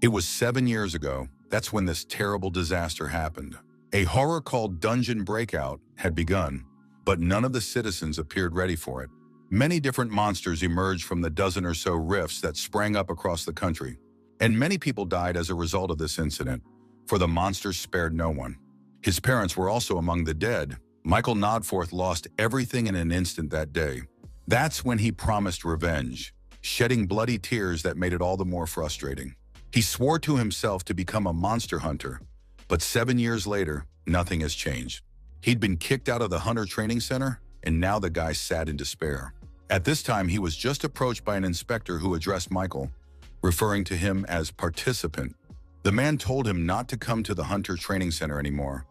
It was 7 years ago. That's when this terrible disaster happened. A horror called Dungeon Breakout had begun, but none of the citizens appeared ready for it. Many different monsters emerged from the dozen or so rifts that sprang up across the country, and many people died as a result of this incident, for the monsters spared no one. His parents were also among the dead. Michael Nodforth lost everything in an instant that day. That's when he promised revenge, shedding bloody tears that made it all the more frustrating. He swore to himself to become a monster hunter, but 7 years later, nothing has changed. He'd been kicked out of the Hunter Training Center, and now the guy sat in despair. At this time, he was just approached by an inspector who addressed Michael, referring to him as participant. The man told him not to come to the Hunter Training Center anymore,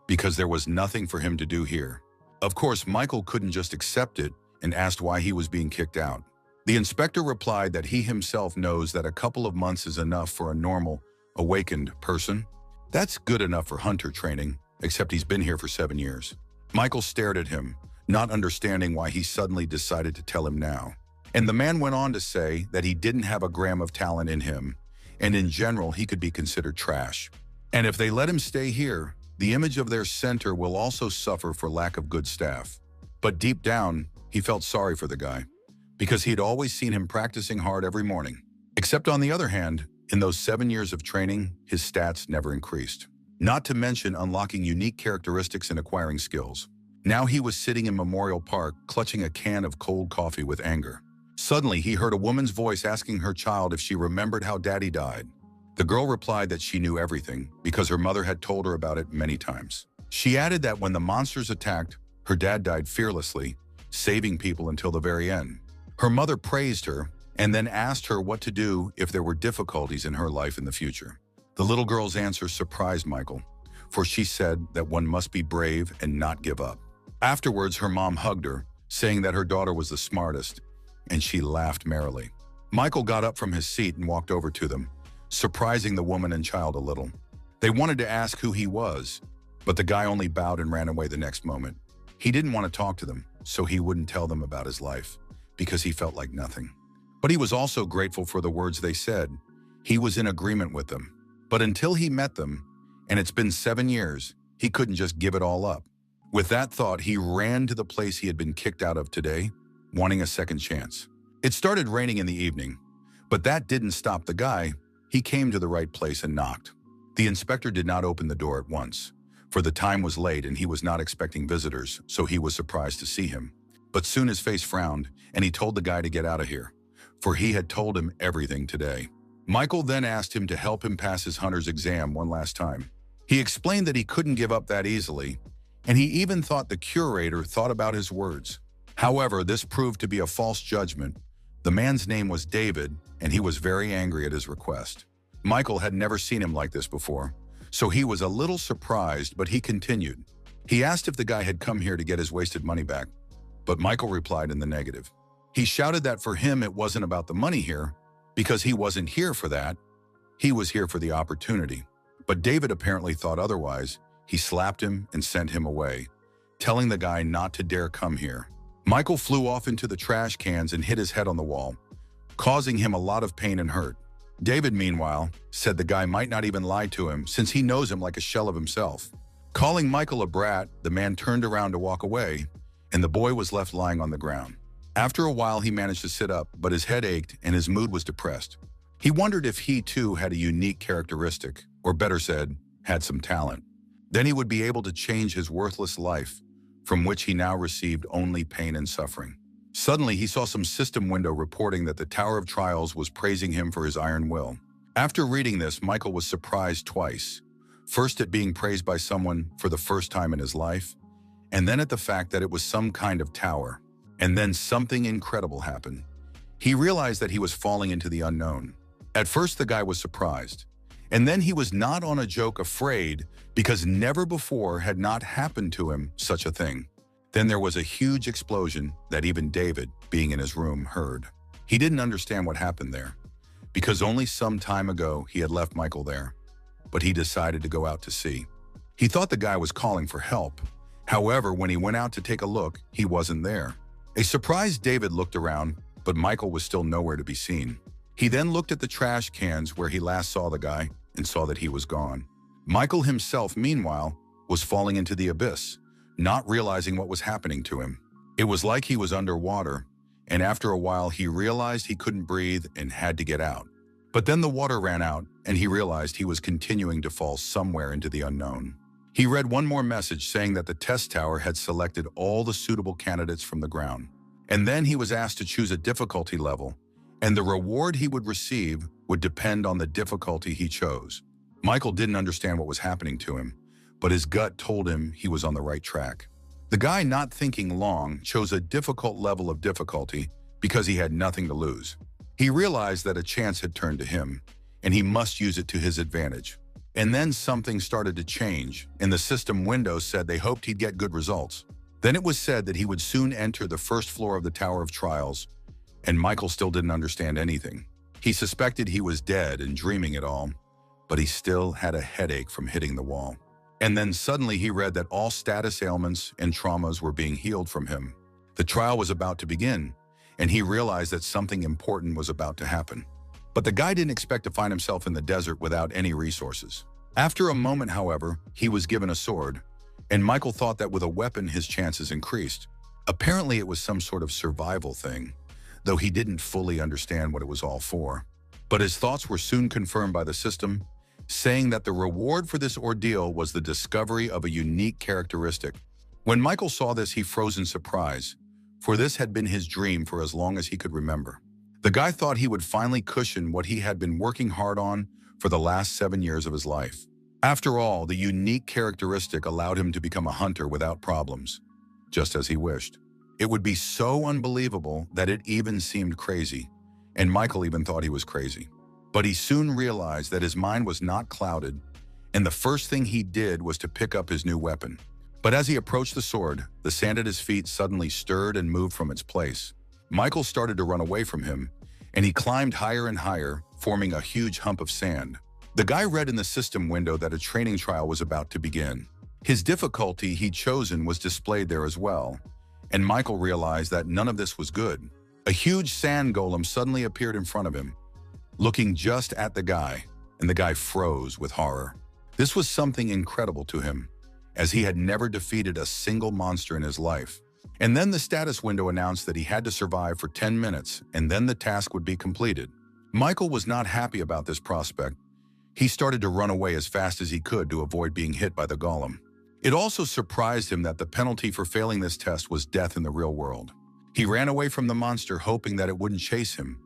because there was nothing for him to do here. Of course, Michael couldn't just accept it and asked why he was being kicked out. The inspector replied that he himself knows that a couple of months is enough for a normal, awakened person. That's good enough for hunter training, except he's been here for 7 years. Michael stared at him, not understanding why he suddenly decided to tell him now. And the man went on to say that he didn't have a gram of talent in him, and in general he could be considered trash. And if they let him stay here, the image of their center will also suffer for lack of good staff. But deep down, he felt sorry for the guy, because he'd always seen him practicing hard every morning. Except on the other hand, in those 7 years of training, his stats never increased. Not to mention unlocking unique characteristics and acquiring skills. Now he was sitting in Memorial Park, clutching a can of cold coffee with anger. Suddenly, he heard a woman's voice asking her child if she remembered how Daddy died. The girl replied that she knew everything, because her mother had told her about it many times. She added that when the monsters attacked, her dad died fearlessly, saving people until the very end. Her mother praised her, and then asked her what to do if there were difficulties in her life in the future. The little girl's answer surprised Michael, for she said that one must be brave and not give up. Afterwards, her mom hugged her, saying that her daughter was the smartest, and she laughed merrily. Michael got up from his seat and walked over to them, surprising the woman and child a little. They wanted to ask who he was, but the guy only bowed and ran away the next moment. He didn't want to talk to them, so he wouldn't tell them about his life, because he felt like nothing. But he was also grateful for the words they said. He was in agreement with them. But until he met them, and it's been 7 years, he couldn't just give it all up. With that thought, he ran to the place he had been kicked out of today, wanting a second chance. It started raining in the evening, but that didn't stop the guy. He came to the right place and knocked. The inspector did not open the door at once, for the time was late and he was not expecting visitors, so he was surprised to see him. But soon his face frowned, and he told the guy to get out of here, for he had told him everything today. Michael then asked him to help him pass his hunter's exam one last time. He explained that he couldn't give up that easily, and he even thought the curator thought about his words. However, this proved to be a false judgment. The man's name was David, and he was very angry at his request. Michael had never seen him like this before, so he was a little surprised, but he continued. He asked if the guy had come here to get his wasted money back, but Michael replied in the negative. He shouted that for him it wasn't about the money here, because he wasn't here for that. He was here for the opportunity. But David apparently thought otherwise. He slapped him and sent him away, telling the guy not to dare come here. Michael flew off into the trash cans and hit his head on the wall, causing him a lot of pain and hurt. David, meanwhile, said the guy might not even lie to him since he knows him like a shell of himself. Calling Michael a brat, the man turned around to walk away, and the boy was left lying on the ground. After a while, he managed to sit up, but his head ached and his mood was depressed. He wondered if he too had a unique characteristic, or better said, had some talent. Then he would be able to change his worthless life, from which he now received only pain and suffering. Suddenly, he saw some system window reporting that the Tower of Trials was praising him for his iron will. After reading this, Michael was surprised twice. First at being praised by someone for the first time in his life, and then at the fact that it was some kind of tower. And then something incredible happened. He realized that he was falling into the unknown. At first, the guy was surprised. And then he was not on a joke afraid, because never before had not happened to him such a thing. Then there was a huge explosion that even David, being in his room, heard. He didn't understand what happened there, because only some time ago he had left Michael there. But he decided to go out to see. He thought the guy was calling for help. However, when he went out to take a look, he wasn't there. A surprised David looked around, but Michael was still nowhere to be seen. He then looked at the trash cans where he last saw the guy and saw that he was gone. Michael himself, meanwhile, was falling into the abyss, not realizing what was happening to him. It was like he was underwater, and after a while he realized he couldn't breathe and had to get out. But then the water ran out, and he realized he was continuing to fall somewhere into the unknown. He read one more message saying that the test tower had selected all the suitable candidates from the ground. And then he was asked to choose a difficulty level, and the reward he would receive would depend on the difficulty he chose. Michael didn't understand what was happening to him, but his gut told him he was on the right track. The guy, not thinking long, chose a difficult level of difficulty because he had nothing to lose. He realized that a chance had turned to him, and he must use it to his advantage. And then something started to change, and the system window said they hoped he'd get good results. Then it was said that he would soon enter the first floor of the Tower of Trials, and Michael still didn't understand anything. He suspected he was dead and dreaming it all, but he still had a headache from hitting the wall. And then suddenly he read that all status ailments and traumas were being healed from him. The trial was about to begin, and he realized that something important was about to happen. But the guy didn't expect to find himself in the desert without any resources. After a moment, however, he was given a sword, and Michael thought that with a weapon his chances increased. Apparently it was some sort of survival thing, though he didn't fully understand what it was all for. But his thoughts were soon confirmed by the system, saying that the reward for this ordeal was the discovery of a unique characteristic. When Michael saw this, he froze in surprise, for this had been his dream for as long as he could remember. The guy thought he would finally cushion what he had been working hard on for the last 7 years of his life. After all, the unique characteristic allowed him to become a hunter without problems, just as he wished. It would be so unbelievable that it even seemed crazy, and Michael even thought he was crazy. But he soon realized that his mind was not clouded, and the first thing he did was to pick up his new weapon. But as he approached the sword, the sand at his feet suddenly stirred and moved from its place. Michael started to run away from him, and he climbed higher and higher, forming a huge hump of sand. The guy read in the system window that a training trial was about to begin. His difficulty he'd chosen was displayed there as well, and Michael realized that none of this was good. A huge sand golem suddenly appeared in front of him, looking just at the guy, and the guy froze with horror. This was something incredible to him, as he had never defeated a single monster in his life. And then the status window announced that he had to survive for 10 minutes, and then the task would be completed. Michael was not happy about this prospect. He started to run away as fast as he could to avoid being hit by the golem. It also surprised him that the penalty for failing this test was death in the real world. He ran away from the monster, hoping that it wouldn't chase him.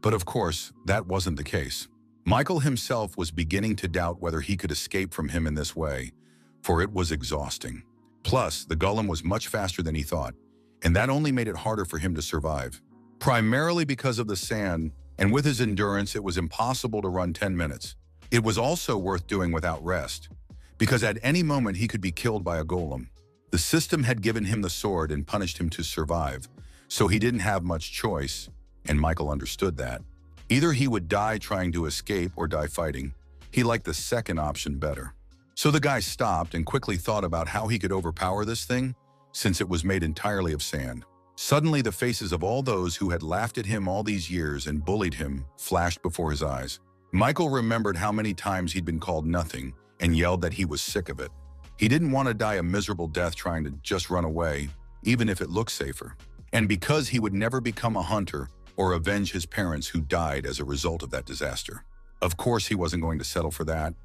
But of course, that wasn't the case. Michael himself was beginning to doubt whether he could escape from him in this way, for it was exhausting. Plus, the golem was much faster than he thought, and that only made it harder for him to survive. Primarily because of the sand, and with his endurance, it was impossible to run 10 minutes. It was also worth doing without rest, because at any moment he could be killed by a golem. The system had given him the sword and punished him to survive, so he didn't have much choice, and Michael understood that. Either he would die trying to escape or die fighting. He liked the second option better. So the guy stopped and quickly thought about how he could overpower this thing, since it was made entirely of sand. Suddenly, the faces of all those who had laughed at him all these years and bullied him flashed before his eyes. Michael remembered how many times he'd been called nothing and yelled that he was sick of it. He didn't want to die a miserable death trying to just run away, even if it looked safer. And because he would never become a hunter or avenge his parents who died as a result of that disaster. Of course, he wasn't going to settle for that.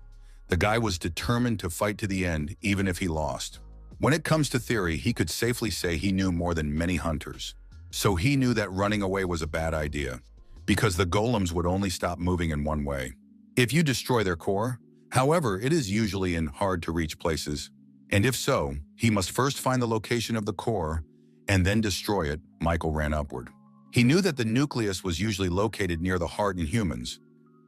The guy was determined to fight to the end, even if he lost. When it comes to theory, he could safely say he knew more than many hunters. So he knew that running away was a bad idea, because the golems would only stop moving in one way: if you destroy their core. However, it is usually in hard-to-reach places, and if so, he must first find the location of the core and then destroy it. Michael ran upward. He knew that the nucleus was usually located near the heart in humans,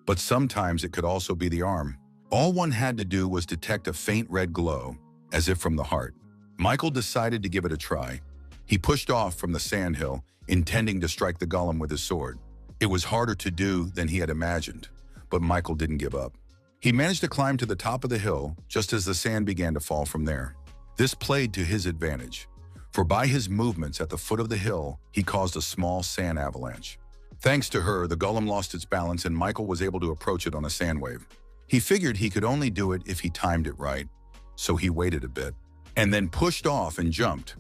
but sometimes it could also be the arm. All one had to do was detect a faint red glow, as if from the heart. Michael decided to give it a try. He pushed off from the sandhill, intending to strike the golem with his sword. It was harder to do than he had imagined, but Michael didn't give up. He managed to climb to the top of the hill just as the sand began to fall from there. This played to his advantage, for by his movements at the foot of the hill, he caused a small sand avalanche. Thanks to her, the golem lost its balance and Michael was able to approach it on a sand wave. He figured he could only do it if he timed it right, so he waited a bit, and then pushed off and jumped.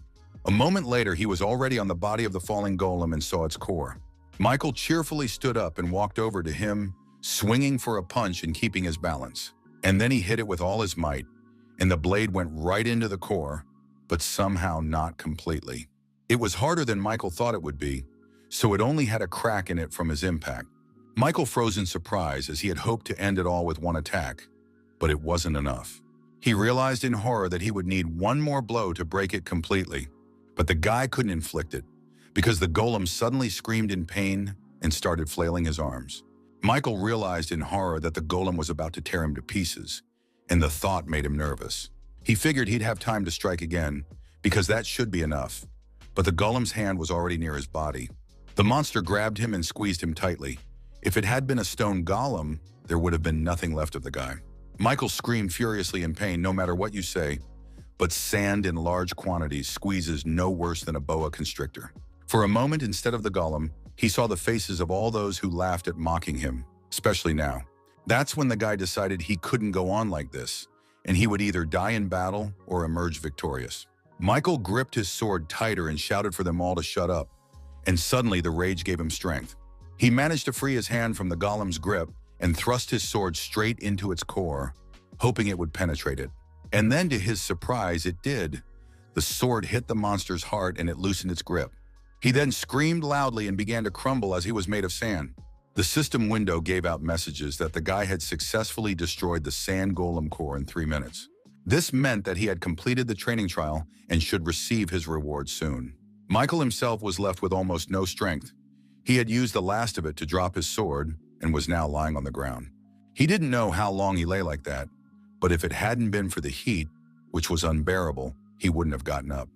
A moment later, he was already on the body of the falling golem and saw its core. Michael cheerfully stood up and walked over to him, swinging for a punch and keeping his balance. And then he hit it with all his might, and the blade went right into the core, but somehow not completely. It was harder than Michael thought it would be, so it only had a crack in it from his impact. Michael froze in surprise as he had hoped to end it all with one attack, but it wasn't enough. He realized in horror that he would need one more blow to break it completely, but the guy couldn't inflict it because the golem suddenly screamed in pain and started flailing his arms. Michael realized in horror that the golem was about to tear him to pieces, and the thought made him nervous. He figured he'd have time to strike again, because that should be enough, but the golem's hand was already near his body. The monster grabbed him and squeezed him tightly. If it had been a stone golem, there would have been nothing left of the guy. Michael screamed furiously in pain, no matter what you say, but sand in large quantities squeezes no worse than a boa constrictor. For a moment, instead of the golem, he saw the faces of all those who laughed at mocking him, especially now. That's when the guy decided he couldn't go on like this, and he would either die in battle or emerge victorious. Michael gripped his sword tighter and shouted for them all to shut up, and suddenly the rage gave him strength. He managed to free his hand from the golem's grip and thrust his sword straight into its core, hoping it would penetrate it. And then, to his surprise, it did. The sword hit the monster's heart and it loosened its grip. He then screamed loudly and began to crumble as he was made of sand. The system window gave out messages that the guy had successfully destroyed the sand golem core in 3 minutes. This meant that he had completed the training trial and should receive his reward soon. Michael himself was left with almost no strength. He had used the last of it to drop his sword and was now lying on the ground. He didn't know how long he lay like that, but if it hadn't been for the heat, which was unbearable, he wouldn't have gotten up.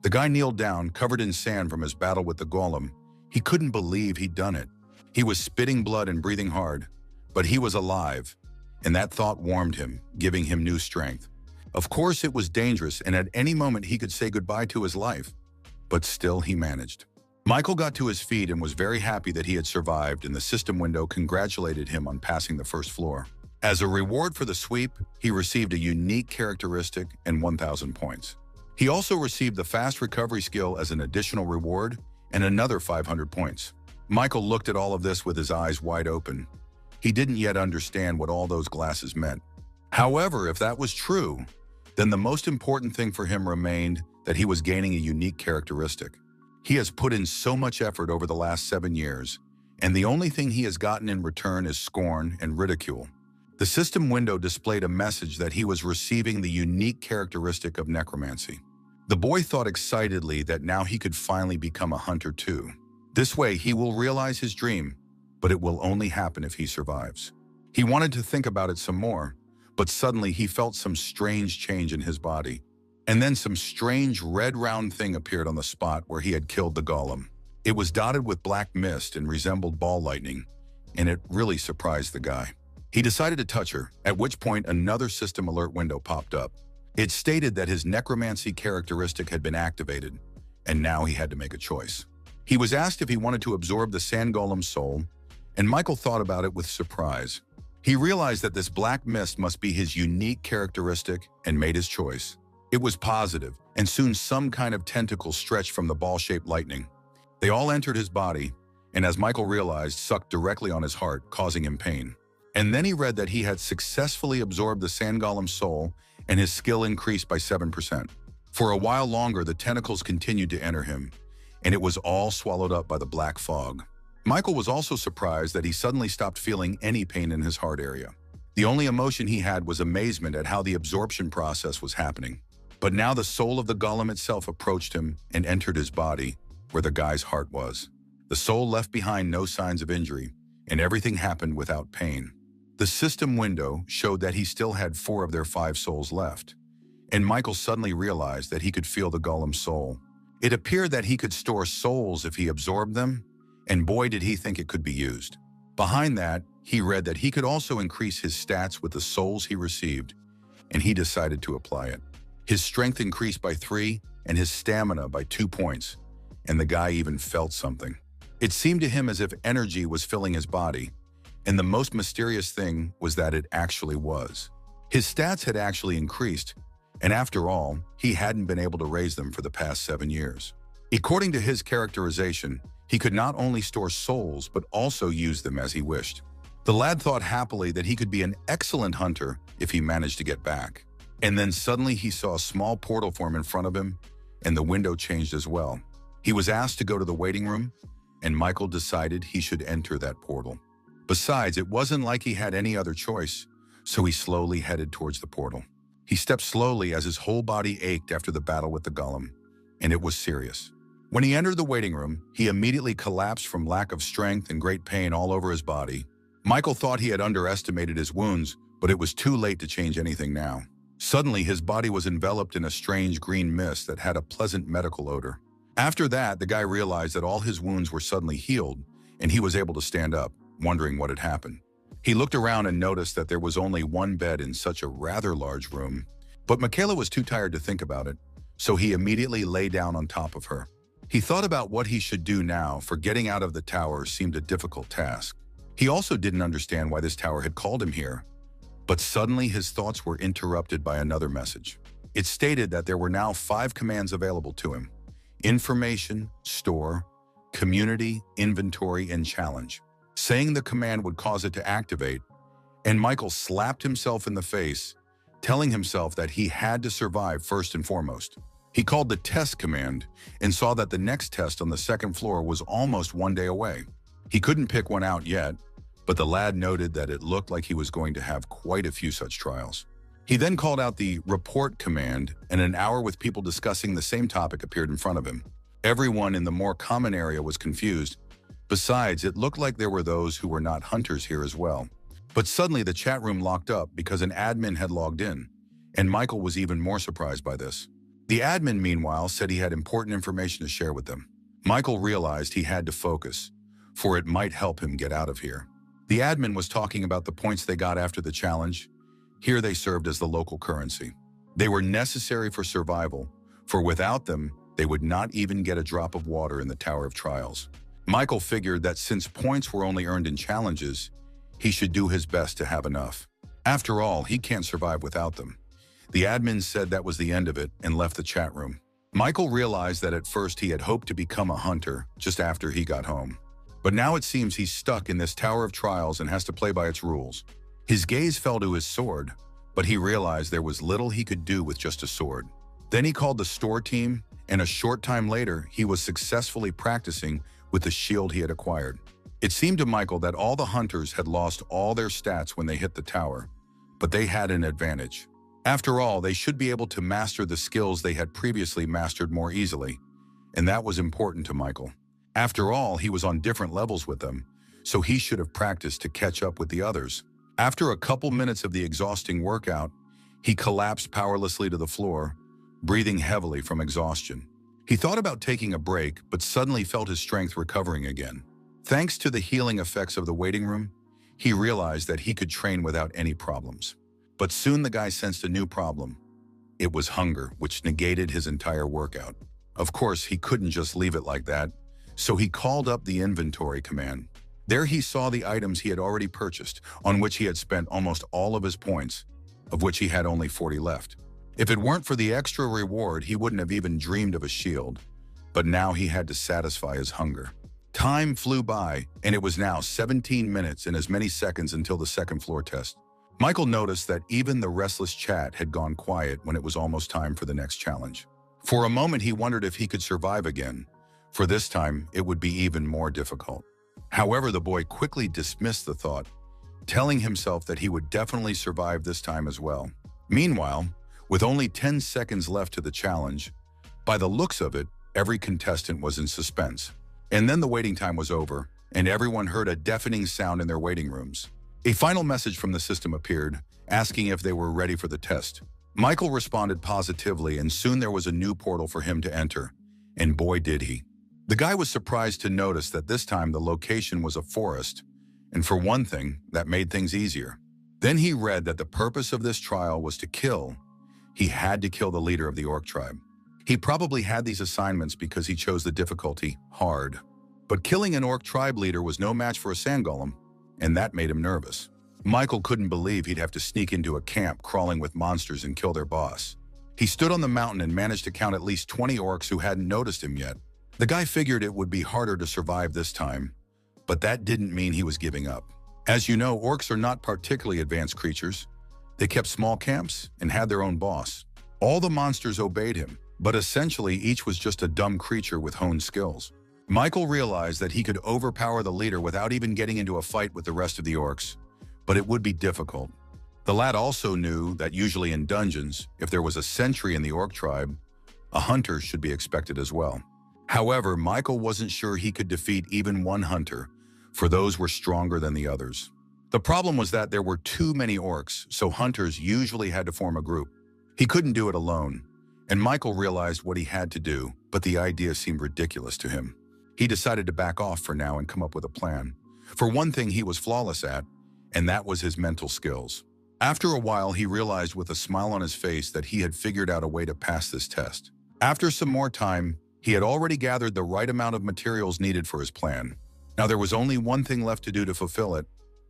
The guy kneeled down, covered in sand from his battle with the golem. He couldn't believe he'd done it. He was spitting blood and breathing hard, but he was alive, and that thought warmed him, giving him new strength. Of course, it was dangerous, and at any moment he could say goodbye to his life, but still he managed. Michael got to his feet and was very happy that he had survived, and the system window congratulated him on passing the first floor. As a reward for the sweep, he received a unique characteristic and 1,000 points. He also received the fast recovery skill as an additional reward and another 500 points. Michael looked at all of this with his eyes wide open. He didn't yet understand what all those glasses meant. However, if that was true, then the most important thing for him remained that he was gaining a unique characteristic. He has put in so much effort over the last 7 years, and the only thing he has gotten in return is scorn and ridicule. The system window displayed a message that he was receiving the unique characteristic of necromancy. The boy thought excitedly that now he could finally become a hunter too. This way, he will realize his dream, but it will only happen if he survives. He wanted to think about it some more, but suddenly he felt some strange change in his body. And then some strange red round thing appeared on the spot where he had killed the golem. It was dotted with black mist and resembled ball lightning, and it really surprised the guy. He decided to touch her, at which point another system alert window popped up. It stated that his necromancy characteristic had been activated, and now he had to make a choice. He was asked if he wanted to absorb the sand golem's soul, and Michael thought about it with surprise. He realized that this black mist must be his unique characteristic and made his choice. It was positive, and soon some kind of tentacle stretched from the ball-shaped lightning. They all entered his body, and as Michael realized, sucked directly on his heart, causing him pain. And then he read that he had successfully absorbed the sand golem's soul, and his skill increased by 7%. For a while longer, the tentacles continued to enter him, and it was all swallowed up by the black fog. Michael was also surprised that he suddenly stopped feeling any pain in his heart area. The only emotion he had was amazement at how the absorption process was happening. But now the soul of the golem itself approached him and entered his body, where the guy's heart was. The soul left behind no signs of injury, and everything happened without pain. The system window showed that he still had 4 of their 5 souls left, and Michael suddenly realized that he could feel the golem's soul. It appeared that he could store souls if he absorbed them, and boy did he think it could be used. Behind that, he read that he could also increase his stats with the souls he received, and he decided to apply it. His strength increased by 3 and his stamina by 2 points, and the guy even felt something. It seemed to him as if energy was filling his body, and the most mysterious thing was that it actually was. His stats had actually increased, and after all, he hadn't been able to raise them for the past 7 years. According to his characterization, he could not only store souls but also use them as he wished. The lad thought happily that he could be an excellent hunter if he managed to get back. And then suddenly he saw a small portal form in front of him, and the window changed as well. He was asked to go to the waiting room, and Michael decided he should enter that portal. Besides, it wasn't like he had any other choice, so he slowly headed towards the portal. He stepped slowly as his whole body ached after the battle with the golem, and it was serious. When he entered the waiting room, he immediately collapsed from lack of strength and great pain all over his body. Michael thought he had underestimated his wounds, but it was too late to change anything now. Suddenly, his body was enveloped in a strange green mist that had a pleasant medical odor. After that, the guy realized that all his wounds were suddenly healed, and he was able to stand up, wondering what had happened. He looked around and noticed that there was only one bed in such a rather large room, but Michaela was too tired to think about it, so he immediately lay down on top of her. He thought about what he should do now, for getting out of the tower seemed a difficult task. He also didn't understand why this tower had called him here, but suddenly his thoughts were interrupted by another message. It stated that there were now 5 commands available to him: information, store, community, inventory, and challenge. Saying the command would cause it to activate, and Michael slapped himself in the face, telling himself that he had to survive first and foremost. He called the test command and saw that the next test on the 2nd floor was almost 1 day away. He couldn't pick one out yet, but the lad noted that it looked like he was going to have quite a few such trials. He then called out the report command, and an hour with people discussing the same topic appeared in front of him. Everyone in the more common area was confused. Besides, it looked like there were those who were not hunters here as well. But suddenly the chat room locked up because an admin had logged in, and Michael was even more surprised by this. The admin, meanwhile, said he had important information to share with them. Michael realized he had to focus, for it might help him get out of here. The admin was talking about the points they got after the challenge. Here they served as the local currency. They were necessary for survival, for without them, they would not even get a drop of water in the Tower of Trials. Michael figured that since points were only earned in challenges, he should do his best to have enough. After all, he can't survive without them. The admin said that was the end of it and left the chat room. Michael realized that at first he had hoped to become a hunter just after he got home. But now it seems he's stuck in this Tower of Trials and has to play by its rules. His gaze fell to his sword, but he realized there was little he could do with just a sword. Then he called the store team, and a short time later, he was successfully practicing with the shield he had acquired. It seemed to Michael that all the hunters had lost all their stats when they hit the tower, but they had an advantage. After all, they should be able to master the skills they had previously mastered more easily, and that was important to Michael. After all, he was on different levels with them, so he should have practiced to catch up with the others. After a couple minutes of the exhausting workout, he collapsed powerlessly to the floor, breathing heavily from exhaustion. He thought about taking a break, but suddenly felt his strength recovering again. Thanks to the healing effects of the waiting room, he realized that he could train without any problems. But soon the guy sensed a new problem. It was hunger, which negated his entire workout. Of course, he couldn't just leave it like that, so he called up the inventory command. There he saw the items he had already purchased, on which he had spent almost all of his points, of which he had only 40 left. If it weren't for the extra reward, he wouldn't have even dreamed of a shield, but now he had to satisfy his hunger. Time flew by, and it was now 17 minutes and as many seconds until the 2nd floor test. Michael noticed that even the restless chat had gone quiet when it was almost time for the next challenge. For a moment, he wondered if he could survive again. For this time, it would be even more difficult. However, the boy quickly dismissed the thought, telling himself that he would definitely survive this time as well. Meanwhile, with only 10 seconds left to the challenge, by the looks of it, every contestant was in suspense. And then the waiting time was over, and everyone heard a deafening sound in their waiting rooms. A final message from the system appeared, asking if they were ready for the test. Michael responded positively, and soon there was a new portal for him to enter, and boy did he. The guy was surprised to notice that this time the location was a forest, and for one thing, that made things easier. Then he read that the purpose of this trial was to kill. He had to kill the leader of the orc tribe. He probably had these assignments because he chose the difficulty hard. But killing an orc tribe leader was no match for a sand golem, and that made him nervous. Michael couldn't believe he'd have to sneak into a camp crawling with monsters and kill their boss. He stood on the mountain and managed to count at least 20 orcs who hadn't noticed him yet. The guy figured it would be harder to survive this time, but that didn't mean he was giving up. As you know, orcs are not particularly advanced creatures. They kept small camps and had their own boss. All the monsters obeyed him, but essentially each was just a dumb creature with honed skills. Michael realized that he could overpower the leader without even getting into a fight with the rest of the orcs, but it would be difficult. The lad also knew that usually in dungeons, if there was a sentry in the orc tribe, a hunter should be expected as well. However, Michael wasn't sure he could defeat even one hunter, for those were stronger than the others. The problem was that there were too many orcs, so hunters usually had to form a group. He couldn't do it alone, and Michael realized what he had to do, but the idea seemed ridiculous to him. He decided to back off for now and come up with a plan. For one thing he was flawless at, and that was his mental skills. After a while, he realized with a smile on his face that he had figured out a way to pass this test. After some more time, he had already gathered the right amount of materials needed for his plan. Now there was only one thing left to do to fulfill it.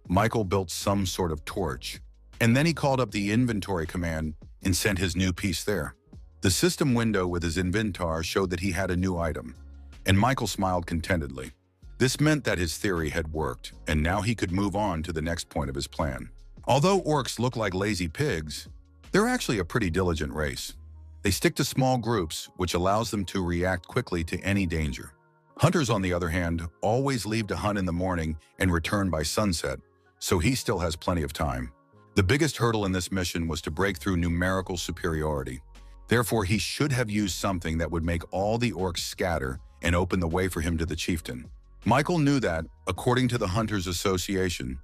Michael built some sort of torch. And then he called up the inventory command and sent his new piece there. The system window with his inventar showed that he had a new item, and Michael smiled contentedly. This meant that his theory had worked, and now he could move on to the next point of his plan. Although orcs look like lazy pigs, they're actually a pretty diligent race. They stick to small groups, which allows them to react quickly to any danger. Hunters, on the other hand, always leave to hunt in the morning and return by sunset, so he still has plenty of time. The biggest hurdle in this mission was to break through numerical superiority. Therefore, he should have used something that would make all the orcs scatter and open the way for him to the chieftain. Michael knew that, according to the Hunters Association,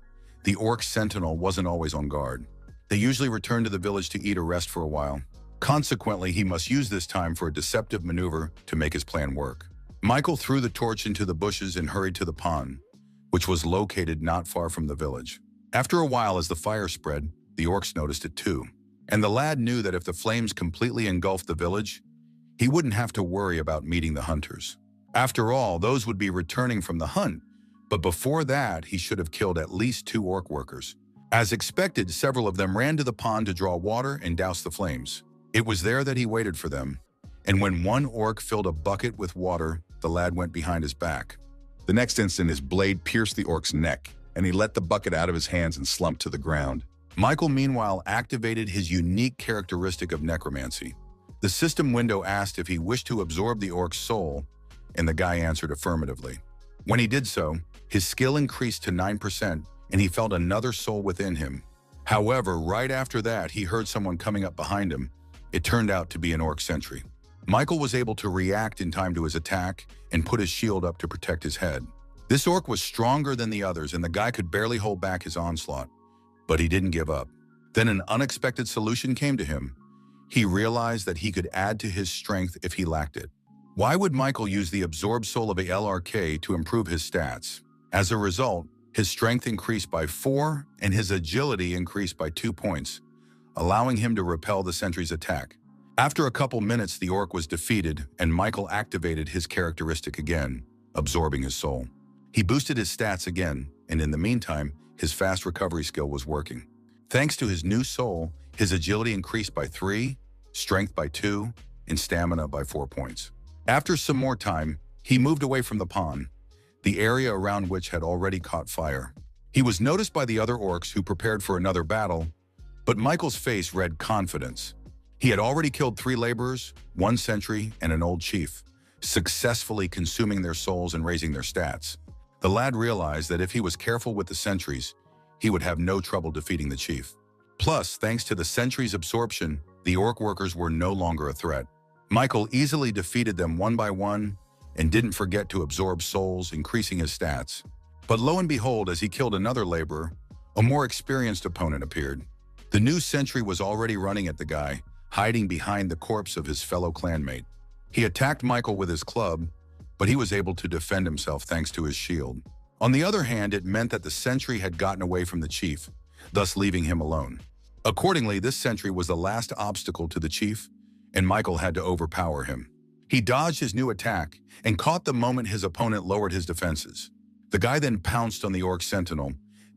the orc sentinel wasn't always on guard. They usually returned to the village to eat or rest for a while. Consequently, he must use this time for a deceptive maneuver to make his plan work. Michael threw the torch into the bushes and hurried to the pond, which was located not far from the village. After a while, as the fire spread, the orcs noticed it too. And the lad knew that if the flames completely engulfed the village, he wouldn't have to worry about meeting the hunters. After all, those would be returning from the hunt, but before that, he should have killed at least 2 orc workers. As expected, several of them ran to the pond to draw water and douse the flames. It was there that he waited for them, and when one orc filled a bucket with water, the lad went behind his back. The next instant, his blade pierced the orc's neck, and he let the bucket out of his hands and slumped to the ground. Michael, meanwhile, activated his unique characteristic of necromancy. The system window asked if he wished to absorb the orc's soul, and the guy answered affirmatively. When he did so, his skill increased to 9%, and he felt another soul within him. However, right after that, he heard someone coming up behind him. It turned out to be an orc sentry. Michael was able to react in time to his attack and put his shield up to protect his head. This orc was stronger than the others, and the guy could barely hold back his onslaught. But he didn't give up. Then an unexpected solution came to him. He realized that he could add to his strength if he lacked it. Why would Michael use the absorbed soul of a LRK to improve his stats? As a result, his strength increased by 4 and his agility increased by 2 points, allowing him to repel the sentry's attack. After a couple minutes, the orc was defeated, and Michael activated his characteristic again, absorbing his soul. He boosted his stats again, and in the meantime, his fast recovery skill was working. Thanks to his new soul, his agility increased by 3, strength by 2, and stamina by 4 points. After some more time, he moved away from the pond, the area around which had already caught fire. He was noticed by the other orcs who prepared for another battle, but Michael's face read confidence. He had already killed 3 laborers, 1 sentry, and an old chief, successfully consuming their souls and raising their stats. The lad realized that if he was careful with the sentries, he would have no trouble defeating the chief. Plus, thanks to the sentries' absorption, the orc workers were no longer a threat. Michael easily defeated them one by one and didn't forget to absorb souls, increasing his stats. But lo and behold, as he killed another laborer, a more experienced opponent appeared. The new sentry was already running at the guy, hiding behind the corpse of his fellow clanmate. He attacked Michael with his club, but he was able to defend himself thanks to his shield. On the other hand, it meant that the sentry had gotten away from the chief, thus leaving him alone. Accordingly, this sentry was the last obstacle to the chief, and Michael had to overpower him. He dodged his new attack and caught the moment his opponent lowered his defenses. The guy then pounced on the orc sentinel,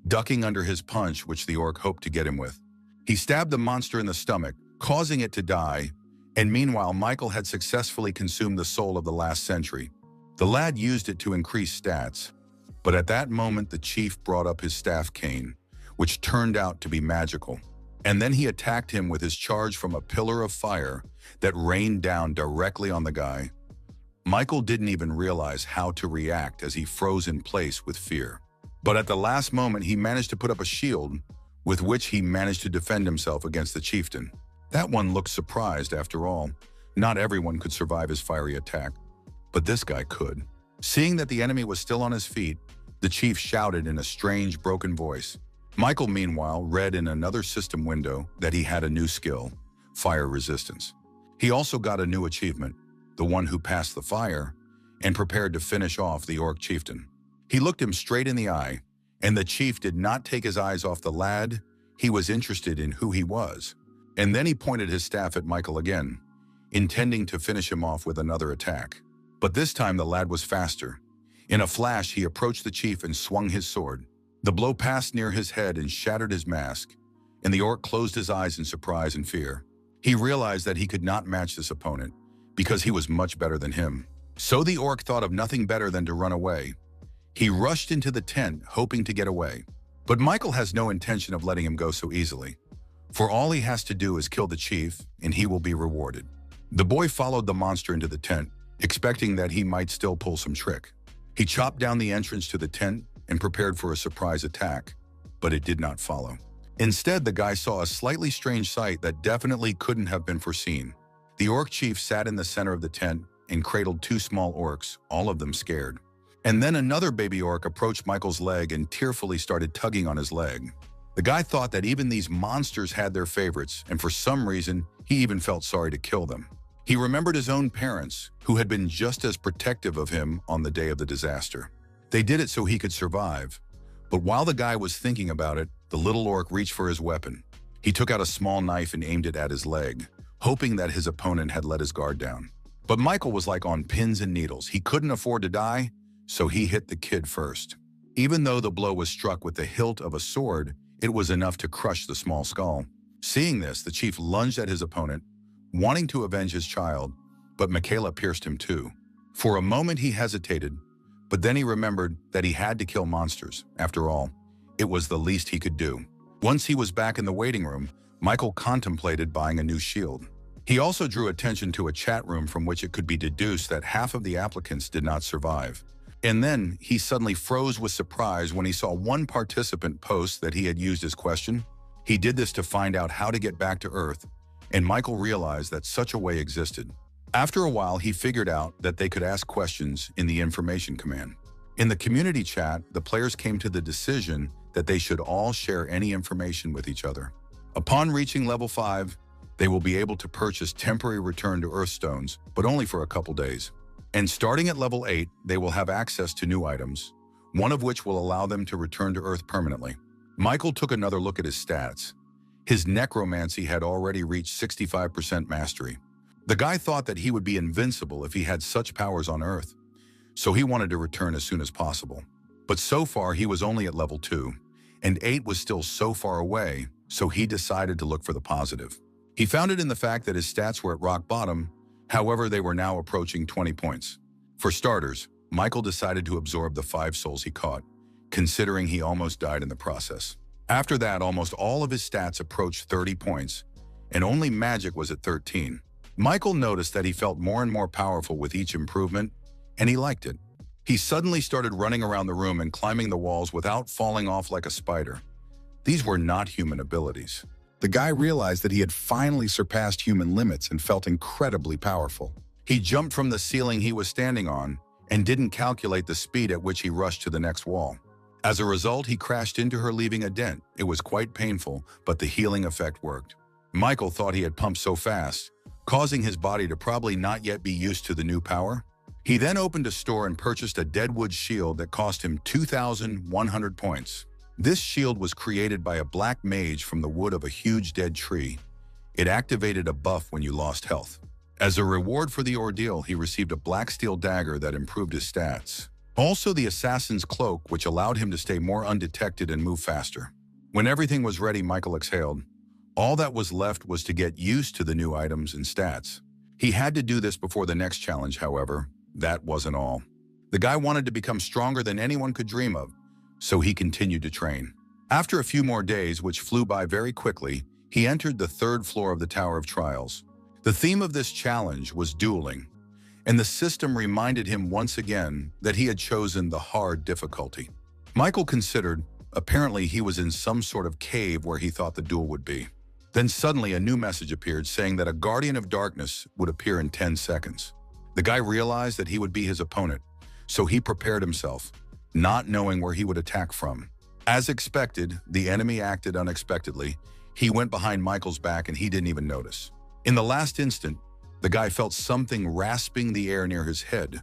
ducking under his punch which the orc hoped to get him with. He stabbed the monster in the stomach, causing it to die, and meanwhile Michael had successfully consumed the soul of the last sentry. The lad used it to increase stats, but at that moment the chief brought up his staff cane, which turned out to be magical. And then he attacked him with his charge from a pillar of fire that rained down directly on the guy. Michael didn't even realize how to react as he froze in place with fear. But at the last moment he managed to put up a shield, with which he managed to defend himself against the chieftain. That one looked surprised after all. Not everyone could survive his fiery attack, but this guy could. Seeing that the enemy was still on his feet, the chief shouted in a strange, broken voice. Michael, meanwhile, read in another system window that he had a new skill, fire resistance. He also got a new achievement, the one who passed the fire, and prepared to finish off the orc chieftain. He looked him straight in the eye, and the chief did not take his eyes off the lad. He was interested in who he was. And then he pointed his staff at Michael again, intending to finish him off with another attack. But this time the lad was faster. In a flash, he approached the chief and swung his sword. The blow passed near his head and shattered his mask, and the orc closed his eyes in surprise and fear. He realized that he could not match this opponent, because he was much better than him. So the orc thought of nothing better than to run away. He rushed into the tent, hoping to get away. But Michael has no intention of letting him go so easily. For all he has to do is kill the chief, and he will be rewarded. The boy followed the monster into the tent, expecting that he might still pull some trick. He chopped down the entrance to the tent and prepared for a surprise attack, but it did not follow. Instead, the guy saw a slightly strange sight that definitely couldn't have been foreseen. The orc chief sat in the center of the tent and cradled two small orcs, all of them scared. And then another baby orc approached Michael's leg and tearfully started tugging on his leg. The guy thought that even these monsters had their favorites, and for some reason, he even felt sorry to kill them. He remembered his own parents, who had been just as protective of him on the day of the disaster. They did it so he could survive. But while the guy was thinking about it, the little orc reached for his weapon. He took out a small knife and aimed it at his leg, hoping that his opponent had let his guard down. But Michael was like on pins and needles. He couldn't afford to die, so he hit the kid first. Even though the blow was struck with the hilt of a sword, it was enough to crush the small skull. Seeing this, the chief lunged at his opponent, wanting to avenge his child, but Michaela pierced him too. For a moment he hesitated, but then he remembered that he had to kill monsters. After all, it was the least he could do. Once he was back in the waiting room, Michael contemplated buying a new shield. He also drew attention to a chat room from which it could be deduced that half of the applicants did not survive. And then he suddenly froze with surprise when he saw one participant post that he had used his question. He did this to find out how to get back to Earth, and Michael realized that such a way existed. After a while, he figured out that they could ask questions in the information command. In the community chat, the players came to the decision that they should all share any information with each other. Upon reaching level 5, they will be able to purchase temporary return to Earth stones, but only for a couple days. And starting at level 8, they will have access to new items, one of which will allow them to return to Earth permanently. Michael took another look at his stats. His necromancy had already reached 65% mastery. The guy thought that he would be invincible if he had such powers on Earth, so he wanted to return as soon as possible. But so far, he was only at level 2, and 8 was still so far away, so he decided to look for the positive. He found it in the fact that his stats were at rock bottom, however, they were now approaching 20 points. For starters, Michael decided to absorb the 5 souls he caught, considering he almost died in the process. After that, almost all of his stats approached 30 points, and only magic was at 13. Michael noticed that he felt more and more powerful with each improvement, and he liked it. He suddenly started running around the room and climbing the walls without falling off like a spider. These were not human abilities. The guy realized that he had finally surpassed human limits and felt incredibly powerful. He jumped from the ceiling he was standing on and didn't calculate the speed at which he rushed to the next wall. As a result, he crashed into her, leaving a dent. It was quite painful, but the healing effect worked. Michael thought he had pumped so fast, causing his body to probably not yet be used to the new power. He then opened a store and purchased a deadwood shield that cost him 2,100 points. This shield was created by a black mage from the wood of a huge dead tree. It activated a buff when you lost health. As a reward for the ordeal, he received a black steel dagger that improved his stats. Also the assassin's cloak, which allowed him to stay more undetected and move faster. When everything was ready, Michael exhaled. All that was left was to get used to the new items and stats. He had to do this before the next challenge, however. That wasn't all. The guy wanted to become stronger than anyone could dream of, so he continued to train. After a few more days, which flew by very quickly, he entered the 3rd floor of the Tower of Trials. The theme of this challenge was dueling, and the system reminded him once again that he had chosen the hard difficulty. Michael considered, apparently he was in some sort of cave where he thought the duel would be. Then suddenly a new message appeared saying that a Guardian of Darkness would appear in 10 seconds. The guy realized that he would be his opponent, so he prepared himself, not knowing where he would attack from. As expected, the enemy acted unexpectedly. He went behind Michael's back and he didn't even notice. In the last instant, the guy felt something rasping the air near his head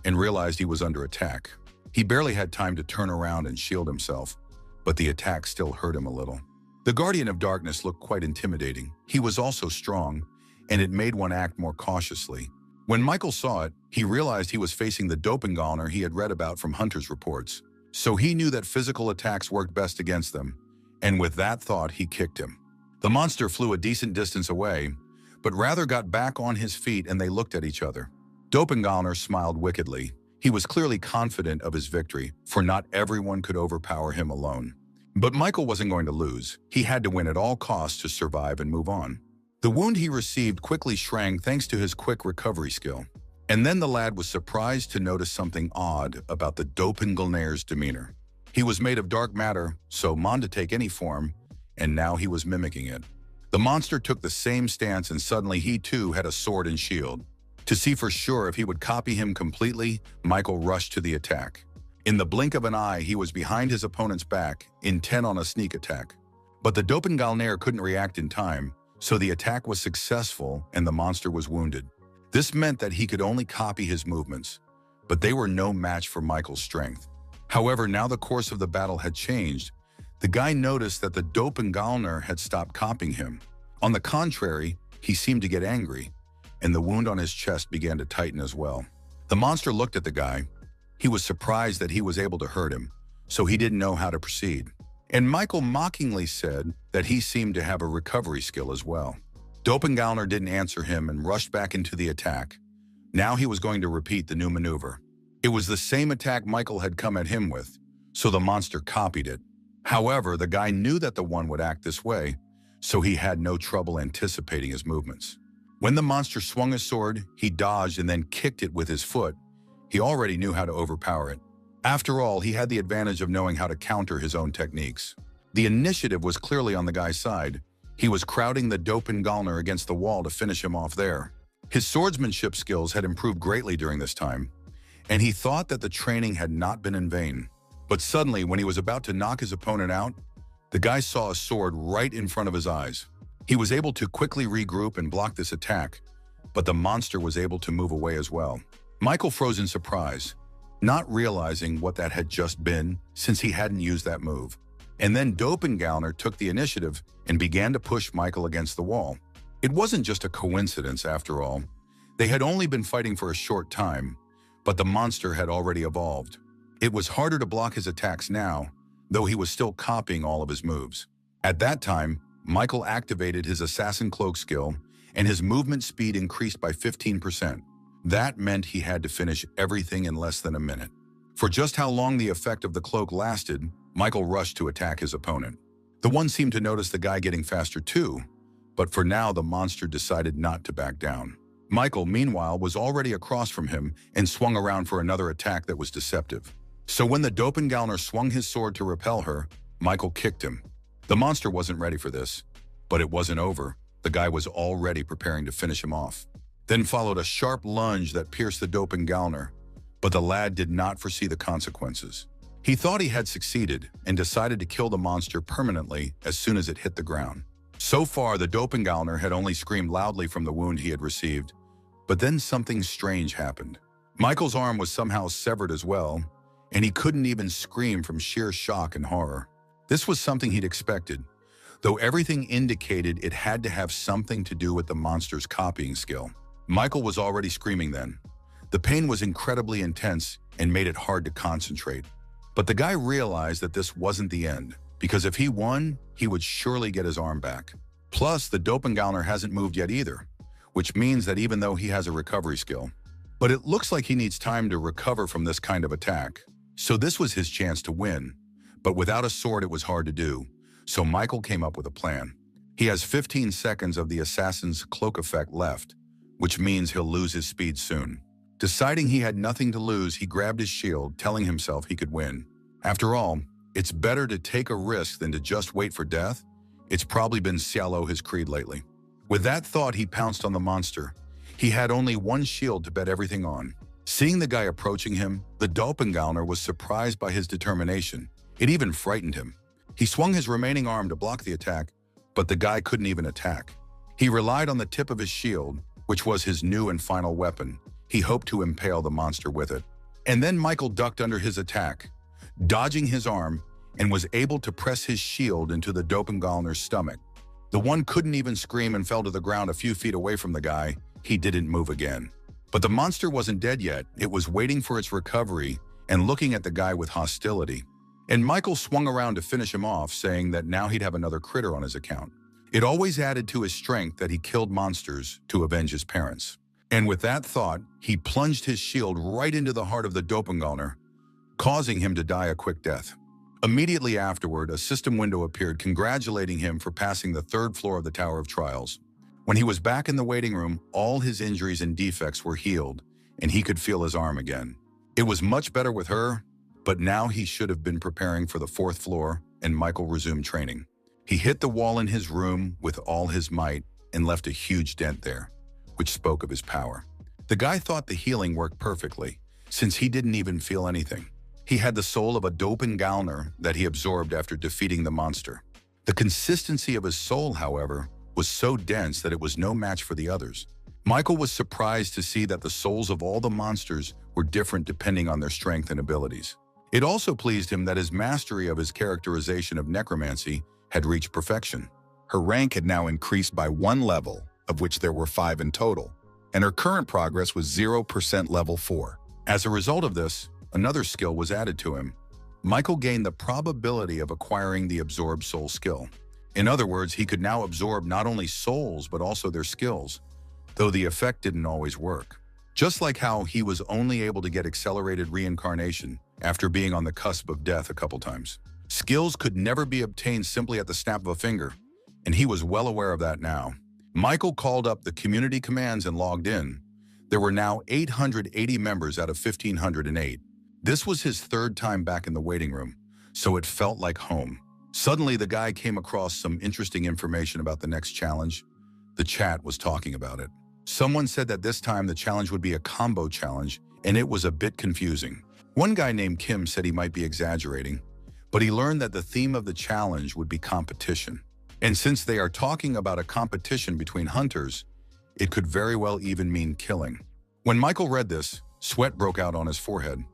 and realized he was under attack. He barely had time to turn around and shield himself, but the attack still hurt him a little. The Guardian of Darkness looked quite intimidating. He was also strong, and it made one act more cautiously. When Michael saw it, he realized he was facing the Doppelgänger he had read about from Hunter's reports. So he knew that physical attacks worked best against them, and with that thought, he kicked him. The monster flew a decent distance away, but rather got back on his feet and they looked at each other. Doppelgänger smiled wickedly. He was clearly confident of his victory, for not everyone could overpower him alone. But Michael wasn't going to lose. He had to win at all costs to survive and move on. The wound he received quickly shrank thanks to his quick recovery skill. And then the lad was surprised to notice something odd about the Doppelgänger's demeanor. He was made of dark matter, so man to take any form, and now he was mimicking it. The monster took the same stance and suddenly he too had a sword and shield. To see for sure if he would copy him completely, Michael rushed to the attack. In the blink of an eye, he was behind his opponent's back, intent on a sneak attack. But the Doppelgänger couldn't react in time, so the attack was successful and the monster was wounded. This meant that he could only copy his movements, but they were no match for Michael's strength. However, now the course of the battle had changed. The guy noticed that the Doppelgänger had stopped copying him. On the contrary, he seemed to get angry, and the wound on his chest began to tighten as well. The monster looked at the guy. He was surprised that he was able to hurt him, so he didn't know how to proceed. And Michael mockingly said that he seemed to have a recovery skill as well. Doppelgänger didn't answer him and rushed back into the attack. Now he was going to repeat the new maneuver. It was the same attack Michael had come at him with, so the monster copied it. However, the guy knew that the one would act this way, so he had no trouble anticipating his movements. When the monster swung his sword, he dodged and then kicked it with his foot. He already knew how to overpower it. After all, he had the advantage of knowing how to counter his own techniques. The initiative was clearly on the guy's side. He was crowding the Doppelgänger against the wall to finish him off there. His swordsmanship skills had improved greatly during this time, and he thought that the training had not been in vain. But suddenly, when he was about to knock his opponent out, the guy saw a sword right in front of his eyes. He was able to quickly regroup and block this attack, but the monster was able to move away as well. Michael froze in surprise, not realizing what that had just been since he hadn't used that move. And then Doppelgänger took the initiative and began to push Michael against the wall. It wasn't just a coincidence after all. They had only been fighting for a short time, but the monster had already evolved. It was harder to block his attacks now, though he was still copying all of his moves. At that time, Michael activated his assassin cloak skill, and his movement speed increased by 15%. That meant he had to finish everything in less than a minute. For just how long the effect of the cloak lasted, Michael rushed to attack his opponent. The one seemed to notice the guy getting faster too, but for now the monster decided not to back down. Michael, meanwhile, was already across from him and swung around for another attack that was deceptive. So when the Doppelgänger swung his sword to repel her, Michael kicked him. The monster wasn't ready for this, but it wasn't over. The guy was already preparing to finish him off. Then followed a sharp lunge that pierced the Doppelgänger, but the lad did not foresee the consequences. He thought he had succeeded and decided to kill the monster permanently as soon as it hit the ground. So far, the Doppelgänger had only screamed loudly from the wound he had received, but then something strange happened. Michael's arm was somehow severed as well, and he couldn't even scream from sheer shock and horror. This was something he'd expected, though everything indicated it had to have something to do with the monster's copying skill. Michael was already screaming then. The pain was incredibly intense and made it hard to concentrate. But the guy realized that this wasn't the end, because if he won, he would surely get his arm back. Plus, the doppelganger hasn't moved yet either, which means that even though he has a recovery skill, but it looks like he needs time to recover from this kind of attack. So this was his chance to win. But without a sword, it was hard to do. So Michael came up with a plan. He has 15 seconds of the assassin's cloak effect left, which means he'll lose his speed soon. Deciding he had nothing to lose, he grabbed his shield, telling himself he could win. After all, it's better to take a risk than to just wait for death. It's probably been Xiaolo his creed lately. With that thought, he pounced on the monster. He had only one shield to bet everything on. Seeing the guy approaching him, the doppelganger was surprised by his determination. It even frightened him. He swung his remaining arm to block the attack, but the guy couldn't even attack. He relied on the tip of his shield, which was his new and final weapon. He hoped to impale the monster with it. And then Michael ducked under his attack, dodging his arm, and was able to press his shield into the doppelganger's stomach. The one couldn't even scream and fell to the ground a few feet away from the guy. He didn't move again. But the monster wasn't dead yet. It was waiting for its recovery and looking at the guy with hostility. And Michael swung around to finish him off, saying that now he'd have another critter on his account. It always added to his strength that he killed monsters to avenge his parents. And with that thought, he plunged his shield right into the heart of the doppelganger, causing him to die a quick death. Immediately afterward, a system window appeared congratulating him for passing the 3rd floor of the Tower of Trials. When he was back in the waiting room, all his injuries and defects were healed, and he could feel his arm again. It was much better with her, but now he should have been preparing for the 4th floor, and Michael resumed training. He hit the wall in his room with all his might and left a huge dent there, which spoke of his power. The guy thought the healing worked perfectly, since he didn't even feel anything. He had the soul of a doppelganger that he absorbed after defeating the monster. The consistency of his soul, however, was so dense that it was no match for the others. Michael was surprised to see that the souls of all the monsters were different depending on their strength and abilities. It also pleased him that his mastery of his characterization of necromancy had reached perfection. Her rank had now increased by 1 level, of which there were 5 in total, and her current progress was 0% level 4. As a result of this, another skill was added to him. Michael gained the probability of acquiring the absorb soul skill. In other words, he could now absorb not only souls but also their skills, though the effect didn't always work. Just like how he was only able to get accelerated reincarnation after being on the cusp of death a couple times. Skills could never be obtained simply at the snap of a finger, and he was well aware of that now. Michael called up the community commands and logged in. There were now 880 members out of 1,508. This was his 3rd time back in the waiting room, so it felt like home. Suddenly, the guy came across some interesting information about the next challenge. The chat was talking about it. Someone said that this time the challenge would be a combo challenge, and it was a bit confusing. One guy named Kim said he might be exaggerating, but he learned that the theme of the challenge would be competition. And since they are talking about a competition between hunters, it could very well even mean killing. When Michael read this, sweat broke out on his forehead.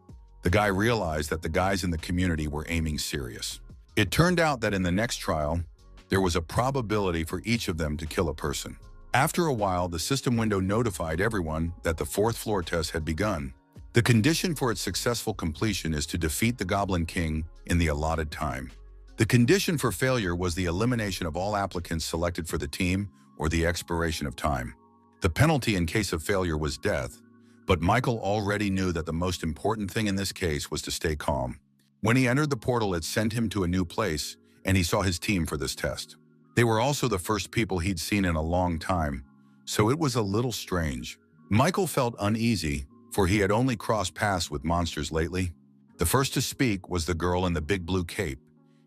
The guy realized that the guys in the community were aiming serious. It turned out that in the next trial, there was a probability for each of them to kill a person. After a while, the system window notified everyone that the 4th floor test had begun. The condition for its successful completion is to defeat the Goblin King in the allotted time. The condition for failure was the elimination of all applicants selected for the team or the expiration of time. The penalty in case of failure was death, but Michael already knew that the most important thing in this case was to stay calm. When he entered the portal, it sent him to a new place, and he saw his team for this test. They were also the first people he'd seen in a long time, so it was a little strange. Michael felt uneasy, for he had only crossed paths with monsters lately. The first to speak was the girl in the big blue cape.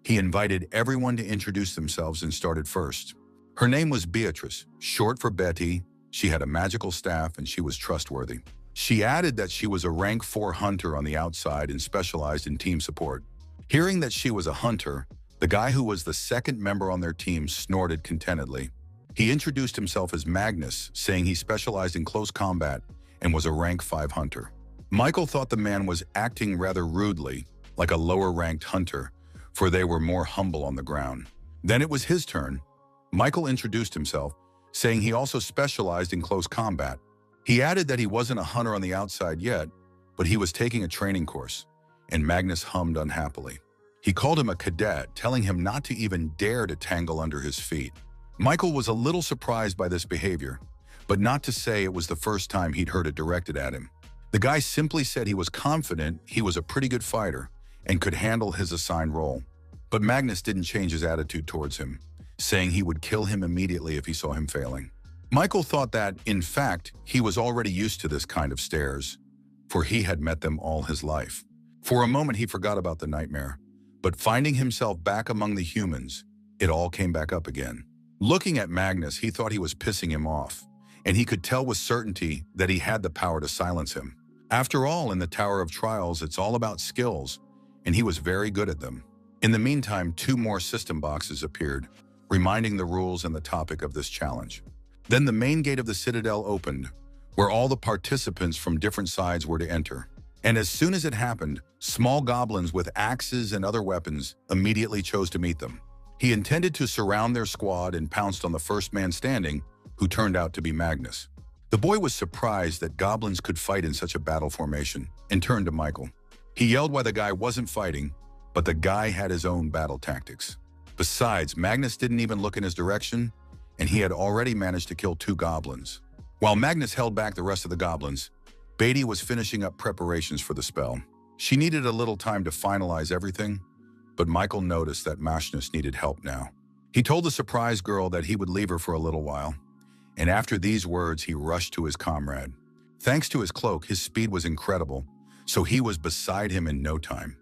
He invited everyone to introduce themselves and started first. Her name was Beatrice, short for Betty. She had a magical staff and she was trustworthy. She added that she was a rank 4 hunter on the outside and specialized in team support. Hearing that she was a hunter, the guy who was the 2nd member on their team snorted contentedly. He introduced himself as Magnus, saying he specialized in close combat and was a rank 5 hunter. Michael thought the man was acting rather rudely, like a lower-ranked hunter, for they were more humble on the ground. Then it was his turn. Michael introduced himself, saying he also specialized in close combat. He added that he wasn't a hunter on the outside yet, but he was taking a training course, and Magnus hummed unhappily. He called him a cadet, telling him not to even dare to tangle under his feet. Michael was a little surprised by this behavior, but not to say it was the first time he'd heard it directed at him. The guy simply said he was confident he was a pretty good fighter and could handle his assigned role. But Magnus didn't change his attitude towards him, saying he would kill him immediately if he saw him failing. Michael thought that, in fact, he was already used to this kind of stares, for he had met them all his life. For a moment he forgot about the nightmare, but finding himself back among the humans, it all came back up again. Looking at Magnus, he thought he was pissing him off, and he could tell with certainty that he had the power to silence him. After all, in the Tower of Trials, it's all about skills, and he was very good at them. In the meantime, 2 more system boxes appeared, reminding the rules and the topic of this challenge. Then the main gate of the Citadel opened, where all the participants from different sides were to enter. And as soon as it happened, small goblins with axes and other weapons immediately chose to meet them. He intended to surround their squad and pounced on the first man standing, who turned out to be Magnus. The boy was surprised that goblins could fight in such a battle formation and turned to Michael. He yelled why the guy wasn't fighting, but the guy had his own battle tactics. Besides, Magnus didn't even look in his direction, and he had already managed to kill 2 goblins. While Magnus held back the rest of the goblins, Beatty was finishing up preparations for the spell. She needed a little time to finalize everything, but Michael noticed that Magnus needed help now. He told the surprise girl that he would leave her for a little while, and after these words he rushed to his comrade. Thanks to his cloak, his speed was incredible, so he was beside him in no time.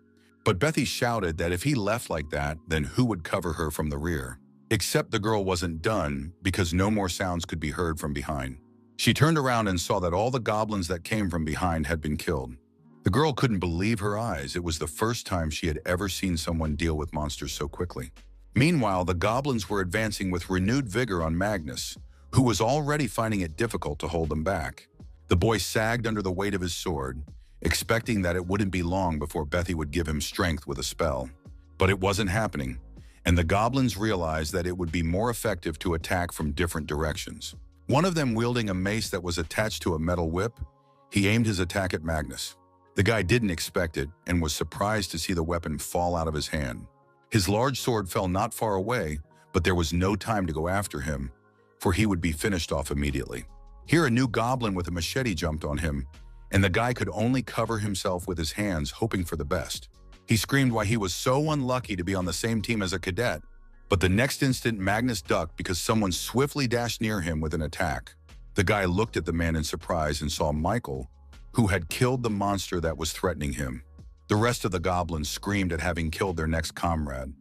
But Bethy shouted that if he left like that, then who would cover her from the rear? Except the girl wasn't done, because no more sounds could be heard from behind. She turned around and saw that all the goblins that came from behind had been killed. The girl couldn't believe her eyes. It was the first time she had ever seen someone deal with monsters so quickly. Meanwhile, the goblins were advancing with renewed vigor on Magnus, who was already finding it difficult to hold them back. The boy sagged under the weight of his sword, expecting that it wouldn't be long before Bethy would give him strength with a spell. But it wasn't happening, and the goblins realized that it would be more effective to attack from different directions. One of them, wielding a mace that was attached to a metal whip, he aimed his attack at Magnus. The guy didn't expect it and was surprised to see the weapon fall out of his hand. His large sword fell not far away, but there was no time to go after him, for he would be finished off immediately. Here, a new goblin with a machete jumped on him, and the guy could only cover himself with his hands, hoping for the best. He screamed why he was so unlucky to be on the same team as a cadet, but the next instant Magnus ducked because someone swiftly dashed near him with an attack. The guy looked at the man in surprise and saw Michael, who had killed the monster that was threatening him. The rest of the goblins screamed at having killed their next comrade.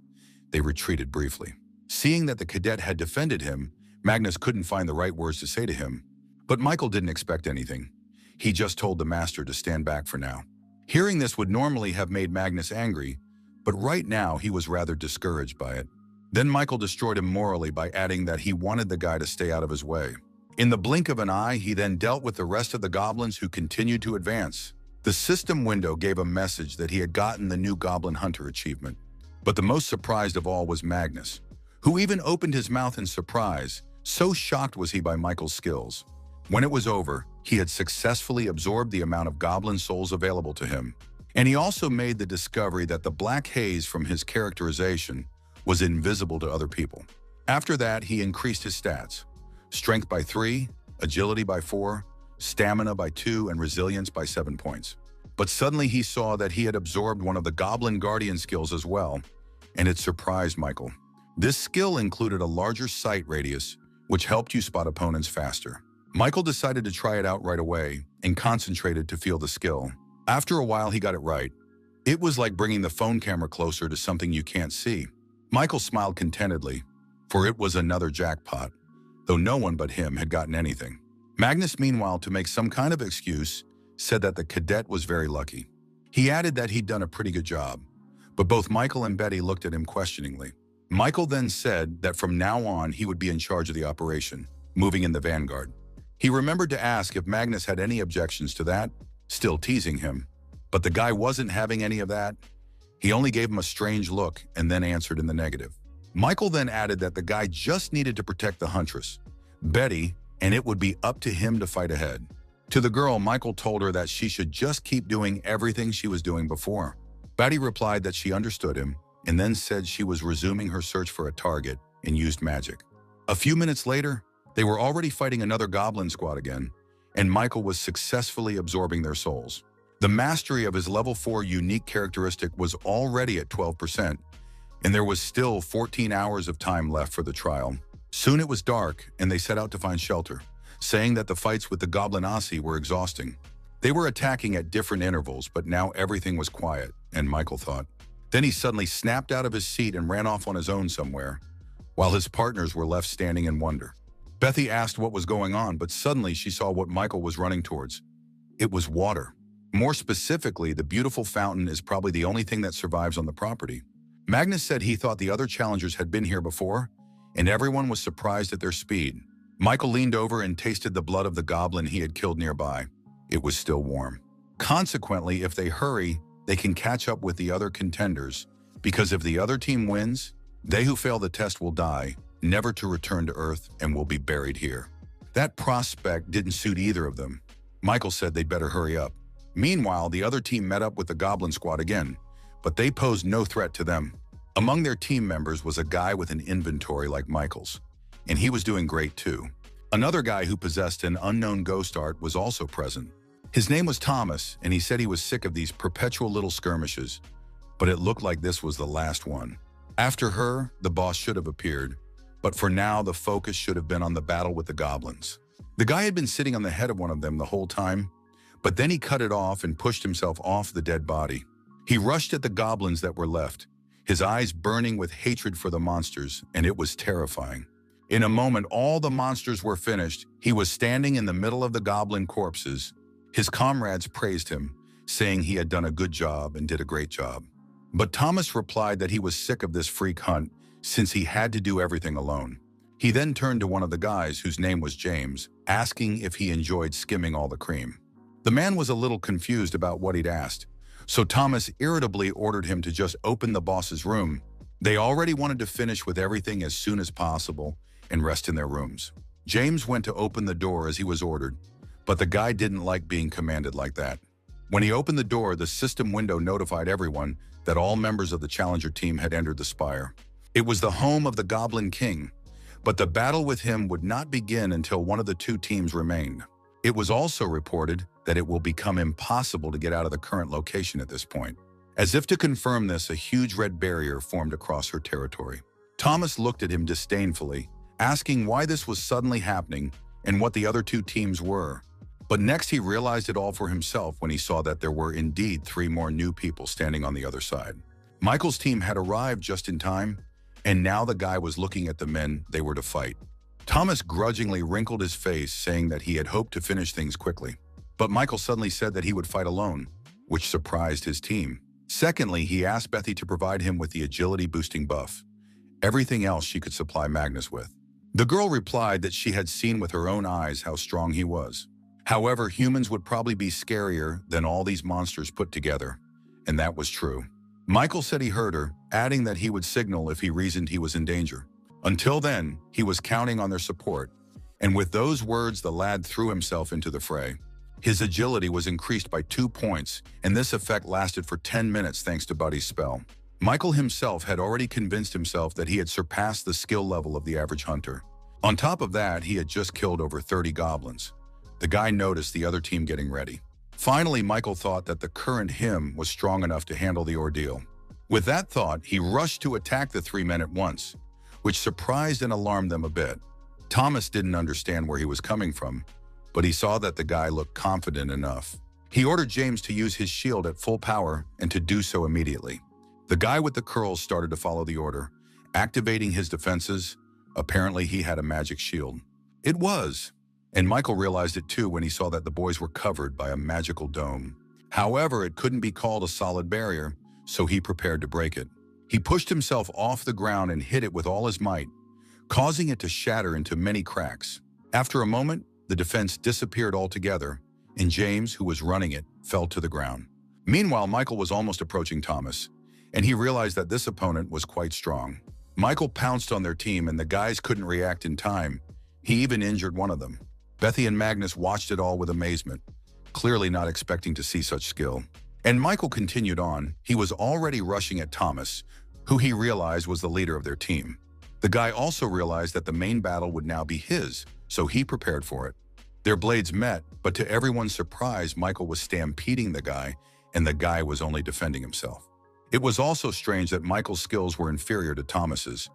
They retreated briefly. Seeing that the cadet had defended him, Magnus couldn't find the right words to say to him. But Michael didn't expect anything. He just told the master to stand back for now. Hearing this would normally have made Magnus angry, but right now he was rather discouraged by it. Then Michael destroyed him morally by adding that he wanted the guy to stay out of his way. In the blink of an eye, he then dealt with the rest of the goblins who continued to advance. The system window gave a message that he had gotten the new Goblin Hunter achievement. But the most surprised of all was Magnus, who even opened his mouth in surprise, so shocked was he by Michael's skills. When it was over, he had successfully absorbed the amount of goblin souls available to him. And he also made the discovery that the black haze from his characterization was invisible to other people. After that, he increased his stats: strength by 3, agility by 4, stamina by 2, and resilience by 7 points. But suddenly he saw that he had absorbed one of the Goblin Guardian skills as well, and it surprised Michael. This skill included a larger sight radius, which helped you spot opponents faster. Michael decided to try it out right away and concentrated to feel the skill. After a while, he got it right. It was like bringing the phone camera closer to something you can't see. Michael smiled contentedly, for it was another jackpot, though no one but him had gotten anything. Magnus, meanwhile, to make some kind of excuse, said that the cadet was very lucky. He added that he'd done a pretty good job, but both Michael and Betty looked at him questioningly. Michael then said that from now on he would be in charge of the operation, moving in the vanguard. He remembered to ask if Magnus had any objections to that, still teasing him. But the guy wasn't having any of that. He only gave him a strange look and then answered in the negative. Michael then added that the guy just needed to protect the huntress, Betty, and it would be up to him to fight ahead. To the girl, Michael told her that she should just keep doing everything she was doing before. Betty replied that she understood him and then said she was resuming her search for a target and used magic. A few minutes later, they were already fighting another goblin squad again, and Michael was successfully absorbing their souls. The mastery of his level 4 unique characteristic was already at 12%, and there was still 14 hours of time left for the trial. Soon it was dark, and they set out to find shelter, saying that the fights with the Goblin Aussie were exhausting. They were attacking at different intervals, but now everything was quiet, and Michael thought. Then he suddenly snapped out of his seat and ran off on his own somewhere, while his partners were left standing in wonder. Bethy asked what was going on, but suddenly she saw what Michael was running towards. It was water. More specifically, the beautiful fountain is probably the only thing that survives on the property. Magnus said he thought the other challengers had been here before, and everyone was surprised at their speed. Michael leaned over and tasted the blood of the goblin he had killed nearby. It was still warm. Consequently, if they hurry, they can catch up with the other contenders, because if the other team wins, they who fail the test will die, never to return to Earth, and will be buried here. That prospect didn't suit either of them. Michael said they'd better hurry up. Meanwhile, the other team met up with the Goblin Squad again, but they posed no threat to them. Among their team members was a guy with an inventory like Michael's, and he was doing great too. Another guy who possessed an unknown ghost art was also present. His name was Thomas, and he said he was sick of these perpetual little skirmishes, but it looked like this was the last one. After her, the boss should have appeared, but for now the focus should have been on the battle with the goblins. The guy had been sitting on the head of one of them the whole time, but then he cut it off and pushed himself off the dead body. He rushed at the goblins that were left, his eyes burning with hatred for the monsters, and it was terrifying. In a moment, all the monsters were finished. He was standing in the middle of the goblin corpses. His comrades praised him, saying he had done a good job and did a great job. But Thomas replied that he was sick of this freak hunt since he had to do everything alone. He then turned to one of the guys, whose name was James, asking if he enjoyed skimming all the cream. The man was a little confused about what he'd asked, so Thomas irritably ordered him to just open the boss's room. They already wanted to finish with everything as soon as possible and rest in their rooms. James went to open the door as he was ordered, but the guy didn't like being commanded like that. When he opened the door, the system window notified everyone that all members of the Challenger team had entered the spire. It was the home of the Goblin King, but the battle with him would not begin until one of the two teams remained. It was also reported that it will become impossible to get out of the current location at this point. As if to confirm this, a huge red barrier formed across her territory. Thomas looked at him disdainfully, asking why this was suddenly happening and what the other two teams were. But next he realized it all for himself when he saw that there were indeed 3 more new people standing on the other side. Michael's team had arrived just in time, and now the guy was looking at the men they were to fight. Thomas grudgingly wrinkled his face, saying that he had hoped to finish things quickly. But Michael suddenly said that he would fight alone, which surprised his team. Secondly, he asked Bethy to provide him with the agility-boosting buff, everything else she could supply Magnus with. The girl replied that she had seen with her own eyes how strong he was. However, humans would probably be scarier than all these monsters put together, and that was true. Michael said he heard her, adding that he would signal if he reasoned he was in danger. Until then, he was counting on their support, and with those words the lad threw himself into the fray. His agility was increased by 2 points, and this effect lasted for 10 minutes thanks to Buddy's spell. Michael himself had already convinced himself that he had surpassed the skill level of the average hunter. On top of that, he had just killed over 30 goblins. The guy noticed the other team getting ready. Finally, Michael thought that the current him was strong enough to handle the ordeal. With that thought, he rushed to attack the 3 men at once, which surprised and alarmed them a bit. Thomas didn't understand where he was coming from, but he saw that the guy looked confident enough. He ordered James to use his shield at full power and to do so immediately. The guy with the curls started to follow the order, activating his defenses. Apparently, he had a magic shield. It was, and Michael realized it too when he saw that the boys were covered by a magical dome. However, it couldn't be called a solid barrier, so he prepared to break it. He pushed himself off the ground and hit it with all his might, causing it to shatter into many cracks. After a moment, the defense disappeared altogether, and James, who was running it, fell to the ground. Meanwhile, Michael was almost approaching Thomas, and he realized that this opponent was quite strong. Michael pounced on their team, and the guys couldn't react in time. He even injured one of them. Bethy and Magnus watched it all with amazement, clearly not expecting to see such skill. And Michael continued on. He was already rushing at Thomas, who he realized was the leader of their team. The guy also realized that the main battle would now be his, so he prepared for it. Their blades met, but to everyone's surprise, Michael was stampeding the guy, and the guy was only defending himself. It was also strange that Michael's skills were inferior to Thomas's,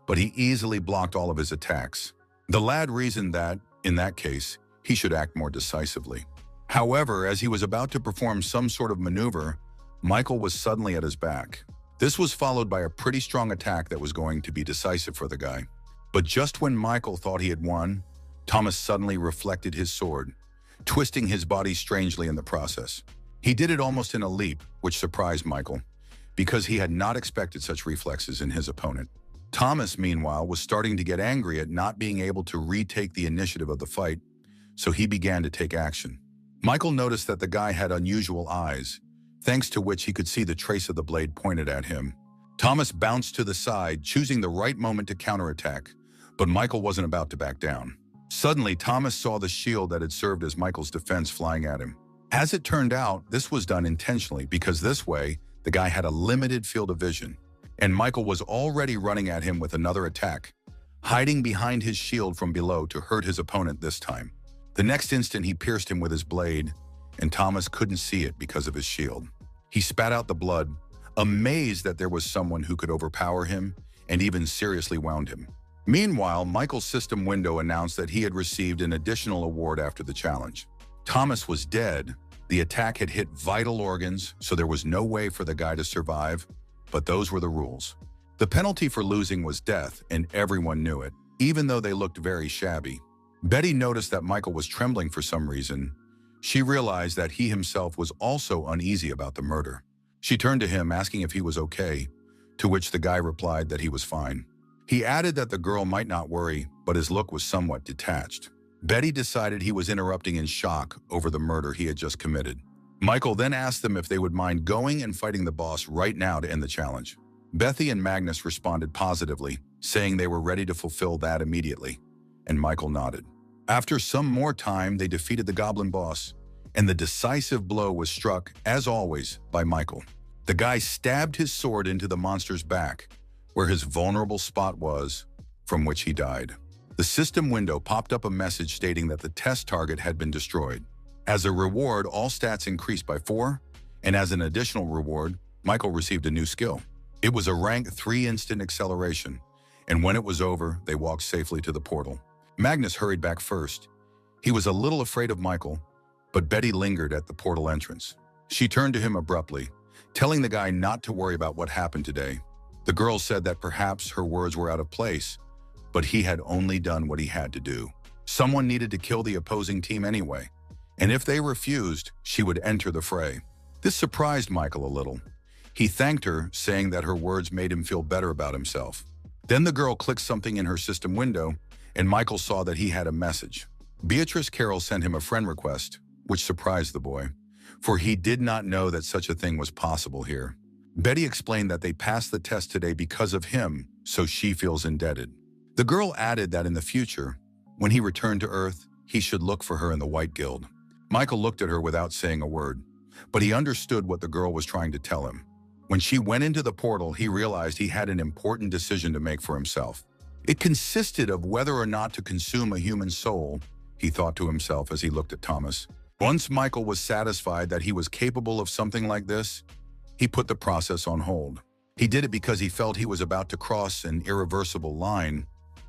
but he easily blocked all of his attacks. The lad reasoned that, in that case, he should act more decisively. However, as he was about to perform some sort of maneuver, Michael was suddenly at his back. This was followed by a pretty strong attack that was going to be decisive for the guy. But just when Michael thought he had won, Thomas suddenly reflected his sword, twisting his body strangely in the process. He did it almost in a leap, which surprised Michael, because he had not expected such reflexes in his opponent. Thomas, meanwhile, was starting to get angry at not being able to retake the initiative of the fight, so he began to take action. Michael noticed that the guy had unusual eyes, thanks to which he could see the trace of the blade pointed at him. Thomas bounced to the side, choosing the right moment to counterattack, but Michael wasn't about to back down. Suddenly, Thomas saw the shield that had served as Michael's defense flying at him. As it turned out, this was done intentionally because this way, the guy had a limited field of vision, and Michael was already running at him with another attack, hiding behind his shield from below to hurt his opponent this time. The next instant, he pierced him with his blade, and Thomas couldn't see it because of his shield. He spat out the blood, amazed that there was someone who could overpower him and even seriously wound him. Meanwhile, Michael's system window announced that he had received an additional award after the challenge. Thomas was dead. The attack had hit vital organs, so there was no way for the guy to survive, but those were the rules. The penalty for losing was death, and everyone knew it, even though they looked very shabby. Betty noticed that Michael was trembling for some reason. She realized that he himself was also uneasy about the murder. She turned to him, asking if he was okay, to which the guy replied that he was fine. He added that the girl might not worry, but his look was somewhat detached. Betty decided he was interrupting in shock over the murder he had just committed. Michael then asked them if they would mind going and fighting the boss right now to end the challenge. Bethy and Magnus responded positively, saying they were ready to fulfill that immediately, and Michael nodded. After some more time, they defeated the goblin boss, and the decisive blow was struck, as always, by Michael. The guy stabbed his sword into the monster's back, where his vulnerable spot was, from which he died. The system window popped up a message stating that the test target had been destroyed. As a reward, all stats increased by 4, and as an additional reward, Michael received a new skill. It was a rank 3 instant acceleration, and when it was over, they walked safely to the portal. Magnus hurried back first. He was a little afraid of Michael, but Betty lingered at the portal entrance. She turned to him abruptly, telling the guy not to worry about what happened today. The girl said that perhaps her words were out of place, but he had only done what he had to do. Someone needed to kill the opposing team anyway, and if they refused, she would enter the fray. This surprised Michael a little. He thanked her, saying that her words made him feel better about himself. Then the girl clicked something in her system window, and Michael saw that he had a message. Beatrice Carroll sent him a friend request, which surprised the boy, for he did not know that such a thing was possible here. Betty explained that they passed the test today because of him, so she feels indebted. The girl added that in the future, when he returned to Earth, he should look for her in the White Guild. Michael looked at her without saying a word, but he understood what the girl was trying to tell him. When she went into the portal, he realized he had an important decision to make for himself. It consisted of whether or not to consume a human soul, he thought to himself as he looked at Thomas. Once Michael was satisfied that he was capable of something like this, he put the process on hold. He did it because he felt he was about to cross an irreversible line,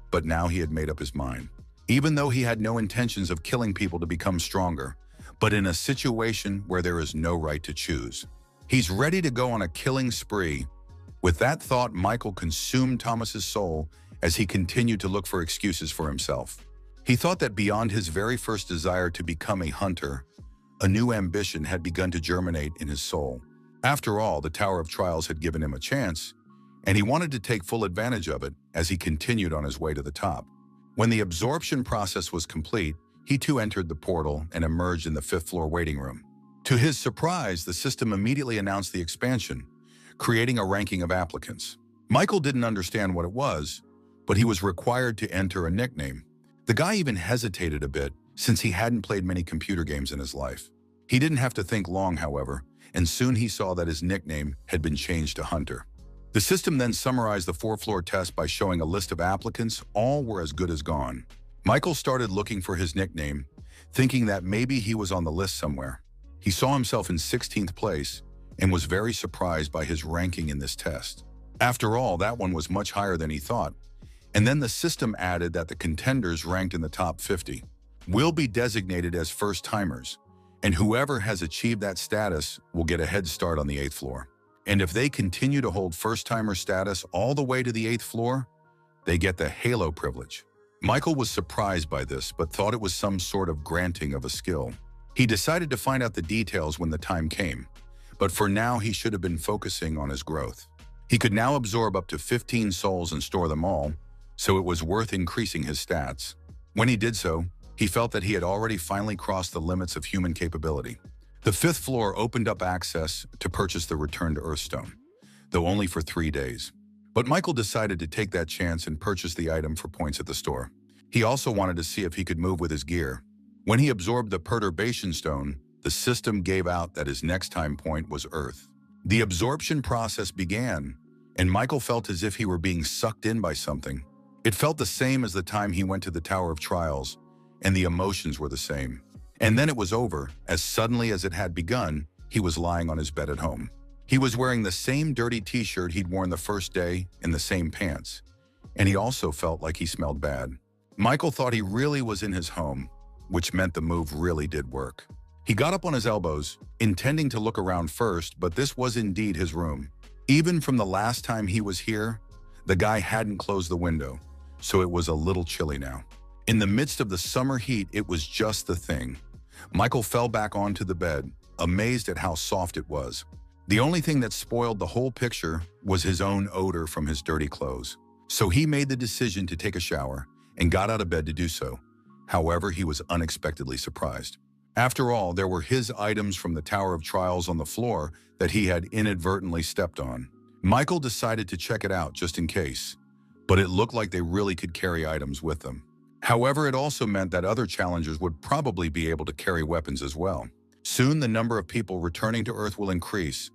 but now he had made up his mind. Even though he had no intentions of killing people to become stronger, but in a situation where there is no right to choose. He's ready to go on a killing spree. With that thought, Michael consumed Thomas's soul as he continued to look for excuses for himself. He thought that beyond his very first desire to become a hunter, a new ambition had begun to germinate in his soul. After all, the Tower of Trials had given him a chance, and he wanted to take full advantage of it as he continued on his way to the top. When the absorption process was complete, he too entered the portal and emerged in the 5th floor waiting room. To his surprise, the system immediately announced the expansion, creating a ranking of applicants. Michael didn't understand what it was, but he was required to enter a nickname. The guy even hesitated a bit, since he hadn't played many computer games in his life. He didn't have to think long, however, and soon he saw that his nickname had been changed to Hunter. The system then summarized the 4-floor test by showing a list of applicants. All were as good as gone. Michael started looking for his nickname, thinking that maybe he was on the list somewhere. He saw himself in 16th place and was very surprised by his ranking in this test. After all, that one was much higher than he thought. And then the system added that the contenders ranked in the top 50 will be designated as first-timers, and whoever has achieved that status will get a head start on the 8th floor. And if they continue to hold first-timer status all the way to the 8th floor, they get the Halo privilege. Michael was surprised by this, but thought it was some sort of granting of a skill. He decided to find out the details when the time came, but for now he should have been focusing on his growth. He could now absorb up to 15 souls and store them all, so it was worth increasing his stats. When he did so, he felt that he had already finally crossed the limits of human capability. The 5th floor opened up access to purchase the Return to Earth stone, though only for 3 days. But Michael decided to take that chance and purchase the item for points at the store. He also wanted to see if he could move with his gear. When he absorbed the Perturbation Stone, the system gave out that his next time point was Earth. The absorption process began, and Michael felt as if he were being sucked in by something. It felt the same as the time he went to the Tower of Trials, and the emotions were the same. And then it was over. As suddenly as it had begun, he was lying on his bed at home. He was wearing the same dirty t-shirt he'd worn the first day and the same pants, and he also felt like he smelled bad. Michael thought he really was in his home, which meant the move really did work. He got up on his elbows, intending to look around first, but this was indeed his room. Even from the last time he was here, the guy hadn't closed the window, so it was a little chilly now. In the midst of the summer heat, it was just the thing. Michael fell back onto the bed, amazed at how soft it was. The only thing that spoiled the whole picture was his own odor from his dirty clothes. So he made the decision to take a shower and got out of bed to do so. However, he was unexpectedly surprised. After all, there were his items from the Tower of Trials on the floor that he had inadvertently stepped on. Michael decided to check it out just in case, but it looked like they really could carry items with them. However, it also meant that other challengers would probably be able to carry weapons as well. Soon, the number of people returning to Earth will increase,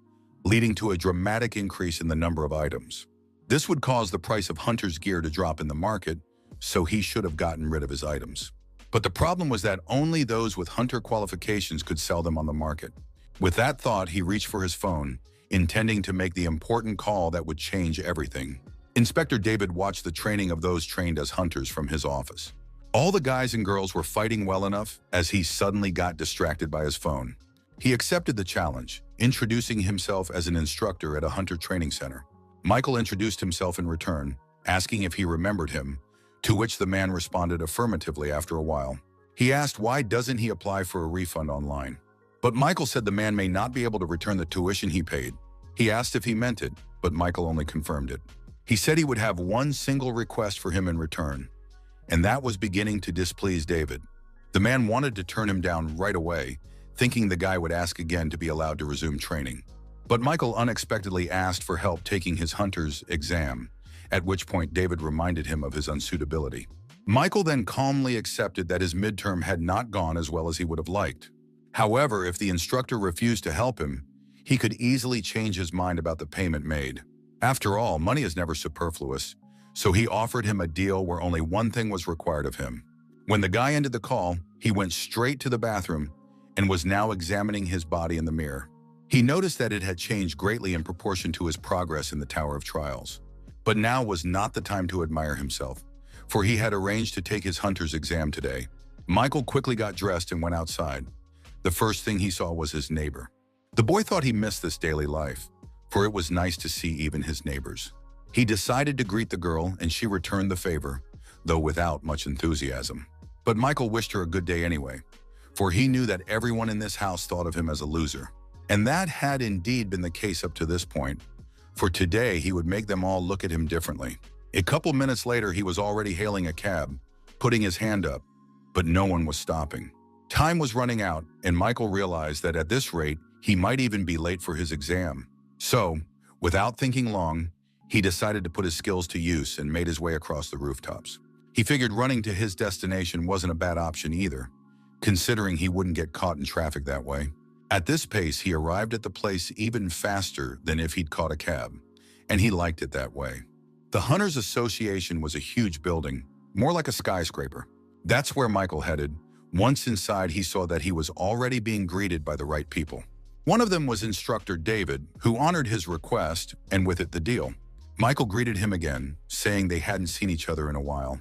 leading to a dramatic increase in the number of items. This would cause the price of Hunter's gear to drop in the market, so he should have gotten rid of his items. But the problem was that only those with Hunter qualifications could sell them on the market. With that thought, he reached for his phone, intending to make the important call that would change everything. Inspector David watched the training of those trained as hunters from his office. All the guys and girls were fighting well enough as he suddenly got distracted by his phone. He accepted the challenge, introducing himself as an instructor at a hunter training center. Michael introduced himself in return, asking if he remembered him, to which the man responded affirmatively after a while. He asked why doesn't he apply for a refund online. But Michael said the man may not be able to return the tuition he paid. He asked if he meant it, but Michael only confirmed it. He said he would have one single request for him in return, and that was beginning to displease David. The man wanted to turn him down right away, thinking the guy would ask again to be allowed to resume training. But Michael unexpectedly asked for help taking his hunter's exam, at which point David reminded him of his unsuitability. Michael then calmly accepted that his midterm had not gone as well as he would have liked. However, if the instructor refused to help him, he could easily change his mind about the payment made. After all, money is never superfluous, so he offered him a deal where only one thing was required of him. When the guy ended the call, he went straight to the bathroom and was now examining his body in the mirror. He noticed that it had changed greatly in proportion to his progress in the Tower of Trials. But now was not the time to admire himself, for he had arranged to take his hunter's exam today. Michael quickly got dressed and went outside. The first thing he saw was his neighbor. The boy thought he missed this daily life, for it was nice to see even his neighbors. He decided to greet the girl, and she returned the favor, though without much enthusiasm. But Michael wished her a good day anyway, for he knew that everyone in this house thought of him as a loser. And that had indeed been the case up to this point, for today he would make them all look at him differently. A couple minutes later, he was already hailing a cab, putting his hand up, but no one was stopping. Time was running out, and Michael realized that at this rate, he might even be late for his exam. So, without thinking long, he decided to put his skills to use and made his way across the rooftops. He figured running to his destination wasn't a bad option either, considering he wouldn't get caught in traffic that way. At this pace, he arrived at the place even faster than if he'd caught a cab, and he liked it that way. The Hunters Association was a huge building, more like a skyscraper. That's where Michael headed. Once inside, he saw that he was already being greeted by the right people. One of them was Instructor David, who honored his request, and with it the deal. Michael greeted him again, saying they hadn't seen each other in a while,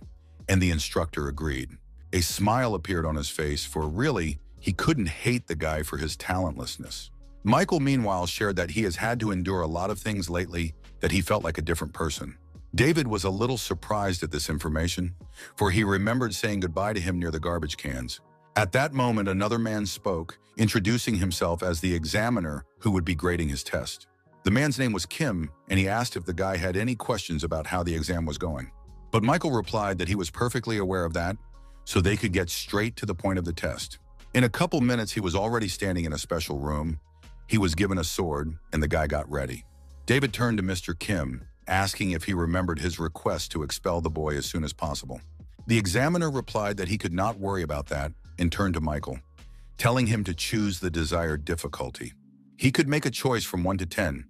and the instructor agreed. A smile appeared on his face, for really, he couldn't hate the guy for his talentlessness. Michael, meanwhile, shared that he has had to endure a lot of things lately, that he felt like a different person. David was a little surprised at this information, for he remembered saying goodbye to him near the garbage cans. At that moment, another man spoke, introducing himself as the examiner who would be grading his test. The man's name was Kim, and he asked if the guy had any questions about how the exam was going. But Michael replied that he was perfectly aware of that, so they could get straight to the point of the test. In a couple minutes, he was already standing in a special room. He was given a sword, and the guy got ready. David turned to Mr. Kim, asking if he remembered his request to expel the boy as soon as possible. The examiner replied that he could not worry about that and turned to Michael, telling him to choose the desired difficulty. He could make a choice from 1 to 10,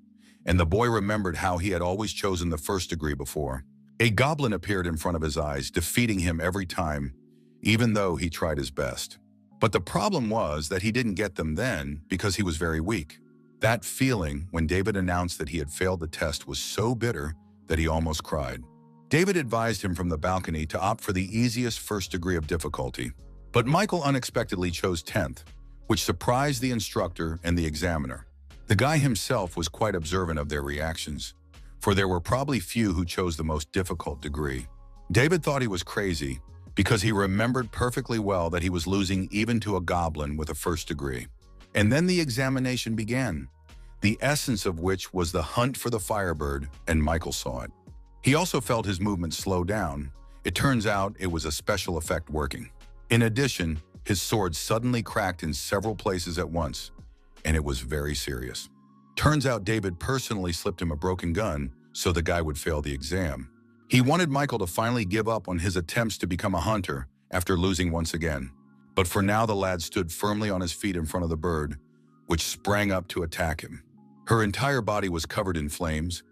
and the boy remembered how he had always chosen the first degree before. A goblin appeared in front of his eyes, defeating him every time, even though he tried his best. But the problem was that he didn't get them then because he was very weak. That feeling when David announced that he had failed the test was so bitter that he almost cried. David advised him from the balcony to opt for the easiest first degree of difficulty, but Michael unexpectedly chose 10th, which surprised the instructor and the examiner. The guy himself was quite observant of their reactions, for there were probably few who chose the most difficult degree. David thought he was crazy because he remembered perfectly well that he was losing even to a goblin with a first degree. And then the examination began, the essence of which was the hunt for the Firebird, and Michael saw it. He also felt his movement slow down. It turns out it was a special effect working. In addition, his sword suddenly cracked in several places at once, and it was very serious. Turns out David personally slipped him a broken gun so the guy would fail the exam. He wanted Michael to finally give up on his attempts to become a hunter after losing once again. But for now, the lad stood firmly on his feet in front of the bird, which sprang up to attack him. Her entire body was covered in flames,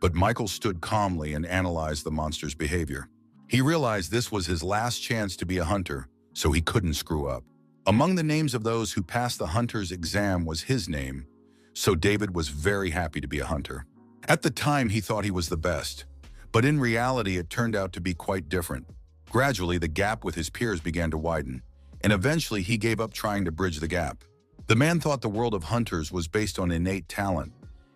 but Michael stood calmly and analyzed the monster's behavior. He realized this was his last chance to be a hunter, so he couldn't screw up. Among the names of those who passed the hunter's exam was his name, so David was very happy to be a hunter. At the time, he thought he was the best, but in reality, it turned out to be quite different. Gradually, the gap with his peers began to widen, and eventually he gave up trying to bridge the gap. The man thought the world of hunters was based on innate talent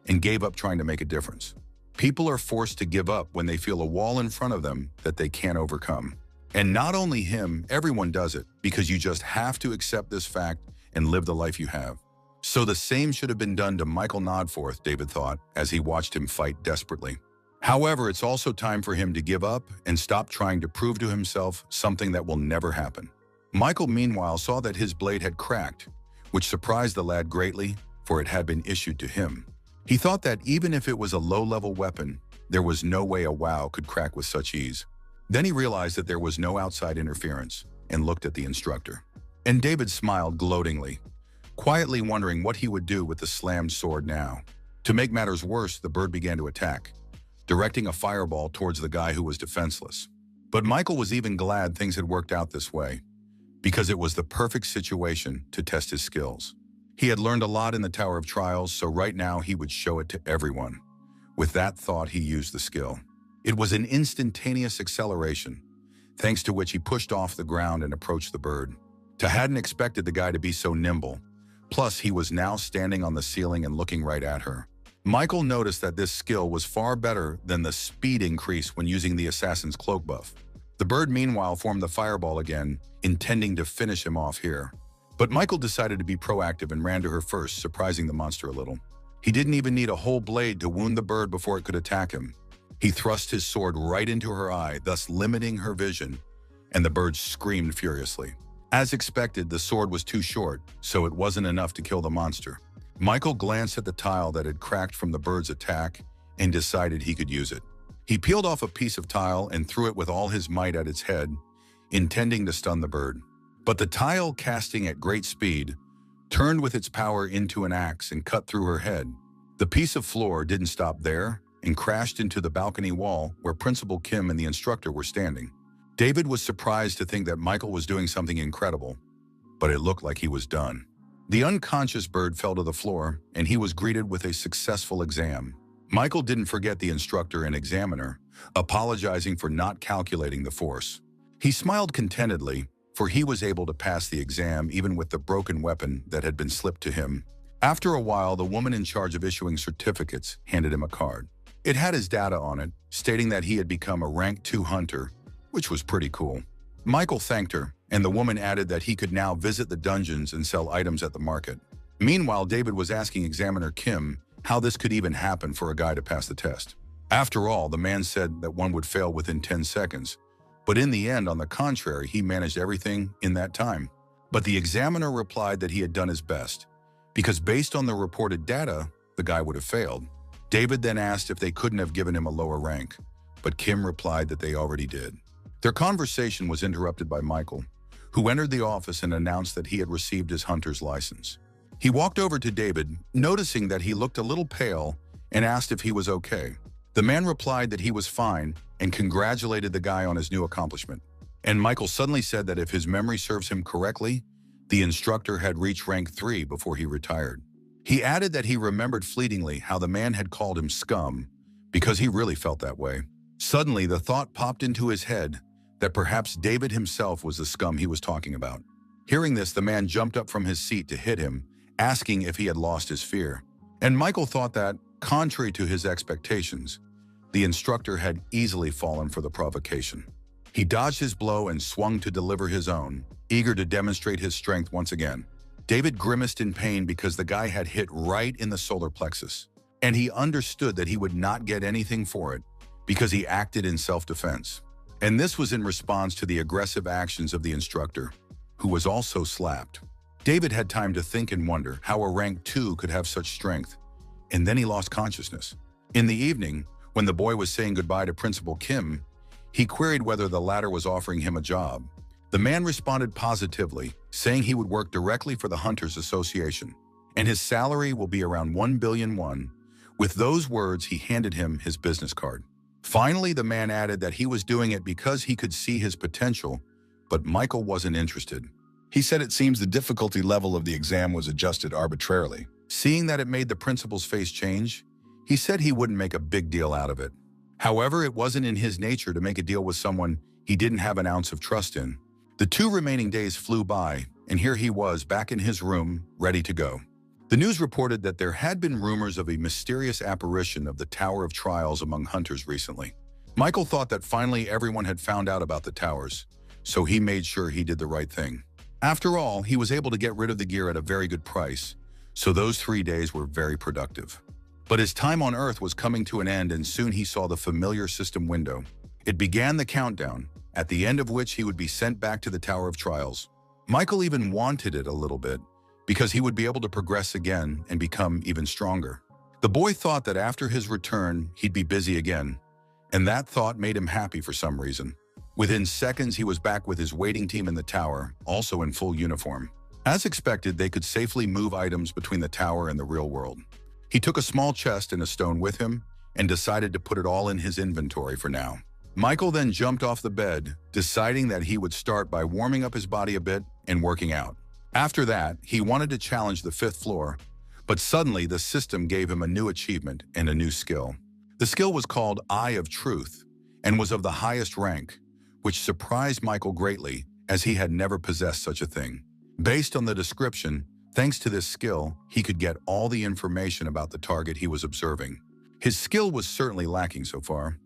and gave up trying to make a difference. People are forced to give up when they feel a wall in front of them that they can't overcome. And not only him, everyone does it, because you just have to accept this fact and live the life you have. So the same should have been done to Michael Nodforth, David thought, as he watched him fight desperately. However, it's also time for him to give up and stop trying to prove to himself something that will never happen. Michael, meanwhile, saw that his blade had cracked, which surprised the lad greatly, for it had been issued to him. He thought that even if it was a low-level weapon, there was no way a WoW could crack with such ease. Then he realized that there was no outside interference and looked at the instructor. And David smiled gloatingly, quietly wondering what he would do with the slammed sword now. To make matters worse, the bird began to attack, directing a fireball towards the guy who was defenseless. But Michael was even glad things had worked out this way, because it was the perfect situation to test his skills. He had learned a lot in the Tower of Trials, so right now he would show it to everyone. With that thought, he used the skill. It was an instantaneous acceleration, thanks to which he pushed off the ground and approached the bird. Ta hadn't expected the guy to be so nimble. Plus, he was now standing on the ceiling and looking right at her. Michael noticed that this skill was far better than the speed increase when using the assassin's cloak buff. The bird, meanwhile, formed the fireball again, intending to finish him off here. But Michael decided to be proactive and ran to her first, surprising the monster a little. He didn't even need a whole blade to wound the bird before it could attack him. He thrust his sword right into her eye, thus limiting her vision, and the bird screamed furiously. As expected, the sword was too short, so it wasn't enough to kill the monster. Michael glanced at the tile that had cracked from the bird's attack and decided he could use it. He peeled off a piece of tile and threw it with all his might at its head, intending to stun the bird. But the tile, casting at great speed, turned with its power into an axe and cut through her head. The piece of floor didn't stop there and crashed into the balcony wall where Principal Kim and the instructor were standing. David was surprised to think that Michael was doing something incredible, but it looked like he was done. The unconscious bird fell to the floor, and he was greeted with a successful exam. Michael didn't forget the instructor and examiner, apologizing for not calculating the force. He smiled contentedly, for he was able to pass the exam even with the broken weapon that had been slipped to him. After a while, the woman in charge of issuing certificates handed him a card. It had his data on it, stating that he had become a rank 2 hunter, which was pretty cool. Michael thanked her, and the woman added that he could now visit the dungeons and sell items at the market. Meanwhile, David was asking Examiner Kim how this could even happen for a guy to pass the test. After all, the man said that one would fail within 10 seconds, but in the end, on the contrary, he managed everything in that time. But the examiner replied that he had done his best, because based on the reported data, the guy would have failed. David then asked if they couldn't have given him a lower rank, but Kim replied that they already did. Their conversation was interrupted by Michael, who entered the office and announced that he had received his hunter's license. He walked over to David, noticing that he looked a little pale, and asked if he was okay. The man replied that he was fine and congratulated the guy on his new accomplishment. And Michael suddenly said that if his memory serves him correctly, the instructor had reached rank 3 before he retired. He added that he remembered fleetingly how the man had called him scum, because he really felt that way. Suddenly, the thought popped into his head that perhaps David himself was the scum he was talking about. Hearing this, the man jumped up from his seat to hit him, asking if he had lost his fear. And Michael thought that, contrary to his expectations, the instructor had easily fallen for the provocation. He dodged his blow and swung to deliver his own, eager to demonstrate his strength once again. David grimaced in pain because the guy had hit right in the solar plexus, and he understood that he would not get anything for it because he acted in self-defense. And this was in response to the aggressive actions of the instructor, who was also slapped. David had time to think and wonder how a rank 2 could have such strength, and then he lost consciousness. In the evening, when the boy was saying goodbye to Principal Kim, he queried whether the latter was offering him a job. The man responded positively, saying he would work directly for the Hunters Association, and his salary will be around 1 billion won. With those words, he handed him his business card. Finally, the man added that he was doing it because he could see his potential, but Michael wasn't interested. He said it seems the difficulty level of the exam was adjusted arbitrarily. Seeing that it made the principal's face change, he said he wouldn't make a big deal out of it. However, it wasn't in his nature to make a deal with someone he didn't have an ounce of trust in. The 2 remaining days flew by, and here he was back in his room, ready to go. The news reported that there had been rumors of a mysterious apparition of the Tower of Trials among hunters recently. Michael thought that finally everyone had found out about the towers, so he made sure he did the right thing. After all, he was able to get rid of the gear at a very good price, so those 3 days were very productive. But his time on Earth was coming to an end, and soon he saw the familiar system window. It began the countdown, at the end of which he would be sent back to the Tower of Trials. Michael even wanted it a little bit, because he would be able to progress again and become even stronger. The boy thought that after his return, he'd be busy again, and that thought made him happy for some reason. Within seconds, he was back with his waiting team in the tower, also in full uniform. As expected, they could safely move items between the tower and the real world. He took a small chest and a stone with him and decided to put it all in his inventory for now. Michael then jumped off the bed, deciding that he would start by warming up his body a bit and working out. After that, he wanted to challenge the 5th floor, but suddenly the system gave him a new achievement and a new skill. The skill was called Eye of Truth and was of the highest rank, which surprised Michael greatly as he had never possessed such a thing. Based on the description, thanks to this skill, he could get all the information about the target he was observing. His skill was certainly lacking so far,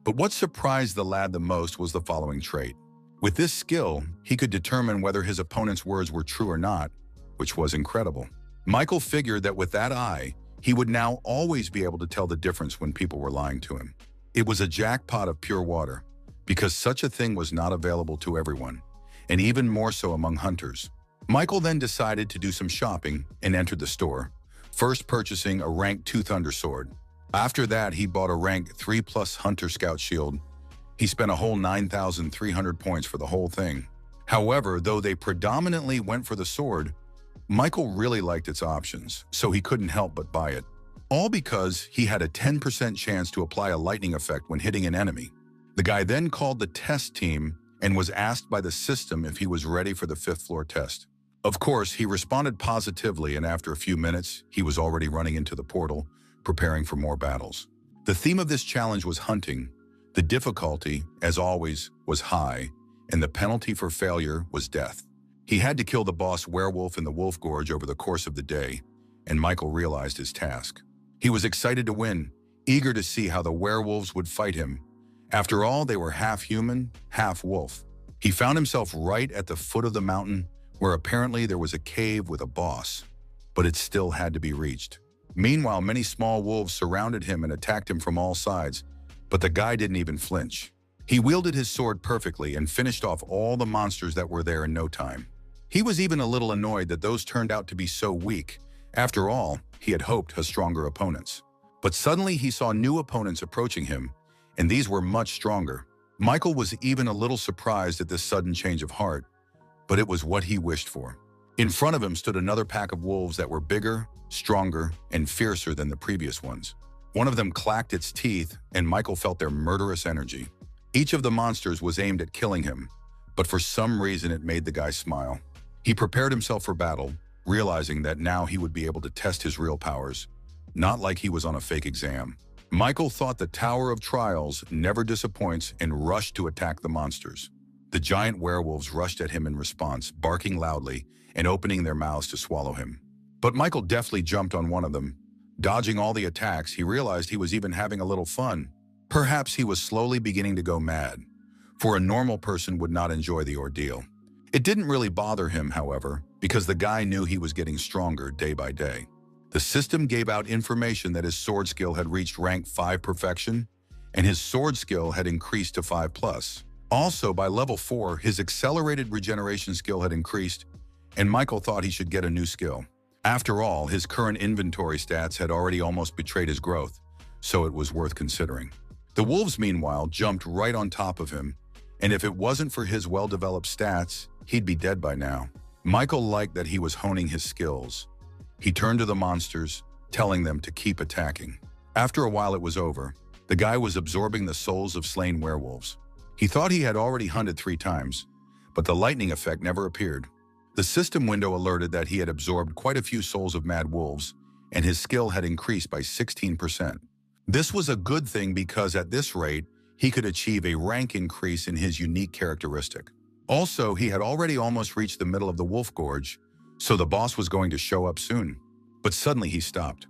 but what surprised the lad the most was the following trait. With this skill, he could determine whether his opponent's words were true or not, which was incredible. Michael figured that with that eye, he would now always be able to tell the difference when people were lying to him. It was a jackpot of pure water, because such a thing was not available to everyone, and even more so among hunters. Michael then decided to do some shopping and entered the store, first purchasing a rank 2 Thunder Sword. After that, he bought a rank 3+ Hunter Scout Shield. He spent a whole 9,300 points for the whole thing. However, though they predominantly went for the sword, Michael really liked its options, so he couldn't help but buy it. All because he had a 10% chance to apply a lightning effect when hitting an enemy. The guy then called the test team and was asked by the system if he was ready for the 5th floor test. Of course, he responded positively, and after a few minutes, he was already running into the portal, preparing for more battles. The theme of this challenge was hunting. The difficulty, as always, was high, and the penalty for failure was death. He had to kill the boss werewolf in the Wolf Gorge over the course of the day, and Michael realized his task. He was excited to win, eager to see how the werewolves would fight him. After all, they were half human, half wolf. He found himself right at the foot of the mountain, where apparently there was a cave with a boss, but it still had to be reached. Meanwhile, many small wolves surrounded him and attacked him from all sides, but the guy didn't even flinch. He wielded his sword perfectly and finished off all the monsters that were there in no time. He was even a little annoyed that those turned out to be so weak. After all, he had hoped for stronger opponents. But suddenly he saw new opponents approaching him, and these were much stronger. Michael was even a little surprised at this sudden change of heart, but it was what he wished for. In front of him stood another pack of wolves that were bigger, stronger, and fiercer than the previous ones. One of them clacked its teeth, and Michael felt their murderous energy. Each of the monsters was aimed at killing him, but for some reason it made the guy smile. He prepared himself for battle, realizing that now he would be able to test his real powers, not like he was on a fake exam. Michael thought the Tower of Trials never disappoints and rushed to attack the monsters. The giant werewolves rushed at him in response, barking loudly and opening their mouths to swallow him. But Michael deftly jumped on one of them. Dodging all the attacks, he realized he was even having a little fun. Perhaps he was slowly beginning to go mad, for a normal person would not enjoy the ordeal. It didn't really bother him, however, because the guy knew he was getting stronger day by day. The system gave out information that his sword skill had reached rank 5 perfection, and his sword skill had increased to 5+. Also, by level 4, his accelerated regeneration skill had increased, and Michael thought he should get a new skill. After all, his current inventory stats had already almost betrayed his growth, so it was worth considering. The wolves, meanwhile, jumped right on top of him, and if it wasn't for his well-developed stats, he'd be dead by now. Michael liked that he was honing his skills. He turned to the monsters, telling them to keep attacking. After a while it was over. The guy was absorbing the souls of slain werewolves. He thought he had already hunted 3 times, but the lightning effect never appeared. The system window alerted that he had absorbed quite a few souls of mad wolves, and his skill had increased by 16%. This was a good thing because at this rate, he could achieve a rank increase in his unique characteristic. Also, he had already almost reached the middle of the Wolf Gorge, so the boss was going to show up soon. But suddenly he stopped,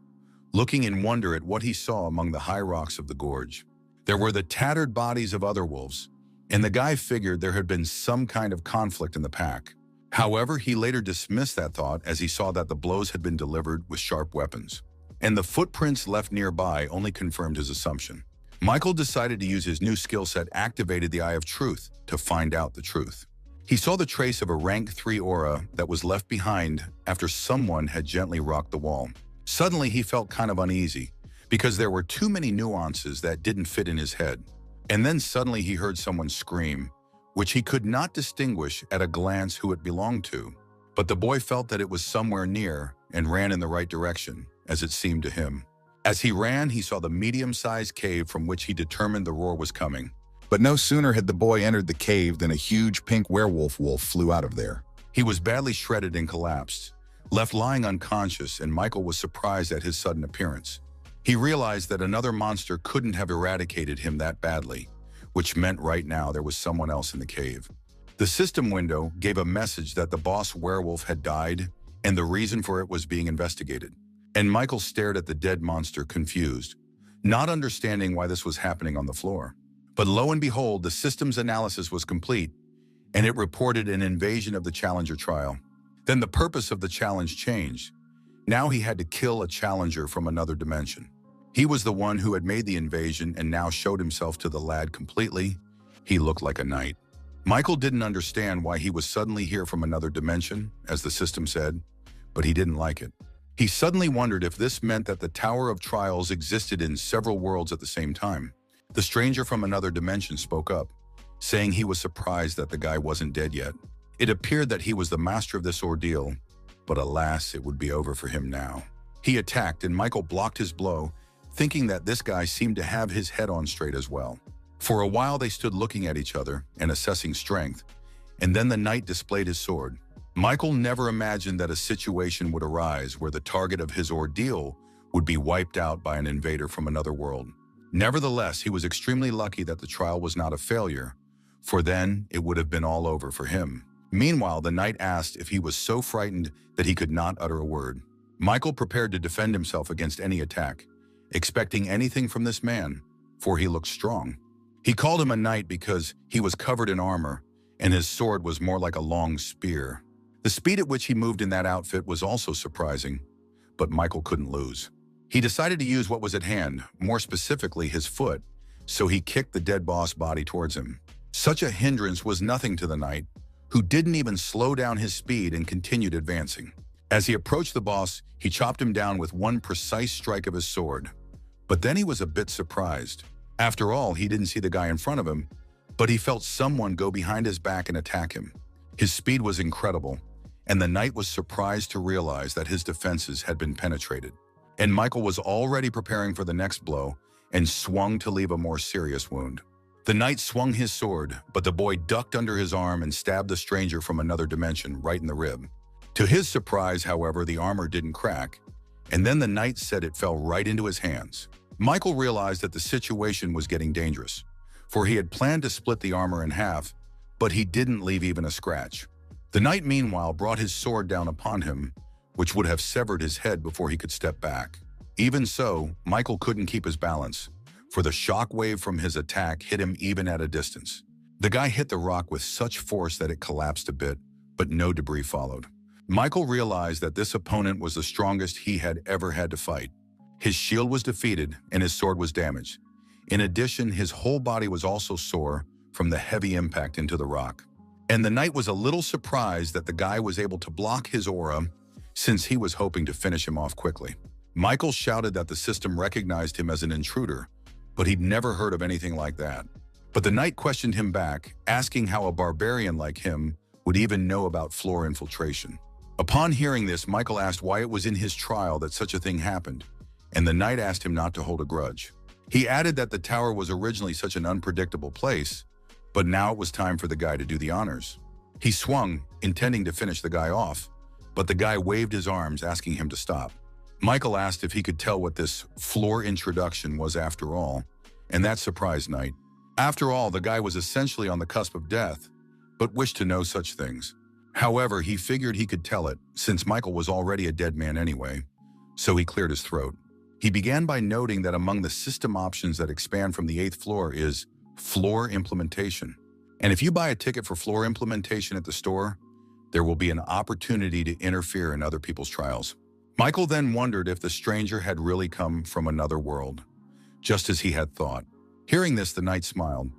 looking in wonder at what he saw among the high rocks of the gorge. There were the tattered bodies of other wolves, and the guy figured there had been some kind of conflict in the pack. However, he later dismissed that thought as he saw that the blows had been delivered with sharp weapons, and the footprints left nearby only confirmed his assumption. Michael decided to use his new skill set, activated the Eye of Truth, to find out the truth. He saw the trace of a rank 3 aura that was left behind after someone had gently rocked the wall. Suddenly, he felt kind of uneasy because there were too many nuances that didn't fit in his head. And then suddenly he heard someone scream, which he could not distinguish at a glance who it belonged to. But the boy felt that it was somewhere near and ran in the right direction, as it seemed to him. As he ran, he saw the medium-sized cave from which he determined the roar was coming. But no sooner had the boy entered the cave than a huge pink werewolf wolf flew out of there. He was badly shredded and collapsed, left lying unconscious, and Michael was surprised at his sudden appearance. He realized that another monster couldn't have eradicated him that badly, which meant right now there was someone else in the cave. The system window gave a message that the boss werewolf had died, and the reason for it was being investigated. And Michael stared at the dead monster, confused, not understanding why this was happening on the floor. But lo and behold, the system's analysis was complete, and it reported an invasion of the Challenger trial. Then the purpose of the challenge changed. Now he had to kill a challenger from another dimension. He was the one who had made the invasion and now showed himself to the lad completely. He looked like a knight. Michael didn't understand why he was suddenly here from another dimension, as the system said, but he didn't like it. He suddenly wondered if this meant that the Tower of Trials existed in several worlds at the same time. The stranger from another dimension spoke up, saying he was surprised that the guy wasn't dead yet. It appeared that he was the master of this ordeal, but alas, it would be over for him now. He attacked and Michael blocked his blow, thinking that this guy seemed to have his head on straight as well. For a while they stood looking at each other and assessing strength, and then the knight displayed his sword. Michael never imagined that a situation would arise where the target of his ordeal would be wiped out by an invader from another world. Nevertheless, he was extremely lucky that the trial was not a failure, for then it would have been all over for him. Meanwhile, the knight asked if he was so frightened that he could not utter a word. Michael prepared to defend himself against any attack, expecting anything from this man, for he looked strong. He called him a knight because he was covered in armor, and his sword was more like a long spear. The speed at which he moved in that outfit was also surprising, but Michael couldn't lose. He decided to use what was at hand, more specifically his foot, so he kicked the dead boss body towards him. Such a hindrance was nothing to the knight, who didn't even slow down his speed and continued advancing. As he approached the boss, he chopped him down with one precise strike of his sword. But then he was a bit surprised. After all, he didn't see the guy in front of him, but he felt someone go behind his back and attack him. His speed was incredible, and the knight was surprised to realize that his defenses had been penetrated. And Michael was already preparing for the next blow and swung to leave a more serious wound. The knight swung his sword, but the boy ducked under his arm and stabbed the stranger from another dimension right in the rib. To his surprise, however, the armor didn't crack, and then the knight said it fell right into his hands. Michael realized that the situation was getting dangerous, for he had planned to split the armor in half, but he didn't leave even a scratch. The knight, meanwhile, brought his sword down upon him, which would have severed his head before he could step back. Even so, Michael couldn't keep his balance, for the shock wave from his attack hit him even at a distance. The guy hit the rock with such force that it collapsed a bit, but no debris followed. Michael realized that this opponent was the strongest he had ever had to fight. His shield was defeated and his sword was damaged. In addition, his whole body was also sore from the heavy impact into the rock. And the knight was a little surprised that the guy was able to block his aura, since he was hoping to finish him off quickly. Michael shouted that the system recognized him as an intruder, but he'd never heard of anything like that. But the knight questioned him back, asking how a barbarian like him would even know about floor infiltration. Upon hearing this, Michael asked why it was in his trial that such a thing happened, and the knight asked him not to hold a grudge. He added that the tower was originally such an unpredictable place, but now it was time for the guy to do the honors. He swung, intending to finish the guy off, but the guy waved his arms, asking him to stop. Michael asked if he could tell what this floor introduction was after all, and that surprised Knight. After all, the guy was essentially on the cusp of death, but wished to know such things. However, he figured he could tell it, since Michael was already a dead man anyway, so he cleared his throat. He began by noting that among the system options that expand from the 8th floor is floor implementation. And if you buy a ticket for floor implementation at the store, there will be an opportunity to interfere in other people's trials. Michael then wondered if the stranger had really come from another world, just as he had thought. Hearing this, the knight smiled,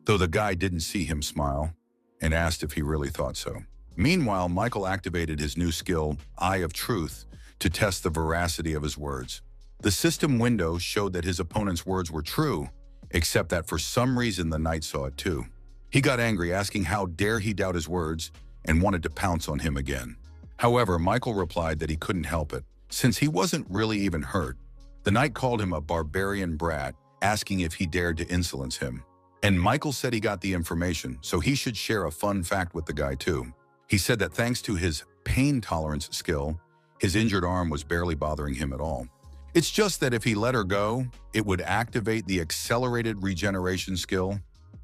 though the guy didn't see him smile, and asked if he really thought so. Meanwhile, Michael activated his new skill, Eye of Truth, to test the veracity of his words. The system window showed that his opponent's words were true, except that for some reason the knight saw it too. He got angry, asking how dare he doubt his words, and wanted to pounce on him again. However, Michael replied that he couldn't help it, since he wasn't really even hurt. The knight called him a barbarian brat, asking if he dared to insolence him. And Michael said he got the information, so he should share a fun fact with the guy too. He said that thanks to his pain tolerance skill, his injured arm was barely bothering him at all. It's just that if he let her go, it would activate the accelerated regeneration skill.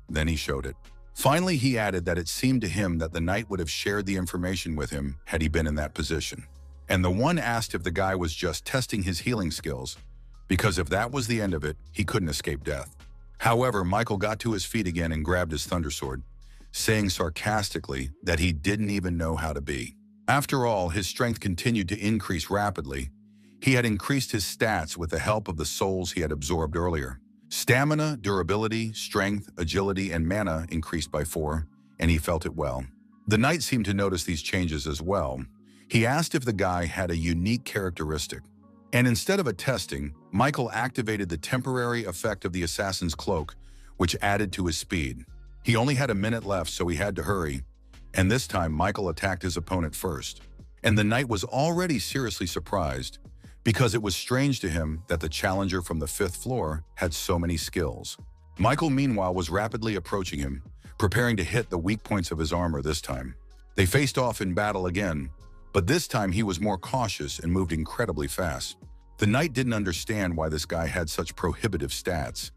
Then he showed it. Finally, he added that it seemed to him that the knight would have shared the information with him had he been in that position. And the one asked if the guy was just testing his healing skills, because if that was the end of it, he couldn't escape death. However, Michael got to his feet again and grabbed his thundersword, saying sarcastically that he didn't even know how to be. After all, his strength continued to increase rapidly. He had increased his stats with the help of the souls he had absorbed earlier. Stamina, durability, strength, agility, and mana increased by 4, and he felt it well. The knight seemed to notice these changes as well. He asked if the guy had a unique characteristic. And instead of a testing, Michael activated the temporary effect of the assassin's cloak, which added to his speed. He only had a minute left, so he had to hurry, And this time, Michael attacked his opponent first. And the knight was already seriously surprised, because it was strange to him that the challenger from the 5th floor had so many skills. Michael, meanwhile, was rapidly approaching him, preparing to hit the weak points of his armor this time. They faced off in battle again, but this time he was more cautious and moved incredibly fast. The knight didn't understand why this guy had such prohibitive stats.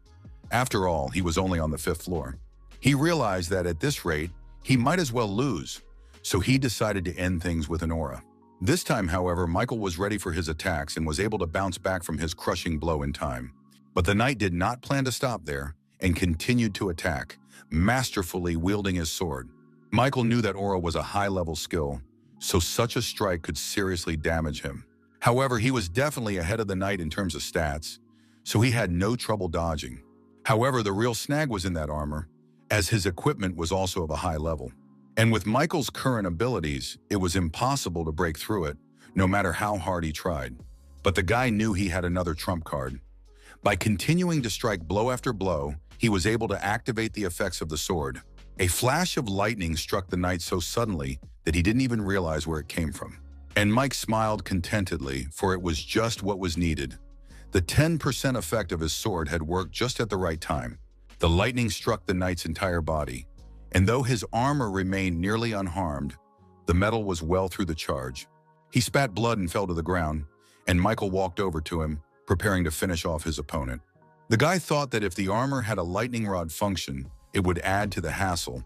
After all, he was only on the 5th floor. He realized that at this rate, he might as well lose, so he decided to end things with an aura. This time, however, Michael was ready for his attacks and was able to bounce back from his crushing blow in time. But the knight did not plan to stop there and continued to attack, masterfully wielding his sword. Michael knew that aura was a high-level skill, so such a strike could seriously damage him. However, he was definitely ahead of the knight in terms of stats, so he had no trouble dodging. However, the real snag was in that armor, as his equipment was also of a high level. And with Michael's current abilities, it was impossible to break through it, no matter how hard he tried. But the guy knew he had another trump card. By continuing to strike blow after blow, he was able to activate the effects of the sword. A flash of lightning struck the knight so suddenly that he didn't even realize where it came from. And Mike smiled contentedly, for it was just what was needed. The 10% effect of his sword had worked just at the right time. The lightning struck the knight's entire body, and though his armor remained nearly unharmed, the metal was well through the charge. He spat blood and fell to the ground, and Michael walked over to him, preparing to finish off his opponent. The guy thought that if the armor had a lightning rod function, it would add to the hassle,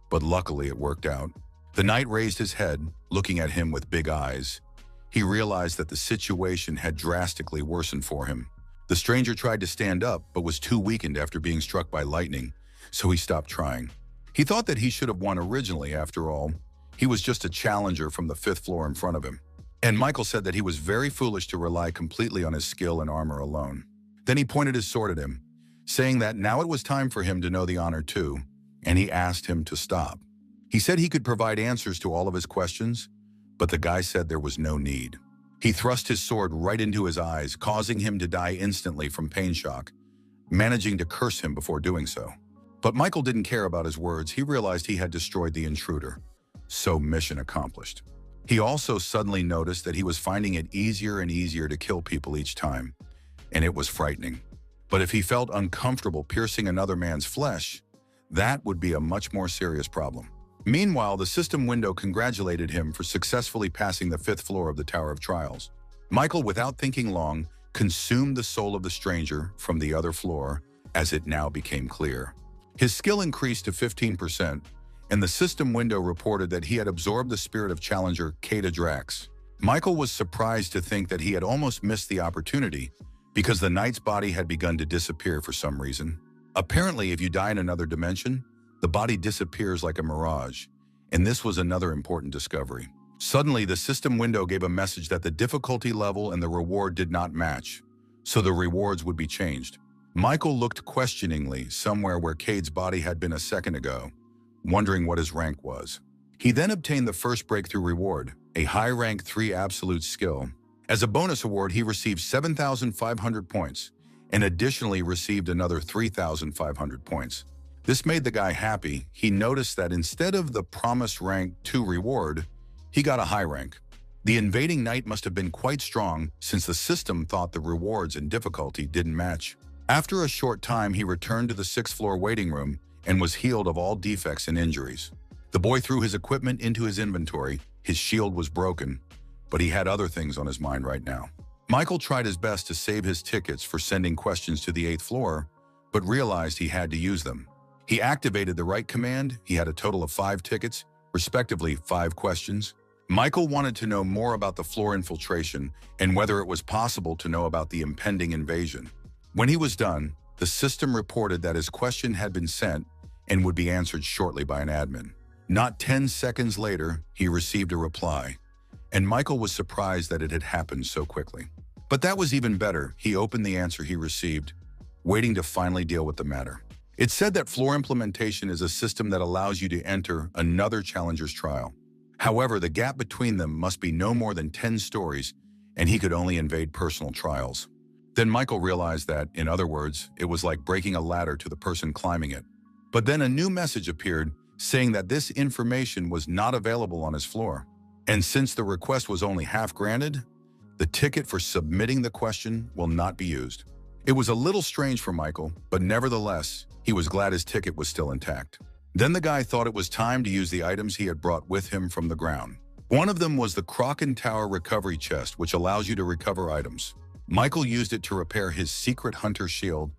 but luckily it worked out. The knight raised his head, looking at him with big eyes. He realized that the situation had drastically worsened for him. The stranger tried to stand up, but was too weakened after being struck by lightning, so he stopped trying. He thought that he should have won originally, after all. He was just a challenger from the 5th floor in front of him. And Michael said that he was very foolish to rely completely on his skill and armor alone. Then he pointed his sword at him, saying that now it was time for him to know the honor too, and he asked him to stop. He said he could provide answers to all of his questions, but the guy said there was no need. He thrust his sword right into his eyes, causing him to die instantly from pain shock, managing to curse him before doing so. But Michael didn't care about his words. He realized he had destroyed the intruder. So mission accomplished. He also suddenly noticed that he was finding it easier and easier to kill people each time, and it was frightening. But if he felt uncomfortable piercing another man's flesh, that would be a much more serious problem. Meanwhile, the system window congratulated him for successfully passing the 5th floor of the Tower of Trials. Michael, without thinking long, consumed the soul of the stranger from the other floor, as it now became clear. His skill increased to 15%, and the system window reported that he had absorbed the spirit of challenger Kata Drax. Michael was surprised to think that he had almost missed the opportunity, because the knight's body had begun to disappear for some reason. Apparently, if you die in another dimension, the body disappears like a mirage, and this was another important discovery. Suddenly, the system window gave a message that the difficulty level and the reward did not match, so the rewards would be changed. Michael looked questioningly somewhere where Cade's body had been a second ago, wondering what his rank was. He then obtained the first breakthrough reward, a high rank 3 absolute skill. As a bonus award, he received 7,500 points, and additionally received another 3,500 points. This made the guy happy. He noticed that instead of the promised rank 2 reward, he got a high rank. The invading knight must have been quite strong, since the system thought the rewards and difficulty didn't match. After a short time, he returned to the 6th floor waiting room and was healed of all defects and injuries. The boy threw his equipment into his inventory. His shield was broken, but he had other things on his mind right now. Michael tried his best to save his tickets for sending questions to the 8th floor, but realized he had to use them. He activated the right command. He had a total of 5 tickets, respectively 5 questions. Michael wanted to know more about the floor infiltration and whether it was possible to know about the impending invasion. When he was done, the system reported that his question had been sent and would be answered shortly by an admin. Not 10 seconds later, he received a reply, and Michael was surprised that it had happened so quickly. But that was even better. He opened the answer he received, waiting to finally deal with the matter. It said that floor implementation is a system that allows you to enter another challenger's trial. However, the gap between them must be no more than 10 stories, and he could only invade personal trials. Then Michael realized that, in other words, it was like breaking a ladder to the person climbing it. But then a new message appeared, saying that this information was not available on his floor. And since the request was only half granted, the ticket for submitting the question will not be used. It was a little strange for Michael, but nevertheless, he was glad his ticket was still intact. Then the guy thought it was time to use the items he had brought with him from the ground. One of them was the Kraken Tower recovery chest, which allows you to recover items. Michael used it to repair his secret hunter shield,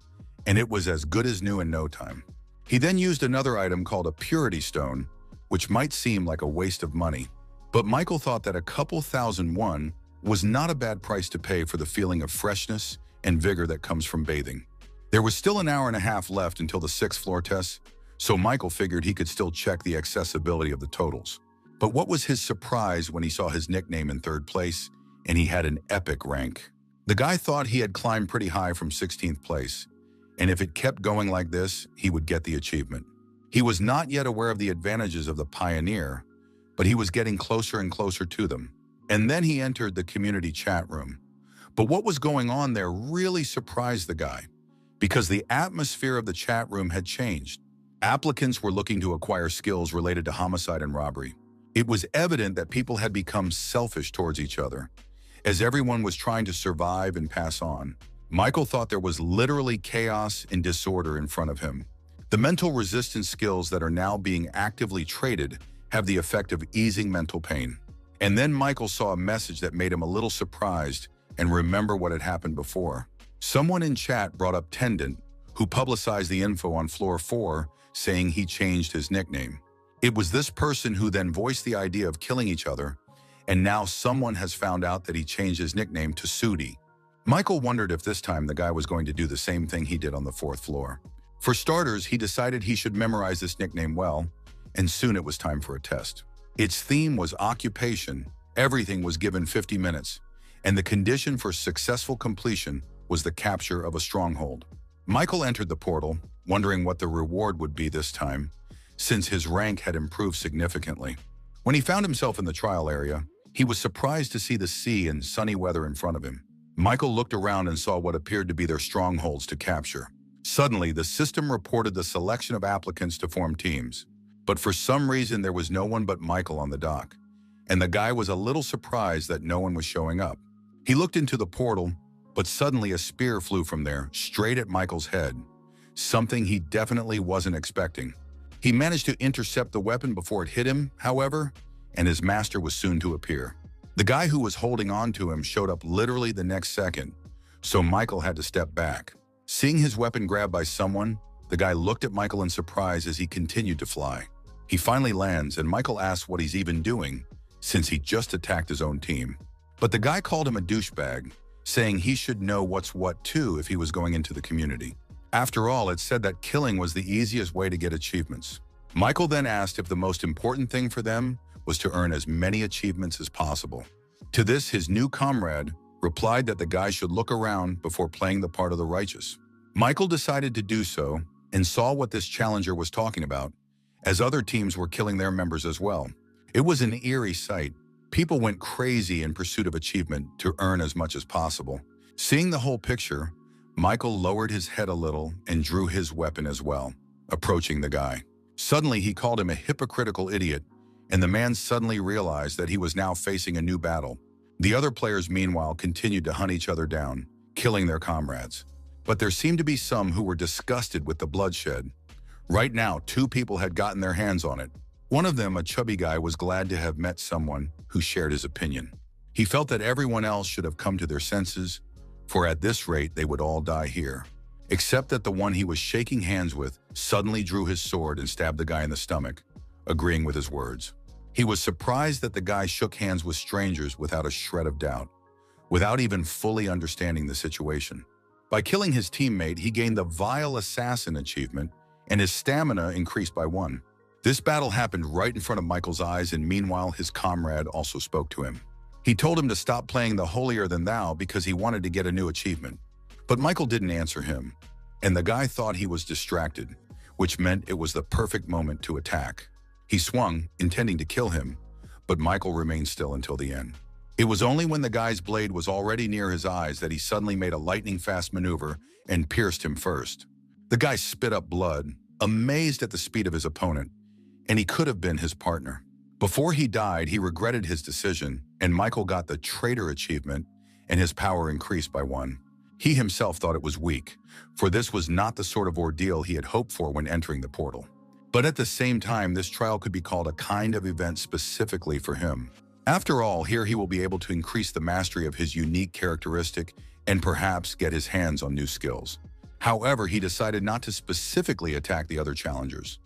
and it was as good as new in no time. He then used another item called a purity stone, which might seem like a waste of money. But Michael thought that a couple $1,001 was not a bad price to pay for the feeling of freshness and vigor that comes from bathing. There was still an hour and a half left until the 6th floor test, so Michael figured he could still check the accessibility of the totals. But what was his surprise when he saw his nickname in 3rd place and he had an epic rank? The guy thought he had climbed pretty high from 16th place, and if it kept going like this, he would get the achievement. He was not yet aware of the advantages of the Pioneer, but he was getting closer and closer to them. And then he entered the community chat room. But what was going on there really surprised the guy, because the atmosphere of the chat room had changed. Applicants were looking to acquire skills related to homicide and robbery. It was evident that people had become selfish towards each other, as everyone was trying to survive and pass on. Michael thought there was literally chaos and disorder in front of him. The mental resistance skills that are now being actively traded have the effect of easing mental pain. And then Michael saw a message that made him a little surprised and remember what had happened before. Someone in chat brought up Tendant, who publicized the info on floor 4, saying he changed his nickname. It was this person who then voiced the idea of killing each other, and now someone has found out that he changed his nickname to Sudi. Michael wondered if this time the guy was going to do the same thing he did on the 4th floor. For starters, he decided he should memorize this nickname well, and soon it was time for a test. Its theme was occupation, everything was given 50 minutes, and the condition for successful completion was the capture of a stronghold. Michael entered the portal, wondering what the reward would be this time, since his rank had improved significantly. When he found himself in the trial area, he was surprised to see the sea and sunny weather in front of him. Michael looked around and saw what appeared to be their strongholds to capture. Suddenly, the system reported the selection of applicants to form teams. But for some reason, there was no one but Michael on the dock, and the guy was a little surprised that no one was showing up. He looked into the portal, but suddenly a spear flew from there, straight at Michael's head, something he definitely wasn't expecting. He managed to intercept the weapon before it hit him, however, and his master was soon to appear. The guy who was holding on to him showed up literally the next second, so Michael had to step back. Seeing his weapon grabbed by someone, the guy looked at Michael in surprise as he continued to fly. He finally lands, and Michael asks what he's even doing, since he just attacked his own team. But the guy called him a douchebag, saying he should know what's what too if he was going into the community. After all, it said that killing was the easiest way to get achievements. Michael then asked if the most important thing for them was to earn as many achievements as possible. To this, his new comrade replied that the guy should look around before playing the part of the righteous. Michael decided to do so and saw what this challenger was talking about, as other teams were killing their members as well. It was an eerie sight. People went crazy in pursuit of achievement to earn as much as possible. Seeing the whole picture, Michael lowered his head a little and drew his weapon as well, approaching the guy. Suddenly, he called him a hypocritical idiot, and the man suddenly realized that he was now facing a new battle. The other players, meanwhile, continued to hunt each other down, killing their comrades. But there seemed to be some who were disgusted with the bloodshed. Right now, 2 people had gotten their hands on it. One of them, a chubby guy, was glad to have met someone who shared his opinion. He felt that everyone else should have come to their senses, for at this rate they would all die here. Except that the one he was shaking hands with suddenly drew his sword and stabbed the guy in the stomach, agreeing with his words. He was surprised that the guy shook hands with strangers without a shred of doubt, without even fully understanding the situation. By killing his teammate, he gained the Vile Assassin achievement, and his stamina increased by 1. This battle happened right in front of Michael's eyes, and meanwhile his comrade also spoke to him. He told him to stop playing the holier-than-thou because he wanted to get a new achievement. But Michael didn't answer him, and the guy thought he was distracted, which meant it was the perfect moment to attack. He swung, intending to kill him, but Michael remained still until the end. It was only when the guy's blade was already near his eyes that he suddenly made a lightning-fast maneuver and pierced him first. The guy spit up blood, amazed at the speed of his opponent. and he could have been his partner. Before he died, he regretted his decision, and Michael got the traitor achievement, and his power increased by 1. He himself thought it was weak, for this was not the sort of ordeal he had hoped for when entering the portal. But at the same time, this trial could be called a kind of event specifically for him. After all, here he will be able to increase the mastery of his unique characteristic and perhaps get his hands on new skills. However, he decided not to specifically attack the other challengers,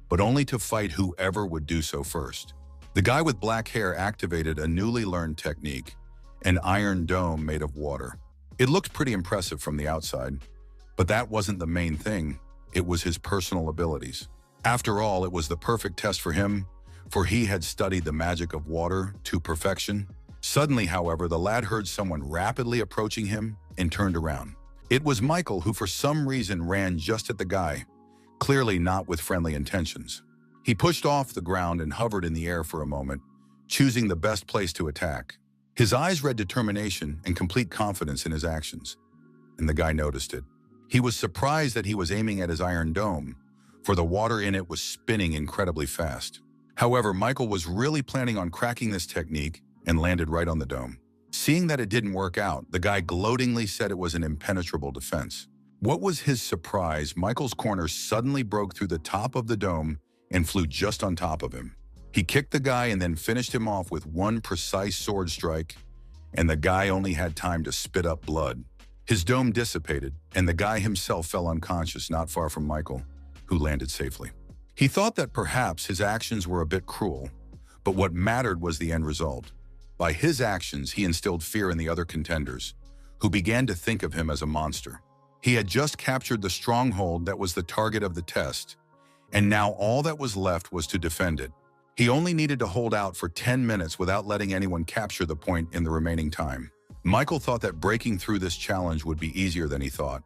but only to fight whoever would do so first. The guy with black hair activated a newly learned technique, an iron dome made of water. It looked pretty impressive from the outside, but that wasn't the main thing. It was his personal abilities. After all, it was the perfect test for him, for he had studied the magic of water to perfection. Suddenly, however, the lad heard someone rapidly approaching him and turned around. It was Michael, who for some reason ran just at the guy, clearly not with friendly intentions. He pushed off the ground and hovered in the air for a moment, choosing the best place to attack. His eyes read determination and complete confidence in his actions, and the guy noticed it. He was surprised that he was aiming at his iron dome, for the water in it was spinning incredibly fast. However, Michael was really planning on cracking this technique and landed right on the dome. Seeing that it didn't work out, the guy gloatingly said it was an impenetrable defense. What was his surprise, Michael's corner suddenly broke through the top of the dome and flew just on top of him. He kicked the guy and then finished him off with one precise sword strike, and the guy only had time to spit up blood. His dome dissipated, and the guy himself fell unconscious not far from Michael, who landed safely. He thought that perhaps his actions were a bit cruel, but what mattered was the end result. By his actions, he instilled fear in the other contenders, who began to think of him as a monster. He had just captured the stronghold that was the target of the test, and now all that was left was to defend it. He only needed to hold out for 10 minutes without letting anyone capture the point in the remaining time. Michael thought that breaking through this challenge would be easier than he thought,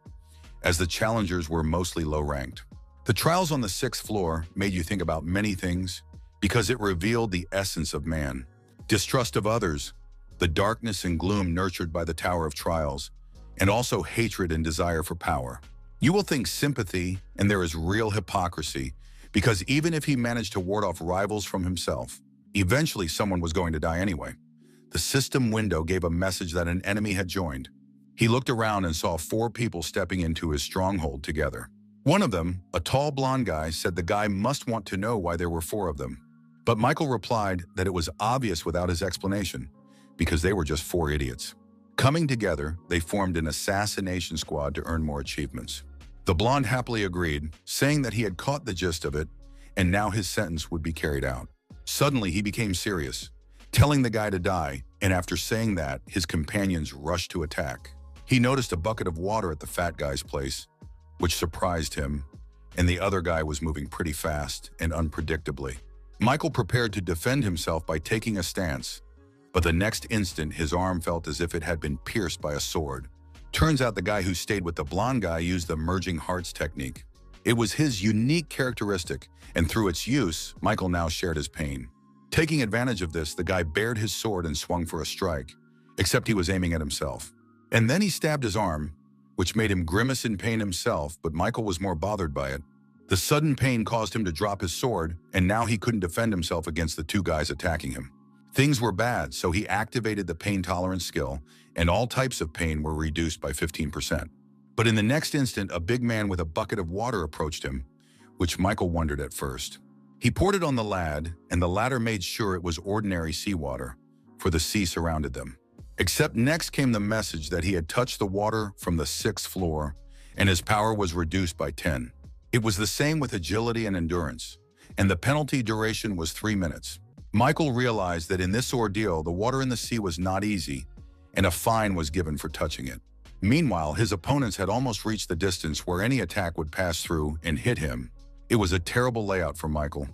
as the challengers were mostly low-ranked. The trials on the 6th floor made you think about many things because it revealed the essence of man. Distrust of others, the darkness and gloom nurtured by the Tower of Trials, and also hatred and desire for power. You will think sympathy, and there is real hypocrisy, because even if he managed to ward off rivals from himself, eventually someone was going to die anyway. The system window gave a message that an enemy had joined. He looked around and saw 4 people stepping into his stronghold together. One of them, a tall blonde guy, said the guy must want to know why there were 4 of them. But Michael replied that it was obvious without his explanation, because they were just 4 idiots. Coming together, they formed an assassination squad to earn more achievements. The blonde happily agreed, saying that he had caught the gist of it, and now his sentence would be carried out. Suddenly, he became serious, telling the guy to die, and after saying that, his companions rushed to attack. He noticed a bucket of water at the fat guy's place, which surprised him, and the other guy was moving pretty fast and unpredictably. Michael prepared to defend himself by taking a stance, but the next instant his arm felt as if it had been pierced by a sword. Turns out the guy who stayed with the blonde guy used the merging hearts technique. It was his unique characteristic, and through its use, Michael now shared his pain. Taking advantage of this, the guy bared his sword and swung for a strike, except he was aiming at himself. And then he stabbed his arm, which made him grimace in pain himself, but Michael was more bothered by it. The sudden pain caused him to drop his sword, and now he couldn't defend himself against the 2 guys attacking him. Things were bad, so he activated the pain tolerance skill, and all types of pain were reduced by 15%. But in the next instant, a big man with a bucket of water approached him, which Michael wondered at first. He poured it on the lad, and the latter made sure it was ordinary seawater, for the sea surrounded them. Except next came the message that he had touched the water from the 6th floor, and his power was reduced by 10. It was the same with agility and endurance, and the penalty duration was 3 minutes. Michael realized that in this ordeal, the water in the sea was not easy, and a fine was given for touching it. Meanwhile, his opponents had almost reached the distance where any attack would pass through and hit him. It was a terrible layout for Michael,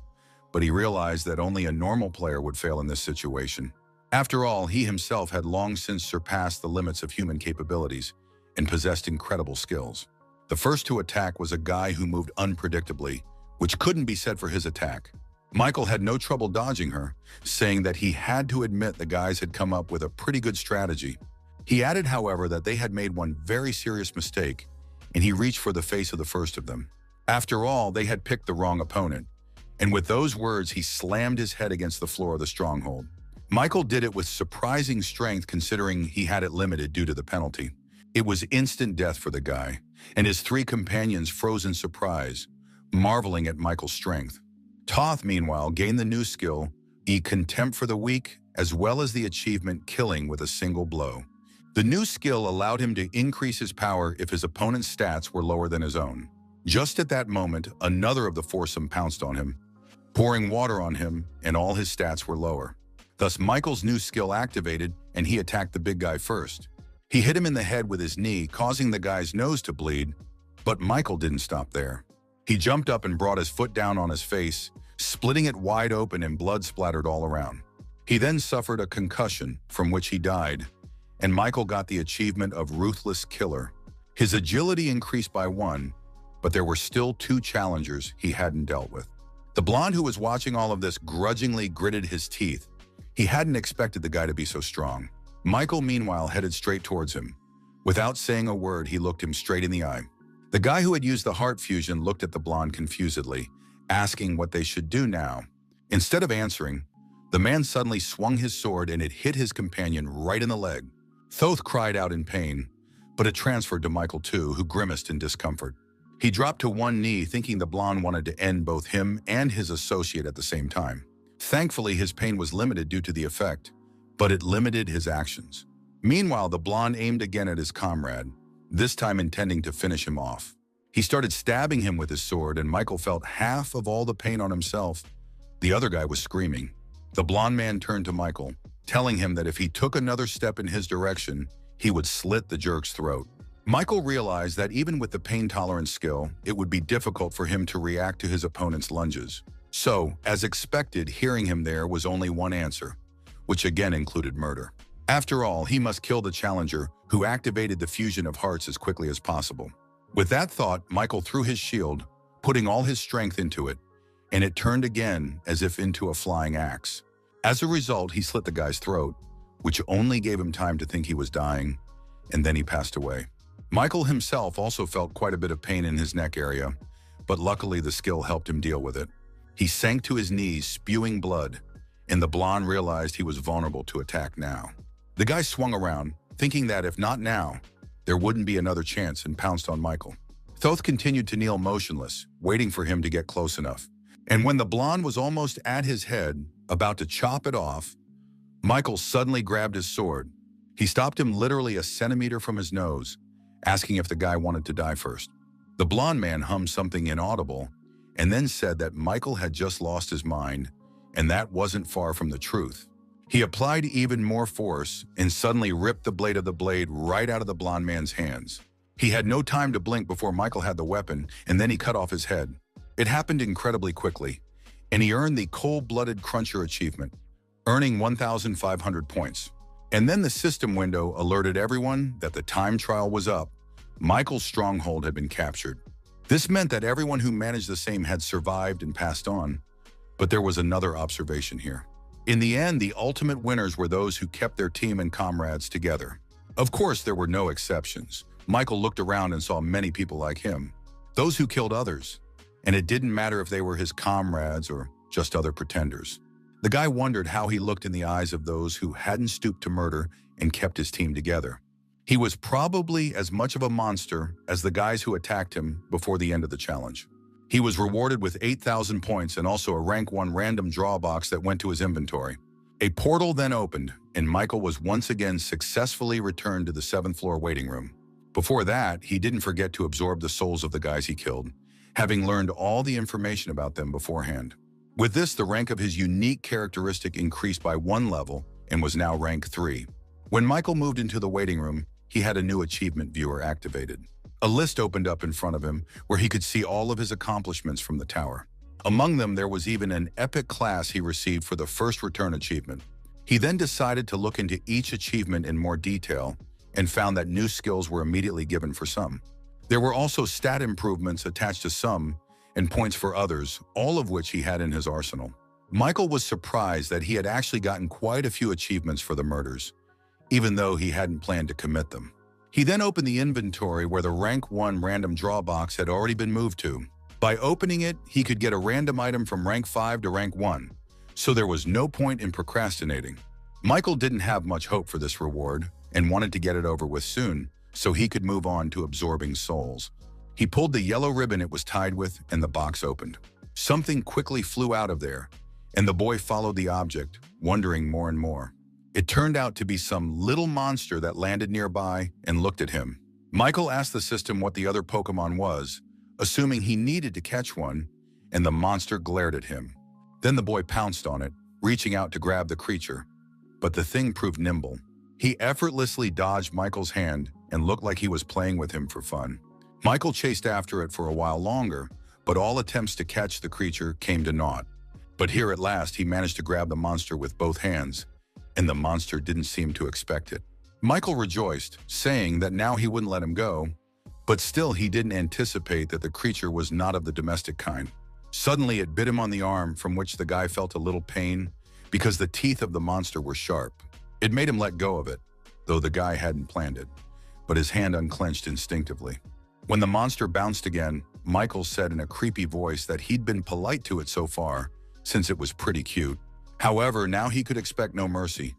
but he realized that only a normal player would fail in this situation. After all, he himself had long since surpassed the limits of human capabilities and possessed incredible skills. The first to attack was a guy who moved unpredictably, which couldn't be said for his attack. Michael had no trouble dodging her, saying that he had to admit the guys had come up with a pretty good strategy. He added, however, that they had made one very serious mistake, and he reached for the face of the first of them. After all, they had picked the wrong opponent, And with those words, he slammed his head against the floor of the stronghold. Michael did it with surprising strength considering he had it limited due to the penalty. It was instant death for the guy, and his three companions froze in surprise, marveling at Michael's strength. Toth, meanwhile, gained the new skill, Contempt for the Weak, as well as the achievement Killing with a Single Blow. The new skill allowed him to increase his power if his opponent's stats were lower than his own. Just at that moment, another of the foursome pounced on him, pouring water on him, and all his stats were lower. Thus, Michael's new skill activated, and he attacked the big guy first. He hit him in the head with his knee, causing the guy's nose to bleed, but Michael didn't stop there. He jumped up and brought his foot down on his face, splitting it wide open and blood splattered all around. He then suffered a concussion, from which he died, and Michael got the achievement of Ruthless Killer. His agility increased by 1, but there were still 2 challengers he hadn't dealt with. The blonde who was watching all of this grudgingly gritted his teeth. He hadn't expected the guy to be so strong. Michael, meanwhile, headed straight towards him. Without saying a word, he looked him straight in the eye. The guy who had used the heart fusion looked at the blonde confusedly, asking what they should do now. Instead of answering, the man suddenly swung his sword and it hit his companion right in the leg. Thoth cried out in pain, but it transferred to Michael too, who grimaced in discomfort. He dropped to one knee, thinking the blonde wanted to end both him and his associate at the same time. Thankfully, his pain was limited due to the effect, but it limited his actions. Meanwhile, the blonde aimed again at his comrade, this time intending to finish him off. He started stabbing him with his sword, and Michael felt half of all the pain on himself. The other guy was screaming. The blonde man turned to Michael, telling him that if he took another step in his direction, he would slit the jerk's throat. Michael realized that even with the pain-tolerant skill, it would be difficult for him to react to his opponent's lunges. So, as expected, hearing him there was only one answer, which again included murder. After all, he must kill the challenger, who activated the fusion of hearts as quickly as possible. With that thought, Michael threw his shield, putting all his strength into it, and it turned again as if into a flying axe. As a result, he slit the guy's throat, which only gave him time to think he was dying, and then he passed away. Michael himself also felt quite a bit of pain in his neck area, but luckily the skill helped him deal with it. He sank to his knees, spewing blood, and the blonde realized he was vulnerable to attack now. The guy swung around, thinking that if not now, there wouldn't be another chance, and pounced on Michael. Thoth continued to kneel motionless, waiting for him to get close enough. And when the blonde was almost at his head, about to chop it off, Michael suddenly grabbed his sword. He stopped him literally a centimeter from his nose, asking if the guy wanted to die first. The blonde man hummed something inaudible, and then said that Michael had just lost his mind, and that wasn't far from the truth. He applied even more force and suddenly ripped the blade of the blade right out of the blonde man's hands. He had no time to blink before Michael had the weapon, and then he cut off his head. It happened incredibly quickly, and he earned the Cold-Blooded Cruncher achievement, earning 1,500 points. And then the system window alerted everyone that the time trial was up. Michael's stronghold had been captured. This meant that everyone who managed the same had survived and passed on. But there was another observation here. In the end, the ultimate winners were those who kept their team and comrades together. Of course, there were no exceptions. Michael looked around and saw many people like him, those who killed others. And it didn't matter if they were his comrades or just other pretenders. The guy wondered how he looked in the eyes of those who hadn't stooped to murder and kept his team together. He was probably as much of a monster as the guys who attacked him before the end of the challenge. He was rewarded with 8,000 points and also a rank 1 random draw box that went to his inventory. A portal then opened, and Michael was once again successfully returned to the 7th floor waiting room. Before that, he didn't forget to absorb the souls of the guys he killed, having learned all the information about them beforehand. With this, the rank of his unique characteristic increased by 1 level and was now rank 3. When Michael moved into the waiting room, he had a new achievement viewer activated. A list opened up in front of him where he could see all of his accomplishments from the tower. Among them, there was even an epic class he received for the first return achievement. He then decided to look into each achievement in more detail and found that new skills were immediately given for some. There were also stat improvements attached to some and points for others, all of which he had in his arsenal. Michael was surprised that he had actually gotten quite a few achievements for the murders, even though he hadn't planned to commit them. He then opened the inventory where the rank 1 random draw box had already been moved to. By opening it, he could get a random item from rank 5 to rank 1, so there was no point in procrastinating. Michael didn't have much hope for this reward and wanted to get it over with soon so he could move on to absorbing souls. He pulled the yellow ribbon it was tied with and the box opened. Something quickly flew out of there, and the boy followed the object, wondering more and more. It turned out to be some little monster that landed nearby and looked at him. Michael asked the system what the other Pokemon was, assuming he needed to catch one, and the monster glared at him. Then the boy pounced on it, reaching out to grab the creature. But the thing proved nimble. He effortlessly dodged Michael's hand and looked like he was playing with him for fun. Michael chased after it for a while longer, but all attempts to catch the creature came to naught. But here at last, he managed to grab the monster with both hands, and the monster didn't seem to expect it. Michael rejoiced, saying that now he wouldn't let him go, but still he didn't anticipate that the creature was not of the domestic kind. Suddenly it bit him on the arm, from which the guy felt a little pain because the teeth of the monster were sharp. It made him let go of it, though the guy hadn't planned it, but his hand unclenched instinctively. When the monster bounced again, Michael said in a creepy voice that he'd been polite to it so far, since it was pretty cute. However, now he could expect no mercy.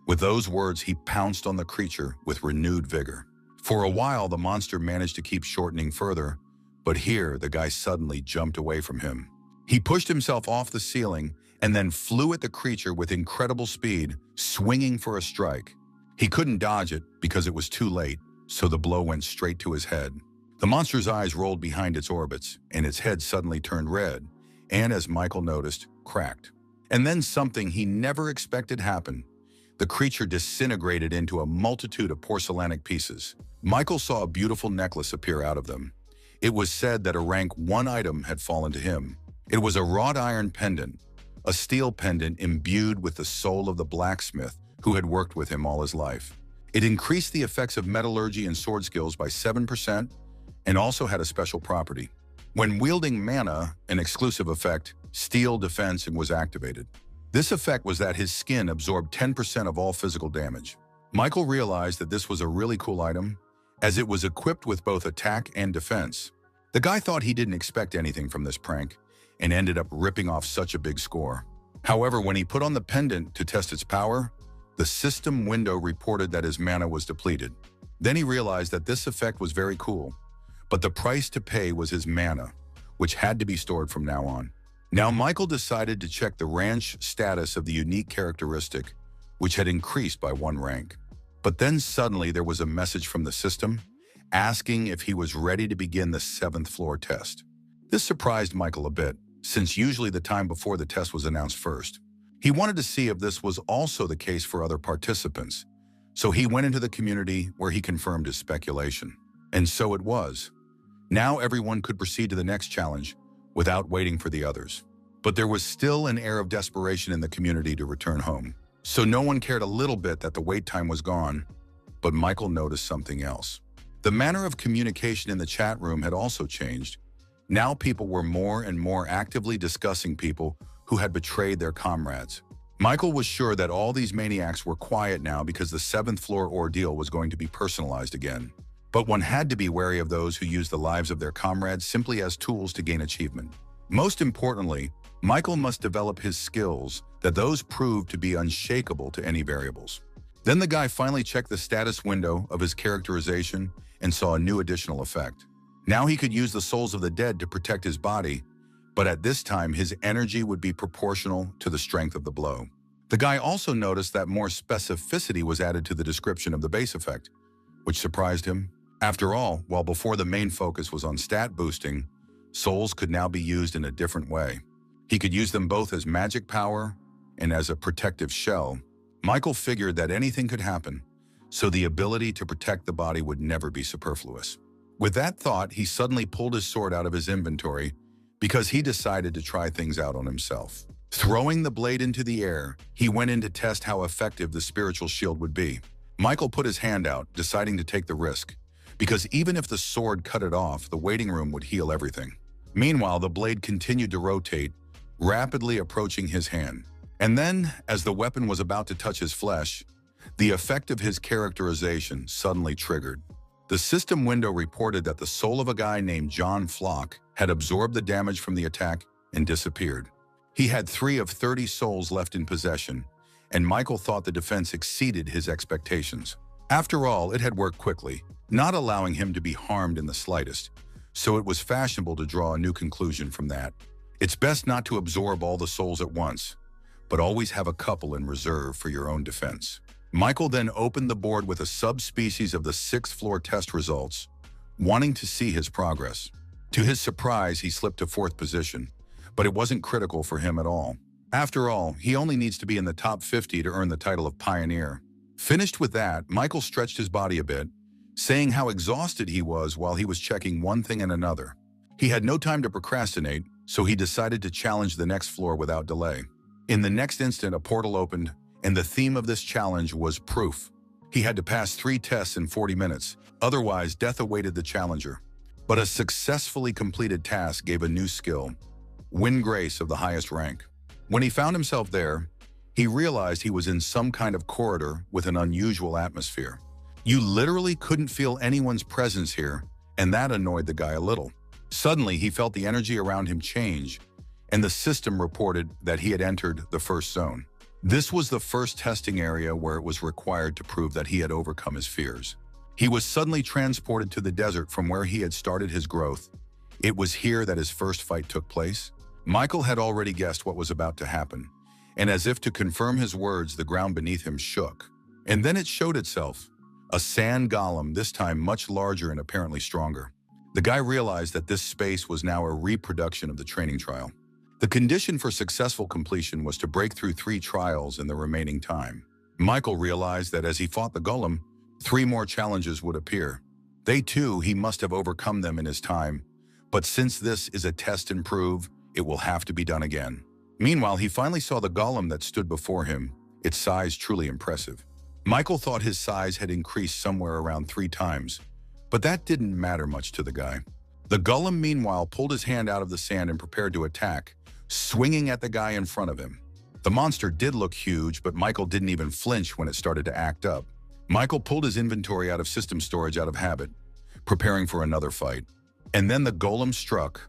With those words, he pounced on the creature with renewed vigor. For a while, the monster managed to keep shortening further, but here the guy suddenly jumped away from him. He pushed himself off the ceiling and then flew at the creature with incredible speed, swinging for a strike. He couldn't dodge it because it was too late, so the blow went straight to his head. The monster's eyes rolled behind its orbits, and its head suddenly turned red, and as Michael noticed, cracked. And then something he never expected happened. The creature disintegrated into a multitude of porcelainic pieces. Michael saw a beautiful necklace appear out of them. It was said that a rank 1 item had fallen to him. It was a wrought iron pendant, a steel pendant imbued with the soul of the blacksmith who had worked with him all his life. It increased the effects of metallurgy and sword skills by 7% and also had a special property. When wielding mana, an exclusive effect, steel defense, was activated. This effect was that his skin absorbed 10% of all physical damage. Michael realized that this was a really cool item, as it was equipped with both attack and defense. The guy thought he didn't expect anything from this prank, and ended up ripping off such a big score. However, when he put on the pendant to test its power, the system window reported that his mana was depleted. Then he realized that this effect was very cool, but the price to pay was his mana, which had to be stored from now on. Now Michael decided to check the ranch status of the unique characteristic, which had increased by 1 rank. But then suddenly there was a message from the system asking if he was ready to begin the 7th floor test. This surprised Michael a bit, since usually the time before the test was announced first. He wanted to see if this was also the case for other participants, so he went into the community where he confirmed his speculation. And so it was. Now everyone could proceed to the next challenge without waiting for the others. But there was still an air of desperation in the community to return home. So no one cared a little bit that the wait time was gone, but Michael noticed something else. The manner of communication in the chat room had also changed. Now people were more and more actively discussing people who had betrayed their comrades. Michael was sure that all these maniacs were quiet now because the 7th floor ordeal was going to be personalized again. But one had to be wary of those who used the lives of their comrades simply as tools to gain achievement. Most importantly, Michael must develop his skills that those proved to be unshakable to any variables. Then the guy finally checked the status window of his characterization and saw a new additional effect. Now he could use the souls of the dead to protect his body, but at this time his energy would be proportional to the strength of the blow. The guy also noticed that more specificity was added to the description of the base effect, which surprised him. After all, while before the main focus was on stat boosting, souls could now be used in a different way. He could use them both as magic power and as a protective shell. Michael figured that anything could happen, so the ability to protect the body would never be superfluous. With that thought, he suddenly pulled his sword out of his inventory because he decided to try things out on himself. Throwing the blade into the air, he went in to test how effective the spiritual shield would be. Michael put his hand out, deciding to take the risk, because even if the sword cut it off, the waiting room would heal everything. Meanwhile, the blade continued to rotate, rapidly approaching his hand. And then, as the weapon was about to touch his flesh, the effect of his characterization suddenly triggered. The system window reported that the soul of a guy named John Flock had absorbed the damage from the attack and disappeared. He had 3 of 30 souls left in possession, and Michael thought the defense exceeded his expectations. After all, it had worked quickly, not allowing him to be harmed in the slightest, so it was fashionable to draw a new conclusion from that. It's best not to absorb all the souls at once, but always have a couple in reserve for your own defense. Michael then opened the board with a subspecies of the 6th floor test results, wanting to see his progress. To his surprise, he slipped to 4th position, but it wasn't critical for him at all. After all, he only needs to be in the top 50 to earn the title of Pioneer. Finished with that, Michael stretched his body a bit, saying how exhausted he was while he was checking one thing and another. He had no time to procrastinate, so he decided to challenge the next floor without delay. In the next instant, a portal opened, and the theme of this challenge was proof. He had to pass 3 tests in 40 minutes, otherwise death awaited the challenger. But a successfully completed task gave a new skill, Wind Grace of the highest rank. When he found himself there, he realized he was in some kind of corridor with an unusual atmosphere. You literally couldn't feel anyone's presence here, and that annoyed the guy a little. Suddenly, he felt the energy around him change, and the system reported that he had entered the first zone. This was the first testing area where it was required to prove that he had overcome his fears. He was suddenly transported to the desert from where he had started his growth. It was here that his first fight took place. Michael had already guessed what was about to happen, and as if to confirm his words, the ground beneath him shook. And then it showed itself. A sand golem, this time much larger and apparently stronger. The guy realized that this space was now a reproduction of the training trial. The condition for successful completion was to break through 3 trials in the remaining time. Michael realized that as he fought the golem, 3 more challenges would appear. They too, he must have overcome them in his time, but since this is a test and prove, it will have to be done again. Meanwhile, he finally saw the golem that stood before him, its size truly impressive. Michael thought his size had increased somewhere around 3 times, but that didn't matter much to the guy. The golem, meanwhile, pulled his hand out of the sand and prepared to attack, swinging at the guy in front of him. The monster did look huge, but Michael didn't even flinch when it started to act up. Michael pulled his inventory out of system storage out of habit, preparing for another fight. And then the golem struck.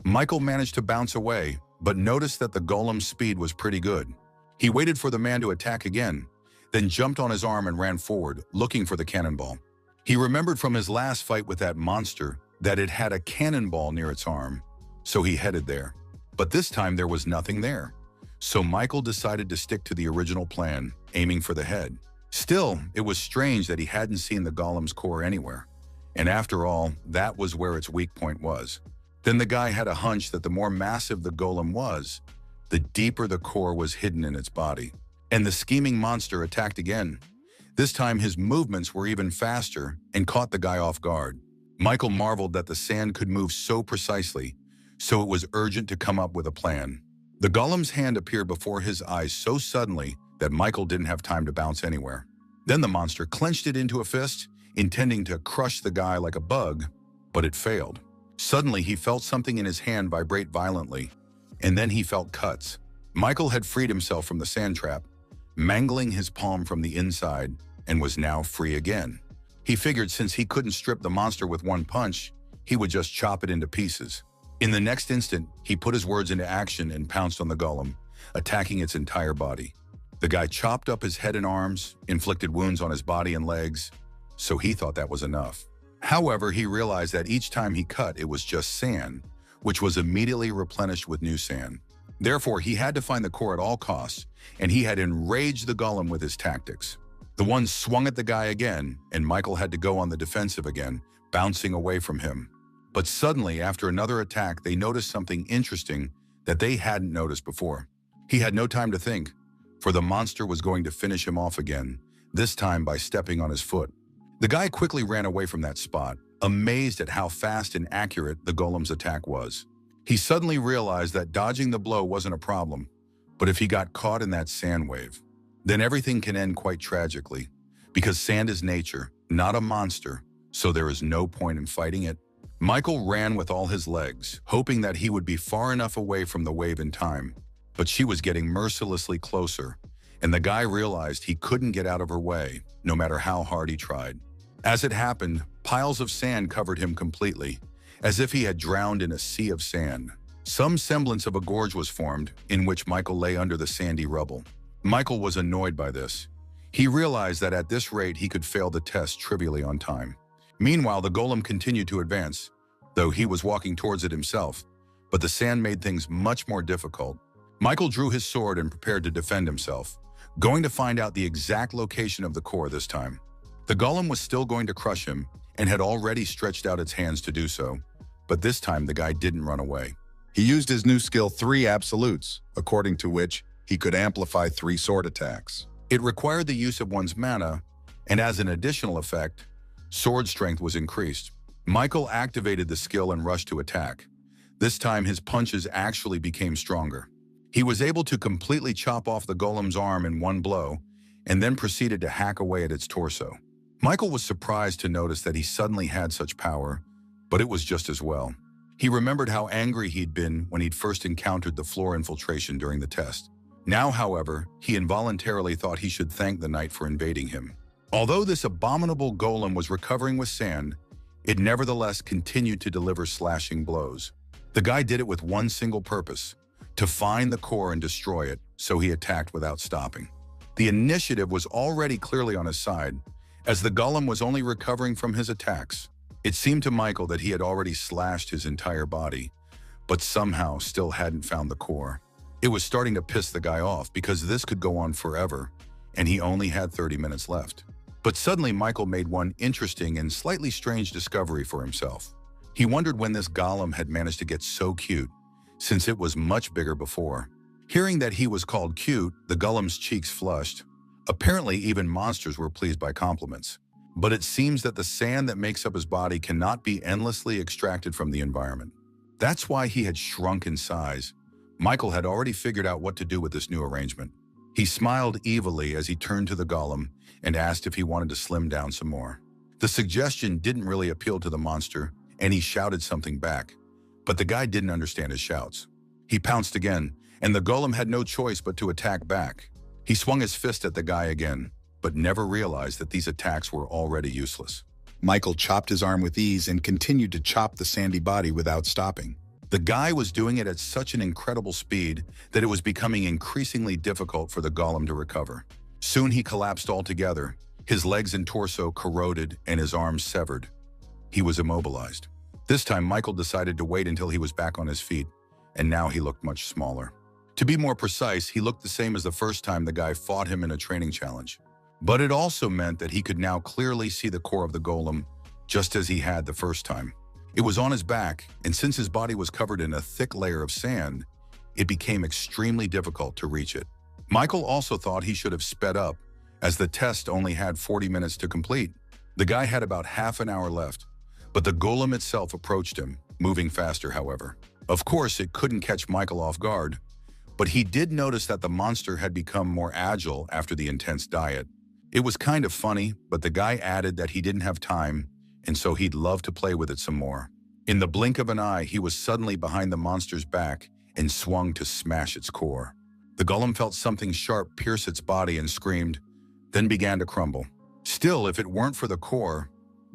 Michael managed to bounce away, but noticed that the golem's speed was pretty good. He waited for the man to attack again, then jumped on his arm and ran forward, looking for the cannonball. He remembered from his last fight with that monster that it had a cannonball near its arm, so he headed there. But this time there was nothing there. So Michael decided to stick to the original plan, aiming for the head. Still, it was strange that he hadn't seen the golem's core anywhere. And after all, that was where its weak point was. Then the guy had a hunch that the more massive the golem was, the deeper the core was hidden in its body. And the scheming monster attacked again. This time his movements were even faster and caught the guy off guard. Michael marveled that the sand could move so precisely, so it was urgent to come up with a plan. The golem's hand appeared before his eyes so suddenly that Michael didn't have time to bounce anywhere. Then the monster clenched it into a fist, intending to crush the guy like a bug, but it failed. Suddenly he felt something in his hand vibrate violently, and then he felt cuts. Michael had freed himself from the sand trap, mangling his palm from the inside, and was now free again. He figured since he couldn't strip the monster with one punch, he would just chop it into pieces. In the next instant, he put his words into action and pounced on the golem, attacking its entire body. The guy chopped up his head and arms, inflicted wounds on his body and legs, so he thought that was enough. However, he realized that each time he cut, it was just sand, which was immediately replenished with new sand. Therefore, he had to find the core at all costs, and he had enraged the golem with his tactics. The one swung at the guy again, and Michael had to go on the defensive again, bouncing away from him. But suddenly, after another attack, they noticed something interesting that they hadn't noticed before. He had no time to think, for the monster was going to finish him off again, this time by stepping on his foot. The guy quickly ran away from that spot, amazed at how fast and accurate the golem's attack was. He suddenly realized that dodging the blow wasn't a problem, but if he got caught in that sand wave, then everything can end quite tragically, because sand is nature, not a monster, so there is no point in fighting it. Michael ran with all his legs, hoping that he would be far enough away from the wave in time, but she was getting mercilessly closer, and the guy realized he couldn't get out of her way, no matter how hard he tried. As it happened, Piles of sand covered him completely, as if he had drowned in a sea of sand. Some semblance of a gorge was formed, in which Michael lay under the sandy rubble. Michael was annoyed by this. He realized that at this rate he could fail the test trivially on time. Meanwhile, the golem continued to advance, though he was walking towards it himself, but the sand made things much more difficult. Michael drew his sword and prepared to defend himself, going to find out the exact location of the core this time. The golem was still going to crush him and had already stretched out its hands to do so, but this time the guy didn't run away. He used his new skill 3 Absolutes, according to which he could amplify 3 sword attacks. It required the use of one's mana, and as an additional effect, sword strength was increased. Michael activated the skill and rushed to attack. This time his punches actually became stronger. He was able to completely chop off the golem's arm in one blow, and then proceeded to hack away at its torso. Michael was surprised to notice that he suddenly had such power, but it was just as well. He remembered how angry he'd been when he'd first encountered the floor infiltration during the test. Now, however, he involuntarily thought he should thank the knight for invading him. Although this abominable golem was recovering with sand, it nevertheless continued to deliver slashing blows. The guy did it with one single purpose: to find the core and destroy it, so he attacked without stopping. The initiative was already clearly on his side, as the golem was only recovering from his attacks. It seemed to Michael that he had already slashed his entire body, but somehow still hadn't found the core. It was starting to piss the guy off because this could go on forever, and he only had 30 minutes left. But suddenly Michael made one interesting and slightly strange discovery for himself. He wondered when this golem had managed to get so cute, since it was much bigger before. Hearing that he was called cute, the golem's cheeks flushed. Apparently, even monsters were pleased by compliments. But it seems that the sand that makes up his body cannot be endlessly extracted from the environment. That's why he had shrunk in size. Michael had already figured out what to do with this new arrangement. He smiled evilly as he turned to the golem and asked if he wanted to slim down some more. The suggestion didn't really appeal to the monster, and he shouted something back. But the guy didn't understand his shouts. He pounced again, and the golem had no choice but to attack back. He swung his fist at the guy again, but never realized that these attacks were already useless. Michael chopped his arm with ease and continued to chop the sandy body without stopping. The guy was doing it at such an incredible speed that it was becoming increasingly difficult for the golem to recover. Soon he collapsed altogether, his legs and torso corroded and his arms severed. He was immobilized. This time Michael decided to wait until he was back on his feet, and now he looked much smaller. To be more precise, he looked the same as the first time the guy fought him in a training challenge. But it also meant that he could now clearly see the core of the golem, just as he had the first time. It was on his back, and since his body was covered in a thick layer of sand, it became extremely difficult to reach it. Michael also thought he should have sped up, as the test only had 40 minutes to complete. The guy had about half an hour left, but the golem itself approached him, moving faster, however. Of course, it couldn't catch Michael off guard, but he did notice that the monster had become more agile after the intense diet. It was kind of funny, but the guy added that he didn't have time, and so he'd love to play with it some more. In the blink of an eye, he was suddenly behind the monster's back and swung to smash its core. The golem felt something sharp pierce its body and screamed, then began to crumble. Still, if it weren't for the core,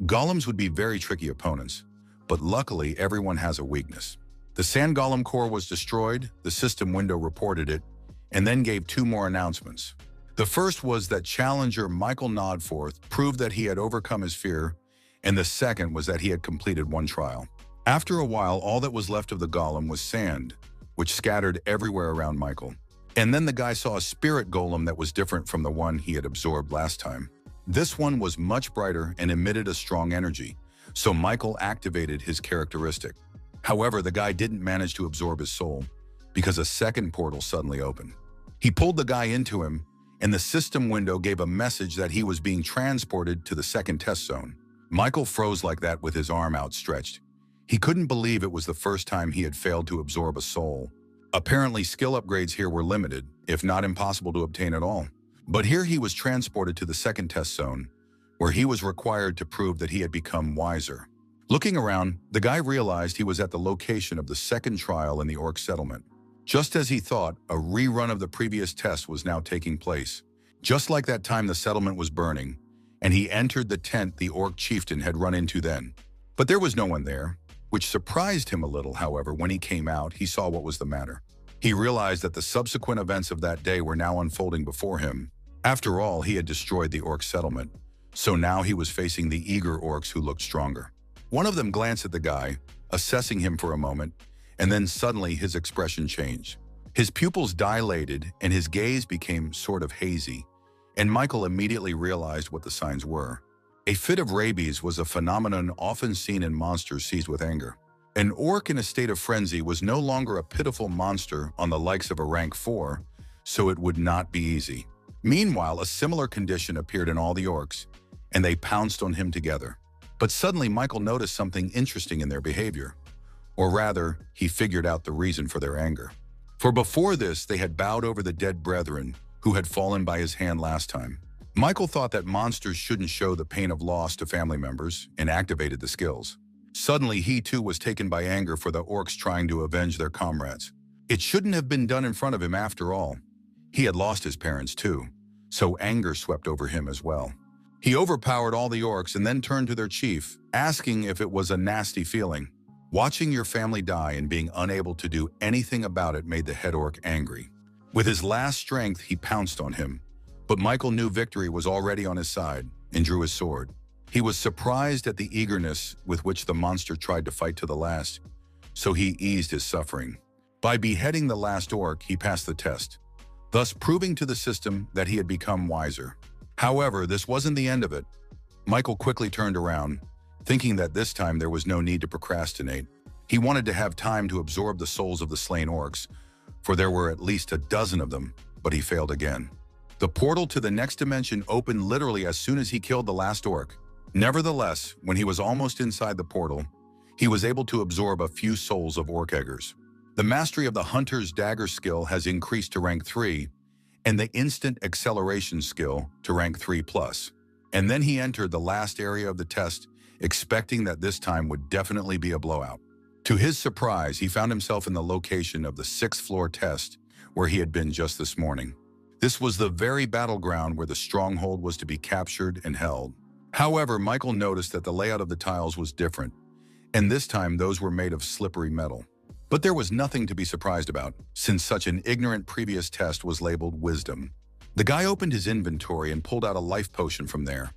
golems would be very tricky opponents, but luckily everyone has a weakness. The sand golem core was destroyed, the system window reported it, and then gave 2 more announcements. The first was that challenger Michael Nodforth proved that he had overcome his fear, and the second was that he had completed 1 trial. After a while, all that was left of the golem was sand, which scattered everywhere around Michael. And then the guy saw a spirit golem that was different from the one he had absorbed last time. This one was much brighter and emitted a strong energy, so Michael activated his characteristic. However, the guy didn't manage to absorb his soul, because a second portal suddenly opened. He pulled the guy into him, and the system window gave a message that he was being transported to the second test zone. Michael froze like that with his arm outstretched. He couldn't believe it was the first time he had failed to absorb a soul. Apparently, skill upgrades here were limited, if not impossible to obtain at all. But here he was transported to the second test zone, where he was required to prove that he had become wiser. Looking around, the guy realized he was at the location of the second trial in the orc settlement. Just as he thought, a rerun of the previous test was now taking place. Just like that time the settlement was burning, and he entered the tent the orc chieftain had run into then. But there was no one there, which surprised him a little. However, when he came out, he saw what was the matter. He realized that the subsequent events of that day were now unfolding before him. After all, he had destroyed the orc settlement, so now he was facing the eager orcs who looked stronger. One of them glanced at the guy, assessing him for a moment, and then suddenly his expression changed. His pupils dilated and his gaze became sort of hazy, and Michael immediately realized what the signs were. A fit of rabies was a phenomenon often seen in monsters seized with anger. An orc in a state of frenzy was no longer a pitiful monster on the likes of a rank 4, so it would not be easy. Meanwhile, a similar condition appeared in all the orcs, and they pounced on him together. But suddenly Michael noticed something interesting in their behavior. Or rather, he figured out the reason for their anger. For before this, they had bowed over the dead brethren who had fallen by his hand last time. Michael thought that monsters shouldn't show the pain of loss to family members and activated the skills. Suddenly, he too was taken by anger for the orcs trying to avenge their comrades. It shouldn't have been done in front of him after all. He had lost his parents too, so anger swept over him as well. He overpowered all the orcs and then turned to their chief, asking if it was a nasty feeling. Watching your family die and being unable to do anything about it made the head orc angry. With his last strength, he pounced on him. But Michael knew victory was already on his side and drew his sword. He was surprised at the eagerness with which the monster tried to fight to the last, so he eased his suffering. By beheading the last orc, he passed the test, thus proving to the system that he had become wiser. However, this wasn't the end of it. Michael quickly turned around, thinking that this time there was no need to procrastinate. He wanted to have time to absorb the souls of the slain orcs, for there were at least a dozen of them, but he failed again. The portal to the next dimension opened literally as soon as he killed the last orc. Nevertheless, when he was almost inside the portal, he was able to absorb a few souls of orc eggers. The mastery of the hunter's dagger skill has increased to rank 3, and the instant acceleration skill to rank 3+. And then he entered the last area of the test, expecting that this time would definitely be a blowout. To his surprise, he found himself in the location of the 6th floor test, where he had been just this morning. This was the very battleground where the stronghold was to be captured and held. However, Michael noticed that the layout of the tiles was different, and this time those were made of slippery metal. But there was nothing to be surprised about, since such an ignorant previous test was labeled Wisdom. The guy opened his inventory and pulled out a life potion from there,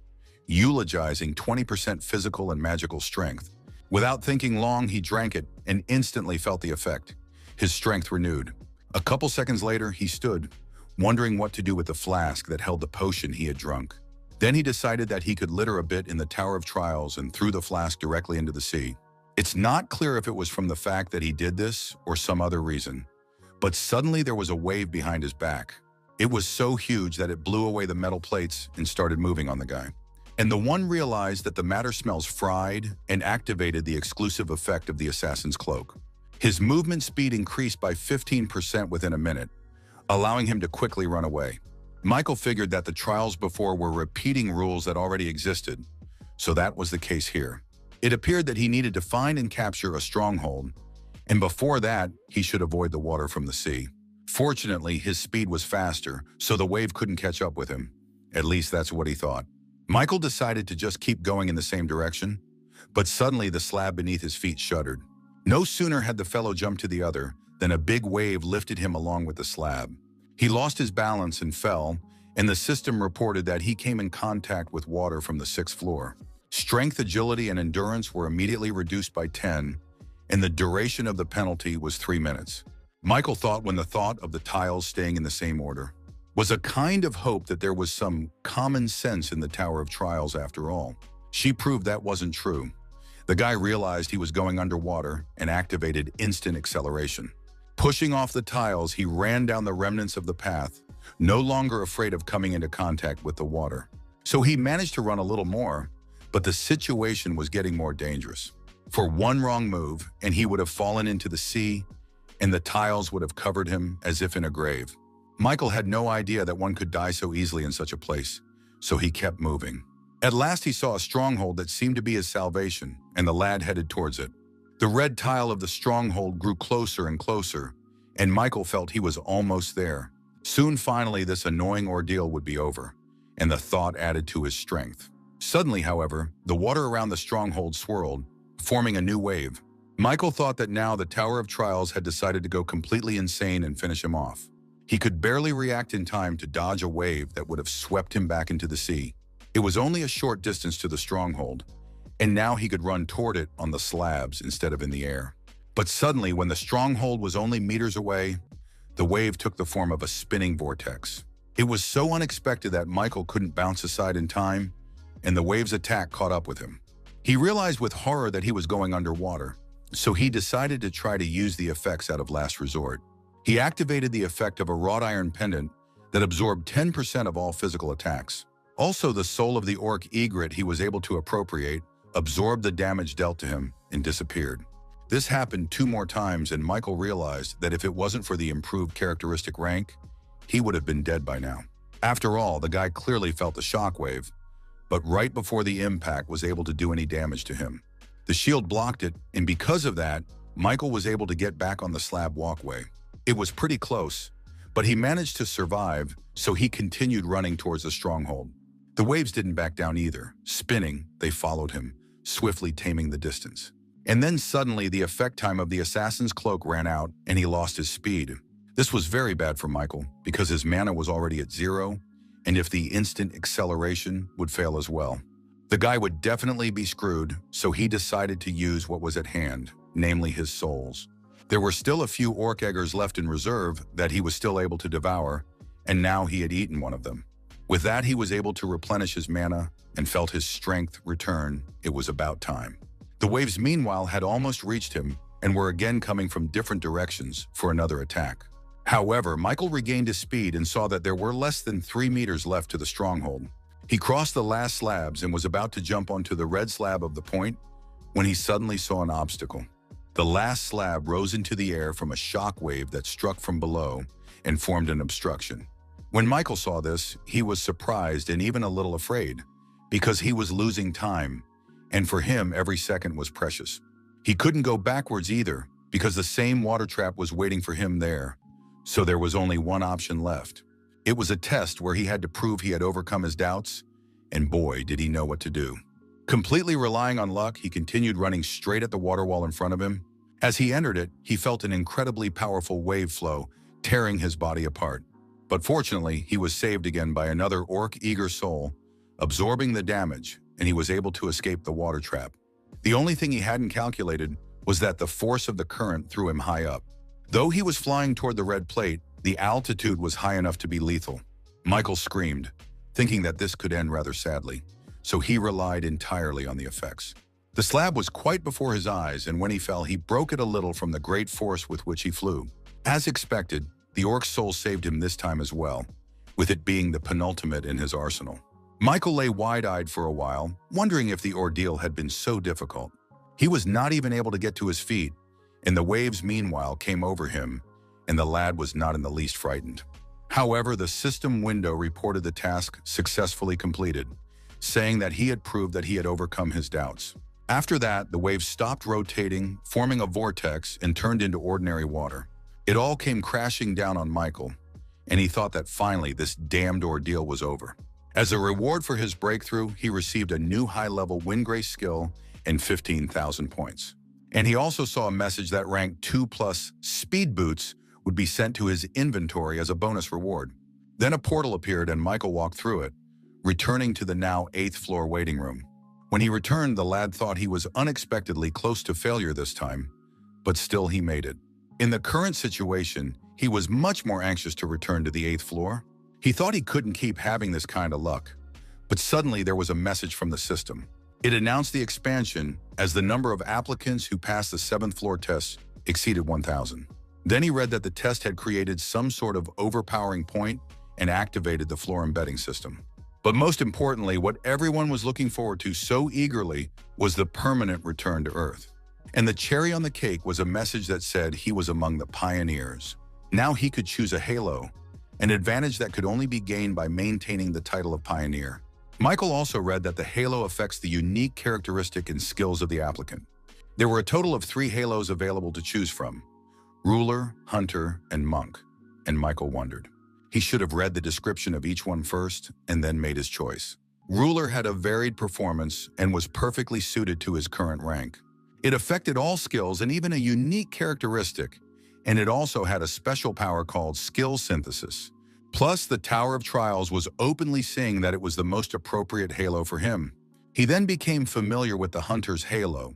eulogizing 20% physical and magical strength. Without thinking long, he drank it and instantly felt the effect. His strength renewed. A couple seconds later, he stood, wondering what to do with the flask that held the potion he had drunk. Then he decided that he could litter a bit in the Tower of Trials and threw the flask directly into the sea. It's not clear if it was from the fact that he did this or some other reason, but suddenly there was a wave behind his back. It was so huge that it blew away the metal plates and started moving on the guy. And the one realized that the matter smells fried and activated the exclusive effect of the assassin's cloak. His movement speed increased by 15% within a minute, allowing him to quickly run away. Michael figured that the trials before were repeating rules that already existed, so that was the case here. It appeared that he needed to find and capture a stronghold, and before that, he should avoid the water from the sea. Fortunately, his speed was faster, so the wave couldn't catch up with him. At least that's what he thought. Michael decided to just keep going in the same direction, but suddenly the slab beneath his feet shuddered. No sooner had the fellow jumped to the other than a big wave lifted him along with the slab. He lost his balance and fell, and the system reported that he came in contact with water from the 6th floor. Strength, agility, and endurance were immediately reduced by 10, and the duration of the penalty was 3 minutes. Michael thought when the thought of the tiles staying in the same order was a kind of hope that there was some common sense in the Tower of Trials after all. She proved that wasn't true. The guy realized he was going underwater and activated instant acceleration. Pushing off the tiles, he ran down the remnants of the path, no longer afraid of coming into contact with the water. So he managed to run a little more, but the situation was getting more dangerous. For one wrong move, and he would have fallen into the sea, and the tiles would have covered him as if in a grave. Michael had no idea that one could die so easily in such a place, so he kept moving. At last he saw a stronghold that seemed to be his salvation, and the lad headed towards it. The red tile of the stronghold grew closer and closer, and Michael felt he was almost there. Soon, finally, this annoying ordeal would be over, and the thought added to his strength. Suddenly, however, the water around the stronghold swirled, forming a new wave. Michael thought that now the Tower of Trials had decided to go completely insane and finish him off. He could barely react in time to dodge a wave that would have swept him back into the sea. It was only a short distance to the stronghold, and now he could run toward it on the slabs instead of in the air. But suddenly, when the stronghold was only meters away, the wave took the form of a spinning vortex. It was so unexpected that Michael couldn't bounce aside in time, and the wave's attack caught up with him. He realized with horror that he was going underwater, so he decided to try to use the effects out of last resort. He activated the effect of a wrought iron pendant that absorbed 10% of all physical attacks. Also, the soul of the orc egret he was able to appropriate absorbed the damage dealt to him and disappeared. This happened 2 more times, and Michael realized that if it wasn't for the improved characteristic rank, he would have been dead by now. After all, the guy clearly felt the shockwave, but right before the impact was able to do any damage to him. The shield blocked it, and because of that, Michael was able to get back on the slab walkway. It was pretty close, but he managed to survive, so he continued running towards the stronghold. The waves didn't back down either. Spinning, they followed him, swiftly taming the distance. And then suddenly the effect time of the assassin's cloak ran out and he lost his speed. This was very bad for Michael because his mana was already at 0, and if the instant acceleration would fail as well, the guy would definitely be screwed, so he decided to use what was at hand, namely his souls. There were still a few orc eggers left in reserve that he was still able to devour, and now he had eaten one of them. With that, he was able to replenish his mana and felt his strength return. It was about time. The waves, meanwhile, had almost reached him and were again coming from different directions for another attack. However, Michael regained his speed and saw that there were less than 3 meters left to the stronghold. He crossed the last slabs and was about to jump onto the red slab of the point when he suddenly saw an obstacle. The last slab rose into the air from a shock wave that struck from below and formed an obstruction. When Michael saw this, he was surprised and even a little afraid, because he was losing time, and for him every second was precious. He couldn't go backwards either, because the same water trap was waiting for him there, so there was only one option left. It was a test where he had to prove he had overcome his doubts, and boy, did he know what to do. Completely relying on luck, he continued running straight at the water wall in front of him. As he entered it, he felt an incredibly powerful wave flow, tearing his body apart. But fortunately, he was saved again by another orc eager soul, absorbing the damage, and he was able to escape the water trap. The only thing he hadn't calculated was that the force of the current threw him high up. Though he was flying toward the red plate, the altitude was high enough to be lethal. Michael screamed, thinking that this could end rather sadly, so he relied entirely on the effects. The slab was quite before his eyes, and when he fell, he broke it a little from the great force with which he flew. As expected, the orc's soul saved him this time as well, with it being the penultimate in his arsenal. Michael lay wide-eyed for a while, wondering if the ordeal had been so difficult. He was not even able to get to his feet, and the waves meanwhile came over him, and the lad was not in the least frightened. However, the system window reported the task successfully completed, saying that he had proved that he had overcome his doubts. After that, the waves stopped rotating, forming a vortex, and turned into ordinary water. It all came crashing down on Michael, and he thought that finally this damned ordeal was over. As a reward for his breakthrough, he received a new high-level Windgrace skill and 15,000 points. And he also saw a message that ranked 2+ speed boots would be sent to his inventory as a bonus reward. Then a portal appeared and Michael walked through it, returning to the now 8th floor waiting room. When he returned, the lad thought he was unexpectedly close to failure this time, but still he made it. In the current situation, he was much more anxious to return to the 8th floor. He thought he couldn't keep having this kind of luck, but suddenly there was a message from the system. It announced the expansion as the number of applicants who passed the 7th floor test exceeded 1,000. Then he read that the test had created some sort of overpowering point and activated the floor embedding system. But most importantly, what everyone was looking forward to so eagerly was the permanent return to Earth. And the cherry on the cake was a message that said he was among the pioneers. Now he could choose a halo, an advantage that could only be gained by maintaining the title of pioneer. Michael also read that the halo affects the unique characteristic and skills of the applicant. There were a total of 3 halos available to choose from: Ruler, Hunter, and Monk, and Michael wondered. He should have read the description of each one first and then made his choice. Ruler had a varied performance and was perfectly suited to his current rank. It affected all skills and even a unique characteristic, and it also had a special power called skill synthesis. Plus, the Tower of Trials was openly saying that it was the most appropriate halo for him. He then became familiar with the Hunter's Halo,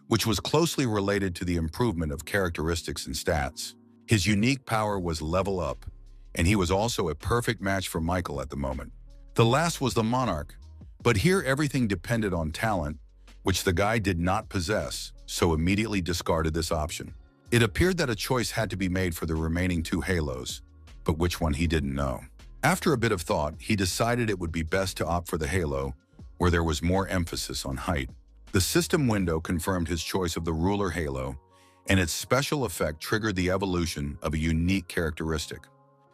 which was closely related to the improvement of characteristics and stats. His unique power was Level Up, and he was also a perfect match for Michael at the moment. The last was the Monarch, but here everything depended on talent, which the guy did not possess, so immediately discarded this option. It appeared that a choice had to be made for the remaining two halos, but which one he didn't know. After a bit of thought, he decided it would be best to opt for the halo, where there was more emphasis on height. The system window confirmed his choice of the Ruler Halo, and its special effect triggered the evolution of a unique characteristic.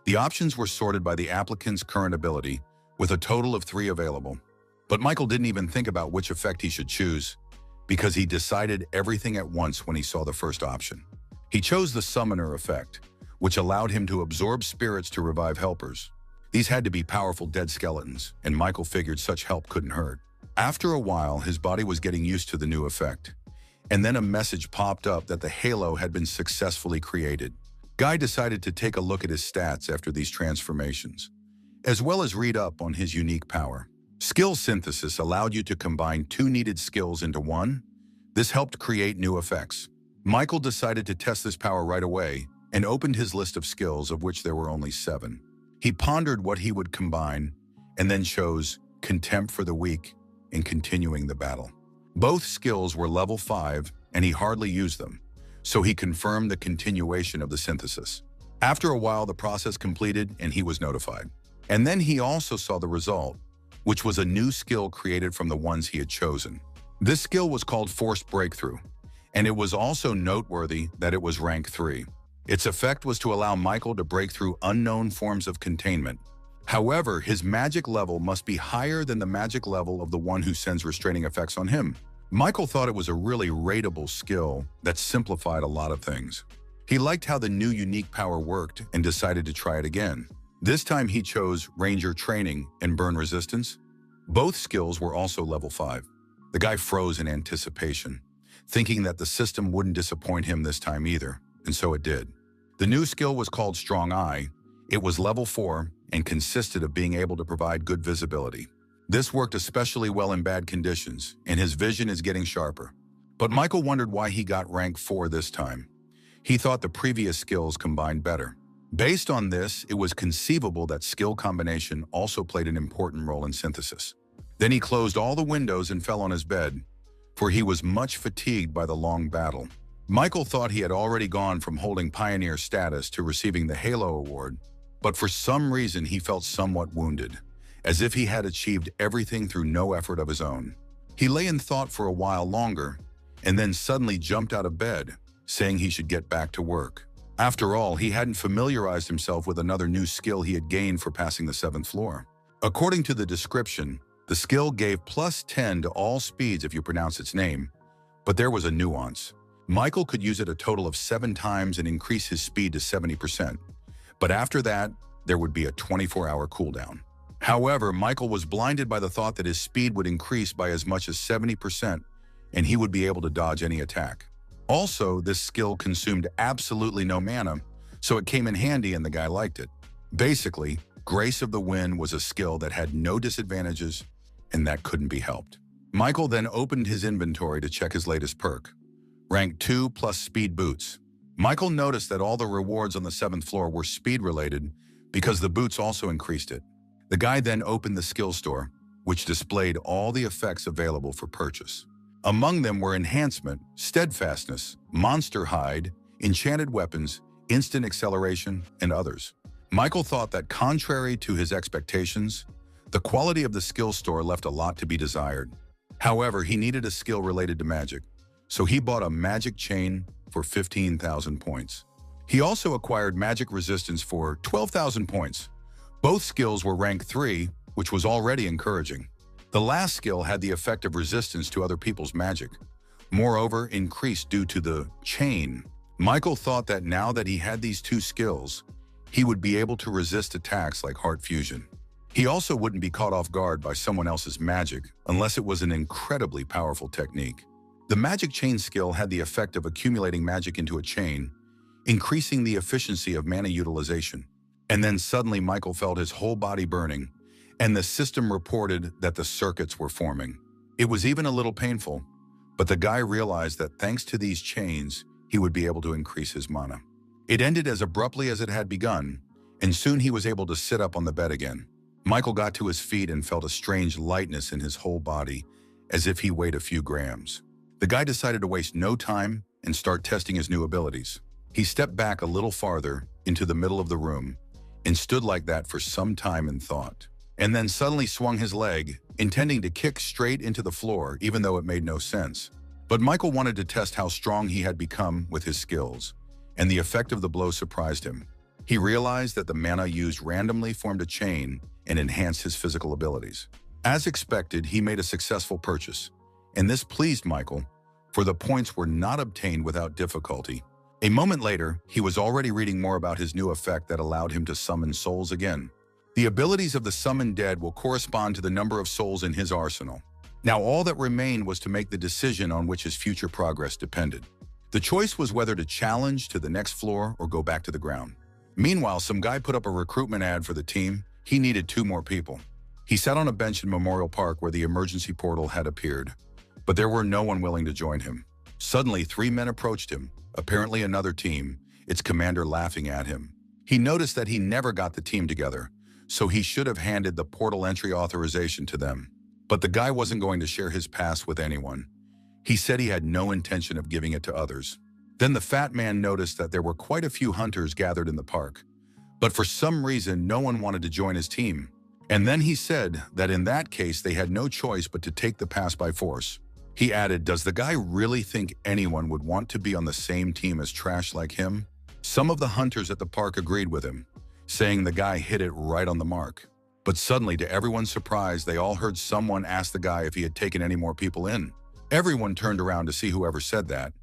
The options were sorted by the applicant's current ability, with a total of 3 available. But Michael didn't even think about which effect he should choose, because he decided everything at once when he saw the first option. He chose the Summoner effect, which allowed him to absorb spirits to revive helpers. These had to be powerful dead skeletons, and Michael figured such help couldn't hurt. After a while, his body was getting used to the new effect, and then a message popped up that the halo had been successfully created. Guy decided to take a look at his stats after these transformations, as well as read up on his unique power. Skill synthesis allowed you to combine 2 needed skills into one. This helped create new effects. Michael decided to test this power right away and opened his list of skills, of which there were only 7. He pondered what he would combine and then chose Contempt for the Weak in continuing the battle. Both skills were level 5 and he hardly used them, so he confirmed the continuation of the synthesis. After a while, the process completed and he was notified. And then he also saw the result, which was a new skill created from the ones he had chosen. This skill was called Forced Breakthrough, and it was also noteworthy that it was rank 3. Its effect was to allow Michael to break through unknown forms of containment. However, his magic level must be higher than the magic level of the one who sends restraining effects on him. Michael thought it was a really rateable skill that simplified a lot of things. He liked how the new unique power worked and decided to try it again. This time he chose Ranger Training and Burn Resistance. Both skills were also level 5. The guy froze in anticipation, thinking that the system wouldn't disappoint him this time either, and so it did. The new skill was called Strong Eye. It was level 4 and consisted of being able to provide good visibility. This worked especially well in bad conditions, and his vision is getting sharper. But Michael wondered why he got rank 4 this time. He thought the previous skills combined better. Based on this, it was conceivable that skill combination also played an important role in synthesis. Then he closed all the windows and fell on his bed, for he was much fatigued by the long battle. Michael thought he had already gone from holding Pioneer status to receiving the Halo Award, but for some reason he felt somewhat wounded, as if he had achieved everything through no effort of his own. He lay in thought for a while longer, and then suddenly jumped out of bed, saying he should get back to work. After all, he hadn't familiarized himself with another new skill he had gained for passing the 7th floor. According to the description, the skill gave +10 to all speeds if you pronounce its name, but there was a nuance. Michael could use it a total of 7 times and increase his speed to 70%, but after that, there would be a 24-hour cooldown. However, Michael was blinded by the thought that his speed would increase by as much as 70%, and he would be able to dodge any attack. Also, this skill consumed absolutely no mana, so it came in handy and the guy liked it. Basically, Grace of the Wind was a skill that had no disadvantages and that couldn't be helped. Michael then opened his inventory to check his latest perk. Rank 2 plus Speed Boots. Michael noticed that all the rewards on the 7th floor were speed-related because the boots also increased it. The guy then opened the skill store, which displayed all the effects available for purchase. Among them were Enhancement, Steadfastness, Monster Hide, Enchanted Weapons, Instant Acceleration, and others. Michael thought that contrary to his expectations, the quality of the skill store left a lot to be desired. However, he needed a skill related to magic, so he bought a magic chain for 15,000 points. He also acquired magic resistance for 12,000 points. Both skills were rank 3, which was already encouraging. The last skill had the effect of resistance to other people's magic, moreover increased due to the chain. Michael thought that now that he had these 2 skills, he would be able to resist attacks like Heart Fusion. He also wouldn't be caught off guard by someone else's magic unless it was an incredibly powerful technique. The magic chain skill had the effect of accumulating magic into a chain, increasing the efficiency of mana utilization. And then suddenly Michael felt his whole body burning, and the system reported that the circuits were forming. It was even a little painful, but the guy realized that thanks to these chains, he would be able to increase his mana. It ended as abruptly as it had begun, and soon he was able to sit up on the bed again. Michael got to his feet and felt a strange lightness in his whole body, as if he weighed a few grams. The guy decided to waste no time and start testing his new abilities. He stepped back a little farther into the middle of the room and stood like that for some time in thought, and then suddenly swung his leg, intending to kick straight into the floor, even though it made no sense. But Michael wanted to test how strong he had become with his skills, and the effect of the blow surprised him. He realized that the mana used randomly formed a chain and enhanced his physical abilities. As expected, he made a successful purchase, and this pleased Michael, for the points were not obtained without difficulty. A moment later, he was already reading more about his new effect that allowed him to summon souls again. The abilities of the summoned dead will correspond to the number of souls in his arsenal. Now all that remained was to make the decision on which his future progress depended. The choice was whether to challenge to the next floor or go back to the ground. Meanwhile, some guy put up a recruitment ad for the team. He needed 2 more people. He sat on a bench in Memorial Park where the emergency portal had appeared, but there were no one willing to join him. Suddenly, 3 men approached him, apparently another team, its commander laughing at him. He noticed that he never got the team together, so he should have handed the portal entry authorization to them. But the guy wasn't going to share his pass with anyone. He said he had no intention of giving it to others. Then the fat man noticed that there were quite a few hunters gathered in the park, but for some reason no one wanted to join his team. And then he said that in that case they had no choice but to take the pass by force. He added, "Does the guy really think anyone would want to be on the same team as trash like him?" Some of the hunters at the park agreed with him, saying the guy hit it right on the mark. But suddenly, to everyone's surprise, they all heard someone ask the guy if he had taken any more people in. Everyone turned around to see whoever said that,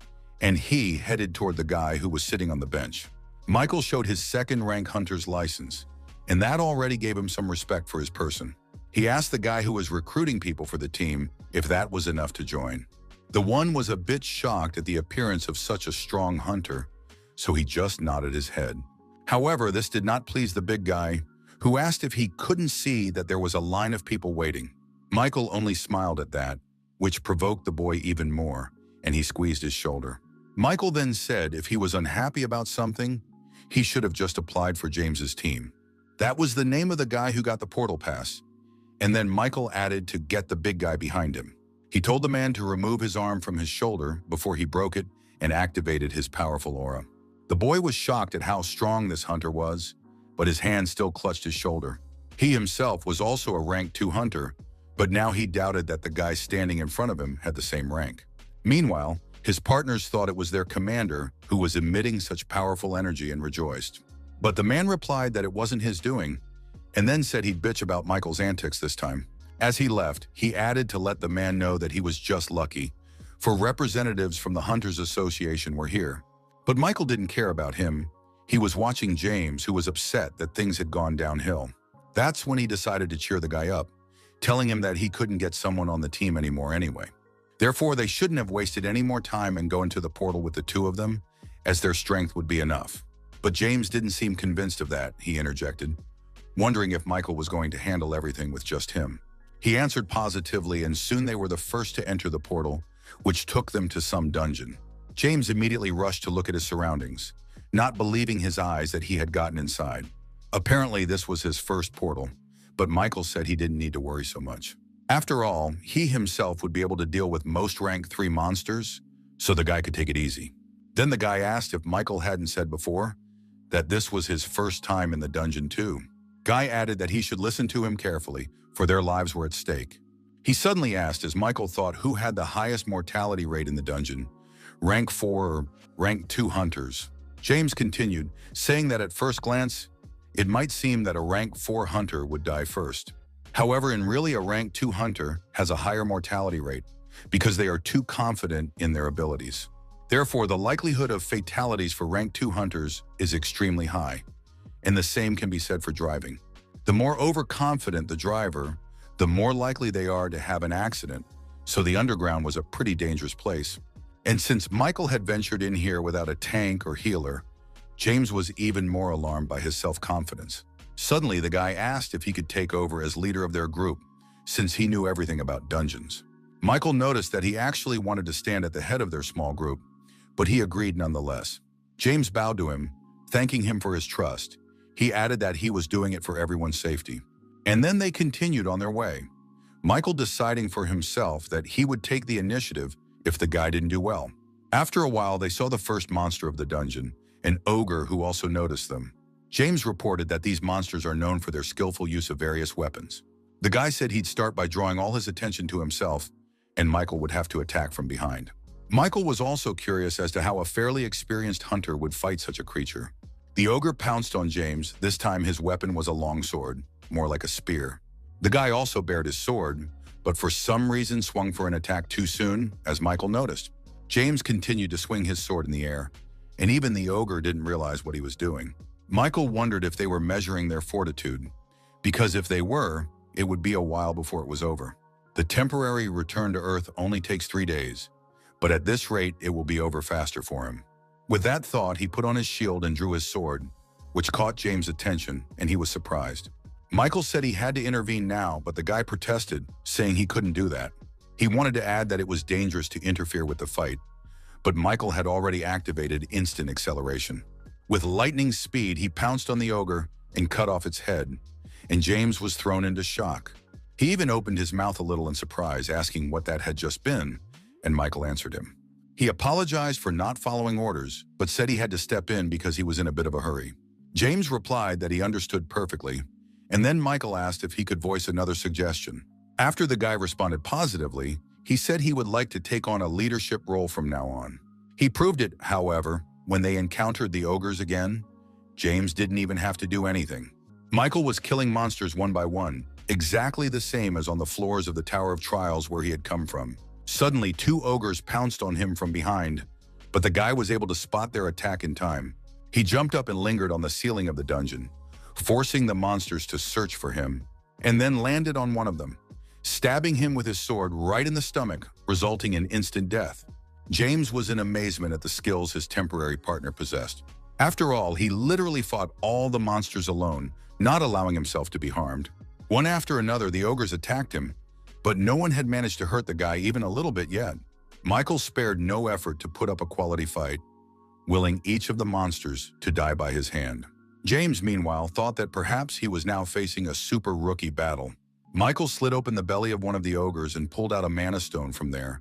and he headed toward the guy who was sitting on the bench. Michael showed his second-rank hunter's license, and that already gave him some respect for his person. He asked the guy who was recruiting people for the team if that was enough to join. The one was a bit shocked at the appearance of such a strong hunter, so he just nodded his head. However, this did not please the big guy, who asked if he couldn't see that there was a line of people waiting. Michael only smiled at that, which provoked the boy even more, and he squeezed his shoulder. Michael then said if he was unhappy about something, he should have just applied for James's team. That was the name of the guy who got the portal pass, and then Michael added to get the big guy behind him. He told the man to remove his arm from his shoulder before he broke it and activated his powerful aura. The boy was shocked at how strong this hunter was, but his hand still clutched his shoulder. He himself was also a rank 2 hunter, but now he doubted that the guy standing in front of him had the same rank. Meanwhile, his partners thought it was their commander who was emitting such powerful energy and rejoiced. But the man replied that it wasn't his doing, and then said he'd bitch about Michael's antics this time. As he left, he added to let the man know that he was just lucky, for representatives from the Hunters Association were here. But Michael didn't care about him. He was watching James, who was upset that things had gone downhill. That's when he decided to cheer the guy up, telling him that he couldn't get someone on the team anymore anyway. Therefore, they shouldn't have wasted any more time and go into the portal with the 2 of them, as their strength would be enough. But James didn't seem convinced of that, he interjected, wondering if Michael was going to handle everything with just him. He answered positively, and soon they were the first to enter the portal, which took them to some dungeon. James immediately rushed to look at his surroundings, not believing his eyes that he had gotten inside. Apparently, this was his first portal, but Michael said he didn't need to worry so much. After all, he himself would be able to deal with most rank 3 monsters, so the guy could take it easy. Then the guy asked if Michael hadn't said before that this was his first time in the dungeon too. Guy added that he should listen to him carefully, for their lives were at stake. He suddenly asked, as Michael thought, who had the highest mortality rate in the dungeon, rank 4 or rank 2 hunters. James continued, saying that at first glance, it might seem that a rank 4 hunter would die first. However, in really a rank 2 hunter has a higher mortality rate because they are too confident in their abilities. Therefore, the likelihood of fatalities for rank 2 hunters is extremely high, and the same can be said for driving. The more overconfident the driver, the more likely they are to have an accident, so the underground was a pretty dangerous place. And since Michael had ventured in here without a tank or healer, James was even more alarmed by his self-confidence. Suddenly, the guy asked if he could take over as leader of their group, since he knew everything about dungeons. Michael noticed that he actually wanted to stand at the head of their small group, but he agreed nonetheless. James bowed to him, thanking him for his trust. He added that he was doing it for everyone's safety. And then they continued on their way, Michael deciding for himself that he would take the initiative if the guy didn't do well. After a while, they saw the first monster of the dungeon, an ogre who also noticed them. James reported that these monsters are known for their skillful use of various weapons. The guy said he'd start by drawing all his attention to himself, and Michael would have to attack from behind. Michael was also curious as to how a fairly experienced hunter would fight such a creature. The ogre pounced on James. This time his weapon was a long sword, more like a spear. The guy also bared his sword, but for some reason swung for an attack too soon, as Michael noticed. James continued to swing his sword in the air, and even the ogre didn't realize what he was doing. Michael wondered if they were measuring their fortitude, because if they were, it would be a while before it was over. The temporary return to Earth only takes 3 days, but at this rate, it will be over faster for him. With that thought, he put on his shield and drew his sword, which caught James' attention, and he was surprised. Michael said he had to intervene now, but the guy protested, saying he couldn't do that. He wanted to add that it was dangerous to interfere with the fight, but Michael had already activated instant acceleration. With lightning speed, he pounced on the ogre and cut off its head, and James was thrown into shock. He even opened his mouth a little in surprise, asking what that had just been, and Michael answered him. He apologized for not following orders, but said he had to step in because he was in a bit of a hurry. James replied that he understood perfectly, and then Michael asked if he could voice another suggestion. After the guy responded positively, he said he would like to take on a leadership role from now on. He proved it, however, when they encountered the ogres again. James didn't even have to do anything. Michael was killing monsters one by one, exactly the same as on the floors of the Tower of Trials where he had come from. Suddenly, 2 ogres pounced on him from behind, but the guy was able to spot their attack in time. He jumped up and lingered on the ceiling of the dungeon, forcing the monsters to search for him, and then landed on one of them, stabbing him with his sword right in the stomach, resulting in instant death. James was in amazement at the skills his temporary partner possessed. After all, he literally fought all the monsters alone, not allowing himself to be harmed. One after another, the ogres attacked him, but no one had managed to hurt the guy even a little bit yet. Michael spared no effort to put up a quality fight, willing each of the monsters to die by his hand. James, meanwhile, thought that perhaps he was now facing a super rookie battle. Michael slid open the belly of one of the ogres and pulled out a mana stone from there,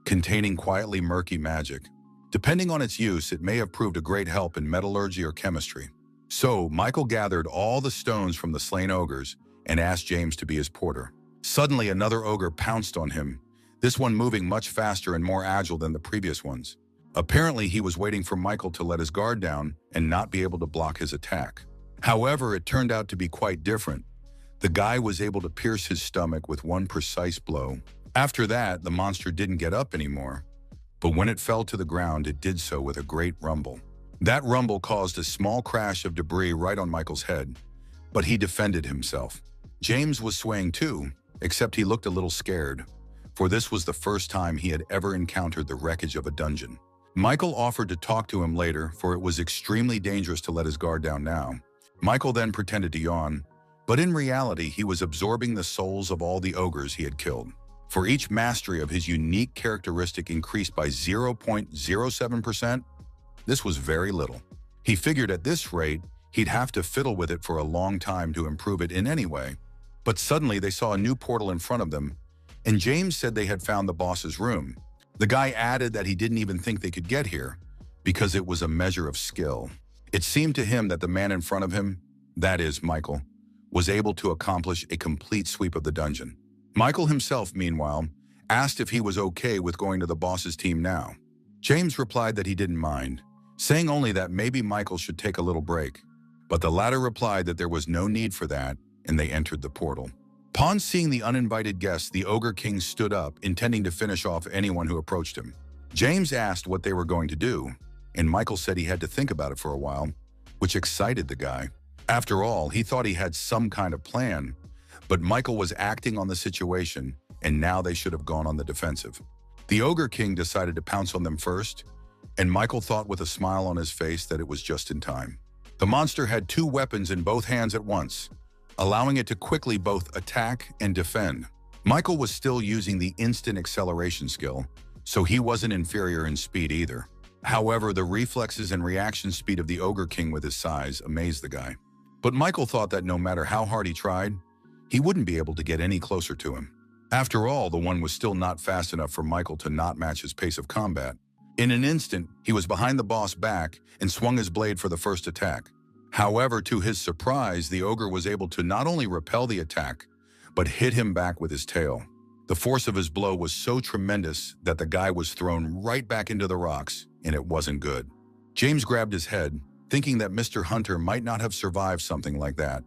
containing quietly murky magic. Depending on its use, it may have proved a great help in metallurgy or chemistry. So, Michael gathered all the stones from the slain ogres and asked James to be his porter. Suddenly, another ogre pounced on him, this one moving much faster and more agile than the previous ones. Apparently, he was waiting for Michael to let his guard down and not be able to block his attack. However, it turned out to be quite different. The guy was able to pierce his stomach with one precise blow. After that, the monster didn't get up anymore, but when it fell to the ground, it did so with a great rumble. That rumble caused a small crash of debris right on Michael's head, but he defended himself. James was swaying too, except he looked a little scared, for this was the first time he had ever encountered the wreckage of a dungeon. Michael offered to talk to him later, for it was extremely dangerous to let his guard down now. Michael then pretended to yawn, but in reality, he was absorbing the souls of all the ogres he had killed. For each mastery of his unique characteristic increased by 0.07%, this was very little. He figured at this rate, he'd have to fiddle with it for a long time to improve it in any way. But suddenly they saw a new portal in front of them, and James said they had found the boss's room. The guy added that he didn't even think they could get here, because it was a measure of skill. It seemed to him that the man in front of him, that is, Michael, was able to accomplish a complete sweep of the dungeon. Michael himself, meanwhile, asked if he was okay with going to the boss's team now. James replied that he didn't mind, saying only that maybe Michael should take a little break. But the latter replied that there was no need for that, and they entered the portal. Upon seeing the uninvited guests, the Ogre King stood up, intending to finish off anyone who approached him. James asked what they were going to do, and Michael said he had to think about it for a while, which excited the guy. After all, he thought he had some kind of plan, but Michael was acting on the situation, and now they should have gone on the defensive. The Ogre King decided to pounce on them first, and Michael thought with a smile on his face that it was just in time. The monster had two weapons in both hands at once, allowing it to quickly both attack and defend. Michael was still using the instant acceleration skill, so he wasn't inferior in speed either. However, the reflexes and reaction speed of the Ogre King with his size amazed the guy. But Michael thought that no matter how hard he tried, he wouldn't be able to get any closer to him. After all, the one was still not fast enough for Michael to not match his pace of combat. In an instant, he was behind the boss back and swung his blade for the first attack. However, to his surprise, the ogre was able to not only repel the attack, but hit him back with his tail. The force of his blow was so tremendous that the guy was thrown right back into the rocks, and it wasn't good. James grabbed his head, thinking that Mr. Hunter might not have survived something like that,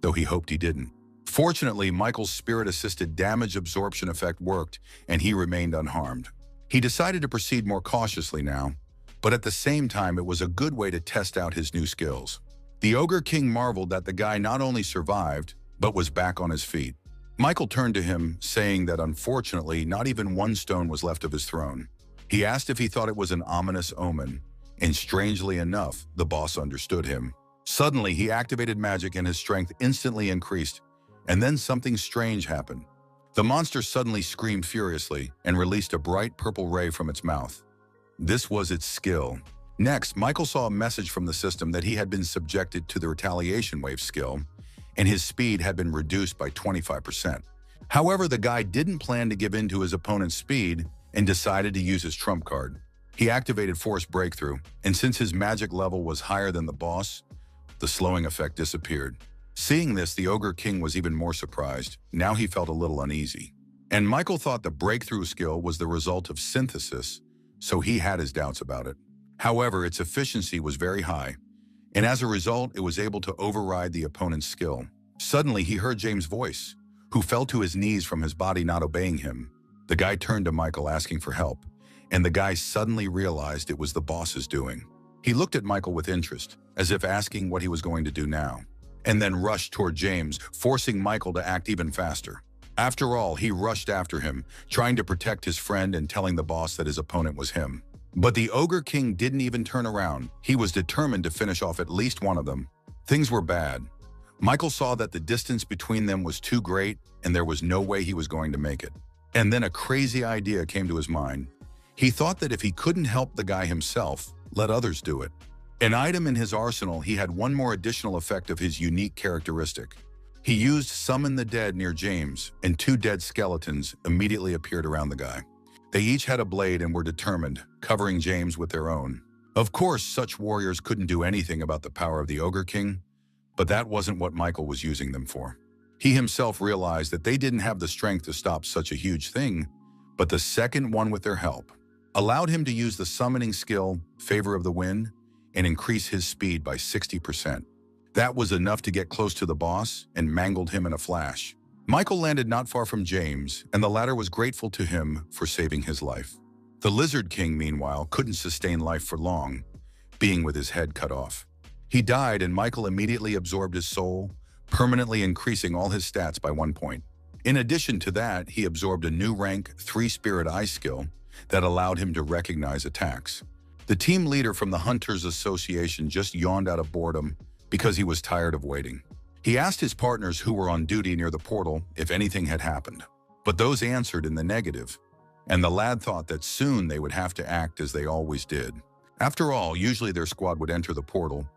though he hoped he didn't. Fortunately, Michael's spirit-assisted damage absorption effect worked, and he remained unharmed. He decided to proceed more cautiously now, but at the same time it was a good way to test out his new skills. The Ogre King marveled that the guy not only survived, but was back on his feet. Michael turned to him, saying that unfortunately not even one stone was left of his throne. He asked if he thought it was an ominous omen, and strangely enough, the boss understood him. Suddenly, he activated magic and his strength instantly increased, and then something strange happened. The monster suddenly screamed furiously and released a bright purple ray from its mouth. This was its skill. Next, Michael saw a message from the system that he had been subjected to the retaliation wave skill, and his speed had been reduced by 25%. However, the guy didn't plan to give in to his opponent's speed and decided to use his trump card. He activated Force Breakthrough, and since his magic level was higher than the boss, the slowing effect disappeared. Seeing this, the Ogre King was even more surprised. Now he felt a little uneasy. And Michael thought the breakthrough skill was the result of synthesis, so he had his doubts about it. However, its efficiency was very high, and as a result, it was able to override the opponent's skill. Suddenly, he heard James' voice, who fell to his knees from his body not obeying him. The guy turned to Michael asking for help, and the guy suddenly realized it was the boss's doing. He looked at Michael with interest, as if asking what he was going to do now, and then rushed toward James, forcing Michael to act even faster. After all, he rushed after him, trying to protect his friend and telling the boss that his opponent was him. But the Ogre King didn't even turn around. He was determined to finish off at least one of them. Things were bad. Michael saw that the distance between them was too great and there was no way he was going to make it. And then a crazy idea came to his mind. He thought that if he couldn't help the guy himself, let others do it. An item in his arsenal, he had one more additional effect of his unique characteristic. He used Summon the Dead near James, and two dead skeletons immediately appeared around the guy. They each had a blade and were determined, covering James with their own. Of course, such warriors couldn't do anything about the power of the Ogre King, but that wasn't what Michael was using them for. He himself realized that they didn't have the strength to stop such a huge thing, but the second one with their help allowed him to use the summoning skill, Favor of the Wind, and increase his speed by 60%. That was enough to get close to the boss and mangled him in a flash. Michael landed not far from James, and the latter was grateful to him for saving his life. The Lizard King, meanwhile, couldn't sustain life for long, being with his head cut off. He died, and Michael immediately absorbed his soul, permanently increasing all his stats by 1 point. In addition to that, he absorbed a new rank 3 Spirit Eye skill that allowed him to recognize attacks. The team leader from the Hunters Association just yawned out of boredom because he was tired of waiting. He asked his partners who were on duty near the portal if anything had happened, but those answered in the negative, and the lad thought that soon they would have to act as they always did. After all, usually their squad would enter the portal,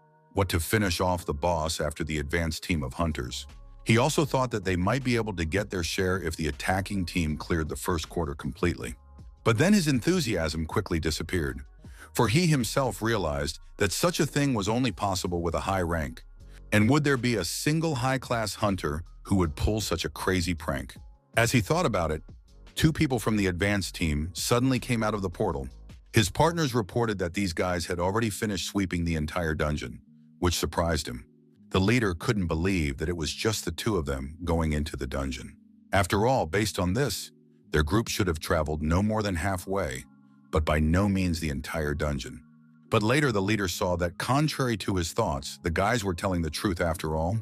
to finish off the boss after the advanced team of hunters. He also thought that they might be able to get their share if the attacking team cleared the first quarter completely. But then his enthusiasm quickly disappeared, for he himself realized that such a thing was only possible with a high rank. And would there be a single high-class hunter who would pull such a crazy prank? As he thought about it, 2 people from the advanced team suddenly came out of the portal. His partners reported that these guys had already finished sweeping the entire dungeon, which surprised him. The leader couldn't believe that it was just the 2 of them going into the dungeon. After all, based on this, their group should have traveled no more than halfway, but by no means the entire dungeon. But later the leader saw that contrary to his thoughts, the guys were telling the truth after all.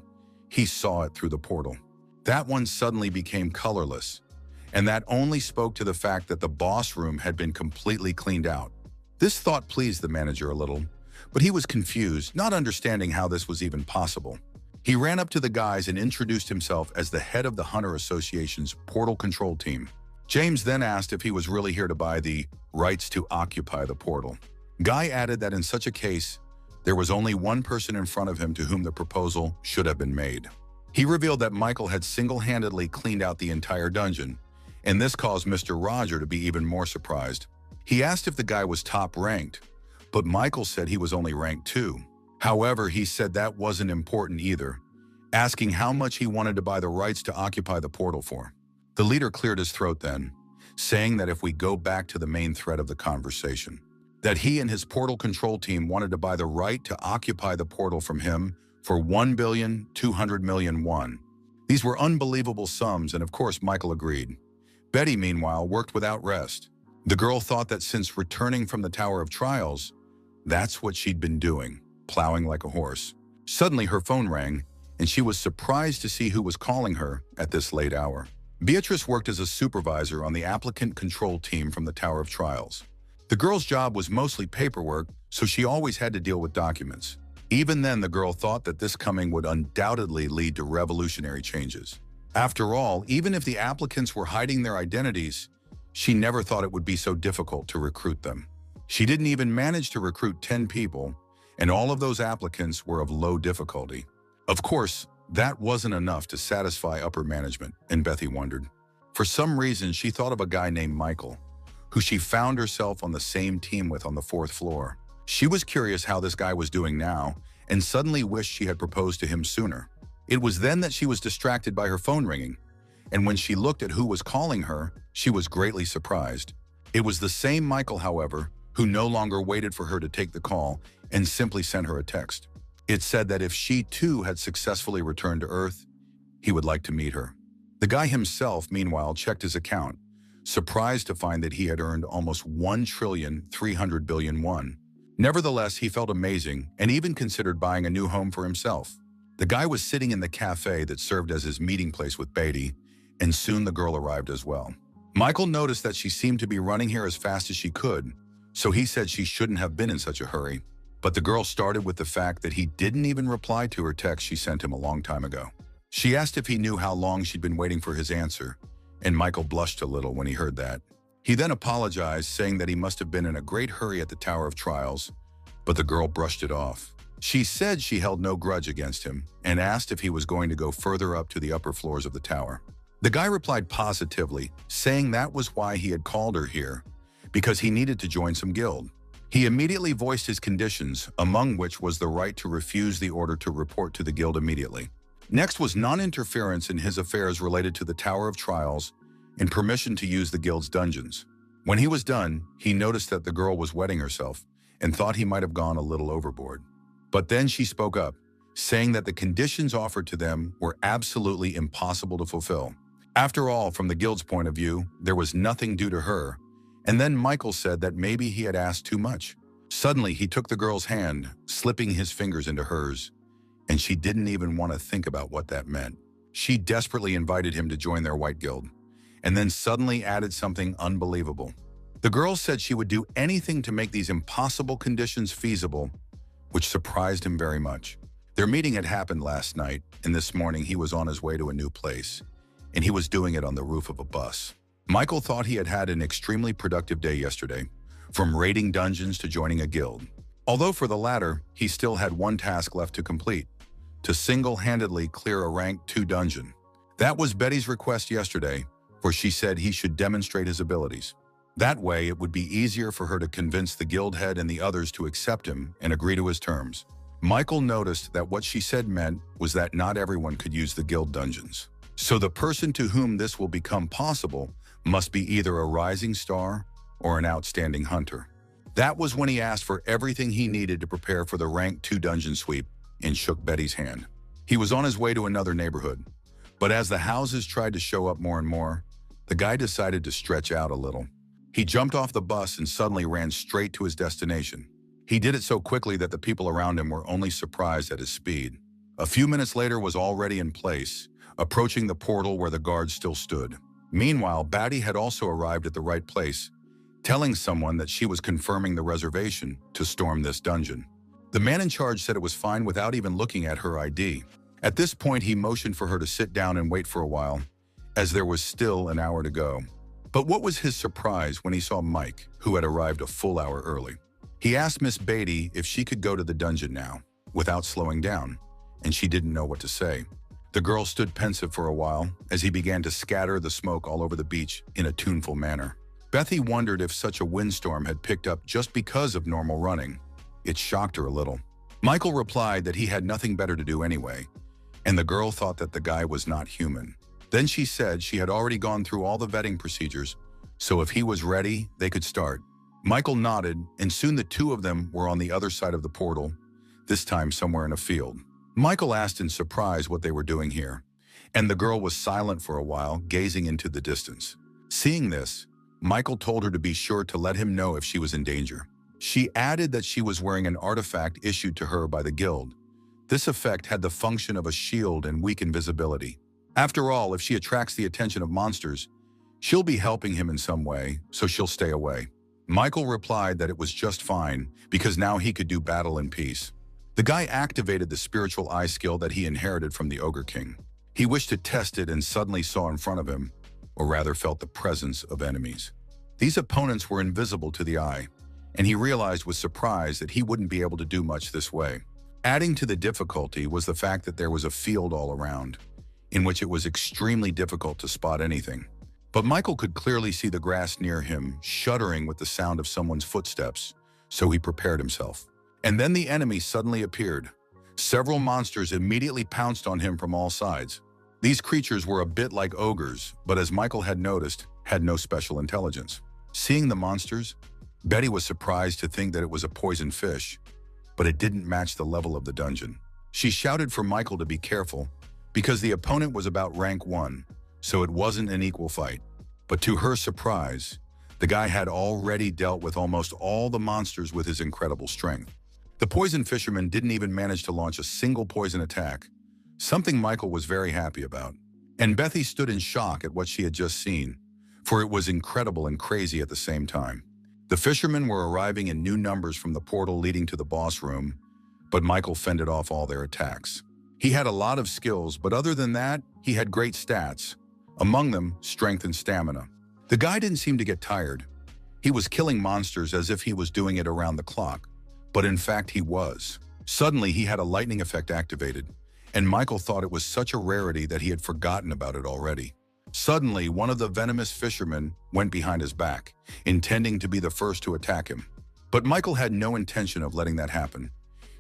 He saw it through the portal. That one suddenly became colorless, and that only spoke to the fact that the boss room had been completely cleaned out. This thought pleased the manager a little, but he was confused, not understanding how this was even possible. He ran up to the guys and introduced himself as the head of the Hunter Association's portal control team. James then asked if he was really here to buy the rights to occupy the portal. Guy added that in such a case, there was only one person in front of him to whom the proposal should have been made. He revealed that Michael had single-handedly cleaned out the entire dungeon, and this caused Mr. Roger to be even more surprised. He asked if the guy was top-ranked, but Michael said he was only rank 2. However, he said that wasn't important either, asking how much he wanted to buy the rights to occupy the portal for. The leader cleared his throat then, saying that if we go back to the main thread of the conversation, that he and his portal control team wanted to buy the right to occupy the portal from him for 1,200,000,000 won. These were unbelievable sums, and of course Michael agreed. Betty, meanwhile, worked without rest. The girl thought that since returning from the Tower of Trials, that's what she'd been doing, plowing like a horse. Suddenly her phone rang, and she was surprised to see who was calling her at this late hour. Beatrice worked as a supervisor on the applicant control team from the Tower of Trials. The girl's job was mostly paperwork, so she always had to deal with documents. Even then, the girl thought that this coming would undoubtedly lead to revolutionary changes. After all, even if the applicants were hiding their identities, she never thought it would be so difficult to recruit them. She didn't even manage to recruit 10 people, and all of those applicants were of low difficulty. Of course, that wasn't enough to satisfy upper management, and Bethy wondered. For some reason, she thought of a guy named Michael, who she found herself on the same team with on the 4th floor. She was curious how this guy was doing now, and suddenly wished she had proposed to him sooner. It was then that she was distracted by her phone ringing, and when she looked at who was calling her, she was greatly surprised. It was the same Michael, however, who no longer waited for her to take the call and simply sent her a text. It said that if she too had successfully returned to Earth, he would like to meet her. The guy himself, meanwhile, checked his account, surprised to find that he had earned almost 1,300,000,000,000 won. Nevertheless, he felt amazing and even considered buying a new home for himself. The guy was sitting in the cafe that served as his meeting place with Beatty, and soon the girl arrived as well. Michael noticed that she seemed to be running here as fast as she could, so he said she shouldn't have been in such a hurry. But the girl started with the fact that he didn't even reply to her text she sent him a long time ago. She asked if he knew how long she'd been waiting for his answer, and Michael blushed a little when he heard that. He then apologized, saying that he must have been in a great hurry at the Tower of Trials, but the girl brushed it off. She said she held no grudge against him and asked if he was going to go further up to the upper floors of the tower. The guy replied positively, saying that was why he had called her here, because he needed to join some guild. He immediately voiced his conditions, among which was the right to refuse the order to report to the guild immediately. Next was non-interference in his affairs related to the Tower of Trials and permission to use the guild's dungeons. When he was done, he noticed that the girl was wetting herself and thought he might have gone a little overboard. But then she spoke up, saying that the conditions offered to them were absolutely impossible to fulfill. After all, from the guild's point of view, there was nothing due to her. And then Michael said that maybe he had asked too much. Suddenly, he took the girl's hand, slipping his fingers into hers, and she didn't even want to think about what that meant. She desperately invited him to join their white guild, and then suddenly added something unbelievable. The girl said she would do anything to make these impossible conditions feasible, which surprised him very much. Their meeting had happened last night, and this morning he was on his way to a new place, and he was doing it on the roof of a bus. Michael thought he had had an extremely productive day yesterday, from raiding dungeons to joining a guild. Although for the latter, he still had one task left to complete, to single-handedly clear a rank 2 dungeon. That was Betty's request yesterday, for she said he should demonstrate his abilities. That way, it would be easier for her to convince the guild head and the others to accept him and agree to his terms. Michael noticed that what she said meant was that not everyone could use the guild dungeons. So the person to whom this will become possible must be either a rising star or an outstanding hunter. That was when he asked for everything he needed to prepare for the rank 2 dungeon sweep and shook Betty's hand. He was on his way to another neighborhood, but as the houses tried to show up more and more, the guy decided to stretch out a little. He jumped off the bus and suddenly ran straight to his destination. He did it so quickly that the people around him were only surprised at his speed. A few minutes later was already in place, approaching the portal where the guards still stood. Meanwhile, Batty had also arrived at the right place, telling someone that she was confirming the reservation to storm this dungeon. The man in charge said it was fine without even looking at her ID. At this point, he motioned for her to sit down and wait for a while, as there was still an hour to go. But what was his surprise when he saw Mike, who had arrived a full hour early. He asked Miss Beatty if she could go to the dungeon now, without slowing down, and she didn't know what to say. The girl stood pensive for a while as he began to scatter the smoke all over the beach in a tuneful manner. Bethy wondered if such a windstorm had picked up just because of normal running. It shocked her a little. Michael replied that he had nothing better to do anyway, and the girl thought that the guy was not human. Then she said she had already gone through all the vetting procedures, so if he was ready, they could start. Michael nodded, and soon the two of them were on the other side of the portal, this time somewhere in a field. Michael asked in surprise what they were doing here, and the girl was silent for a while, gazing into the distance. Seeing this, Michael told her to be sure to let him know if she was in danger. She added that she was wearing an artifact issued to her by the guild. This effect had the function of a shield and weak invisibility. After all, if she attracts the attention of monsters, she'll be helping him in some way, so she'll stay away. Michael replied that it was just fine, because now he could do battle in peace. The guy activated the spiritual eye skill that he inherited from the Ogre King. He wished to test it and suddenly saw in front of him, or rather felt the presence of enemies. These opponents were invisible to the eye, and he realized with surprise that he wouldn't be able to do much this way. Adding to the difficulty was the fact that there was a field all around, in which it was extremely difficult to spot anything. But Michael could clearly see the grass near him, shuddering with the sound of someone's footsteps, so he prepared himself. And then the enemy suddenly appeared. Several monsters immediately pounced on him from all sides. These creatures were a bit like ogres, but as Michael had noticed, had no special intelligence. Seeing the monsters, Betty was surprised to think that it was a poison fish, but it didn't match the level of the dungeon. She shouted for Michael to be careful, because the opponent was about rank 1, so it wasn't an equal fight. But to her surprise, the guy had already dealt with almost all the monsters with his incredible strength. The poison fisherman didn't even manage to launch a single poison attack, something Michael was very happy about. And Bethy stood in shock at what she had just seen, for it was incredible and crazy at the same time. The fishermen were arriving in new numbers from the portal leading to the boss room, but Michael fended off all their attacks. He had a lot of skills, but other than that, he had great stats, among them strength and stamina. The guy didn't seem to get tired. He was killing monsters as if he was doing it around the clock, but in fact he was. Suddenly he had a lightning effect activated, and Michael thought it was such a rarity that he had forgotten about it already. Suddenly, one of the venomous fishermen went behind his back, intending to be the first to attack him. But Michael had no intention of letting that happen.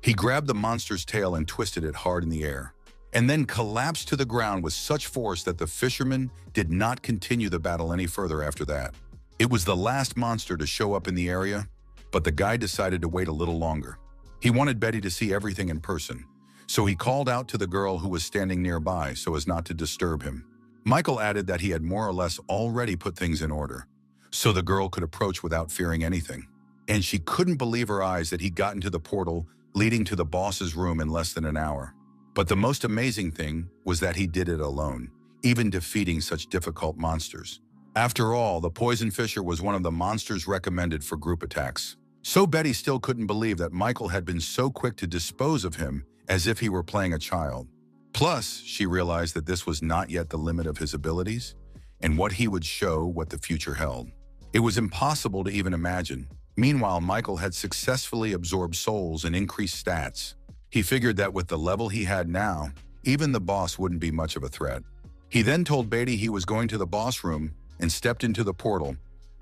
He grabbed the monster's tail and twisted it hard in the air, and then collapsed to the ground with such force that the fisherman did not continue the battle any further after that. It was the last monster to show up in the area, but the guy decided to wait a little longer. He wanted Betty to see everything in person, so he called out to the girl who was standing nearby so as not to disturb him. Michael added that he had more or less already put things in order, so the girl could approach without fearing anything. And she couldn't believe her eyes that he'd gotten to the portal leading to the boss's room in less than an hour. But the most amazing thing was that he did it alone, even defeating such difficult monsters. After all, the poison fisher was one of the monsters recommended for group attacks. So Betty still couldn't believe that Michael had been so quick to dispose of him as if he were playing a child. Plus, she realized that this was not yet the limit of his abilities, and what he would show what the future held. It was impossible to even imagine. Meanwhile, Michael had successfully absorbed souls and increased stats. He figured that with the level he had now, even the boss wouldn't be much of a threat. He then told Beatty he was going to the boss room and stepped into the portal,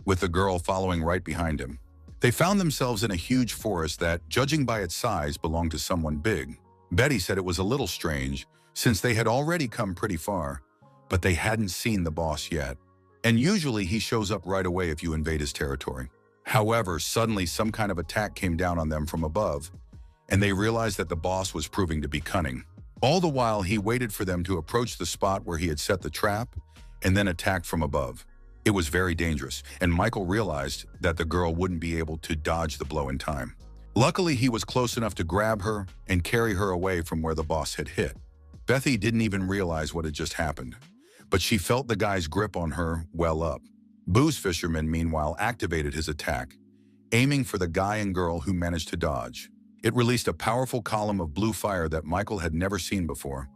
with the girl following right behind him. They found themselves in a huge forest that, judging by its size, belonged to someone big. Betty said it was a little strange, since they had already come pretty far, but they hadn't seen the boss yet. And usually he shows up right away if you invade his territory. However, suddenly some kind of attack came down on them from above, and they realized that the boss was proving to be cunning. All the while, he waited for them to approach the spot where he had set the trap, and then attacked from above. It was very dangerous, and Michael realized that the girl wouldn't be able to dodge the blow in time. Luckily, he was close enough to grab her and carry her away from where the boss had hit. Bethy didn't even realize what had just happened, but she felt the guy's grip on her well up. Booze Fisherman, meanwhile, activated his attack, aiming for the guy and girl who managed to dodge. It released a powerful column of blue fire that Michael had never seen before,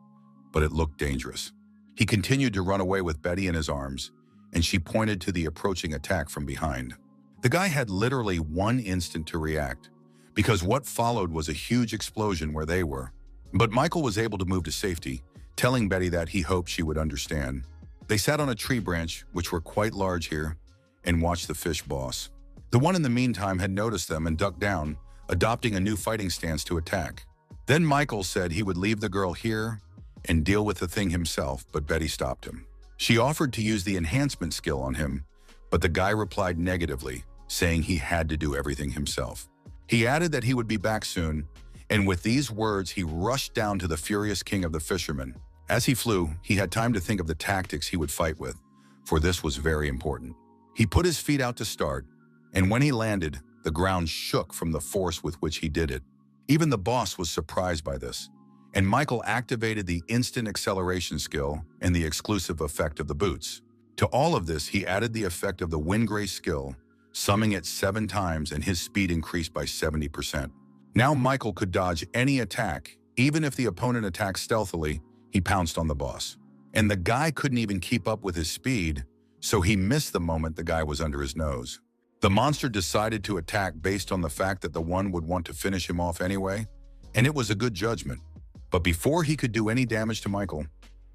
but it looked dangerous. He continued to run away with Betty in his arms, and she pointed to the approaching attack from behind. The guy had literally 1 instant to react, because what followed was a huge explosion where they were. But Michael was able to move to safety, telling Betty that he hoped she would understand. They sat on a tree branch, which were quite large here, and watched the fish boss. The one in the meantime had noticed them and ducked down, adopting a new fighting stance to attack. Then Michael said he would leave the girl here and deal with the thing himself, but Betty stopped him. She offered to use the enhancement skill on him, but the guy replied negatively, saying he had to do everything himself. He added that he would be back soon, and with these words, he rushed down to the furious king of the fishermen. As he flew, he had time to think of the tactics he would fight with, for this was very important. He put his feet out to start, and when he landed, the ground shook from the force with which he did it. Even the boss was surprised by this, and Michael activated the instant acceleration skill and the exclusive effect of the boots. To all of this, he added the effect of the Windgrace skill, summing it 7 times, and his speed increased by 70%. Now Michael could dodge any attack. Even if the opponent attacked stealthily, he pounced on the boss. And the guy couldn't even keep up with his speed, so he missed the moment the guy was under his nose. The monster decided to attack based on the fact that the one would want to finish him off anyway, and it was a good judgment. But before he could do any damage to Michael,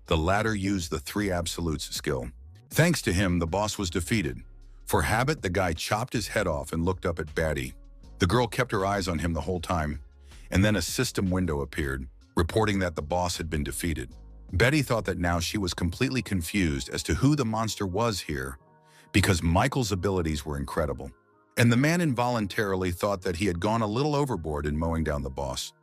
the latter used the 3 absolutes skill. Thanks to him, the boss was defeated. For habit, the guy chopped his head off and looked up at Betty. The girl kept her eyes on him the whole time, and then a system window appeared, reporting that the boss had been defeated. Betty thought that now she was completely confused as to who the monster was here, because Michael's abilities were incredible. And the man involuntarily thought that he had gone a little overboard in mowing down the boss.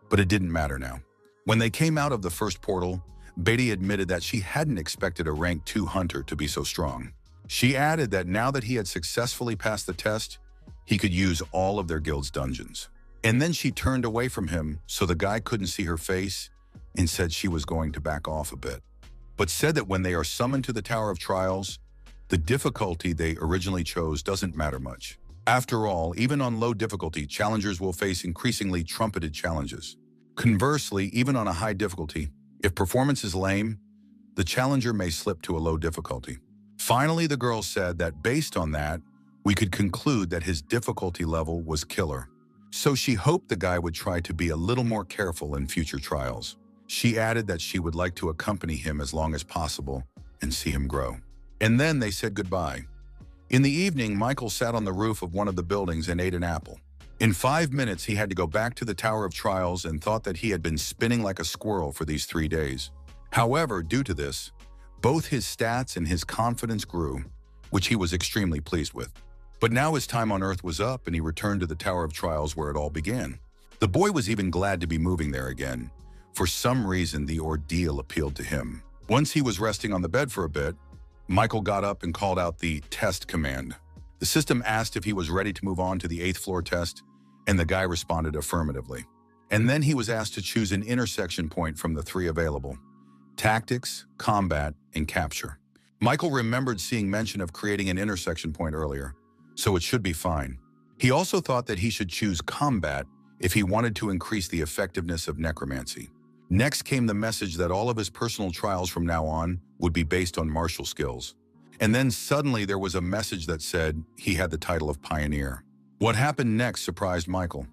But it didn't matter now. When they came out of the first portal, Betty admitted that she hadn't expected a rank 2 hunter to be so strong. She added that now that he had successfully passed the test, he could use all of their guild's dungeons. And then she turned away from him so the guy couldn't see her face and said she was going to back off a bit, but said that when they are summoned to the Tower of Trials, the difficulty they originally chose doesn't matter much. After all, even on low difficulty, challengers will face increasingly trumpeted challenges. Conversely, even on a high difficulty, if performance is lame, the challenger may slip to a low difficulty. Finally, the girl said that based on that, we could conclude that his difficulty level was killer. So she hoped the guy would try to be a little more careful in future trials. She added that she would like to accompany him as long as possible and see him grow. And then they said goodbye. In the evening, Michael sat on the roof of one of the buildings and ate an apple. In 5 minutes, he had to go back to the Tower of Trials and thought that he had been spinning like a squirrel for these 3 days. However, due to this, both his stats and his confidence grew, which he was extremely pleased with. But now his time on Earth was up and he returned to the Tower of Trials where it all began. The boy was even glad to be moving there again. For some reason, the ordeal appealed to him. Once he was resting on the bed for a bit, Michael got up and called out the test command. The system asked if he was ready to move on to the 8th floor test, and the guy responded affirmatively. And then he was asked to choose an intersection point from the 3 available: tactics, combat, and capture. Michael remembered seeing mention of creating an intersection point earlier, so it should be fine. He also thought that he should choose combat if he wanted to increase the effectiveness of necromancy. Next came the message that all of his personal trials from now on would be based on martial skills. And then suddenly there was a message that said he had the title of Pioneer. What happened next surprised Michael,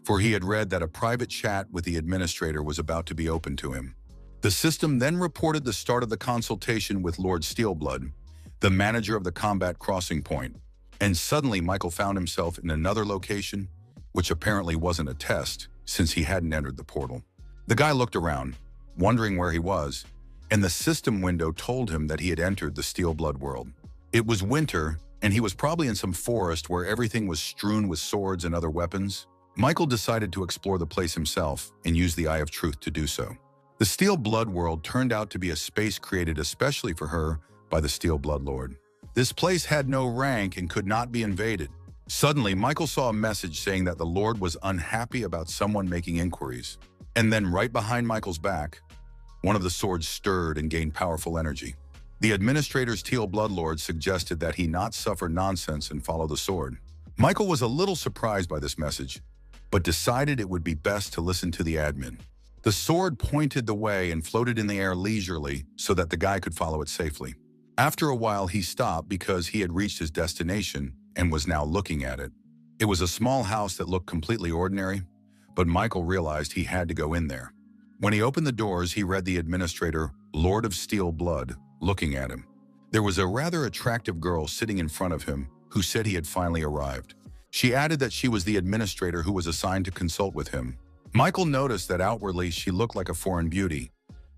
for he had read that a private chat with the administrator was about to be opened to him. The system then reported the start of the consultation with Lord Steelblood, the manager of the combat crossing point. And suddenly Michael found himself in another location, which apparently wasn't a test since he hadn't entered the portal. The guy looked around, wondering where he was, and the system window told him that he had entered the Steelblood world. It was winter, and he was probably in some forest where everything was strewn with swords and other weapons. Michael decided to explore the place himself and use the Eye of Truth to do so. The Steelblood world turned out to be a space created especially for her by the Steelblood Lord. This place had no rank and could not be invaded, Suddenly, Michael saw a message saying that the Lord was unhappy about someone making inquiries. And then right behind Michael's back, one of the swords stirred and gained powerful energy. The administrator's teal bloodlord suggested that he not suffer nonsense and follow the sword. Michael was a little surprised by this message, but decided it would be best to listen to the admin. The sword pointed the way and floated in the air leisurely so that the guy could follow it safely. After a while, he stopped because he had reached his destination and was now looking at it. It was a small house that looked completely ordinary, but Michael realized he had to go in there. When he opened the doors, he read the administrator, Lord of Steel Blood, looking at him. There was a rather attractive girl sitting in front of him who said he had finally arrived. She added that she was the administrator who was assigned to consult with him. Michael noticed that outwardly she looked like a foreign beauty,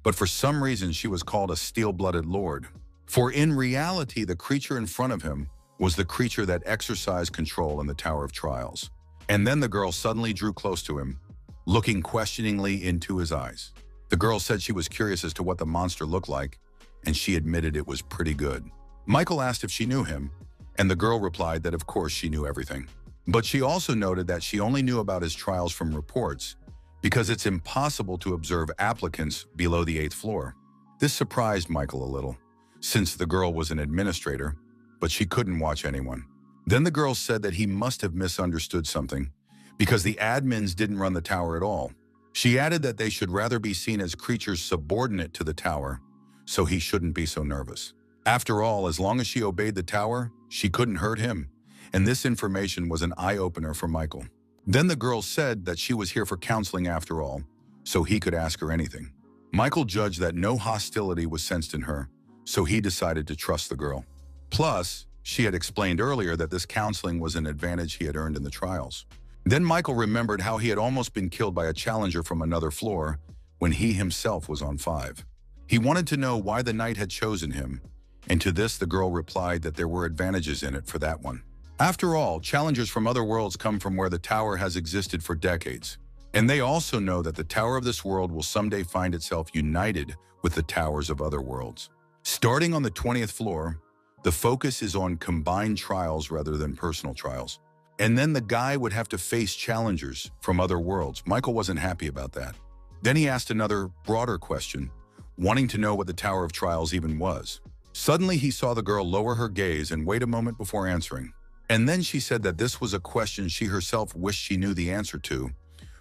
but for some reason she was called a steel-blooded lord. For in reality, the creature in front of him was the creature that exercised control in the Tower of Trials. And then the girl suddenly drew close to him, looking questioningly into his eyes. The girl said she was curious as to what the monster looked like, and she admitted it was pretty good. Michael asked if she knew him, and the girl replied that of course she knew everything. But she also noted that she only knew about his trials from reports, because it's impossible to observe applicants below the 8th floor. This surprised Michael a little, since the girl was an administrator, but she couldn't watch anyone. Then the girl said that he must have misunderstood something, because the admins didn't run the tower at all. She added that they should rather be seen as creatures subordinate to the tower, so he shouldn't be so nervous. After all, as long as she obeyed the tower, she couldn't hurt him, and this information was an eye-opener for Michael. Then the girl said that she was here for counseling after all, so he could ask her anything. Michael judged that no hostility was sensed in her, so he decided to trust the girl. Plus, she had explained earlier that this counseling was an advantage he had earned in the trials. Then Michael remembered how he had almost been killed by a challenger from another floor when he himself was on 5. He wanted to know why the knight had chosen him, and to this the girl replied that there were advantages in it for that one. After all, challengers from other worlds come from where the tower has existed for decades, and they also know that the tower of this world will someday find itself united with the towers of other worlds. Starting on the 20th floor, the focus is on combined trials rather than personal trials. And then the guy would have to face challengers from other worlds. Michael wasn't happy about that. Then he asked another, broader question, wanting to know what the Tower of Trials even was. Suddenly he saw the girl lower her gaze and wait a moment before answering. And then she said that this was a question she herself wished she knew the answer to,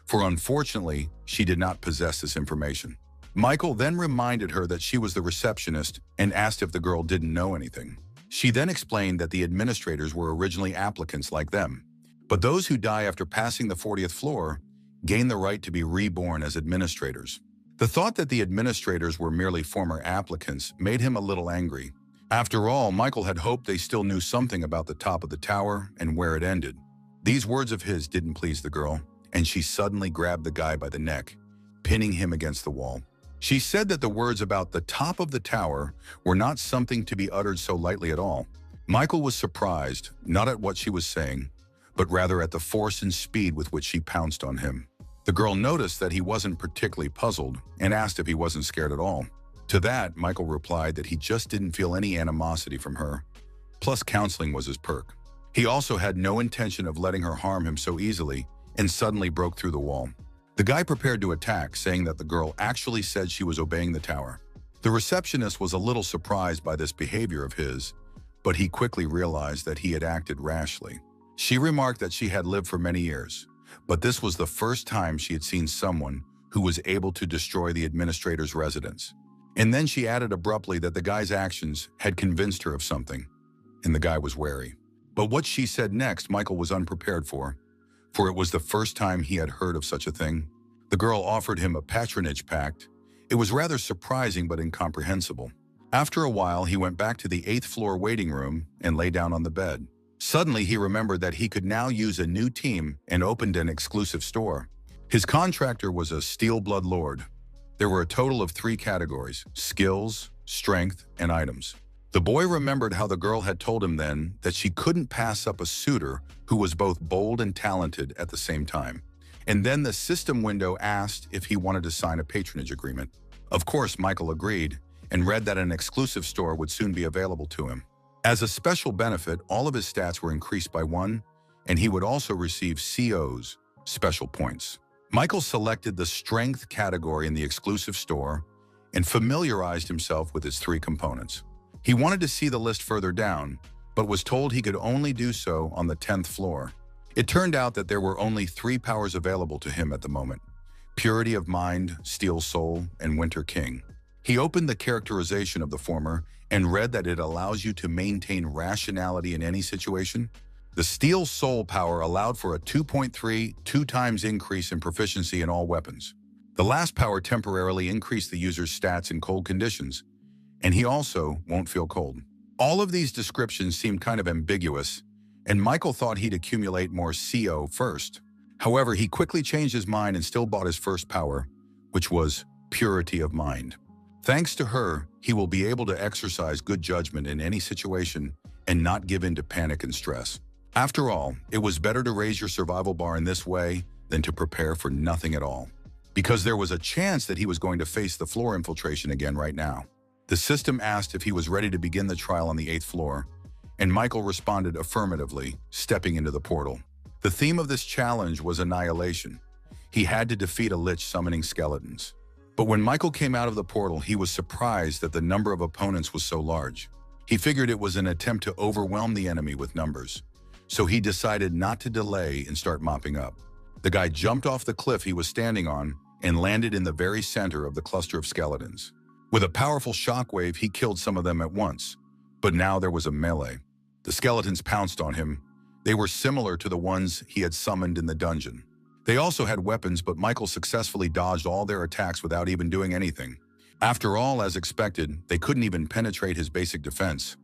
for unfortunately, she did not possess this information. Michael then reminded her that she was the receptionist and asked if the girl didn't know anything. She then explained that the administrators were originally applicants like them, but those who die after passing the 40th floor gain the right to be reborn as administrators. The thought that the administrators were merely former applicants made him a little angry. After all, Michael had hoped they still knew something about the top of the tower and where it ended. These words of his didn't please the girl, and she suddenly grabbed the guy by the neck, pinning him against the wall. She said that the words about the top of the tower were not something to be uttered so lightly at all. Michael was surprised, not at what she was saying, but rather at the force and speed with which she pounced on him. The girl noticed that he wasn't particularly puzzled and asked if he wasn't scared at all. To that, Michael replied that he just didn't feel any animosity from her, plus counseling was his perk. He also had no intention of letting her harm him so easily and suddenly broke through the wall. The guy prepared to attack, saying that the girl actually said she was obeying the tower. The receptionist was a little surprised by this behavior of his, but he quickly realized that he had acted rashly. She remarked that she had lived for many years, but this was the first time she had seen someone who was able to destroy the administrator's residence. And then she added abruptly that the guy's actions had convinced her of something, and the guy was wary. But what she said next, Michael was unprepared for it was the first time he had heard of such a thing. The girl offered him a patronage pact. It was rather surprising but incomprehensible. After a while, he went back to the 8th floor waiting room and lay down on the bed. Suddenly, he remembered that he could now use a new team and opened an exclusive store. His contractor was a Steel Blood Lord. There were a total of 3 categories: skills, strength, and items. The boy remembered how the girl had told him then that she couldn't pass up a suitor who was both bold and talented at the same time. And then the system window asked if he wanted to sign a patronage agreement. Of course, Michael agreed and read that an exclusive store would soon be available to him. As a special benefit, all of his stats were increased by 1, and he would also receive CO's, special points. Michael selected the strength category in the exclusive store and familiarized himself with its 3 components. He wanted to see the list further down, but was told he could only do so on the 10th floor. It turned out that there were only 3 powers available to him at the moment: Purity of Mind, Steel Soul, and Winter King. He opened the characterization of the former and read that it allows you to maintain rationality in any situation. The Steel Soul power allowed for a 2.3 times increase in proficiency in all weapons. The last power temporarily increased the user's stats in cold conditions, and he also won't feel cold. All of these descriptions seemed kind of ambiguous, and Michael thought he'd accumulate more CO first. However, he quickly changed his mind and still bought his first power, which was Purity of Mind. Thanks to her, he will be able to exercise good judgment in any situation and not give in to panic and stress. After all, it was better to raise your survival bar in this way than to prepare for nothing at all, because there was a chance that he was going to face the floor infiltration again right now. The system asked if he was ready to begin the trial on the 8th floor, and Michael responded affirmatively, stepping into the portal. The theme of this challenge was annihilation. He had to defeat a lich summoning skeletons. But when Michael came out of the portal, he was surprised that the number of opponents was so large. He figured it was an attempt to overwhelm the enemy with numbers, so he decided not to delay and start mopping up. The guy jumped off the cliff he was standing on and landed in the very center of the cluster of skeletons. With a powerful shockwave, he killed some of them at once, but now there was a melee. The skeletons pounced on him. They were similar to the ones he had summoned in the dungeon. They also had weapons, but Michael successfully dodged all their attacks without even doing anything. After all, as expected, they couldn't even penetrate his basic defense.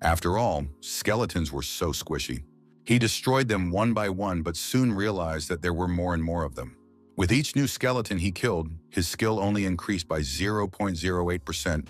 After all, skeletons were so squishy. He destroyed them one by one, but soon realized that there were more and more of them. With each new skeleton he killed, his skill only increased by 0.08%,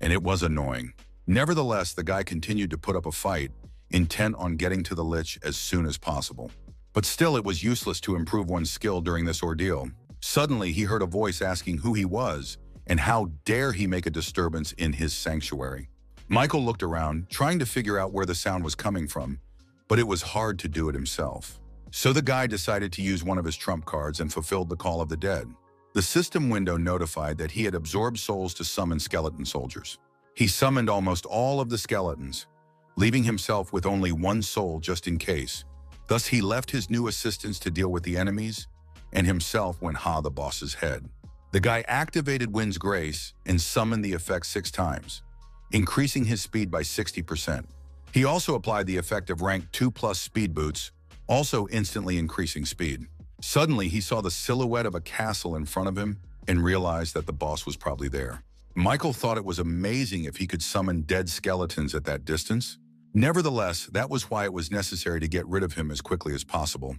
and it was annoying. Nevertheless, the guy continued to put up a fight, intent on getting to the lich as soon as possible. But still, it was useless to improve one's skill during this ordeal. Suddenly, he heard a voice asking who he was and how dare he make a disturbance in his sanctuary. Michael looked around, trying to figure out where the sound was coming from, but it was hard to do it himself. So the guy decided to use one of his trump cards and fulfilled the call of the dead. The system window notified that he had absorbed souls to summon skeleton soldiers. He summoned almost all of the skeletons, leaving himself with only one soul just in case. Thus, he left his new assistants to deal with the enemies, and himself went the boss's head. The guy activated Wind's Grace and summoned the effect 6 times, increasing his speed by 60%. He also applied the effect of rank 2+ speed boots, also instantly increasing speed. Suddenly, he saw the silhouette of a castle in front of him and realized that the boss was probably there. Michael thought it was amazing if he could summon dead skeletons at that distance. Nevertheless, that was why it was necessary to get rid of him as quickly as possible,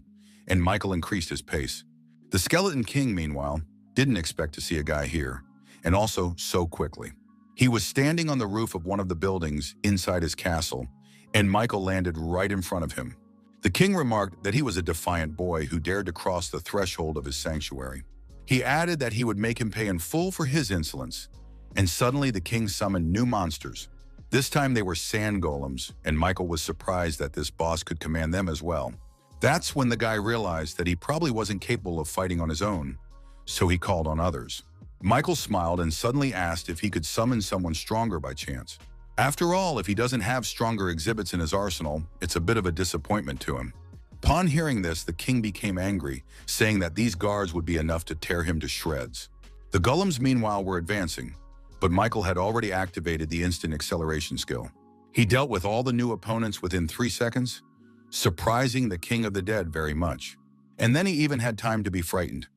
and Michael increased his pace. The Skeleton King, meanwhile, didn't expect to see a guy here, and also so quickly. He was standing on the roof of one of the buildings inside his castle, and Michael landed right in front of him. The king remarked that he was a defiant boy who dared to cross the threshold of his sanctuary. He added that he would make him pay in full for his insolence, and suddenly the king summoned new monsters. This time they were sand golems, and Michael was surprised that this boss could command them as well. That's when the guy realized that he probably wasn't capable of fighting on his own, so he called on others. Michael smiled and suddenly asked if he could summon someone stronger by chance. After all, if he doesn't have stronger exhibits in his arsenal, it's a bit of a disappointment to him. Upon hearing this, the king became angry, saying that these guards would be enough to tear him to shreds. The golems, meanwhile, were advancing, but Michael had already activated the instant acceleration skill. He dealt with all the new opponents within 3 seconds, surprising the King of the Dead very much. And then he even had time to be frightened,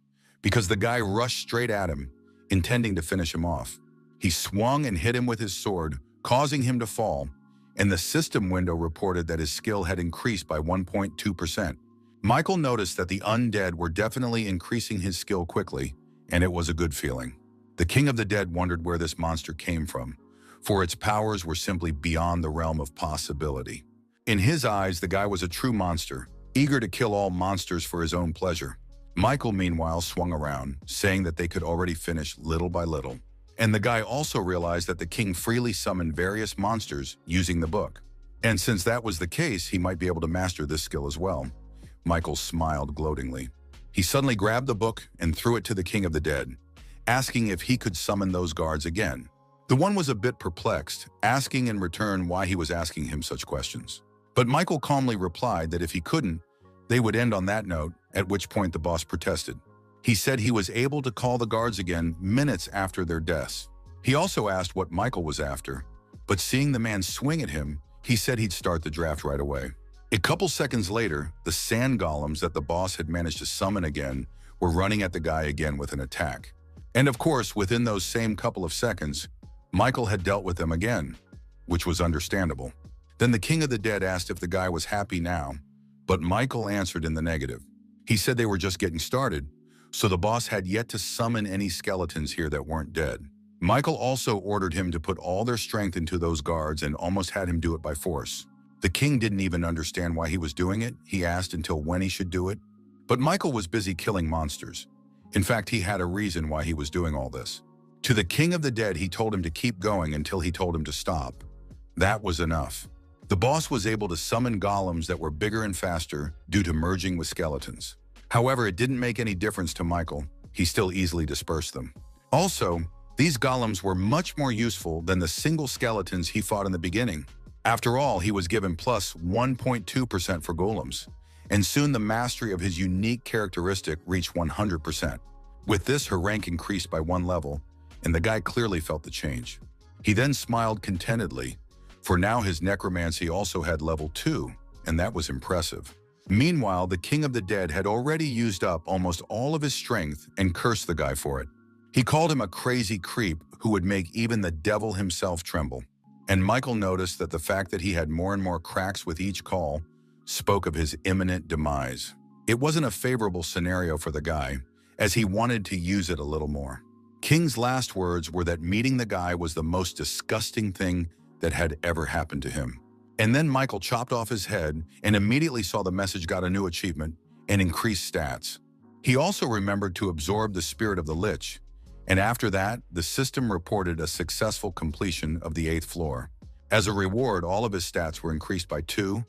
because the guy rushed straight at him, intending to finish him off. He swung and hit him with his sword, causing him to fall, and the system window reported that his skill had increased by 1.2%. Michael noticed that the undead were definitely increasing his skill quickly, and it was a good feeling. The King of the Dead wondered where this monster came from, for its powers were simply beyond the realm of possibility. In his eyes, the guy was a true monster, eager to kill all monsters for his own pleasure. Michael, meanwhile, swung around, saying that they could already finish little by little. And the guy also realized that the king freely summoned various monsters using the book. And since that was the case, he might be able to master this skill as well. Michael smiled gloatingly. He suddenly grabbed the book and threw it to the King of the Dead, asking if he could summon those guards again. The one was a bit perplexed, asking in return why he was asking him such questions. But Michael calmly replied that if he couldn't, they would end on that note, at which point the boss protested. He said he was able to call the guards again minutes after their deaths. He also asked what Michael was after, but seeing the man swing at him, he said he'd start the draft right away. A couple seconds later, the sand golems that the boss had managed to summon again were running at the guy again with an attack. And of course, within those same couple of seconds, Michael had dealt with them again, which was understandable. Then the King of the Dead asked if the guy was happy now, but Michael answered in the negative. He said they were just getting started, so the boss had yet to summon any skeletons here that weren't dead. Michael also ordered him to put all their strength into those guards and almost had him do it by force. The king didn't even understand why he was doing it. He asked until when he should do it. But Michael was busy killing monsters. In fact, he had a reason why he was doing all this. To the King of the Dead, he told him to keep going until he told him to stop. That was enough. The boss was able to summon golems that were bigger and faster due to merging with skeletons. However, it didn't make any difference to Michael. He still easily dispersed them. Also, these golems were much more useful than the single skeletons he fought in the beginning. After all, he was given plus 1.2% for golems, and soon the mastery of his unique characteristic reached 100%. With this, her rank increased by 1 level, and the guy clearly felt the change. He then smiled contentedly, for now his necromancy also had level 2, and that was impressive. Meanwhile, the King of the Dead had already used up almost all of his strength and cursed the guy for it. He called him a crazy creep who would make even the devil himself tremble. And Michael noticed that the fact that he had more and more cracks with each call spoke of his imminent demise. It wasn't a favorable scenario for the guy, as he wanted to use it a little more. King's last words were that meeting the guy was the most disgusting thing that had ever happened to him. And then Michael chopped off his head and immediately saw the message got a new achievement and increased stats. He also remembered to absorb the spirit of the Lich, and after that, the system reported a successful completion of the 8th floor. As a reward, all of his stats were increased by 2,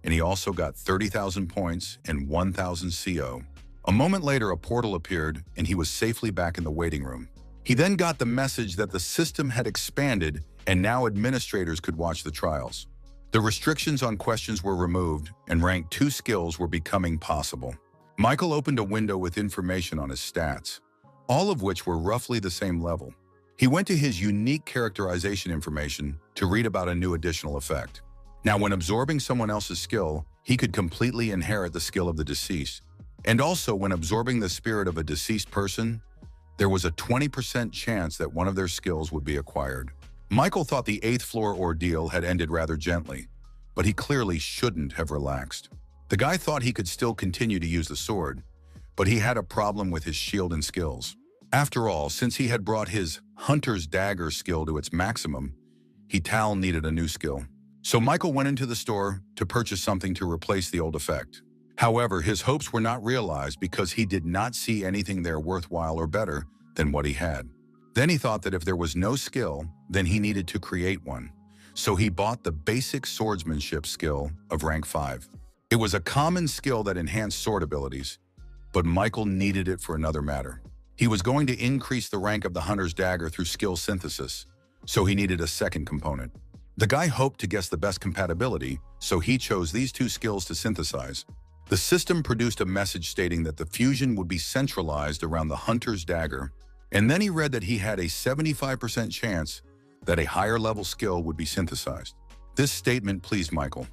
and he also got 30,000 points and 1,000 CO. A moment later, a portal appeared, and he was safely back in the waiting room. He then got the message that the system had expanded, and now administrators could watch the trials. The restrictions on questions were removed, and rank 2 skills were becoming possible. Michael opened a window with information on his stats, all of which were roughly the same level. He went to his unique characterization information to read about a new additional effect. Now, when absorbing someone else's skill, he could completely inherit the skill of the deceased. And also, when absorbing the spirit of a deceased person, there was a 20% chance that one of their skills would be acquired. Michael thought the 8th floor ordeal had ended rather gently, but he clearly shouldn't have relaxed. The guy thought he could still continue to use the sword, but he had a problem with his shield and skills. After all, since he had brought his Hunter's Dagger skill to its maximum, Tal needed a new skill. So Michael went into the store to purchase something to replace the old effect. However, his hopes were not realized because he did not see anything there worthwhile or better than what he had. Then he thought that if there was no skill, then he needed to create one. So he bought the basic swordsmanship skill of rank 5. It was a common skill that enhanced sword abilities, but Michael needed it for another matter. He was going to increase the rank of the Hunter's Dagger through skill synthesis, so he needed a second component. The guy hoped to guess the best compatibility, so he chose these 2 skills to synthesize. The system produced a message stating that the fusion would be centralized around the Hunter's Dagger, and then he read that he had a 75% chance that a higher level skill would be synthesized. This statement pleased Michael,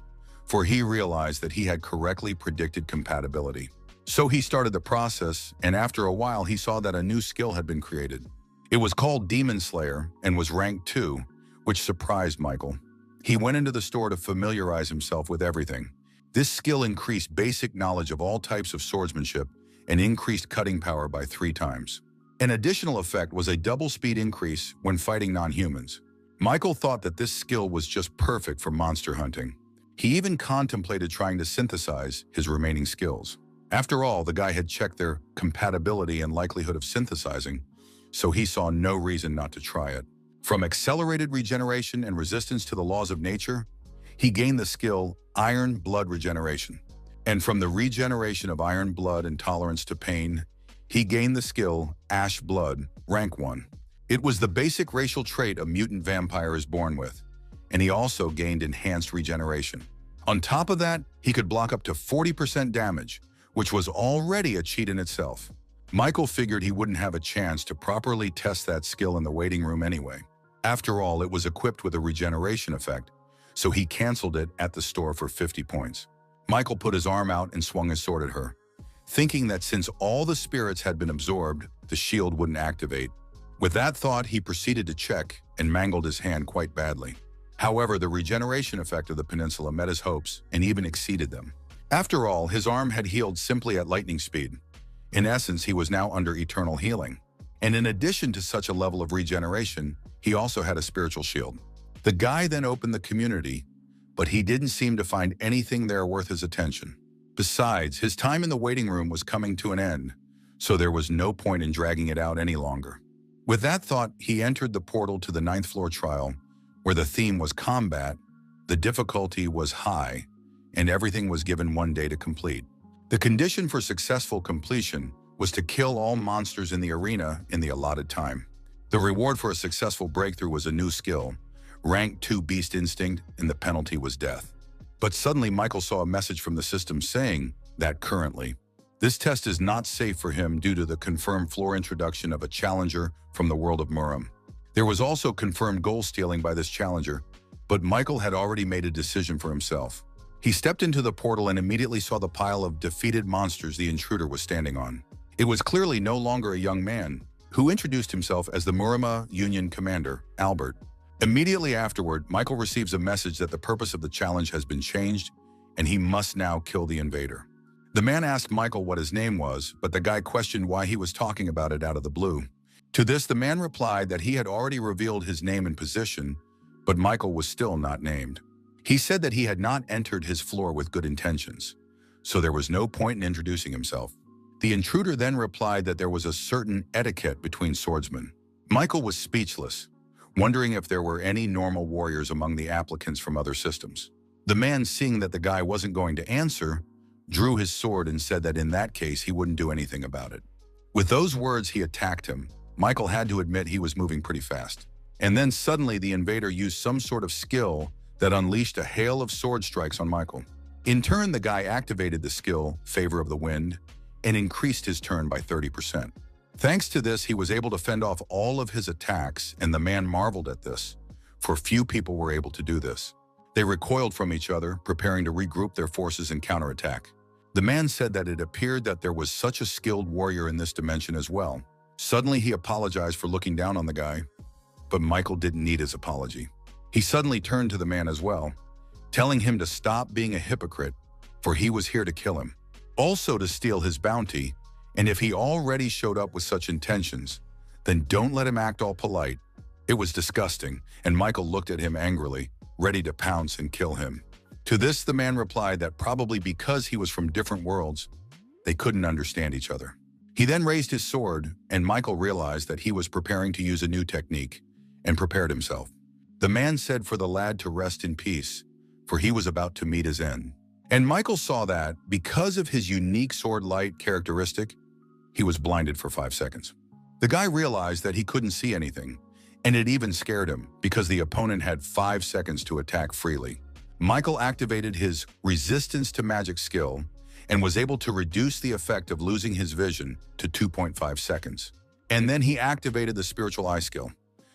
for he realized that he had correctly predicted compatibility. So he started the process, and after a while he saw that a new skill had been created. It was called Demon Slayer and was rank 2, which surprised Michael. He went into the store to familiarize himself with everything. This skill increased basic knowledge of all types of swordsmanship and increased cutting power by 3 times. An additional effect was a double speed increase when fighting non-humans. Michael thought that this skill was just perfect for monster hunting. He even contemplated trying to synthesize his remaining skills. After all, the guy had checked their compatibility and likelihood of synthesizing, so he saw no reason not to try it. From accelerated regeneration and resistance to the laws of nature, he gained the skill Iron Blood Regeneration. And from the regeneration of iron blood and tolerance to pain, he gained the skill Ash Blood, rank 1. It was the basic racial trait a mutant vampire is born with, and he also gained enhanced regeneration. On top of that, he could block up to 40% damage, which was already a cheat in itself. Michael figured he wouldn't have a chance to properly test that skill in the waiting room anyway. After all, it was equipped with a regeneration effect, so he canceled it at the store for 50 points. Michael put his arm out and swung his sword at her, thinking that since all the spirits had been absorbed, the shield wouldn't activate. With that thought, he proceeded to check and mangled his hand quite badly. However, the regeneration effect of the peninsula met his hopes and even exceeded them. After all, his arm had healed simply at lightning speed. In essence, he was now under eternal healing. And in addition to such a level of regeneration, he also had a spiritual shield. The guy then opened the community, but he didn't seem to find anything there worth his attention. Besides, his time in the waiting room was coming to an end, so there was no point in dragging it out any longer. With that thought, he entered the portal to the 9th floor trial, where the theme was combat, the difficulty was high, and everything was given 1 day to complete. The condition for successful completion was to kill all monsters in the arena in the allotted time. The reward for a successful breakthrough was a new skill, rank 2 Beast Instinct, and the penalty was death. But suddenly Michael saw a message from the system saying that currently, this test is not safe for him due to the confirmed floor introduction of a challenger from the world of Muram. There was also confirmed goal stealing by this challenger, but Michael had already made a decision for himself. He stepped into the portal and immediately saw the pile of defeated monsters the intruder was standing on. It was clearly no longer a young man, who introduced himself as the Murama Union Commander, Albert. Immediately afterward, Michael receives a message that the purpose of the challenge has been changed, and he must now kill the invader. The man asked Michael what his name was, but the guy questioned why he was talking about it out of the blue. To this, the man replied that he had already revealed his name and position, but Michael was still not named. He said that he had not entered his floor with good intentions, so there was no point in introducing himself. The intruder then replied that there was a certain etiquette between swordsmen. Michael was speechless, wondering if there were any normal warriors among the applicants from other systems. The man, seeing that the guy wasn't going to answer, drew his sword and said that in that case he wouldn't do anything about it. With those words, he attacked him. Michael had to admit he was moving pretty fast. And then suddenly the invader used some sort of skill that unleashed a hail of sword strikes on Michael. In turn, the guy activated the skill, Favor of the Wind, and increased his turn by 30%. Thanks to this, he was able to fend off all of his attacks, and the man marveled at this, for few people were able to do this. They recoiled from each other, preparing to regroup their forces and counterattack. The man said that it appeared that there was such a skilled warrior in this dimension as well. Suddenly, he apologized for looking down on the guy, but Michael didn't need his apology. He suddenly turned to the man as well, telling him to stop being a hypocrite, for he was here to kill him. Also to steal his bounty, and if he already showed up with such intentions, then don't let him act all polite. It was disgusting, and Michael looked at him angrily, ready to pounce and kill him. To this, the man replied that probably because he was from different worlds, they couldn't understand each other. He then raised his sword, and Michael realized that he was preparing to use a new technique, and prepared himself. The man said for the lad to rest in peace, for he was about to meet his end. And Michael saw that, because of his unique sword light characteristic, he was blinded for 5 seconds. The guy realized that he couldn't see anything, and it even scared him because the opponent had 5 seconds to attack freely. Michael activated his resistance to magic skill and was able to reduce the effect of losing his vision to 2.5 seconds. And then he activated the spiritual eye skill,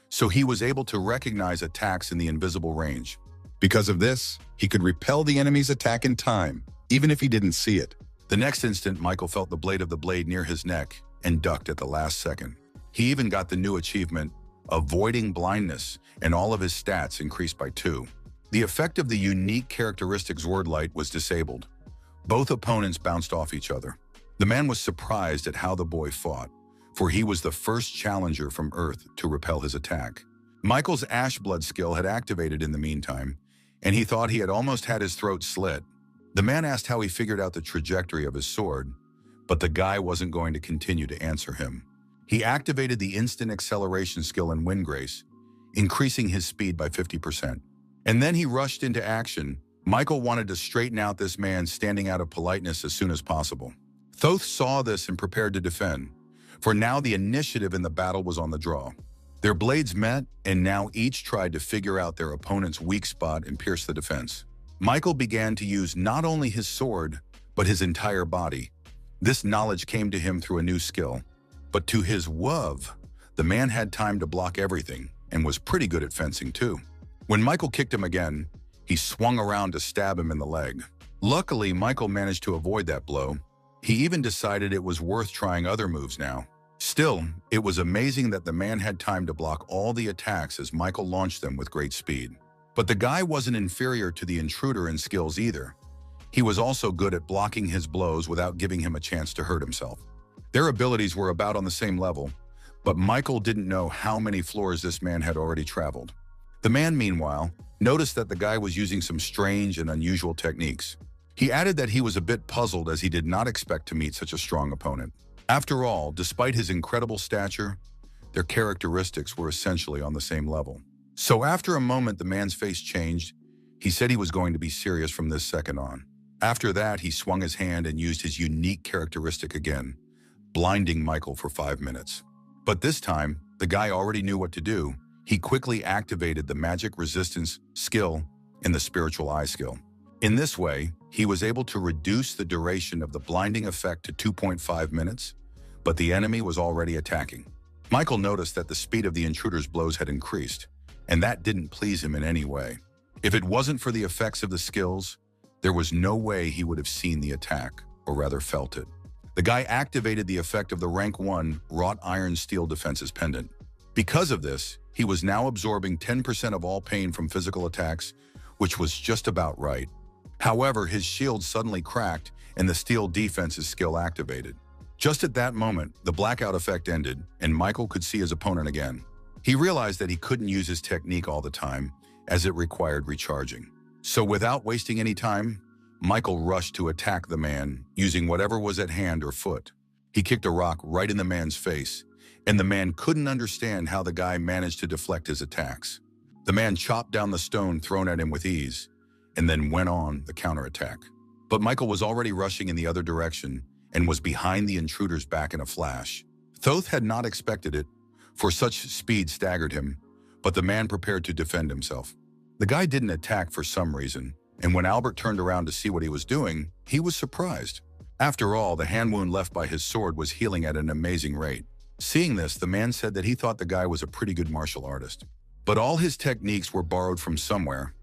so he was able to recognize attacks in the invisible range. Because of this, he could repel the enemy's attack in time, even if he didn't see it. The next instant, Michael felt the blade of the blade near his neck and ducked at the last second. He even got the new achievement, Avoiding Blindness, and all of his stats increased by 2. The effect of the unique characteristics word light was disabled. Both opponents bounced off each other. The man was surprised at how the boy fought, for he was the first challenger from Earth to repel his attack. Michael's Ash Blood skill had activated in the meantime, and he thought he had almost had his throat slit. The man asked how he figured out the trajectory of his sword, but the guy wasn't going to continue to answer him. He activated the instant acceleration skill in Wind Grace, increasing his speed by 50%. And then he rushed into action, Michael wanted to straighten out this man standing out of politeness as soon as possible. Thoth saw this and prepared to defend, for now the initiative in the battle was on the draw. Their blades met, and now each tried to figure out their opponent's weak spot and pierce the defense. Michael began to use not only his sword, but his entire body. This knowledge came to him through a new skill. But to his woe, the man had time to block everything and was pretty good at fencing too. When Michael kicked him again, he swung around to stab him in the leg. Luckily, Michael managed to avoid that blow. He even decided it was worth trying other moves now. Still, it was amazing that the man had time to block all the attacks as Michael launched them with great speed. But the guy wasn't inferior to the intruder in skills either. He was also good at blocking his blows without giving him a chance to hurt himself. Their abilities were about on the same level, but Michael didn't know how many floors this man had already traveled. The man, meanwhile, noticed that the guy was using some strange and unusual techniques. He added that he was a bit puzzled as he did not expect to meet such a strong opponent. After all, despite his incredible stature, their characteristics were essentially on the same level. So after a moment, the man's face changed. He said he was going to be serious from this second on. After that, he swung his hand and used his unique characteristic again, blinding Michael for 5 minutes. But this time, the guy already knew what to do. He quickly activated the magic resistance skill and the spiritual eye skill. In this way, he was able to reduce the duration of the blinding effect to 2.5 minutes, but the enemy was already attacking. Michael noticed that the speed of the intruder's blows had increased, and that didn't please him in any way. If it wasn't for the effects of the skills, there was no way he would have seen the attack, or rather felt it. The guy activated the effect of the rank 1 wrought iron steel defense's pendant. Because of this, he was now absorbing 10% of all pain from physical attacks, which was just about right. However, his shield suddenly cracked and the steel defense's skill activated. Just at that moment, the blackout effect ended and Michael could see his opponent again. He realized that he couldn't use his technique all the time, as it required recharging. So without wasting any time, Michael rushed to attack the man, using whatever was at hand or foot. He kicked a rock right in the man's face, and the man couldn't understand how the guy managed to deflect his attacks. The man chopped down the stone thrown at him with ease, and then went on the counterattack. But Michael was already rushing in the other direction and was behind the intruder's back in a flash. Thoth had not expected it, for such speed staggered him, but the man prepared to defend himself. The guy didn't attack for some reason, and when Albert turned around to see what he was doing, he was surprised. After all, the hand wound left by his sword was healing at an amazing rate. Seeing this, the man said that he thought the guy was a pretty good martial artist. But all his techniques were borrowed from somewhere.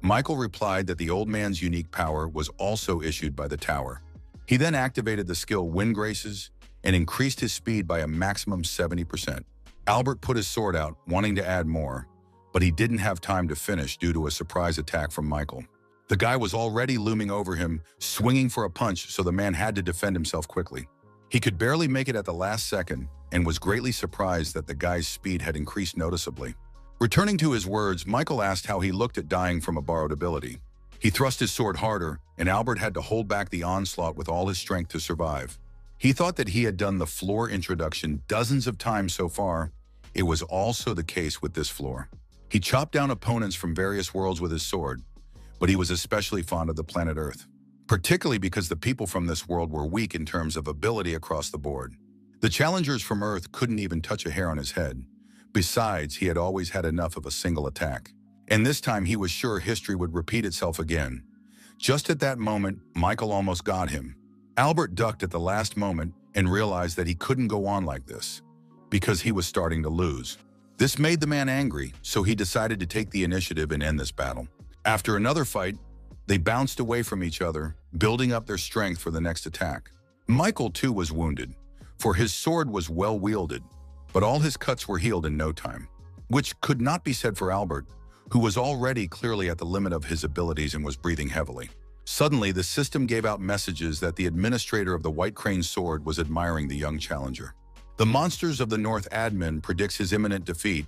Michael replied that the old man's unique power was also issued by the tower. He then activated the skill Wind Graces and increased his speed by a maximum 70%. Albert put his sword out, wanting to add more, but he didn't have time to finish due to a surprise attack from Michael. The guy was already looming over him, swinging for a punch, so the man had to defend himself quickly. He could barely make it at the last second and was greatly surprised that the guy's speed had increased noticeably. Returning to his words, Michael asked how he looked at dying from a borrowed ability. He thrust his sword harder, and Albert had to hold back the onslaught with all his strength to survive. He thought that he had done the floor introduction dozens of times so far. It was also the case with this floor. He chopped down opponents from various worlds with his sword, but he was especially fond of the planet Earth, particularly because the people from this world were weak in terms of ability across the board. The challengers from Earth couldn't even touch a hair on his head. Besides, he had always had enough of a single attack. And this time he was sure history would repeat itself again. Just at that moment, Michael almost got him. Albert ducked at the last moment and realized that he couldn't go on like this, because he was starting to lose. This made the man angry, so he decided to take the initiative and end this battle. After another fight, they bounced away from each other, building up their strength for the next attack. Michael too was wounded, for his sword was well wielded, but all his cuts were healed in no time, which could not be said for Albert, who was already clearly at the limit of his abilities and was breathing heavily. Suddenly, the system gave out messages that the administrator of the White Crane sword was admiring the young challenger. The Monsters of the North admin predicts his imminent defeat,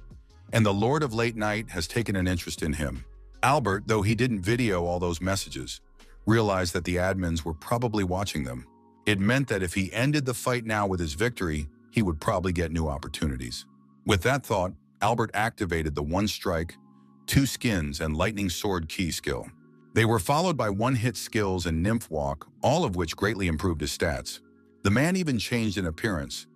and the Lord of Late Night has taken an interest in him. Albert, though he didn't video all those messages, realized that the admins were probably watching them. It meant that if he ended the fight now with his victory, he would probably get new opportunities. With that thought, Albert activated the One Strike, Two Skins, and Lightning Sword key skill. They were followed by one-hit skills and nymph walk, all of which greatly improved his stats. The man even changed in appearance.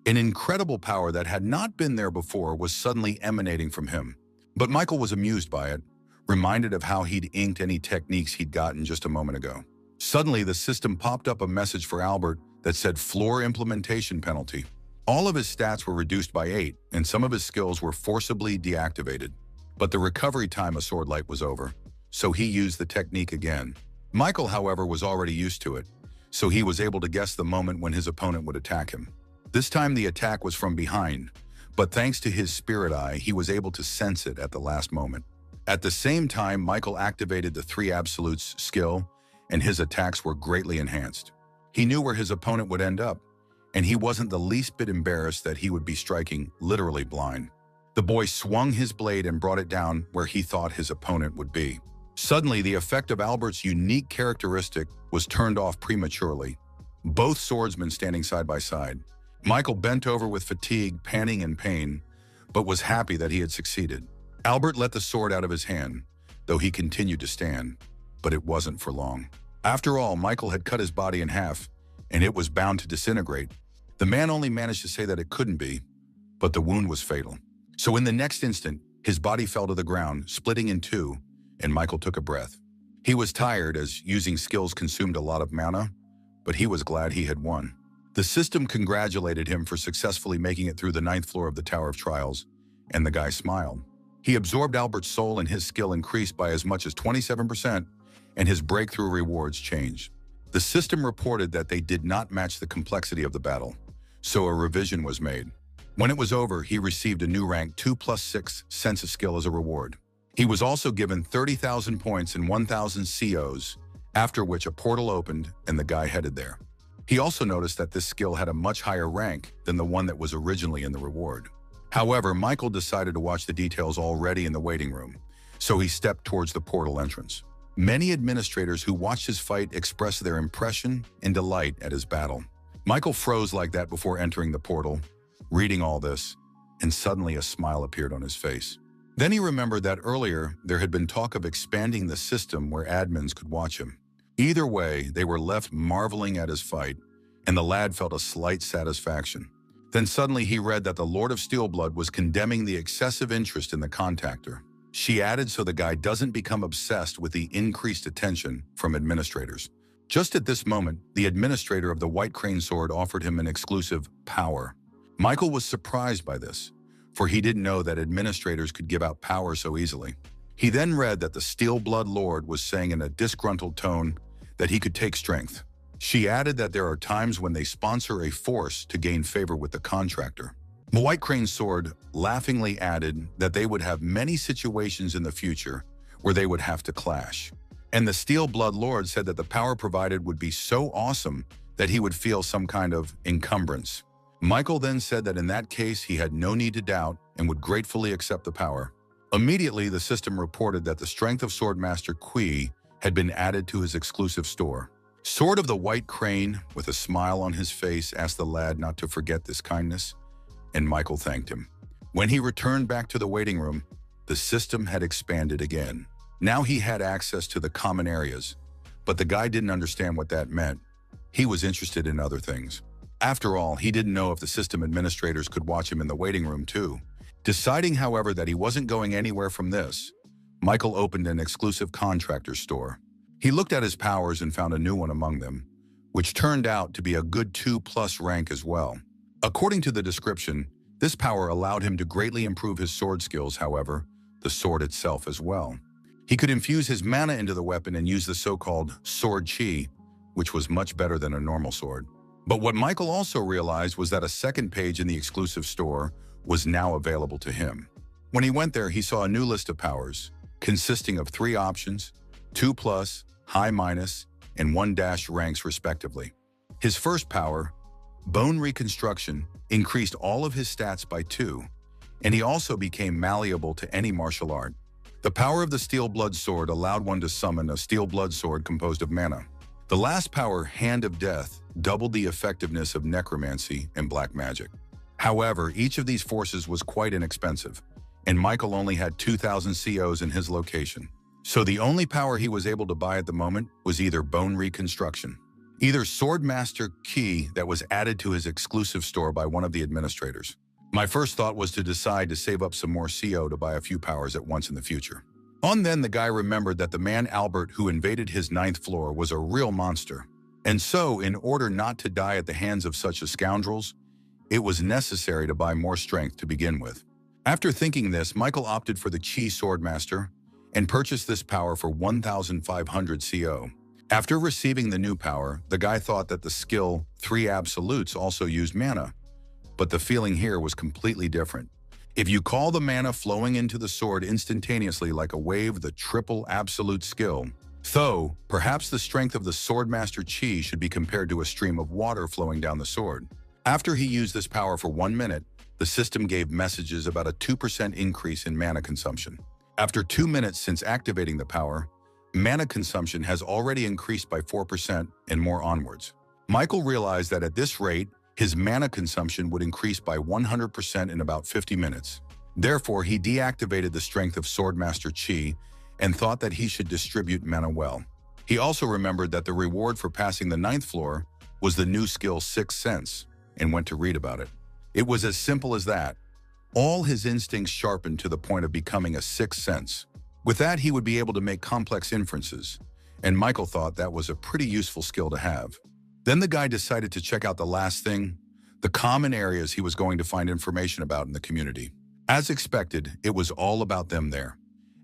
An incredible power that had not been there before was suddenly emanating from him. But Michael was amused by it, reminded of how he'd inked any techniques he'd gotten just a moment ago. Suddenly, the system popped up a message for Albert that said floor implementation penalty. All of his stats were reduced by 8, and some of his skills were forcibly deactivated. But the recovery time of Sword Light was over, so he used the technique again. Michael, however, was already used to it, so he was able to guess the moment when his opponent would attack him. This time the attack was from behind, but thanks to his spirit eye, he was able to sense it at the last moment. At the same time, Michael activated the 3 Absolutes skill, and his attacks were greatly enhanced. He knew where his opponent would end up, and he wasn't the least bit embarrassed that he would be striking literally blind. The boy swung his blade and brought it down where he thought his opponent would be. Suddenly, the effect of Albert's unique characteristic was turned off prematurely. Both swordsmen standing side by side. Michael bent over with fatigue, panting in pain, but was happy that he had succeeded. Albert let the sword out of his hand, though he continued to stand, but it wasn't for long. After all, Michael had cut his body in half, and it was bound to disintegrate. The man only managed to say that it couldn't be, but the wound was fatal. So in the next instant, his body fell to the ground, splitting in 2, and Michael took a breath. He was tired as using skills consumed a lot of mana, but he was glad he had won. The system congratulated him for successfully making it through the 9th floor of the Tower of Trials, and the guy smiled. He absorbed Albert's soul and his skill increased by as much as 27%, and his breakthrough rewards changed. The system reported that they did not match the complexity of the battle, so a revision was made. When it was over, he received a new rank 2+6 sense of skill as a reward. He was also given 30,000 points and 1,000 COs, after which a portal opened and the guy headed there. He also noticed that this skill had a much higher rank than the one that was originally in the reward. However, Michael decided to watch the details already in the waiting room, so he stepped towards the portal entrance. Many administrators who watched his fight expressed their impression and delight at his battle. Michael froze like that before entering the portal, reading all this, and suddenly a smile appeared on his face. Then he remembered that earlier there had been talk of expanding the system where admins could watch him. Either way, they were left marveling at his fight, and the lad felt a slight satisfaction. Then suddenly he read that the Lord of Steelblood was condemning the excessive interest in the contactor. She added so the guy doesn't become obsessed with the increased attention from administrators. Just at this moment, the administrator of the White Crane Sword offered him an exclusive power. Michael was surprised by this, for he didn't know that administrators could give out power so easily. He then read that the Steelblood Lord was saying in a disgruntled tone that he could take strength. She added that there are times when they sponsor a force to gain favor with the contractor. The White Crane Sword laughingly added that they would have many situations in the future where they would have to clash. And the Steelblood Lord said that the power provided would be so awesome that he would feel some kind of encumbrance. Michael then said that in that case he had no need to doubt and would gratefully accept the power. Immediately, the system reported that the strength of Swordmaster Kui had been added to his exclusive store. Sword of the White Crane, with a smile on his face, asked the lad not to forget this kindness, and Michael thanked him. When he returned back to the waiting room, the system had expanded again. Now he had access to the common areas, but the guy didn't understand what that meant. He was interested in other things. After all, he didn't know if the system administrators could watch him in the waiting room too. Deciding, however, that he wasn't going anywhere from this, Michael opened an exclusive contractor store. He looked at his powers and found a new one among them, which turned out to be a good 2+ rank as well. According to the description, this power allowed him to greatly improve his sword skills, however, the sword itself as well. He could infuse his mana into the weapon and use the so-called sword chi, which was much better than a normal sword. But what Michael also realized was that a second page in the exclusive store was now available to him. When he went there, he saw a new list of powers, consisting of 3 options, 2+, high-, and 1- ranks respectively. His first power, Bone Reconstruction, increased all of his stats by 2, and he also became malleable to any martial art. The power of the Steelblood Sword allowed one to summon a Steelblood Sword composed of mana. The last power, Hand of Death, doubled the effectiveness of necromancy and black magic. However, each of these forces was quite inexpensive, and Michael only had 2,000 COs in his location. So the only power he was able to buy at the moment was either bone reconstruction, either Swordmaster Key that was added to his exclusive store by one of the administrators. My first thought was to decide to save up some more CO to buy a few powers at once in the future. On then, the guy remembered that the man Albert who invaded his 9th floor was a real monster. And so, in order not to die at the hands of such scoundrels, it was necessary to buy more strength to begin with. After thinking this, Michael opted for the Chi Swordmaster and purchased this power for 1,500 CO. After receiving the new power, the guy thought that the skill 3 Absolutes also used mana, but the feeling here was completely different. If you call the mana flowing into the sword instantaneously like a wave, the triple absolute skill, though perhaps the strength of the Swordmaster Chi should be compared to a stream of water flowing down the sword. After he used this power for 1 minute, the system gave messages about a 2% increase in mana consumption. After 2 minutes since activating the power, mana consumption has already increased by 4% and more onwards. Michael realized that at this rate, his mana consumption would increase by 100% in about 50 minutes. Therefore, he deactivated the strength of Swordmaster Chi and thought that he should distribute mana well. He also remembered that the reward for passing the 9th floor was the new skill 6th Sense and went to read about it. It was as simple as that. All his instincts sharpened to the point of becoming a 6th Sense. With that, he would be able to make complex inferences, and Michael thought that was a pretty useful skill to have. Then the guy decided to check out the last thing, the common areas he was going to find information about in the community. As expected, it was all about them there.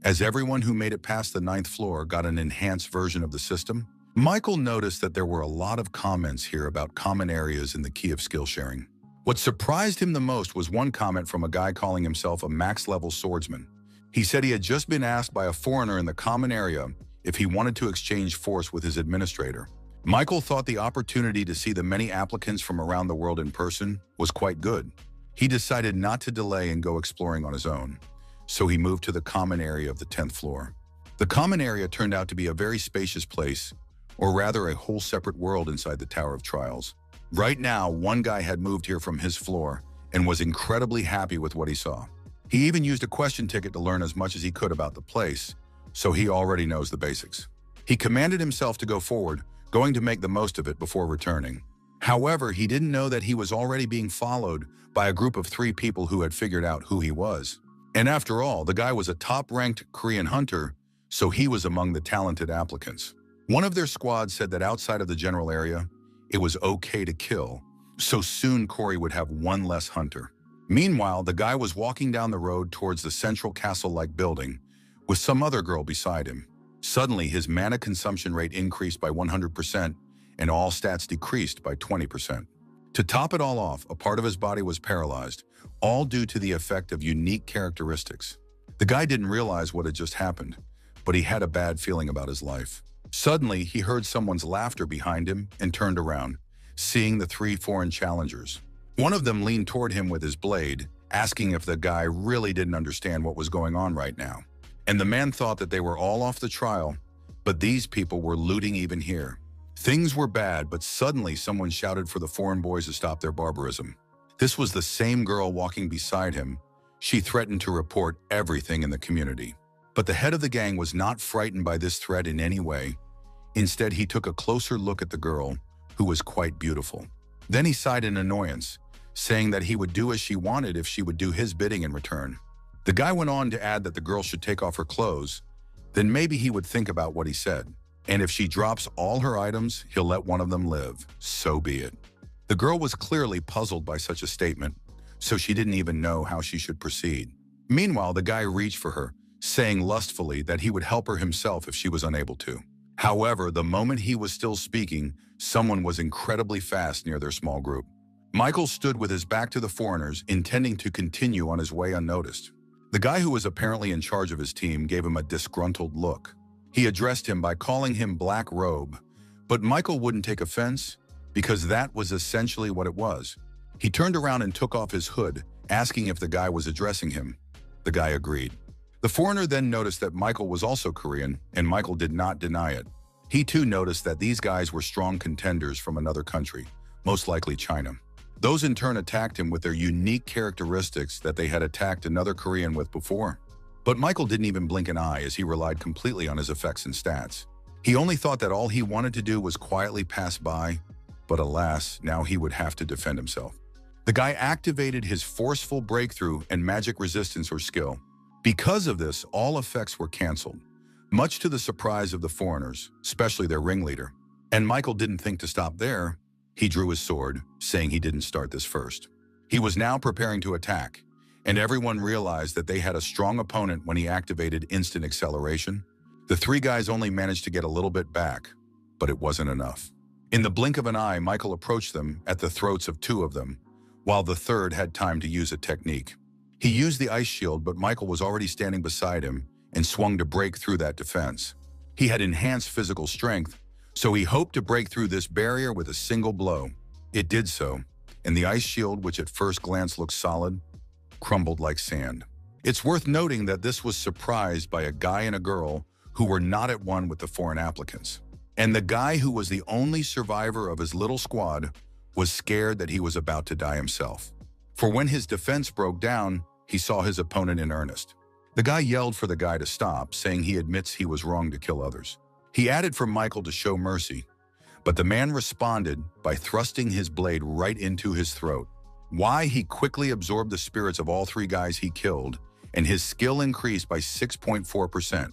As everyone who made it past the 9th floor got an enhanced version of the system, Michael noticed that there were a lot of comments here about common areas in the key of skill sharing. What surprised him the most was one comment from a guy calling himself a max-level swordsman. He said he had just been asked by a foreigner in the common area if he wanted to exchange force with his administrator. Michael thought the opportunity to see the many applicants from around the world in person was quite good. He decided not to delay and go exploring on his own, so he moved to the common area of the 10th floor. The common area turned out to be a very spacious place, or rather a whole separate world inside the Tower of Trials. Right now, one guy had moved here from his floor and was incredibly happy with what he saw. He even used a question ticket to learn as much as he could about the place, so he already knows the basics. He commanded himself to go forward, going to make the most of it before returning. However, he didn't know that he was already being followed by a group of 3 people who had figured out who he was. And after all, the guy was a top-ranked Korean hunter, so he was among the talented applicants. One of their squad said that outside of the general area, it was okay to kill, so soon Corey would have 1 less hunter. Meanwhile, the guy was walking down the road towards the central castle-like building with some other girl beside him. Suddenly, his mana consumption rate increased by 100% and all stats decreased by 20%. To top it all off, a part of his body was paralyzed, all due to the effect of unique characteristics. The guy didn't realize what had just happened, but he had a bad feeling about his life. Suddenly, he heard someone's laughter behind him and turned around, seeing the 3 foreign challengers. One of them leaned toward him with his blade, asking if the guy really didn't understand what was going on right now. And the man thought that they were all off the trial, but these people were looting even here. Things were bad, but suddenly someone shouted for the foreign boys to stop their barbarism. This was the same girl walking beside him. She threatened to report everything in the community. But the head of the gang was not frightened by this threat in any way. Instead, he took a closer look at the girl, who was quite beautiful. Then he sighed in annoyance, saying that he would do as she wanted if she would do his bidding in return. The guy went on to add that the girl should take off her clothes, then maybe he would think about what he said. And if she drops all her items, he'll let one of them live. So be it. The girl was clearly puzzled by such a statement, so she didn't even know how she should proceed. Meanwhile, the guy reached for her, saying lustfully that he would help her himself if she was unable to. However, the moment he was still speaking, someone was incredibly fast near their small group. Michael stood with his back to the foreigners, intending to continue on his way unnoticed. The guy who was apparently in charge of his team gave him a disgruntled look. He addressed him by calling him Black Robe, but Michael wouldn't take offense because that was essentially what it was. He turned around and took off his hood, asking if the guy was addressing him. The guy agreed. The foreigner then noticed that Michael was also Korean, and Michael did not deny it. He too noticed that these guys were strong contenders from another country, most likely China. Those in turn attacked him with their unique characteristics that they had attacked another Korean with before. But Michael didn't even blink an eye as he relied completely on his effects and stats. He only thought that all he wanted to do was quietly pass by, but alas, now he would have to defend himself. The guy activated his forceful breakthrough and magic resistance or skill. Because of this, all effects were canceled, much to the surprise of the foreigners, especially their ringleader. And Michael didn't think to stop there. He drew his sword, saying he didn't start this first. He was now preparing to attack, and everyone realized that they had a strong opponent when he activated instant acceleration. The three guys only managed to get a little bit back, but it wasn't enough. In the blink of an eye, Michael approached them at the throats of two of them, while the third had time to use a technique. He used the ice shield, but Michael was already standing beside him and swung to break through that defense. He had enhanced physical strength, so he hoped to break through this barrier with a single blow. It did so, and the ice shield, which at first glance looked solid, crumbled like sand. It's worth noting that this was surprised by a guy and a girl who were not at one with the foreign applicants. And the guy who was the only survivor of his little squad was scared that he was about to die himself. For when his defense broke down, he saw his opponent in earnest. The guy yelled for the guy to stop, saying he admits he was wrong to kill others. He added for Michael to show mercy, but the man responded by thrusting his blade right into his throat. Why, he quickly absorbed the spirits of all three guys he killed, and his skill increased by 6.4%.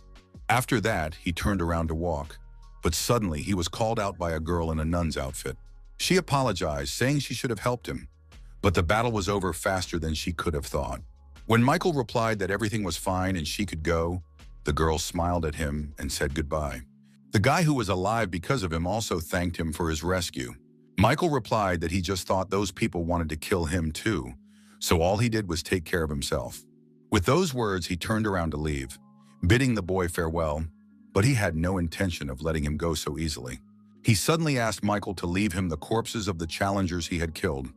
After that, he turned around to walk, but suddenly he was called out by a girl in a nun's outfit. She apologized, saying she should have helped him, but the battle was over faster than she could have thought. When Michael replied that everything was fine and she could go, the girl smiled at him and said goodbye. The guy who was alive because of him also thanked him for his rescue. Michael replied that he just thought those people wanted to kill him too, so all he did was take care of himself. With those words, he turned around to leave, bidding the boy farewell, but he had no intention of letting him go so easily. He suddenly asked Michael to leave him the corpses of the challengers he had killed,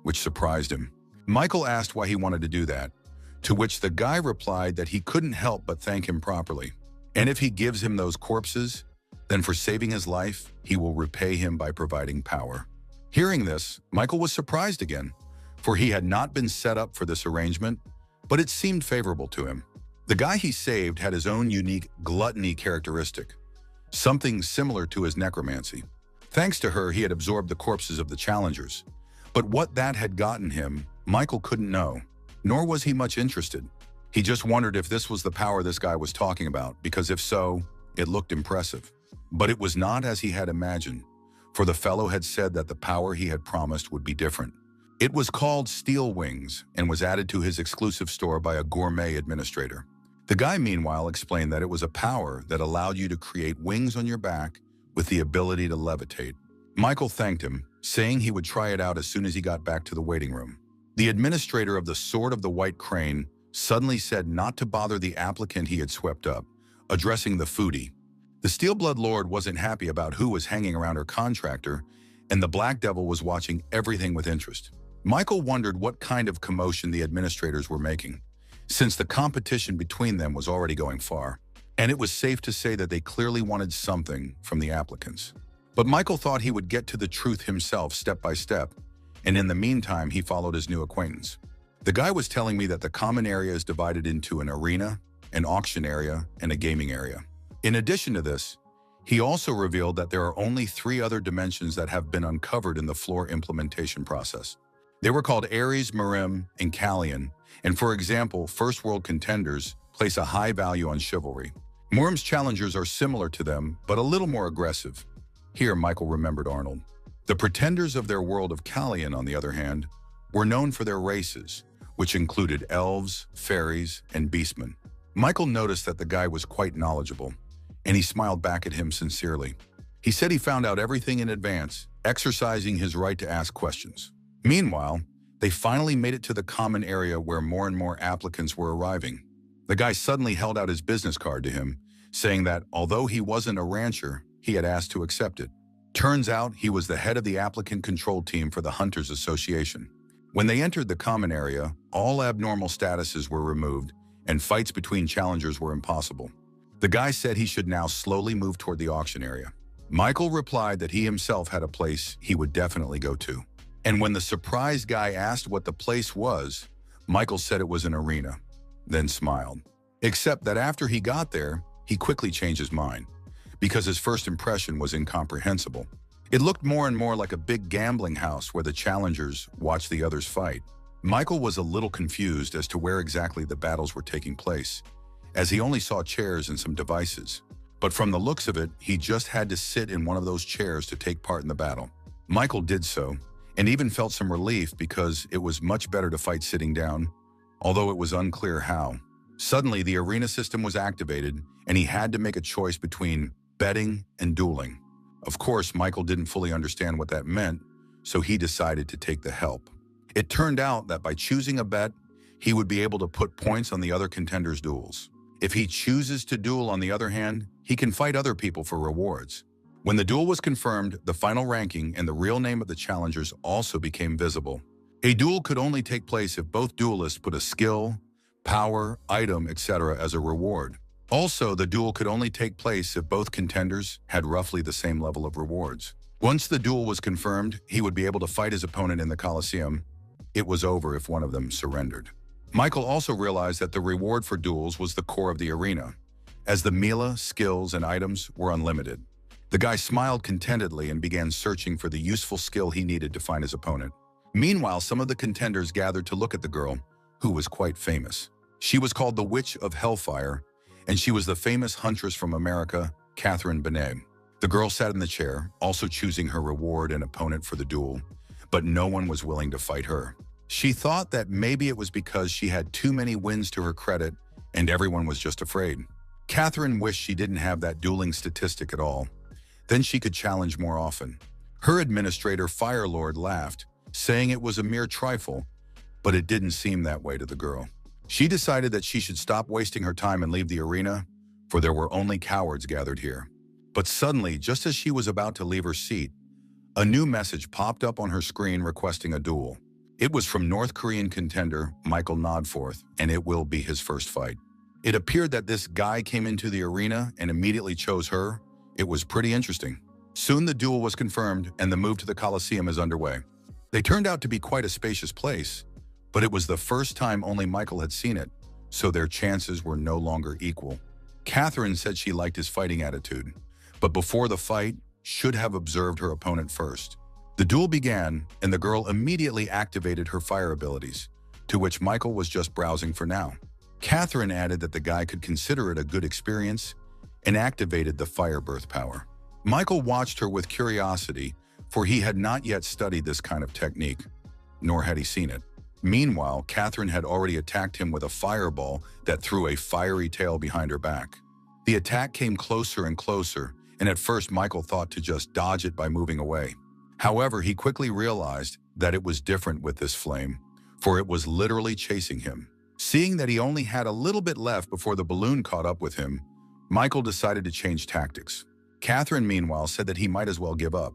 which surprised him. Michael asked why he wanted to do that, to which the guy replied that he couldn't help but thank him properly. And if he gives him those corpses, then for saving his life, he will repay him by providing power. Hearing this, Michael was surprised again, for he had not been set up for this arrangement, but it seemed favorable to him. The guy he saved had his own unique gluttony characteristic, something similar to his necromancy. Thanks to her, he had absorbed the corpses of the challengers. But what that had gotten him, Michael couldn't know, nor was he much interested. He just wondered if this was the power this guy was talking about, because if so, it looked impressive. But it was not as he had imagined, for the fellow had said that the power he had promised would be different. It was called Steel Wings and was added to his exclusive store by a gourmet administrator. The guy, meanwhile, explained that it was a power that allowed you to create wings on your back with the ability to levitate. Michael thanked him, saying he would try it out as soon as he got back to the waiting room. The administrator of the Sword of the White Crane suddenly said not to bother the applicant he had swept up, addressing the foodie. The Steelblood Lord wasn't happy about who was hanging around her contractor, and the Black Devil was watching everything with interest. Michael wondered what kind of commotion the administrators were making, since the competition between them was already going far, and it was safe to say that they clearly wanted something from the applicants. But Michael thought he would get to the truth himself step by step, and in the meantime, he followed his new acquaintance. The guy was telling me that the common area is divided into an arena, an auction area, and a gaming area. In addition to this, he also revealed that there are only 3 other dimensions that have been uncovered in the floor implementation process. They were called Ares, Merim, and Callian, and for example, First World contenders place a high value on chivalry. Merim's challengers are similar to them, but a little more aggressive. Here, Michael remembered Arnold. The pretenders of their world of Callian, on the other hand, were known for their races, which included elves, fairies, and beastmen. Michael noticed that the guy was quite knowledgeable, and he smiled back at him sincerely. He said he found out everything in advance, exercising his right to ask questions. Meanwhile, they finally made it to the common area where more and more applicants were arriving. The guy suddenly held out his business card to him, saying that although he wasn't a rancher, he had asked to accept it. Turns out he was the head of the applicant control team for the Hunters Association. When they entered the common area, all abnormal statuses were removed, and fights between challengers were impossible. The guy said he should now slowly move toward the auction area. Michael replied that he himself had a place he would definitely go to. And when the surprised guy asked what the place was, Michael said it was an arena, then smiled. Except that after he got there, he quickly changed his mind, because his first impression was incomprehensible. It looked more and more like a big gambling house where the challengers watched the others fight. Michael was a little confused as to where exactly the battles were taking place, as he only saw chairs and some devices. But from the looks of it, he just had to sit in one of those chairs to take part in the battle. Michael did so, and even felt some relief because it was much better to fight sitting down, although it was unclear how. Suddenly, the arena system was activated, and he had to make a choice between betting and dueling. Of course, Michael didn't fully understand what that meant, so he decided to take the help. It turned out that by choosing a bet, he would be able to put points on the other contenders' duels. If he chooses to duel, on the other hand, he can fight other people for rewards. When the duel was confirmed, the final ranking and the real name of the challengers also became visible. A duel could only take place if both duelists put a skill, power, item, etc. as a reward. Also, the duel could only take place if both contenders had roughly the same level of rewards. Once the duel was confirmed, he would be able to fight his opponent in the Colosseum. It was over if one of them surrendered. Michael also realized that the reward for duels was the core of the arena, as the Mila, skills, and items were unlimited. The guy smiled contentedly and began searching for the useful skill he needed to find his opponent. Meanwhile, some of the contenders gathered to look at the girl, who was quite famous. She was called the Witch of Hellfire, and she was the famous huntress from America, Catherine Benet. The girl sat in the chair, also choosing her reward and opponent for the duel, but no one was willing to fight her. She thought that maybe it was because she had too many wins to her credit and everyone was just afraid. Catherine wished she didn't have that dueling statistic at all. Then she could challenge more often. Her administrator, Firelord, laughed, saying it was a mere trifle, but it didn't seem that way to the girl. She decided that she should stop wasting her time and leave the arena, for there were only cowards gathered here. But suddenly, just as she was about to leave her seat, a new message popped up on her screen requesting a duel. It was from North Korean contender Michael Nodforth, and it will be his first fight. It appeared that this guy came into the arena and immediately chose her. It was pretty interesting. Soon the duel was confirmed and the move to the Colosseum is underway. They turned out to be quite a spacious place, but it was the first time only Michael had seen it, so their chances were no longer equal. Catherine said she liked his fighting attitude, but before the fight, should have observed her opponent first. The duel began, and the girl immediately activated her fire abilities, to which Michael was just browsing for now. Catherine added that the guy could consider it a good experience and activated the fire birth power. Michael watched her with curiosity, for he had not yet studied this kind of technique, nor had he seen it. Meanwhile, Catherine had already attacked him with a fireball that threw a fiery tail behind her back. The attack came closer and closer, and at first Michael thought to just dodge it by moving away. However, he quickly realized that it was different with this flame, for it was literally chasing him. Seeing that he only had a little bit left before the balloon caught up with him, Michael decided to change tactics. Catherine, meanwhile, said that he might as well give up,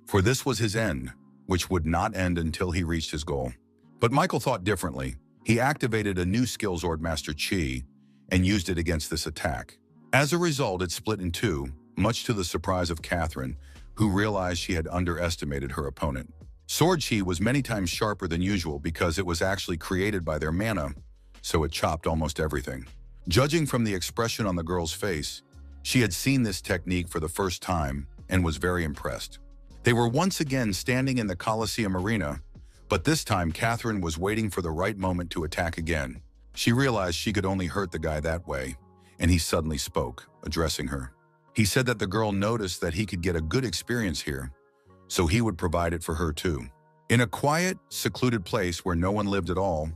for this was his end, which would not end until he reached his goal. But Michael thought differently. He activated a new skill Zord Master Chi and used it against this attack. As a result, it split in two, much to the surprise of Catherine, who realized she had underestimated her opponent. Sword Chi was many times sharper than usual because it was actually created by their mana, so it chopped almost everything. Judging from the expression on the girl's face, she had seen this technique for the first time and was very impressed. They were once again standing in the Colosseum arena, but this time Catherine was waiting for the right moment to attack again. She realized she could only hurt the guy that way, and he suddenly spoke, addressing her. He said that the girl noticed that he could get a good experience here, so he would provide it for her too. In a quiet, secluded place where no one lived at all,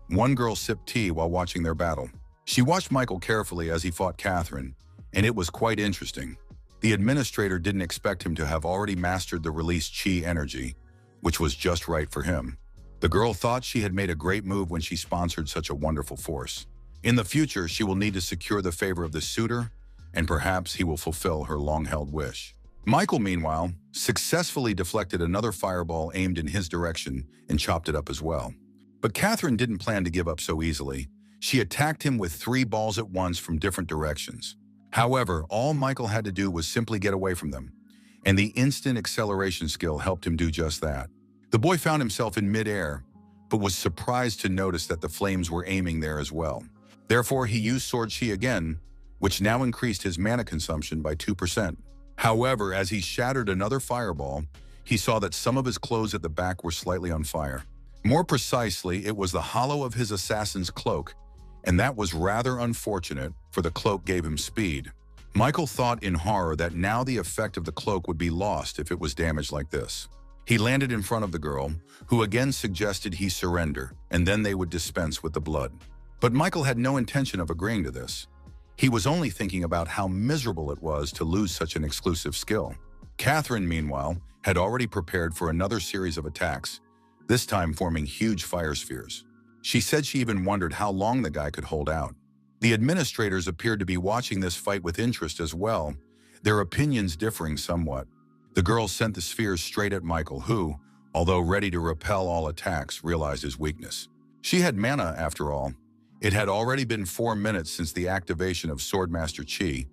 one girl sipped tea while watching their battle. She watched Michael carefully as he fought Catherine, and it was quite interesting. The administrator didn't expect him to have already mastered the release Chi energy, which was just right for him. The girl thought she had made a great move when she sponsored such a wonderful force. In the future, she will need to secure the favor of the suitor, and perhaps he will fulfill her long-held wish. Michael, meanwhile, successfully deflected another fireball aimed in his direction and chopped it up as well. But Catherine didn't plan to give up so easily. She attacked him with 3 balls at once from different directions. However, all Michael had to do was simply get away from them, and the instant acceleration skill helped him do just that. The boy found himself in mid-air, but was surprised to notice that the flames were aiming there as well. Therefore, he used Sword Chi again, which now increased his mana consumption by 2%. However, as he shattered another fireball, he saw that some of his clothes at the back were slightly on fire. More precisely, it was the hollow of his assassin's cloak, and that was rather unfortunate, for the cloak gave him speed. Michael thought in horror that now the effect of the cloak would be lost if it was damaged like this. He landed in front of the girl, who again suggested he surrender, and then they would dispense with the blood. But Michael had no intention of agreeing to this. He was only thinking about how miserable it was to lose such an exclusive skill. Catherine, meanwhile, had already prepared for another series of attacks, this time forming huge fire spheres. She said she even wondered how long the guy could hold out. The administrators appeared to be watching this fight with interest as well, their opinions differing somewhat. The girl sent the spheres straight at Michael, who, although ready to repel all attacks, realized his weakness. She had mana, after all. It had already been 4 minutes since the activation of Swordmaster Chi,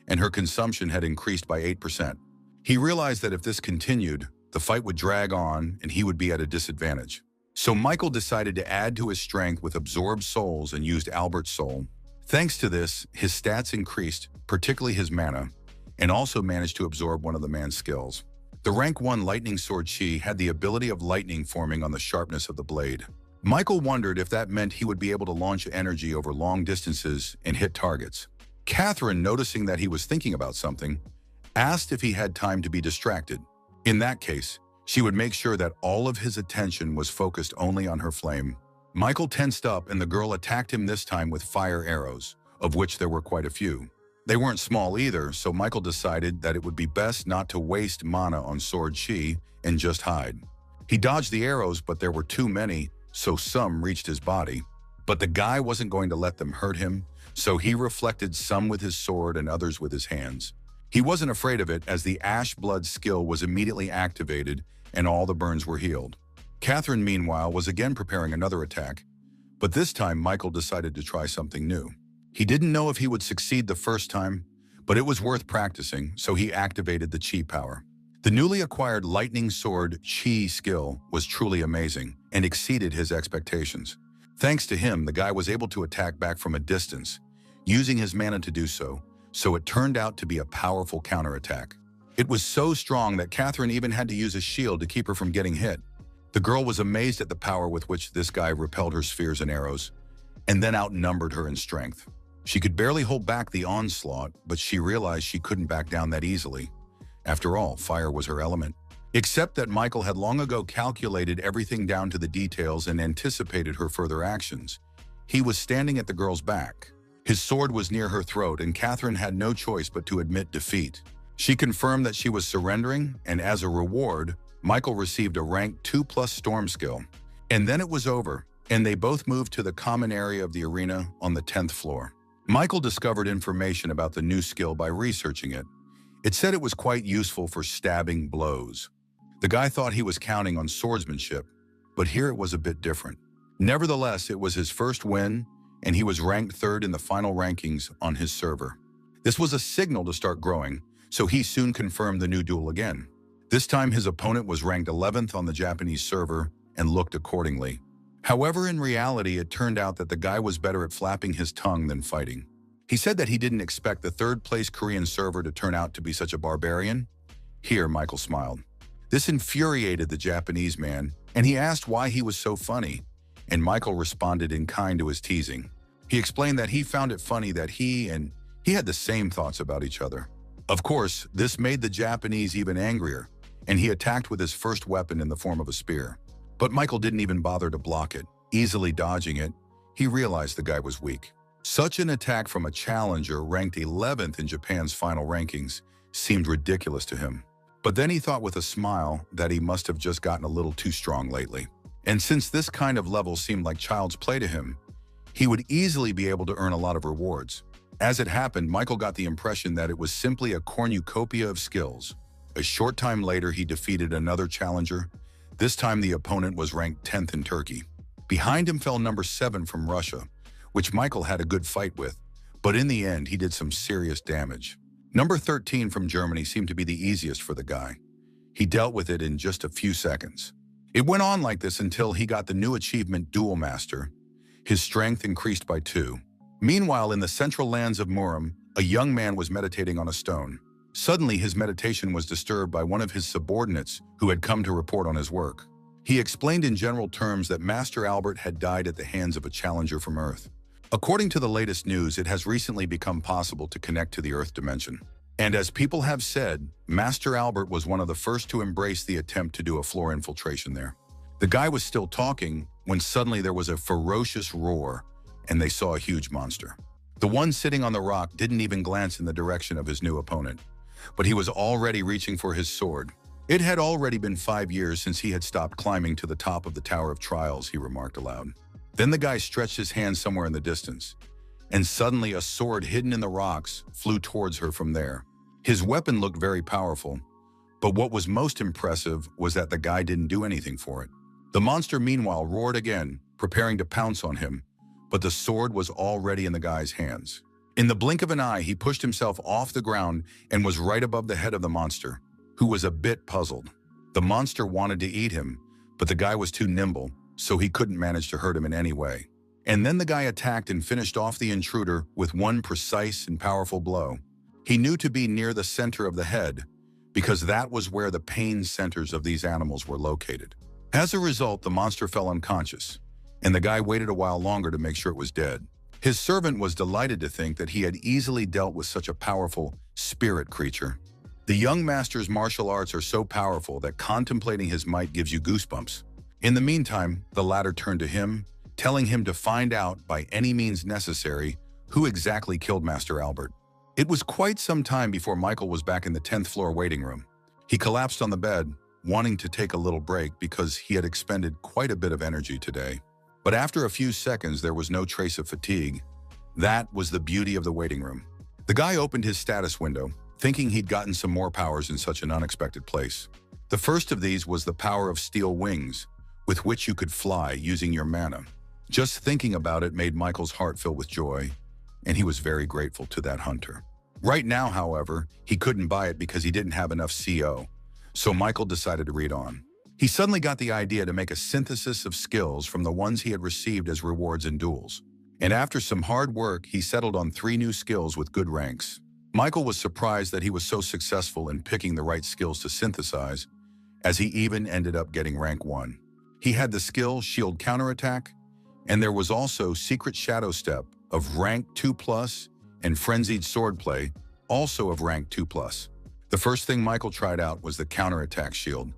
and her consumption had increased by 8%. He realized that if this continued, the fight would drag on and he would be at a disadvantage. So Michael decided to add to his strength with Absorbed Souls and used Albert's Soul. Thanks to this, his stats increased, particularly his mana, and also managed to absorb one of the man's skills. The rank 1 Lightning Sword Chi had the ability of lightning forming on the sharpness of the blade. Michael wondered if that meant he would be able to launch energy over long distances and hit targets. Catherine, noticing that he was thinking about something, asked if he had time to be distracted. In that case, she would make sure that all of his attention was focused only on her flame. Michael tensed up and the girl attacked him this time with fire arrows, of which there were quite a few. They weren't small either, so Michael decided that it would be best not to waste mana on Sword Chi and just hide. He dodged the arrows, but there were too many, so some reached his body. But the guy wasn't going to let them hurt him, so he reflected some with his sword and others with his hands. He wasn't afraid of it, as the Ash Blood skill was immediately activated and all the burns were healed. Catherine, meanwhile, was again preparing another attack, but this time Michael decided to try something new. He didn't know if he would succeed the first time, but it was worth practicing, so he activated the Chi power. The newly acquired Lightning Sword Chi skill was truly amazing and exceeded his expectations. Thanks to him, the guy was able to attack back from a distance, using his mana to do so, so it turned out to be a powerful counterattack. It was so strong that Catherine even had to use a shield to keep her from getting hit. The girl was amazed at the power with which this guy repelled her spheres and arrows, and then outnumbered her in strength. She could barely hold back the onslaught, but she realized she couldn't back down that easily. After all, fire was her element. Except that Michael had long ago calculated everything down to the details and anticipated her further actions. He was standing at the girl's back. His sword was near her throat, and Catherine had no choice but to admit defeat. She confirmed that she was surrendering, and as a reward, Michael received a rank 2+ Storm skill. And then it was over, and they both moved to the common area of the arena on the 10th floor. Michael discovered information about the new skill by researching it. It said it was quite useful for stabbing blows. The guy thought he was counting on swordsmanship, but here it was a bit different. Nevertheless, it was his first win, and he was ranked 3rd in the final rankings on his server. This was a signal to start growing, so he soon confirmed the new duel again. This time his opponent was ranked 11th on the Japanese server and looked accordingly. However, in reality, it turned out that the guy was better at flapping his tongue than fighting. He said that he didn't expect the 3rd-place Korean server to turn out to be such a barbarian. Here, Michael smiled. This infuriated the Japanese man, and he asked why he was so funny, and Michael responded in kind to his teasing. He explained that he found it funny that he had the same thoughts about each other. Of course, this made the Japanese even angrier, and he attacked with his first weapon in the form of a spear. But Michael didn't even bother to block it, easily dodging it. He realized the guy was weak. Such an attack from a challenger ranked 11th in Japan's final rankings seemed ridiculous to him. But then he thought with a smile that he must have just gotten a little too strong lately. And since this kind of level seemed like child's play to him, he would easily be able to earn a lot of rewards. As it happened, Michael got the impression that it was simply a cornucopia of skills. A short time later, he defeated another challenger. This time the opponent was ranked 10th in Turkey. Behind him fell number 7 from Russia, which Michael had a good fight with, but in the end he did some serious damage. Number 13 from Germany seemed to be the easiest for the guy. He dealt with it in just a few seconds. It went on like this until he got the new achievement Duel Master. His strength increased by 2. Meanwhile, in the central lands of Murim, a young man was meditating on a stone. Suddenly, his meditation was disturbed by one of his subordinates who had come to report on his work. He explained in general terms that Master Albert had died at the hands of a challenger from Earth. According to the latest news, it has recently become possible to connect to the Earth dimension. And as people have said, Master Albert was one of the first to embrace the attempt to do a floor infiltration there. The guy was still talking when suddenly there was a ferocious roar, and they saw a huge monster. The one sitting on the rock didn't even glance in the direction of his new opponent, but he was already reaching for his sword. It had already been 5 years since he had stopped climbing to the top of the Tower of Trials, he remarked aloud. Then the guy stretched his hand somewhere in the distance, and suddenly a sword hidden in the rocks flew towards her from there. His weapon looked very powerful, but what was most impressive was that the guy didn't do anything for it. The monster meanwhile roared again, preparing to pounce on him, but the sword was already in the guy's hands. In the blink of an eye, he pushed himself off the ground and was right above the head of the monster, who was a bit puzzled. The monster wanted to eat him, but the guy was too nimble, so he couldn't manage to hurt him in any way. And then the guy attacked and finished off the intruder with one precise and powerful blow. He knew to be near the center of the head, because that was where the pain centers of these animals were located. As a result, the monster fell unconscious, and the guy waited a while longer to make sure it was dead. His servant was delighted to think that he had easily dealt with such a powerful spirit creature. The young master's martial arts are so powerful that contemplating his might gives you goosebumps. In the meantime, the latter turned to him, telling him to find out by any means necessary who exactly killed Master Albert. It was quite some time before Michael was back in the 10th floor waiting room. He collapsed on the bed, wanting to take a little break because he had expended quite a bit of energy today. But after a few seconds, there was no trace of fatigue. That was the beauty of the waiting room. The guy opened his status window, thinking he'd gotten some more powers in such an unexpected place. The first of these was the power of steel wings, with which you could fly using your mana. Just thinking about it made Michael's heart fill with joy, and he was very grateful to that hunter. Right now, however, he couldn't buy it because he didn't have enough CO, so Michael decided to read on. He suddenly got the idea to make a synthesis of skills from the ones he had received as rewards in duels. And after some hard work, he settled on 3 new skills with good ranks. Michael was surprised that he was so successful in picking the right skills to synthesize, as he even ended up getting rank 1. He had the skill Shield Counterattack, and there was also Secret Shadow Step of rank 2+, and Frenzied Swordplay, also of rank 2+. The first thing Michael tried out was the Counterattack Shield.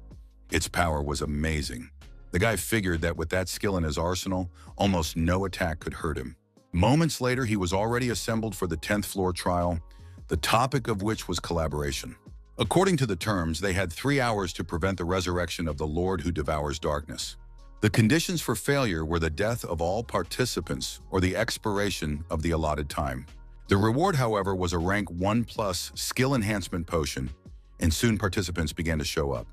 Its power was amazing. The guy figured that with that skill in his arsenal, almost no attack could hurt him. Moments later, he was already assembled for the 10th floor trial, the topic of which was collaboration. According to the terms, they had 3 hours to prevent the resurrection of the Lord who devours darkness. The conditions for failure were the death of all participants or the expiration of the allotted time. The reward, however, was a rank 1+ skill enhancement potion, and soon participants began to show up.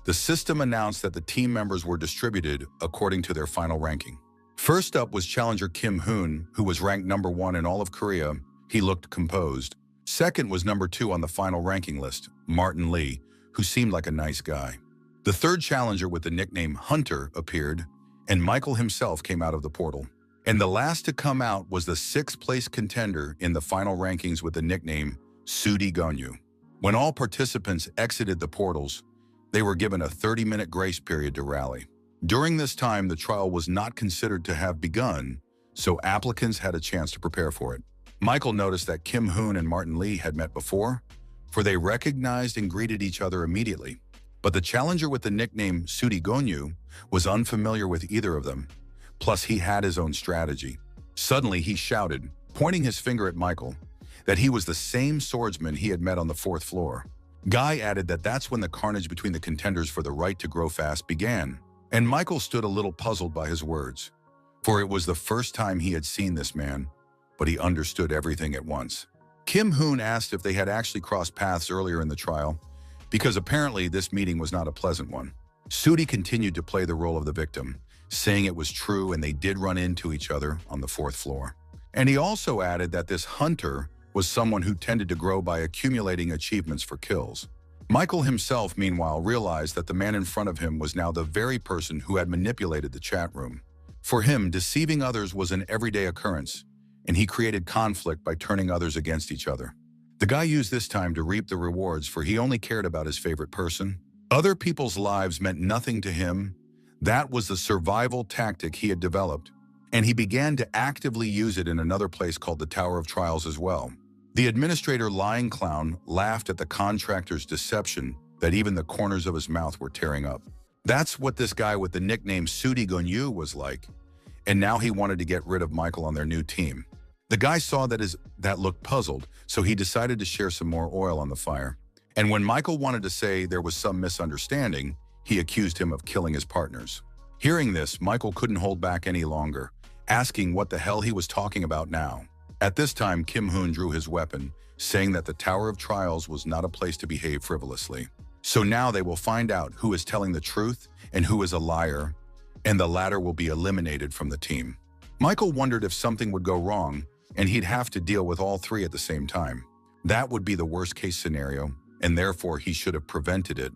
The system announced that the team members were distributed according to their final ranking. First up was challenger Kim Hoon, who was ranked number 1 in all of Korea. He looked composed. Second was number 2 on the final ranking list, Martin Lee, who seemed like a nice guy. The third challenger with the nickname Hunter appeared, and Michael himself came out of the portal. And the last to come out was the 6th place contender in the final rankings with the nickname Sudi Gonyu. When all participants exited the portals, they were given a 30-minute grace period to rally. During this time, the trial was not considered to have begun, so applicants had a chance to prepare for it. Michael noticed that Kim Hoon and Martin Lee had met before, for they recognized and greeted each other immediately. But the challenger with the nickname Sudi Gonyu was unfamiliar with either of them, plus he had his own strategy. Suddenly he shouted, pointing his finger at Michael, that he was the same swordsman he had met on the 4th floor. Guy added that that's when the carnage between the contenders for the right to grow fast began, and Michael stood a little puzzled by his words, for it was the first time he had seen this man, but he understood everything at once. Kim Hoon asked if they had actually crossed paths earlier in the trial, because apparently this meeting was not a pleasant one. Sudi continued to play the role of the victim, saying it was true and they did run into each other on the 4th floor. And he also added that this hunter was someone who tended to grow by accumulating achievements for kills. Michael himself, meanwhile, realized that the man in front of him was now the very person who had manipulated the chat room. For him, deceiving others was an everyday occurrence, and he created conflict by turning others against each other. The guy used this time to reap the rewards, for he only cared about his favorite person. Other people's lives meant nothing to him. That was the survival tactic he had developed, and he began to actively use it in another place called the Tower of Trials as well. The administrator Lying Clown laughed at the contractor's deception that even the corners of his mouth were tearing up. That's what this guy with the nickname Sudi Gonyu was like, and now he wanted to get rid of Michael on their new team. The guy saw that looked puzzled, so he decided to share some more oil on the fire. And when Michael wanted to say there was some misunderstanding, he accused him of killing his partners. Hearing this, Michael couldn't hold back any longer, asking what the hell he was talking about now. At this time, Kim Hoon drew his weapon, saying that the Tower of Trials was not a place to behave frivolously. So now they will find out who is telling the truth and who is a liar, and the latter will be eliminated from the team. Michael wondered if something would go wrong, and he'd have to deal with all three at the same time. That would be the worst-case scenario, and therefore he should have prevented it,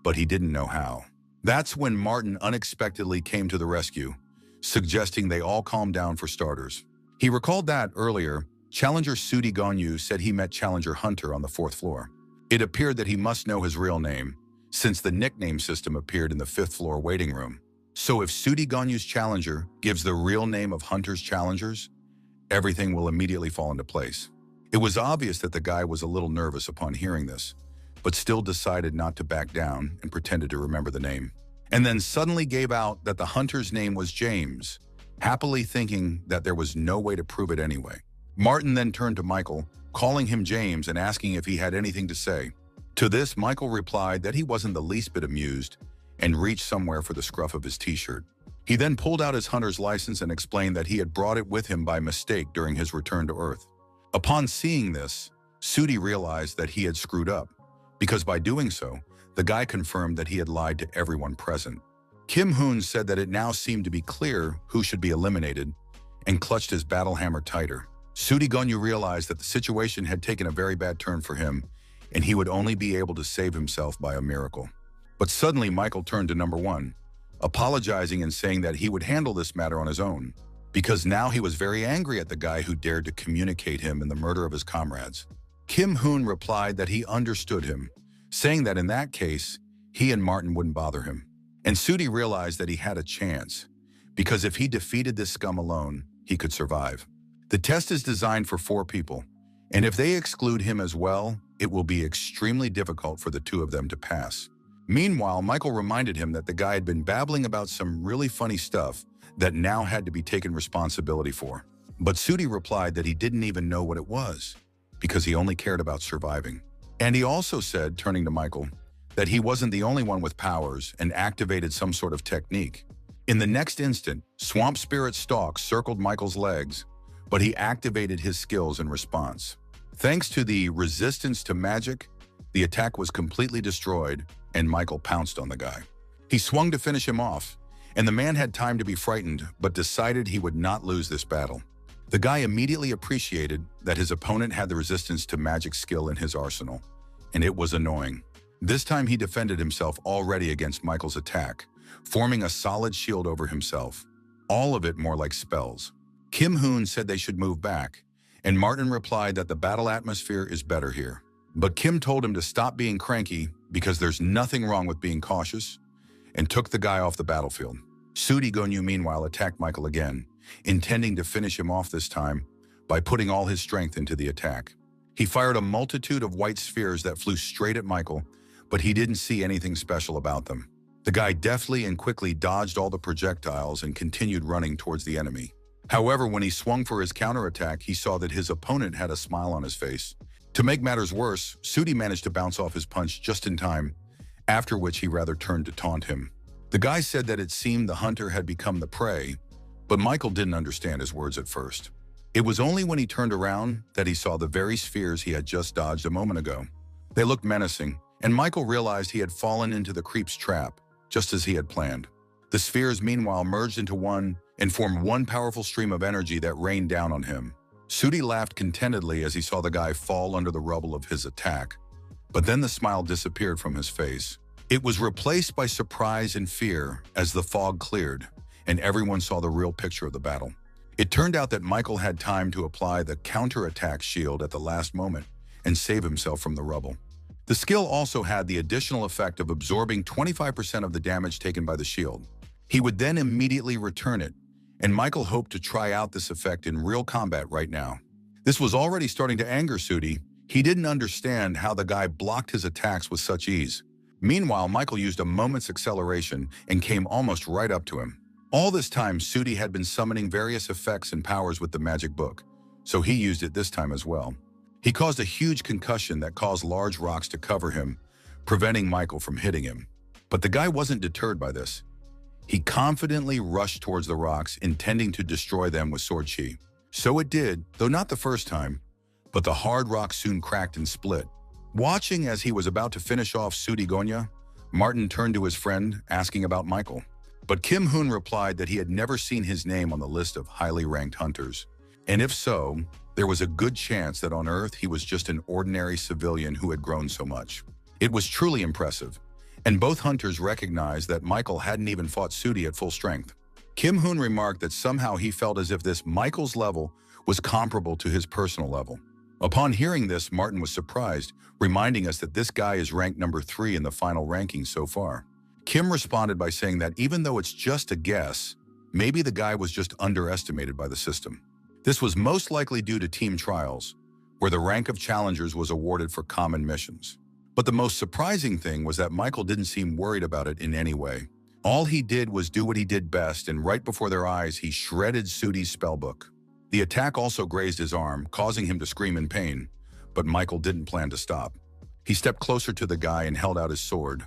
but he didn't know how. That's when Martin unexpectedly came to the rescue, suggesting they all calm down for starters. He recalled that earlier, Challenger Sudi Gonyu said he met Challenger Hunter on the 4th floor. It appeared that he must know his real name, since the nickname system appeared in the 5th floor waiting room. So if Sudi Gonyu's Challenger gives the real name of Hunter's challengers, everything will immediately fall into place. It was obvious that the guy was a little nervous upon hearing this, but still decided not to back down and pretended to remember the name. And then suddenly gave out that the hunter's name was James, happily thinking that there was no way to prove it anyway. Martin then turned to Michael, calling him James and asking if he had anything to say. To this, Michael replied that he wasn't the least bit amused and reached somewhere for the scruff of his t-shirt. He then pulled out his hunter's license and explained that he had brought it with him by mistake during his return to Earth. Upon seeing this, Sudi realized that he had screwed up, because by doing so, the guy confirmed that he had lied to everyone present. Kim Hoon said that it now seemed to be clear who should be eliminated and clutched his battle hammer tighter. Sudi Gonyu realized that the situation had taken a very bad turn for him, and he would only be able to save himself by a miracle. But suddenly Michael turned to number 1, apologizing and saying that he would handle this matter on his own, because now he was very angry at the guy who dared to communicate him in the murder of his comrades. Kim Hoon replied that he understood him, saying that in that case, he and Martin wouldn't bother him. And Sudi realized that he had a chance, because if he defeated this scum alone, he could survive. The test is designed for 4 people, and if they exclude him as well, it will be extremely difficult for the 2 of them to pass. Meanwhile, Michael reminded him that the guy had been babbling about some really funny stuff that now had to be taken responsibility for. But Sudi replied that he didn't even know what it was, because he only cared about surviving. And he also said, turning to Michael, that he wasn't the only one with powers and activated some sort of technique. In the next instant, Swamp Spirit Stalk circled Michael's legs, but he activated his skills in response. Thanks to the resistance to magic, the attack was completely destroyed, and Michael pounced on the guy. He swung to finish him off, and the man had time to be frightened, but decided he would not lose this battle. The guy immediately appreciated that his opponent had the resistance to magic skill in his arsenal, and it was annoying. This time he defended himself already against Michael's attack, forming a solid shield over himself, all of it more like spells. Kim Hoon said they should move back, and Martin replied that the battle atmosphere is better here. But Kim told him to stop being cranky because there's nothing wrong with being cautious, and took the guy off the battlefield. Sudi Gonyu meanwhile attacked Michael again, intending to finish him off this time by putting all his strength into the attack. He fired a multitude of white spheres that flew straight at Michael, but he didn't see anything special about them. The guy deftly and quickly dodged all the projectiles and continued running towards the enemy. However, when he swung for his counterattack, he saw that his opponent had a smile on his face. To make matters worse, Sudi managed to bounce off his punch just in time, after which he rather turned to taunt him. The guy said that it seemed the hunter had become the prey, but Michael didn't understand his words at first. It was only when he turned around that he saw the very spheres he had just dodged a moment ago. They looked menacing, and Michael realized he had fallen into the creep's trap, just as he had planned. The spheres meanwhile merged into one and formed one powerful stream of energy that rained down on him. Sudi laughed contentedly as he saw the guy fall under the rubble of his attack, but then the smile disappeared from his face. It was replaced by surprise and fear as the fog cleared, and everyone saw the real picture of the battle. It turned out that Michael had time to apply the counterattack shield at the last moment and save himself from the rubble. The skill also had the additional effect of absorbing 25% of the damage taken by the shield. He would then immediately return it, and Michael hoped to try out this effect in real combat right now. This was already starting to anger Sudi. He didn't understand how the guy blocked his attacks with such ease. Meanwhile, Michael used a moment's acceleration and came almost right up to him. All this time, Sudi had been summoning various effects and powers with the magic book, so he used it this time as well. He caused a huge concussion that caused large rocks to cover him, preventing Michael from hitting him. But the guy wasn't deterred by this. He confidently rushed towards the rocks, intending to destroy them with sword chi. So it did, though not the first time, but the hard rock soon cracked and split. Watching as he was about to finish off Sudi Gonya, Martin turned to his friend, asking about Michael. But Kim Hoon replied that he had never seen his name on the list of highly ranked hunters. And if so, there was a good chance that on Earth he was just an ordinary civilian who had grown so much. It was truly impressive, and both hunters recognized that Michael hadn't even fought Sudi at full strength. Kim Hoon remarked that somehow he felt as if this Michael's level was comparable to his personal level. Upon hearing this, Martin was surprised, reminding us that this guy is ranked number 3 in the final ranking so far. Kim responded by saying that even though it's just a guess, maybe the guy was just underestimated by the system. This was most likely due to team trials, where the rank of challengers was awarded for common missions. But the most surprising thing was that Michael didn't seem worried about it in any way. All he did was do what he did best, and right before their eyes, he shredded Sudi's spellbook. The attack also grazed his arm, causing him to scream in pain, but Michael didn't plan to stop. He stepped closer to the guy and held out his sword,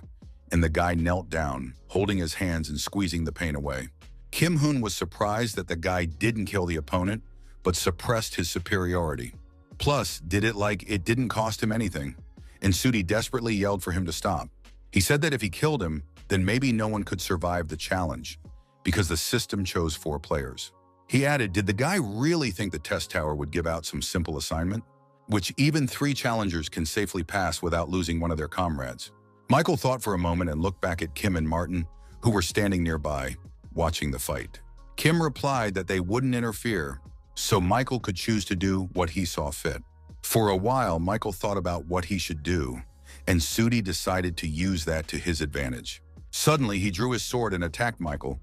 and the guy knelt down, holding his hands and squeezing the pain away. Kim Hoon was surprised that the guy didn't kill the opponent, but suppressed his superiority. Plus, did it like it didn't cost him anything, and Sudi desperately yelled for him to stop. He said that if he killed him, then maybe no one could survive the challenge, because the system chose 4 players. He added, did the guy really think the test tower would give out some simple assignment, which even 3 challengers can safely pass without losing one of their comrades? Michael thought for a moment and looked back at Kim and Martin, who were standing nearby, watching the fight. Kim replied that they wouldn't interfere, so Michael could choose to do what he saw fit. For a while, Michael thought about what he should do, and Sudi decided to use that to his advantage. Suddenly, he drew his sword and attacked Michael,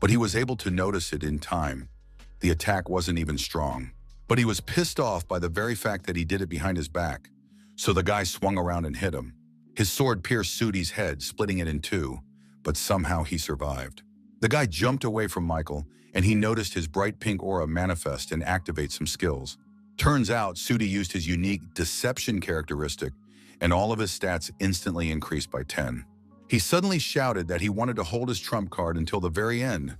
but he was able to notice it in time. The attack wasn't even strong, but he was pissed off by the very fact that he did it behind his back, so the guy swung around and hit him. His sword pierced Sudi's head, splitting it in 2, but somehow he survived. The guy jumped away from Michael, and he noticed his bright pink aura manifest and activate some skills. Turns out, Sudi used his unique deception characteristic, and all of his stats instantly increased by 10. He suddenly shouted that he wanted to hold his trump card until the very end,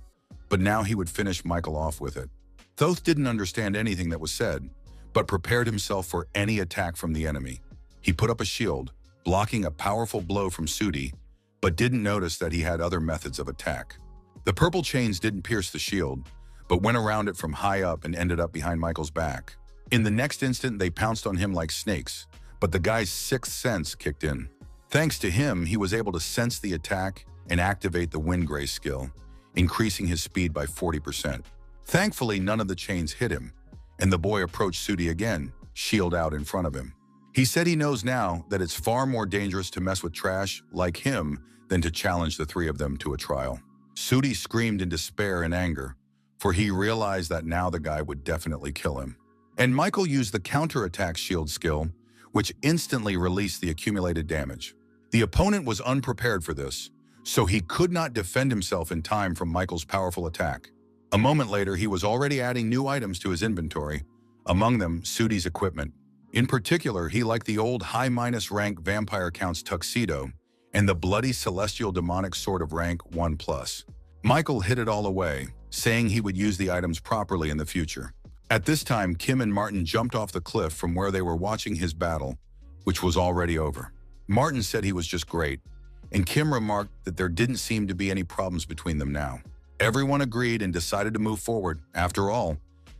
but now he would finish Michael off with it. Thoth didn't understand anything that was said, but prepared himself for any attack from the enemy. He put up a shield, blocking a powerful blow from Sudi, but didn't notice that he had other methods of attack. The purple chains didn't pierce the shield, but went around it from high up and ended up behind Michael's back. In the next instant, they pounced on him like snakes, but the guy's 6th sense kicked in. Thanks to him, he was able to sense the attack and activate the Wind Grace skill, increasing his speed by 40%. Thankfully, none of the chains hit him, and the boy approached Sudi again, shield out in front of him. He said he knows now that it's far more dangerous to mess with trash like him than to challenge the 3 of them to a trial. Sudi screamed in despair and anger, for he realized that now the guy would definitely kill him. And Michael used the counterattack shield skill, which instantly released the accumulated damage. The opponent was unprepared for this, so he could not defend himself in time from Michael's powerful attack. A moment later, he was already adding new items to his inventory, among them Sudi's equipment. In particular, he liked the old high-minus rank Vampire Count's tuxedo and the bloody celestial demonic sword of rank 1+. Michael hid it all away, saying he would use the items properly in the future. At this time, Kim and Martin jumped off the cliff from where they were watching his battle, which was already over. Martin said he was just great, and Kim remarked that there didn't seem to be any problems between them now. Everyone agreed and decided to move forward. After all,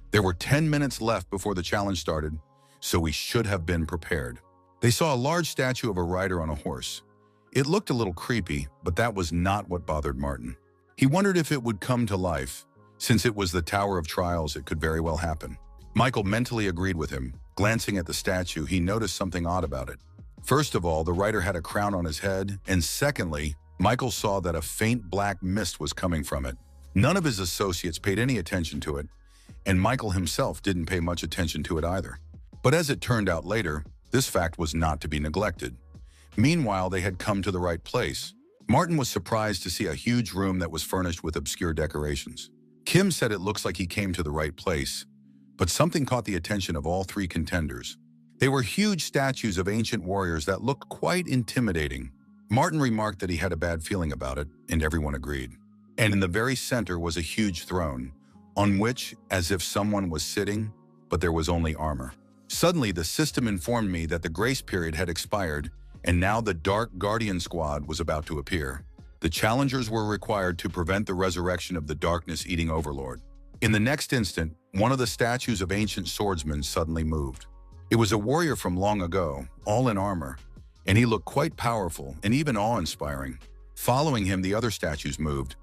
there were 10 minutes left before the challenge started, so we should have been prepared. They saw a large statue of a rider on a horse. It looked a little creepy, but that was not what bothered Martin. He wondered if it would come to life, Since it was the Tower of Trials, it could very well happen. Michael mentally agreed with him. Glancing at the statue, he noticed something odd about it. First of all, the rider had a crown on his head, and secondly, Michael saw that a faint black mist was coming from it. None of his associates paid any attention to it, and Michael himself didn't pay much attention to it either. But as it turned out later, this fact was not to be neglected. Meanwhile, they had come to the right place. Martin was surprised to see a huge room that was furnished with obscure decorations. Kim said it looks like he came to the right place, but something caught the attention of all three contenders. They were huge statues of ancient warriors that looked quite intimidating. Martin remarked that he had a bad feeling about it, and everyone agreed. And in the very center was a huge throne, on which, as if someone was sitting, but there was only armor. Suddenly, the system informed me that the grace period had expired, and now the Dark Guardian Squad was about to appear. The challengers were required to prevent the resurrection of the darkness-eating overlord. In the next instant, one of the statues of ancient swordsmen suddenly moved. It was a warrior from long ago, all in armor, and he looked quite powerful and even awe-inspiring. Following him, the other statues moved,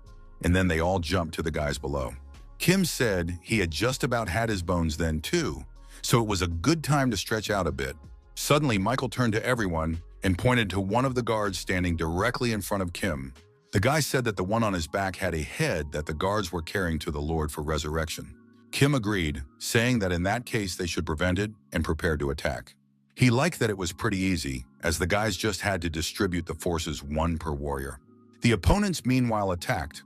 and then they all jumped to the guys below. Kim said he had just about had his bones then too, so it was a good time to stretch out a bit. Suddenly, Michael turned to everyone and pointed to one of the guards standing directly in front of Kim. The guy said that the one on his back had a head that the guards were carrying to the Lord for resurrection. Kim agreed, saying that in that case they should prevent it and prepare to attack. He liked that it was pretty easy, as the guys just had to distribute the forces one per warrior. The opponents meanwhile attacked,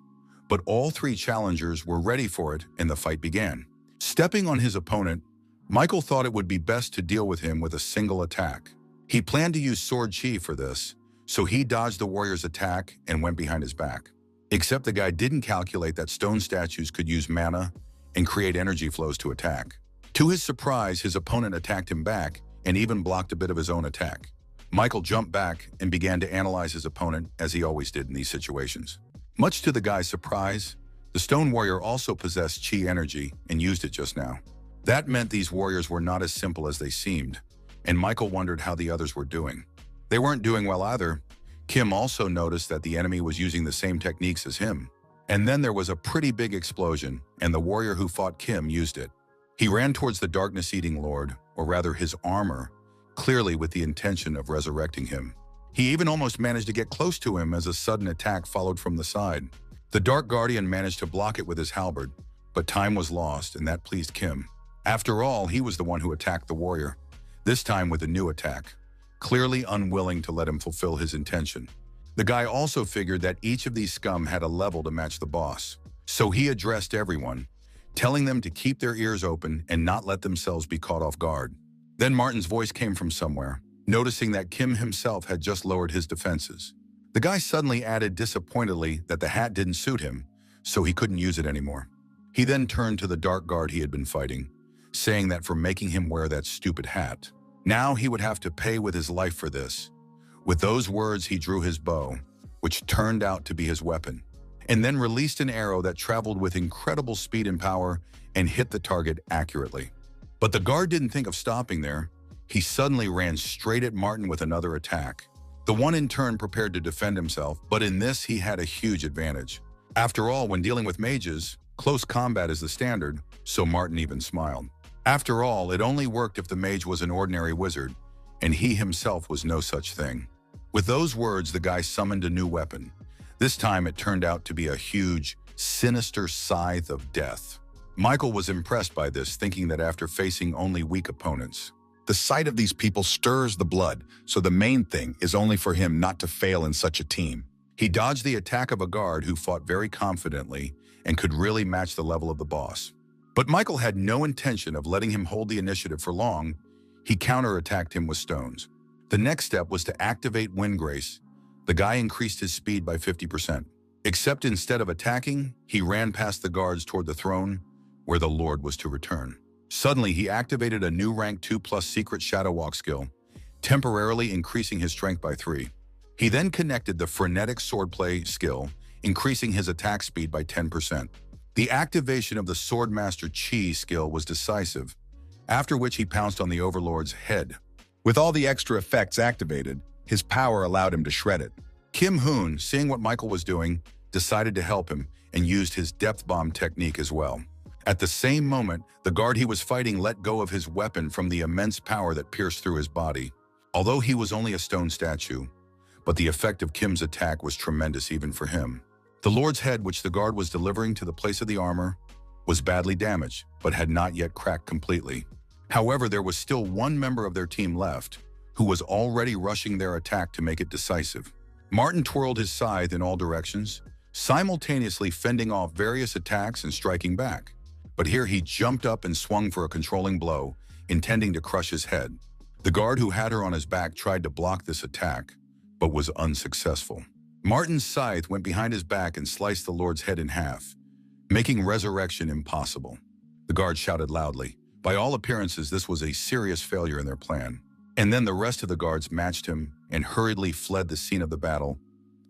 but all three challengers were ready for it and the fight began. Stepping on his opponent, Michael thought it would be best to deal with him with a single attack. He planned to use sword chi for this, so he dodged the warrior's attack and went behind his back. Except the guy didn't calculate that stone statues could use mana and create energy flows to attack. To his surprise, his opponent attacked him back and even blocked a bit of his own attack. Michael jumped back and began to analyze his opponent, as he always did in these situations. Much to the guy's surprise, the stone warrior also possessed chi energy and used it just now. That meant these warriors were not as simple as they seemed, and Michael wondered how the others were doing. They weren't doing well either. Kim also noticed that the enemy was using the same techniques as him. And then there was a pretty big explosion, and the warrior who fought Kim used it. He ran towards the darkness-eating lord, or rather his armor, clearly with the intention of resurrecting him. He even almost managed to get close to him as a sudden attack followed from the side. The Dark Guardian managed to block it with his halberd, but time was lost, and that pleased Kim. After all, he was the one who attacked the warrior, this time with a new attack, clearly unwilling to let him fulfill his intention. The guy also figured that each of these scum had a level to match the boss, so he addressed everyone, telling them to keep their ears open and not let themselves be caught off guard. Then Martin's voice came from somewhere, noticing that Kim himself had just lowered his defenses. The guy suddenly added disappointedly that the hat didn't suit him, so he couldn't use it anymore. He then turned to the dark guard he had been fighting, saying that for making him wear that stupid hat, now he would have to pay with his life for this. With those words, he drew his bow, which turned out to be his weapon, and then released an arrow that traveled with incredible speed and power and hit the target accurately. But the guard didn't think of stopping there. He suddenly ran straight at Martin with another attack. The one in turn prepared to defend himself, but in this he had a huge advantage. After all, when dealing with mages, close combat is the standard, so Martin even smiled. After all, it only worked if the mage was an ordinary wizard, and he himself was no such thing. With those words, the guy summoned a new weapon. This time it turned out to be a huge, sinister scythe of death. Michael was impressed by this, thinking that after facing only weak opponents, The sight of these people stirs the blood, so the main thing is only for him not to fail in such a team. he dodged the attack of a guard who fought very confidently and could really match the level of the boss. But Michael had no intention of letting him hold the initiative for long. He counterattacked him with stones. The next step was to activate Wind Grace. The guy increased his speed by 50%. Except instead of attacking, he ran past the guards toward the throne, where the Lord was to return. Suddenly, he activated a new rank 2+ secret Shadow Walk skill, temporarily increasing his strength by 3. He then connected the frenetic swordplay skill, increasing his attack speed by 10%. The activation of the Swordmaster Chi skill was decisive, after which he pounced on the Overlord's head. With all the extra effects activated, his power allowed him to shred it. Kim Hoon, seeing what Michael was doing, decided to help him and used his depth bomb technique as well. At the same moment, the guard he was fighting let go of his weapon from the immense power that pierced through his body. Although he was only a stone statue, but the effect of Kim's attack was tremendous even for him. The Lord's head, which the guard was delivering to the place of the armor, was badly damaged, but had not yet cracked completely. However, there was still one member of their team left, who was already rushing their attack to make it decisive. Martin twirled his scythe in all directions, simultaneously fending off various attacks and striking back. But here he jumped up and swung for a controlling blow, intending to crush his head. The guard who had her on his back tried to block this attack, but was unsuccessful. Martin's scythe went behind his back and sliced the Lord's head in half, making resurrection impossible. The guard shouted loudly. By all appearances, this was a serious failure in their plan. And then the rest of the guards matched him and hurriedly fled the scene of the battle.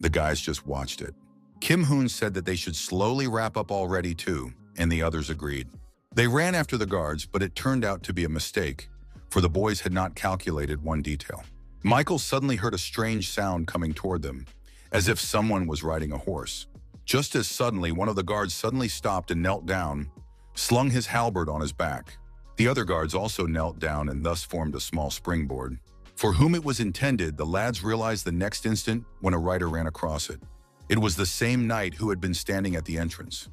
The guys just watched it. Kim Hoon said that they should slowly wrap up already too, and the others agreed. They ran after the guards, but it turned out to be a mistake, for the boys had not calculated one detail. Michael suddenly heard a strange sound coming toward them, as if someone was riding a horse. Just as suddenly, one of the guards suddenly stopped and knelt down, slung his halberd on his back. The other guards also knelt down and thus formed a small springboard. For whom it was intended, the lads realized the next instant when a rider ran across it. It was the same knight who had been standing at the entrance,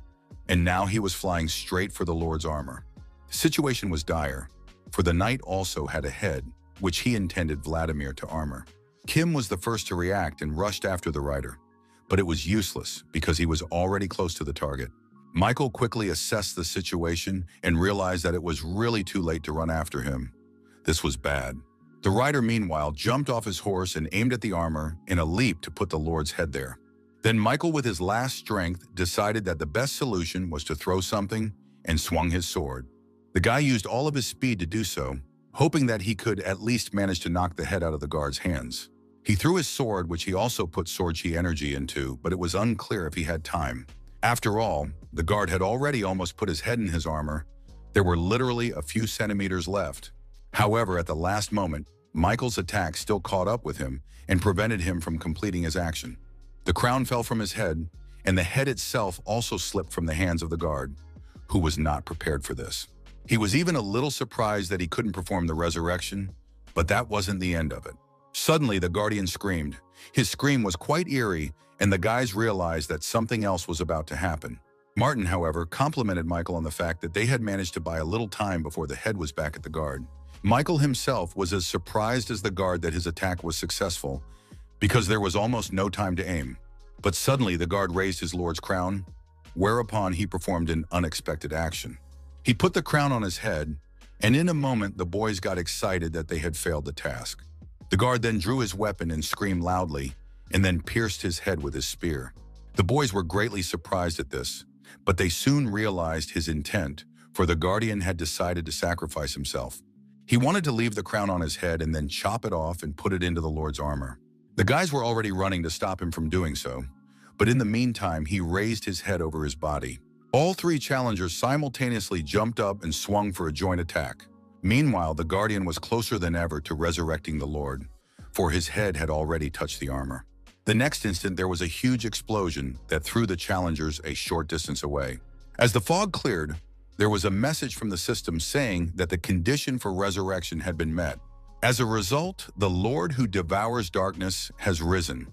and now he was flying straight for the Lord's armor. The situation was dire, for the knight also had a head, which he intended Vladimir to armor. Kim was the first to react and rushed after the rider, but it was useless because he was already close to the target. Michael quickly assessed the situation and realized that it was really too late to run after him. This was bad. The rider, meanwhile, jumped off his horse and aimed at the armor in a leap to put the Lord's head there. Then Michael, with his last strength, decided that the best solution was to throw something and swung his sword. The guy used all of his speed to do so, hoping that he could at least manage to knock the head out of the guard's hands. He threw his sword, which he also put sword chi energy into, but it was unclear if he had time. After all, the guard had already almost put his head in his armor. There were literally a few centimeters left. However, at the last moment, Michael's attack still caught up with him and prevented him from completing his action. The crown fell from his head, and the head itself also slipped from the hands of the guard, who was not prepared for this. He was even a little surprised that he couldn't perform the resurrection, but that wasn't the end of it. Suddenly, the guardian screamed. His scream was quite eerie, and the guys realized that something else was about to happen. Martin, however, complimented Michael on the fact that they had managed to buy a little time before the head was back at the guard. Michael himself was as surprised as the guard that his attack was successful, because there was almost no time to aim. But suddenly the guard raised his lord's crown, whereupon he performed an unexpected action. He put the crown on his head, and in a moment the boys got excited that they had failed the task. The guard then drew his weapon and screamed loudly, and then pierced his head with his spear. The boys were greatly surprised at this, but they soon realized his intent, for the guardian had decided to sacrifice himself. He wanted to leave the crown on his head and then chop it off and put it into the Lord's armor. The guys were already running to stop him from doing so, but in the meantime, he raised his head over his body. All three challengers simultaneously jumped up and swung for a joint attack. Meanwhile, the guardian was closer than ever to resurrecting the Lord, for his head had already touched the armor. The next instant, there was a huge explosion that threw the challengers a short distance away. As the fog cleared, there was a message from the system saying that the condition for resurrection had been met. As a result, the Lord who devours darkness has risen,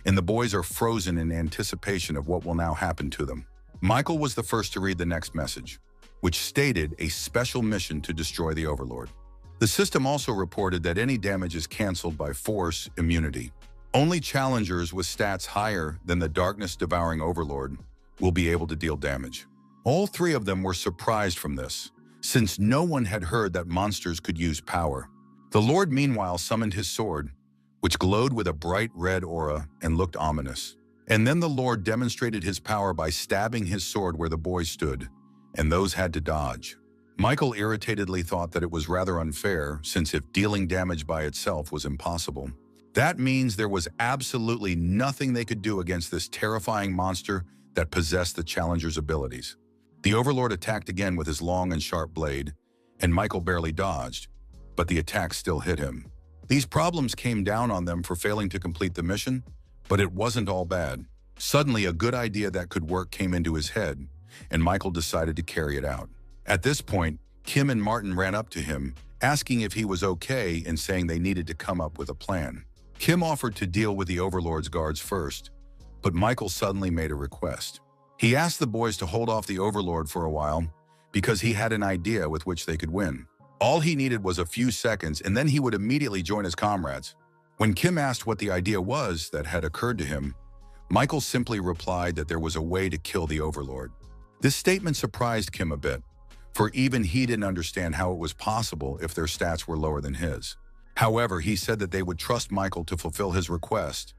and the boys are frozen in anticipation of what will now happen to them. Michael was the first to read the next message, which stated a special mission to destroy the Overlord. The system also reported that any damage is canceled by force immunity. Only challengers with stats higher than the darkness-devouring Overlord will be able to deal damage. All three of them were surprised from this, since no one had heard that monsters could use power. The Lord, meanwhile, summoned his sword, which glowed with a bright red aura and looked ominous. And then the Lord demonstrated his power by stabbing his sword where the boys stood, and those had to dodge. Michael irritatedly thought that it was rather unfair, since if dealing damage by itself was impossible, that means there was absolutely nothing they could do against this terrifying monster that possessed the challenger's abilities. The Overlord attacked again with his long and sharp blade, and Michael barely dodged, but the attack still hit him. These problems came down on them for failing to complete the mission, but it wasn't all bad. Suddenly, a good idea that could work came into his head, and Michael decided to carry it out. At this point, Kim and Martin ran up to him, asking if he was okay and saying they needed to come up with a plan. Kim offered to deal with the Overlord's guards first, but Michael suddenly made a request. He asked the boys to hold off the Overlord for a while because he had an idea with which they could win. All he needed was a few seconds, and then he would immediately join his comrades. When Kim asked what the idea was that had occurred to him, Michael simply replied that there was a way to kill the Overlord. This statement surprised Kim a bit, for even he didn't understand how it was possible if their stats were lower than his. However, he said that they would trust Michael to fulfill his request,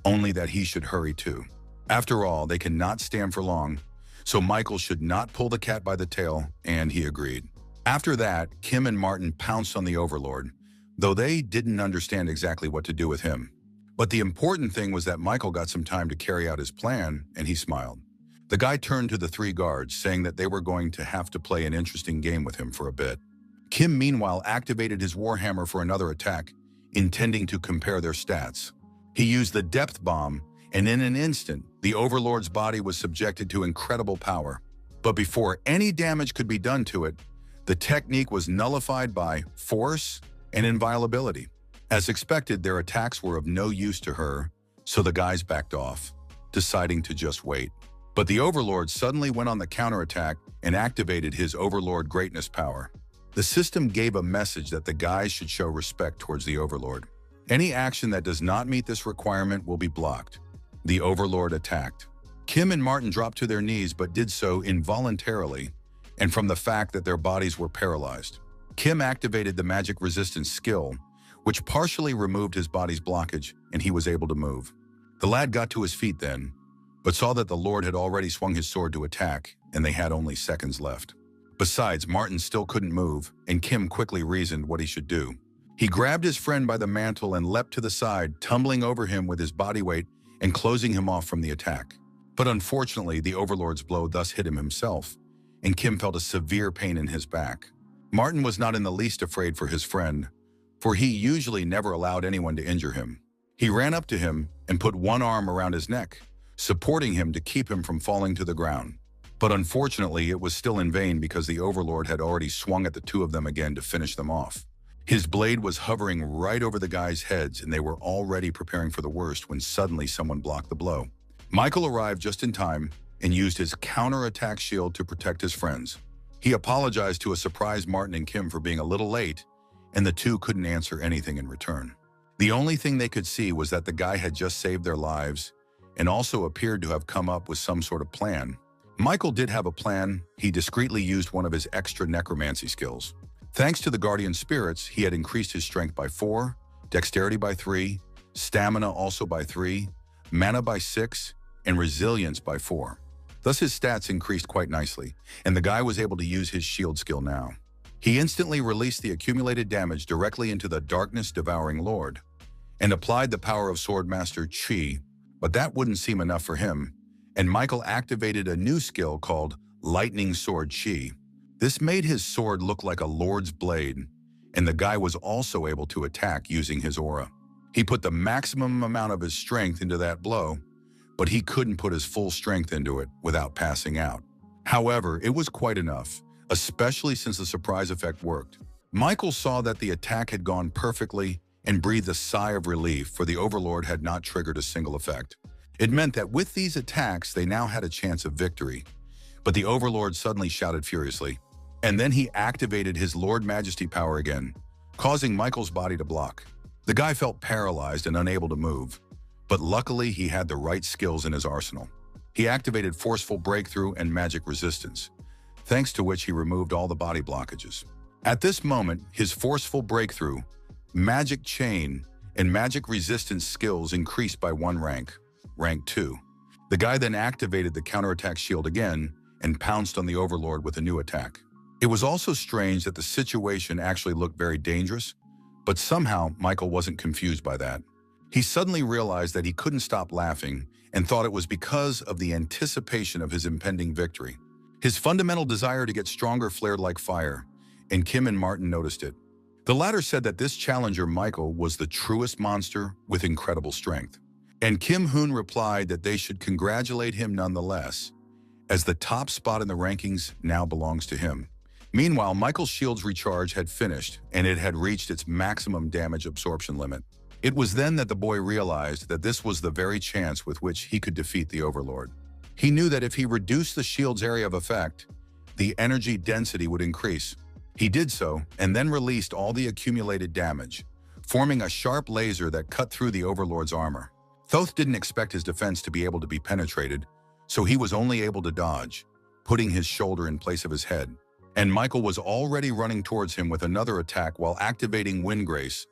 only that he should hurry too. After all, they cannot stand for long, so Michael should not pull the cat by the tail, and he agreed. After that, Kim and Martin pounced on the Overlord, though they didn't understand exactly what to do with him. But the important thing was that Michael got some time to carry out his plan, and he smiled. The guy turned to the three guards, saying that they were going to have to play an interesting game with him for a bit. Kim, meanwhile, activated his Warhammer for another attack, intending to compare their stats. He used the depth bomb, and in an instant, the Overlord's body was subjected to incredible power. But before any damage could be done to it, the technique was nullified by force and inviolability. As expected, their attacks were of no use to her, so the guys backed off, deciding to just wait. But the Overlord suddenly went on the counterattack and activated his Overlord greatness power. The system gave a message that the guys should show respect towards the Overlord. Any action that does not meet this requirement will be blocked. The Overlord attacked. Kim and Martin dropped to their knees but did so involuntarily, and from the fact that their bodies were paralyzed. Kim activated the magic resistance skill, which partially removed his body's blockage, and he was able to move. The lad got to his feet then, but saw that the Lord had already swung his sword to attack, and they had only seconds left. Besides, Martin still couldn't move, and Kim quickly reasoned what he should do. He grabbed his friend by the mantle and leapt to the side, tumbling over him with his body weight and closing him off from the attack. But unfortunately, the Overlord's blow thus hit him himself, and Kim felt a severe pain in his back. Martin was not in the least afraid for his friend, for he usually never allowed anyone to injure him. He ran up to him and put one arm around his neck, supporting him to keep him from falling to the ground. But unfortunately, it was still in vain because the Overlord had already swung at the two of them again to finish them off. His blade was hovering right over the guys' heads, and they were already preparing for the worst when suddenly someone blocked the blow. Michael arrived just in time and used his counter-attack shield to protect his friends. He apologized to a surprised Martin and Kim for being a little late, and the two couldn't answer anything in return. The only thing they could see was that the guy had just saved their lives and also appeared to have come up with some sort of plan. Michael did have a plan. He discreetly used one of his extra necromancy skills. Thanks to the guardian spirits, he had increased his strength by 4, dexterity by 3, stamina also by 3, mana by 6, and resilience by 4. Thus his stats increased quite nicely, and the guy was able to use his shield skill now. He instantly released the accumulated damage directly into the darkness-devouring lord, and applied the power of Swordmaster Chi, but that wouldn't seem enough for him, and Michael activated a new skill called Lightning Sword Chi. This made his sword look like a lord's blade, and the guy was also able to attack using his aura. He put the maximum amount of his strength into that blow, but he couldn't put his full strength into it without passing out. However, it was quite enough, especially since the surprise effect worked. Michael saw that the attack had gone perfectly and breathed a sigh of relief, for the Overlord had not triggered a single effect. It meant that with these attacks, they now had a chance of victory. But the Overlord suddenly shouted furiously, and then he activated his Lord Majesty power again, causing Michael's body to block. The guy felt paralyzed and unable to move, but luckily he had the right skills in his arsenal. He activated Forceful Breakthrough and Magic Resistance, thanks to which he removed all the body blockages. At this moment, his Forceful Breakthrough, Magic Chain, and Magic Resistance skills increased by 1 rank, rank 2. The guy then activated the counterattack shield again and pounced on the Overlord with a new attack. It was also strange that the situation actually looked very dangerous, but somehow Michael wasn't confused by that. He suddenly realized that he couldn't stop laughing and thought it was because of the anticipation of his impending victory. His fundamental desire to get stronger flared like fire, and Kim and Martin noticed it. The latter said that this challenger, Michael, was the truest monster with incredible strength. And Kim Hoon replied that they should congratulate him nonetheless, as the top spot in the rankings now belongs to him. Meanwhile, Michael's shield's recharge had finished, and it had reached its maximum damage absorption limit. It was then that the boy realized that this was the very chance with which he could defeat the Overlord. He knew that if he reduced the shield's area of effect, the energy density would increase. He did so, and then released all the accumulated damage, forming a sharp laser that cut through the Overlord's armor. Thoth didn't expect his defense to be able to be penetrated, so he was only able to dodge, putting his shoulder in place of his head. And Michael was already running towards him with another attack while activating Wind Grace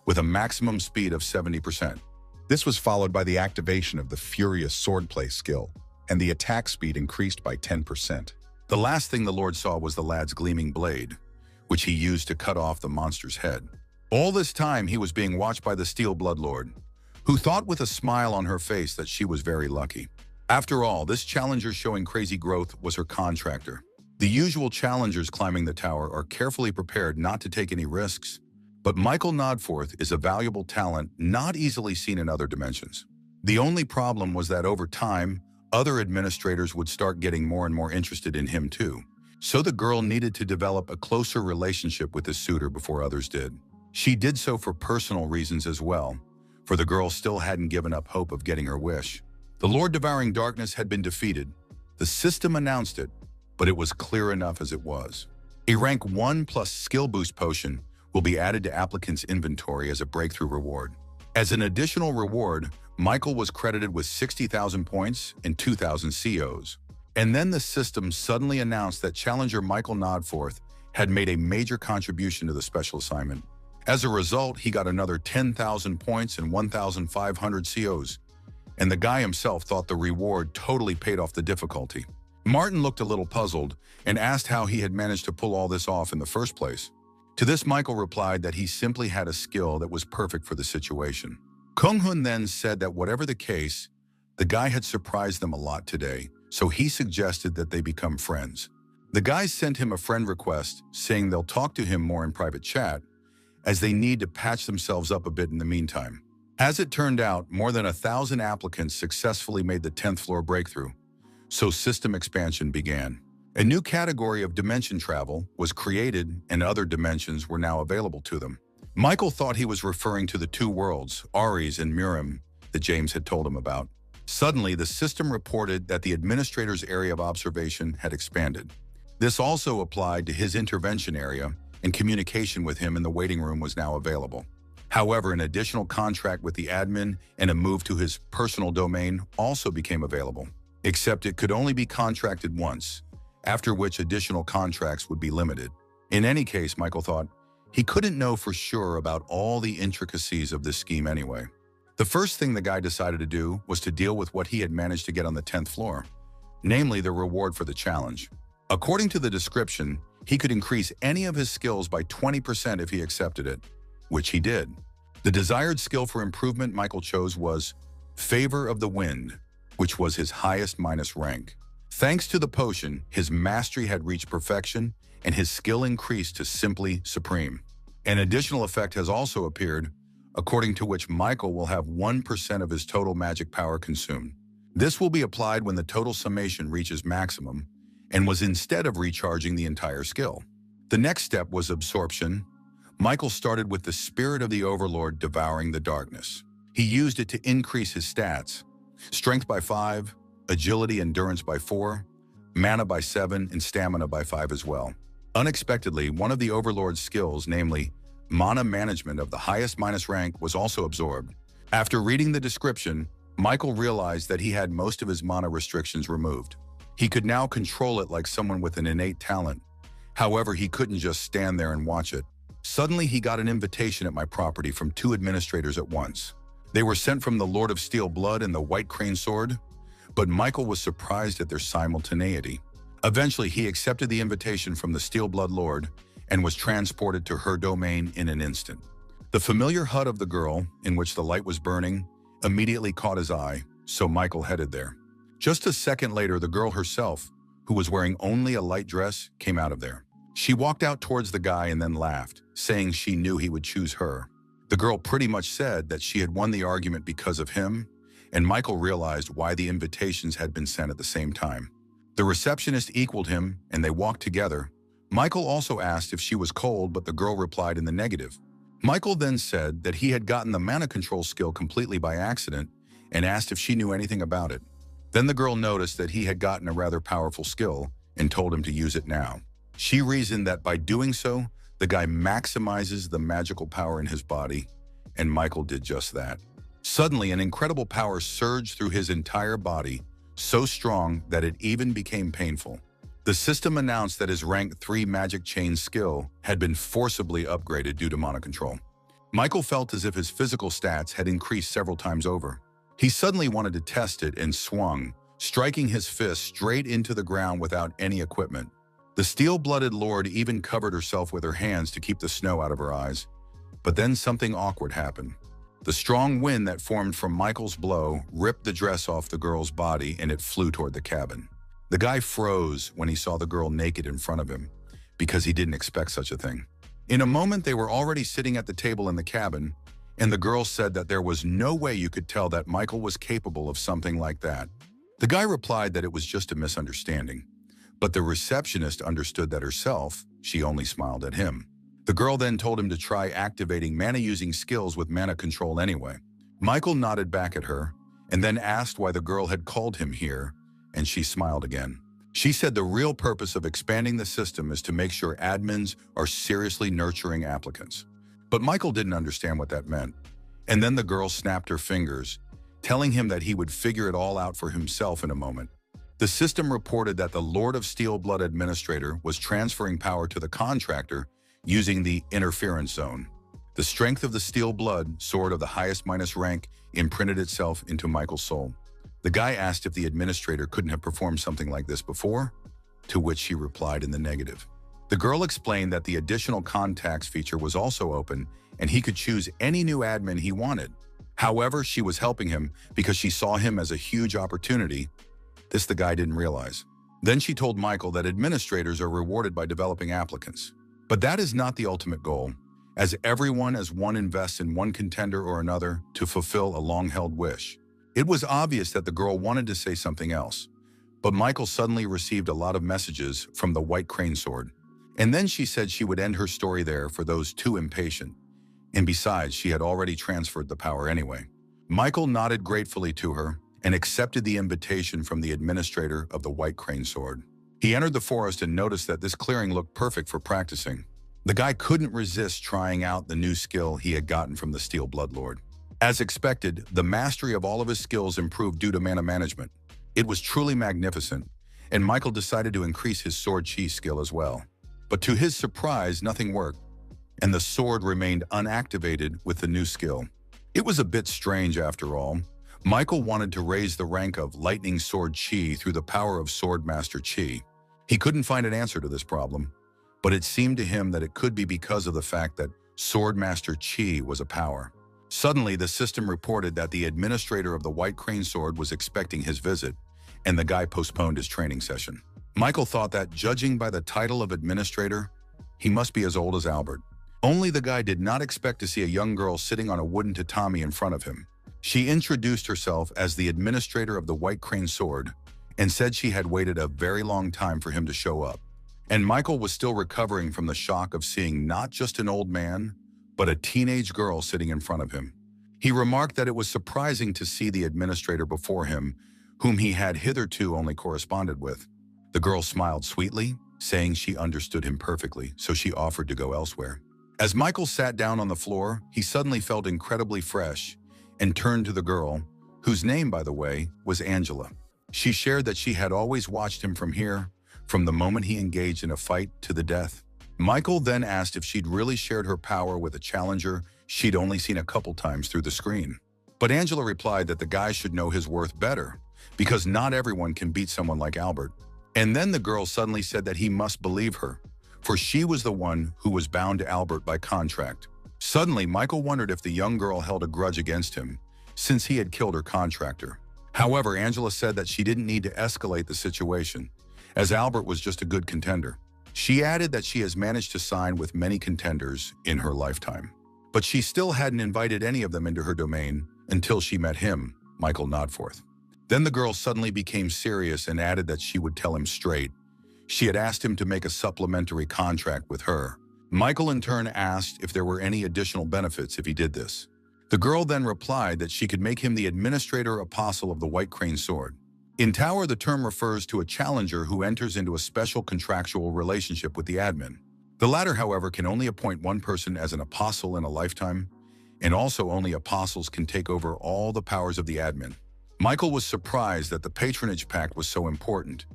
with a maximum speed of 70%. This was followed by the activation of the Furious Swordplay skill, and the attack speed increased by 10%. The last thing the Lord saw was the lad's gleaming blade, which he used to cut off the monster's head. All this time, he was being watched by the Steel Bloodlord, who thought with a smile on her face that she was very lucky. After all, this challenger showing crazy growth was her contractor. The usual challengers climbing the tower are carefully prepared not to take any risks, but Michael Nodforth is a valuable talent not easily seen in other dimensions. The only problem was that over time, other administrators would start getting more and more interested in him too. So the girl needed to develop a closer relationship with this suitor before others did. She did so for personal reasons as well, for the girl still hadn't given up hope of getting her wish. The Lord Devouring Darkness had been defeated. The system announced it, but it was clear enough as it was. A rank 1 plus skill boost potion will be added to applicants' inventory as a breakthrough reward. As an additional reward, Michael was credited with 60,000 points and 2,000 COs. And then the system suddenly announced that challenger Michael Nodforth had made a major contribution to the special assignment. As a result, he got another 10,000 points and 1,500 COs, and the guy himself thought the reward totally paid off the difficulty. Martin looked a little puzzled and asked how he had managed to pull all this off in the first place. To this, Michael replied that he simply had a skill that was perfect for the situation. Kung Hun then said that whatever the case, the guy had surprised them a lot today, so he suggested that they become friends. The guys sent him a friend request saying they'll talk to him more in private chat, as they need to patch themselves up a bit in the meantime. As it turned out, more than 1,000 applicants successfully made the 10th floor breakthrough, so system expansion began. A new category of dimension travel was created, and other dimensions were now available to them. Michael thought he was referring to the two worlds, Ares and Murim, that James had told him about. Suddenly, the system reported that the administrator's area of observation had expanded. This also applied to his intervention area, and communication with him in the waiting room was now available. However, an additional contract with the admin and a move to his personal domain also became available, except it could only be contracted once, after which additional contracts would be limited. In any case, Michael thought, he couldn't know for sure about all the intricacies of this scheme anyway. The first thing the guy decided to do was to deal with what he had managed to get on the 10th floor, namely the reward for the challenge. According to the description, he could increase any of his skills by 20% if he accepted it, which he did. The desired skill for improvement Michael chose was Favor of the Wind, which was his highest minus rank. Thanks to the potion, his mastery had reached perfection, and his skill increased to simply supreme. An additional effect has also appeared, according to which Michael will have 1% of his total magic power consumed. This will be applied when the total summation reaches maximum, and was instead of recharging the entire skill. The next step was absorption. Michael started with the Spirit of the Overlord devouring the darkness. He used it to increase his stats, strength by 5, agility endurance by 4, mana by 7, and stamina by 5 as well. Unexpectedly, one of the Overlord's skills, namely mana management of the highest minus rank, was also absorbed. After reading the description, Michael realized that he had most of his mana restrictions removed. He could now control it like someone with an innate talent. However, he couldn't just stand there and watch it. Suddenly, he got an invitation at my property from 2 administrators at once. They were sent from the Lord of Steel Blood and the White Crane Sword, but Michael was surprised at their simultaneity. Eventually, he accepted the invitation from the Steel Blood Lord and was transported to her domain in an instant. The familiar hut of the girl, in which the light was burning, immediately caught his eye, so Michael headed there. Just a second later, the girl herself, who was wearing only a light dress, came out of there. She walked out towards the guy and then laughed, saying she knew he would choose her. The girl pretty much said that she had won the argument because of him, and Michael realized why the invitations had been sent at the same time. The receptionist equaled him, and they walked together. Michael also asked if she was cold, but the girl replied in the negative. Michael then said that he had gotten the mana control skill completely by accident and asked if she knew anything about it. Then the girl noticed that he had gotten a rather powerful skill and told him to use it now. She reasoned that by doing so, the guy maximizes the magical power in his body, and Michael did just that. Suddenly, an incredible power surged through his entire body, so strong that it even became painful. The system announced that his rank 3 magic chain skill had been forcibly upgraded due to mana control. Michael felt as if his physical stats had increased several times over. He suddenly wanted to test it and swung, striking his fist straight into the ground without any equipment. The steel-blooded lord even covered herself with her hands to keep the snow out of her eyes. But then something awkward happened. The strong wind that formed from Michael's blow ripped the dress off the girl's body and it flew toward the cabin. The guy froze when he saw the girl naked in front of him, because he didn't expect such a thing. In a moment, they were already sitting at the table in the cabin, and the girl said that there was no way you could tell that Michael was capable of something like that. The guy replied that it was just a misunderstanding, but the receptionist understood that herself. She only smiled at him. The girl then told him to try activating mana-using skills with mana control anyway. Michael nodded back at her, and then asked why the girl had called him here, and she smiled again. She said the real purpose of expanding the system is to make sure admins are seriously nurturing applicants. But Michael didn't understand what that meant. And then the girl snapped her fingers, telling him that he would figure it all out for himself in a moment. The system reported that the Lord of Steelblood administrator was transferring power to the contractor using the interference zone. The strength of the steel blood, sword of the highest minus rank, imprinted itself into Michael's soul. The guy asked if the administrator couldn't have performed something like this before, to which she replied in the negative. The girl explained that the additional contacts feature was also open and he could choose any new admin he wanted. However, she was helping him because she saw him as a huge opportunity. This the guy didn't realize. Then she told Michael that administrators are rewarded by developing applicants. But that is not the ultimate goal, as everyone as one invests in one contender or another to fulfill a long-held wish. It was obvious that the girl wanted to say something else, but Michael suddenly received a lot of messages from the White Crane Sword. And then she said she would end her story there for those too impatient. And besides, she had already transferred the power anyway. Michael nodded gratefully to her and accepted the invitation from the administrator of the White Crane Sword. He entered the forest and noticed that this clearing looked perfect for practicing. The guy couldn't resist trying out the new skill he had gotten from the Steel Bloodlord. As expected, the mastery of all of his skills improved due to mana management. It was truly magnificent, and Michael decided to increase his sword chi skill as well. But to his surprise, nothing worked, and the sword remained unactivated with the new skill. It was a bit strange after all. Michael wanted to raise the rank of Lightning Sword Chi through the power of Sword Master Chi. He couldn't find an answer to this problem, but it seemed to him that it could be because of the fact that Sword Master Chi was a power. Suddenly, the system reported that the administrator of the White Crane Sword was expecting his visit, and the guy postponed his training session. Michael thought that, judging by the title of administrator, he must be as old as Albert. Only the guy did not expect to see a young girl sitting on a wooden tatami in front of him. She introduced herself as the administrator of the White Crane Sword and said she had waited a very long time for him to show up. And Michael was still recovering from the shock of seeing not just an old man, but a teenage girl sitting in front of him. He remarked that it was surprising to see the administrator before him, whom he had hitherto only corresponded with. The girl smiled sweetly, saying she understood him perfectly, so she offered to go elsewhere. As Michael sat down on the floor, he suddenly felt incredibly fresh and turned to the girl, whose name, by the way, was Angela. She shared that she had always watched him from here, from the moment he engaged in a fight to the death. Michael then asked if she'd really shared her power with a challenger she'd only seen a couple times through the screen. But Angela replied that the guy should know his worth better, because not everyone can beat someone like Albert. And then the girl suddenly said that he must believe her, for she was the one who was bound to Albert by contract. Suddenly, Michael wondered if the young girl held a grudge against him, since he had killed her contractor. However, Angela said that she didn't need to escalate the situation, as Albert was just a good contender. She added that she has managed to sign with many contenders in her lifetime, but she still hadn't invited any of them into her domain until she met him. Michael Nodforth. Then the girl suddenly became serious and added that she would tell him straight. She had asked him to make a supplementary contract with her. Michael in turn asked if there were any additional benefits if he did this. The girl then replied that she could make him the administrator apostle of the White Crane Sword. In Tower, the term refers to a challenger who enters into a special contractual relationship with the admin. The latter, however, can only appoint one person as an apostle in a lifetime, and also only apostles can take over all the powers of the admin. Michael was surprised that the patronage pact was so important,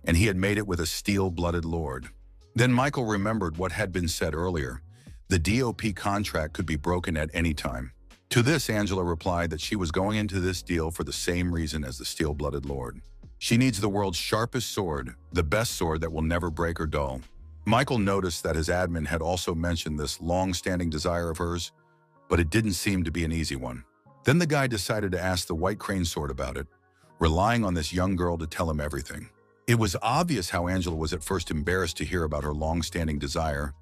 and he had made it with a steel-blooded lord. Then Michael remembered what had been said earlier. The DOP contract could be broken at any time. To this, Angela replied that she was going into this deal for the same reason as the steel-blooded lord. She needs the world's sharpest sword, the best sword that will never break or dull. Michael noticed that his admin had also mentioned this long-standing desire of hers, but it didn't seem to be an easy one. Then the guy decided to ask the White Crane Sword about it, relying on this young girl to tell him everything. It was obvious how Angela was at first embarrassed to hear about her long-standing desire,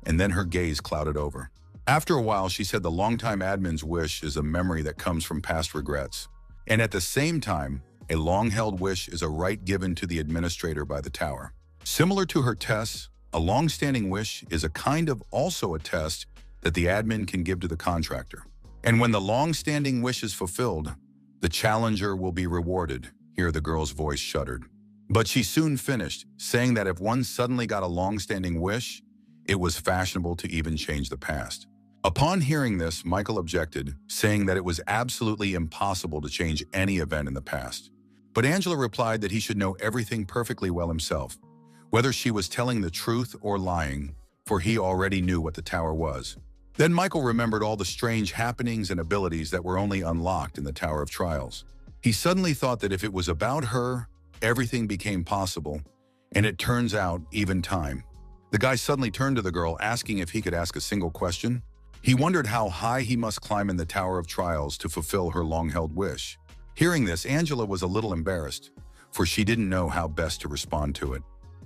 and then her gaze clouded over. After a while, she said the longtime admin's wish is a memory that comes from past regrets. And at the same time, a long-held wish is a right given to the administrator by the tower. Similar to her tests, a long-standing wish is a kind of also a test that the admin can give to the contractor. And when the long-standing wish is fulfilled, the challenger will be rewarded. Here the girl's voice shuddered. But she soon finished, saying that if one suddenly got a long-standing wish, it was fashionable to even change the past. Upon hearing this, Michael objected, saying that it was absolutely impossible to change any event in the past. But Angela replied that he should know everything perfectly well himself, whether she was telling the truth or lying, for he already knew what the tower was. Then Michael remembered all the strange happenings and abilities that were only unlocked in the Tower of Trials. He suddenly thought that if it was about her, everything became possible, and it turns out, even time. The guy suddenly turned to the girl, asking if he could ask a single question. He wondered how high he must climb in the Tower of Trials to fulfill her long-held wish. Hearing this, Angela was a little embarrassed, for she didn't know how best to respond to it.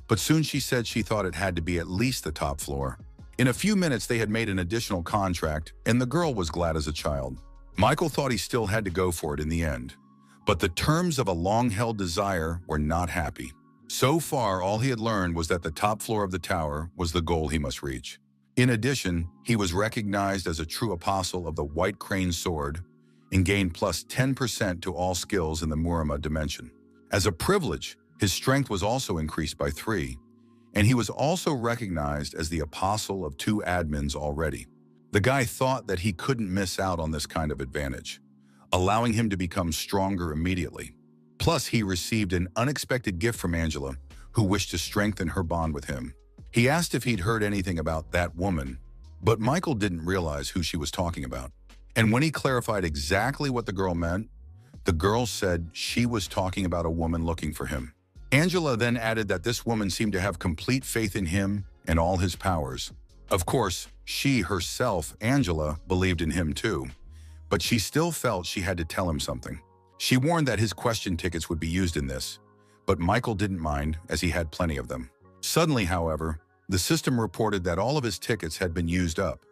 But soon she said she thought it had to be at least the top floor. In a few minutes, they had made an additional contract, and the girl was glad as a child. Michael thought he still had to go for it in the end. But the terms of a long-held desire were not happy. So far, all he had learned was that the top floor of the tower was the goal he must reach. In addition, he was recognized as a true apostle of the White Crane Sword and gained plus 10% to all skills in the Murama dimension. As a privilege, his strength was also increased by 3, and he was also recognized as the apostle of 2 admins already. The guy thought that he couldn't miss out on this kind of advantage, allowing him to become stronger immediately. Plus, he received an unexpected gift from Angela, who wished to strengthen her bond with him. He asked if he'd heard anything about that woman, but Michael didn't realize who she was talking about. And when he clarified exactly what the girl meant, the girl said she was talking about a woman looking for him. Angela then added that this woman seemed to have complete faith in him and all his powers. Of course, she herself, Angela, believed in him too, but she still felt she had to tell him something. She warned that his question tickets would be used in this, but Michael didn't mind as he had plenty of them. Suddenly, however, the system reported that all of his tickets had been used up,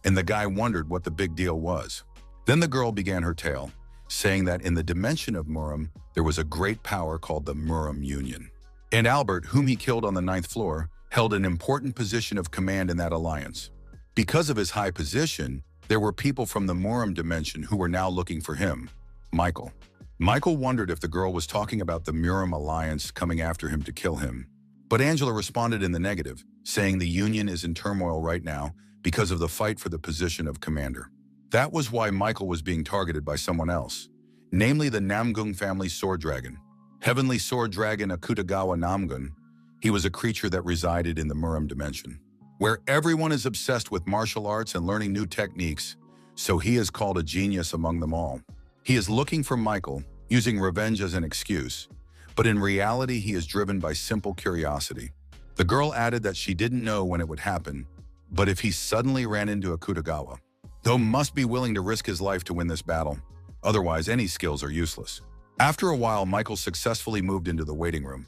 and the guy wondered what the big deal was. Then the girl began her tale, saying that in the dimension of Muram, there was a great power called the Muram Union. And Albert, whom he killed on the 9th floor, held an important position of command in that alliance. Because of his high position, there were people from the Muram dimension who were now looking for him, Michael. Michael wondered if the girl was talking about the Muram alliance coming after him to kill him. But Angela responded in the negative, saying the Union is in turmoil right now because of the fight for the position of commander. That was why Michael was being targeted by someone else, namely the Namgung family sword dragon. Heavenly sword dragon Akutagawa Namgun, he was a creature that resided in the Muram dimension, where everyone is obsessed with martial arts and learning new techniques, so he is called a genius among them all. He is looking for Michael, using revenge as an excuse, but in reality he is driven by simple curiosity. The girl added that she didn't know when it would happen, but if he suddenly ran into Akutagawa, though must be willing to risk his life to win this battle, otherwise any skills are useless. After a while, Michael successfully moved into the waiting room,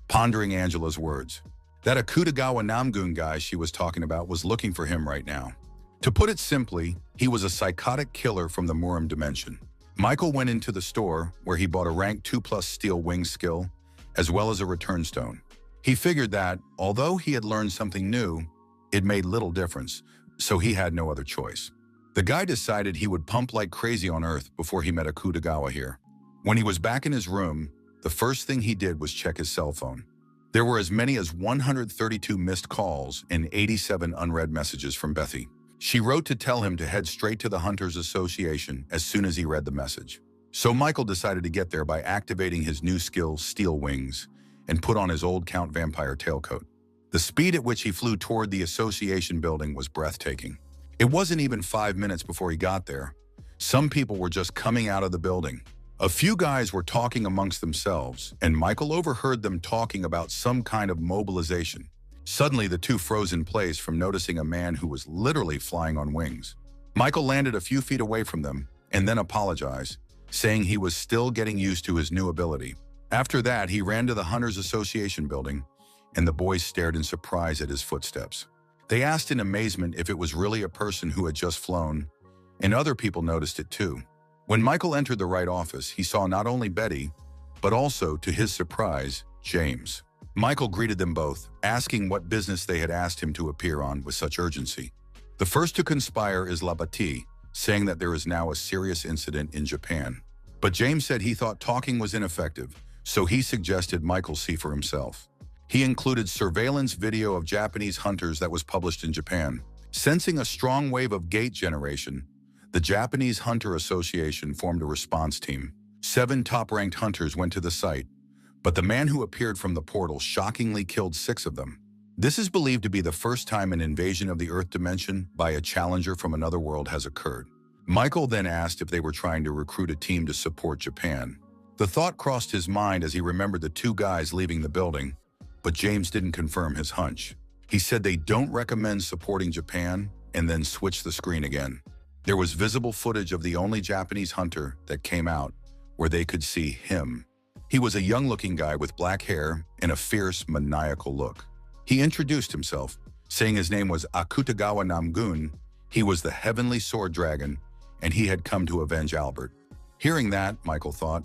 pondering Angela's words. That Akutagawa Namgun guy she was talking about was looking for him right now. To put it simply, he was a psychotic killer from the Muram dimension. Michael went into the store where he bought a rank 2+ steel wing skill, as well as a return stone. He figured that, although he had learned something new, it made little difference, so he had no other choice. The guy decided he would pump like crazy on Earth before he met Akutagawa here. When he was back in his room, the first thing he did was check his cell phone. There were as many as 132 missed calls and 87 unread messages from Bethy. She wrote to tell him to head straight to the Hunters Association as soon as he read the message. So Michael decided to get there by activating his new skill, Steel Wings, and put on his old Count Vampire tailcoat. The speed at which he flew toward the association building was breathtaking. It wasn't even 5 minutes before he got there. Some people were just coming out of the building. A few guys were talking amongst themselves, and Michael overheard them talking about some kind of mobilization. Suddenly, the two froze in place from noticing a man who was literally flying on wings. Michael landed a few feet away from them and then apologized, saying he was still getting used to his new ability. After that, he ran to the Hunters Association building, and the boys stared in surprise at his footsteps. They asked in amazement if it was really a person who had just flown, and other people noticed it too. When Michael entered the right office, he saw not only Betty, but also, to his surprise, James. Michael greeted them both, asking what business they had asked him to appear on with such urgency. The first to conspire is Labati, saying that there is now a serious incident in Japan. But James said he thought talking was ineffective, so he suggested Michael see for himself. He included surveillance video of Japanese hunters that was published in Japan. Sensing a strong wave of gate generation, the Japanese Hunter Association formed a response team. 7 top-ranked hunters went to the site, but the man who appeared from the portal shockingly killed 6 of them. This is believed to be the first time an invasion of the Earth dimension by a challenger from another world has occurred. Michael then asked if they were trying to recruit a team to support Japan. The thought crossed his mind as he remembered the 2 guys leaving the building, but James didn't confirm his hunch. He said they don't recommend supporting Japan and then switched the screen again. There was visible footage of the only Japanese hunter that came out where they could see him. He was a young-looking guy with black hair and a fierce, maniacal look. He introduced himself, saying his name was Akutagawa Namgun. He was the Heavenly Sword Dragon, and he had come to avenge Albert. Hearing that, Michael thought,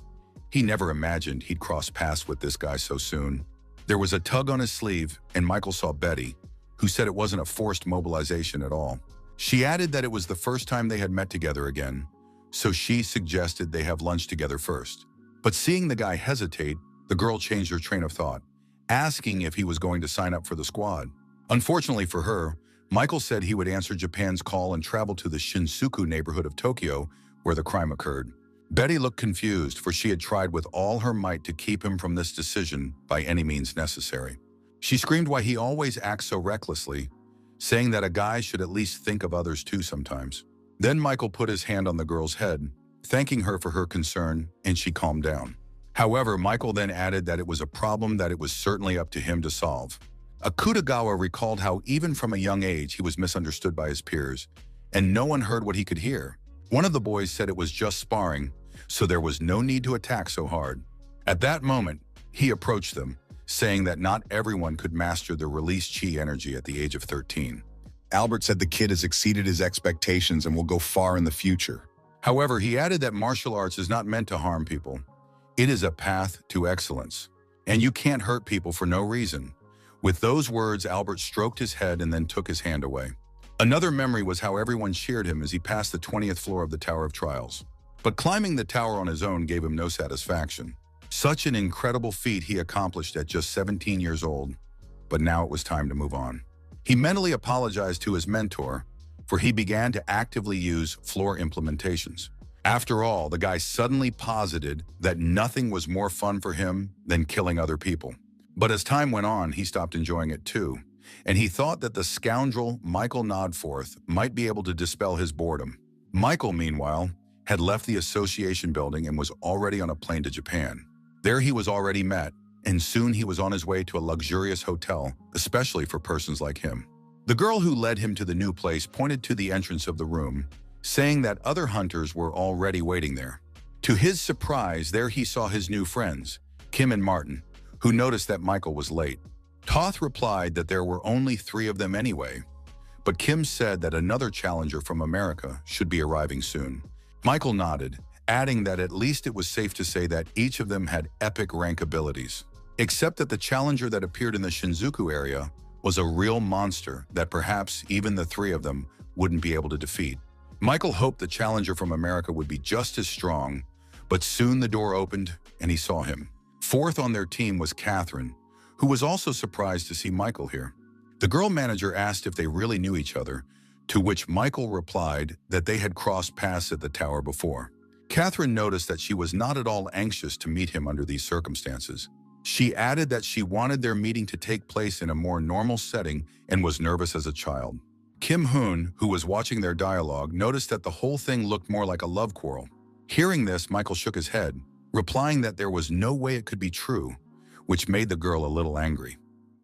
he never imagined he'd cross paths with this guy so soon. There was a tug on his sleeve, and Michael saw Betty, who said it wasn't a forced mobilization at all. She added that it was the first time they had met together again, so she suggested they have lunch together first. But seeing the guy hesitate, the girl changed her train of thought, asking if he was going to sign up for the squad. Unfortunately for her, Michael said he would answer Japan's call and travel to the Shinjuku neighborhood of Tokyo, where the crime occurred. Betty looked confused, for she had tried with all her might to keep him from this decision by any means necessary. She screamed why he always acts so recklessly, saying that a guy should at least think of others too sometimes. Then Michael put his hand on the girl's head, thanking her for her concern, and she calmed down. However, Michael then added that it was a problem that it was certainly up to him to solve. Akutagawa recalled how even from a young age he was misunderstood by his peers, and no one heard what he could hear. One of the boys said it was just sparring, so there was no need to attack so hard. At that moment, he approached them, saying that not everyone could master the release chi energy at the age of 13. Albert said the kid has exceeded his expectations and will go far in the future. However, he added that martial arts is not meant to harm people. It is a path to excellence, and you can't hurt people for no reason. With those words, Albert stroked his head and then took his hand away. Another memory was how everyone cheered him as he passed the 20th floor of the Tower of Trials. But climbing the tower on his own gave him no satisfaction. Such an incredible feat he accomplished at just 17 years old, but now it was time to move on. He mentally apologized to his mentor, for he began to actively use floor implementations. After all, the guy suddenly posited that nothing was more fun for him than killing other people. But as time went on, he stopped enjoying it too, and he thought that the scoundrel Michael Nodforth might be able to dispel his boredom. Michael, meanwhile, had left the association building and was already on a plane to Japan. There he was already met, and soon he was on his way to a luxurious hotel, especially for persons like him. The girl who led him to the new place pointed to the entrance of the room, saying that other hunters were already waiting there. To his surprise, there he saw his new friends, Kim and Martin, who noticed that Michael was late. Toth replied that there were only 3 of them anyway, but Kim said that another challenger from America should be arriving soon. Michael nodded, adding that at least it was safe to say that each of them had epic rank abilities. Except that the challenger that appeared in the Shinjuku area was a real monster that perhaps even the three of them wouldn't be able to defeat. Michael hoped the challenger from America would be just as strong, but soon the door opened and he saw him. Fourth on their team was Catherine, who was also surprised to see Michael here. The girl manager asked if they really knew each other, to which Michael replied that they had crossed paths at the tower before. Catherine noticed that she was not at all anxious to meet him under these circumstances. She added that she wanted their meeting to take place in a more normal setting and was nervous as a child. Kim Hoon, who was watching their dialogue, noticed that the whole thing looked more like a love quarrel. Hearing this, Michael shook his head, replying that there was no way it could be true, which made the girl a little angry.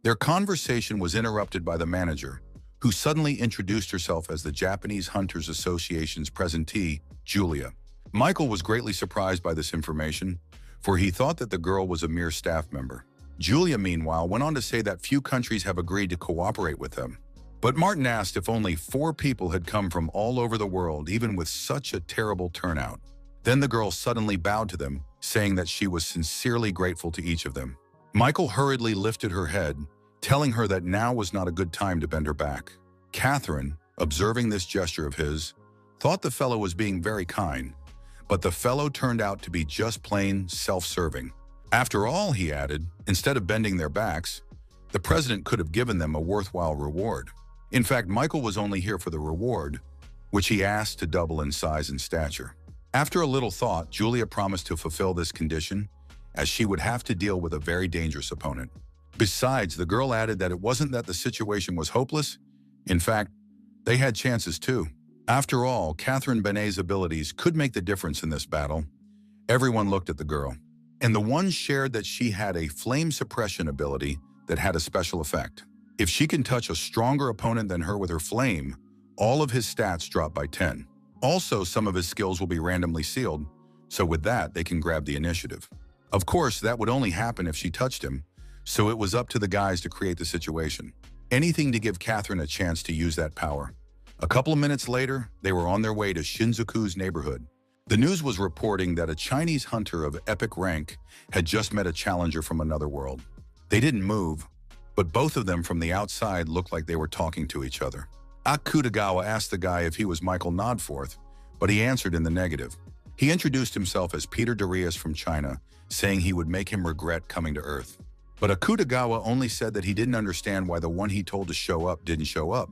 Their conversation was interrupted by the manager, who suddenly introduced herself as the Japanese Hunters Association's presentee, Julia. Michael was greatly surprised by this information, for he thought that the girl was a mere staff member. Julia, meanwhile, went on to say that few countries have agreed to cooperate with them. But Martin asked if only 4 people had come from all over the world, even with such a terrible turnout. Then the girl suddenly bowed to them, saying that she was sincerely grateful to each of them. Michael hurriedly lifted her head, telling her that now was not a good time to bend her back. Catherine, observing this gesture of his, thought the fellow was being very kind, but the fellow turned out to be just plain self-serving. After all, he added, instead of bending their backs, the president could have given them a worthwhile reward. In fact, Michael was only here for the reward, which he asked to double in size and stature. After a little thought, Julia promised to fulfill this condition, as she would have to deal with a very dangerous opponent. Besides, the girl added that it wasn't that the situation was hopeless. In fact, they had chances too. After all, Catherine Benet's abilities could make the difference in this battle. Everyone looked at the girl, and the one shared that she had a flame suppression ability that had a special effect. If she can touch a stronger opponent than her with her flame, all of his stats drop by 10. Also, some of his skills will be randomly sealed, so with that, they can grab the initiative. Of course, that would only happen if she touched him, so it was up to the guys to create the situation. Anything to give Catherine a chance to use that power. A couple of minutes later, they were on their way to Shinjuku's neighborhood. The news was reporting that a Chinese hunter of epic rank had just met a challenger from another world. They didn't move, but both of them from the outside looked like they were talking to each other. Akutagawa asked the guy if he was Michael Nodforth, but he answered in the negative. He introduced himself as Peter Darius from China, saying he would make him regret coming to Earth. But Akutagawa only said that he didn't understand why the one he told to show up didn't show up,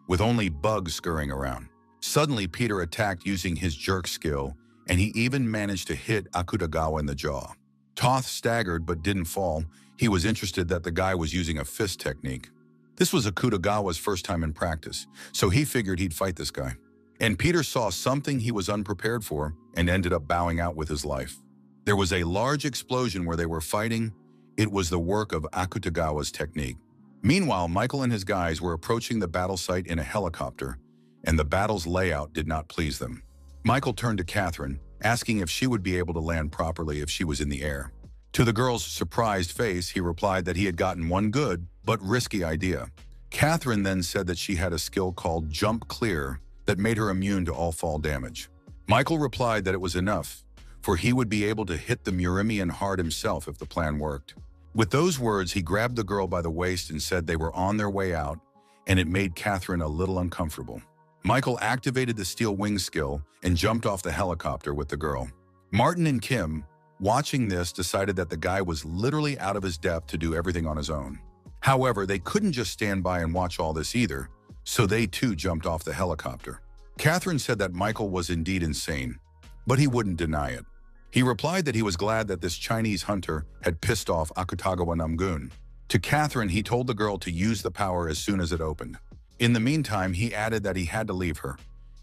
with only bugs scurrying around. Suddenly, Peter attacked using his jerk skill, and he even managed to hit Akutagawa in the jaw. Toth staggered but didn't fall. He was interested that the guy was using a fist technique. This was Akutagawa's first time in practice, so he figured he'd fight this guy. And Peter saw something he was unprepared for and ended up bowing out with his life. There was a large explosion where they were fighting. It was the work of Akutagawa's technique. Meanwhile, Michael and his guys were approaching the battle site in a helicopter, and the battle's layout did not please them. Michael turned to Catherine, asking if she would be able to land properly if she was in the air. To the girl's surprised face, he replied that he had gotten one good but risky idea. Catherine then said that she had a skill called Jump Clear that made her immune to all fall damage. Michael replied that it was enough, for he would be able to hit the Murimian hard himself if the plan worked. With those words, he grabbed the girl by the waist and said they were on their way out, and it made Catherine a little uncomfortable. Michael activated the steel wing skill and jumped off the helicopter with the girl. Martin and Kim, watching this, decided that the guy was literally out of his depth to do everything on his own. However, they couldn't just stand by and watch all this either, so they too jumped off the helicopter. Catherine said that Michael was indeed insane, but he wouldn't deny it. He replied that he was glad that this Chinese hunter had pissed off Akutagawa Namgun. To Catherine, he told the girl to use the power as soon as it opened. In the meantime, he added that he had to leave her.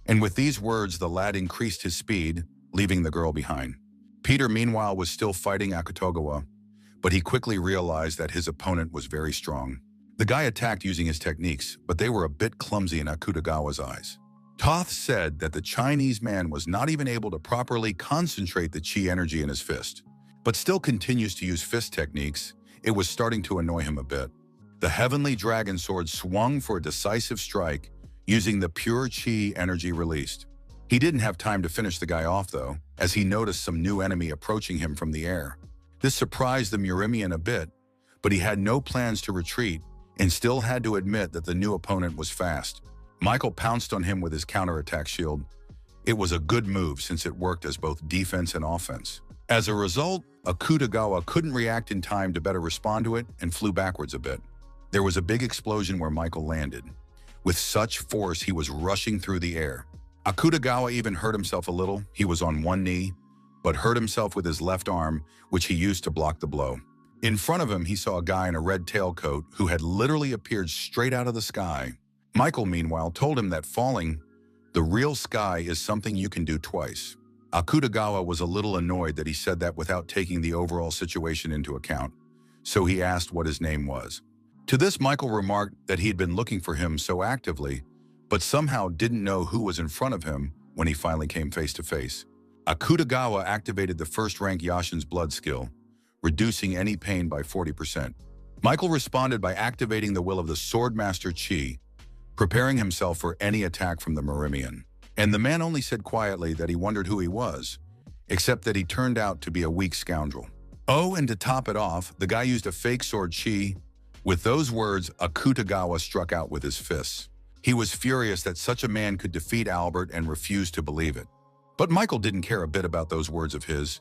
And with these words, the lad increased his speed, leaving the girl behind. Peter, meanwhile, was still fighting Akutagawa, but he quickly realized that his opponent was very strong. The guy attacked using his techniques, but they were a bit clumsy in Akutagawa's eyes. Toth said that the Chinese man was not even able to properly concentrate the chi energy in his fist, but still continues to use fist techniques. It was starting to annoy him a bit. The heavenly dragon sword swung for a decisive strike using the pure chi energy released. He didn't have time to finish the guy off, though, as he noticed some new enemy approaching him from the air. This surprised the Murimian a bit, but he had no plans to retreat and still had to admit that the new opponent was fast. Michael pounced on him with his counterattack shield. It was a good move since it worked as both defense and offense. As a result, Akutagawa couldn't react in time to better respond to it and flew backwards a bit. There was a big explosion where Michael landed. With such force, he was rushing through the air. Akutagawa even hurt himself a little. He was on one knee, but hurt himself with his left arm, which he used to block the blow. In front of him, he saw a guy in a red tailcoat who had literally appeared straight out of the sky. Michael, meanwhile, told him that falling, the real sky is something you can do twice. Akutagawa was a little annoyed that he said that without taking the overall situation into account, so he asked what his name was. To this, Michael remarked that he had been looking for him so actively, but somehow didn't know who was in front of him when he finally came face to face. Akutagawa activated the first-rank Yashin's blood skill, reducing any pain by 40%. Michael responded by activating the will of the Swordmaster Chi, preparing himself for any attack from the Murimian. And the man only said quietly that he wondered who he was, except that he turned out to be a weak scoundrel. Oh, and to top it off, the guy used a fake sword Chi. With those words, Akutagawa struck out with his fists. He was furious that such a man could defeat Albert and refused to believe it. But Michael didn't care a bit about those words of his.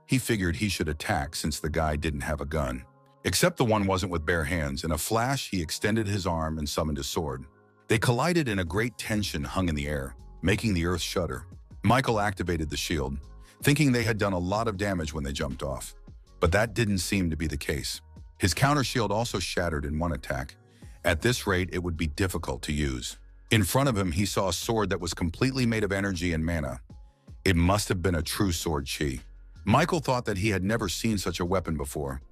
He figured he should attack since the guy didn't have a gun. Except the one wasn't with bare hands. In a flash, he extended his arm and summoned his sword. They collided and a great tension hung in the air, making the earth shudder. Michael activated the shield, thinking they had done a lot of damage when they jumped off. But that didn't seem to be the case. His counter shield also shattered in one attack. At this rate, it would be difficult to use. In front of him, he saw a sword that was completely made of energy and mana. It must have been a true sword Chi. Michael thought that he had never seen such a weapon before,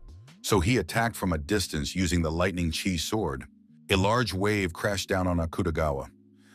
so he attacked from a distance using the lightning Chi sword. A large wave crashed down on Akutagawa,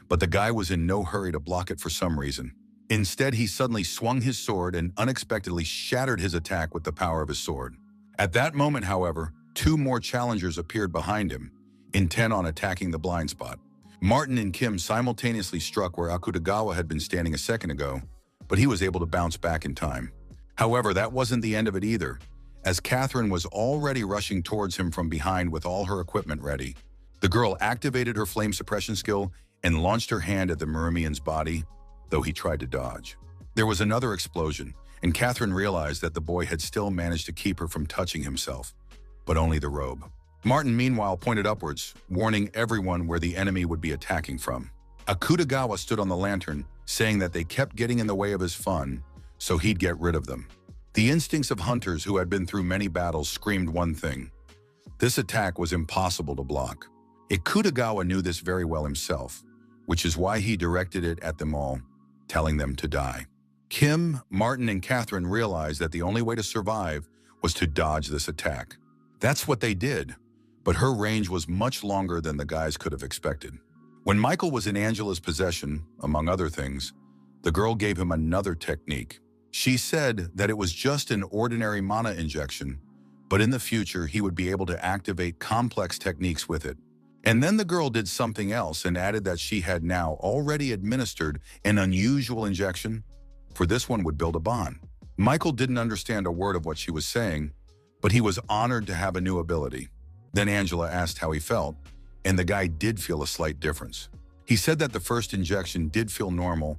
but the guy was in no hurry to block it for some reason. Instead, he suddenly swung his sword and unexpectedly shattered his attack with the power of his sword. At that moment, however, two more challengers appeared behind him, intent on attacking the blind spot. Martin and Kim simultaneously struck where Akutagawa had been standing a second ago, but he was able to bounce back in time. However, that wasn't the end of it either, as Catherine was already rushing towards him from behind with all her equipment ready. The girl activated her flame suppression skill and launched her hand at the Murimian's body, though he tried to dodge. There was another explosion, and Catherine realized that the boy had still managed to keep her from touching himself, but only the robe. Martin, meanwhile, pointed upwards, warning everyone where the enemy would be attacking from. Akutagawa stood on the lantern, saying that they kept getting in the way of his fun, so he'd get rid of them. The instincts of hunters who had been through many battles screamed one thing: this attack was impossible to block. Akutagawa knew this very well himself, which is why he directed it at them all, telling them to die. Kim, Martin, and Catherine realized that the only way to survive was to dodge this attack. That's what they did, but her range was much longer than the guys could have expected. When Michael was in Angela's possession, among other things, the girl gave him another technique. She said that it was just an ordinary mana injection, but in the future he would be able to activate complex techniques with it. And then the girl did something else and added that she had now already administered an unusual injection, for this one would build a bond. Michael didn't understand a word of what she was saying, but he was honored to have a new ability. Then Angela asked how he felt, and the guy did feel a slight difference. He said that the first injection did feel normal,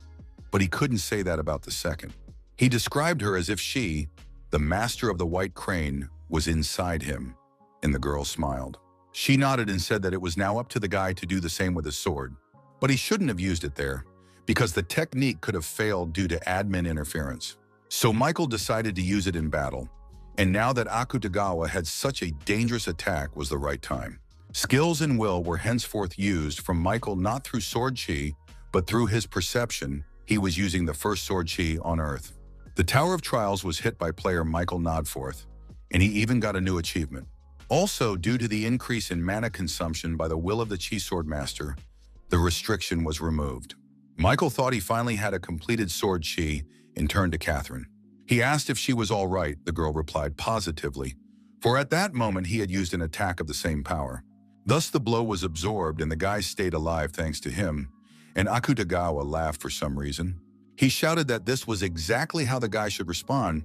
but he couldn't say that about the second. He described her as if she, the master of the white crane, was inside him, and the girl smiled. She nodded and said that it was now up to the guy to do the same with his sword, but he shouldn't have used it there, because the technique could have failed due to admin interference. So Michael decided to use it in battle, and now that Akutagawa had such a dangerous attack was the right time. Skills and will were henceforth used from Michael not through sword Chi, but through his perception. He was using the first sword Chi on Earth. The Tower of Trials was hit by player Michael Nodforth, and he even got a new achievement. Also, due to the increase in mana consumption by the will of the Chi Sword Master, the restriction was removed. Michael thought he finally had a completed sword Chi and turned to Catherine. He asked if she was all right. The girl replied positively, for at that moment he had used an attack of the same power. Thus the blow was absorbed and the guy stayed alive thanks to him, and Akutagawa laughed for some reason. He shouted that this was exactly how the guy should respond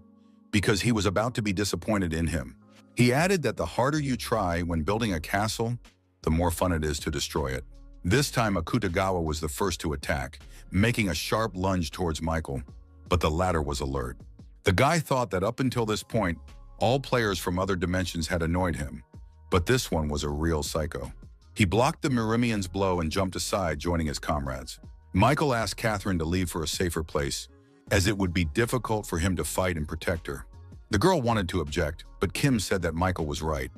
because he was about to be disappointed in him. He added that the harder you try when building a castle, the more fun it is to destroy it. This time, Akutagawa was the first to attack, making a sharp lunge towards Michael, but the latter was alert. The guy thought that up until this point, all players from other dimensions had annoyed him, but this one was a real psycho. He blocked the Myrmian's blow and jumped aside, joining his comrades. Michael asked Catherine to leave for a safer place, as it would be difficult for him to fight and protect her. The girl wanted to object, but Kim said that Michael was right.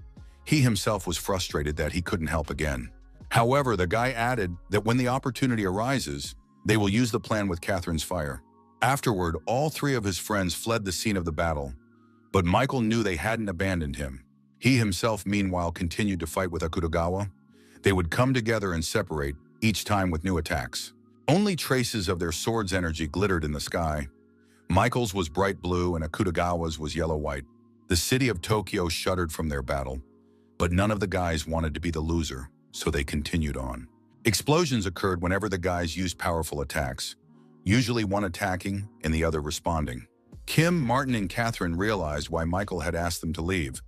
He himself was frustrated that he couldn't help again. However, the guy added that when the opportunity arises, they will use the plan with Catherine's fire. Afterward, all three of his friends fled the scene of the battle, but Michael knew they hadn't abandoned him. He himself, meanwhile, continued to fight with Akutagawa. They would come together and separate, each time with new attacks. Only traces of their swords' energy glittered in the sky. Michael's was bright blue and Akutagawa's was yellow-white. The city of Tokyo shuddered from their battle, but none of the guys wanted to be the loser, so they continued on. Explosions occurred whenever the guys used powerful attacks, usually one attacking and the other responding. Kim, Martin, and Catherine realized why Michael had asked them to leave,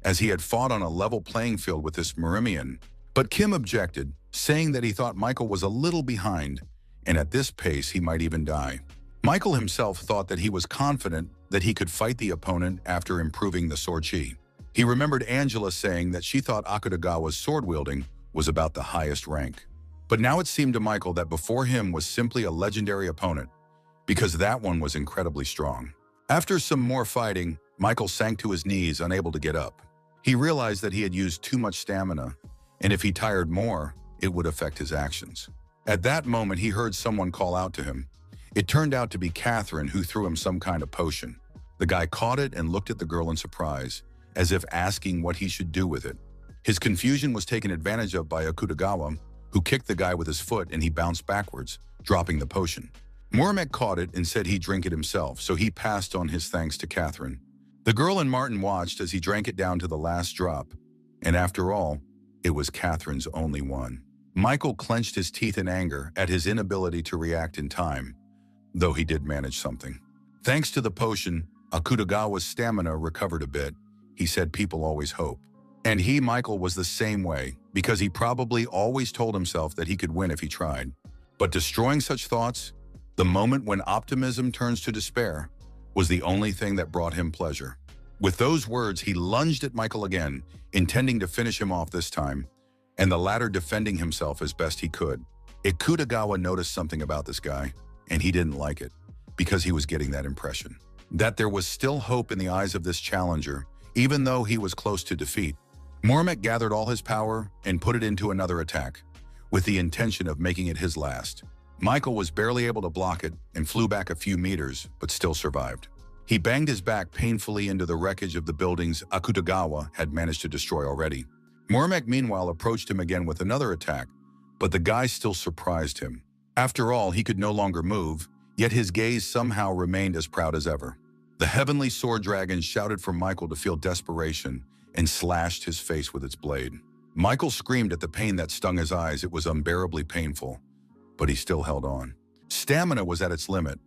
as he had fought on a level playing field with this Myrmian. But Kim objected, saying that he thought Michael was a little behind, and at this pace he might even die. Michael himself thought that he was confident that he could fight the opponent after improving the sword chi. He remembered Angela saying that she thought Akutagawa's sword-wielding was about the highest rank. But now it seemed to Michael that before him was simply a legendary opponent, because that one was incredibly strong. After some more fighting, Michael sank to his knees, unable to get up. He realized that he had used too much stamina, and if he tired more, it would affect his actions. At that moment, he heard someone call out to him. It turned out to be Catherine, who threw him some kind of potion. The guy caught it and looked at the girl in surprise, as if asking what he should do with it. His confusion was taken advantage of by Akutagawa, who kicked the guy with his foot and he bounced backwards, dropping the potion. Murmek caught it and said he'd drink it himself, so he passed on his thanks to Catherine. The girl and Martin watched as he drank it down to the last drop, and after all, it was Catherine's only one. Michael clenched his teeth in anger at his inability to react in time, though he did manage something. Thanks to the potion, Akutagawa's stamina recovered a bit. He said people always hope. And he, Michael, was the same way, because he probably always told himself that he could win if he tried. But destroying such thoughts, the moment when optimism turns to despair, was the only thing that brought him pleasure. With those words, he lunged at Michael again, intending to finish him off this time, and the latter defending himself as best he could. Akutagawa noticed something about this guy, and he didn't like it, because he was getting that impression. That there was still hope in the eyes of this challenger, even though he was close to defeat. Murmek gathered all his power and put it into another attack, with the intention of making it his last. Michael was barely able to block it and flew back a few meters, but still survived. He banged his back painfully into the wreckage of the buildings Akutagawa had managed to destroy already. Murmek, meanwhile, approached him again with another attack, but the guy still surprised him. After all, he could no longer move, yet his gaze somehow remained as proud as ever. The heavenly sword dragon shouted for Michael to feel desperation and slashed his face with its blade. Michael screamed at the pain that stung his eyes. It was unbearably painful, but he still held on. Stamina was at its limit,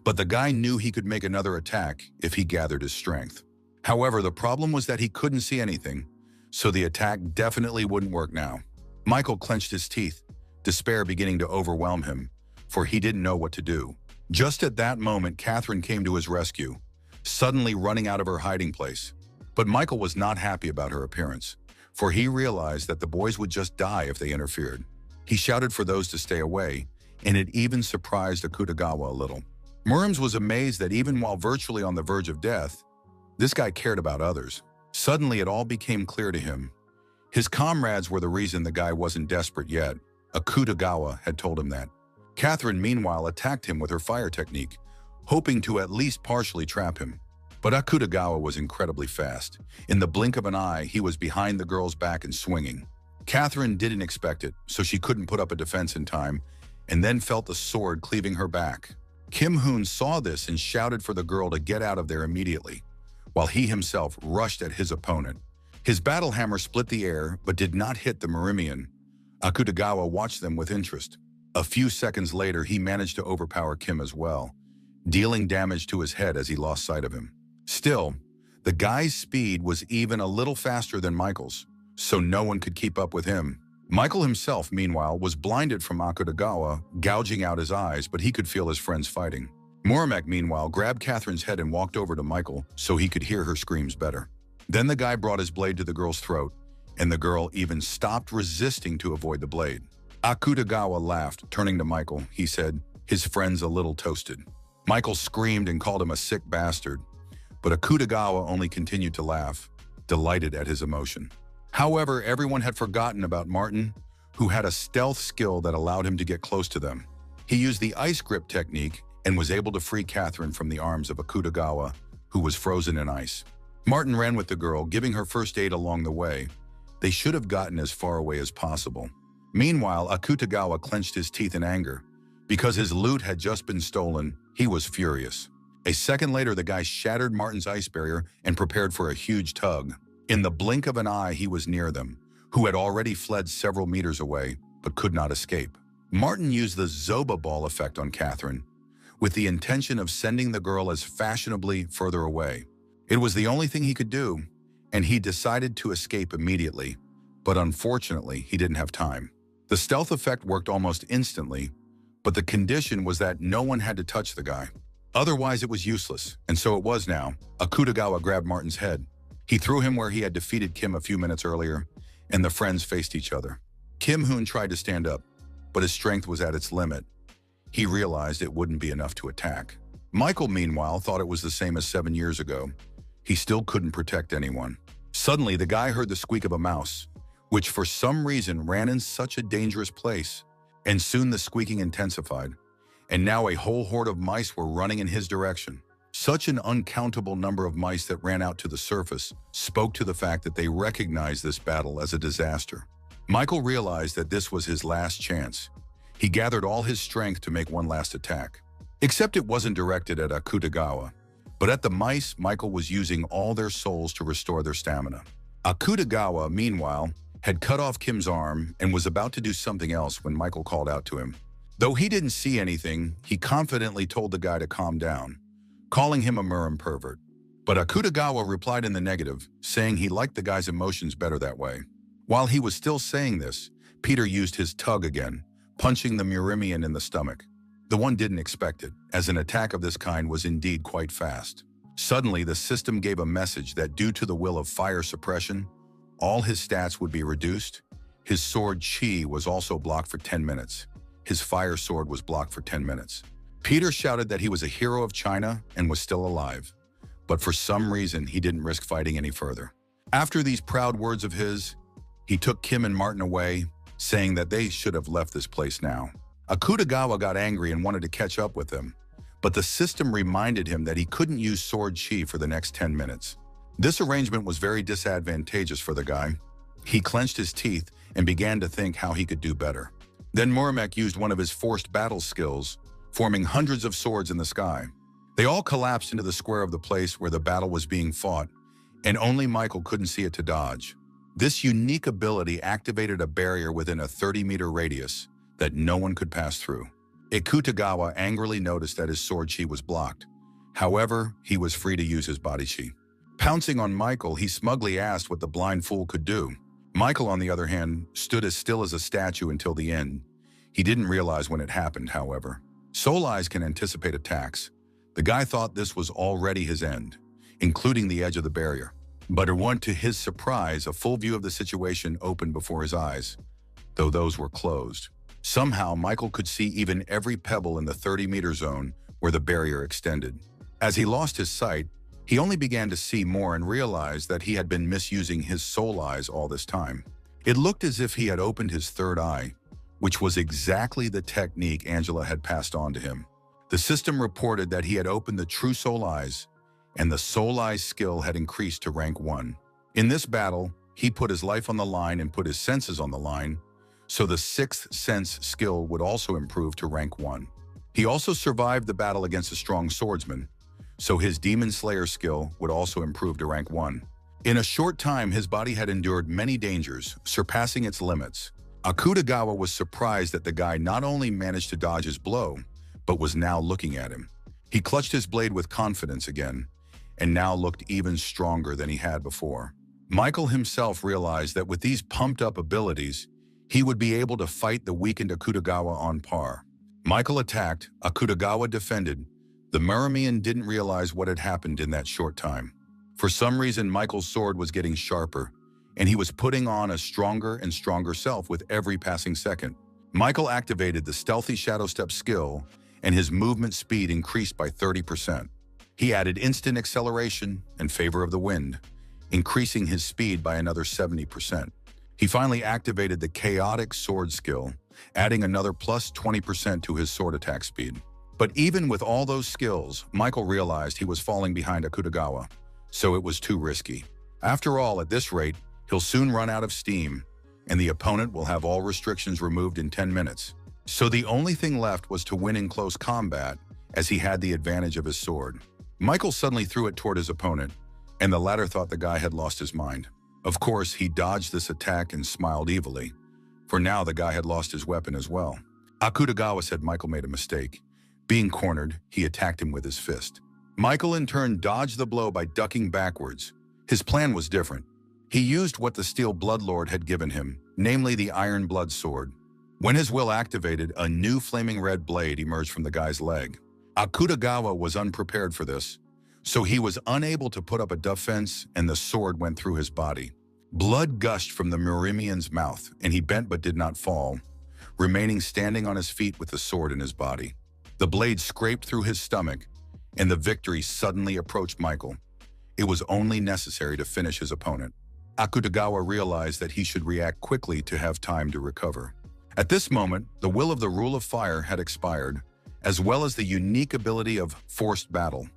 but the guy knew he could make another attack if he gathered his strength. However, the problem was that he couldn't see anything, so the attack definitely wouldn't work now. Michael clenched his teeth, despair beginning to overwhelm him, for he didn't know what to do. Just at that moment, Catherine came to his rescue, suddenly running out of her hiding place. But Michael was not happy about her appearance, for he realized that the boys would just die if they interfered. He shouted for those to stay away, and it even surprised Akutagawa a little. Murms was amazed that even while virtually on the verge of death, this guy cared about others. Suddenly, it all became clear to him. His comrades were the reason the guy wasn't desperate yet. Akutagawa had told him that. Catherine, meanwhile, attacked him with her fire technique, hoping to at least partially trap him. But Akutagawa was incredibly fast. In the blink of an eye, he was behind the girl's back and swinging. Catherine didn't expect it, so she couldn't put up a defense in time, and then felt the sword cleaving her back. Kim Hoon saw this and shouted for the girl to get out of there immediately, while he himself rushed at his opponent. His battle hammer split the air, but did not hit the Myrmian. Akutagawa watched them with interest. A few seconds later, he managed to overpower Kim as well, dealing damage to his head as he lost sight of him. Still, the guy's speed was even a little faster than Michael's, so no one could keep up with him. Michael himself, meanwhile, was blinded from Akutagawa, gouging out his eyes, but he could feel his friends fighting. Muramek, meanwhile, grabbed Catherine's head and walked over to Michael so he could hear her screams better. Then the guy brought his blade to the girl's throat, and the girl even stopped resisting to avoid the blade. Akutagawa laughed, turning to Michael. He said, his friend's a little toasted. Michael screamed and called him a sick bastard, but Akutagawa only continued to laugh, delighted at his emotion. However, everyone had forgotten about Martin, who had a stealth skill that allowed him to get close to them. He used the ice grip technique and was able to free Catherine from the arms of Akutagawa, who was frozen in ice. Martin ran with the girl, giving her first aid along the way. They should have gotten as far away as possible. Meanwhile, Akutagawa clenched his teeth in anger. Because his loot had just been stolen, he was furious. A second later, the guy shattered Martin's ice barrier and prepared for a huge tug. In the blink of an eye, he was near them, who had already fled several meters away, but could not escape. Martin used the Zoba ball effect on Catherine, with the intention of sending the girl as fashionably further away. It was the only thing he could do, and he decided to escape immediately, but unfortunately, he didn't have time. The stealth effect worked almost instantly, but the condition was that no one had to touch the guy. Otherwise, it was useless, and so it was now. Akutagawa grabbed Martin's head. He threw him where he had defeated Kim a few minutes earlier, and the friends faced each other. Kim Hoon tried to stand up, but his strength was at its limit. He realized it wouldn't be enough to attack. Michael, meanwhile, thought it was the same as 7 years ago. He still couldn't protect anyone. Suddenly, the guy heard the squeak of a mouse, which for some reason ran in such a dangerous place, and soon the squeaking intensified, and now a whole horde of mice were running in his direction. Such an uncountable number of mice that ran out to the surface spoke to the fact that they recognized this battle as a disaster. Michael realized that this was his last chance. He gathered all his strength to make one last attack. Except it wasn't directed at Akutagawa, but at the mice. Michael was using all their souls to restore their stamina. Akutagawa, meanwhile, had cut off Kim's arm and was about to do something else when Michael called out to him. Though he didn't see anything, he confidently told the guy to calm down, calling him a Murim pervert. But Akutagawa replied in the negative, saying he liked the guy's emotions better that way. While he was still saying this, Peter used his tug again, punching the Murimian in the stomach. The one didn't expect it, as an attack of this kind was indeed quite fast. Suddenly, the system gave a message that due to the will of fire suppression, all his stats would be reduced. His sword chi was also blocked for 10 minutes. His fire sword was blocked for 10 minutes. Peter shouted that he was a hero of China and was still alive, but for some reason he didn't risk fighting any further. After these proud words of his, he took Kim and Martin away, saying that they should have left this place now. Akutagawa got angry and wanted to catch up with them, but the system reminded him that he couldn't use sword chi for the next 10 minutes. This arrangement was very disadvantageous for the guy. He clenched his teeth and began to think how he could do better. Then Muramek used one of his forced battle skills, forming hundreds of swords in the sky. They all collapsed into the square of the place where the battle was being fought, and only Michael couldn't see it to dodge. This unique ability activated a barrier within a 30-meter radius that no one could pass through. Akutagawa angrily noticed that his sword chi was blocked. However, he was free to use his body chi. Pouncing on Michael, he smugly asked what the blind fool could do. Michael, on the other hand, stood as still as a statue until the end. He didn't realize when it happened, however. Soul eyes can anticipate attacks. The guy thought this was already his end, including the edge of the barrier. But to his surprise, a full view of the situation opened before his eyes, though those were closed. Somehow, Michael could see even every pebble in the 30-meter zone where the barrier extended. As he lost his sight, he only began to see more and realized that he had been misusing his soul eyes all this time. It looked as if he had opened his third eye, which was exactly the technique Angela had passed on to him. The system reported that he had opened the true soul eyes, and the soul eyes skill had increased to rank 1. In this battle, he put his life on the line and put his senses on the line, so the sixth sense skill would also improve to rank 1. He also survived the battle against a strong swordsman, so his Demon Slayer skill would also improve to rank 1. In a short time, his body had endured many dangers, surpassing its limits. Akutagawa was surprised that the guy not only managed to dodge his blow, but was now looking at him. He clutched his blade with confidence again, and now looked even stronger than he had before. Michael himself realized that with these pumped-up abilities, he would be able to fight the weakened Akutagawa on par. Michael attacked, Akutagawa defended. The Muramian didn't realize what had happened in that short time. For some reason, Michael's sword was getting sharper, and he was putting on a stronger and stronger self with every passing second. Michael activated the stealthy shadow step skill, and his movement speed increased by 30%. He added instant acceleration in favor of the wind, increasing his speed by another 70%. He finally activated the chaotic sword skill, adding another plus 20% to his sword attack speed. But even with all those skills, Michael realized he was falling behind Akutagawa, so it was too risky. After all, at this rate, he'll soon run out of steam, and the opponent will have all restrictions removed in 10 minutes. So the only thing left was to win in close combat, as he had the advantage of his sword. Michael suddenly threw it toward his opponent, and the latter thought the guy had lost his mind. Of course, he dodged this attack and smiled evilly, for now the guy had lost his weapon as well. Akutagawa said Michael made a mistake. Being cornered, he attacked him with his fist. Michael in turn dodged the blow by ducking backwards. His plan was different. He used what the Steel Bloodlord had given him, namely the Iron Blood Sword. When his will activated, a new flaming red blade emerged from the guy's leg. Akutagawa was unprepared for this, so he was unable to put up a defense, and the sword went through his body. Blood gushed from the Murimian's mouth, and he bent but did not fall, remaining standing on his feet with the sword in his body. The blade scraped through his stomach, and the victory suddenly approached Michael. It was only necessary to finish his opponent. Akutagawa realized that he should react quickly to have time to recover. At this moment, the will of the Rule of Fire had expired, as well as the unique ability of forced battle.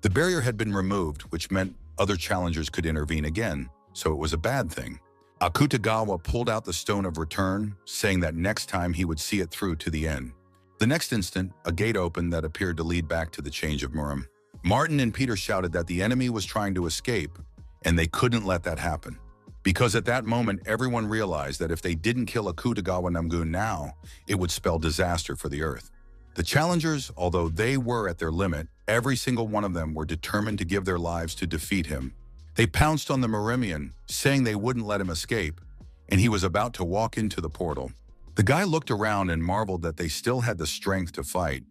The barrier had been removed, which meant other challengers could intervene again, so it was a bad thing. Akutagawa pulled out the Stone of Return, saying that next time he would see it through to the end. The next instant, a gate opened that appeared to lead back to the Change of Murim. Martin and Peter shouted that the enemy was trying to escape, and they couldn't let that happen. Because at that moment, everyone realized that if they didn't kill Akutagawa Namgun now, it would spell disaster for the Earth. The challengers, although they were at their limit, every single one of them were determined to give their lives to defeat him. They pounced on the Murimian, saying they wouldn't let him escape, and he was about to walk into the portal. The guy looked around and marveled that they still had the strength to fight,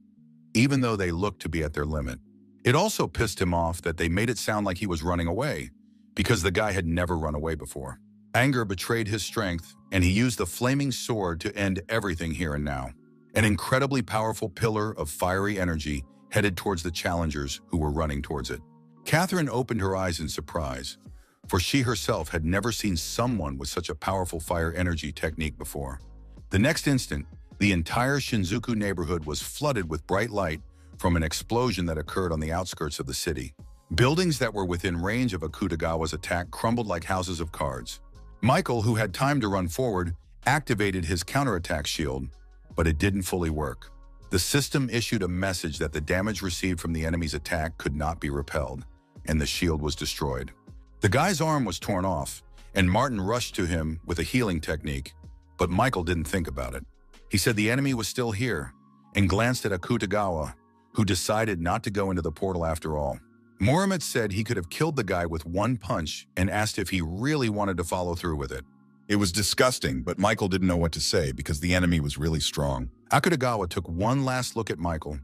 even though they looked to be at their limit. It also pissed him off that they made it sound like he was running away, because the guy had never run away before. Anger betrayed his strength, and he used the flaming sword to end everything here and now. An incredibly powerful pillar of fiery energy headed towards the challengers who were running towards it. Catherine opened her eyes in surprise, for she herself had never seen someone with such a powerful fire energy technique before. The next instant, the entire Shinjuku neighborhood was flooded with bright light from an explosion that occurred on the outskirts of the city. Buildings that were within range of Akutagawa's attack crumbled like houses of cards. Michael, who had time to run forward, activated his counterattack shield, but it didn't fully work. The system issued a message that the damage received from the enemy's attack could not be repelled, and the shield was destroyed. The guy's arm was torn off, and Martin rushed to him with a healing technique, but Michael didn't think about it. He said the enemy was still here, and glanced at Akutagawa, who decided not to go into the portal after all. Muramet said he could have killed the guy with one punch and asked if he really wanted to follow through with it. It was disgusting, but Michael didn't know what to say because the enemy was really strong. Akutagawa took one last look at Michael,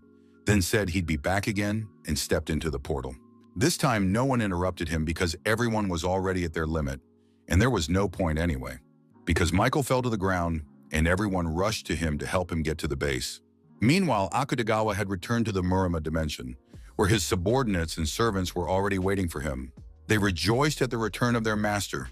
then said he'd be back again and stepped into the portal. This time, no one interrupted him because everyone was already at their limit, and there was no point anyway, because Michael fell to the ground and everyone rushed to him to help him get to the base. Meanwhile, Akutagawa had returned to the Murima dimension, where his subordinates and servants were already waiting for him. They rejoiced at the return of their master,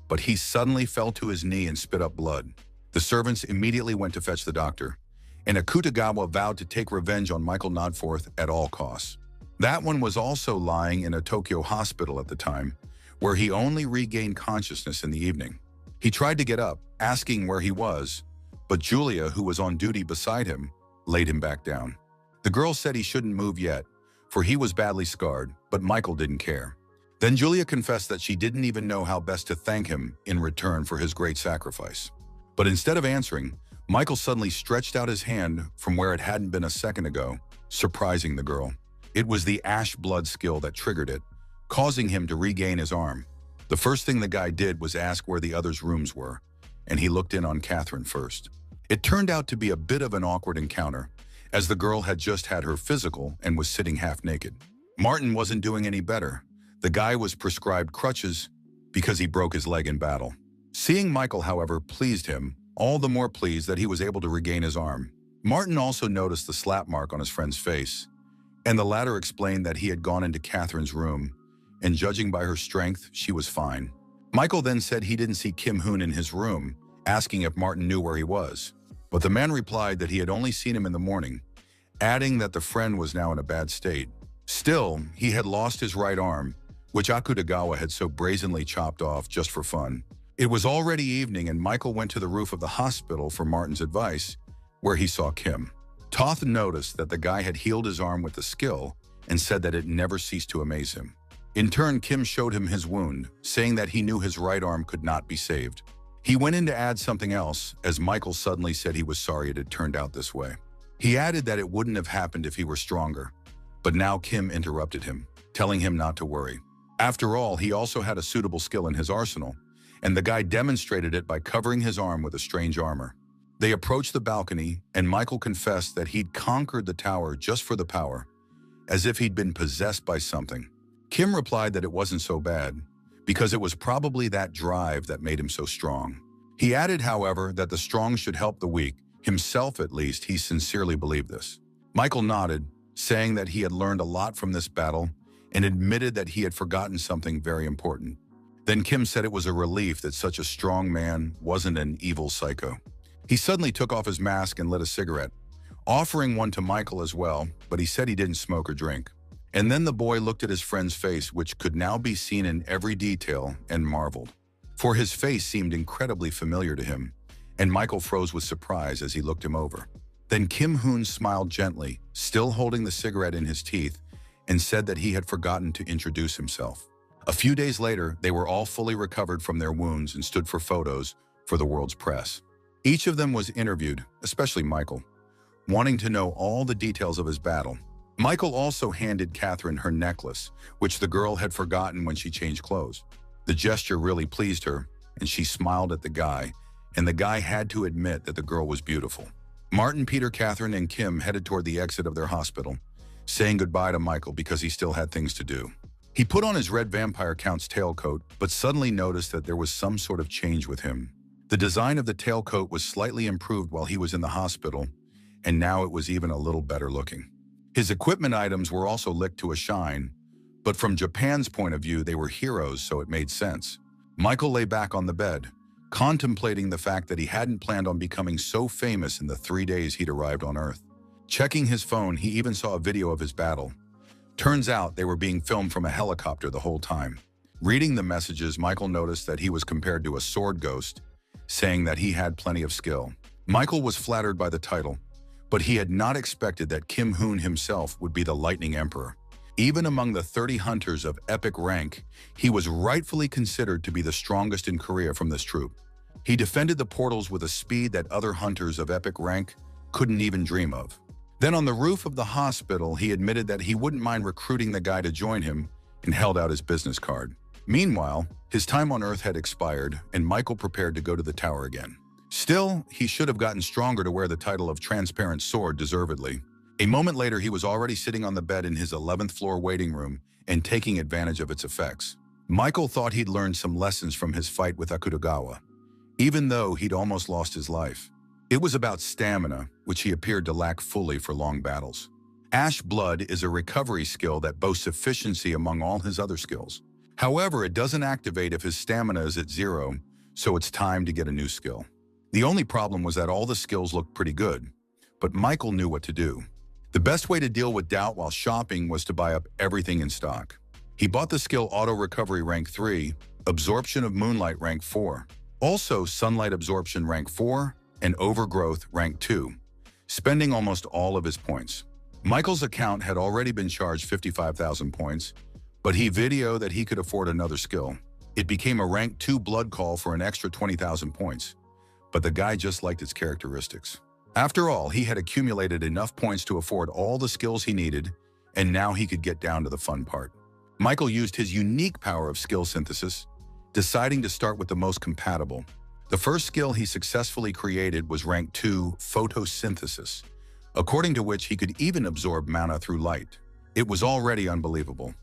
but he suddenly fell to his knee and spit up blood. The servants immediately went to fetch the doctor, and Akutagawa vowed to take revenge on Michael Nodforth at all costs. That one was also lying in a Tokyo hospital at the time, where he only regained consciousness in the evening. He tried to get up, asking where he was, but Julia, who was on duty beside him, laid him back down. The girl said he shouldn't move yet, for he was badly scarred, but Michael didn't care. Then Julia confessed that she didn't even know how best to thank him in return for his great sacrifice. But instead of answering, Michael suddenly stretched out his hand from where it hadn't been a second ago, surprising the girl. It was the ash blood skill that triggered it, causing him to regain his arm. The first thing the guy did was ask where the others' rooms were, and he looked in on Catherine first. It turned out to be a bit of an awkward encounter, as the girl had just had her physical and was sitting half naked. Martin wasn't doing any better. The guy was prescribed crutches because he broke his leg in battle. Seeing Michael, however, pleased him, all the more pleased that he was able to regain his arm. Martin also noticed the slap mark on his friend's face, and the latter explained that he had gone into Catherine's room, and judging by her strength, she was fine. Michael then said he didn't see Kim Hoon in his room, asking if Martin knew where he was. But the man replied that he had only seen him in the morning, adding that the friend was now in a bad state. Still, he had lost his right arm, which Akutagawa had so brazenly chopped off just for fun. It was already evening, and Michael went to the roof of the hospital for Martin's advice, where he saw Kim. Toth noticed that the guy had healed his arm with the skill and said that it never ceased to amaze him. In turn, Kim showed him his wound, saying that he knew his right arm could not be saved. He went in to add something else, as Michael suddenly said he was sorry it had turned out this way. He added that it wouldn't have happened if he were stronger, but now Kim interrupted him, telling him not to worry. After all, he also had a suitable skill in his arsenal, and the guy demonstrated it by covering his arm with a strange armor. They approached the balcony, and Michael confessed that he'd conquered the tower just for the power, as if he'd been possessed by something. Kim replied that it wasn't so bad, because it was probably that drive that made him so strong. He added, however, that the strong should help the weak. Himself, at least, he sincerely believed this. Michael nodded, saying that he had learned a lot from this battle and admitted that he had forgotten something very important. Then Kim said it was a relief that such a strong man wasn't an evil psycho. He suddenly took off his mask and lit a cigarette, offering one to Michael as well, but he said he didn't smoke or drink. And then the boy looked at his friend's face, which could now be seen in every detail, and marveled. For his face seemed incredibly familiar to him, and Michael froze with surprise as he looked him over. Then Kim Hoon smiled gently, still holding the cigarette in his teeth, and said that he had forgotten to introduce himself. A few days later, they were all fully recovered from their wounds and stood for photos for the world's press. Each of them was interviewed, especially Michael, wanting to know all the details of his battle. Michael also handed Catherine her necklace, which the girl had forgotten when she changed clothes. The gesture really pleased her, and she smiled at the guy, and the guy had to admit that the girl was beautiful. Martin, Peter, Catherine, and Kim headed toward the exit of their hospital, saying goodbye to Michael because he still had things to do. He put on his red vampire count's tailcoat, but suddenly noticed that there was some sort of change with him. The design of the tailcoat was slightly improved while he was in the hospital, and now it was even a little better looking. His equipment items were also licked to a shine, but from Japan's point of view, they were heroes, so it made sense. Michael lay back on the bed, contemplating the fact that he hadn't planned on becoming so famous in the 3 days he'd arrived on Earth. Checking his phone, he even saw a video of his battle. Turns out they were being filmed from a helicopter the whole time. Reading the messages, Michael noticed that he was compared to a sword ghost, saying that he had plenty of skill. Michael was flattered by the title, but he had not expected that Kim Hoon himself would be the Lightning Emperor. Even among the 30 hunters of epic rank, he was rightfully considered to be the strongest in Korea from this troop. He defended the portals with a speed that other hunters of epic rank couldn't even dream of. Then on the roof of the hospital, he admitted that he wouldn't mind recruiting the guy to join him and held out his business card. Meanwhile, his time on Earth had expired, and Michael prepared to go to the tower again. Still, he should have gotten stronger to wear the title of Transparent Sword deservedly. A moment later, he was already sitting on the bed in his 11th floor waiting room and taking advantage of its effects. Michael thought he'd learned some lessons from his fight with Akutagawa, even though he'd almost lost his life. It was about stamina, which he appeared to lack fully for long battles. Ash Blood is a recovery skill that boasts efficiency among all his other skills. However, it doesn't activate if his stamina is at 0, so it's time to get a new skill. The only problem was that all the skills looked pretty good, but Michael knew what to do. The best way to deal with doubt while shopping was to buy up everything in stock. He bought the skill Auto Recovery Rank 3, Absorption of Moonlight Rank 4, also Sunlight Absorption Rank 4, and Overgrowth Rank 2, spending almost all of his points. Michael's account had already been charged 55,000 points, but he videoed that he could afford another skill. It became a Rank 2 Blood Call for an extra 20,000 points, but the guy just liked its characteristics. After all, he had accumulated enough points to afford all the skills he needed, and now he could get down to the fun part. Michael used his unique power of skill synthesis, deciding to start with the most compatible. The first skill he successfully created was rank 2 photosynthesis, according to which he could even absorb mana through light. It was already unbelievable.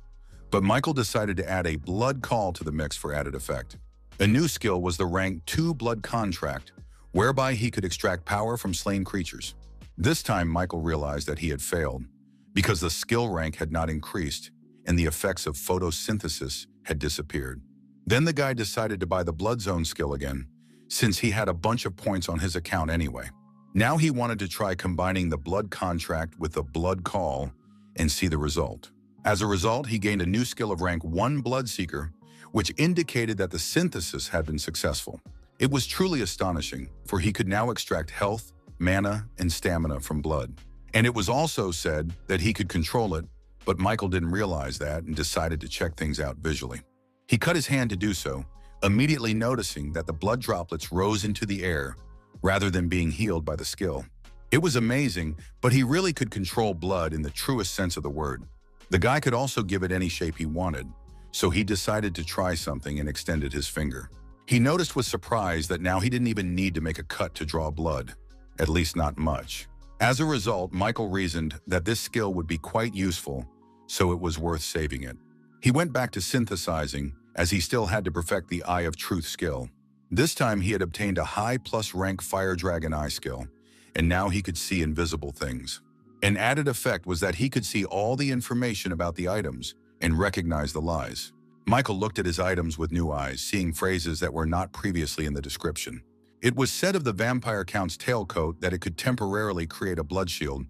But Michael decided to add a blood call to the mix for added effect. A new skill was the rank 2 blood contract, whereby he could extract power from slain creatures. This time Michael realized that he had failed, because the skill rank had not increased and the effects of photosynthesis had disappeared. Then the guy decided to buy the blood zone skill again, since he had a bunch of points on his account anyway. Now he wanted to try combining the blood contract with the blood call and see the result. As a result, he gained a new skill of rank 1 Bloodseeker, which indicated that the synthesis had been successful. It was truly astonishing, for he could now extract health, mana, and stamina from blood. And it was also said that he could control it, but Michael didn't realize that and decided to check things out visually. He cut his hand to do so, immediately noticing that the blood droplets rose into the air rather than being healed by the skill. It was amazing, but he really could control blood in the truest sense of the word. The guy could also give it any shape he wanted, so he decided to try something and extended his finger. He noticed with surprise that now he didn't even need to make a cut to draw blood, at least not much. As a result, Michael reasoned that this skill would be quite useful, so it was worth saving it. He went back to synthesizing, as he still had to perfect the Eye of Truth skill. This time he had obtained a high plus rank Fire Dragon Eye skill, and now he could see invisible things. An added effect was that he could see all the information about the items and recognize the lies. Michael looked at his items with new eyes, seeing phrases that were not previously in the description. It was said of the Vampire Count's tailcoat that it could temporarily create a blood shield,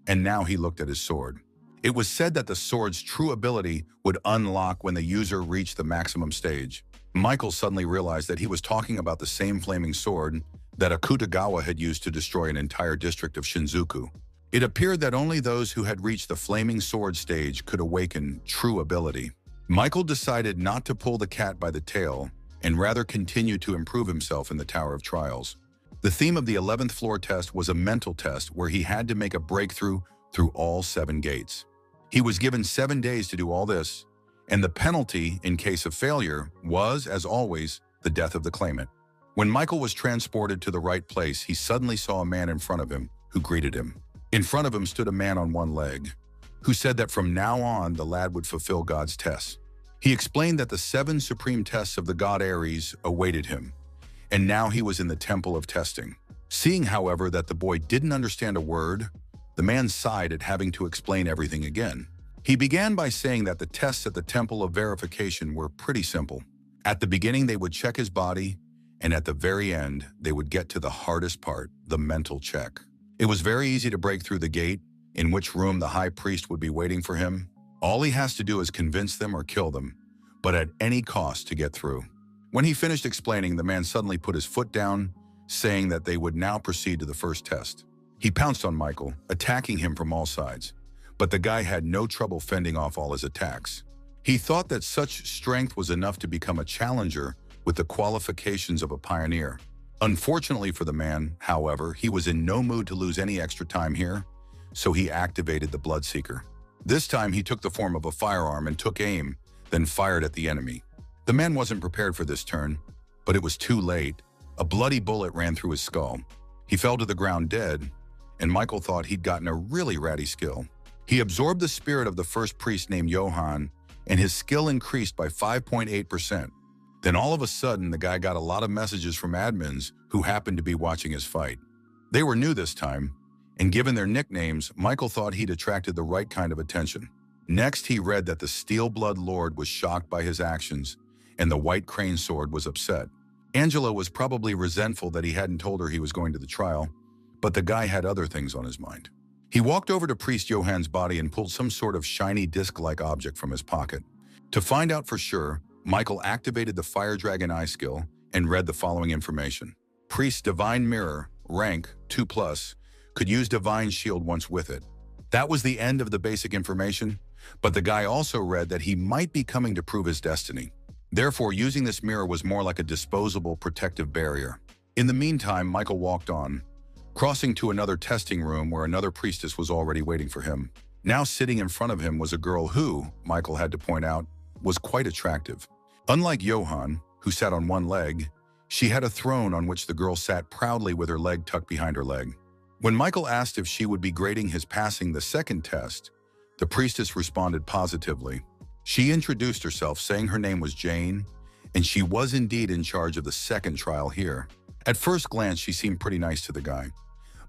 and now he looked at his sword. It was said that the sword's true ability would unlock when the user reached the maximum stage. Michael suddenly realized that he was talking about the same flaming sword that Akutagawa had used to destroy an entire district of Shinjuku. It appeared that only those who had reached the flaming sword stage could awaken true ability. Michael decided not to pull the cat by the tail and rather continue to improve himself in the Tower of Trials. The theme of the 11th floor test was a mental test where he had to make a breakthrough through all 7 gates. He was given 7 days to do all this, and the penalty in case of failure was, as always, the death of the claimant. When Michael was transported to the right place, he suddenly saw a man in front of him who greeted him. In front of him stood a man on one leg, who said that from now on the lad would fulfill God's tests. He explained that the 7 supreme tests of the god Ares awaited him, and now he was in the temple of testing. Seeing, however, that the boy didn't understand a word, the man sighed at having to explain everything again. He began by saying that the tests at the temple of verification were pretty simple. At the beginning, they would check his body, and at the very end, they would get to the hardest part, the mental check. It was very easy to break through the gate, in which room the high priest would be waiting for him. All he has to do is convince them or kill them, but at any cost to get through. When he finished explaining, the man suddenly put his foot down, saying that they would now proceed to the first test. He pounced on Michael, attacking him from all sides, but the guy had no trouble fending off all his attacks. He thought that such strength was enough to become a challenger with the qualifications of a pioneer. Unfortunately for the man, however, he was in no mood to lose any extra time here, so he activated the Bloodseeker. This time he took the form of a firearm and took aim, then fired at the enemy. The man wasn't prepared for this turn, but it was too late. A bloody bullet ran through his skull. He fell to the ground dead, and Michael thought he'd gotten a really ratty skill. He absorbed the spirit of the first priest named Johann, and his skill increased by 5.8%. Then all of a sudden, the guy got a lot of messages from admins who happened to be watching his fight. They were new this time, and given their nicknames, Michael thought he'd attracted the right kind of attention. Next, he read that the Steel Blood Lord was shocked by his actions, and the White Crane Sword was upset. Angela was probably resentful that he hadn't told her he was going to the trial, but the guy had other things on his mind. He walked over to Priest Johann's body and pulled some sort of shiny disc-like object from his pocket. To find out for sure, Michael activated the Fire Dragon Eye skill and read the following information. Priest Divine Mirror, rank 2+, could use Divine Shield once with it. That was the end of the basic information, but the guy also read that he might be coming to prove his destiny. Therefore, using this mirror was more like a disposable protective barrier. In the meantime, Michael walked on, crossing to another testing room where another priestess was already waiting for him. Now sitting in front of him was a girl who, Michael had to point out, was quite attractive. Unlike Johann, who sat on one leg, she had a throne on which the girl sat proudly with her leg tucked behind her leg. When Michael asked if she would be grading his passing the second test, the priestess responded positively. She introduced herself, saying her name was Jane, and she was indeed in charge of the second trial here. At first glance, she seemed pretty nice to the guy.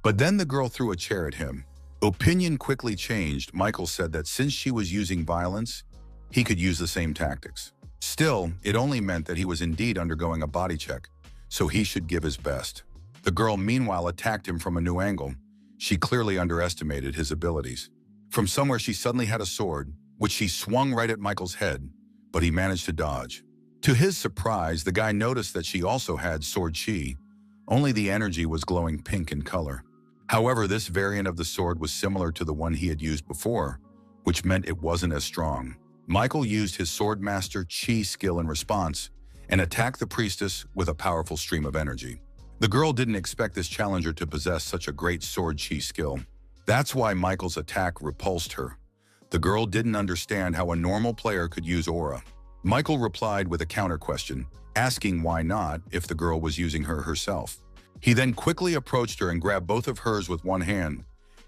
But then the girl threw a chair at him. Opinion quickly changed. Michael said that since she was using violence, he could use the same tactics. Still, it only meant that he was indeed undergoing a body check, so he should give his best. The girl, meanwhile, attacked him from a new angle. She clearly underestimated his abilities. From somewhere, she suddenly had a sword, which she swung right at Michael's head, but he managed to dodge. To his surprise, the guy noticed that she also had sword chi, only the energy was glowing pink in color. However, this variant of the sword was similar to the one he had used before, which meant it wasn't as strong. Michael used his swordmaster chi skill in response and attacked the priestess with a powerful stream of energy. The girl didn't expect this challenger to possess such a great sword chi skill. That's why Michael's attack repulsed her. The girl didn't understand how a normal player could use aura. Michael replied with a counter question, asking why not if the girl was using her herself. He then quickly approached her and grabbed both of hers with one hand,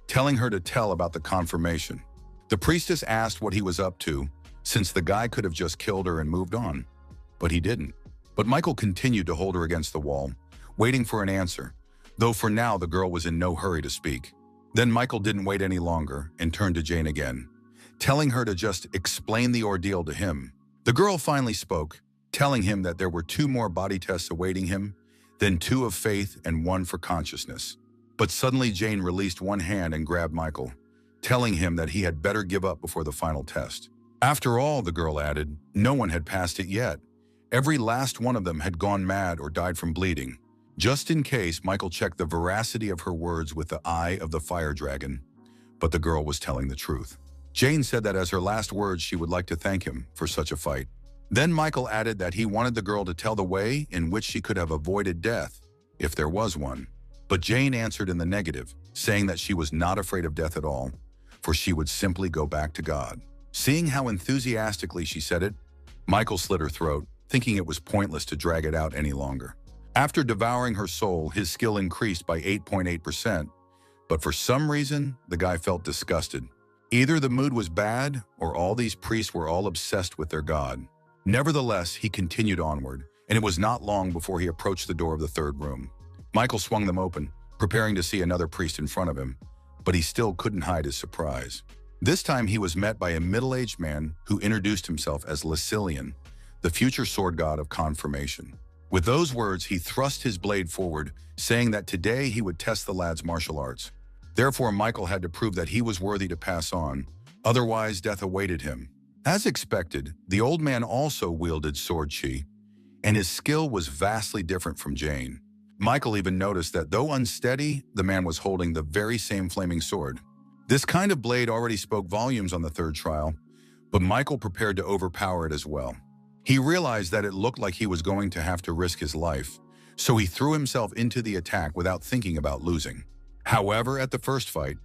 telling her to tell about the confirmation. The priestess asked what he was up to, since the guy could have just killed her and moved on. But he didn't. But Michael continued to hold her against the wall, waiting for an answer, though for now the girl was in no hurry to speak. Then Michael didn't wait any longer and turned to Jane again, telling her to just explain the ordeal to him. The girl finally spoke, telling him that there were 2 more body tests awaiting him, then 2 of faith and 1 for consciousness. But suddenly Jane released one hand and grabbed Michael, telling him that he had better give up before the final test. After all, the girl added, no one had passed it yet. Every last one of them had gone mad or died from bleeding. Just in case, Michael checked the veracity of her words with the eye of the fire dragon, but the girl was telling the truth. Jane said that as her last words, she would like to thank him for such a fight. Then Michael added that he wanted the girl to tell the way in which she could have avoided death, if there was one. But Jane answered in the negative, saying that she was not afraid of death at all, for she would simply go back to God. Seeing how enthusiastically she said it, Michael slit her throat, thinking it was pointless to drag it out any longer. After devouring her soul, his skill increased by 8.8%, but for some reason, the guy felt disgusted. Either the mood was bad, or all these priests were all obsessed with their god. Nevertheless, he continued onward, and it was not long before he approached the door of the 3rd room. Michael swung them open, preparing to see another priest in front of him, but he still couldn't hide his surprise. This time he was met by a middle-aged man who introduced himself as Lucilian, the future sword god of confirmation. With those words, he thrust his blade forward, saying that today he would test the lad's martial arts. Therefore, Michael had to prove that he was worthy to pass on, otherwise death awaited him. As expected, the old man also wielded sword chi, and his skill was vastly different from Jane. Michael even noticed that though unsteady, the man was holding the very same flaming sword. This kind of blade already spoke volumes on the 3rd trial, but Michael prepared to overpower it as well. He realized that it looked like he was going to have to risk his life, so he threw himself into the attack without thinking about losing. However, at the first fight,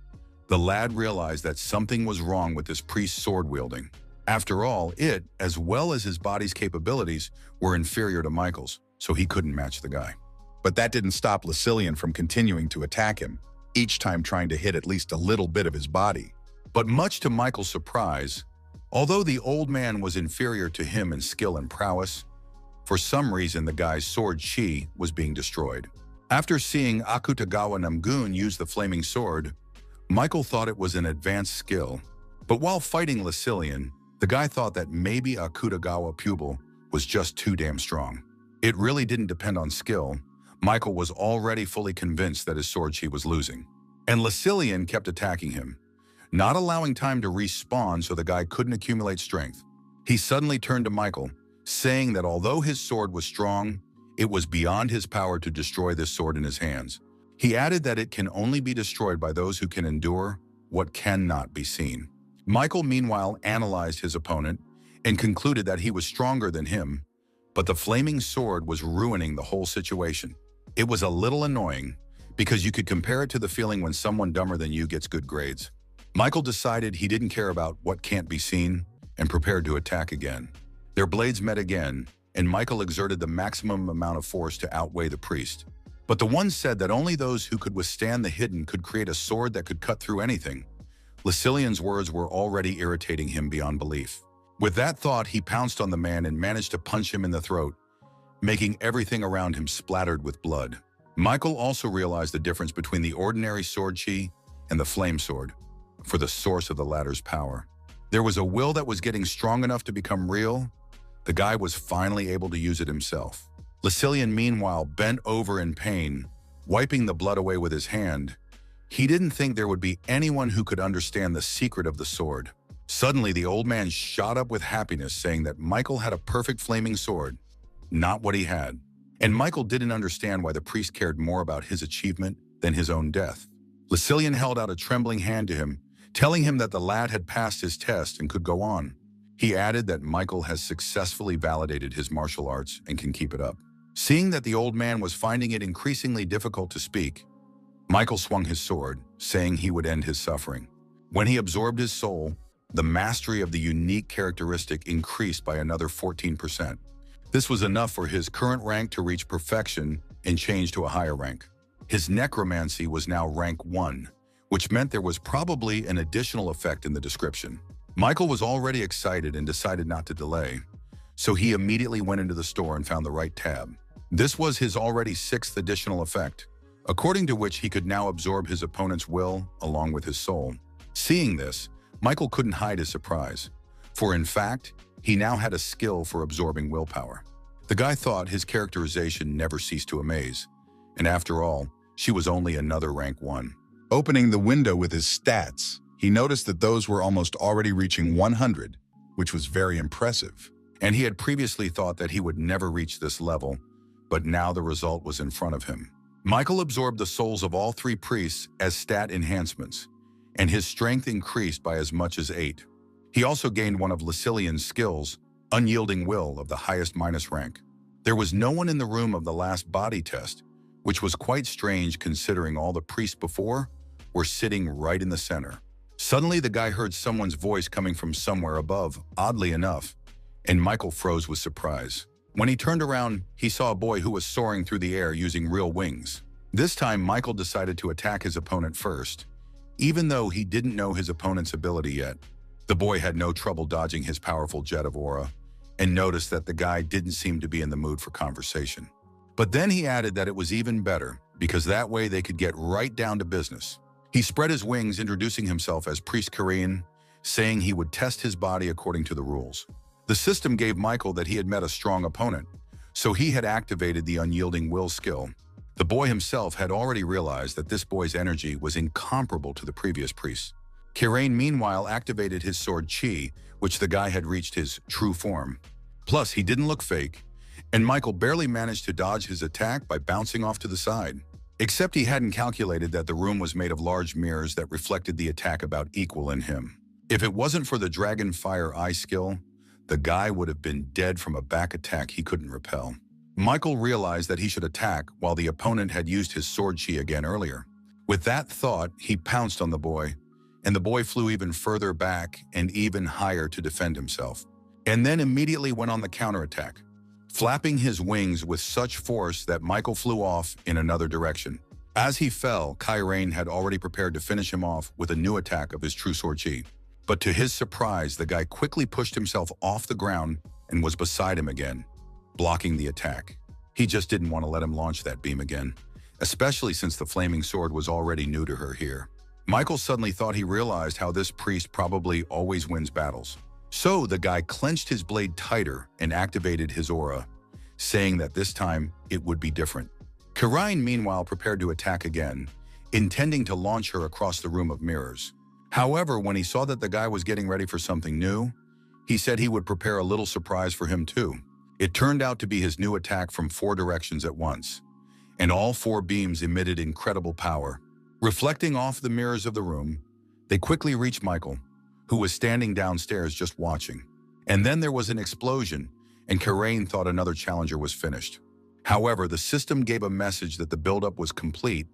the lad realized that something was wrong with this priest's sword wielding. After all, it, as well as his body's capabilities, were inferior to Michael's, so he couldn't match the guy. But that didn't stop Lucilian from continuing to attack him, each time trying to hit at least a little bit of his body. But much to Michael's surprise, although the old man was inferior to him in skill and prowess, for some reason the guy's sword chi was being destroyed. After seeing Akutagawa Namgun use the flaming sword, Michael thought it was an advanced skill. But while fighting Lucilian, the guy thought that maybe Akutagawa Pupil was just too damn strong. It really didn't depend on skill. Michael was already fully convinced that his sword chi was losing. And Lucilian kept attacking him, not allowing time to respawn so the guy couldn't accumulate strength. He suddenly turned to Michael, saying that although his sword was strong, it was beyond his power to destroy this sword in his hands. He added that it can only be destroyed by those who can endure what cannot be seen. Michael, meanwhile, analyzed his opponent and concluded that he was stronger than him, but the flaming sword was ruining the whole situation. It was a little annoying because you could compare it to the feeling when someone dumber than you gets good grades. Michael decided he didn't care about what can't be seen and prepared to attack again. Their blades met again, and Michael exerted the maximum amount of force to outweigh the priest. But the one said that only those who could withstand the hidden could create a sword that could cut through anything. Lucilian's words were already irritating him beyond belief. With that thought, he pounced on the man and managed to punch him in the throat, making everything around him splattered with blood. Michael also realized the difference between the ordinary sword chi and the flame sword, for the source of the latter's power. There was a will that was getting strong enough to become real. The guy was finally able to use it himself. Lucilian, meanwhile, bent over in pain, wiping the blood away with his hand. He didn't think there would be anyone who could understand the secret of the sword. Suddenly, the old man shot up with happiness, saying that Michael had a perfect flaming sword, not what he had. And Michael didn't understand why the priest cared more about his achievement than his own death. Lucilian held out a trembling hand to him, telling him that the lad had passed his test and could go on. He added that Michael has successfully validated his martial arts and can keep it up. Seeing that the old man was finding it increasingly difficult to speak, Michael swung his sword, saying he would end his suffering. When he absorbed his soul, the mastery of the unique characteristic increased by another 14%. This was enough for his current rank to reach perfection and change to a higher rank. His necromancy was now rank 1, which meant there was probably an additional effect in the description. Michael was already excited and decided not to delay, so he immediately went into the store and found the right tab. This was his already 6th additional effect, according to which he could now absorb his opponent's will along with his soul. Seeing this, Michael couldn't hide his surprise, for in fact, he now had a skill for absorbing willpower. The guy thought his characterization never ceased to amaze, and after all, she was only another rank 1. Opening the window with his stats, he noticed that those were almost already reaching 100, which was very impressive. And he had previously thought that he would never reach this level, but now the result was in front of him. Michael absorbed the souls of all 3 priests as stat enhancements, and his strength increased by as much as 8. He also gained one of Lucilian's skills, Unyielding Will, of the highest minus rank. There was no one in the room of the last body test, which was quite strange considering all the priests before were sitting right in the center. Suddenly, the guy heard someone's voice coming from somewhere above, oddly enough, and Michael froze with surprise. When he turned around, he saw a boy who was soaring through the air using real wings. This time, Michael decided to attack his opponent first, even though he didn't know his opponent's ability yet. The boy had no trouble dodging his powerful jet of aura, and noticed that the guy didn't seem to be in the mood for conversation. But then he added that it was even better, because that way they could get right down to business. He spread his wings, introducing himself as Priest Korean, saying he would test his body according to the rules. The system gave Michael that he had met a strong opponent, so he had activated the Unyielding Will skill. The boy himself had already realized that this boy's energy was incomparable to the previous priest. Korean, meanwhile, activated his sword Chi, which the guy had reached his true form. Plus, he didn't look fake, and Michael barely managed to dodge his attack by bouncing off to the side. Except he hadn't calculated that the room was made of large mirrors that reflected the attack about equal in him. If it wasn't for the Dragon Fire Eye skill, the guy would have been dead from a back attack he couldn't repel. Michael realized that he should attack while the opponent had used his sword chi again earlier. With that thought, he pounced on the boy, and the boy flew even further back and even higher to defend himself, and then immediately went on the counterattack, flapping his wings with such force that Michael flew off in another direction. As he fell, Kyrain had already prepared to finish him off with a new attack of his true sword chi. But to his surprise, the guy quickly pushed himself off the ground and was beside him again, blocking the attack. He just didn't want to let him launch that beam again, especially since the flaming sword was already new to her here. Michael suddenly thought he realized how this priest probably always wins battles. So the guy clenched his blade tighter and activated his aura, saying that this time it would be different. Kyrain, meanwhile, prepared to attack again, intending to launch her across the room of mirrors. However, when he saw that the guy was getting ready for something new, he said he would prepare a little surprise for him too. It turned out to be his new attack from 4 directions at once, and all 4 beams emitted incredible power. Reflecting off the mirrors of the room, they quickly reached Michael, who was standing downstairs just watching. And then there was an explosion, and Kyrain thought another challenger was finished. However, the system gave a message that the buildup was complete,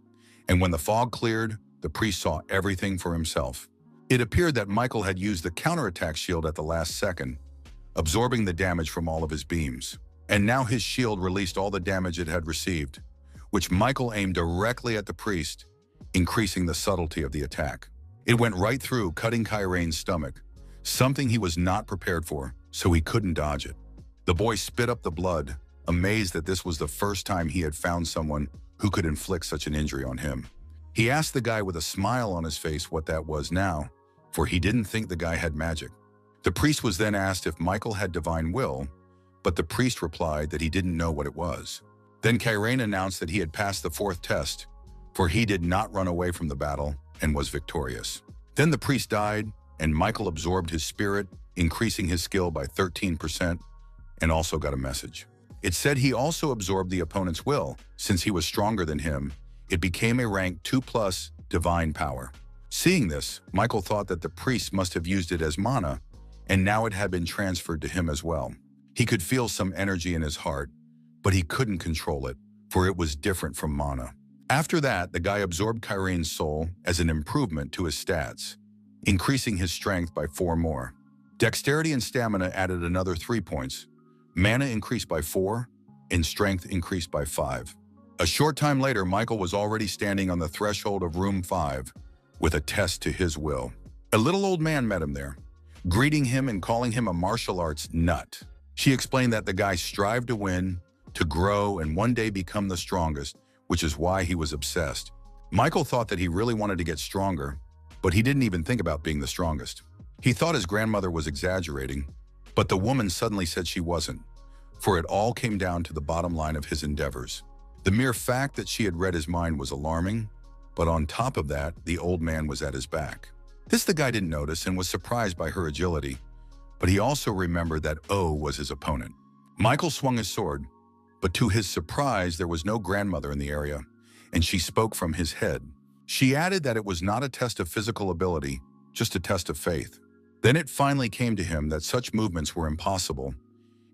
and when the fog cleared, the priest saw everything for himself. It appeared that Michael had used the counterattack shield at the last second, absorbing the damage from all of his beams. And now his shield released all the damage it had received, which Michael aimed directly at the priest, increasing the subtlety of the attack. It went right through, cutting Kyrane's stomach, something he was not prepared for, so he couldn't dodge it. The boy spit up the blood, amazed that this was the first time he had found someone who could inflict such an injury on him. He asked the guy with a smile on his face what that was now, for he didn't think the guy had magic. The priest was then asked if Michael had divine will, but the priest replied that he didn't know what it was. Then Kyrane announced that he had passed the 4th test, for he did not run away from the battle and was victorious. Then the priest died, and Michael absorbed his spirit, increasing his skill by 13%, and also got a message. It said he also absorbed the opponent's will. Since he was stronger than him, it became a rank 2+ divine power. Seeing this, Michael thought that the priest must have used it as mana, and now it had been transferred to him as well. He could feel some energy in his heart, but he couldn't control it, for it was different from mana. After that, the guy absorbed Kyrane's soul as an improvement to his stats, increasing his strength by 4 more. Dexterity and stamina added another 3 points. Mana increased by 4, and strength increased by 5. A short time later, Michael was already standing on the threshold of room 5 with a test to his will. A little old man met him there, greeting him and calling him a martial arts nut. She explained that the guy strived to win, to grow, and one day become the strongest, which is why he was obsessed. Michael thought that he really wanted to get stronger, but he didn't even think about being the strongest. He thought his grandmother was exaggerating, but the woman suddenly said she wasn't, for it all came down to the bottom line of his endeavors. The mere fact that she had read his mind was alarming, but on top of that, the old man was at his back. This the guy didn't notice and was surprised by her agility, but he also remembered that O was his opponent. Michael swung his sword, but to his surprise, there was no grandmother in the area, and she spoke from his head. She added that it was not a test of physical ability, just a test of faith. Then it finally came to him that such movements were impossible,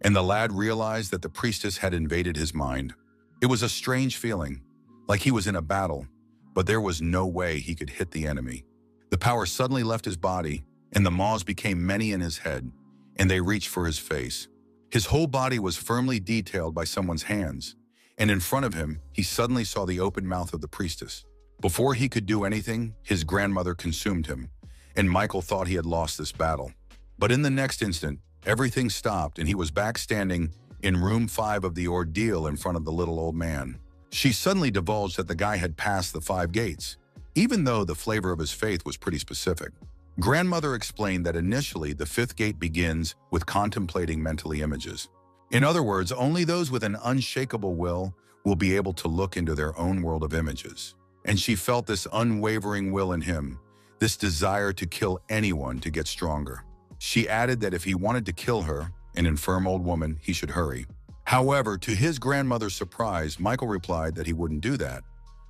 and the lad realized that the priestess had invaded his mind. It was a strange feeling, like he was in a battle, but there was no way he could hit the enemy. The power suddenly left his body, and the maws became many in his head, and they reached for his face. His whole body was firmly detailed by someone's hands, and in front of him, he suddenly saw the open mouth of the priestess. Before he could do anything, his grandmother consumed him, and Michael thought he had lost this battle. But in the next instant, everything stopped, and he was back standing in room 5 of the ordeal in front of the little old man. She suddenly divulged that the guy had passed the 5 gates, even though the flavor of his faith was pretty specific. Grandmother explained that initially the 5th gate begins with contemplating mentally images. In other words, only those with an unshakable will be able to look into their own world of images. And she felt this unwavering will in him, this desire to kill anyone to get stronger. She added that if he wanted to kill her, an infirm old woman, he should hurry. However, to his grandmother's surprise, Michael replied that he wouldn't do that.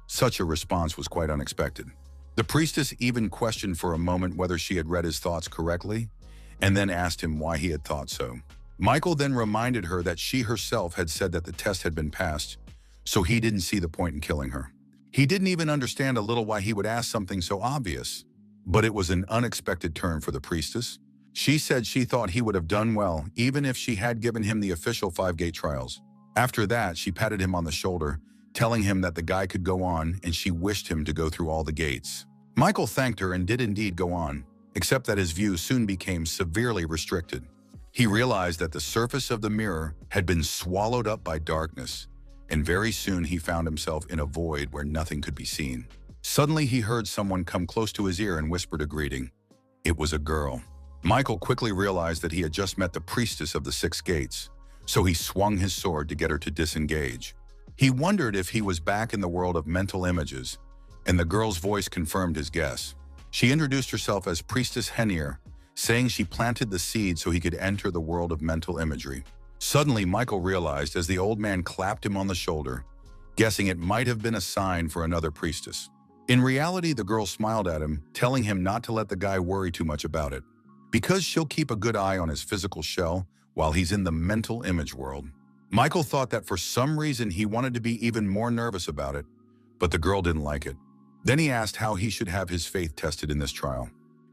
Such a response was quite unexpected. The priestess even questioned for a moment whether she had read his thoughts correctly, and then asked him why he had thought so. Michael then reminded her that she herself had said that the test had been passed, so he didn't see the point in killing her. He didn't even understand a little why he would ask something so obvious, but it was an unexpected turn for the priestess. She said she thought he would have done well even if she had given him the official 5-gate trials. After that, she patted him on the shoulder, telling him that the guy could go on and she wished him to go through all the gates. Michael thanked her and did indeed go on, except that his view soon became severely restricted. He realized that the surface of the mirror had been swallowed up by darkness, and very soon he found himself in a void where nothing could be seen. Suddenly he heard someone come close to his ear and whispered a greeting. It was a girl. Michael quickly realized that he had just met the priestess of the 6 gates, so he swung his sword to get her to disengage. He wondered if he was back in the world of mental images, and the girl's voice confirmed his guess. She introduced herself as Priestess Henir, saying she planted the seed so he could enter the world of mental imagery. Suddenly, Michael realized as the old man clapped him on the shoulder, guessing it might have been a sign for another priestess. In reality, the girl smiled at him, telling him not to let the guy worry too much about it, because she'll keep a good eye on his physical shell while he's in the mental image world. Michael thought that for some reason he wanted to be even more nervous about it, but the girl didn't like it. Then he asked how he should have his faith tested in this trial.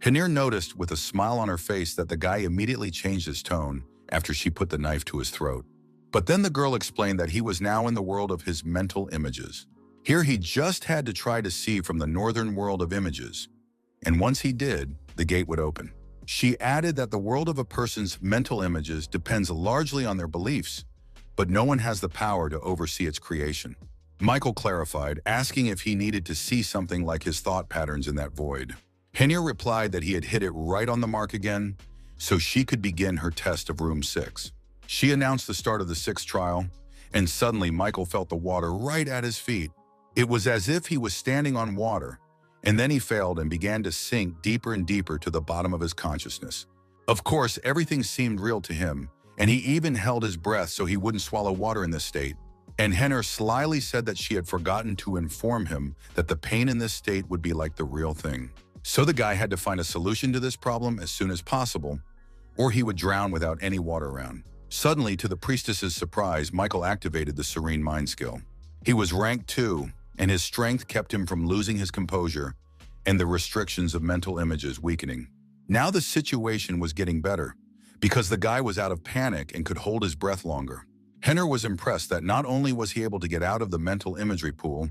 Hanir noticed with a smile on her face that the guy immediately changed his tone after she put the knife to his throat. But then the girl explained that he was now in the world of his mental images. Here he just had to try to see from the northern world of images, and once he did, the gate would open. She added that the world of a person's mental images depends largely on their beliefs, but no one has the power to oversee its creation. Michael clarified, asking if he needed to see something like his thought patterns in that void. Hanir replied that he had hit it right on the mark again, so she could begin her test of room 6. She announced the start of the 6th trial, and suddenly Michael felt the water right at his feet. It was as if he was standing on water, and then he failed and began to sink deeper and deeper to the bottom of his consciousness. Of course, everything seemed real to him, and he even held his breath so he wouldn't swallow water in this state. And Hanir slyly said that she had forgotten to inform him that the pain in this state would be like the real thing. So the guy had to find a solution to this problem as soon as possible, or he would drown without any water around. Suddenly, to the priestess's surprise, Michael activated the Serene Mind skill. He was rank 2, and his strength kept him from losing his composure and the restrictions of mental images weakening. Now the situation was getting better, because the guy was out of panic and could hold his breath longer. Hanir was impressed that not only was he able to get out of the mental imagery pool,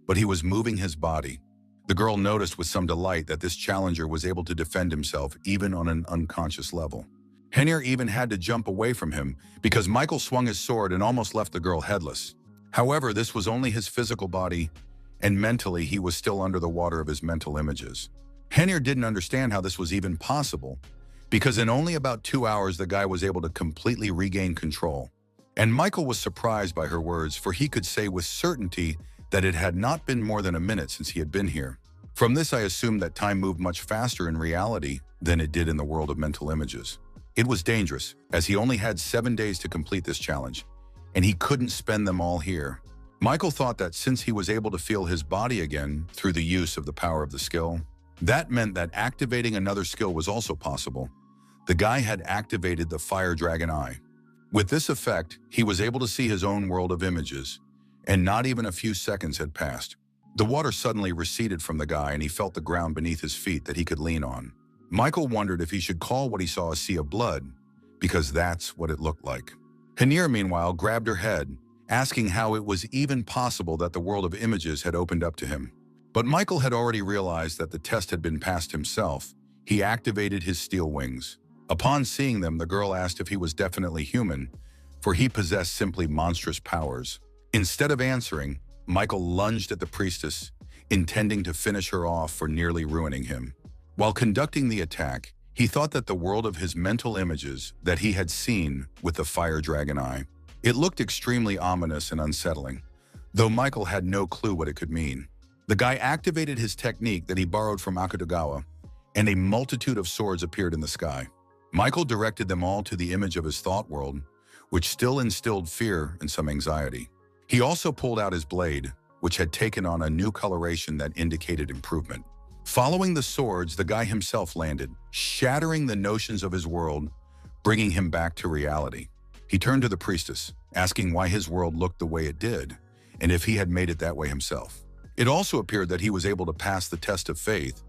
but he was moving his body. The girl noticed with some delight that this challenger was able to defend himself even on an unconscious level. Hanir even had to jump away from him because Michael swung his sword and almost left the girl headless. However, this was only his physical body, and mentally he was still under the water of his mental images. Hanir didn't understand how this was even possible, because in only about 2 hours the guy was able to completely regain control. And Michael was surprised by her words, for he could say with certainty that it had not been more than a minute since he had been here. From this I assumed that time moved much faster in reality than it did in the world of mental images. It was dangerous, as he only had 7 days to complete this challenge, and he couldn't spend them all here. Michael thought that since he was able to feel his body again through the use of the power of the skill, that meant that activating another skill was also possible. The guy had activated the Fire Dragon Eye. With this effect, he was able to see his own world of images, and not even a few seconds had passed. The water suddenly receded from the guy, and he felt the ground beneath his feet that he could lean on. Michael wondered if he should call what he saw a sea of blood, because that's what it looked like. Hanir, meanwhile, grabbed her head, asking how it was even possible that the world of images had opened up to him. But Michael had already realized that the test had been passed himself. He activated his steel wings. Upon seeing them, the girl asked if he was definitely human, for he possessed simply monstrous powers. Instead of answering, Michael lunged at the priestess, intending to finish her off for nearly ruining him. While conducting the attack, he thought that the world of his mental images that he had seen with the Fire Dragon Eye. It looked extremely ominous and unsettling, though Michael had no clue what it could mean. The guy activated his technique that he borrowed from Akutagawa, and a multitude of swords appeared in the sky. Michael directed them all to the image of his thought world, which still instilled fear and some anxiety. He also pulled out his blade, which had taken on a new coloration that indicated improvement. Following the swords, the guy himself landed, shattering the notions of his world, bringing him back to reality. He turned to the priestess, asking why his world looked the way it did, and if he had made it that way himself. It also appeared that he was able to pass the test of faith,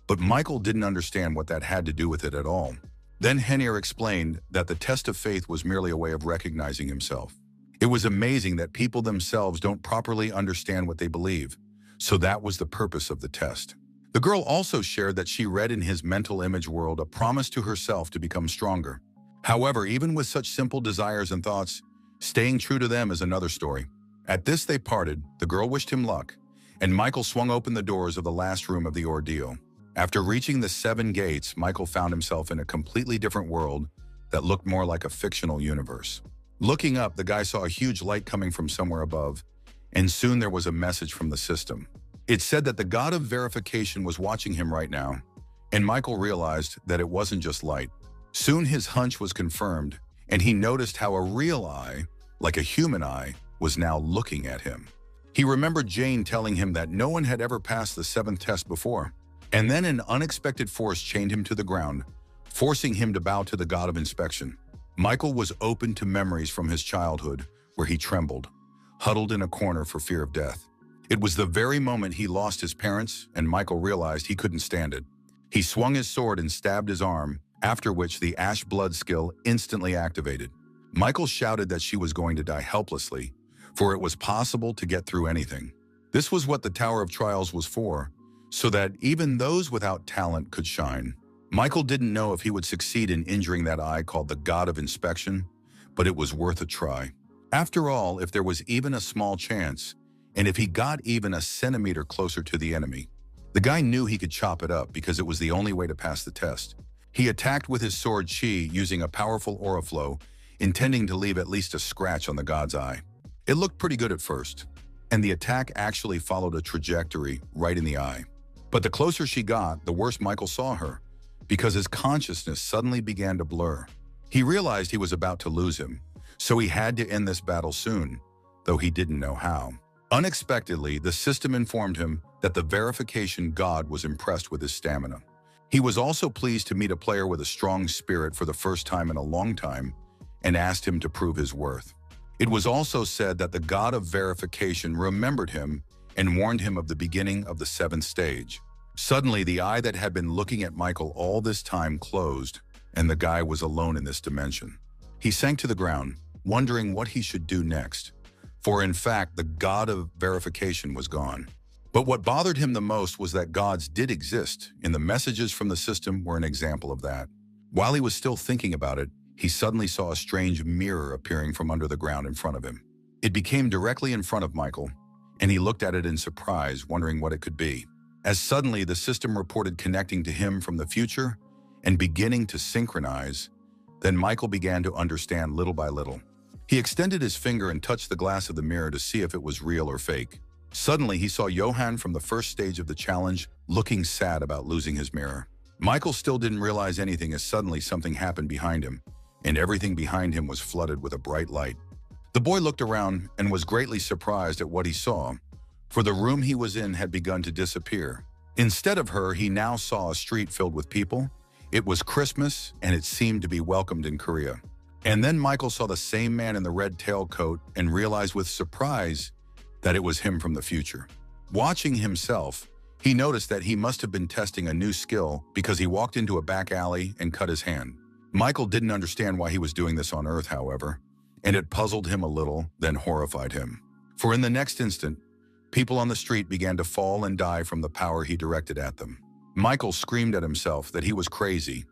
but Michael didn't understand what that had to do with it at all. Then Hanir explained that the test of faith was merely a way of recognizing himself. It was amazing that people themselves don't properly understand what they believe, so that was the purpose of the test. The girl also shared that she read in his mental image world a promise to herself to become stronger. However, even with such simple desires and thoughts, staying true to them is another story. At this they parted, the girl wished him luck, and Michael swung open the doors of the last room of the ordeal. After reaching the 7 gates, Michael found himself in a completely different world that looked more like a fictional universe. Looking up, the guy saw a huge light coming from somewhere above, and soon there was a message from the system. It said that the god of verification was watching him right now, and Michael realized that it wasn't just light. Soon his hunch was confirmed, and he noticed how a real eye, like a human eye, was now looking at him. He remembered Jane telling him that no one had ever passed the 7th test before, and then an unexpected force chained him to the ground, forcing him to bow to the god of inspection. Michael was open to memories from his childhood, where he trembled, huddled in a corner for fear of death. It was the very moment he lost his parents, and Michael realized he couldn't stand it. He swung his sword and stabbed his arm, after which the Ash Blood skill instantly activated. Michael shouted that she was going to die helplessly, for it was possible to get through anything. This was what the Tower of Trials was for, so that even those without talent could shine. Michael didn't know if he would succeed in injuring that eye called the God of Inspection, but it was worth a try. After all, if there was even a small chance, and if he got even a centimeter closer to the enemy, the guy knew he could chop it up because it was the only way to pass the test. He attacked with his sword Chi using a powerful aura flow, intending to leave at least a scratch on the god's eye. It looked pretty good at first, and the attack actually followed a trajectory right in the eye. But the closer she got, the worse Michael saw her, because his consciousness suddenly began to blur. He realized he was about to lose him, so he had to end this battle soon, though he didn't know how. Unexpectedly, the system informed him that the verification god was impressed with his stamina. He was also pleased to meet a player with a strong spirit for the first time in a long time and asked him to prove his worth. It was also said that the god of verification remembered him and warned him of the beginning of the 7th stage. Suddenly, the eye that had been looking at Michael all this time closed, and the guy was alone in this dimension. He sank to the ground, wondering what he should do next, for in fact, the god of verification was gone. But what bothered him the most was that gods did exist, and the messages from the system were an example of that. While he was still thinking about it, he suddenly saw a strange mirror appearing from under the ground in front of him. It became directly in front of Michael, and he looked at it in surprise, wondering what it could be. As suddenly the system reported connecting to him from the future and beginning to synchronize, then Michael began to understand little by little. He extended his finger and touched the glass of the mirror to see if it was real or fake. Suddenly, he saw Johan from the first stage of the challenge looking sad about losing his mirror. Michael still didn't realize anything as suddenly something happened behind him, and everything behind him was flooded with a bright light. The boy looked around and was greatly surprised at what he saw, for the room he was in had begun to disappear. Instead of her, he now saw a street filled with people. It was Christmas, and it seemed to be welcomed in Korea. And then Michael saw the same man in the red tailcoat and realized with surprise that it was him from the future. Watching himself, he noticed that he must have been testing a new skill because he walked into a back alley and cut his hand. Michael didn't understand why he was doing this on Earth, however, and it puzzled him a little, then horrified him. For in the next instant, people on the street began to fall and die from the power he directed at them. Michael screamed at himself that he was crazy,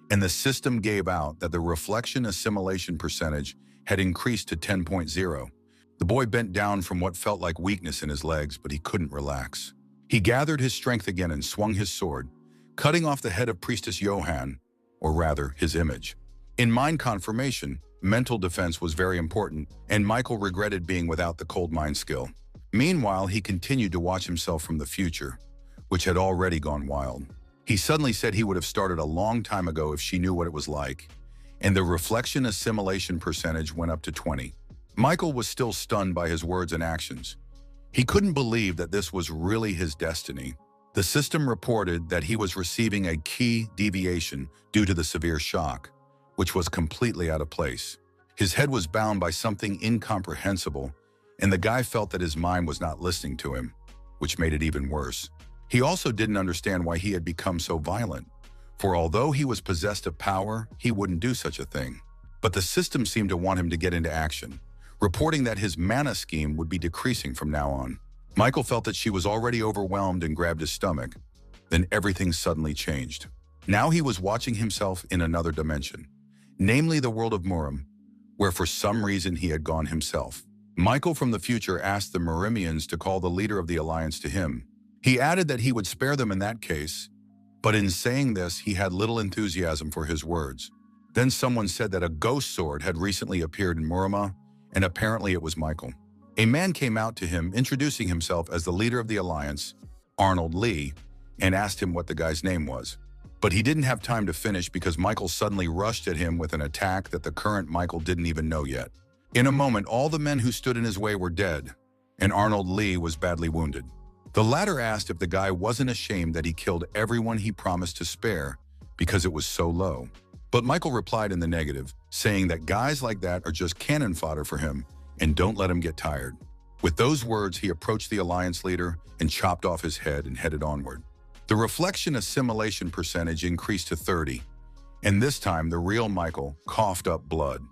and the system gave out that the reflection assimilation percentage had increased to 10.0. The boy bent down from what felt like weakness in his legs, but he couldn't relax. He gathered his strength again and swung his sword, cutting off the head of Priestess Johan, or rather, his image. In mind confirmation, mental defense was very important, and Michael regretted being without the cold mind skill. Meanwhile, he continued to watch himself from the future, which had already gone wild. He suddenly said he would have started a long time ago if she knew what it was like, and the reflection assimilation percentage went up to 20. Michael was still stunned by his words and actions. He couldn't believe that this was really his destiny. The system reported that he was receiving a key deviation due to the severe shock, which was completely out of place. His head was bound by something incomprehensible, and the guy felt that his mind was not listening to him, which made it even worse. He also didn't understand why he had become so violent, for although he was possessed of power, he wouldn't do such a thing. But the system seemed to want him to get into action, reporting that his mana scheme would be decreasing from now on. Michael felt that she was already overwhelmed and grabbed his stomach. Then everything suddenly changed. Now he was watching himself in another dimension, namely the world of Murim, where for some reason he had gone himself. Michael from the future asked the Murimians to call the leader of the alliance to him. He added that he would spare them in that case, but in saying this, he had little enthusiasm for his words. Then someone said that a ghost sword had recently appeared in Murima, and apparently it was Michael. A man came out to him, introducing himself as the leader of the alliance, Arnold Lee, and asked him what the guy's name was. But he didn't have time to finish because Michael suddenly rushed at him with an attack that the current Michael didn't even know yet. In a moment, all the men who stood in his way were dead, and Arnold Lee was badly wounded. The latter asked if the guy wasn't ashamed that he killed everyone he promised to spare because it was so low. But Michael replied in the negative, saying that guys like that are just cannon fodder for him and don't let him get tired. With those words, he approached the alliance leader and chopped off his head and headed onward. The reflection assimilation percentage increased to 30, and this time the real Michael coughed up blood.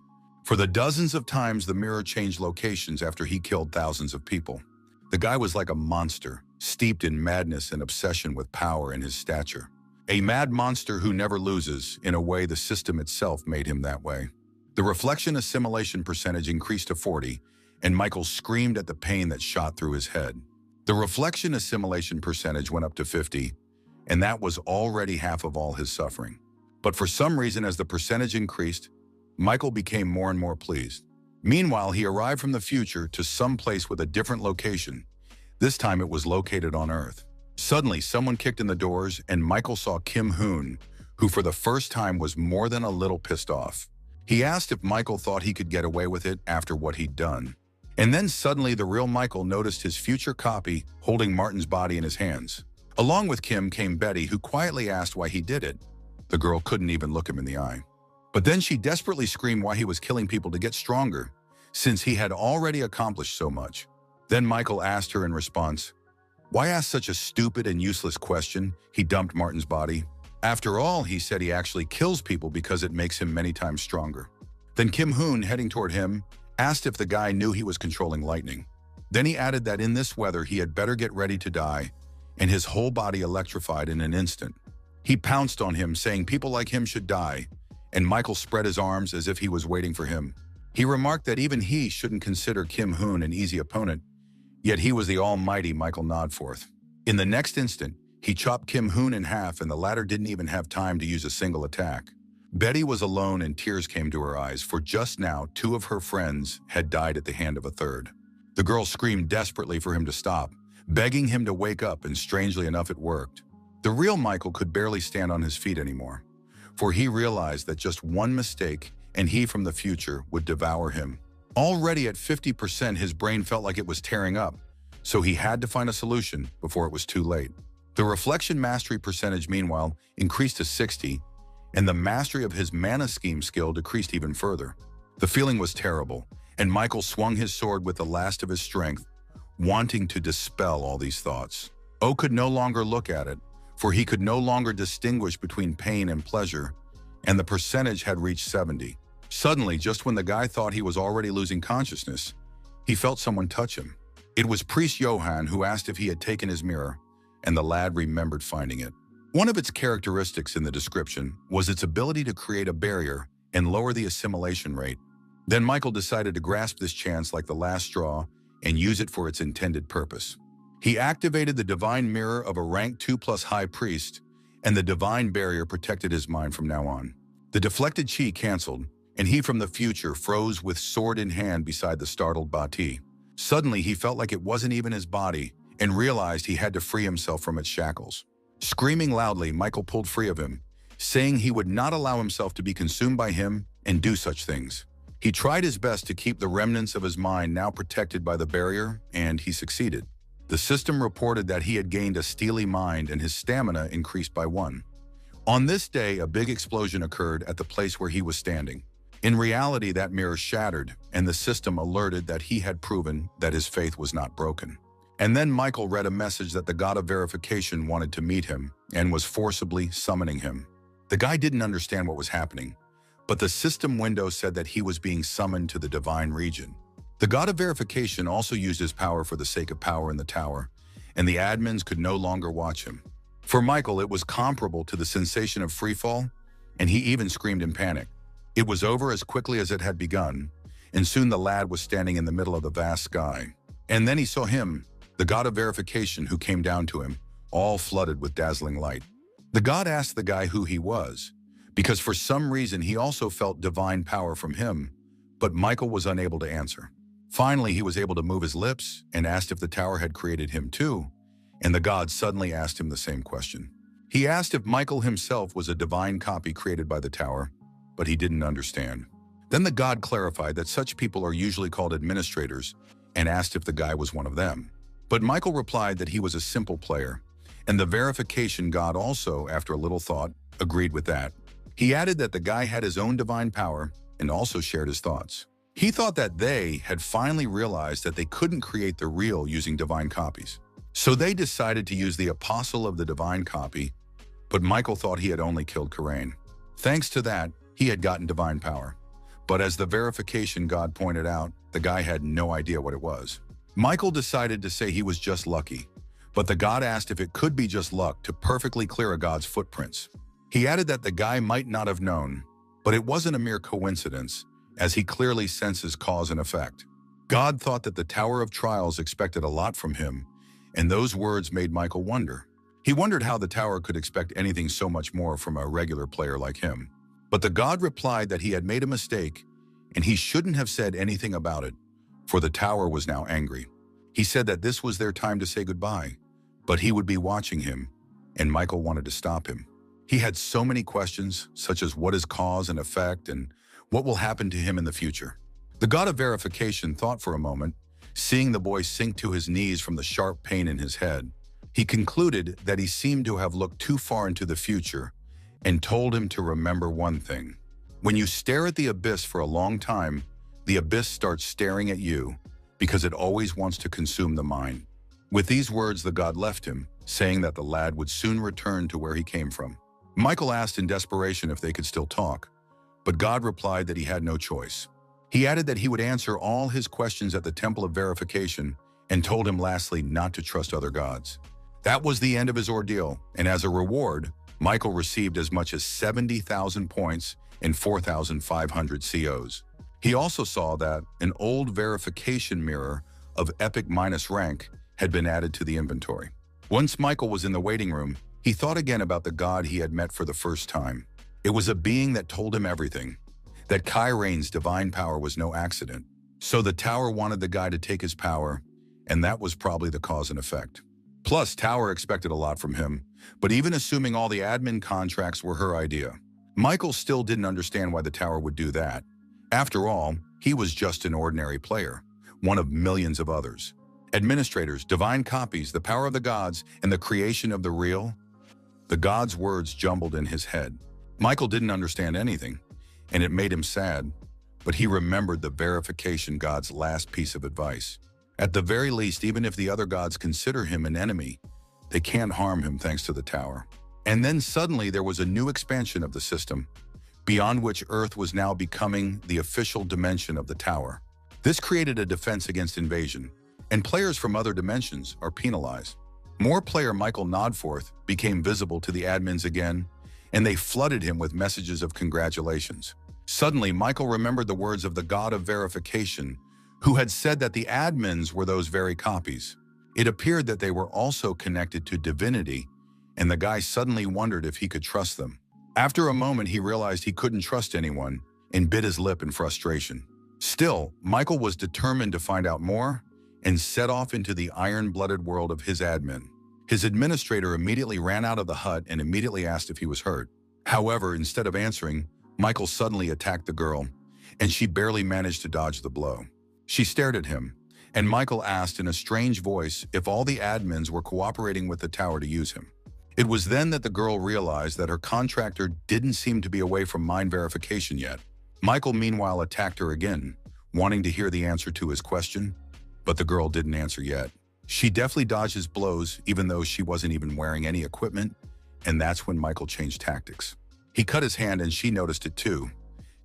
For the dozens of times the mirror changed locations after he killed thousands of people. The guy was like a monster, steeped in madness and obsession with power and his stature. A mad monster who never loses, in a way the system itself made him that way. The reflection assimilation percentage increased to 40, and Michael screamed at the pain that shot through his head. The reflection assimilation percentage went up to 50, and that was already half of all his suffering. But for some reason, as the percentage increased, Michael became more and more pleased. Meanwhile, he arrived from the future to some place with a different location. This time it was located on Earth. Suddenly, someone kicked in the doors, and Michael saw Kim Hoon, who for the first time was more than a little pissed off. He asked if Michael thought he could get away with it after what he'd done. And then suddenly the real Michael noticed his future copy holding Martin's body in his hands. Along with Kim came Betty, who quietly asked why he did it. The girl couldn't even look him in the eye. But then she desperately screamed why he was killing people to get stronger, since he had already accomplished so much. Then Michael asked her in response, "Why ask such a stupid and useless question?" He dumped Martin's body. After all, he said he actually kills people because it makes him many times stronger. Then Kim Hoon, heading toward him, asked if the guy knew he was controlling lightning. Then he added that in this weather he had better get ready to die, and his whole body electrified in an instant. He pounced on him, saying people like him should die, and Michael spread his arms as if he was waiting for him. He remarked that even he shouldn't consider Kim Hoon an easy opponent, yet he was the almighty Michael Nodforth. In the next instant, he chopped Kim Hoon in half, and the latter didn't even have time to use a single attack. Betty was alone, and tears came to her eyes, for just now 2 of her friends had died at the hand of a third. The girl screamed desperately for him to stop, begging him to wake up, and strangely enough it worked. The real Michael could barely stand on his feet anymore, for he realized that just one mistake and he from the future would devour him. Already at 50%, his brain felt like it was tearing up, so he had to find a solution before it was too late. The reflection mastery percentage, meanwhile, increased to 60, and the mastery of his mana scheme skill decreased even further. The feeling was terrible, and Michael swung his sword with the last of his strength, wanting to dispel all these thoughts. O could no longer look at it, for he could no longer distinguish between pain and pleasure, and the percentage had reached 70. Suddenly, just when the guy thought he was already losing consciousness, he felt someone touch him. It was Priest Johann, who asked if he had taken his mirror, and the lad remembered finding it. One of its characteristics in the description was its ability to create a barrier and lower the assimilation rate. Then Michael decided to grasp this chance like the last straw and use it for its intended purpose. He activated the divine mirror of a rank 2+ high priest, and the divine barrier protected his mind from now on. The deflected chi canceled, and he from the future froze with sword in hand beside the startled Bati. Suddenly, he felt like it wasn't even his body and realized he had to free himself from its shackles. Screaming loudly, Michael pulled free of him, saying he would not allow himself to be consumed by him and do such things. He tried his best to keep the remnants of his mind now protected by the barrier, and he succeeded. The system reported that he had gained a steely mind and his stamina increased by 1. On this day, a big explosion occurred at the place where he was standing. In reality, that mirror shattered, and the system alerted that he had proven that his faith was not broken. And then Michael read a message that the god of verification wanted to meet him and was forcibly summoning him. The guy didn't understand what was happening, but the system window said that he was being summoned to the divine region. The god of verification also used his power for the sake of power in the tower, and the admins could no longer watch him. For Michael, it was comparable to the sensation of freefall, and he even screamed in panic. It was over as quickly as it had begun, and soon the lad was standing in the middle of the vast sky. And then he saw him, the god of verification, who came down to him, all flooded with dazzling light. The god asked the guy who he was, because for some reason he also felt divine power from him, but Michael was unable to answer. Finally, he was able to move his lips and asked if the tower had created him too, and the god suddenly asked him the same question. He asked if Michael himself was a divine copy created by the tower, but he didn't understand. Then the god clarified that such people are usually called administrators and asked if the guy was one of them. But Michael replied that he was a simple player, and the verification god also, after a little thought, agreed with that. He added that the guy had his own divine power and also shared his thoughts. He thought that they had finally realized that they couldn't create the real using divine copies. So they decided to use the Apostle of the Divine Copy, but Michael thought he had only killed Karain. Thanks to that, he had gotten divine power. But as the verification god pointed out, the guy had no idea what it was. Michael decided to say he was just lucky, but the god asked if it could be just luck to perfectly clear a god's footprints. He added that the guy might not have known, but it wasn't a mere coincidence, as he clearly senses cause and effect. God thought that the Tower of Trials expected a lot from him, and those words made Michael wonder. He wondered how the Tower could expect anything so much more from a regular player like him. But the god replied that he had made a mistake, and he shouldn't have said anything about it, for the Tower was now angry. He said that this was their time to say goodbye, but he would be watching him, and Michael wanted to stop him. He had so many questions, such as what is cause and effect, and what will happen to him in the future. The god of verification thought for a moment, seeing the boy sink to his knees from the sharp pain in his head. He concluded that he seemed to have looked too far into the future and told him to remember one thing. When you stare at the abyss for a long time, the abyss starts staring at you because it always wants to consume the mind. With these words, the god left him, saying that the lad would soon return to where he came from. Michael asked in desperation if they could still talk, but God replied that he had no choice. He added that he would answer all his questions at the Temple of Verification and told him lastly not to trust other gods. That was the end of his ordeal, and as a reward, Michael received as much as 70,000 points and 4,500 COs. He also saw that an old verification mirror of epic minus rank had been added to the inventory. Once Michael was in the waiting room, he thought again about the god he had met for the first time. It was a being that told him everything, that Karain's divine power was no accident. So the Tower wanted the guy to take his power, and that was probably the cause and effect. Plus, Tower expected a lot from him, but even assuming all the admin contracts were her idea, Michael still didn't understand why the Tower would do that. After all, he was just an ordinary player, one of millions of others. Administrators, divine copies, the power of the gods, and the creation of the real. The god's words jumbled in his head. Michael didn't understand anything, and it made him sad, but he remembered the verification god's last piece of advice. At the very least, even if the other gods consider him an enemy, they can't harm him thanks to the Tower. And then suddenly there was a new expansion of the system, beyond which Earth was now becoming the official dimension of the Tower. This created a defense against invasion, and players from other dimensions are penalized. More player Michael Nodforth became visible to the admins again, and they flooded him with messages of congratulations. Suddenly, Michael remembered the words of the god of verification, who had said that the admins were those very copies. It appeared that they were also connected to divinity, and the guy suddenly wondered if he could trust them. After a moment, he realized he couldn't trust anyone and bit his lip in frustration. Still, Michael was determined to find out more and set off into the iron-blooded world of his admin. His administrator immediately ran out of the hut and immediately asked if he was hurt. However, instead of answering, Michael suddenly attacked the girl, and she barely managed to dodge the blow. She stared at him, and Michael asked in a strange voice if all the admins were cooperating with the Tower to use him. It was then that the girl realized that her contractor didn't seem to be away from mind verification yet. Michael meanwhile attacked her again, wanting to hear the answer to his question, but the girl didn't answer yet. She deftly dodged his blows even though she wasn't even wearing any equipment, and that's when Michael changed tactics. He cut his hand and she noticed it too,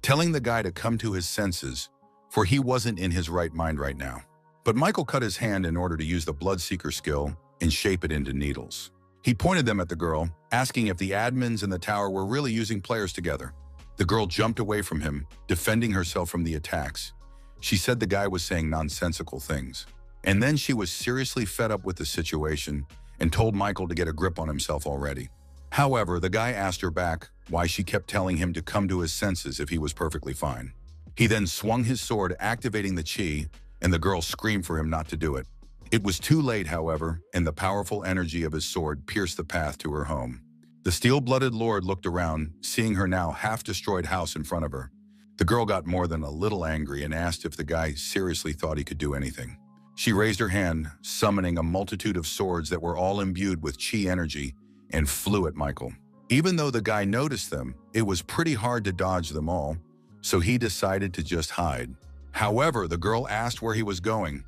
telling the guy to come to his senses, for he wasn't in his right mind right now. But Michael cut his hand in order to use the Bloodseeker skill and shape it into needles. He pointed them at the girl, asking if the admins in the Tower were really using players together. The girl jumped away from him, defending herself from the attacks. She said the guy was saying nonsensical things. And then she was seriously fed up with the situation and told Michael to get a grip on himself already. However, the guy asked her back why she kept telling him to come to his senses if he was perfectly fine. He then swung his sword, activating the chi, and the girl screamed for him not to do it. It was too late, however, and the powerful energy of his sword pierced the path to her home. The steel-blooded lord looked around, seeing her now half-destroyed house in front of her. The girl got more than a little angry and asked if the guy seriously thought he could do anything. She raised her hand, summoning a multitude of swords that were all imbued with chi energy, and flew at Michael. Even though the guy noticed them, it was pretty hard to dodge them all, so he decided to just hide. However, the girl asked where he was going.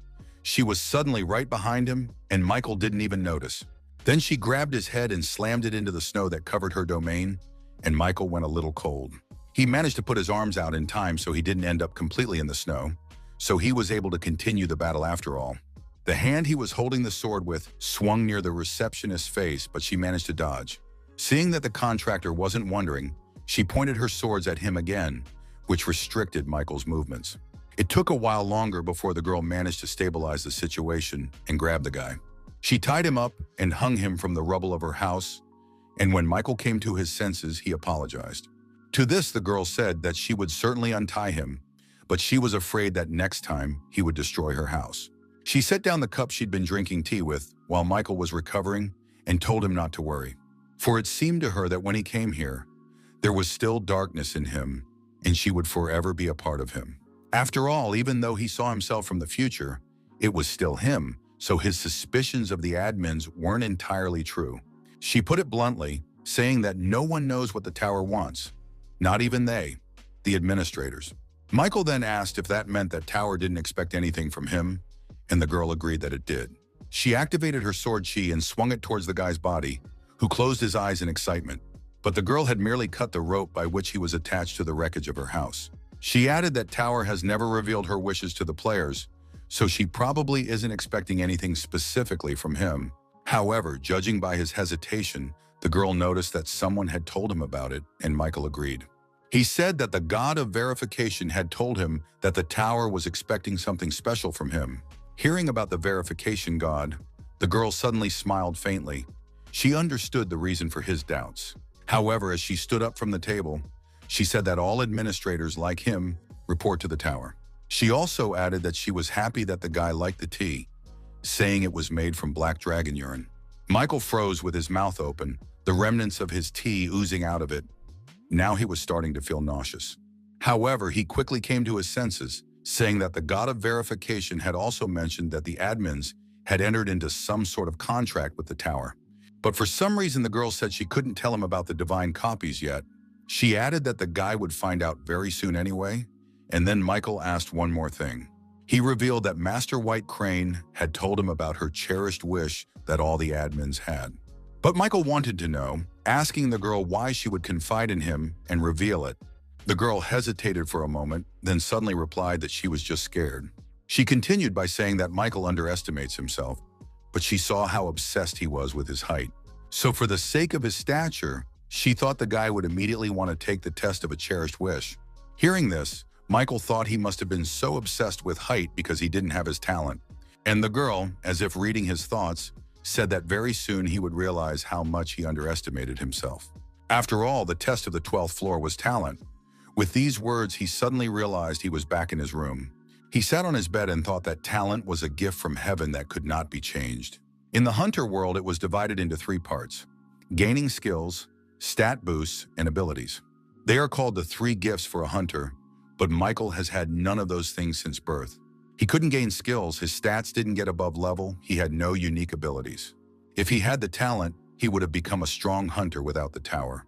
She was suddenly right behind him, and Michael didn't even notice. Then she grabbed his head and slammed it into the snow that covered her domain, and Michael went a little cold. He managed to put his arms out in time so he didn't end up completely in the snow, so he was able to continue the battle after all. The hand he was holding the sword with swung near the receptionist's face, but she managed to dodge. Seeing that the contractor wasn't wondering, she pointed her swords at him again, which restricted Michael's movements. It took a while longer before the girl managed to stabilize the situation and grab the guy. She tied him up and hung him from the rubble of her house, and when Michael came to his senses, he apologized. To this, the girl said that she would certainly untie him, but she was afraid that next time he would destroy her house. She set down the cup she'd been drinking tea with while Michael was recovering and told him not to worry. For it seemed to her that when he came here, there was still darkness in him, and she would forever be a part of him. After all, even though he saw himself from the future, it was still him, so his suspicions of the admins weren't entirely true. She put it bluntly, saying that no one knows what the tower wants, not even they, the administrators. Michael then asked if that meant that Tower didn't expect anything from him, and the girl agreed that it did. She activated her sword chi and swung it towards the guy's body, who closed his eyes in excitement. But the girl had merely cut the rope by which he was attached to the wreckage of her house. She added that Tower has never revealed her wishes to the players, so she probably isn't expecting anything specifically from him. However, judging by his hesitation, the girl noticed that someone had told him about it, and Michael agreed. He said that the god of verification had told him that the tower was expecting something special from him. Hearing about the verification god, the girl suddenly smiled faintly. She understood the reason for his doubts. However, as she stood up from the table, she said that all administrators like him report to the tower. She also added that she was happy that the guy liked the tea, saying it was made from black dragon urine. Michael froze with his mouth open, the remnants of his tea oozing out of it. Now he was starting to feel nauseous. However, he quickly came to his senses, saying that the god of verification had also mentioned that the admins had entered into some sort of contract with the tower. But for some reason, the girl said she couldn't tell him about the divine copies yet. She added that the guy would find out very soon anyway, and then Michael asked one more thing. He revealed that Master White Crane had told him about her cherished wish that all the admins had. But Michael wanted to know, asking the girl why she would confide in him and reveal it. The girl hesitated for a moment, then suddenly replied that she was just scared. She continued by saying that Michael underestimates himself, but she saw how obsessed he was with his height. So for the sake of his stature, she thought the guy would immediately want to take the test of a cherished wish. Hearing this, Michael thought he must have been so obsessed with height because he didn't have his talent. And the girl, as if reading his thoughts, said that very soon he would realize how much he underestimated himself. After all, the test of the 12th floor was talent. With these words, he suddenly realized he was back in his room. He sat on his bed and thought that talent was a gift from heaven that could not be changed. In the hunter world, it was divided into 3 parts: gaining skills, stat boosts, and abilities. They are called the 3 gifts for a hunter, but Michael has had none of those things since birth. He couldn't gain skills, his stats didn't get above level, he had no unique abilities. If he had the talent, he would have become a strong hunter without the tower.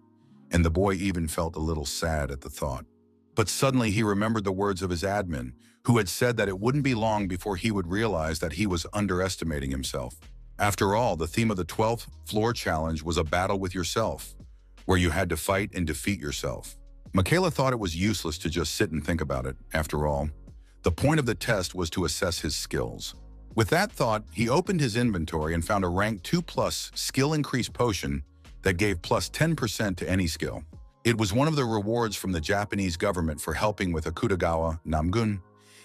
And the boy even felt a little sad at the thought. But suddenly he remembered the words of his admin, who had said that it wouldn't be long before he would realize that he was underestimating himself. After all, the theme of the 12th floor challenge was a battle with yourself, where you had to fight and defeat yourself. Michaela thought it was useless to just sit and think about it. After all, the point of the test was to assess his skills. With that thought, he opened his inventory and found a rank 2+ skill increase potion that gave plus 10% to any skill. It was one of the rewards from the Japanese government for helping with Akutagawa Namgun,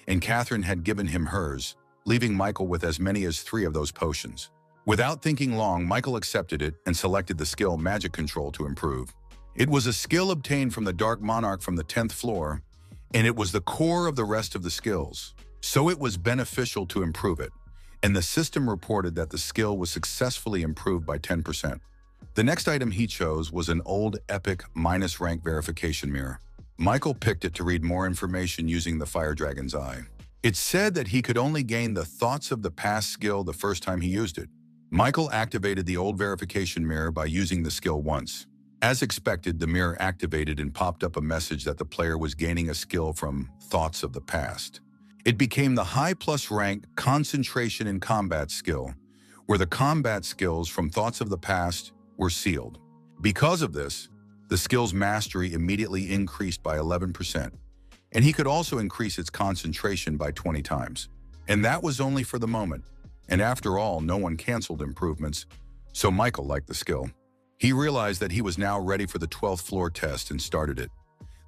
and Catherine had given him hers, leaving Michael with as many as 3 of those potions. Without thinking long, Michael accepted it and selected the skill Magic Control to improve. It was a skill obtained from the Dark Monarch from the 10th floor, and it was the core of the rest of the skills. So it was beneficial to improve it, and the system reported that the skill was successfully improved by 10%. The next item he chose was an old epic -rank verification mirror. Michael picked it to read more information using the Fire Dragon's Eye. It said that he could only gain the thoughts of the past skill the first time he used it. Michael activated the old verification mirror by using the skill once. As expected, the mirror activated and popped up a message that the player was gaining a skill from thoughts of the past. It became the high plus rank concentration in combat skill, where the combat skills from thoughts of the past were sealed. Because of this, the skill's mastery immediately increased by 11%, and he could also increase its concentration by 20 times. And that was only for the moment. And after all, no one canceled improvements, so Michael liked the skill. He realized that he was now ready for the 12th floor test and started it.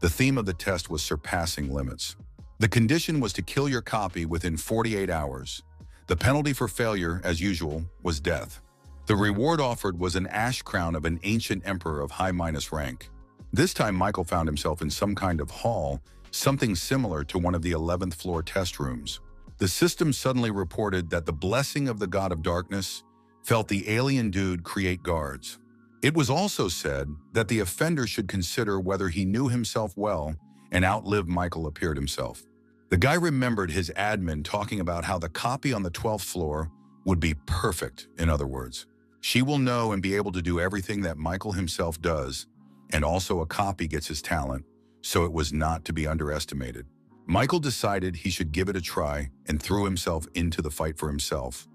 The theme of the test was surpassing limits. The condition was to kill your copy within 48 hours. The penalty for failure, as usual, was death. The reward offered was an ash crown of an ancient emperor of high minus rank. This time Michael found himself in some kind of hall, something similar to one of the 11th floor test rooms. The system suddenly reported that the blessing of the god of darkness felt the alien dude create guards. It was also said that the offender should consider whether he knew himself well and outlived Michael appeared himself. The guy remembered his admin talking about how the copy on the 12th floor would be perfect, in other words. She will know and be able to do everything that Michael himself does, and also a copy gets his talent, so it was not to be underestimated. Michael decided he should give it a try and threw himself into the fight for himself,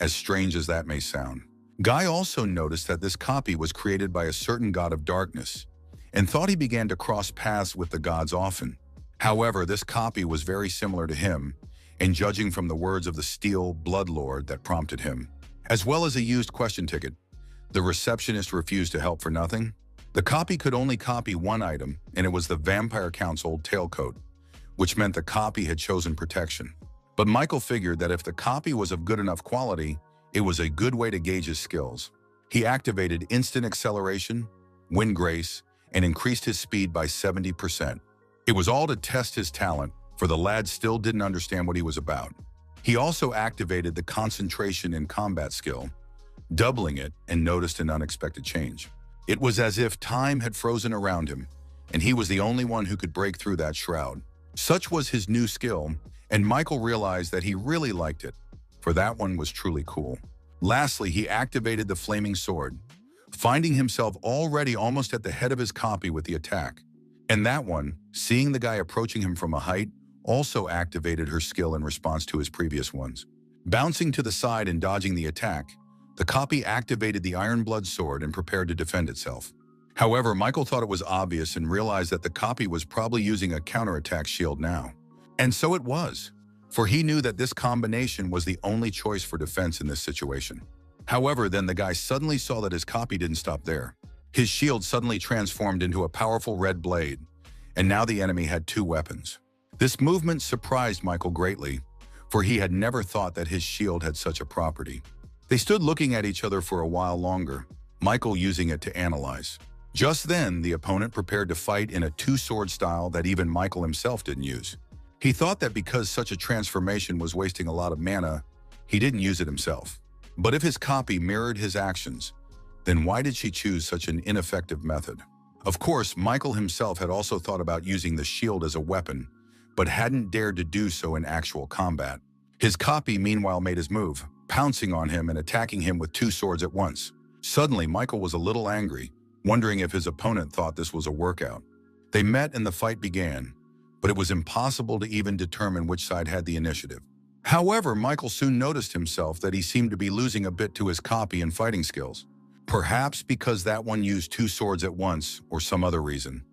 as strange as that may sound. Guy also noticed that this copy was created by a certain god of darkness, and thought he began to cross paths with the gods often. However, this copy was very similar to him, and judging from the words of the Steel Bloodlord that prompted him, as well as a used question ticket, the receptionist refused to help for nothing. The copy could only copy one item, and it was the Vampire Council tailcoat, which meant the copy had chosen protection. But Michael figured that if the copy was of good enough quality, it was a good way to gauge his skills. He activated instant acceleration, wind grace, and increased his speed by 70%. It was all to test his talent, for the lad still didn't understand what he was about. He also activated the concentration in combat skill, doubling it, and noticed an unexpected change. It was as if time had frozen around him, and he was the only one who could break through that shroud. Such was his new skill, and Michael realized that he really liked it, for that one was truly cool. Lastly, he activated the flaming sword, finding himself already almost at the head of his copy with the attack. And that one, seeing the guy approaching him from a height, also activated her skill in response to his previous ones. Bouncing to the side and dodging the attack, the copy activated the Iron Blood sword and prepared to defend itself. However, Michael thought it was obvious and realized that the copy was probably using a counterattack shield now. And so it was, for he knew that this combination was the only choice for defense in this situation. However, then the guy suddenly saw that his copy didn't stop there. His shield suddenly transformed into a powerful red blade, and now the enemy had two weapons. This movement surprised Michael greatly, for he had never thought that his shield had such a property. They stood looking at each other for a while longer, Michael using it to analyze. Just then, the opponent prepared to fight in a two-sword style that even Michael himself didn't use. He thought that because such a transformation was wasting a lot of mana, he didn't use it himself. But if his copy mirrored his actions, then why did she choose such an ineffective method? Of course, Michael himself had also thought about using the shield as a weapon, but hadn't dared to do so in actual combat. His copy meanwhile made his move, pouncing on him and attacking him with two swords at once. Suddenly, Michael was a little angry, wondering if his opponent thought this was a workout. They met and the fight began, but it was impossible to even determine which side had the initiative. However, Michael soon noticed himself that he seemed to be losing a bit to his copy and fighting skills. Perhaps because that one used two swords at once or some other reason.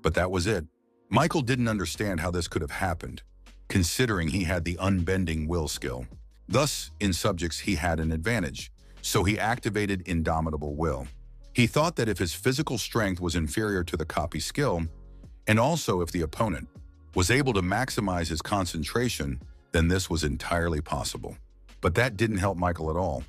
But that was it. Michael didn't understand how this could have happened, considering he had the unbending will skill. Thus, in subjects he had an advantage, so he activated indomitable will. He thought that if his physical strength was inferior to the copy skill, and also if the opponent was able to maximize his concentration, then this was entirely possible. But that didn't help Michael at all,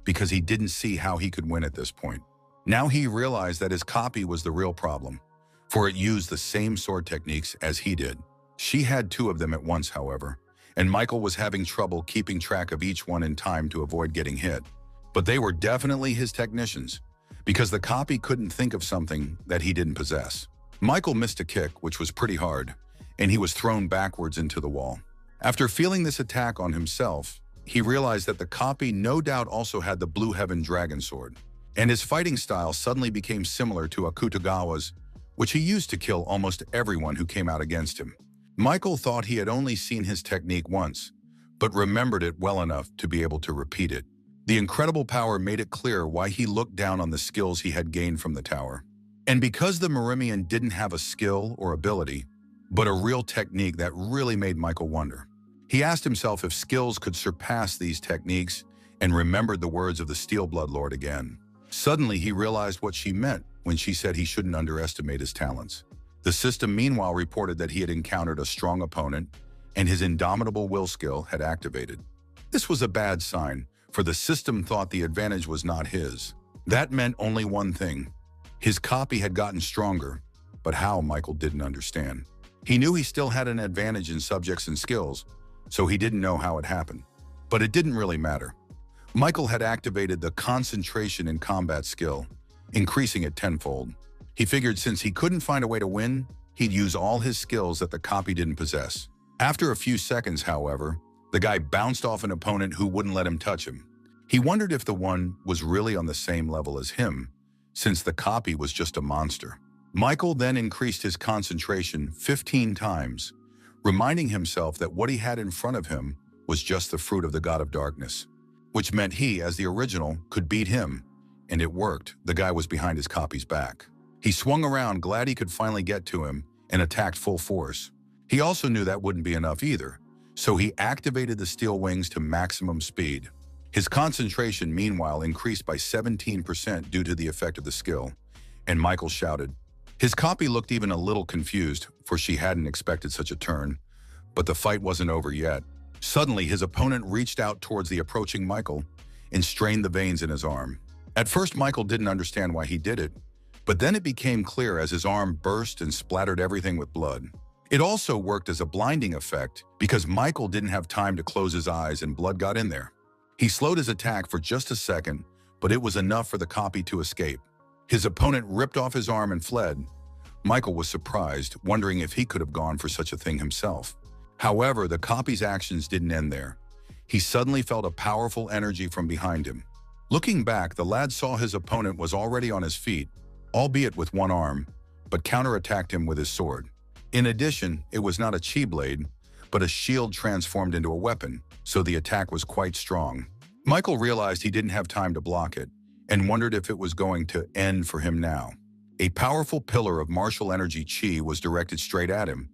because he didn't see how he could win at this point. Now he realized that his copy was the real problem, for it used the same sword techniques as he did. She had two of them at once, however, and Michael was having trouble keeping track of each one in time to avoid getting hit. But they were definitely his technicians, because the copy couldn't think of something that he didn't possess. Michael missed a kick, which was pretty hard, and he was thrown backwards into the wall. After feeling this attack on himself, he realized that the copy no doubt also had the Blue Heaven Dragon Sword, and his fighting style suddenly became similar to Akutagawa's, which he used to kill almost everyone who came out against him. Michael thought he had only seen his technique once, but remembered it well enough to be able to repeat it. The incredible power made it clear why he looked down on the skills he had gained from the tower. And because the Marimian didn't have a skill or ability, but a real technique that really made Michael wonder. He asked himself if skills could surpass these techniques and remembered the words of the Steel Blood Lord again. Suddenly, he realized what she meant when she said he shouldn't underestimate his talents. The system meanwhile reported that he had encountered a strong opponent and his indomitable will skill had activated. This was a bad sign, for the system thought the advantage was not his. That meant only one thing. His copy had gotten stronger, but how, Michael didn't understand. He knew he still had an advantage in subjects and skills, so he didn't know how it happened. But it didn't really matter. Michael had activated the concentration in combat skill, increasing it tenfold. He figured since he couldn't find a way to win, he'd use all his skills that the copy didn't possess. After a few seconds, however, the guy bounced off an opponent who wouldn't let him touch him. He wondered if the one was really on the same level as him, since the copy was just a monster. Michael then increased his concentration 15 times, reminding himself that what he had in front of him was just the fruit of the God of Darkness, which meant he, as the original, could beat him. And it worked. The guy was behind his copy's back. He swung around, glad he could finally get to him, and attacked full force. He also knew that wouldn't be enough either, so he activated the steel wings to maximum speed. His concentration, meanwhile, increased by 17% due to the effect of the skill, and Michael shouted. His copy looked even a little confused, for she hadn't expected such a turn, but the fight wasn't over yet. Suddenly, his opponent reached out towards the approaching Michael and strained the veins in his arm. At first, Michael didn't understand why he did it, but then it became clear as his arm burst and splattered everything with blood. It also worked as a blinding effect because Michael didn't have time to close his eyes and blood got in there. He slowed his attack for just a second, but it was enough for the copy to escape. His opponent ripped off his arm and fled. Michael was surprised, wondering if he could have gone for such a thing himself. However, the copy's actions didn't end there. He suddenly felt a powerful energy from behind him. Looking back, the lad saw his opponent was already on his feet, albeit with one arm, but counterattacked him with his sword. In addition, it was not a chi blade, but a shield transformed into a weapon, so the attack was quite strong. Michael realized he didn't have time to block it, and wondered if it was going to end for him now. A powerful pillar of martial energy chi was directed straight at him,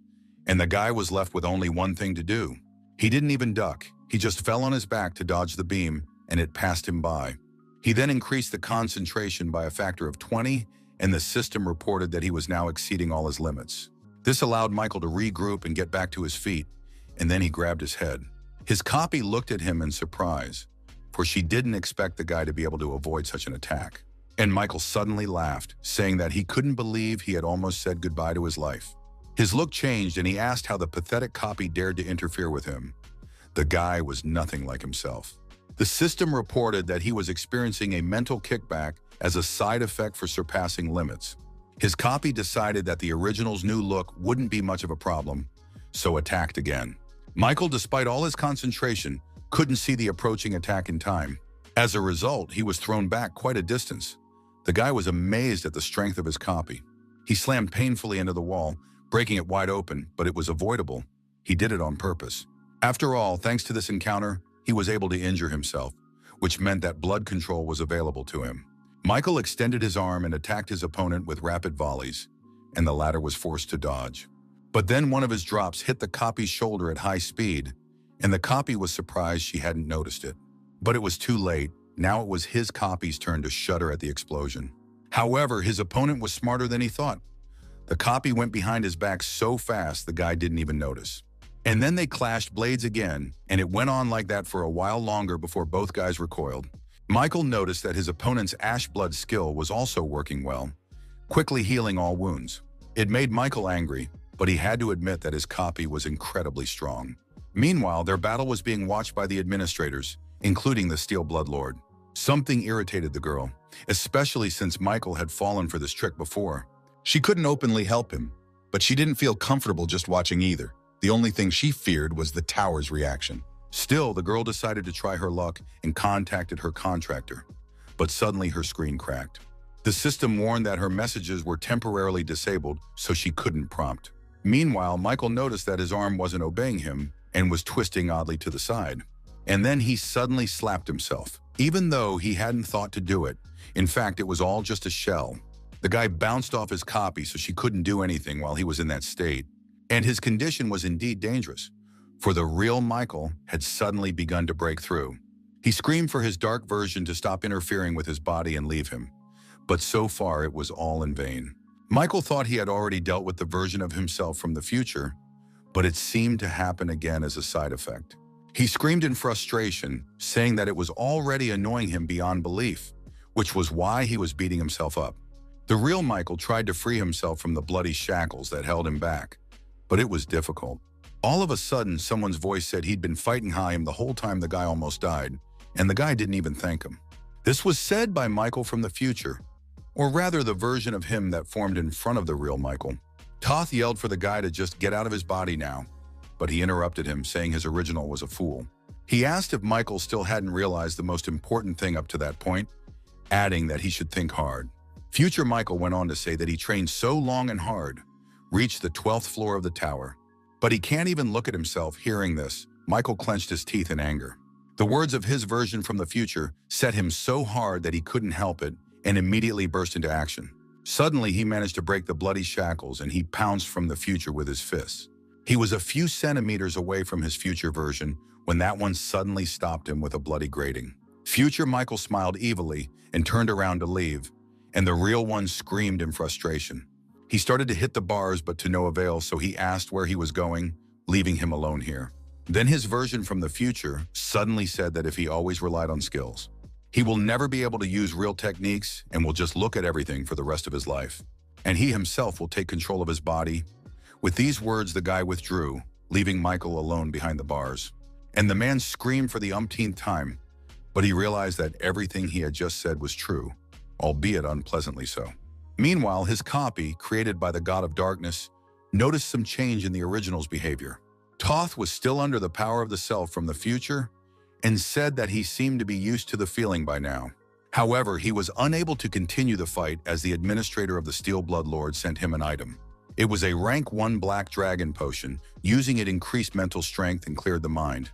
and the guy was left with only one thing to do. He didn't even duck. He just fell on his back to dodge the beam, and it passed him by. He then increased the concentration by a factor of 20, and the system reported that he was now exceeding all his limits. This allowed Michael to regroup and get back to his feet, and then he grabbed his head. His copy looked at him in surprise, for she didn't expect the guy to be able to avoid such an attack. And Michael suddenly laughed, saying that he couldn't believe he had almost said goodbye to his life. His look changed and he asked how the pathetic copy dared to interfere with him. The guy was nothing like himself. The system reported that he was experiencing a mental kickback as a side effect for surpassing limits. His copy decided that the original's new look wouldn't be much of a problem, so attacked again. Michael, despite all his concentration, couldn't see the approaching attack in time. As a result, he was thrown back quite a distance. The guy was amazed at the strength of his copy. He slammed painfully into the wall, breaking it wide open, but it was avoidable. He did it on purpose. After all, thanks to this encounter, he was able to injure himself, which meant that blood control was available to him. Michael extended his arm and attacked his opponent with rapid volleys, and the latter was forced to dodge. But then one of his drops hit the copy's shoulder at high speed, and the copy was surprised she hadn't noticed it. But it was too late. Now it was his copy's turn to shudder at the explosion. However, his opponent was smarter than he thought. The copy went behind his back so fast the guy didn't even notice. And then they clashed blades again, and it went on like that for a while longer before both guys recoiled. Michael noticed that his opponent's ash blood skill was also working well, quickly healing all wounds. It made Michael angry, but he had to admit that his copy was incredibly strong. Meanwhile, their battle was being watched by the administrators, including the Steel Blood Lord. Something irritated the girl, especially since Michael had fallen for this trick before. She couldn't openly help him, but she didn't feel comfortable just watching either. The only thing she feared was the tower's reaction. Still, the girl decided to try her luck and contacted her contractor. But suddenly her screen cracked. The system warned that her messages were temporarily disabled, so she couldn't prompt. Meanwhile, Michael noticed that his arm wasn't obeying him and was twisting oddly to the side. And then he suddenly slapped himself, even though he hadn't thought to do it. In fact, it was all just a shell. The guy bounced off his copy so she couldn't do anything while he was in that state. And his condition was indeed dangerous, for the real Michael had suddenly begun to break through. He screamed for his dark version to stop interfering with his body and leave him. But so far, it was all in vain. Michael thought he had already dealt with the version of himself from the future, but it seemed to happen again as a side effect. He screamed in frustration, saying that it was already annoying him beyond belief, which was why he was beating himself up. The real Michael tried to free himself from the bloody shackles that held him back, but it was difficult. All of a sudden, someone's voice said he'd been fighting him the whole time the guy almost died, and the guy didn't even thank him. This was said by Michael from the future, or rather the version of him that formed in front of the real Michael. Toth yelled for the guy to just get out of his body now, but he interrupted him, saying his original was a fool. He asked if Michael still hadn't realized the most important thing up to that point, adding that he should think hard. Future Michael went on to say that he trained so long and hard, reached the 12th floor of the tower. But he can't even look at himself. Hearing this, Michael clenched his teeth in anger. The words of his version from the future set him so hard that he couldn't help it and immediately burst into action. Suddenly, he managed to break the bloody shackles and he pounced from the future with his fists. He was a few centimeters away from his future version when that one suddenly stopped him with a bloody grating. Future Michael smiled evilly and turned around to leave, and the real one screamed in frustration. He started to hit the bars, but to no avail, so he asked where he was going, leaving him alone here. Then his version from the future suddenly said that if he always relied on skills, he will never be able to use real techniques and will just look at everything for the rest of his life. And he himself will take control of his body. With these words, the guy withdrew, leaving Michael alone behind the bars. And the man screamed for the umpteenth time, but he realized that everything he had just said was true, albeit unpleasantly so. Meanwhile, his copy, created by the God of Darkness, noticed some change in the original's behavior. Toth was still under the power of the self from the future and said that he seemed to be used to the feeling by now. However, he was unable to continue the fight as the administrator of the Steel Blood Lord sent him an item. It was a rank 1 black dragon potion. Using it increased mental strength and cleared the mind.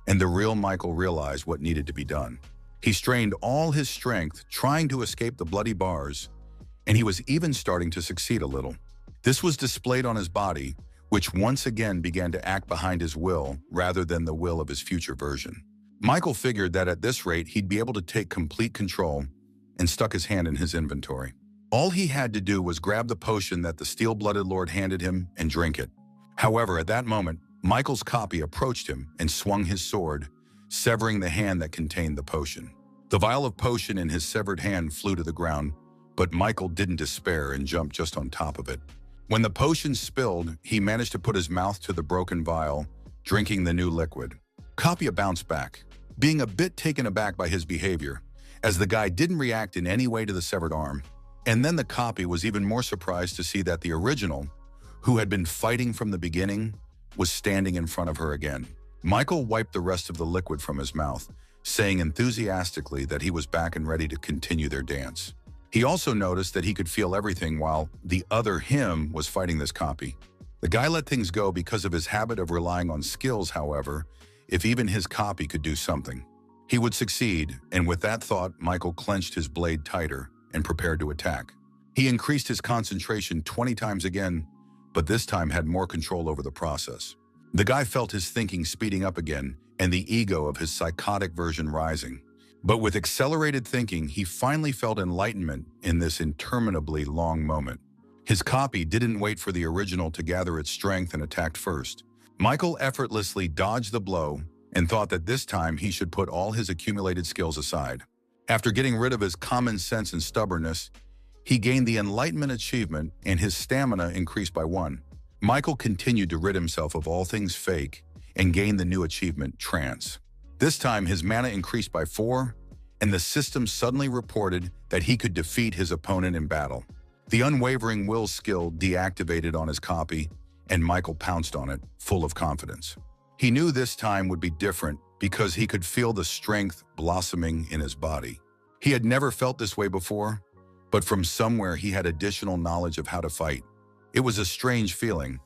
And the real Michael realized what needed to be done. He strained all his strength trying to escape the bloody bars, and he was even starting to succeed a little. This was displayed on his body, which once again began to act behind his will rather than the will of his future version. Michael figured that at this rate he'd be able to take complete control and stuck his hand in his inventory. All he had to do was grab the potion that the Steel-Blooded Lord handed him and drink it. However, at that moment, Michael's copy approached him and swung his sword, severing the hand that contained the potion. The vial of potion in his severed hand flew to the ground, but Michael didn't despair and jumped just on top of it. When the potion spilled, he managed to put his mouth to the broken vial, drinking the new liquid. Copia bounced back, being a bit taken aback by his behavior, as the guy didn't react in any way to the severed arm. And then the copy was even more surprised to see that the original, who had been fighting from the beginning, was standing in front of her again. Michael wiped the rest of the liquid from his mouth, saying enthusiastically that he was back and ready to continue their dance. He also noticed that he could feel everything while the other him was fighting this copy. The guy let things go because of his habit of relying on skills. However, if even his copy could do something, he would succeed, and with that thought, Michael clenched his blade tighter and prepared to attack. He increased his concentration 20 times again, but this time had more control over the process. The guy felt his thinking speeding up again and the ego of his psychotic version rising. But with accelerated thinking, he finally felt enlightenment in this interminably long moment. His copy didn't wait for the original to gather its strength and attacked first. Michael effortlessly dodged the blow and thought that this time he should put all his accumulated skills aside. After getting rid of his common sense and stubbornness, he gained the Enlightenment achievement and his stamina increased by 1. Michael continued to rid himself of all things fake and gained the new achievement, Trance. This time his mana increased by 4, and the system suddenly reported that he could defeat his opponent in battle. The Unwavering Will skill deactivated on his copy, and Michael pounced on it, full of confidence. He knew this time would be different because he could feel the strength blossoming in his body. He had never felt this way before, but from somewhere he had additional knowledge of how to fight. It was a strange feeling,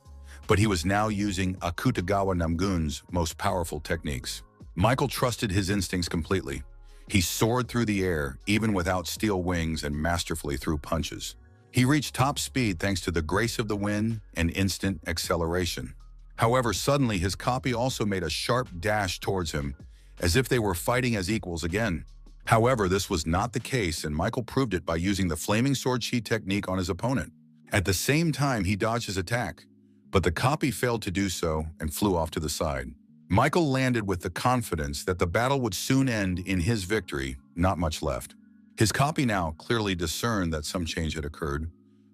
but he was now using Akutagawa Namgun's most powerful techniques. Michael trusted his instincts completely. He soared through the air, even without steel wings, and masterfully threw punches. He reached top speed thanks to the grace of the wind and instant acceleration. However, suddenly his copy also made a sharp dash towards him, as if they were fighting as equals again. However, this was not the case, and Michael proved it by using the flaming sword chi technique on his opponent. At the same time, he dodged his attack, but the copy failed to do so and flew off to the side. Michael landed with the confidence that the battle would soon end in his victory, not much left. His copy now clearly discerned that some change had occurred,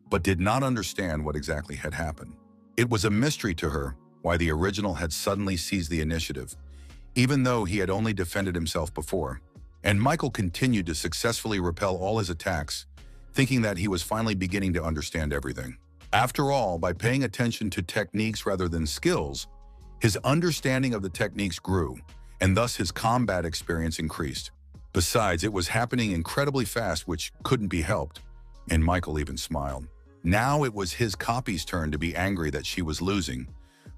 but did not understand what exactly had happened. It was a mystery to her why the original had suddenly seized the initiative, even though he had only defended himself before. And Michael continued to successfully repel all his attacks, thinking that he was finally beginning to understand everything. After all, by paying attention to techniques rather than skills, his understanding of the techniques grew, and thus his combat experience increased. Besides, it was happening incredibly fast, which couldn't be helped, and Michael even smiled. Now it was his copy's turn to be angry that she was losing,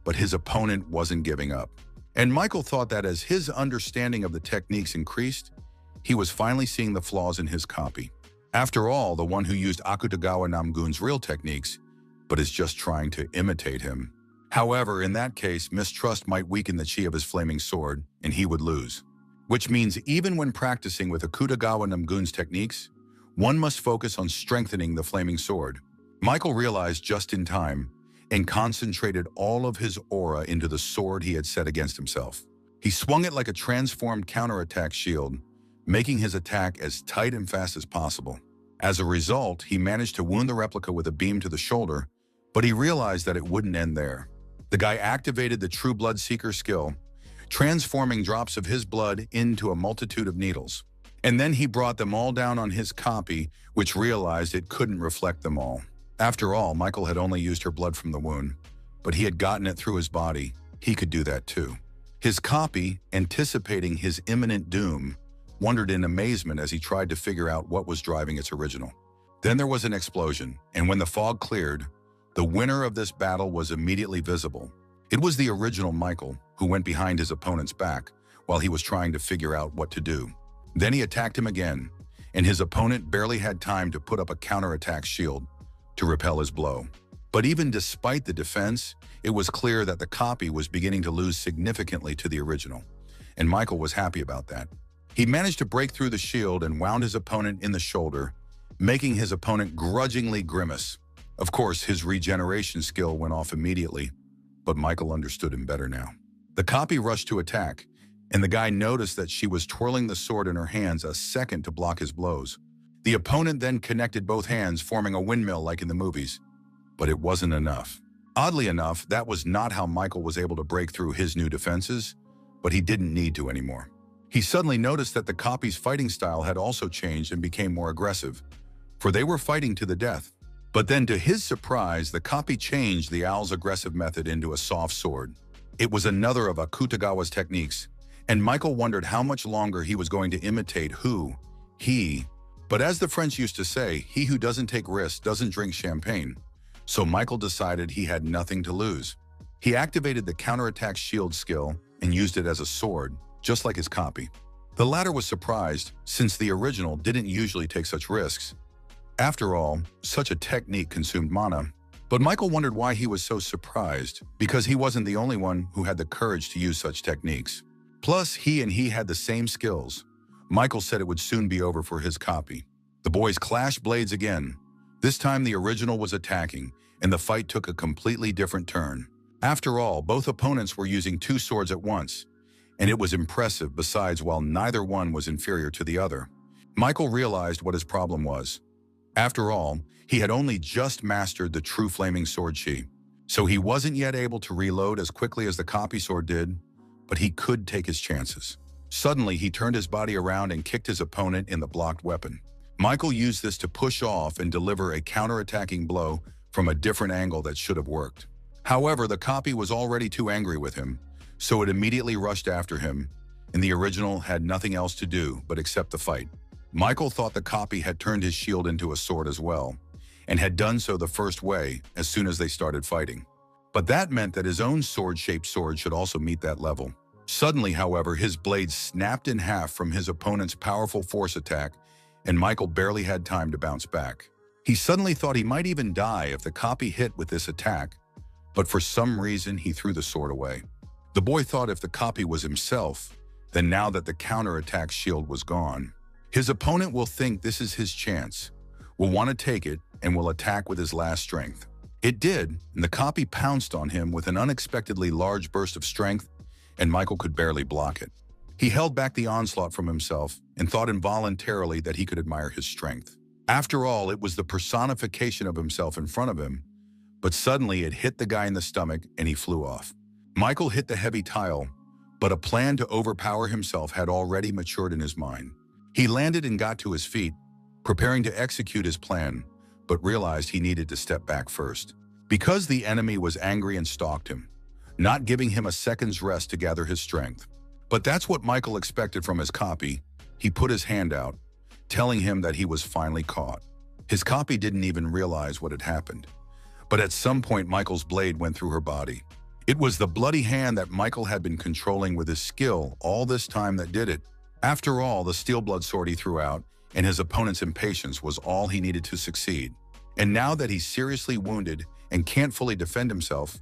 but his opponent wasn't giving up. And Michael thought that as his understanding of the techniques increased, he was finally seeing the flaws in his copy. After all, the one who used Akutagawa Namgun's real techniques, but is just trying to imitate him. However, in that case, mistrust might weaken the chi of his flaming sword, and he would lose. Which means even when practicing with Akutagawa Namgun's techniques, one must focus on strengthening the flaming sword. Michael realized just in time and concentrated all of his aura into the sword he had set against himself. He swung it like a transformed counterattack shield, making his attack as tight and fast as possible. As a result, he managed to wound the replica with a beam to the shoulder, but he realized that it wouldn't end there. The guy activated the True Blood Seeker skill, transforming drops of his blood into a multitude of needles. And then he brought them all down on his copy, which realized it couldn't reflect them all. After all, Michael had only used her blood from the wound, but he had gotten it through his body. He could do that too. His copy, anticipating his imminent doom, wondered in amazement as he tried to figure out what was driving its original. Then there was an explosion, and when the fog cleared, the winner of this battle was immediately visible. It was the original Michael, who went behind his opponent's back while he was trying to figure out what to do. Then he attacked him again, and his opponent barely had time to put up a counterattack shield to repel his blow. But even despite the defense, it was clear that the copy was beginning to lose significantly to the original, and Michael was happy about that. He managed to break through the shield and wound his opponent in the shoulder, making his opponent grudgingly grimace. Of course, his regeneration skill went off immediately, but Michael understood him better now. The copy rushed to attack, and the guy noticed that she was twirling the sword in her hands a second to block his blows. The opponent then connected both hands, forming a windmill like in the movies. But it wasn't enough. Oddly enough, that was not how Michael was able to break through his new defenses, but he didn't need to anymore. He suddenly noticed that the copy's fighting style had also changed and became more aggressive, for they were fighting to the death. But then, to his surprise, the copy changed the owl's aggressive method into a soft sword. It was another of Akutagawa's techniques, and Michael wondered how much longer he was going to imitate he. But as the French used to say, he who doesn't take risks doesn't drink champagne. So Michael decided he had nothing to lose. He activated the counterattack shield skill and used it as a sword, just like his copy. The latter was surprised, since the original didn't usually take such risks. After all, such a technique consumed mana. But Michael wondered why he was so surprised, because he wasn't the only one who had the courage to use such techniques. Plus, he had the same skills. Michael said it would soon be over for his copy. The boys clashed blades again. This time the original was attacking, and the fight took a completely different turn. After all, both opponents were using two swords at once, and it was impressive. Besides, while neither one was inferior to the other, Michael realized what his problem was. After all, he had only just mastered the true flaming sword chi, so he wasn't yet able to reload as quickly as the copy sword did, but he could take his chances. Suddenly, he turned his body around and kicked his opponent in the blocked weapon. Michael used this to push off and deliver a counterattacking blow from a different angle that should have worked. However, the copy was already too angry with him, so it immediately rushed after him, and the original had nothing else to do but accept the fight. Michael thought the copy had turned his shield into a sword as well, and had done so the first way as soon as they started fighting. But that meant that his own sword-shaped sword should also meet that level. Suddenly, however, his blade snapped in half from his opponent's powerful force attack, and Michael barely had time to bounce back. He suddenly thought he might even die if the copy hit with this attack, but for some reason he threw the sword away. The boy thought if the copy was himself, then now that the counterattack shield was gone, his opponent will think this is his chance, will want to take it, and will attack with his last strength. It did, and the copy pounced on him with an unexpectedly large burst of strength, and Michael could barely block it. He held back the onslaught from himself and thought involuntarily that he could admire his strength. After all, it was the personification of himself in front of him, but suddenly it hit the guy in the stomach and he flew off. Michael hit the heavy tile, but a plan to overpower himself had already matured in his mind. He landed and got to his feet, preparing to execute his plan, but realized he needed to step back first. Because the enemy was angry and stalked him, not giving him a second's rest to gather his strength. But that's what Michael expected from his copy. He put his hand out, telling him that he was finally caught. His copy didn't even realize what had happened. But at some point, Michael's blade went through her body. It was the bloody hand that Michael had been controlling with his skill all this time that did it. After all, the steel blood sword he threw out and his opponent's impatience was all he needed to succeed. And now that he's seriously wounded and can't fully defend himself,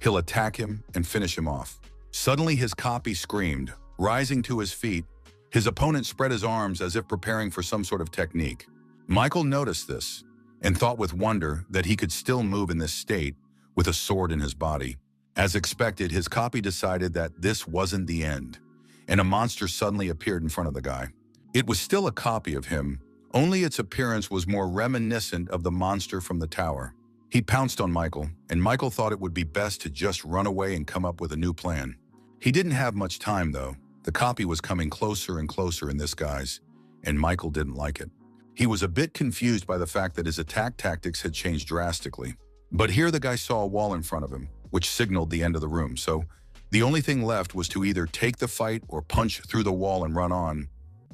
he'll attack him and finish him off. Suddenly his copy screamed, rising to his feet. His opponent spread his arms as if preparing for some sort of technique. Michael noticed this and thought with wonder that he could still move in this state with a sword in his body. As expected, his copy decided that this wasn't the end, and a monster suddenly appeared in front of the guy. It was still a copy of him, only its appearance was more reminiscent of the monster from the tower. He pounced on Michael, and Michael thought it would be best to just run away and come up with a new plan. He didn't have much time, though. The copy was coming closer and closer in this guise, and Michael didn't like it. He was a bit confused by the fact that his attack tactics had changed drastically. But here the guy saw a wall in front of him, which signaled the end of the room, so the only thing left was to either take the fight or punch through the wall and run on.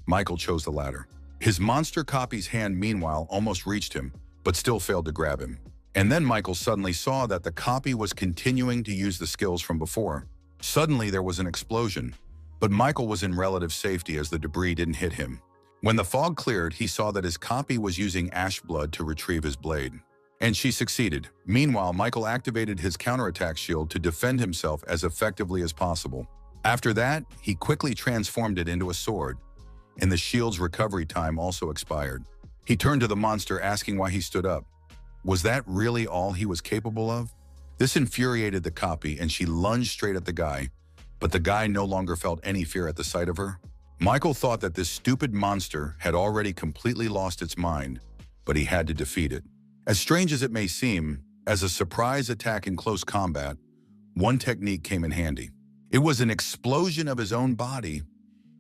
Michael chose the latter. His monster copy's hand, meanwhile, almost reached him, but still failed to grab him. And then Michael suddenly saw that the copy was continuing to use the skills from before. Suddenly there was an explosion, but Michael was in relative safety as the debris didn't hit him. When the fog cleared, he saw that his copy was using ash blood to retrieve his blade. And she succeeded. Meanwhile, Michael activated his counterattack shield to defend himself as effectively as possible. After that, he quickly transformed it into a sword, and the shield's recovery time also expired. He turned to the monster, asking why he stood up. Was that really all he was capable of? This infuriated the copy, and she lunged straight at the guy, but the guy no longer felt any fear at the sight of her. Michael thought that this stupid monster had already completely lost its mind, but he had to defeat it. As strange as it may seem, as a surprise attack in close combat, one technique came in handy. It was an explosion of his own body.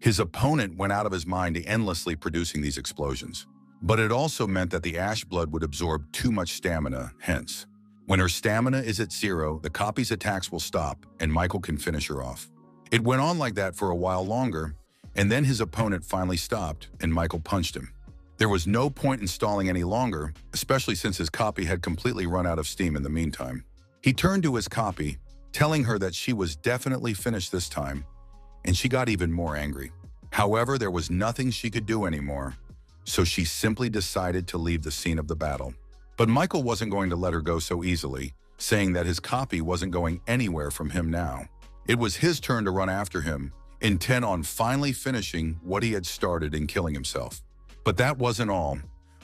His opponent went out of his mind endlessly producing these explosions. But it also meant that the ash blood would absorb too much stamina, hence. When her stamina is at 0, the copy's attacks will stop, and Michael can finish her off. It went on like that for a while longer, and then his opponent finally stopped, and Michael punched him. There was no point in stalling any longer, especially since his copy had completely run out of steam in the meantime. He turned to his copy, telling her that she was definitely finished this time, and she got even more angry. However, there was nothing she could do anymore, so she simply decided to leave the scene of the battle. But Michael wasn't going to let her go so easily, saying that his copy wasn't going anywhere from him now. It was his turn to run after him, intent on finally finishing what he had started and killing himself. But that wasn't all.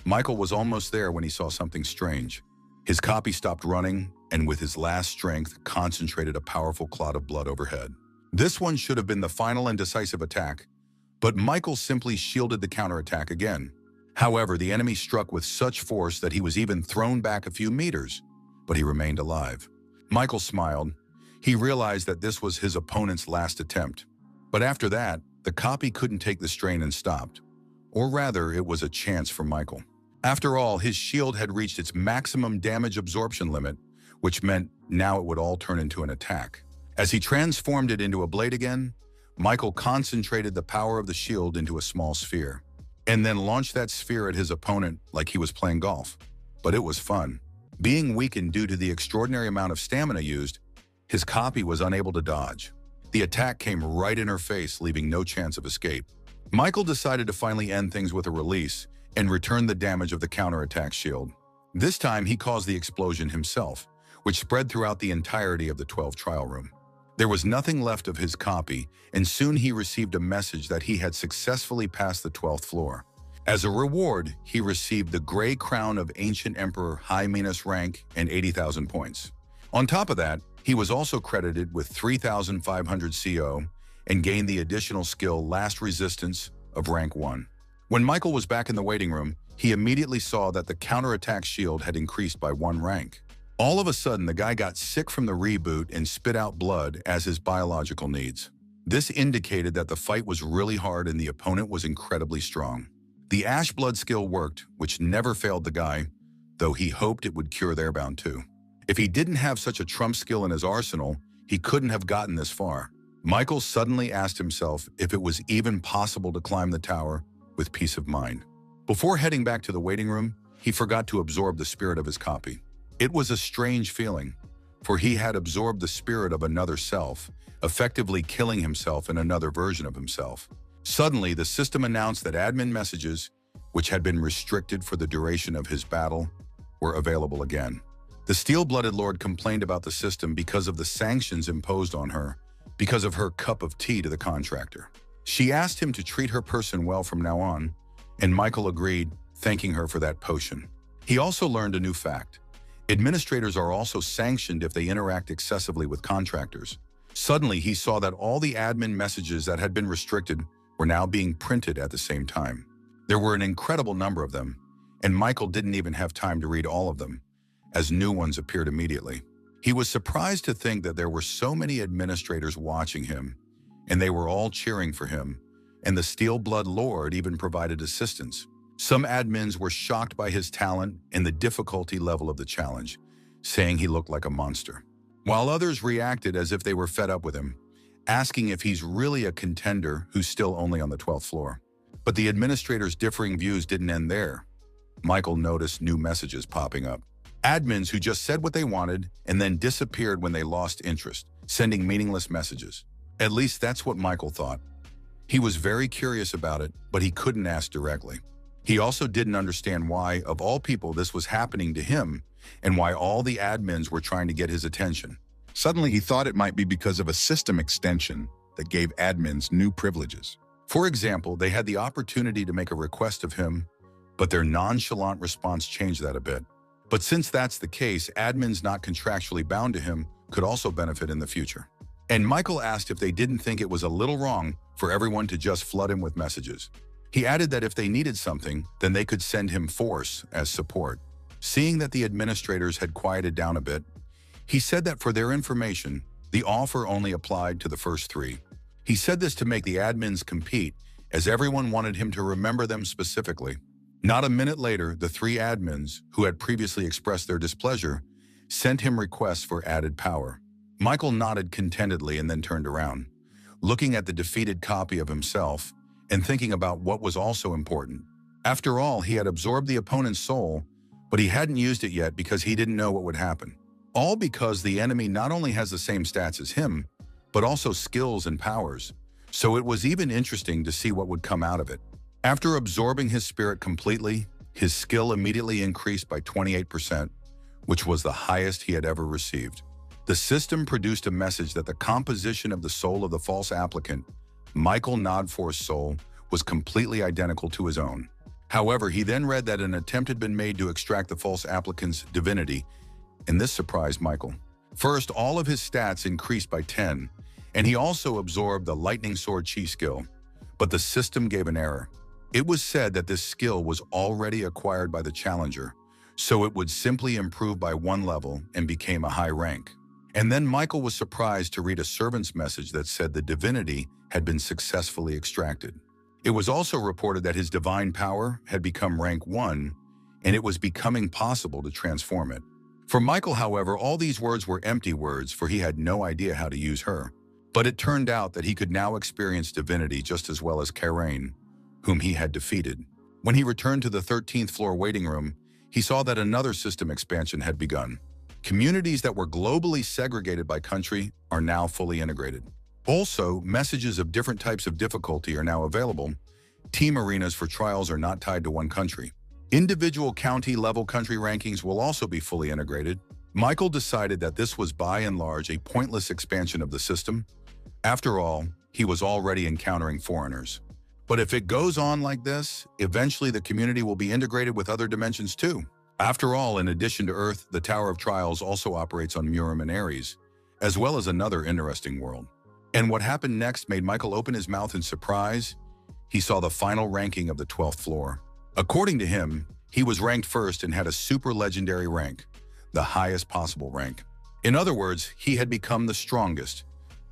Michael was almost there when he saw something strange. His copy stopped running, and with his last strength, concentrated a powerful clot of blood overhead. This one should have been the final and decisive attack, but Michael simply shielded the counterattack again. However, the enemy struck with such force that he was even thrown back a few meters, but he remained alive. Michael smiled. He realized that this was his opponent's last attempt. But after that, the copy couldn't take the strain and stopped. Or rather, it was a chance for Michael. After all, his shield had reached its maximum damage absorption limit, which meant now it would all turn into an attack. As he transformed it into a blade again, Michael concentrated the power of the shield into a small sphere, and then launched that sphere at his opponent like he was playing golf. But it was fun. Being weakened due to the extraordinary amount of stamina used, his copy was unable to dodge. The attack came right in her face, leaving no chance of escape. Michael decided to finally end things with a release and return the damage of the counterattack shield. This time, he caused the explosion himself, which spread throughout the entirety of the 12th trial room. There was nothing left of his copy, and soon he received a message that he had successfully passed the 12th floor. As a reward, he received the Gray Crown of Ancient Emperor High Minas rank and 80,000 points. On top of that, he was also credited with 3,500 CO and gained the additional skill Last Resistance of rank 1. When Michael was back in the waiting room, he immediately saw that the counterattack shield had increased by 1 rank. All of a sudden, the guy got sick from the reboot and spit out blood as his biological needs. This indicated that the fight was really hard and the opponent was incredibly strong. The Ash Blood skill worked, which never failed the guy, though he hoped it would cure Airbound too. If he didn't have such a trump skill in his arsenal, he couldn't have gotten this far. Michael suddenly asked himself if it was even possible to climb the tower with peace of mind. Before heading back to the waiting room, he forgot to absorb the spirit of his copy. It was a strange feeling, for he had absorbed the spirit of another self, effectively killing himself in another version of himself. Suddenly, the system announced that admin messages, which had been restricted for the duration of his battle, were available again. The Steel-Blooded Lord complained about the system because of the sanctions imposed on her, because of her cup of tea to the contractor. She asked him to treat her person well from now on, and Michael agreed, thanking her for that potion. He also learned a new fact. Administrators are also sanctioned if they interact excessively with contractors. Suddenly, he saw that all the admin messages that had been restricted were now being printed at the same time. There were an incredible number of them, and Michael didn't even have time to read all of them, as new ones appeared immediately. He was surprised to think that there were so many administrators watching him, and they were all cheering for him, and the Steel-Blood Lord even provided assistance. Some admins were shocked by his talent and the difficulty level of the challenge, saying he looked like a monster, while others reacted as if they were fed up with him, asking if he's really a contender who's still only on the 12th floor. But the administrators' differing views didn't end there. Michael noticed new messages popping up. Admins who just said what they wanted and then disappeared when they lost interest, sending meaningless messages. At least that's what Michael thought. He was very curious about it, but he couldn't ask directly. He also didn't understand why, of all people, this was happening to him and why all the admins were trying to get his attention. Suddenly, he thought it might be because of a system extension that gave admins new privileges. For example, they had the opportunity to make a request of him, but their nonchalant response changed that a bit. But since that's the case, admins not contractually bound to him could also benefit in the future. And Michael asked if they didn't think it was a little wrong for everyone to just flood him with messages. He added that if they needed something, then they could send him force as support. Seeing that the administrators had quieted down a bit, he said that for their information, the offer only applied to the first 3. He said this to make the admins compete, as everyone wanted him to remember them specifically. Not a minute later, the 3 admins, who had previously expressed their displeasure, sent him requests for added power. Michael nodded contentedly and then turned around, looking at the defeated copy of himself and thinking about what was also important. After all, he had absorbed the opponent's soul, but he hadn't used it yet because he didn't know what would happen. All because the enemy not only has the same stats as him, but also skills and powers, so it was even interesting to see what would come out of it. After absorbing his spirit completely, his skill immediately increased by 28%, which was the highest he had ever received. The system produced a message that the composition of the soul of the false applicant, Michael Nodforth's soul, was completely identical to his own. However, he then read that an attempt had been made to extract the false applicant's divinity, and this surprised Michael. First, all of his stats increased by 10, and he also absorbed the Lightning Sword Chi skill, but the system gave an error. It was said that this skill was already acquired by the challenger, so it would simply improve by 1 level and became a high rank. And then Michael was surprised to read a servant's message that said the divinity had been successfully extracted. It was also reported that his divine power had become rank 1, and it was becoming possible to transform it. For Michael, however, all these words were empty words, for he had no idea how to use her. But it turned out that he could now experience divinity just as well as Karain, whom he had defeated. When he returned to the 13th floor waiting room, he saw that another system expansion had begun. Communities that were globally segregated by country are now fully integrated. Also, messages of different types of difficulty are now available. Team arenas for trials are not tied to one country. Individual county-level country rankings will also be fully integrated. Michael decided that this was by and large a pointless expansion of the system. After all, he was already encountering foreigners. But if it goes on like this, eventually the community will be integrated with other dimensions too. After all, in addition to Earth, the Tower of Trials also operates on Murim and Ares, as well as another interesting world. And what happened next made Michael open his mouth in surprise. He saw the final ranking of the 12th floor. According to him, he was ranked first and had a super legendary rank, the highest possible rank. In other words, he had become the strongest.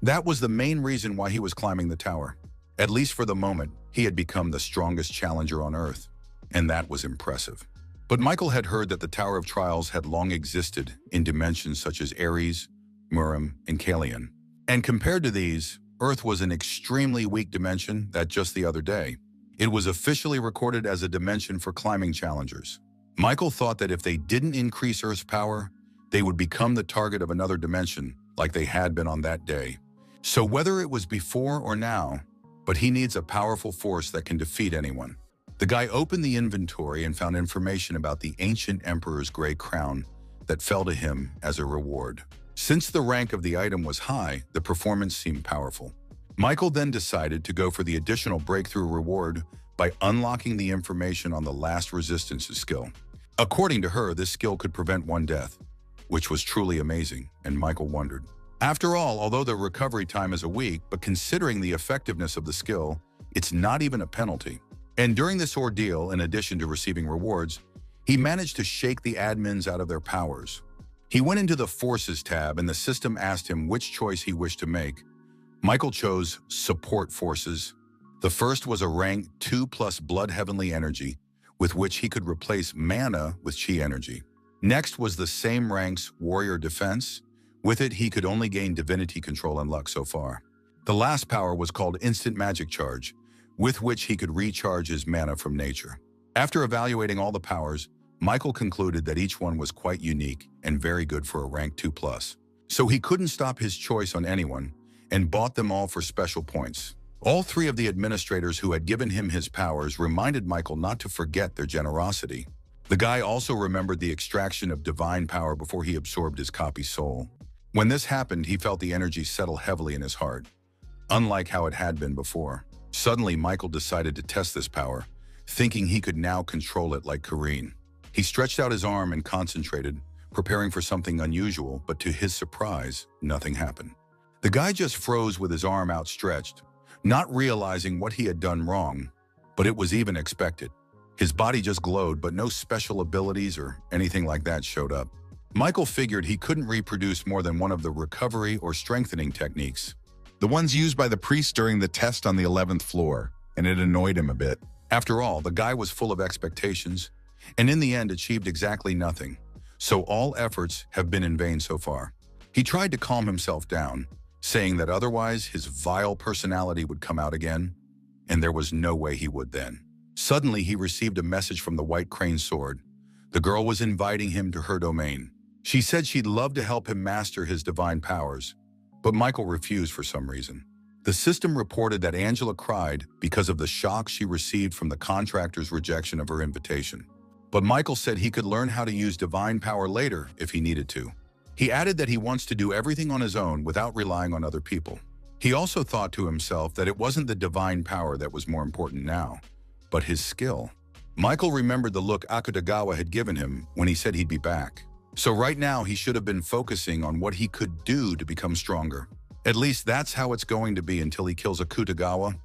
That was the main reason why he was climbing the tower. At least for the moment, he had become the strongest challenger on Earth, and that was impressive. But Michael had heard that the Tower of Trials had long existed in dimensions such as Ares, Murim, and Kalian. And compared to these, Earth was an extremely weak dimension that just the other day, it was officially recorded as a dimension for climbing challengers. Michael thought that if they didn't increase Earth's power, they would become the target of another dimension like they had been on that day. So whether it was before or now, but he needs a powerful force that can defeat anyone. The guy opened the inventory and found information about the ancient emperor's gray crown that fell to him as a reward. Since the rank of the item was high, the performance seemed powerful. Michael then decided to go for the additional breakthrough reward by unlocking the information on the last resistances skill. According to her, this skill could prevent one death, which was truly amazing, and Michael wondered. After all, although the recovery time is a week, but considering the effectiveness of the skill, it's not even a penalty. And during this ordeal, in addition to receiving rewards, he managed to shake the admins out of their powers. He went into the Forces tab and the system asked him which choice he wished to make. Michael chose Support Forces. The first was a rank 2+ Blood Heavenly Energy, with which he could replace mana with Chi Energy. Next was the same rank's Warrior Defense. With it, he could only gain Divinity Control and Luck so far. The last power was called Instant Magic Charge, with which he could recharge his mana from nature. After evaluating all the powers, Michael concluded that each one was quite unique and very good for a rank 2+. So he couldn't stop his choice on anyone and bought them all for special points. All three of the administrators who had given him his powers reminded Michael not to forget their generosity. The guy also remembered the extraction of divine power before he absorbed his copy's soul. When this happened, he felt the energy settle heavily in his heart, unlike how it had been before. Suddenly, Michael decided to test this power, thinking he could now control it like Kareen. He stretched out his arm and concentrated, preparing for something unusual, but to his surprise, nothing happened. The guy just froze with his arm outstretched, not realizing what he had done wrong, but it was even expected. His body just glowed, but no special abilities or anything like that showed up. Michael figured he couldn't reproduce more than one of the recovery or strengthening techniques, The ones used by the priest during the test on the 11th floor, and it annoyed him a bit. After all, the guy was full of expectations, and in the end achieved exactly nothing, so all efforts have been in vain so far. He tried to calm himself down, saying that otherwise his vile personality would come out again, and there was no way he would then. Suddenly, he received a message from the White Crane Sword. The girl was inviting him to her domain. She said she'd love to help him master his divine powers, but Michael refused for some reason. The system reported that Angela cried because of the shock she received from the contractor's rejection of her invitation. But Michael said he could learn how to use divine power later if he needed to. He added that he wants to do everything on his own without relying on other people. He also thought to himself that it wasn't the divine power that was more important now, but his skill. Michael remembered the look Akutagawa had given him when he said he'd be back. So right now he should have been focusing on what he could do to become stronger. At least that's how it's going to be until he kills Akutagawa,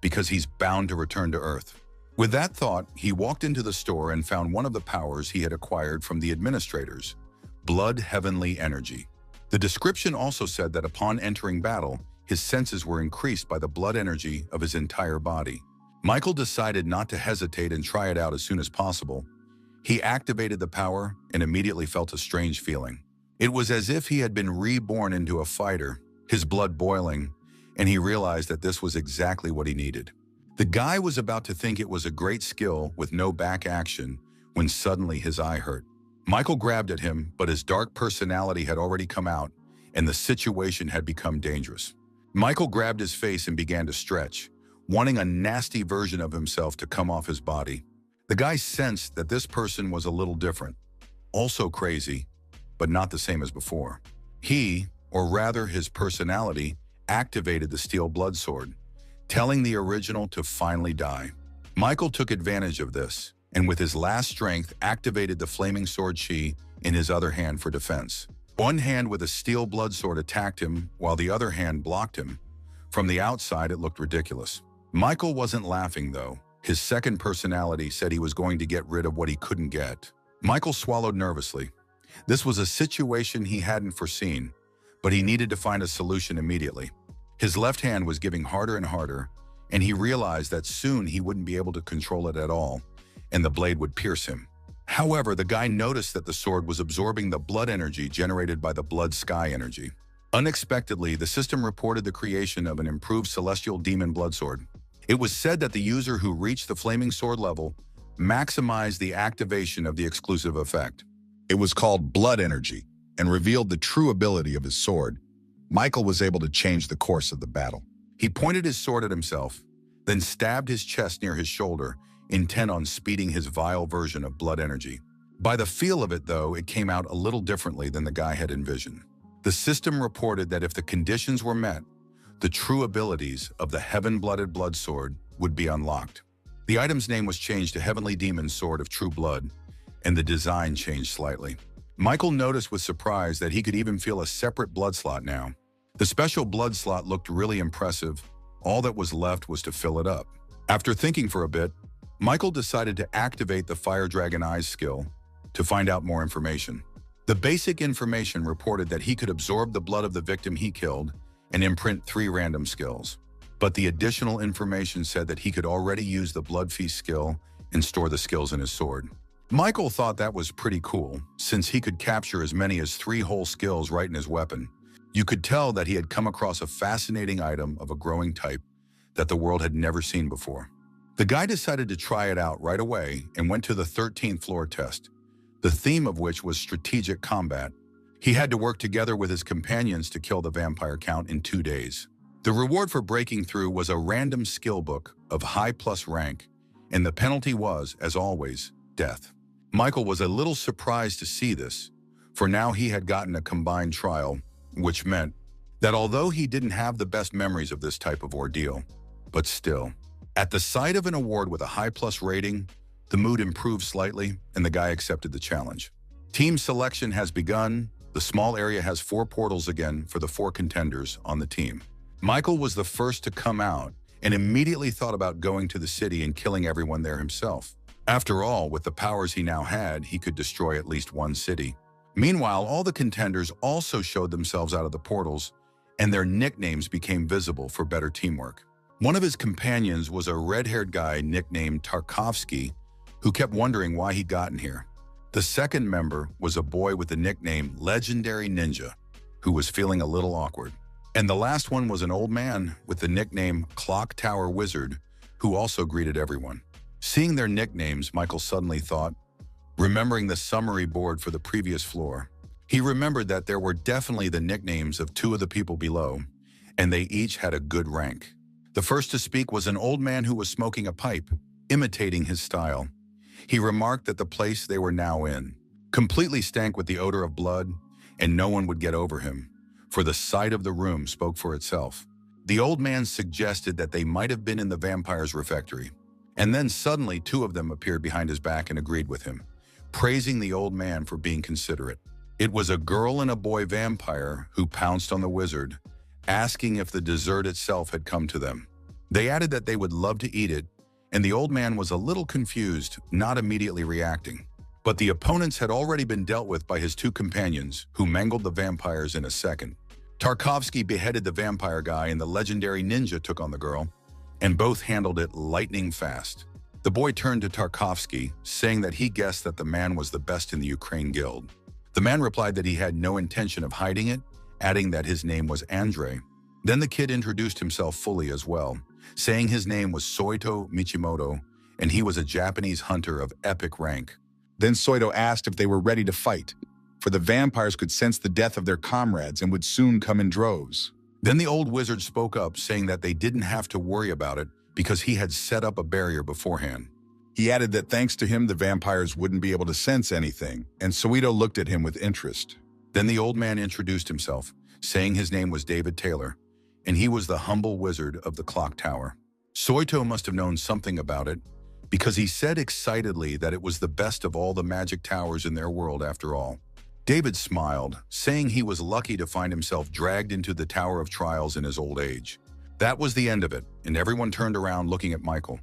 because he's bound to return to Earth. With that thought, he walked into the store and found one of the powers he had acquired from the administrators, Blood Heavenly Energy. The description also said that upon entering battle, his senses were increased by the blood energy of his entire body. Michael decided not to hesitate and try it out as soon as possible. He activated the power and immediately felt a strange feeling. It was as if he had been reborn into a fighter, his blood boiling, and he realized that this was exactly what he needed. The guy was about to think it was a great skill with no back action when suddenly his eye hurt. Michael grabbed at him, but his dark personality had already come out, and the situation had become dangerous. Michael grabbed his face and began to stretch, wanting a nasty version of himself to come off his body. The guy sensed that this person was a little different, also crazy, but not the same as before. He, or rather his personality, activated the steel blood sword, telling the original to finally die. Michael took advantage of this, and with his last strength activated the flaming sword chi in his other hand for defense. One hand with a steel blood sword attacked him, while the other hand blocked him. From the outside, it looked ridiculous. Michael wasn't laughing, though. His second personality said he was going to get rid of what he couldn't get. Michael swallowed nervously. This was a situation he hadn't foreseen, but he needed to find a solution immediately. His left hand was giving harder and harder, and he realized that soon he wouldn't be able to control it at all, and the blade would pierce him. However, the guy noticed that the sword was absorbing the blood energy generated by the blood sky energy. Unexpectedly, the system reported the creation of an improved celestial demon blood sword. It was said that the user who reached the flaming sword level maximized the activation of the exclusive effect. It was called blood energy and revealed the true ability of his sword. Michael was able to change the course of the battle. He pointed his sword at himself, then stabbed his chest near his shoulder, intent on speeding his vile version of blood energy. By the feel of it, though, it came out a little differently than the guy had envisioned. The system reported that if the conditions were met, the true abilities of the heaven-blooded blood sword would be unlocked. The item's name was changed to Heavenly Demon Sword of True Blood, and the design changed slightly. Michael noticed with surprise that he could even feel a separate blood slot now. The special blood slot looked really impressive. All that was left was to fill it up. After thinking for a bit, Michael decided to activate the Fire Dragon Eyes skill to find out more information. The basic information reported that he could absorb the blood of the victim he killed and imprint 3 random skills. But the additional information said that he could already use the Blood Feast skill and store the skills in his sword. Michael thought that was pretty cool, since he could capture as many as 3 whole skills right in his weapon. You could tell that he had come across a fascinating item of a growing type that the world had never seen before. The guy decided to try it out right away and went to the 13th floor test, the theme of which was strategic combat. He had to work together with his companions to kill the vampire count in 2 days. The reward for breaking through was a random skill book of high plus rank, and the penalty was, as always, death. Michael was a little surprised to see this, for now he had gotten a combined trial, which meant that although he didn't have the best memories of this type of ordeal, but still, at the sight of an award with a high plus rating, the mood improved slightly and the guy accepted the challenge. Team selection has begun. The small area has 4 portals again for the 4 contenders on the team. Michael was the first to come out and immediately thought about going to the city and killing everyone there himself. After all, with the powers he now had, he could destroy at least 1 city. Meanwhile, all the contenders also showed themselves out of the portals, and their nicknames became visible for better teamwork. One of his companions was a red-haired guy nicknamed Tarkovsky, who kept wondering why he'd gotten here. The second member was a boy with the nickname Legendary Ninja, who was feeling a little awkward. And the last one was an old man with the nickname Clock Tower Wizard, who also greeted everyone. Seeing their nicknames, Michael suddenly thought, remembering the summary board for the previous floor, he remembered that there were definitely the nicknames of 2 of the people below, and they each had a good rank. The first to speak was an old man who was smoking a pipe, imitating his style. He remarked that the place they were now in completely stank with the odor of blood, and no one would get over him, for the sight of the room spoke for itself. The old man suggested that they might have been in the vampire's refectory, and then suddenly 2 of them appeared behind his back and agreed with him, praising the old man for being considerate. It was a girl and a boy vampire who pounced on the wizard, asking if the dessert itself had come to them. They added that they would love to eat it, and the old man was a little confused, not immediately reacting. But the opponents had already been dealt with by his 2 companions, who mangled the vampires in a second. Tarkovsky beheaded the vampire guy and the legendary ninja took on the girl, and both handled it lightning fast. The boy turned to Tarkovsky, saying that he guessed that the man was the best in the Ukraine guild. The man replied that he had no intention of hiding it, adding that his name was Andrei. Then the kid introduced himself fully as well, saying his name was Soito Michimoto, and he was a Japanese hunter of epic rank. Then Soito asked if they were ready to fight, for the vampires could sense the death of their comrades and would soon come in droves. Then the old wizard spoke up, saying that they didn't have to worry about it because he had set up a barrier beforehand. He added that thanks to him, the vampires wouldn't be able to sense anything, and Soito looked at him with interest. Then the old man introduced himself, saying his name was David Taylor, and he was the humble wizard of the clock tower. Soito must have known something about it, because he said excitedly that it was the best of all the magic towers in their world after all. David smiled, saying he was lucky to find himself dragged into the Tower of Trials in his old age. That was the end of it, and everyone turned around looking at Michael,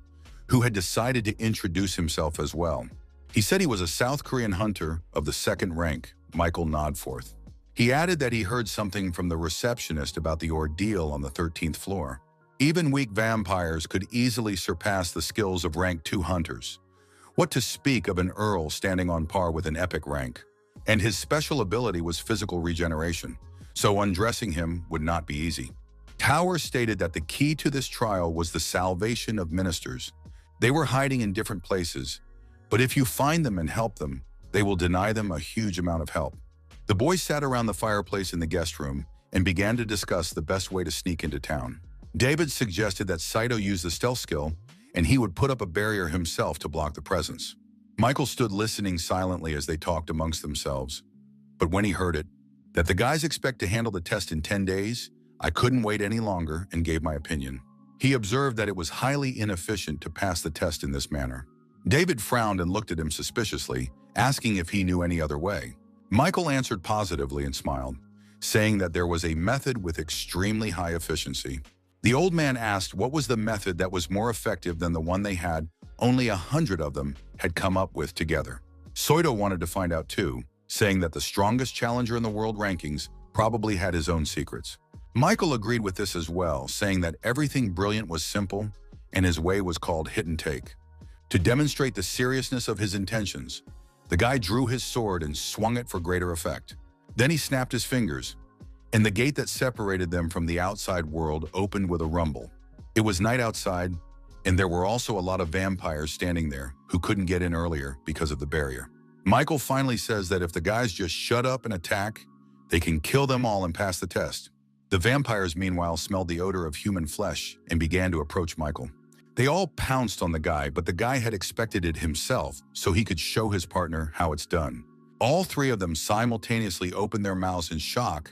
who had decided to introduce himself as well. He said he was a South Korean hunter of the second rank, Michael Nodforth. He added that he heard something from the receptionist about the ordeal on the 13th floor. Even weak vampires could easily surpass the skills of rank 2 hunters. What to speak of an earl standing on par with an epic rank? And his special ability was physical regeneration, so undressing him would not be easy. Tower stated that the key to this trial was the salvation of ministers. They were hiding in different places, but if you find them and help them, they will deny them a huge amount of help. The boys sat around the fireplace in the guest room and began to discuss the best way to sneak into town. David suggested that Saito use the stealth skill, and he would put up a barrier himself to block the presence. Michael stood listening silently as they talked amongst themselves. But when he heard it, that the guys expect to handle the test in 10 days, I couldn't wait any longer and gave my opinion. He observed that it was highly inefficient to pass the test in this manner. David frowned and looked at him suspiciously, asking if he knew any other way. Michael answered positively and smiled, saying that there was a method with extremely high efficiency. The old man asked what was the method that was more effective than the one they had only 100 of them had come up with together. Soito wanted to find out too, saying that the strongest challenger in the world rankings probably had his own secrets. Michael agreed with this as well, saying that everything brilliant was simple and his way was called hit and take. To demonstrate the seriousness of his intentions, the guy drew his sword and swung it for greater effect. Then he snapped his fingers, and the gate that separated them from the outside world opened with a rumble. It was night outside, and there were also a lot of vampires standing there who couldn't get in earlier because of the barrier. Michael finally says that if the guys just shut up and attack, they can kill them all and pass the test. The vampires, meanwhile, smelled the odor of human flesh and began to approach Michael. They all pounced on the guy, but the guy had expected it himself so he could show his partner how it's done. All 3 of them simultaneously opened their mouths in shock,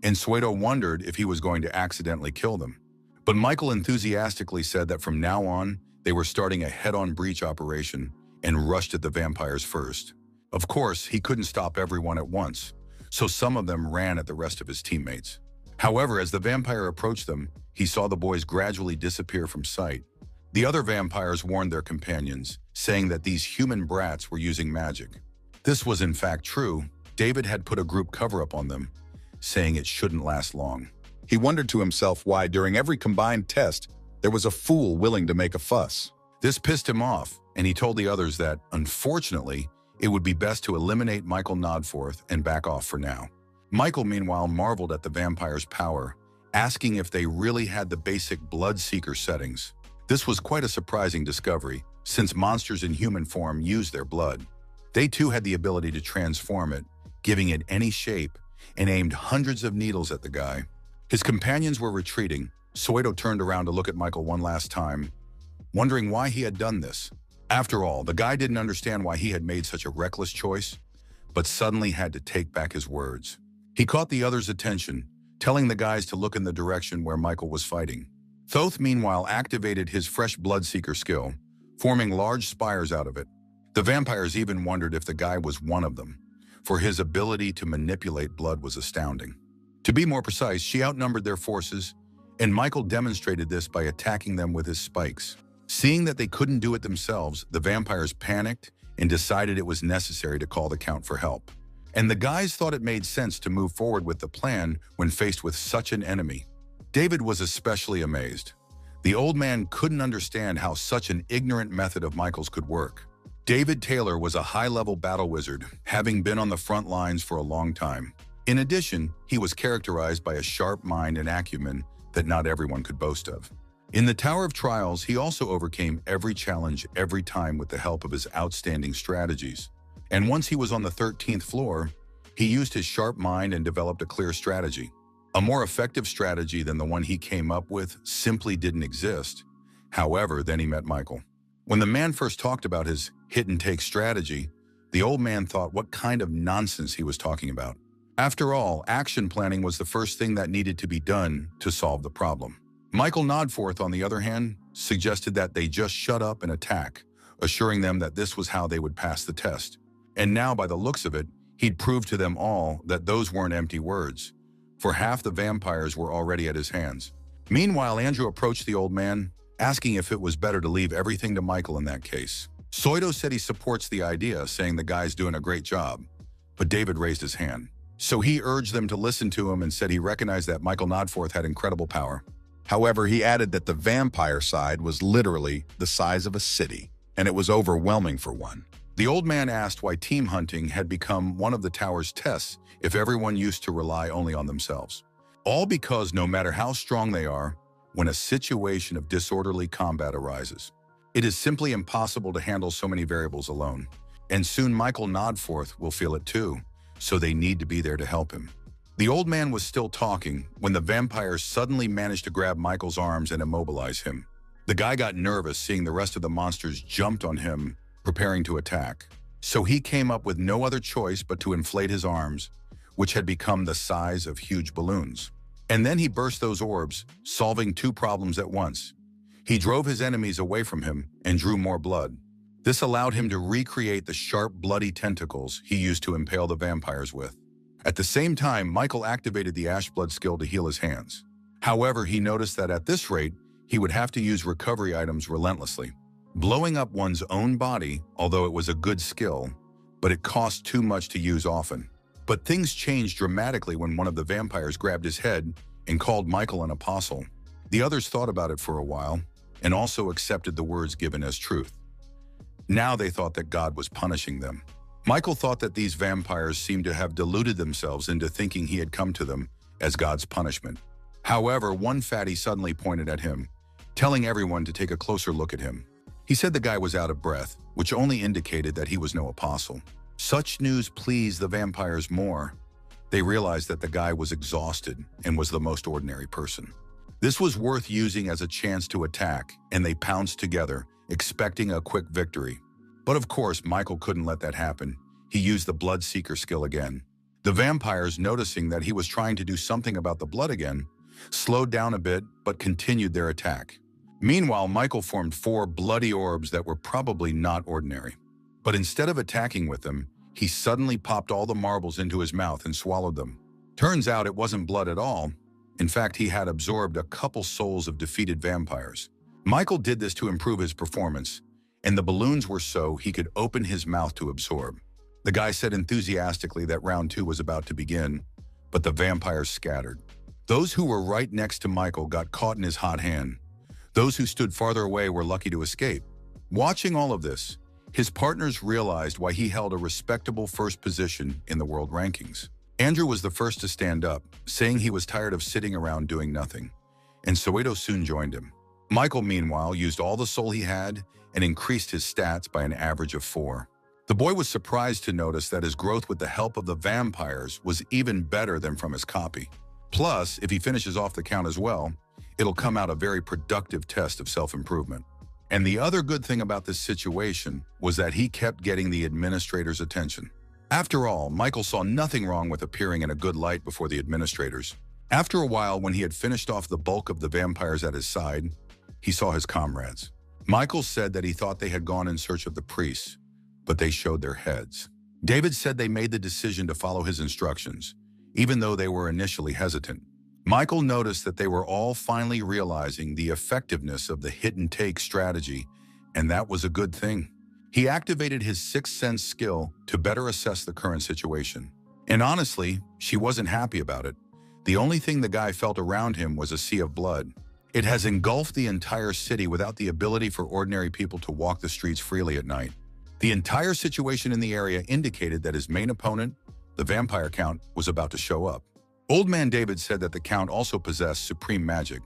and Soito wondered if he was going to accidentally kill them. But Michael enthusiastically said that from now on, they were starting a head-on breach operation and rushed at the vampires first. Of course, he couldn't stop everyone at once, so some of them ran at the rest of his teammates. However, as the vampire approached them, he saw the boys gradually disappear from sight. The other vampires warned their companions, saying that these human brats were using magic. This was in fact true. David had put a group cover-up on them, saying it shouldn't last long. He wondered to himself why, during every combined test, there was a fool willing to make a fuss. This pissed him off, and he told the others that, unfortunately, it would be best to eliminate Michael Nodforth and back off for now. Michael, meanwhile, marveled at the vampire's power, asking if they really had the basic Bloodseeker settings. This was quite a surprising discovery, since monsters in human form use their blood. They too had the ability to transform it, giving it any shape, and aimed hundreds of needles at the guy. His companions were retreating. Soito turned around to look at Michael one last time, wondering why he had done this. After all, the guy didn't understand why he had made such a reckless choice, but suddenly had to take back his words. He caught the others' attention, telling the guys to look in the direction where Michael was fighting. Thoth, meanwhile, activated his fresh Bloodseeker skill, forming large spires out of it. The vampires even wondered if the guy was one of them, for his ability to manipulate blood was astounding. To be more precise, she outnumbered their forces, and Michael demonstrated this by attacking them with his spikes. Seeing that they couldn't do it themselves, the vampires panicked and decided it was necessary to call the Count for help. And the guys thought it made sense to move forward with the plan when faced with such an enemy. David was especially amazed. The old man couldn't understand how such an ignorant method of Michael's could work. David Taylor was a high-level battle wizard, having been on the front lines for a long time. In addition, he was characterized by a sharp mind and acumen that not everyone could boast of. In the Tower of Trials, he also overcame every challenge every time with the help of his outstanding strategies. And once he was on the 13th floor, he used his sharp mind and developed a clear strategy. A more effective strategy than the one he came up with simply didn't exist. However, then he met Michael. When the man first talked about his hit-and-take strategy, the old man thought what kind of nonsense he was talking about. After all, action planning was the first thing that needed to be done to solve the problem. Michael Nodforth, on the other hand, suggested that they just shut up and attack, assuring them that this was how they would pass the test. And now, by the looks of it, he'd proved to them all that those weren't empty words, for half the vampires were already at his hands. Meanwhile, Andrew approached the old man, asking if it was better to leave everything to Michael in that case. Soito said he supports the idea, saying the guy's doing a great job, but David raised his hand. So he urged them to listen to him and said he recognized that Michael Nodforth had incredible power. However, he added that the vampire side was literally the size of a city, and it was overwhelming for one. The old man asked why team hunting had become one of the tower's tests if everyone used to rely only on themselves. All because no matter how strong they are, when a situation of disorderly combat arises, it is simply impossible to handle so many variables alone. And soon Michael Nodforth will feel it too, so they need to be there to help him. The old man was still talking when the vampires suddenly managed to grab Michael's arms and immobilize him. The guy got nervous seeing the rest of the monsters jumped on him, preparing to attack. So he came up with no other choice but to inflate his arms, which had become the size of huge balloons. And then he burst those orbs, solving two problems at once. He drove his enemies away from him and drew more blood. This allowed him to recreate the sharp, bloody tentacles he used to impale the vampires with. At the same time, Michael activated the Ashblood skill to heal his hands. However, he noticed that at this rate, he would have to use recovery items relentlessly. Blowing up one's own body, although it was a good skill, but it cost too much to use often. But things changed dramatically when one of the vampires grabbed his head and called Michael an apostle. The others thought about it for a while and also accepted the words given as truth. Now they thought that God was punishing them. Michael thought that these vampires seemed to have deluded themselves into thinking he had come to them as God's punishment. However, one fatty suddenly pointed at him, telling everyone to take a closer look at him. He said the guy was out of breath, which only indicated that he was no apostle. Such news pleased the vampires more. They realized that the guy was exhausted and was the most ordinary person. This was worth using as a chance to attack, and they pounced together, expecting a quick victory. But of course, Michael couldn't let that happen. He used the Bloodseeker skill again. The vampires, noticing that he was trying to do something about the blood again, slowed down a bit but continued their attack. Meanwhile, Michael formed 4 bloody orbs that were probably not ordinary. But instead of attacking with them, he suddenly popped all the marbles into his mouth and swallowed them. Turns out it wasn't blood at all. In fact, he had absorbed a couple souls of defeated vampires. Michael did this to improve his performance, and the balloons were so he could open his mouth to absorb. The guy said enthusiastically that round 2 was about to begin, but the vampires scattered. Those who were right next to Michael got caught in his hot hand. Those who stood farther away were lucky to escape. Watching all of this, his partners realized why he held a respectable first position in the world rankings. Andrew was the first to stand up, saying he was tired of sitting around doing nothing, and Soito soon joined him. Michael, meanwhile, used all the soul he had and increased his stats by an average of 4. The boy was surprised to notice that his growth with the help of the vampires was even better than from his copy. Plus, if he finishes off the count as well, it'll come out a very productive test of self-improvement. And the other good thing about this situation was that he kept getting the administrator's attention. After all, Michael saw nothing wrong with appearing in a good light before the administrators. After a while, when he had finished off the bulk of the vampires at his side, he saw his comrades. Michael said that he thought they had gone in search of the priests, but they showed their heads. David said they made the decision to follow his instructions, even though they were initially hesitant. Michael noticed that they were all finally realizing the effectiveness of the hit-and-take strategy, and that was a good thing. He activated his sixth sense skill to better assess the current situation. And honestly, she wasn't happy about it. The only thing the guy felt around him was a sea of blood. It has engulfed the entire city without the ability for ordinary people to walk the streets freely at night. The entire situation in the area indicated that his main opponent, the vampire count, was about to show up. Old Man David said that the count also possessed supreme magic,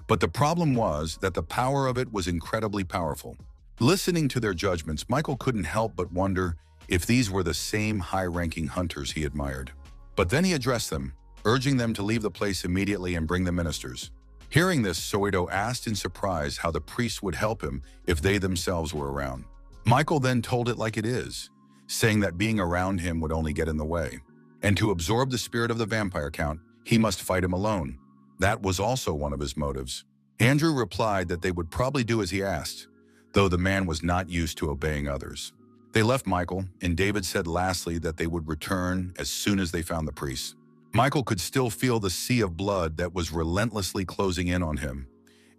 but the problem was that the power of it was incredibly powerful. Listening to their judgments, Michael couldn't help but wonder if these were the same high-ranking hunters he admired. But then he addressed them, urging them to leave the place immediately and bring the ministers. Hearing this, Soito asked in surprise how the priests would help him if they themselves were around. Michael then told it like it is, saying that being around him would only get in the way. And to absorb the spirit of the vampire count, he must fight him alone. That was also one of his motives. Andrew replied that they would probably do as he asked, though the man was not used to obeying others. They left Michael, and David said lastly that they would return as soon as they found the priests. Michael could still feel the sea of blood that was relentlessly closing in on him,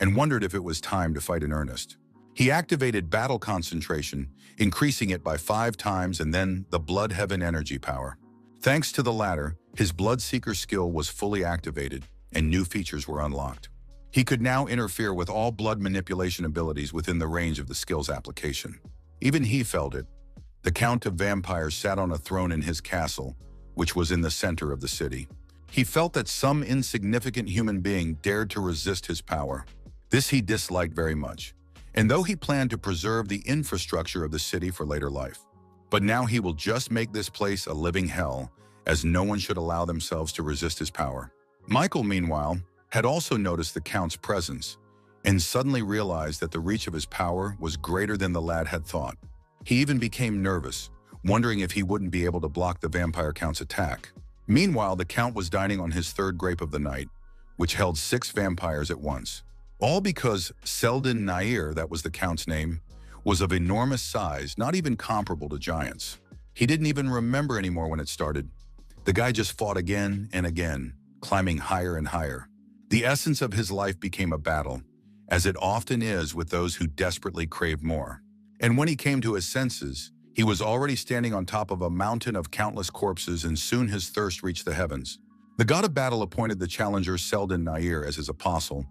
and wondered if it was time to fight in earnest. He activated battle concentration, increasing it by 5 times, and then the Blood Heaven energy power. Thanks to the latter, his Bloodseeker skill was fully activated, and new features were unlocked. He could now interfere with all blood manipulation abilities within the range of the skill's application. Even he felt it. The Count of Vampires sat on a throne in his castle, which was in the center of the city. He felt that some insignificant human being dared to resist his power. This he disliked very much, and though he planned to preserve the infrastructure of the city for later life. But now he will just make this place a living hell, as no one should allow themselves to resist his power. Michael, meanwhile, had also noticed the Count's presence, and suddenly realized that the reach of his power was greater than the lad had thought. He even became nervous, wondering if he wouldn't be able to block the vampire Count's attack. Meanwhile, the Count was dining on his 3rd grape of the night, which held 6 vampires at once. All because Selden Nair, that was the Count's name, was of enormous size, not even comparable to giants. He didn't even remember anymore when it started. The guy just fought again and again, climbing higher and higher. The essence of his life became a battle, as it often is with those who desperately crave more. And when he came to his senses, he was already standing on top of a mountain of countless corpses, and soon his thirst reached the heavens. The god of battle appointed the challenger Selden Nair as his apostle,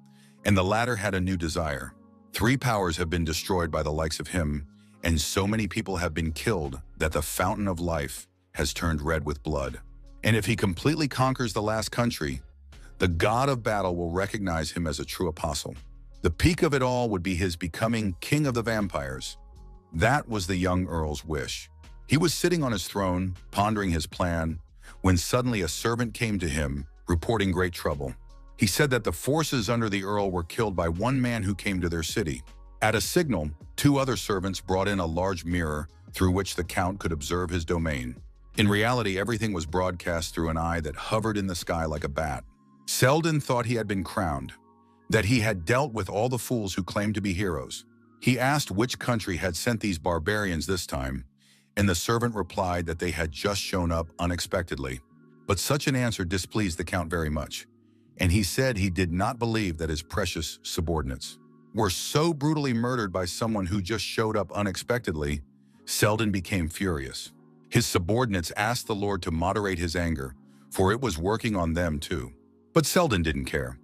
and the latter had a new desire. 3 powers have been destroyed by the likes of him, and so many people have been killed that the fountain of life has turned red with blood. And if he completely conquers the last country, the god of battle will recognize him as a true apostle. The peak of it all would be his becoming king of the vampires. That was the young earl's wish. He was sitting on his throne, pondering his plan, when suddenly a servant came to him, reporting great trouble. He said that the forces under the earl were killed by one man who came to their city. At a signal, 2 other servants brought in a large mirror through which the Count could observe his domain. In reality, everything was broadcast through an eye that hovered in the sky like a bat. Selden thought he had been crowned, that he had dealt with all the fools who claimed to be heroes. He asked which country had sent these barbarians this time, and the servant replied that they had just shown up unexpectedly. But such an answer displeased the Count very much, and he said he did not believe that his precious subordinates were so brutally murdered by someone who just showed up unexpectedly. Selden became furious. His subordinates asked the Lord to moderate his anger, for it was working on them too. But Selden didn't care.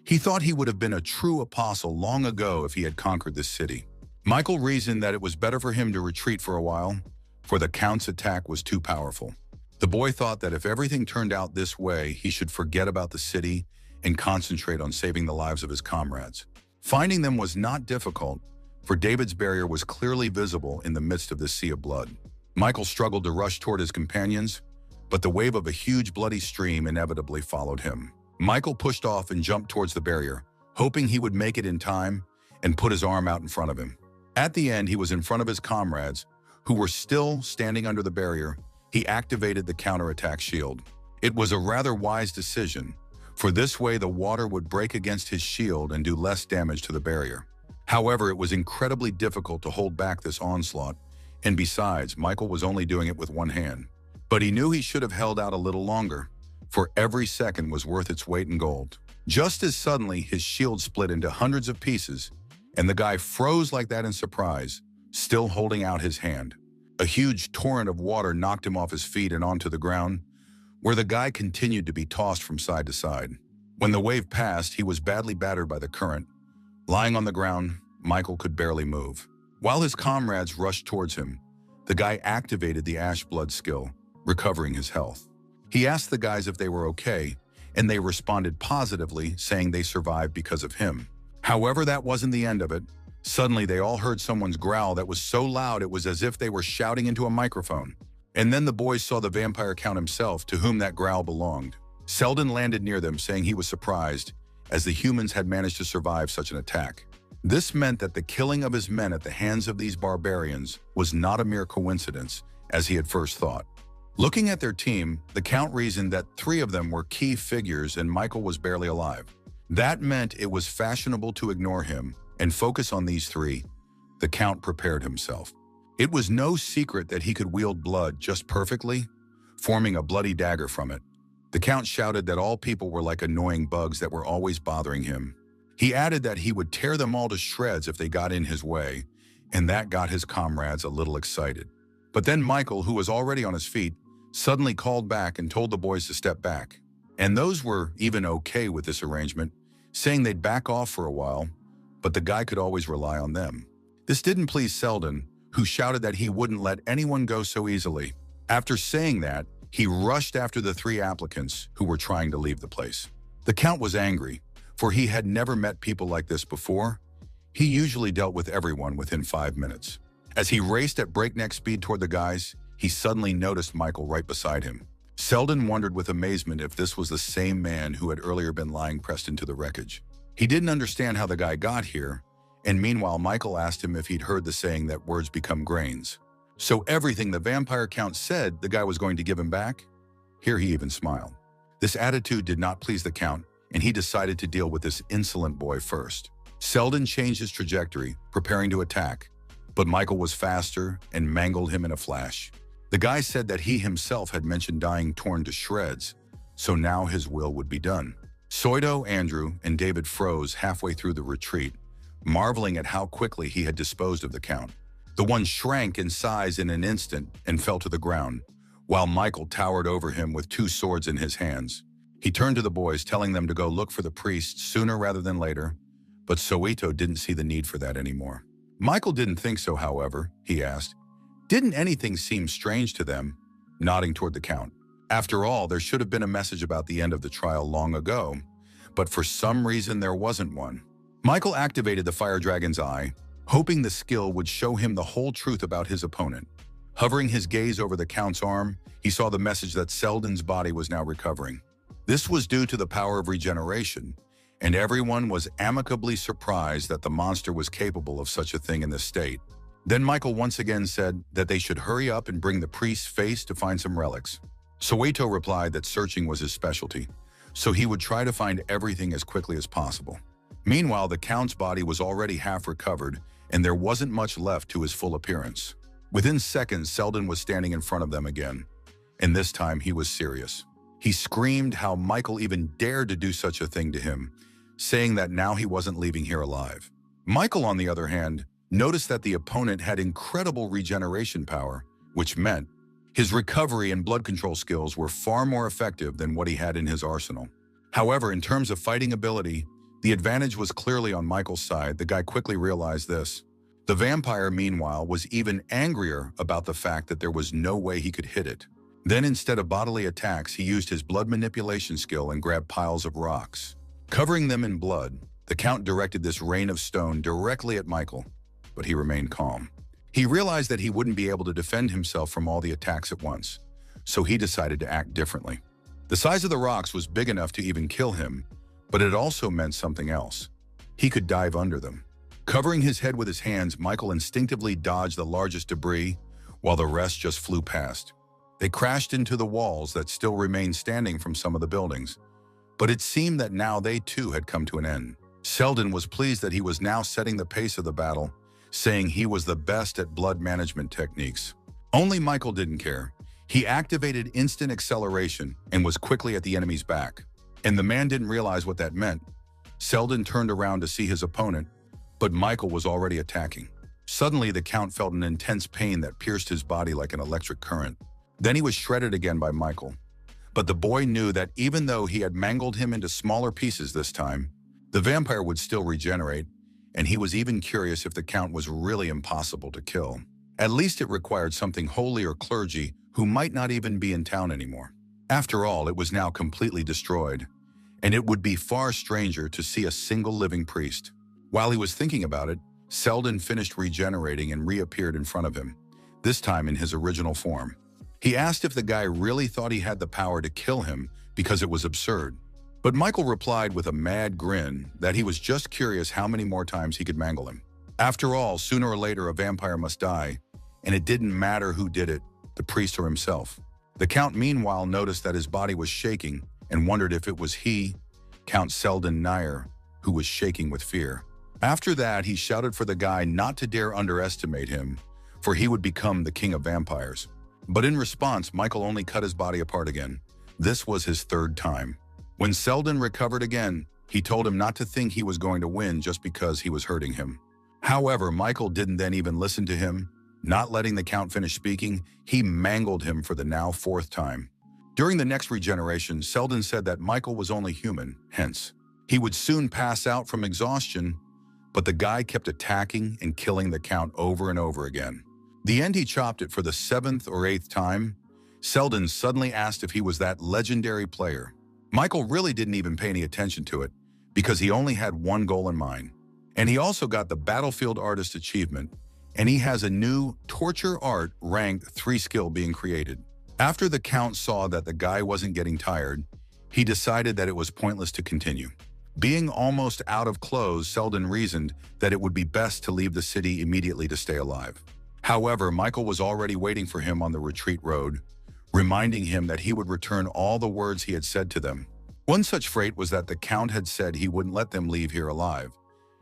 He thought he would have been a true apostle long ago if he had conquered this city. Michael reasoned that it was better for him to retreat for a while, for the Count's attack was too powerful. The boy thought that if everything turned out this way, he should forget about the city and concentrate on saving the lives of his comrades. Finding them was not difficult, for David's barrier was clearly visible in the midst of this sea of blood. Michael struggled to rush toward his companions, but the wave of a huge bloody stream inevitably followed him. Michael pushed off and jumped towards the barrier, hoping he would make it in time, and put his arm out in front of him. At the end, he was in front of his comrades, who were still standing under the barrier. He activated the counterattack shield. It was a rather wise decision, for this way the water would break against his shield and do less damage to the barrier. However, it was incredibly difficult to hold back this onslaught, and besides, Michael was only doing it with one hand. But he knew he should have held out a little longer, for every second was worth its weight in gold. Just as suddenly, his shield split into hundreds of pieces, and the guy froze like that in surprise, still holding out his hand. A huge torrent of water knocked him off his feet and onto the ground, where the guy continued to be tossed from side to side. When the wave passed, he was badly battered by the current. Lying on the ground, Michael could barely move. While his comrades rushed towards him, the guy activated the Ash Blood skill, recovering his health. He asked the guys if they were okay, and they responded positively, saying they survived because of him. However, that wasn't the end of it. Suddenly, they all heard someone's growl that was so loud it was as if they were shouting into a microphone. And then the boys saw the vampire count himself, to whom that growl belonged. Selden landed near them, saying he was surprised, as the humans had managed to survive such an attack. This meant that the killing of his men at the hands of these barbarians was not a mere coincidence, as he had first thought. Looking at their team, the Count reasoned that 3 of them were key figures and Michael was barely alive. That meant it was fashionable to ignore him and focus on these 3. The Count prepared himself. It was no secret that he could wield blood just perfectly, forming a bloody dagger from it. The Count shouted that all people were like annoying bugs that were always bothering him. He added that he would tear them all to shreds if they got in his way, and that got his comrades a little excited. But then Michael, who was already on his feet, suddenly called back and told the boys to step back. And those were even okay with this arrangement, saying they'd back off for a while, but the guy could always rely on them. This didn't please Selden, who shouted that he wouldn't let anyone go so easily. After saying that, he rushed after the 3 applicants who were trying to leave the place. The Count was angry, for he had never met people like this before. He usually dealt with everyone within 5 minutes. As he raced at breakneck speed toward the guys, he suddenly noticed Michael right beside him. Selden wondered with amazement if this was the same man who had earlier been lying pressed into the wreckage. He didn't understand how the guy got here, and meanwhile Michael asked him if he'd heard the saying that words become grains. So everything the vampire Count said the guy was going to give him back? Here he even smiled. This attitude did not please the Count, and he decided to deal with this insolent boy first. Selden changed his trajectory, preparing to attack, but Michael was faster and mangled him in a flash. The guy said that he himself had mentioned dying torn to shreds, so now his will would be done. Soito, Andrew, and David froze halfway through the retreat, marveling at how quickly he had disposed of the Count. The one shrank in size in an instant and fell to the ground, while Michael towered over him with 2 swords in his hands. He turned to the boys, telling them to go look for the priest sooner rather than later, but Soito didn't see the need for that anymore. Michael didn't think so, however. He asked, "Didn't anything seem strange to them?" nodding toward the Count. After all, there should have been a message about the end of the trial long ago, but for some reason there wasn't one. Michael activated the Fire Dragon's eye, hoping the skill would show him the whole truth about his opponent. Hovering his gaze over the Count's arm, he saw the message that Selden's body was now recovering. This was due to the power of regeneration, and everyone was amicably surprised that the monster was capable of such a thing in this state. Then Michael once again said that they should hurry up and bring the priest's face to find some relics. Soito replied that searching was his specialty, so he would try to find everything as quickly as possible. Meanwhile, the Count's body was already half recovered, and there wasn't much left to his full appearance. Within seconds, Selden was standing in front of them again, and this time he was serious. He screamed how Michael even dared to do such a thing to him, saying that now he wasn't leaving here alive. Michael, on the other hand, noticed that the opponent had incredible regeneration power, which meant his recovery and blood control skills were far more effective than what he had in his arsenal. However, in terms of fighting ability, the advantage was clearly on Michael's side. The guy quickly realized this. The vampire, meanwhile, was even angrier about the fact that there was no way he could hit it. Then, instead of bodily attacks, he used his blood manipulation skill and grabbed piles of rocks. Covering them in blood, the Count directed this rain of stone directly at Michael, but he remained calm. He realized that he wouldn't be able to defend himself from all the attacks at once, so he decided to act differently. The size of the rocks was big enough to even kill him, but it also meant something else. He could dive under them. Covering his head with his hands, Michael instinctively dodged the largest debris, while the rest just flew past. They crashed into the walls that still remained standing from some of the buildings, but it seemed that now they too had come to an end. Selden was pleased that he was now setting the pace of the battle, saying he was the best at blood management techniques. Only Michael didn't care. He activated instant acceleration and was quickly at the enemy's back. And the man didn't realize what that meant. Selden turned around to see his opponent, but Michael was already attacking. Suddenly, the Count felt an intense pain that pierced his body like an electric current. Then he was shredded again by Michael. But the boy knew that even though he had mangled him into smaller pieces this time, the vampire would still regenerate, and he was even curious if the Count was really impossible to kill. At least it required something holy or clergy who might not even be in town anymore. After all, it was now completely destroyed, and it would be far stranger to see a single living priest. While he was thinking about it, Selden finished regenerating and reappeared in front of him, this time in his original form. He asked if the guy really thought he had the power to kill him because it was absurd. But Michael replied with a mad grin that he was just curious how many more times he could mangle him. After all, sooner or later a vampire must die, and it didn't matter who did it, the priest or himself. The Count meanwhile noticed that his body was shaking and wondered if it was he, Count Selden Nair, who was shaking with fear. After that, he shouted for the guy not to dare underestimate him, for he would become the king of vampires. But in response, Michael only cut his body apart again. This was his third time. When Selden recovered again, he told him not to think he was going to win just because he was hurting him. However, Michael didn't then even listen to him. Not letting the Count finish speaking, he mangled him for the now fourth time. During the next regeneration, Selden said that Michael was only human, hence, he would soon pass out from exhaustion, but the guy kept attacking and killing the Count over and over again. The end he chopped it for the 7th or 8th time. Selden suddenly asked if he was that legendary player. Michael really didn't even pay any attention to it because he only had one goal in mind. And he also got the Battlefield Artist achievement, and he has a new Torture Art rank 3 skill being created. After the Count saw that the guy wasn't getting tired, he decided that it was pointless to continue. Being almost out of clothes, Selden reasoned that it would be best to leave the city immediately to stay alive. However, Michael was already waiting for him on the retreat road, reminding him that he would return all the words he had said to them. One such fate was that the Count had said he wouldn't let them leave here alive,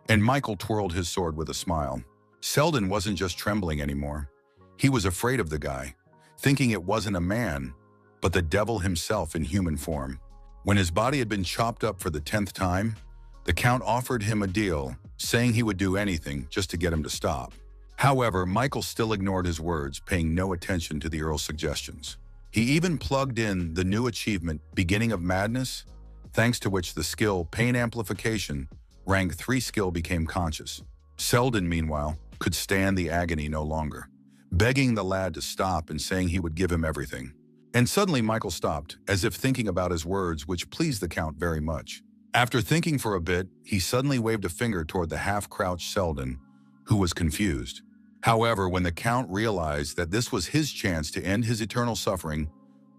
and Michael twirled his sword with a smile. Selden wasn't just trembling anymore. He was afraid of the guy, thinking it wasn't a man, but the devil himself in human form. When his body had been chopped up for the 10th time, the Count offered him a deal, saying he would do anything just to get him to stop. However, Michael still ignored his words, paying no attention to the Earl's suggestions. He even plugged in the new achievement, Beginning of Madness, thanks to which the skill Pain Amplification, rank 3 skill, became conscious. Selden, meanwhile, could stand the agony no longer, begging the lad to stop and saying he would give him everything. And suddenly Michael stopped, as if thinking about his words, which pleased the Count very much. After thinking for a bit, he suddenly waved a finger toward the half-crouched Selden, who was confused. However, when the Count realized that this was his chance to end his eternal suffering,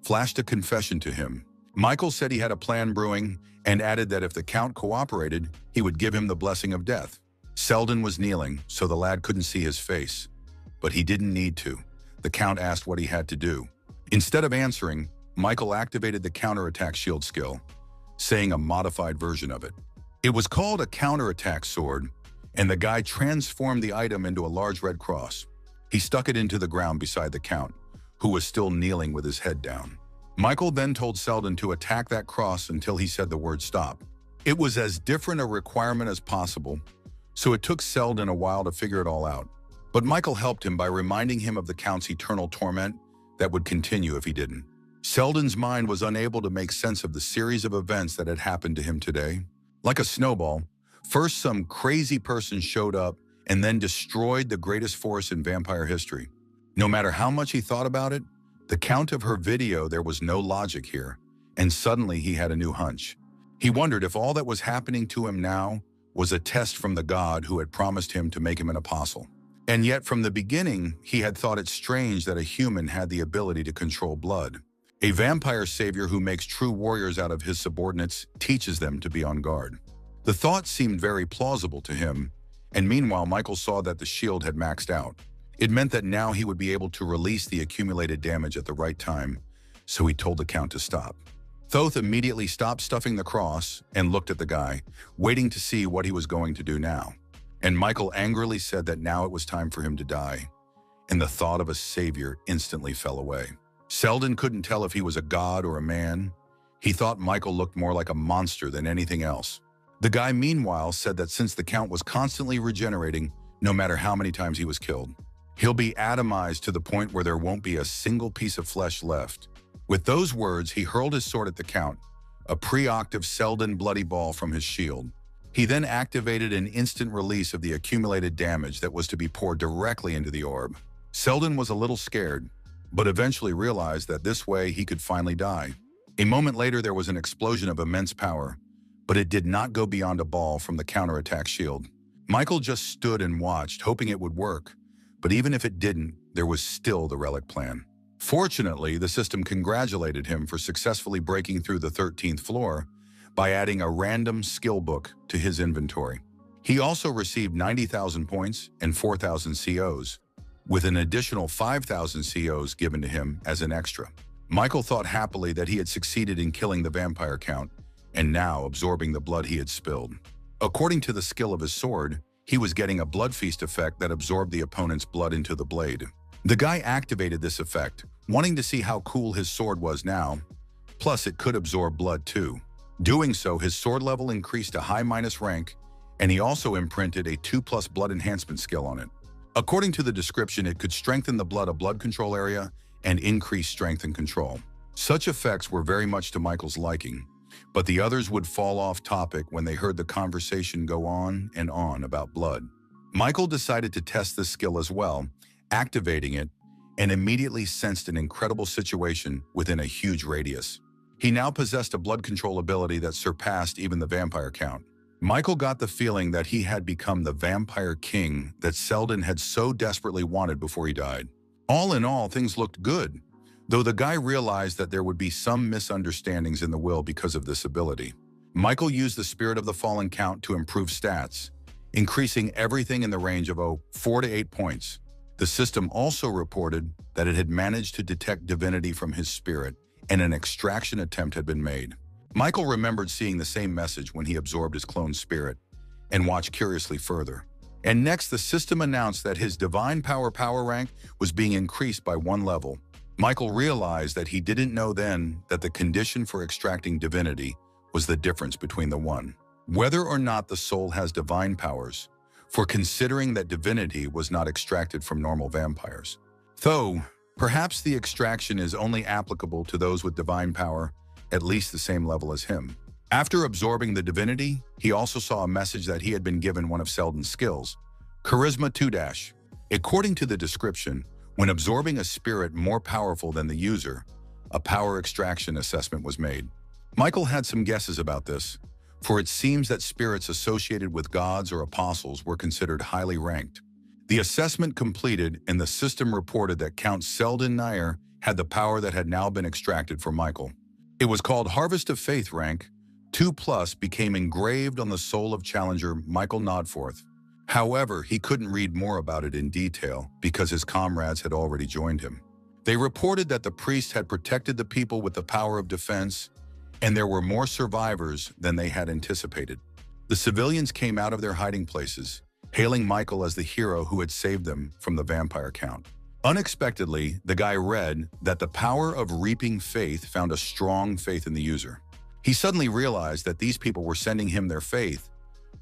flashed a confession to him. Michael said he had a plan brewing and added that if the Count cooperated, he would give him the blessing of death. Selden was kneeling, so the lad couldn't see his face. But he didn't need to. The Count asked what he had to do. Instead of answering, Michael activated the counterattack shield skill, saying a modified version of it. It was called a counterattack sword, and the guy transformed the item into a large red cross. He stuck it into the ground beside the Count, who was still kneeling with his head down. Michael then told Selden to attack that cross until he said the word stop. It was as different a requirement as possible, so it took Selden a while to figure it all out. But Michael helped him by reminding him of the Count's eternal torment that would continue if he didn't. Selden's mind was unable to make sense of the series of events that had happened to him today. Like a snowball, first some crazy person showed up and then destroyed the greatest force in vampire history. No matter how much he thought about it, the Count of her video, there was no logic here, and suddenly he had a new hunch. He wondered if all that was happening to him now was a test from the god who had promised him to make him an apostle. And yet from the beginning, he had thought it strange that a human had the ability to control blood. A vampire savior who makes true warriors out of his subordinates teaches them to be on guard. The thought seemed very plausible to him, and meanwhile Michael saw that the shield had maxed out. It meant that now he would be able to release the accumulated damage at the right time, so he told the Count to stop. Thoth immediately stopped stuffing the cross and looked at the guy, waiting to see what he was going to do now. And Michael angrily said that now it was time for him to die, and the thought of a savior instantly fell away. Selden couldn't tell if he was a god or a man. He thought Michael looked more like a monster than anything else. The guy, meanwhile, said that since the Count was constantly regenerating, no matter how many times he was killed, he'll be atomized to the point where there won't be a single piece of flesh left. With those words, he hurled his sword at the Count, a pre-octave Selden bloody ball from his shield. He then activated an instant release of the accumulated damage that was to be poured directly into the orb. Selden was a little scared, but eventually realized that this way he could finally die. A moment later, there was an explosion of immense power, but it did not go beyond a ball from the counterattack shield. Michael just stood and watched, hoping it would work. But even if it didn't, there was still the relic plan. Fortunately, the system congratulated him for successfully breaking through the 13th floor by adding a random skill book to his inventory. He also received 90,000 points and 4,000 COs, with an additional 5,000 COs given to him as an extra. Michael thought happily that he had succeeded in killing the vampire count and now absorbing the blood he had spilled. According to the skill of his sword, he was getting a blood feast effect that absorbed the opponent's blood into the blade. The guy activated this effect, wanting to see how cool his sword was now, plus it could absorb blood too. Doing so, his sword level increased to high minus rank, and he also imprinted a 2+ blood enhancement skill on it. According to the description, it could strengthen the blood control area and increase strength and control. Such effects were very much to Michael's liking, but the others would fall off topic when they heard the conversation go on and on about blood. Michael decided to test this skill as well, activating it, and immediately sensed an incredible situation within a huge radius. He now possessed a blood control ability that surpassed even the vampire count. Michael got the feeling that he had become the vampire king that Selden had so desperately wanted before he died. All in all, things looked good, though the guy realized that there would be some misunderstandings in the will because of this ability. Michael used the Spirit of the Fallen count to improve stats, increasing everything in the range of 4 to 8 points. The system also reported that it had managed to detect divinity from his spirit, and an extraction attempt had been made. Michael remembered seeing the same message when he absorbed his clone spirit, and watched curiously further. And next, the system announced that his divine power rank was being increased by 1 level. Michael realized that he didn't know then that the condition for extracting divinity was the difference between the one. Whether or not the soul has divine powers, for considering that divinity was not extracted from normal vampires. Though, perhaps the extraction is only applicable to those with divine power, at least the same level as him. After absorbing the divinity, he also saw a message that he had been given one of Selden's skills, Charisma 2-. According to the description, when absorbing a spirit more powerful than the user, a power extraction assessment was made. Michael had some guesses about this, for it seems that spirits associated with gods or apostles were considered highly ranked. The assessment completed, and the system reported that Count Selden Nair had the power that had now been extracted from Michael. It was called Harvest of Faith rank. 2+ became engraved on the soul of challenger Michael Nodforth. However, he couldn't read more about it in detail because his comrades had already joined him. They reported that the priest had protected the people with the power of defense, and there were more survivors than they had anticipated. The civilians came out of their hiding places, hailing Michael as the hero who had saved them from the vampire count. Unexpectedly, the guy read that the power of reaping faith found a strong faith in the user. He suddenly realized that these people were sending him their faith,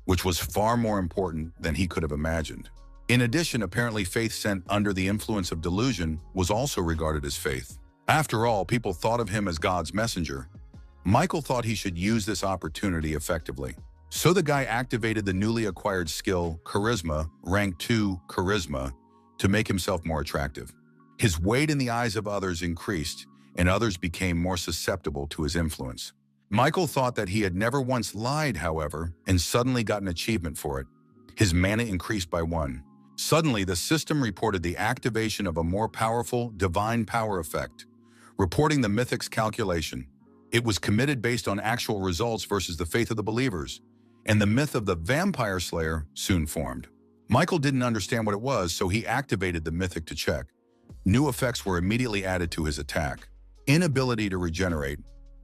which was far more important than he could have imagined. In addition, apparently faith sent under the influence of delusion was also regarded as faith. After all, people thought of him as God's messenger. Michael thought he should use this opportunity effectively. So the guy activated the newly acquired skill, Charisma, rank 2 Charisma, to make himself more attractive. His weight in the eyes of others increased, and others became more susceptible to his influence. Michael thought that he had never once lied, however, and suddenly got an achievement for it. His mana increased by 1. Suddenly, the system reported the activation of a more powerful divine power effect, reporting the mythic's calculation. It was committed based on actual results versus the faith of the believers, and the myth of the vampire slayer soon formed. Michael didn't understand what it was, so he activated the mythic to check. New effects were immediately added to his attack. Inability to regenerate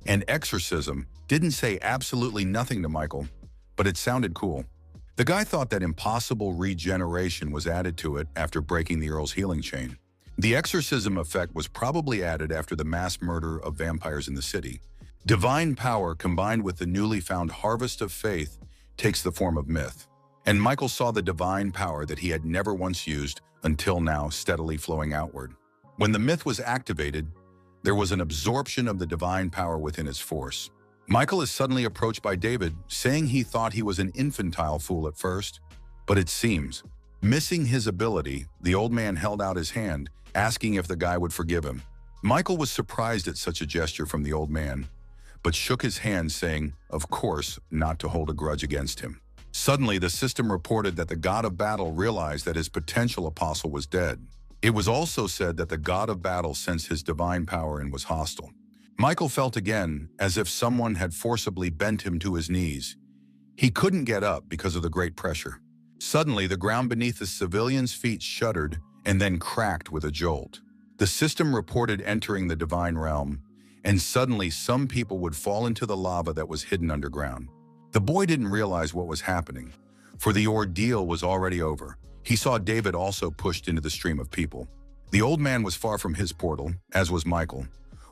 and exorcism didn't say absolutely nothing to Michael, but it sounded cool. The guy thought that impossible regeneration was added to it after breaking the Earl's healing chain. The exorcism effect was probably added after the mass murder of vampires in the city. Divine power combined with the newly found Harvest of Faith takes the form of myth. And Michael saw the divine power that he had never once used until now steadily flowing outward. When the myth was activated, there was an absorption of the divine power within his force. Michael is suddenly approached by David, saying he thought he was an infantile fool at first, but it seems. Missing his ability, the old man held out his hand, asking if the guy would forgive him. Michael was surprised at such a gesture from the old man, but shook his hand saying, of course, not to hold a grudge against him. Suddenly, the system reported that the god of battle realized that his potential apostle was dead. It was also said that the god of battle sensed his divine power and was hostile. Michael felt again as if someone had forcibly bent him to his knees. He couldn't get up because of the great pressure. Suddenly, the ground beneath the civilian's feet shuddered and then cracked with a jolt. The system reported entering the divine realm, and suddenly some people would fall into the lava that was hidden underground. The boy didn't realize what was happening, for the ordeal was already over. He saw David also pushed into the stream of people. The old man was far from his portal, as was Michael.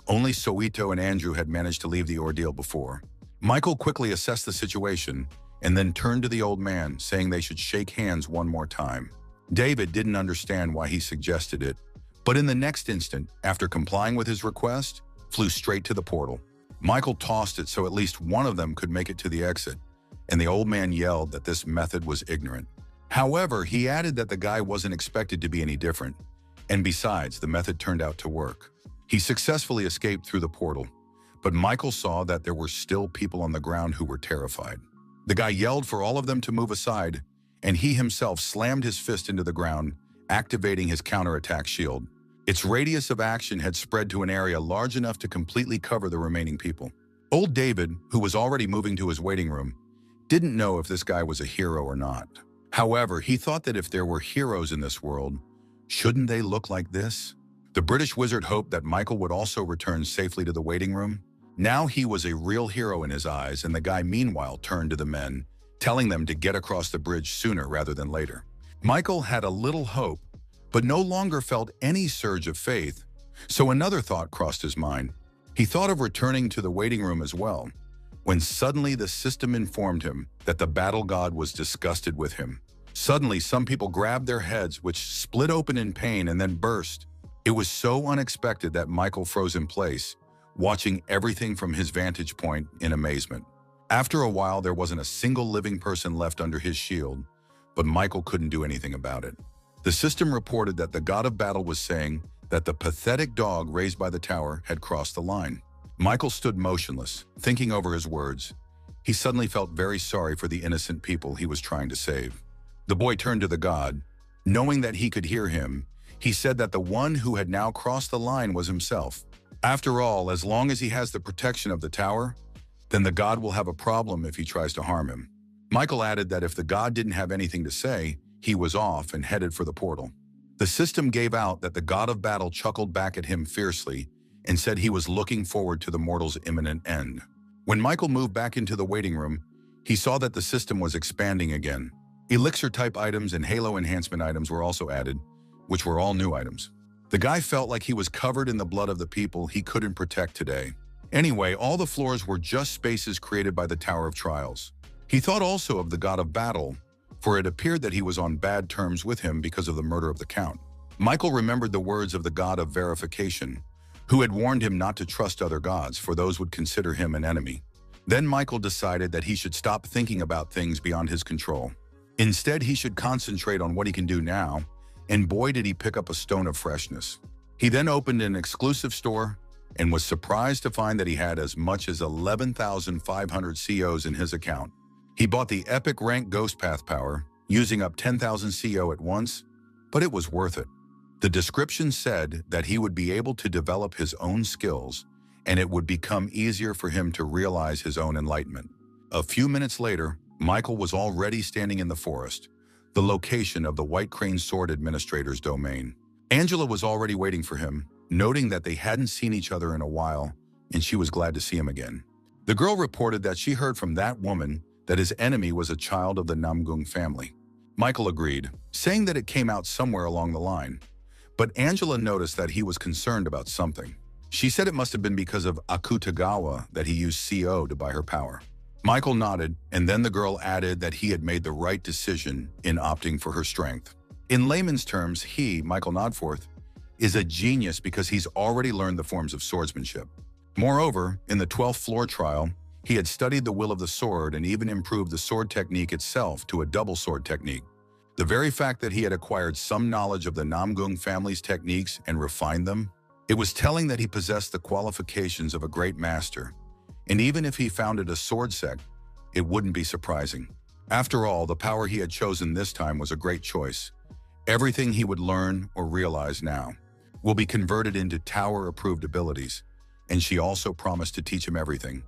Only Soito and Andrew had managed to leave the ordeal before. Michael quickly assessed the situation and then turned to the old man, saying they should shake hands one more time. David didn't understand why he suggested it, but in the next instant, after complying with his request, flew straight to the portal. Michael tossed it so at least one of them could make it to the exit, and the old man yelled that this method was ignorant. However, he added that the guy wasn't expected to be any different, and besides, the method turned out to work. He successfully escaped through the portal, but Michael saw that there were still people on the ground who were terrified. The guy yelled for all of them to move aside, and he himself slammed his fist into the ground, activating his counterattack shield. Its radius of action had spread to an area large enough to completely cover the remaining people. Old David, who was already moving to his waiting room, didn't know if this guy was a hero or not. However, he thought that if there were heroes in this world, shouldn't they look like this? The British wizard hoped that Michael would also return safely to the waiting room. Now he was a real hero in his eyes, and the guy meanwhile turned to the men, telling them to get across the bridge sooner rather than later. Michael had a little hope, but no longer felt any surge of faith, so another thought crossed his mind. He thought of returning to the waiting room as well, when suddenly the system informed him that the battle god was disgusted with him. Suddenly, some people grabbed their heads, which split open in pain and then burst. It was so unexpected that Michael froze in place, watching everything from his vantage point in amazement. After a while, there wasn't a single living person left under his shield, but Michael couldn't do anything about it. The system reported that the god of battle was saying that the pathetic dog raised by the tower had crossed the line. Michael stood motionless, thinking over his words. He suddenly felt very sorry for the innocent people he was trying to save. The boy turned to the god. Knowing that he could hear him, he said that the one who had now crossed the line was himself. After all, as long as he has the protection of the tower, then the god will have a problem if he tries to harm him. Michael added that if the god didn't have anything to say, he was off and headed for the portal. The system gave out that the god of battle chuckled back at him fiercely and said he was looking forward to the mortal's imminent end. When Michael moved back into the waiting room, he saw that the system was expanding again. Elixir-type items and Halo enhancement items were also added, which were all new items. The guy felt like he was covered in the blood of the people he couldn't protect today. Anyway, all the floors were just spaces created by the Tower of Trials. He thought also of the god of battle, for it appeared that he was on bad terms with him because of the murder of the Count. Michael remembered the words of the god of verification, who had warned him not to trust other gods, for those would consider him an enemy. Then Michael decided that he should stop thinking about things beyond his control. Instead, he should concentrate on what he can do now, and boy did he pick up a stone of freshness. He then opened an exclusive store and was surprised to find that he had as much as 11,500 COs in his account. He bought the epic rank Ghost Path power, using up 10,000 CO at once, but it was worth it. The description said that he would be able to develop his own skills, and it would become easier for him to realize his own enlightenment. A few minutes later, Michael was already standing in the forest, the location of the White Crane Sword Administrator's domain. Angela was already waiting for him, noting that they hadn't seen each other in a while, and she was glad to see him again. The girl reported that she heard from that woman that his enemy was a child of the Namgung family. Michael agreed, saying that it came out somewhere along the line. But Angela noticed that he was concerned about something. She said it must have been because of Akutagawa that he used CO to buy her power. Michael nodded, and then the girl added that he had made the right decision in opting for her strength. In layman's terms, he, Michael Nodforth, is a genius because he's already learned the forms of swordsmanship. Moreover, in the 12th floor trial, he had studied the will of the sword and even improved the sword technique itself to a double sword technique. The very fact that he had acquired some knowledge of the Namgung family's techniques and refined them, it was telling that he possessed the qualifications of a great master. And even if he founded a sword sect, it wouldn't be surprising. After all, the power he had chosen this time was a great choice. Everything he would learn or realize now will be converted into tower-approved abilities, and she also promised to teach him everything,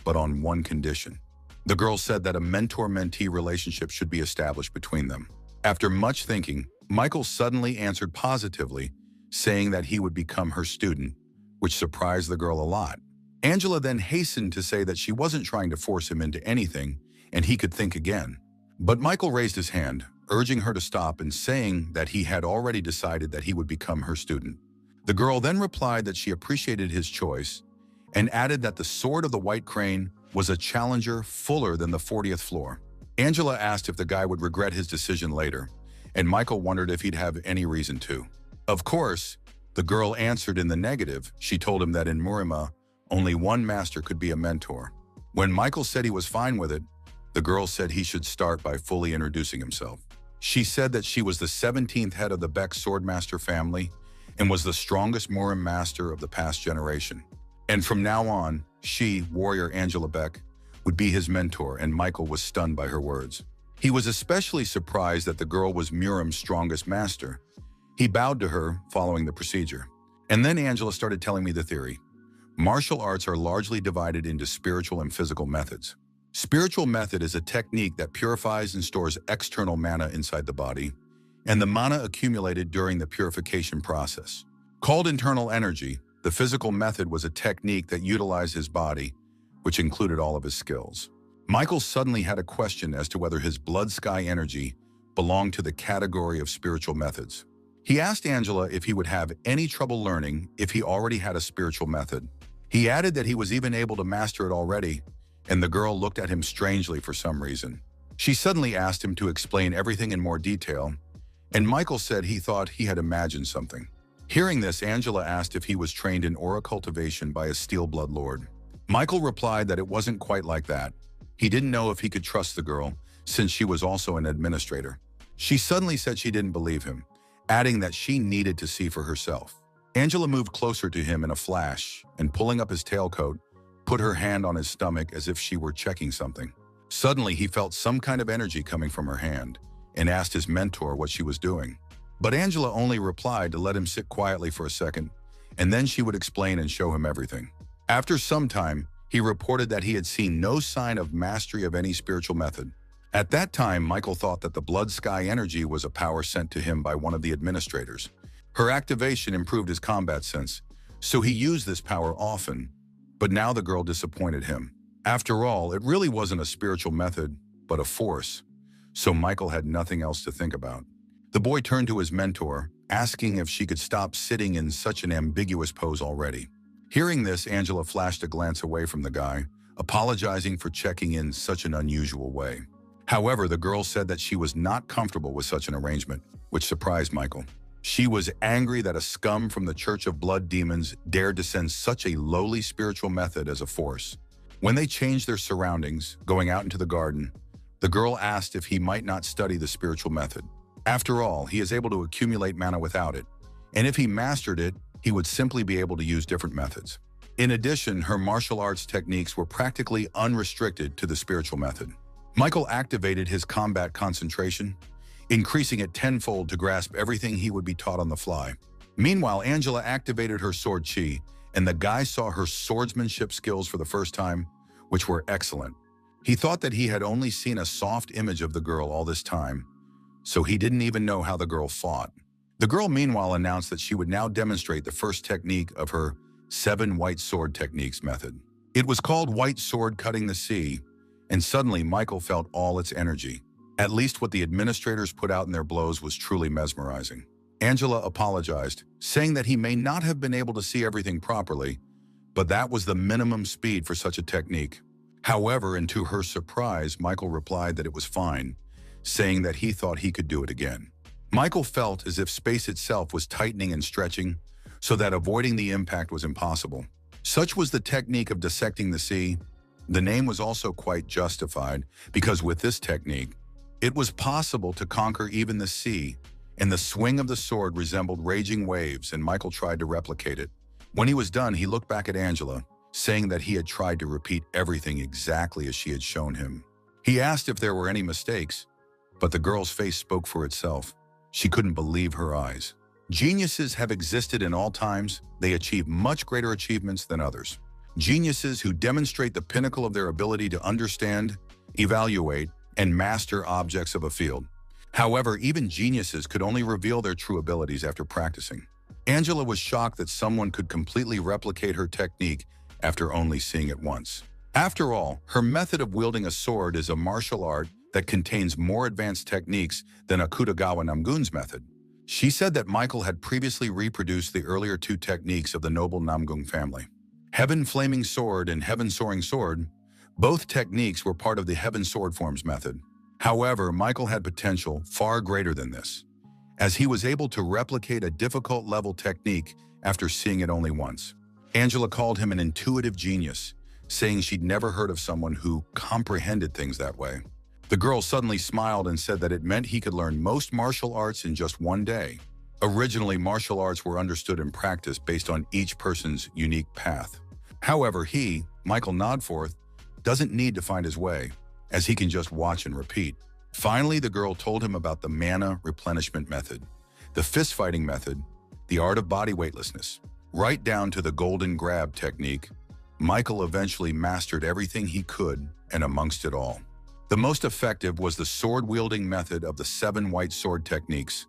but on one condition. The girl said that a mentor-mentee relationship should be established between them. After much thinking, Michael suddenly answered positively, saying that he would become her student, which surprised the girl a lot. Angela then hastened to say that she wasn't trying to force him into anything, and he could think again. But Michael raised his hand, urging her to stop and saying that he had already decided that he would become her student. The girl then replied that she appreciated his choice and added that the Sword of the White Crane was a challenger fuller than the 40th floor. Angela asked if the guy would regret his decision later, and Michael wondered if he'd have any reason to. Of course, the girl answered in the negative. She told him that in Murima, only one master could be a mentor. When Michael said he was fine with it, the girl said he should start by fully introducing himself. She said that she was the 17th head of the Beck Swordmaster family and was the strongest Murim master of the past generation. And from now on, she, warrior Angela Beck, would be his mentor, and Michael was stunned by her words. He was especially surprised that the girl was Murim's strongest master. He bowed to her, following the procedure. And then Angela started telling me the theory. Martial arts are largely divided into spiritual and physical methods. Spiritual method is a technique that purifies and stores external mana inside the body, and the mana accumulated during the purification process. Called internal energy, the physical method was a technique that utilized his body, which included all of his skills. Michael suddenly had a question as to whether his blood sky energy belonged to the category of spiritual methods. He asked Angela if he would have any trouble learning if he already had a spiritual method. He added that he was even able to master it already, and the girl looked at him strangely for some reason. She suddenly asked him to explain everything in more detail, and Michael said he thought he had imagined something. Hearing this, Angela asked if he was trained in aura cultivation by a Steel Blood Lord. Michael replied that it wasn't quite like that. He didn't know if he could trust the girl, since she was also an administrator. She suddenly said she didn't believe him, adding that she needed to see for herself. Angela moved closer to him in a flash, and pulling up his tailcoat, put her hand on his stomach as if she were checking something. Suddenly, he felt some kind of energy coming from her hand and asked his mentor what she was doing. But Angela only replied to let him sit quietly for a second, and then she would explain and show him everything. After some time, he reported that he had seen no sign of mastery of any spiritual method. At that time, Michael thought that the blood sky energy was a power sent to him by one of the administrators. Her activation improved his combat sense, so he used this power often. But now the girl disappointed him. After all, it really wasn't a spiritual method, but a force. So Michael had nothing else to think about. The boy turned to his mentor, asking if she could stop sitting in such an ambiguous pose already. Hearing this, Angela flashed a glance away from the guy, apologizing for checking in such an unusual way. However, the girl said that she was not comfortable with such an arrangement, which surprised Michael. She was angry that a scum from the Church of Blood Demons dared to send such a lowly spiritual method as a force. When they changed their surroundings, going out into the garden, the girl asked if he might not study the spiritual method. After all, he is able to accumulate mana without it, and if he mastered it, he would simply be able to use different methods. In addition, her martial arts techniques were practically unrestricted to the spiritual method. Michael activated his combat concentration, increasing it tenfold to grasp everything he would be taught on the fly. Meanwhile, Angela activated her sword chi, and the guy saw her swordsmanship skills for the first time, which were excellent. He thought that he had only seen a soft image of the girl all this time, so he didn't even know how the girl fought. The girl meanwhile announced that she would now demonstrate the first technique of her 7 white sword techniques method. It was called White Sword Cutting the Sea, and suddenly Michael felt all its energy. At least what the administrators put out in their blows was truly mesmerizing. Angela apologized, saying that he may not have been able to see everything properly, but that was the minimum speed for such a technique. However, and to her surprise, Michael replied that it was fine, saying that he thought he could do it again. Michael felt as if space itself was tightening and stretching, so that avoiding the impact was impossible. Such was the technique of dissecting the sea. The name was also quite justified, because with this technique, it was possible to conquer even the sea, and the swing of the sword resembled raging waves, and Michael tried to replicate it. When he was done, he looked back at Angela, saying that he had tried to repeat everything exactly as she had shown him. He asked if there were any mistakes, but the girl's face spoke for itself. She couldn't believe her eyes. Geniuses have existed in all times. They achieve much greater achievements than others. Geniuses who demonstrate the pinnacle of their ability to understand, evaluate, and master objects of a field. However, even geniuses could only reveal their true abilities after practicing. Angela was shocked that someone could completely replicate her technique after only seeing it once. After all, her method of wielding a sword is a martial art that contains more advanced techniques than Akutagawa Namgun's method. She said that Michael had previously reproduced the earlier two techniques of the noble Namgung family. Heaven Flaming Sword and Heaven Soaring Sword, both techniques were part of the Heaven Sword Forms method. However, Michael had potential far greater than this, as he was able to replicate a difficult level technique after seeing it only once. Angela called him an intuitive genius, saying she'd never heard of someone who comprehended things that way. The girl suddenly smiled and said that it meant he could learn most martial arts in just one day. Originally, martial arts were understood and practiced based on each person's unique path. However, he, Michael Nodforth, doesn't need to find his way, as he can just watch and repeat. Finally, the girl told him about the mana replenishment method, the fist-fighting method, the art of body weightlessness, right down to the golden grab technique. Michael eventually mastered everything he could, and amongst it all, the most effective was the sword-wielding method of the 7 white sword techniques.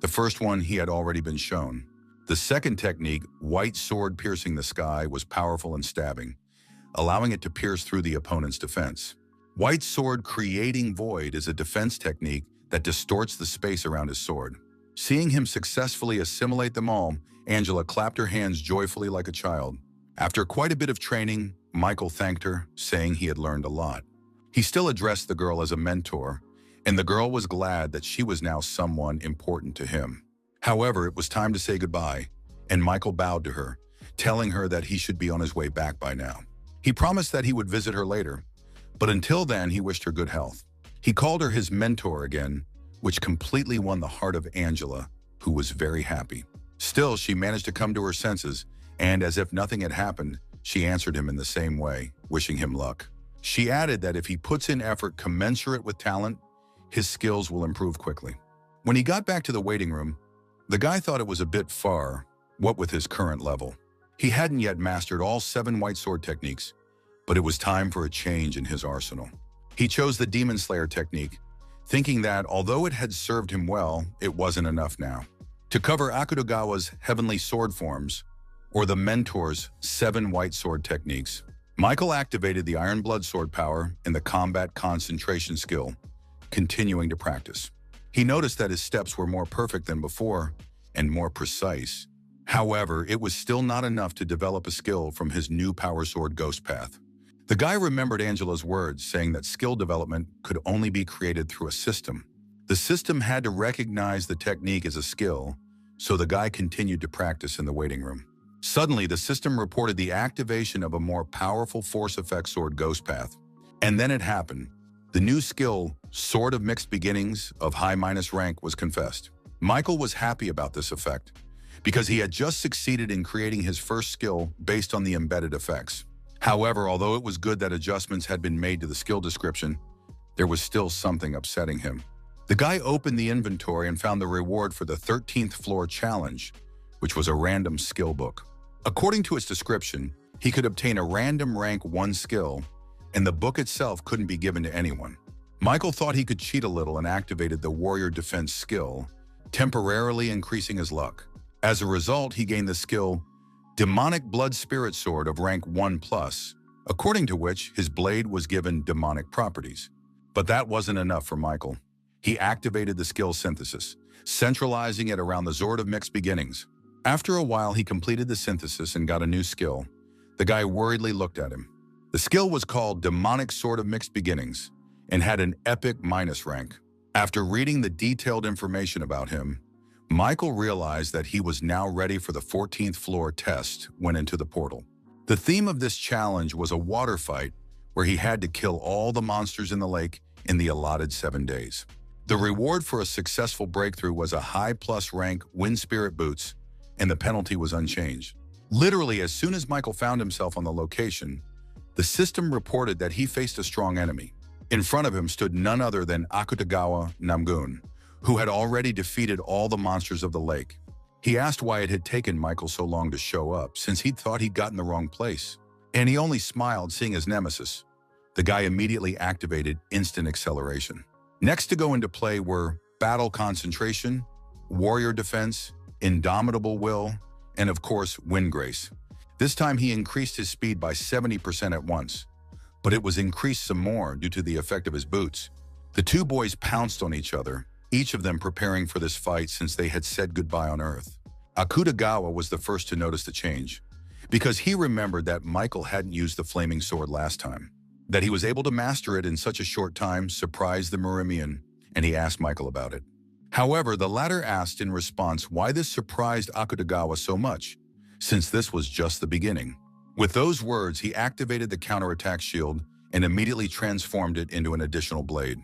The first one he had already been shown. The second technique, white sword piercing the sky, was powerful and stabbing, allowing it to pierce through the opponent's defense. White sword creating void is a defense technique that distorts the space around his sword. Seeing him successfully assimilate them all, Angela clapped her hands joyfully like a child. After quite a bit of training, Michael thanked her, saying he had learned a lot. He still addressed the girl as a mentor, and the girl was glad that she was now someone important to him. However, it was time to say goodbye, and Michael bowed to her, telling her that he should be on his way back by now. He promised that he would visit her later, but until then, he wished her good health. He called her his mentor again, which completely won the heart of Angela, who was very happy. Still, she managed to come to her senses, and as if nothing had happened, she answered him in the same way, wishing him luck. She added that if he puts in effort commensurate with talent, his skills will improve quickly. When he got back to the waiting room, the guy thought it was a bit far, what with his current level. He hadn't yet mastered all 7 white sword techniques, but it was time for a change in his arsenal. He chose the Demon Slayer technique, thinking that although it had served him well, it wasn't enough now. To cover Akutagawa's heavenly sword forms, or the mentor's 7 white sword techniques, Michael activated the Iron Blood sword power in the combat concentration skill, continuing to practice. He noticed that his steps were more perfect than before and more precise. However, it was still not enough to develop a skill from his new power sword Ghost Path. The guy remembered Angela's words saying that skill development could only be created through a system. The system had to recognize the technique as a skill, so the guy continued to practice in the waiting room. Suddenly, the system reported the activation of a more powerful force effect sword Ghost Path. And then it happened. The new skill, Sword of Mixed Beginnings of high minus rank, was confessed. Michael was happy about this effect, because he had just succeeded in creating his first skill based on the embedded effects. However, although it was good that adjustments had been made to the skill description, there was still something upsetting him. The guy opened the inventory and found the reward for the 13th floor challenge, which was a random skill book. According to its description, he could obtain a random rank 1 skill, and the book itself couldn't be given to anyone. Michael thought he could cheat a little and activated the Warrior Defense skill, temporarily increasing his luck. As a result, he gained the skill Demonic Blood Spirit Sword of rank 1+, according to which his blade was given demonic properties. But that wasn't enough for Michael. He activated the skill Synthesis, centralizing it around the Sword of Mixed Beginnings. After a while, he completed the synthesis and got a new skill. The guy worriedly looked at him. The skill was called Demonic Sword of Mixed Beginnings and had an epic minus rank. After reading the detailed information about him, Michael realized that he was now ready for the 14th floor test when into the portal. The theme of this challenge was a water fight where he had to kill all the monsters in the lake in the allotted 7 days. The reward for a successful breakthrough was a high plus rank Wind Spirit Boots, and the penalty was unchanged. Literally, as soon as Michael found himself on the location, the system reported that he faced a strong enemy. In front of him stood none other than Akutagawa Namgun, who had already defeated all the monsters of the lake. He asked why it had taken Michael so long to show up, since he'd thought he'd gotten the wrong place. And he only smiled, seeing his nemesis. The guy immediately activated instant acceleration. Next to go into play were battle concentration, warrior defense, indomitable will, and of course, wind grace. This time he increased his speed by 70% at once, but it was increased some more due to the effect of his boots. The two boys pounced on each other, each of them preparing for this fight since they had said goodbye on Earth. Akutagawa was the first to notice the change, because he remembered that Michael hadn't used the flaming sword last time. That he was able to master it in such a short time surprised the Murimian, and he asked Michael about it. However, the latter asked in response why this surprised Akutagawa so much, since this was just the beginning. With those words, he activated the counterattack shield and immediately transformed it into an additional blade.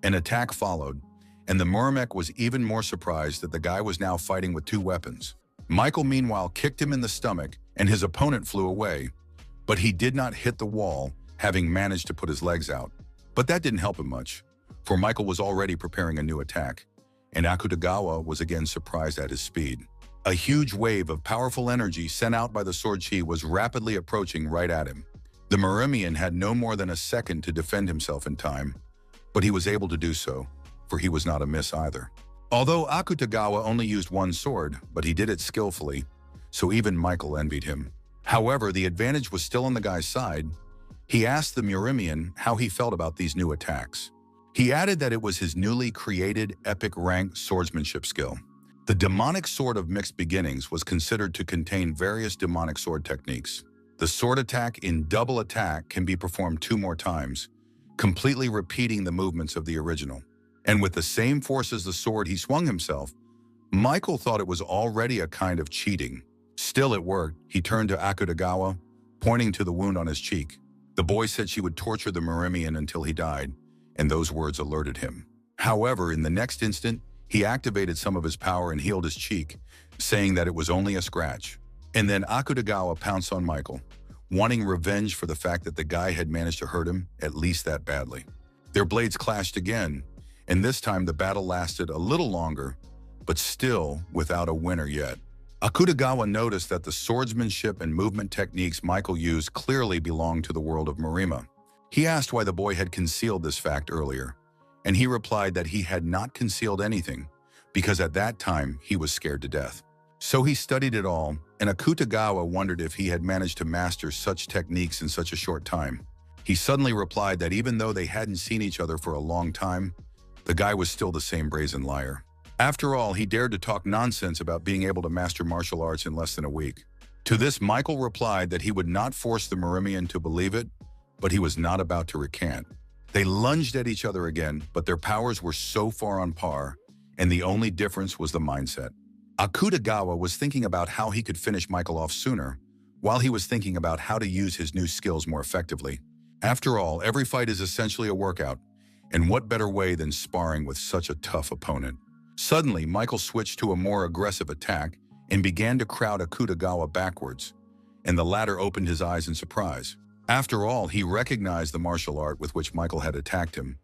An attack followed, and the Murmek was even more surprised that the guy was now fighting with two weapons. Michael, meanwhile, kicked him in the stomach, and his opponent flew away, but he did not hit the wall, having managed to put his legs out. But that didn't help him much, for Michael was already preparing a new attack, and Akutagawa was again surprised at his speed. A huge wave of powerful energy sent out by the sword chi was rapidly approaching right at him. The Murimian had no more than a second to defend himself in time, but he was able to do so, for he was not amiss either. Although Akutagawa only used one sword, but he did it skillfully, so even Michael envied him. However, the advantage was still on the guy's side. He asked the Murimian how he felt about these new attacks. He added that it was his newly created epic rank swordsmanship skill. The demonic sword of mixed beginnings was considered to contain various demonic sword techniques. The sword attack in double attack can be performed 2 more times, completely repeating the movements of the original. And with the same force as the sword he swung himself, Michael thought it was already a kind of cheating. Still, it worked. He turned to Akutagawa, pointing to the wound on his cheek. The boy said she would torture the Murimian until he died, and those words alerted him. However, in the next instant, he activated some of his power and healed his cheek, saying that it was only a scratch. And then Akutagawa pounced on Michael, wanting revenge for the fact that the guy had managed to hurt him at least that badly. Their blades clashed again, and this time the battle lasted a little longer, but still without a winner yet. Akutagawa noticed that the swordsmanship and movement techniques Michael used clearly belonged to the world of Murima. He asked why the boy had concealed this fact earlier, and he replied that he had not concealed anything, because at that time he was scared to death. So he studied it all, and Akutagawa wondered if he had managed to master such techniques in such a short time. He suddenly replied that even though they hadn't seen each other for a long time, the guy was still the same brazen liar. After all, he dared to talk nonsense about being able to master martial arts in less than a week. To this, Michael replied that he would not force the Murimian to believe it, but he was not about to recant. They lunged at each other again, but their powers were so far on par, and the only difference was the mindset. Akutagawa was thinking about how he could finish Michael off sooner, while he was thinking about how to use his new skills more effectively. After all, every fight is essentially a workout, and what better way than sparring with such a tough opponent? Suddenly, Michael switched to a more aggressive attack and began to crowd Akutagawa backwards, and the latter opened his eyes in surprise. After all, he recognized the martial art with which Michael had attacked him,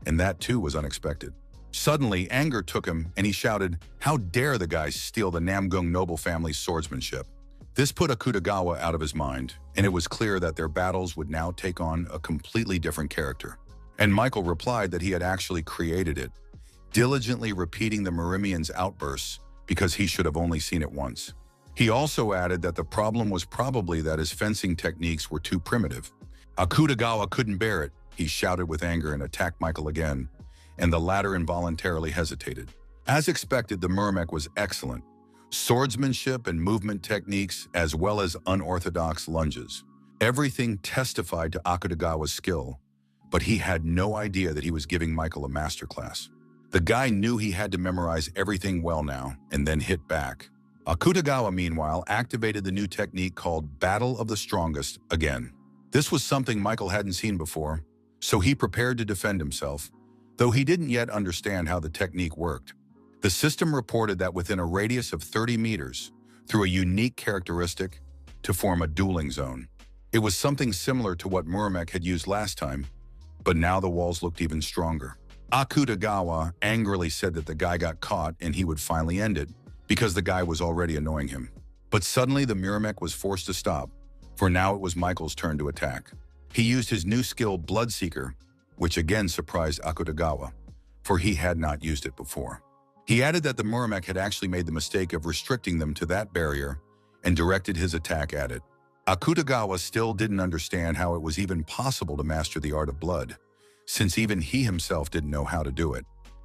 and that too was unexpected. Suddenly, anger took him, and he shouted, "How dare the guy steal the Namgung noble family's swordsmanship?" This put Akutagawa out of his mind, and it was clear that their battles would now take on a completely different character. And Michael replied that he had actually created it, diligently repeating the Murimian's outbursts because he should have only seen it once. He also added that the problem was probably that his fencing techniques were too primitive. Akutagawa couldn't bear it. He shouted with anger and attacked Michael again, and the latter involuntarily hesitated. As expected, the Murmek was excellent. Swordsmanship and movement techniques, as well as unorthodox lunges. Everything testified to Akutagawa's skill, but he had no idea that he was giving Michael a masterclass. The guy knew he had to memorize everything well now, and then hit back. Akutagawa, meanwhile, activated the new technique called Battle of the Strongest again. This was something Michael hadn't seen before, so he prepared to defend himself, though he didn't yet understand how the technique worked. The system reported that within a radius of 30 meters, through a unique characteristic, to form a dueling zone. It was something similar to what Murmek had used last time, But now the walls looked even stronger. Akutagawa angrily said that the guy got caught and he would finally end it, because the guy was already annoying him. But suddenly the Muramec was forced to stop, for now it was Michael's turn to attack. He used his new skill, Bloodseeker, which again surprised Akutagawa, for he had not used it before. He added that the Muramec had actually made the mistake of restricting them to that barrier and directed his attack at it. Akutagawa still didn't understand how it was even possible to master the art of blood, since even he himself didn't know how to do it.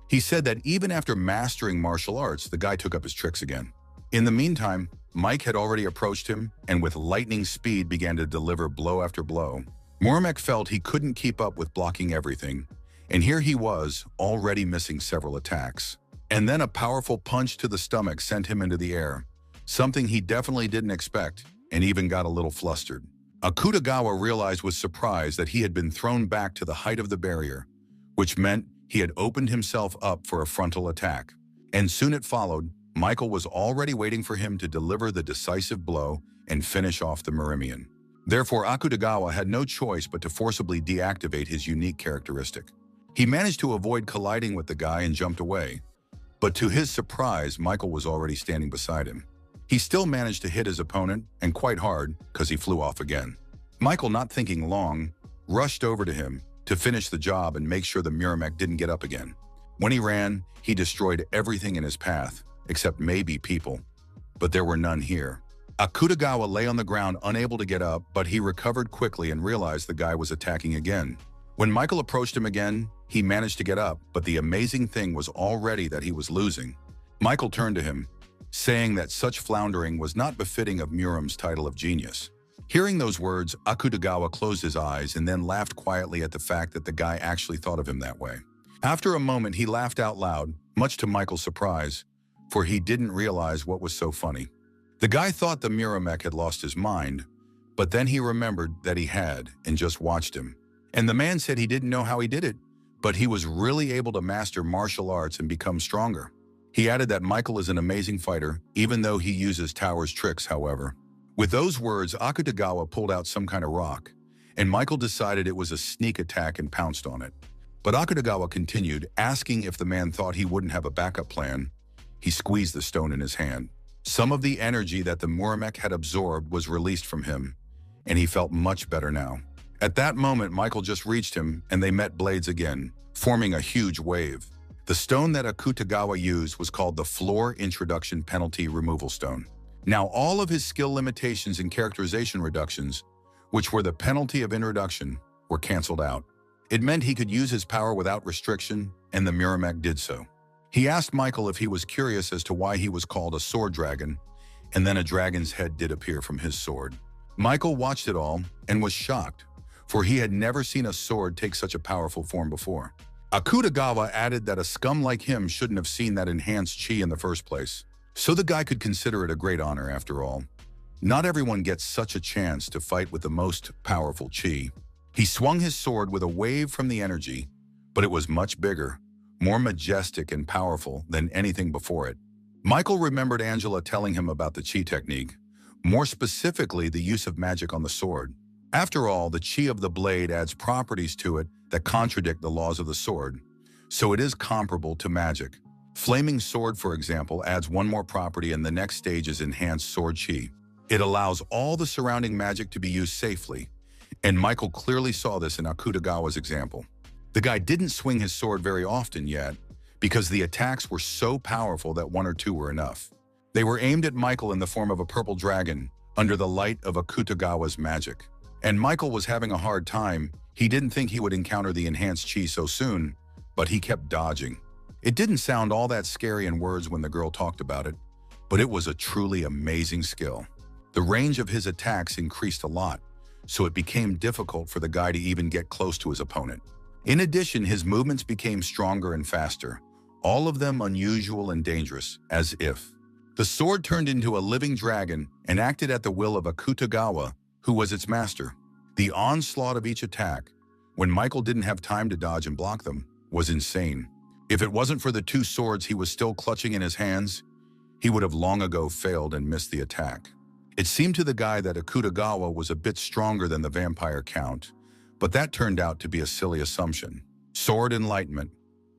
He said that even after mastering martial arts, the guy took up his tricks again. In the meantime, Mike had already approached him and with lightning speed began to deliver blow after blow. Muramec felt he couldn't keep up with blocking everything, and here he was, already missing several attacks. And then a powerful punch to the stomach sent him into the air, something he definitely didn't expect, and even got a little flustered. Akutagawa realized with surprise that he had been thrown back to the height of the barrier, which meant he had opened himself up for a frontal attack. And soon it followed. Michael was already waiting for him to deliver the decisive blow and finish off the Murimian. Therefore, Akutagawa had no choice but to forcibly deactivate his unique characteristic. He managed to avoid colliding with the guy and jumped away, but to his surprise, Michael was already standing beside him. He still managed to hit his opponent, and quite hard, because he flew off again. Michael, not thinking long, rushed over to him to finish the job and make sure the Muramec didn't get up again. When he ran, he destroyed everything in his path, except maybe people. But there were none here. Akutagawa lay on the ground unable to get up, but he recovered quickly and realized the guy was attacking again. When Michael approached him again, he managed to get up, but the amazing thing was already that he was losing. Michael turned to him, saying that such floundering was not befitting of Muram's title of genius. Hearing those words, Akutagawa closed his eyes and then laughed quietly at the fact that the guy actually thought of him that way. After a moment, he laughed out loud, much to Michael's surprise, for he didn't realize what was so funny. The guy thought the Muramec had lost his mind, but then he remembered that he had and just watched him. And the man said he didn't know how he did it, but he was really able to master martial arts and become stronger. He added that Michael is an amazing fighter, even though he uses Tower's tricks, however. With those words, Akutagawa pulled out some kind of rock, and Michael decided it was a sneak attack and pounced on it. But Akutagawa continued, asking if the man thought he wouldn't have a backup plan. He squeezed the stone in his hand. Some of the energy that the Muramec had absorbed was released from him, and he felt much better now. At that moment, Michael just reached him, and they met blades again, forming a huge wave. The stone that Akutagawa used was called the Floor Introduction Penalty Removal Stone. Now, all of his skill limitations and characterization reductions, which were the penalty of introduction, were canceled out. It meant he could use his power without restriction, and the Muramec did so. He asked Michael if he was curious as to why he was called a sword dragon, and then a dragon's head did appear from his sword. Michael watched it all and was shocked, for he had never seen a sword take such a powerful form before. Akutagawa added that a scum like him shouldn't have seen that enhanced chi in the first place, so the guy could consider it a great honor after all. Not everyone gets such a chance to fight with the most powerful chi. He swung his sword with a wave from the energy, but it was much bigger, more majestic and powerful than anything before it. Michael remembered Angela telling him about the chi technique, more specifically the use of magic on the sword. After all, the chi of the blade adds properties to it that contradict the laws of the sword, so it is comparable to magic. Flaming Sword, for example, adds one more property, and the next stage is Enhanced Sword Chi. It allows all the surrounding magic to be used safely, and Michael clearly saw this in Akutagawa's example. The guy didn't swing his sword very often yet, because the attacks were so powerful that one or two were enough. They were aimed at Michael in the form of a purple dragon, under the light of Akutagawa's magic. And Michael was having a hard time. He didn't think he would encounter the enhanced chi so soon, but he kept dodging. It didn't sound all that scary in words when the girl talked about it, but it was a truly amazing skill. The range of his attacks increased a lot, so it became difficult for the guy to even get close to his opponent. In addition, his movements became stronger and faster, all of them unusual and dangerous, as if. The sword turned into a living dragon and acted at the will of Akutagawa, who was its master. The onslaught of each attack, when Michael didn't have time to dodge and block them, was insane. If it wasn't for the two swords he was still clutching in his hands, he would have long ago failed and missed the attack. It seemed to the guy that Akutagawa was a bit stronger than the vampire count, But that turned out to be a silly assumption. Sword enlightenment.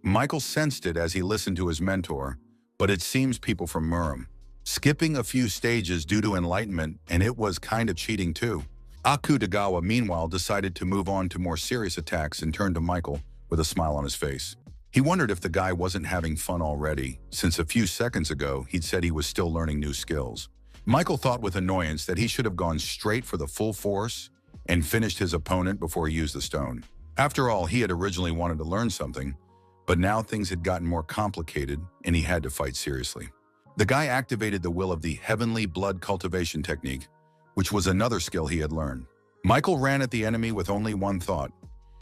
Michael sensed it as he listened to his mentor, but it seems people from Murim. Skipping a few stages due to enlightenment, and it was kind of cheating too. Akutagawa, meanwhile, decided to move on to more serious attacks and turned to Michael with a smile on his face. He wondered if the guy wasn't having fun already, since a few seconds ago he'd said he was still learning new skills. Michael thought with annoyance that he should have gone straight for the full force and finished his opponent before he used the stone. After all, he had originally wanted to learn something, but now things had gotten more complicated and he had to fight seriously. The guy activated the will of the heavenly blood cultivation technique, which was another skill he had learned. Michael ran at the enemy with only one thought.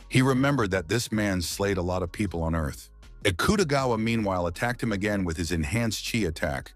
He remembered that this man slayed a lot of people on Earth. Akutagawa, meanwhile, attacked him again with his enhanced chi attack,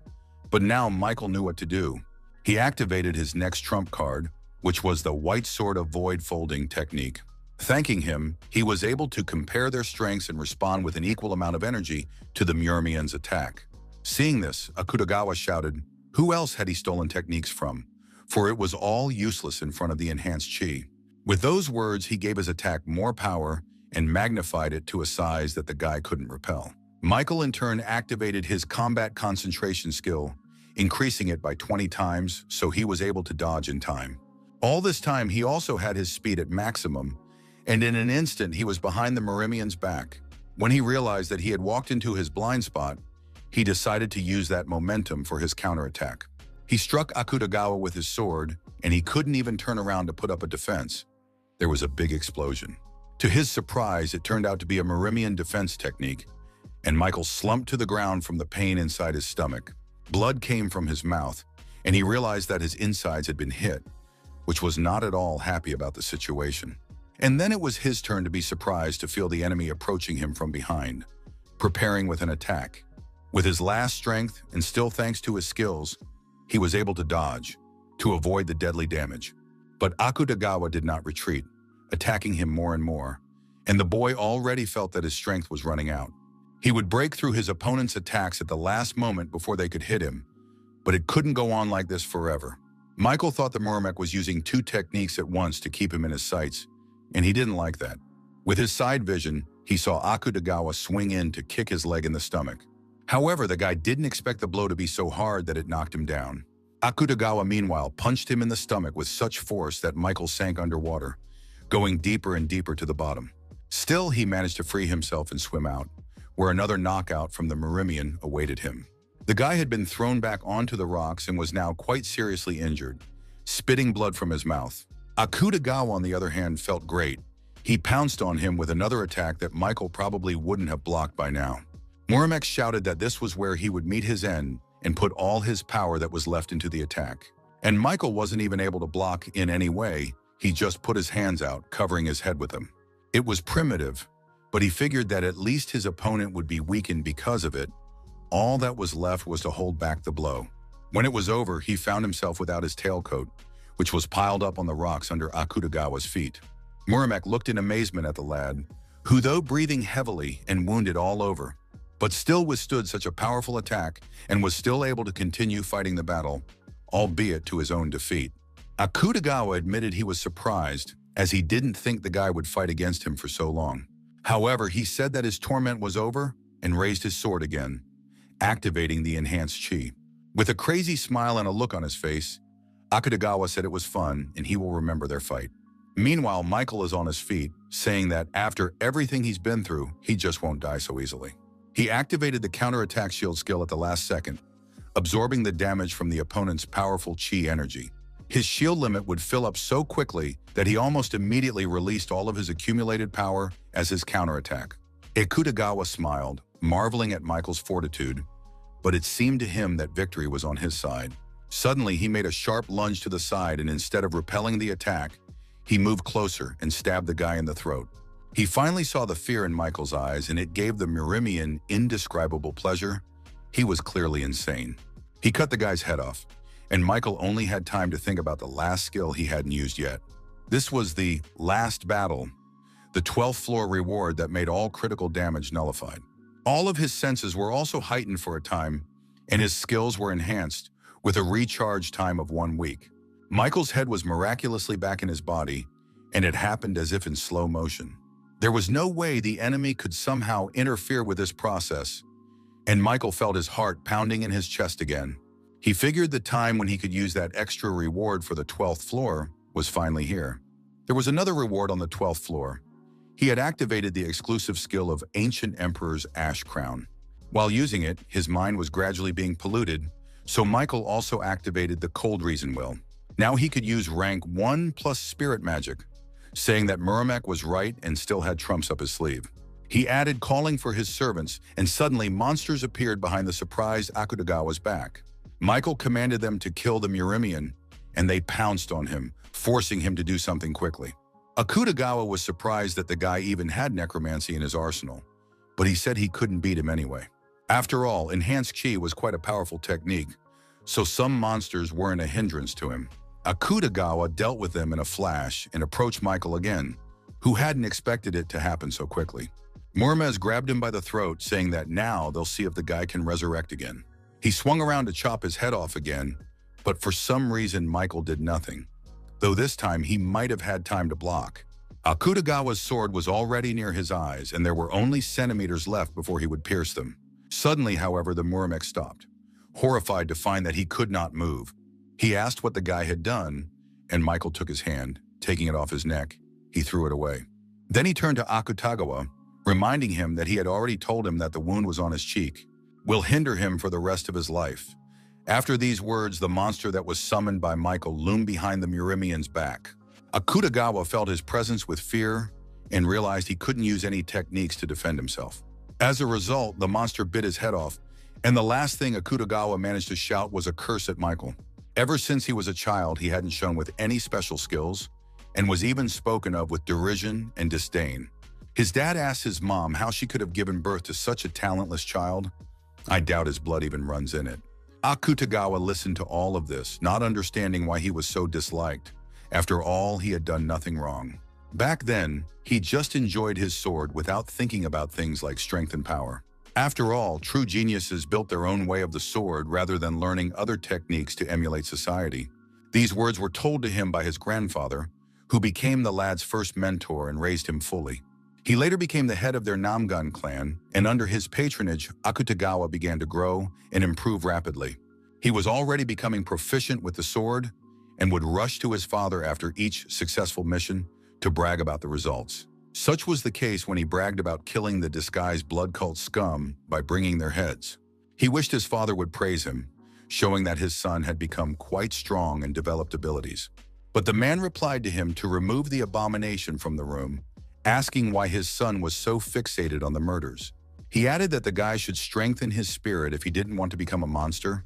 but now Michael knew what to do. He activated his next trump card, which was the White Sword of Void Folding technique. Thanking him, he was able to compare their strengths and respond with an equal amount of energy to the Murimian's attack. Seeing this, Akutagawa shouted, who else had he stolen techniques from? For it was all useless in front of the enhanced chi. With those words, he gave his attack more power and magnified it to a size that the guy couldn't repel. Michael in turn activated his combat concentration skill, increasing it by 20 times so he was able to dodge in time. All this time, he also had his speed at maximum, and in an instant he was behind the Murimian's back. When he realized that he had walked into his blind spot, he decided to use that momentum for his counterattack. He struck Akutagawa with his sword, and he couldn't even turn around to put up a defense. There was a big explosion. To his surprise, it turned out to be a Murimian defense technique, and Michael slumped to the ground from the pain inside his stomach. Blood came from his mouth, and he realized that his insides had been hit, which was not at all happy about the situation. And then it was his turn to be surprised to feel the enemy approaching him from behind, preparing with an attack. With his last strength, and still thanks to his skills, he was able to dodge, to avoid the deadly damage. But Akutagawa did not retreat, attacking him more and more, and the boy already felt that his strength was running out. He would break through his opponent's attacks at the last moment before they could hit him, but it couldn't go on like this forever. Michael thought the Murmek was using two techniques at once to keep him in his sights, and he didn't like that. With his side vision, he saw Akutagawa swing in to kick his leg in the stomach. However, the guy didn't expect the blow to be so hard that it knocked him down. Akutagawa, meanwhile, punched him in the stomach with such force that Michael sank underwater, going deeper and deeper to the bottom. Still, he managed to free himself and swim out, where another knockout from the Murimian awaited him. The guy had been thrown back onto the rocks and was now quite seriously injured, spitting blood from his mouth. Akutagawa, on the other hand, felt great. He pounced on him with another attack that Michael probably wouldn't have blocked by now. Murimek shouted that this was where he would meet his end and put all his power that was left into the attack. And Michael wasn't even able to block in any way. He just put his hands out, covering his head with them. It was primitive, but he figured that at least his opponent would be weakened because of it. All that was left was to hold back the blow. When it was over, he found himself without his tailcoat, which was piled up on the rocks under Akutagawa's feet. Murimek looked in amazement at the lad, who, though breathing heavily and wounded all over, but still withstood such a powerful attack and was still able to continue fighting the battle, albeit to his own defeat. Akutagawa admitted he was surprised, as he didn't think the guy would fight against him for so long. However, he said that his torment was over and raised his sword again, activating the enhanced chi. With a crazy smile and a look on his face, Akutagawa said it was fun and he will remember their fight. Meanwhile, Michael is on his feet, saying that after everything he's been through, he just won't die so easily. He activated the counterattack shield skill at the last second, absorbing the damage from the opponent's powerful chi energy. His shield limit would fill up so quickly that he almost immediately released all of his accumulated power as his counterattack. Akutagawa smiled, marveling at Michael's fortitude, but it seemed to him that victory was on his side. Suddenly, he made a sharp lunge to the side, and instead of repelling the attack, he moved closer and stabbed the guy in the throat. He finally saw the fear in Michael's eyes, and it gave the Murimian indescribable pleasure. He was clearly insane. He cut the guy's head off, and Michael only had time to think about the last skill he hadn't used yet. This was the last battle, the 12th floor reward that made all critical damage nullified. All of his senses were also heightened for a time, and his skills were enhanced with a recharge time of 1 week. Michael's head was miraculously back in his body, and it happened as if in slow motion. There was no way the enemy could somehow interfere with this process, and Michael felt his heart pounding in his chest again. He figured the time when he could use that extra reward for the 12th floor was finally here. There was another reward on the 12th floor. He had activated the exclusive skill of Ancient Emperor's Ash Crown. While using it, his mind was gradually being polluted, so Michael also activated the Cold Reason Will. Now he could use rank 1 plus Spirit Magic, saying that Muramek was right and still had trumps up his sleeve. He added calling for his servants, and suddenly monsters appeared behind the surprised Akutagawa's back. Michael commanded them to kill the Murimian, and they pounced on him, forcing him to do something quickly. Akutagawa was surprised that the guy even had necromancy in his arsenal, but he said he couldn't beat him anyway. After all, enhanced chi was quite a powerful technique, so some monsters weren't a hindrance to him. Akutagawa dealt with them in a flash and approached Michael again, who hadn't expected it to happen so quickly. Murmez grabbed him by the throat, saying that now they'll see if the guy can resurrect again. He swung around to chop his head off again, but for some reason Michael did nothing, though this time he might have had time to block. Akutagawa's sword was already near his eyes, and there were only centimeters left before he would pierce them. Suddenly, however, the Muramek stopped, horrified to find that he could not move. He asked what the guy had done, and Michael took his hand. Taking it off his neck, he threw it away. Then he turned to Akutagawa, reminding him that he had already told him that the wound was on his cheek, will hinder him for the rest of his life. After these words, the monster that was summoned by Michael loomed behind the Murimian's back. Akutagawa felt his presence with fear and realized he couldn't use any techniques to defend himself. As a result, the monster bit his head off, and the last thing Akutagawa managed to shout was a curse at Michael. Ever since he was a child, he hadn't shown with any special skills, and was even spoken of with derision and disdain. His dad asked his mom how she could have given birth to such a talentless child. I doubt his blood even runs in it. Akutagawa listened to all of this, not understanding why he was so disliked. After all, he had done nothing wrong. Back then, he just enjoyed his sword without thinking about things like strength and power. After all, true geniuses built their own way of the sword rather than learning other techniques to emulate society. These words were told to him by his grandfather, who became the lad's first mentor and raised him fully. He later became the head of their Namgun clan, and under his patronage, Akutagawa began to grow and improve rapidly. He was already becoming proficient with the sword and would rush to his father after each successful mission to brag about the results. Such was the case when he bragged about killing the disguised blood cult scum by bringing their heads. He wished his father would praise him, showing that his son had become quite strong and developed abilities. But the man replied to him to remove the abomination from the room, asking why his son was so fixated on the murders. He added that the guy should strengthen his spirit if he didn't want to become a monster.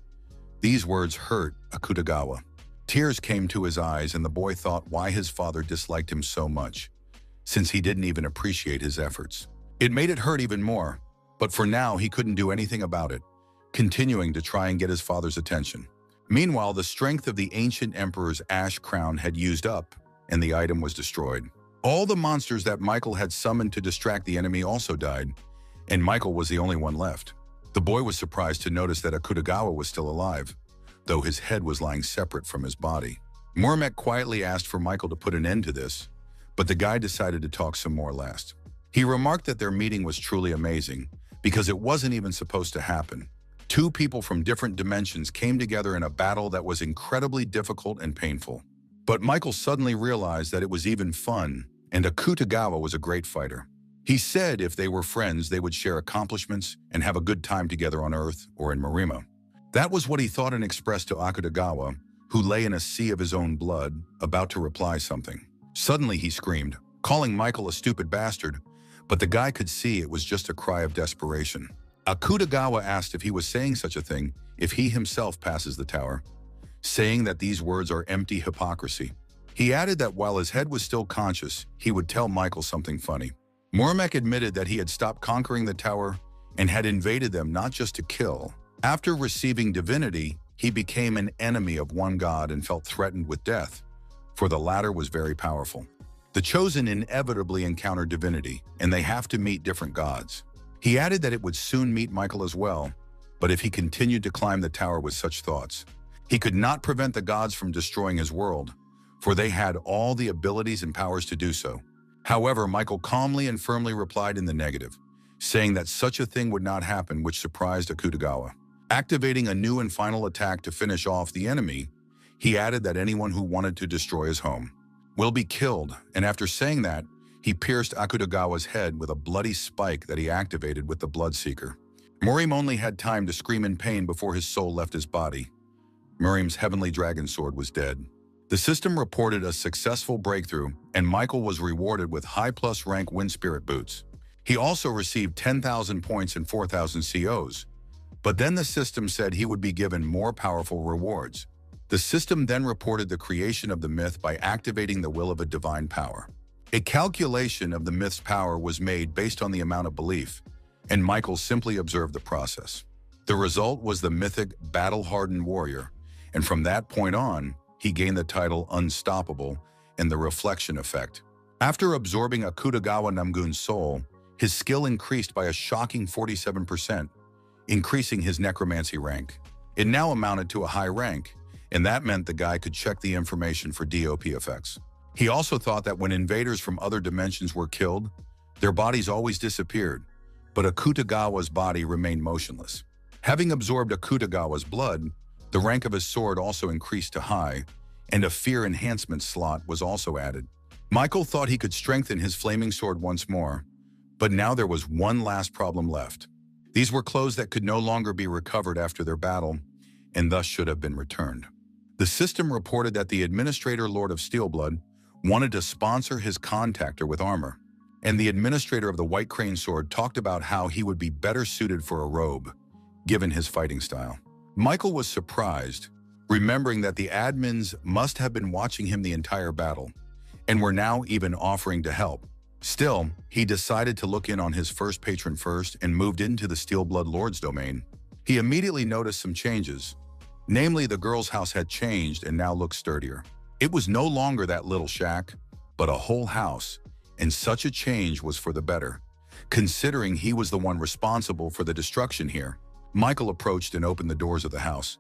These words hurt Akutagawa. Tears came to his eyes, and the boy thought why his father disliked him so much, since he didn't even appreciate his efforts. It made it hurt even more, but for now he couldn't do anything about it, continuing to try and get his father's attention. Meanwhile, the strength of the ancient emperor's ash crown had used up, and the item was destroyed. All the monsters that Michael had summoned to distract the enemy also died, and Michael was the only one left. The boy was surprised to notice that Akutagawa was still alive, though his head was lying separate from his body. Muramek quietly asked for Michael to put an end to this, but the guy decided to talk some more last. He remarked that their meeting was truly amazing, because it wasn't even supposed to happen. Two people from different dimensions came together in a battle that was incredibly difficult and painful. But Michael suddenly realized that it was even fun, and Akutagawa was a great fighter. He said if they were friends, they would share accomplishments and have a good time together on Earth or in Marima. That was what he thought and expressed to Akutagawa, who lay in a sea of his own blood, about to reply something. Suddenly he screamed, calling Michael a stupid bastard, but the guy could see it was just a cry of desperation. Akutagawa asked if he was saying such a thing if he himself passes the tower, saying that these words are empty hypocrisy. He added that while his head was still conscious, he would tell Michael something funny. Muramek admitted that he had stopped conquering the tower and had invaded them not just to kill. After receiving divinity, he became an enemy of one god and felt threatened with death, for the latter was very powerful. The chosen inevitably encounter divinity, and they have to meet different gods. He added that it would soon meet Michael as well, but if he continued to climb the tower with such thoughts, he could not prevent the gods from destroying his world, for they had all the abilities and powers to do so. However, Michael calmly and firmly replied in the negative, saying that such a thing would not happen, which surprised Akutagawa. Activating a new and final attack to finish off the enemy, he added that anyone who wanted to destroy his home will be killed, and after saying that, he pierced Akutagawa's head with a bloody spike that he activated with the Bloodseeker. Muriam only had time to scream in pain before his soul left his body. Miriam's heavenly dragon sword was dead. The system reported a successful breakthrough, and Michael was rewarded with high plus rank Wind Spirit boots. He also received 10,000 points and 4,000 COs. But then the system said he would be given more powerful rewards. The system then reported the creation of the myth by activating the will of a divine power. A calculation of the myth's power was made based on the amount of belief, and Michael simply observed the process. The result was the mythic battle-hardened warrior, and from that point on, he gained the title Unstoppable and the reflection effect. After absorbing Akutagawa Namgun's soul, his skill increased by a shocking 47%, increasing his necromancy rank. It now amounted to a high rank, and that meant the guy could check the information for DOP effects. He also thought that when invaders from other dimensions were killed, their bodies always disappeared, but Akutagawa's body remained motionless. Having absorbed Akutagawa's blood, the rank of his sword also increased to high, and a fear enhancement slot was also added. Michael thought he could strengthen his flaming sword once more, but now there was one last problem left. These were clothes that could no longer be recovered after their battle, and thus should have been returned. The system reported that the Administrator Lord of Steelblood wanted to sponsor his contactor with armor, and the Administrator of the White Crane Sword talked about how he would be better suited for a robe, given his fighting style. Michael was surprised, remembering that the admins must have been watching him the entire battle, and were now even offering to help. Still, he decided to look in on his first patron first and moved into the Steelblood Lord's domain. He immediately noticed some changes. Namely, the girl's house had changed and now looked sturdier. It was no longer that little shack, but a whole house, and such a change was for the better, considering he was the one responsible for the destruction here. Michael approached and opened the doors of the house,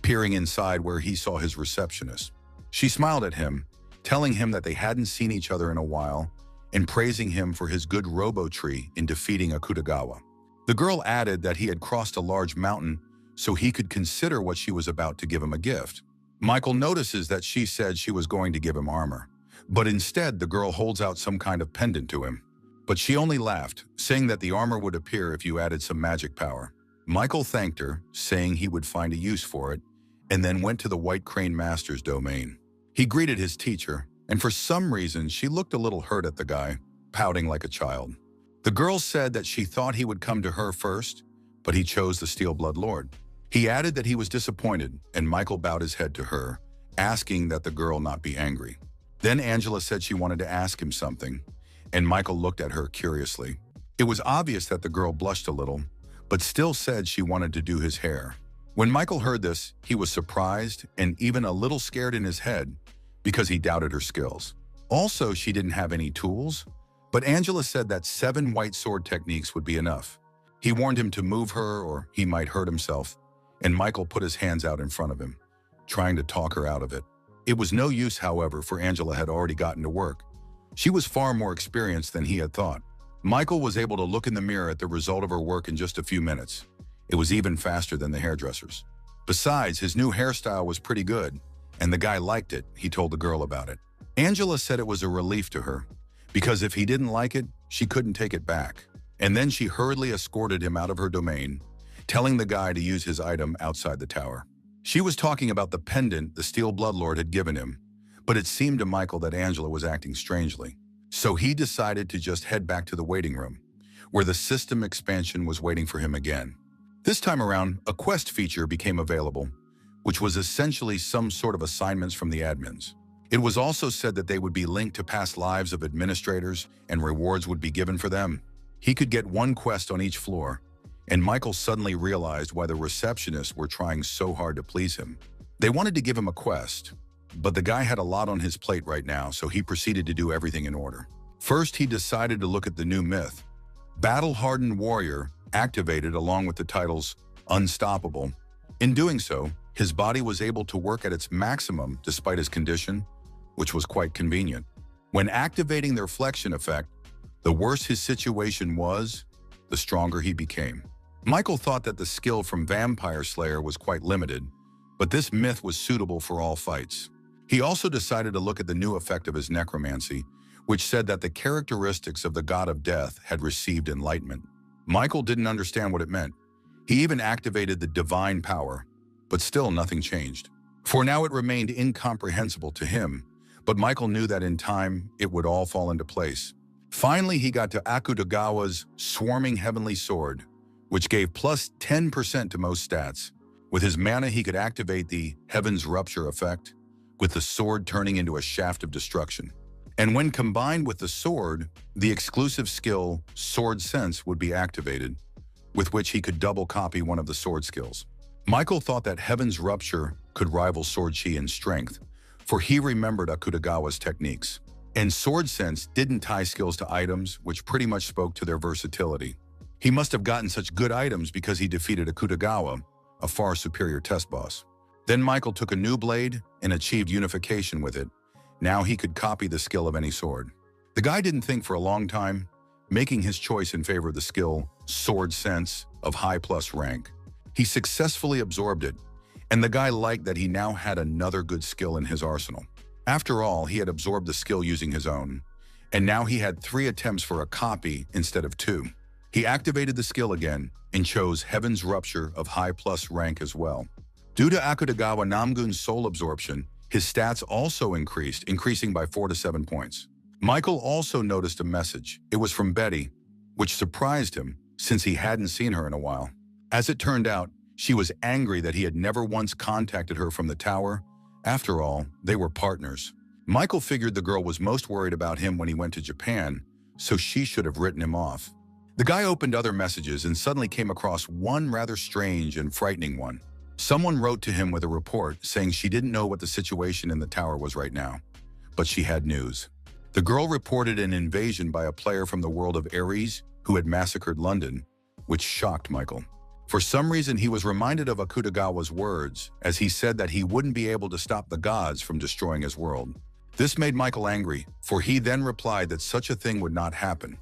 peering inside where he saw his receptionist. She smiled at him, telling him that they hadn't seen each other in a while, and praising him for his good robo-tree in defeating Akutagawa. The girl added that he had crossed a large mountain so he could consider what she was about to give him a gift. Michael notices that she said she was going to give him armor, but instead the girl holds out some kind of pendant to him. But she only laughed, saying that the armor would appear if you added some magic power. Michael thanked her, saying he would find a use for it, and then went to the White Crane Master's domain. He greeted his teacher, and for some reason she looked a little hurt at the guy, pouting like a child. The girl said that she thought he would come to her first, but he chose the Steelblood Lord. He added that he was disappointed, and Michael bowed his head to her, asking that the girl not be angry. Then Angela said she wanted to ask him something, and Michael looked at her curiously. It was obvious that the girl blushed a little, but still said she wanted to do his hair. When Michael heard this, he was surprised and even a little scared in his head because he doubted her skills. Also, she didn't have any tools, but Angela said that 7 white sword techniques would be enough. He warned him to move her or he might hurt himself, and Michael put his hands out in front of him, trying to talk her out of it. It was no use, however, for Angela had already gotten to work. She was far more experienced than he had thought. Michael was able to look in the mirror at the result of her work in just a few minutes. It was even faster than the hairdressers. Besides, his new hairstyle was pretty good, and the guy liked it. He told the girl about it. Angela said it was a relief to her, because if he didn't like it, she couldn't take it back. And then she hurriedly escorted him out of her domain, telling the guy to use his item outside the tower. She was talking about the pendant the Steel Bloodlord had given him, but it seemed to Michael that Angela was acting strangely. So he decided to just head back to the waiting room, where the system expansion was waiting for him again. This time around, a quest feature became available, which was essentially some sort of assignments from the admins. It was also said that they would be linked to past lives of administrators and rewards would be given for them. He could get 1 quest on each floor, and Michael suddenly realized why the receptionists were trying so hard to please him. They wanted to give him a quest, but the guy had a lot on his plate right now, so he proceeded to do everything in order. First, he decided to look at the new myth. Battle-hardened warrior activated along with the titles Unstoppable. In doing so, his body was able to work at its maximum despite his condition, which was quite convenient. When activating the reflection effect, the worse his situation was, the stronger he became. Michael thought that the skill from Vampire Slayer was quite limited, but this myth was suitable for all fights. He also decided to look at the new effect of his necromancy, which said that the characteristics of the god of death had received enlightenment. Michael didn't understand what it meant. He even activated the divine power, but still nothing changed. For now it remained incomprehensible to him, but Michael knew that in time it would all fall into place. Finally, he got to Akutagawa's Swarming Heavenly Sword, which gave plus 10% to most stats. With his mana, he could activate the Heaven's Rupture effect, with the sword turning into a shaft of destruction. And when combined with the sword, the exclusive skill Sword Sense would be activated, with which he could double copy one of the sword skills. Michael thought that Heaven's Rupture could rival Sword Chi in strength, for he remembered Akutagawa's techniques. And Sword Sense didn't tie skills to items, which pretty much spoke to their versatility. He must have gotten such good items because he defeated Akutagawa, a far superior test boss. Then Michael took a new blade and achieved unification with it. Now he could copy the skill of any sword. The guy didn't think for a long time, making his choice in favor of the skill Sword Sense of high plus rank. He successfully absorbed it, and the guy liked that he now had another good skill in his arsenal. After all, he had absorbed the skill using his own, and now he had 3 attempts for a copy instead of 2. He activated the skill again and chose Heaven's Rupture of high plus rank as well. Due to Akutagawa Namgun's soul absorption, his stats also increased, increasing by 4 to 7 points. Michael also noticed a message. It was from Betty, which surprised him since he hadn't seen her in a while. As it turned out, she was angry that he had never once contacted her from the tower. After all, they were partners. Michael figured the girl was most worried about him when he went to Japan, so she should have written him off. The guy opened other messages and suddenly came across one rather strange and frightening one. Someone wrote to him with a report saying she didn't know what the situation in the tower was right now, but she had news. The girl reported an invasion by a player from the world of Ares who had massacred London, which shocked Michael. For some reason, he was reminded of Akutagawa's words, as he said that he wouldn't be able to stop the gods from destroying his world. This made Michael angry, for he then replied that such a thing would not happen,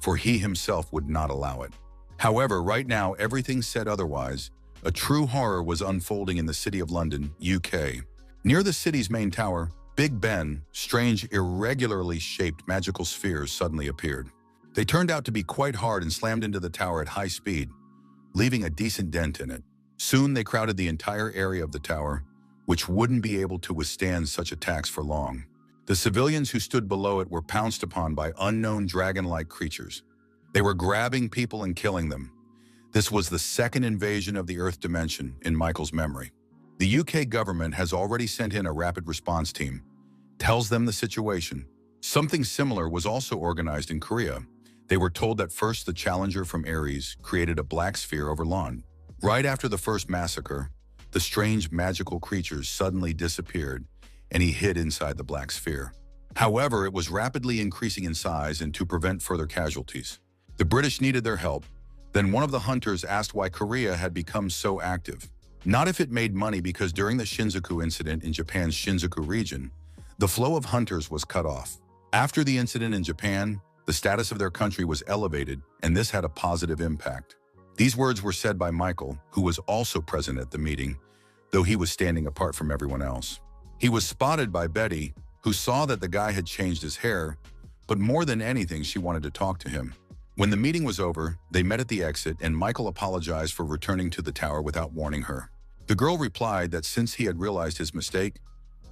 for he himself would not allow it. However, right now, everything said otherwise. A true horror was unfolding in the city of London, UK. Near the city's main tower, Big Ben, strange, irregularly shaped magical spheres suddenly appeared. They turned out to be quite hard and slammed into the tower at high speed, leaving a decent dent in it. Soon they crowded the entire area of the tower, which wouldn't be able to withstand such attacks for long. The civilians who stood below it were pounced upon by unknown dragon-like creatures. They were grabbing people and killing them. This was the second invasion of the Earth dimension in Michael's memory. The UK government has already sent in a rapid response team, tells them the situation. Something similar was also organized in Korea. They were told that first the challenger from Ares created a black sphere over Lon. Right after the first massacre, the strange magical creatures suddenly disappeared and he hid inside the black sphere. However, it was rapidly increasing in size and to prevent further casualties. The British needed their help. Then one of the hunters asked why Korea had become so active. Not if it made money, because during the Shinjuku incident in Japan's Shinjuku region, the flow of hunters was cut off. After the incident in Japan, the status of their country was elevated, and this had a positive impact. These words were said by Michael, who was also present at the meeting, though he was standing apart from everyone else. He was spotted by Betty, who saw that the guy had changed his hair, but more than anything, she wanted to talk to him. When the meeting was over, they met at the exit, and Michael apologized for returning to the tower without warning her. The girl replied that since he had realized his mistake,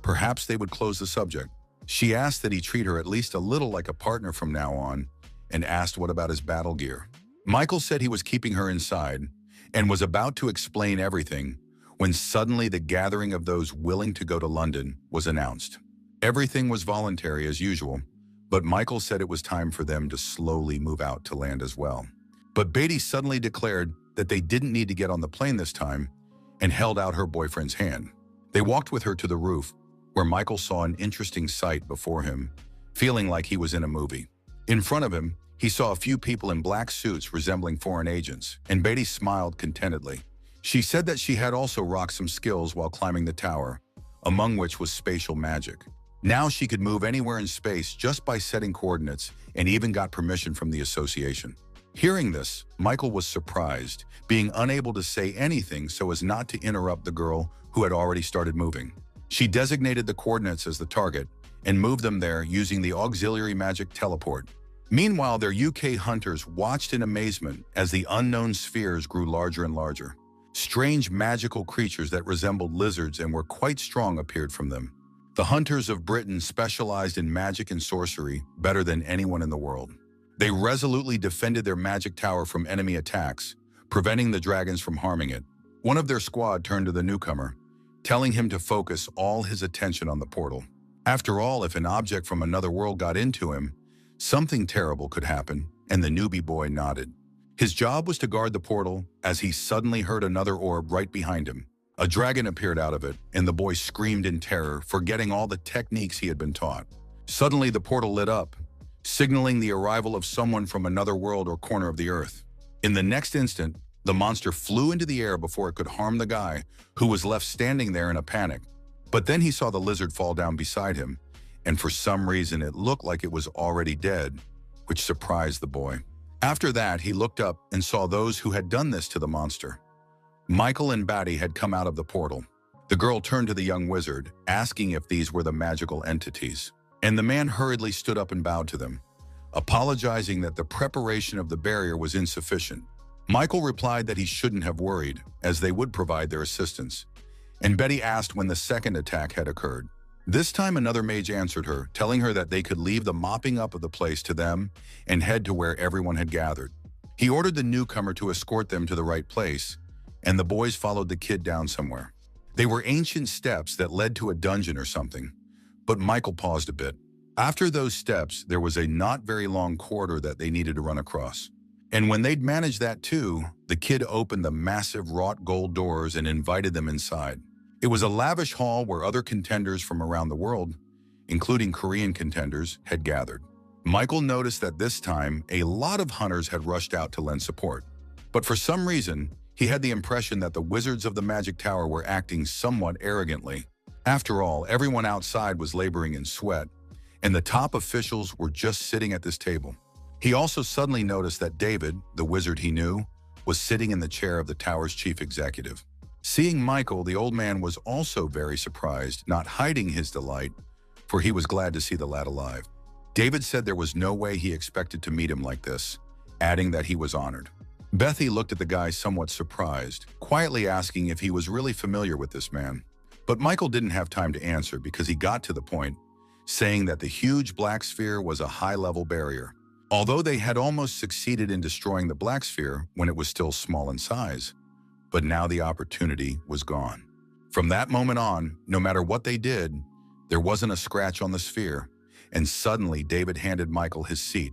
perhaps they would close the subject. She asked that he treat her at least a little like a partner from now on, and asked what about his battle gear. Michael said he was keeping her inside, and was about to explain everything, when suddenly the gathering of those willing to go to London was announced. Everything was voluntary as usual, but Michael said it was time for them to slowly move out to land as well. But Beatty suddenly declared that they didn't need to get on the plane this time, and held out her boyfriend's hand. They walked with her to the roof, where Michael saw an interesting sight before him, feeling like he was in a movie. In front of him, he saw a few people in black suits resembling foreign agents, and Beatty smiled contentedly. She said that she had also rocked some skills while climbing the tower, among which was spatial magic. Now she could move anywhere in space just by setting coordinates and even got permission from the association. Hearing this, Michael was surprised, being unable to say anything so as not to interrupt the girl who had already started moving. She designated the coordinates as the target and moved them there using the auxiliary magic teleport. Meanwhile, their UK hunters watched in amazement as the unknown spheres grew larger and larger. Strange magical creatures that resembled lizards and were quite strong appeared from them. The hunters of Britain specialized in magic and sorcery better than anyone in the world. They resolutely defended their magic tower from enemy attacks, preventing the dragons from harming it. One of their squad turned to the newcomer, telling him to focus all his attention on the portal. After all, if an object from another world got into him, something terrible could happen, and the newbie boy nodded. His job was to guard the portal as he suddenly heard another orb right behind him. A dragon appeared out of it, and the boy screamed in terror, forgetting all the techniques he had been taught. Suddenly, the portal lit up, signaling the arrival of someone from another world or corner of the earth. In the next instant, the monster flew into the air before it could harm the guy, who was left standing there in a panic. But then he saw the lizard fall down beside him, and for some reason it looked like it was already dead, which surprised the boy. After that, he looked up and saw those who had done this to the monster. Michael and Batty had come out of the portal. The girl turned to the young wizard, asking if these were the magical entities, and the man hurriedly stood up and bowed to them, apologizing that the preparation of the barrier was insufficient. Michael replied that he shouldn't have worried, as they would provide their assistance, and Betty asked when the second attack had occurred. This time another mage answered her, telling her that they could leave the mopping up of the place to them and head to where everyone had gathered. He ordered the newcomer to escort them to the right place, and the boys followed the kid down somewhere. They were ancient steps that led to a dungeon or something, but Michael paused a bit. After those steps, there was a not very long corridor that they needed to run across. And when they'd managed that too, the kid opened the massive wrought gold doors and invited them inside. It was a lavish hall where other contenders from around the world, including Korean contenders, had gathered. Michael noticed that this time, a lot of hunters had rushed out to lend support. But for some reason, he had the impression that the wizards of the magic tower were acting somewhat arrogantly. After all, everyone outside was laboring in sweat, and the top officials were just sitting at this table. He also suddenly noticed that David, the wizard he knew, was sitting in the chair of the tower's chief executive. Seeing Michael, the old man was also very surprised, not hiding his delight, for he was glad to see the lad alive. David said there was no way he expected to meet him like this, adding that he was honored. Bethy looked at the guy somewhat surprised, quietly asking if he was really familiar with this man. But Michael didn't have time to answer because he got to the point, saying that the huge black sphere was a high-level barrier. Although they had almost succeeded in destroying the black sphere when it was still small in size, but now the opportunity was gone. From that moment on, no matter what they did, there wasn't a scratch on the sphere, and suddenly David handed Michael his seat.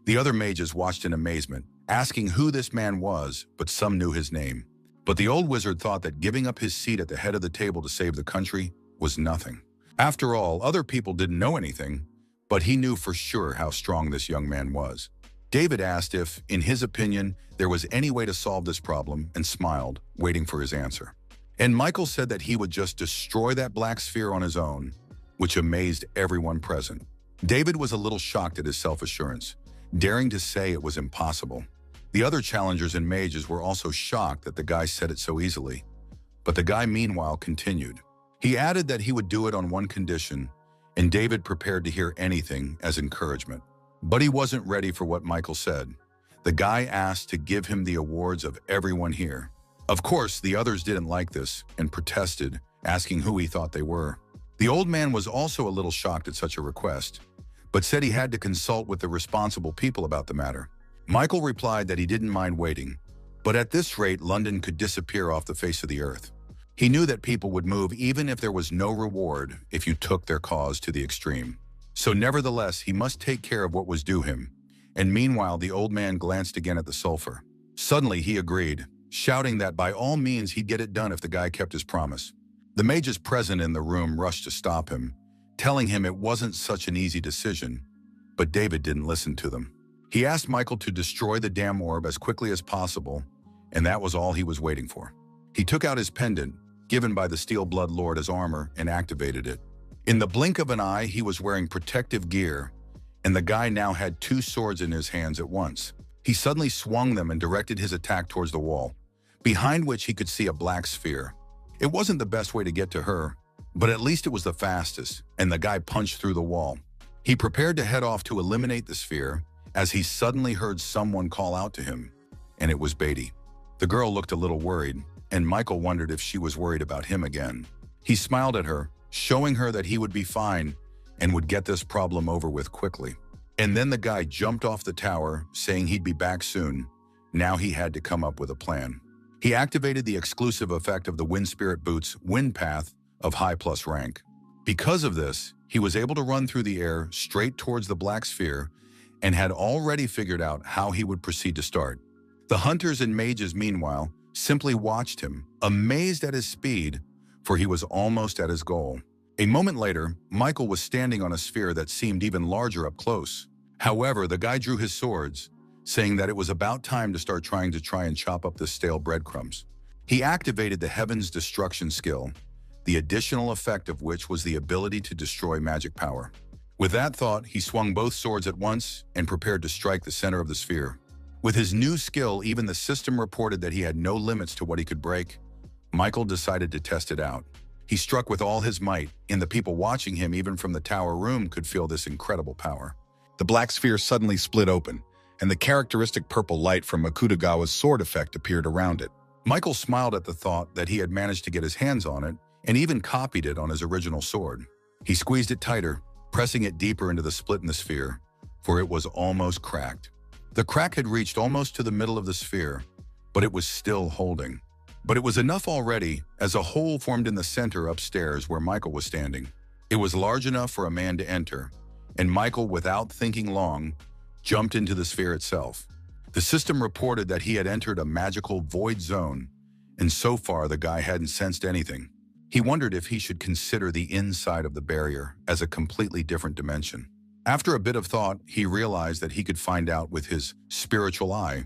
The other mages watched in amazement, asking who this man was, but some knew his name. But the old wizard thought that giving up his seat at the head of the table to save the country was nothing. After all, other people didn't know anything, but he knew for sure how strong this young man was. David asked if, in his opinion, there was any way to solve this problem and smiled, waiting for his answer. And Michael said that he would just destroy that black sphere on his own, which amazed everyone present. David was a little shocked at his self-assurance, daring to say it was impossible. The other challengers and mages were also shocked that the guy said it so easily. But the guy meanwhile continued. He added that he would do it on one condition, and David prepared to hear anything as encouragement. But he wasn't ready for what Michael said. The guy asked to give him the awards of everyone here. Of course, the others didn't like this and protested, asking who he thought they were. The old man was also a little shocked at such a request, but said he had to consult with the responsible people about the matter. Michael replied that he didn't mind waiting, but at this rate, London could disappear off the face of the earth. He knew that people would move even if there was no reward if you took their cause to the extreme. So nevertheless, he must take care of what was due him. And meanwhile, the old man glanced again at the sulfur. Suddenly, he agreed, shouting that by all means he'd get it done if the guy kept his promise. The mages present in the room rushed to stop him, telling him it wasn't such an easy decision, but David didn't listen to them. He asked Michael to destroy the damn orb as quickly as possible, and that was all he was waiting for. He took out his pendant, given by the Steel Blood Lord as armor, and activated it. In the blink of an eye, he was wearing protective gear, and the guy now had two swords in his hands at once. He suddenly swung them and directed his attack towards the wall, behind which he could see a black sphere. It wasn't the best way to get to her, but at least it was the fastest, and the guy punched through the wall. He prepared to head off to eliminate the sphere as he suddenly heard someone call out to him, and it was Beatty. The girl looked a little worried, and Michael wondered if she was worried about him again. He smiled at her, showing her that he would be fine and would get this problem over with quickly. And then the guy jumped off the tower, saying he'd be back soon. Now he had to come up with a plan. He activated the exclusive effect of the Wind Spirit Boot's Wind Path of high plus rank. Because of this, he was able to run through the air straight towards the black sphere and had already figured out how he would proceed to start. The hunters and mages, meanwhile, simply watched him, amazed at his speed, for he was almost at his goal. A moment later, Michael was standing on a sphere that seemed even larger up close. However, the guy drew his swords, saying that it was about time to start trying to chop up the stale breadcrumbs. He activated the Heaven's Destruction skill, the additional effect of which was the ability to destroy magic power. With that thought, he swung both swords at once and prepared to strike the center of the sphere. With his new skill, even the system reported that he had no limits to what he could break. Michael decided to test it out. He struck with all his might, and the people watching him, even from the tower room, could feel this incredible power. The black sphere suddenly split open, and the characteristic purple light from Akutagawa's sword effect appeared around it. Michael smiled at the thought that he had managed to get his hands on it and even copied it on his original sword. He squeezed it tighter, pressing it deeper into the split in the sphere, for it was almost cracked. The crack had reached almost to the middle of the sphere, but it was still holding. But it was enough already, as a hole formed in the center upstairs where Michael was standing. It was large enough for a man to enter, and Michael, without thinking long, jumped into the sphere itself. The system reported that he had entered a magical void zone, and so far the guy hadn't sensed anything. He wondered if he should consider the inside of the barrier as a completely different dimension. After a bit of thought, he realized that he could find out with his spiritual eye,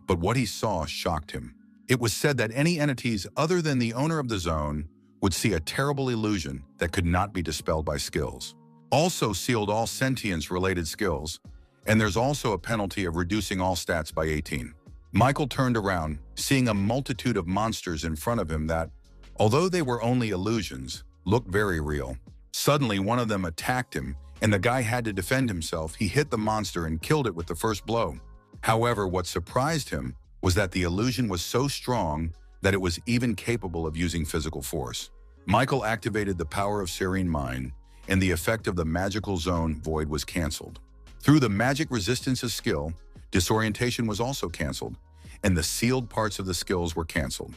but what he saw shocked him. It was said that any entities other than the owner of the zone would see a terrible illusion that could not be dispelled by skills. Also sealed all sentience-related skills, and there's also a penalty of reducing all stats by 18. Michael turned around, seeing a multitude of monsters in front of him that, although they were only illusions, looked very real. Suddenly, one of them attacked him, and the guy had to defend himself. He hit the monster and killed it with the first blow. However, what surprised him was that the illusion was so strong that it was even capable of using physical force. Michael activated the power of Serene Mind, and the effect of the magical zone void was canceled. Through the magic resistance's skill, disorientation was also canceled, and the sealed parts of the skills were canceled.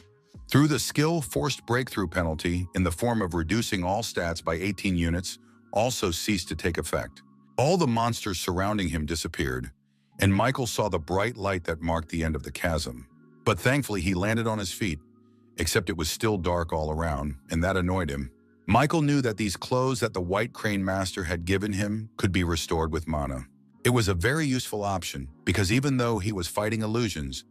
Through the skill, forced breakthrough penalty in the form of reducing all stats by 18 units also ceased to take effect. All the monsters surrounding him disappeared, and Michael saw the bright light that marked the end of the chasm. But thankfully, he landed on his feet, except it was still dark all around, and that annoyed him. Michael knew that these clothes that the White Crane Master had given him could be restored with mana. It was a very useful option, because even though he was fighting illusions,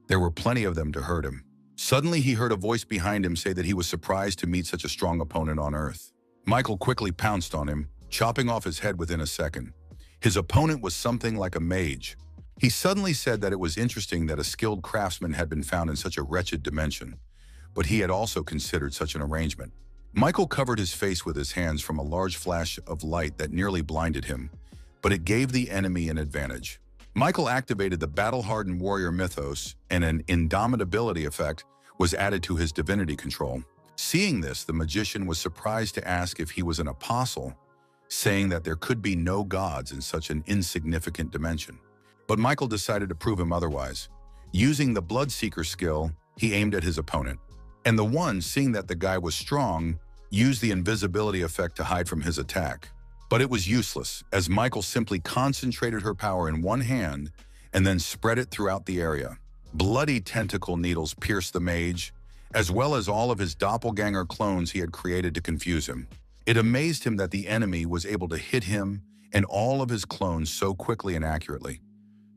there were plenty of them to hurt him. Suddenly, he heard a voice behind him say that he was surprised to meet such a strong opponent on Earth. Michael quickly pounced on him, chopping off his head within a second. His opponent was something like a mage. He suddenly said that it was interesting that a skilled craftsman had been found in such a wretched dimension, but he had also considered such an arrangement. Michael covered his face with his hands from a large flash of light that nearly blinded him, but it gave the enemy an advantage. Michael activated the battle-hardened warrior mythos, and an indomitability effect was added to his divinity control. Seeing this, the magician was surprised to ask if he was an apostle, saying that there could be no gods in such an insignificant dimension. But Michael decided to prove him otherwise. Using the Bloodseeker skill, he aimed at his opponent. And the one, seeing that the guy was strong, used the invisibility effect to hide from his attack. But it was useless, as Michael simply concentrated her power in one hand and then spread it throughout the area. Bloody tentacle needles pierced the mage, as well as all of his doppelganger clones he had created to confuse him. It amazed him that the enemy was able to hit him and all of his clones so quickly and accurately,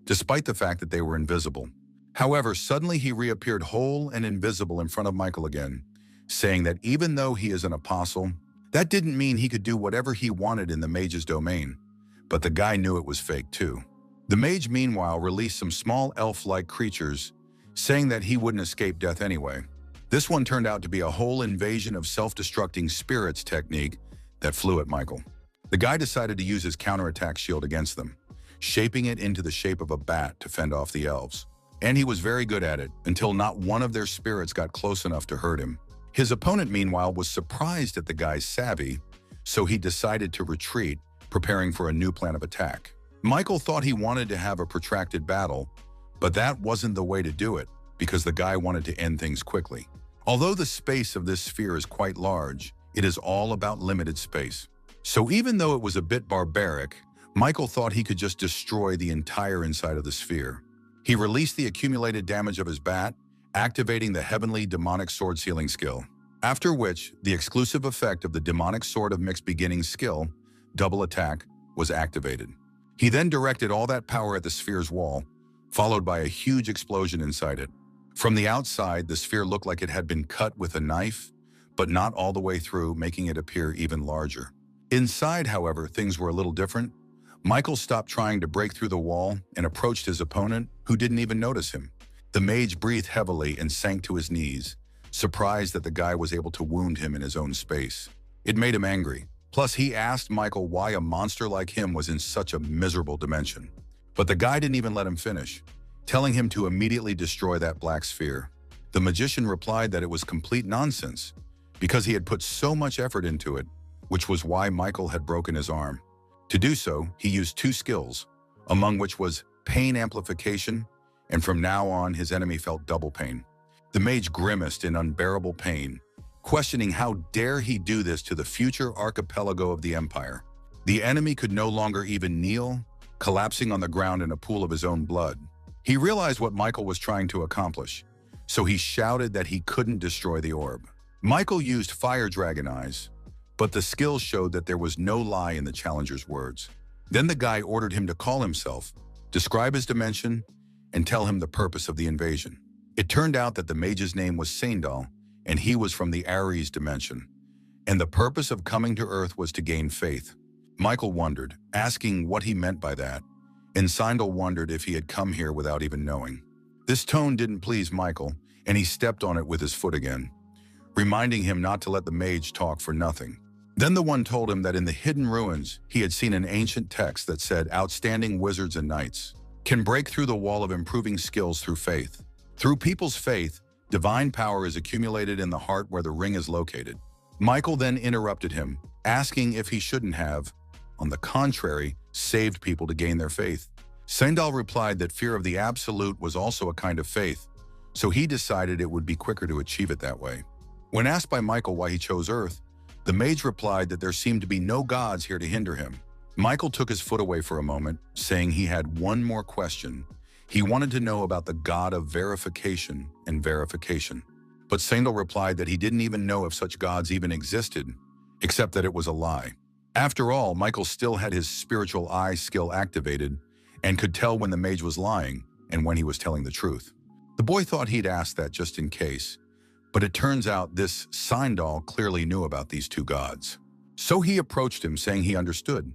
despite the fact that they were invisible. However, suddenly he reappeared whole and invisible in front of Michael again, saying that even though he is an apostle, That didn't mean he could do whatever he wanted in the mage's domain, but the guy knew it was fake too. The mage, meanwhile, released some small elf-like creatures, saying that he wouldn't escape death anyway. This one turned out to be a whole invasion of self-destructing spirits technique that flew at Michael. The guy decided to use his counterattack shield against them, shaping it into the shape of a bat to fend off the elves. And he was very good at it, until not one of their spirits got close enough to hurt him. His opponent, meanwhile, was surprised at the guy's savvy, so he decided to retreat, preparing for a new plan of attack. Michael thought he wanted to have a protracted battle, but that wasn't the way to do it, because the guy wanted to end things quickly. Although the space of this sphere is quite large, it is all about limited space. So even though it was a bit barbaric, Michael thought he could just destroy the entire inside of the sphere. He released the accumulated damage of his bat, activating the heavenly demonic sword sealing skill. After which, the exclusive effect of the demonic sword of mixed beginnings skill, double attack, was activated. He then directed all that power at the sphere's wall, followed by a huge explosion inside it. From the outside, the sphere looked like it had been cut with a knife, but not all the way through, making it appear even larger. Inside, however, things were a little different. Michael stopped trying to break through the wall and approached his opponent, who didn't even notice him. The mage breathed heavily and sank to his knees, surprised that the guy was able to wound him in his own space. It made him angry. Plus, he asked Michael why a monster like him was in such a miserable dimension. But the guy didn't even let him finish, telling him to immediately destroy that black sphere. The magician replied that it was complete nonsense, because he had put so much effort into it, which was why Michael had broken his arm. To do so, he used two skills, among which was pain amplification, and from now on his enemy felt double pain. The mage grimaced in unbearable pain, questioning how dare he do this to the future archipelago of the Empire. The enemy could no longer even kneel, collapsing on the ground in a pool of his own blood. He realized what Michael was trying to accomplish, so he shouted that he couldn't destroy the orb. Michael used fire dragon eyes, but the skill showed that there was no lie in the challenger's words. Then the guy ordered him to call himself, describe his dimension, and tell him the purpose of the invasion. It turned out that the mage's name was Seindal, and he was from the Ares dimension, and the purpose of coming to Earth was to gain faith. Michael wondered, asking what he meant by that, and Seindal wondered if he had come here without even knowing. This tone didn't please Michael, and he stepped on it with his foot again, reminding him not to let the mage talk for nothing. Then the one told him that in the hidden ruins, he had seen an ancient text that said outstanding wizards and knights can break through the wall of improving skills through faith. Through people's faith, divine power is accumulated in the heart where the ring is located. Michael then interrupted him, asking if he shouldn't have, on the contrary, saved people to gain their faith. Seindal replied that fear of the absolute was also a kind of faith, so he decided it would be quicker to achieve it that way. When asked by Michael why he chose Earth, the mage replied that there seemed to be no gods here to hinder him. Michael took his foot away for a moment, saying he had one more question. He wanted to know about the god of verification and verification. But Seindal replied that he didn't even know if such gods even existed, except that it was a lie. After all, Michael still had his spiritual eye skill activated and could tell when the mage was lying and when he was telling the truth. The boy thought he'd ask that just in case, but it turns out this Seindal clearly knew about these two gods. So he approached him, saying he understood.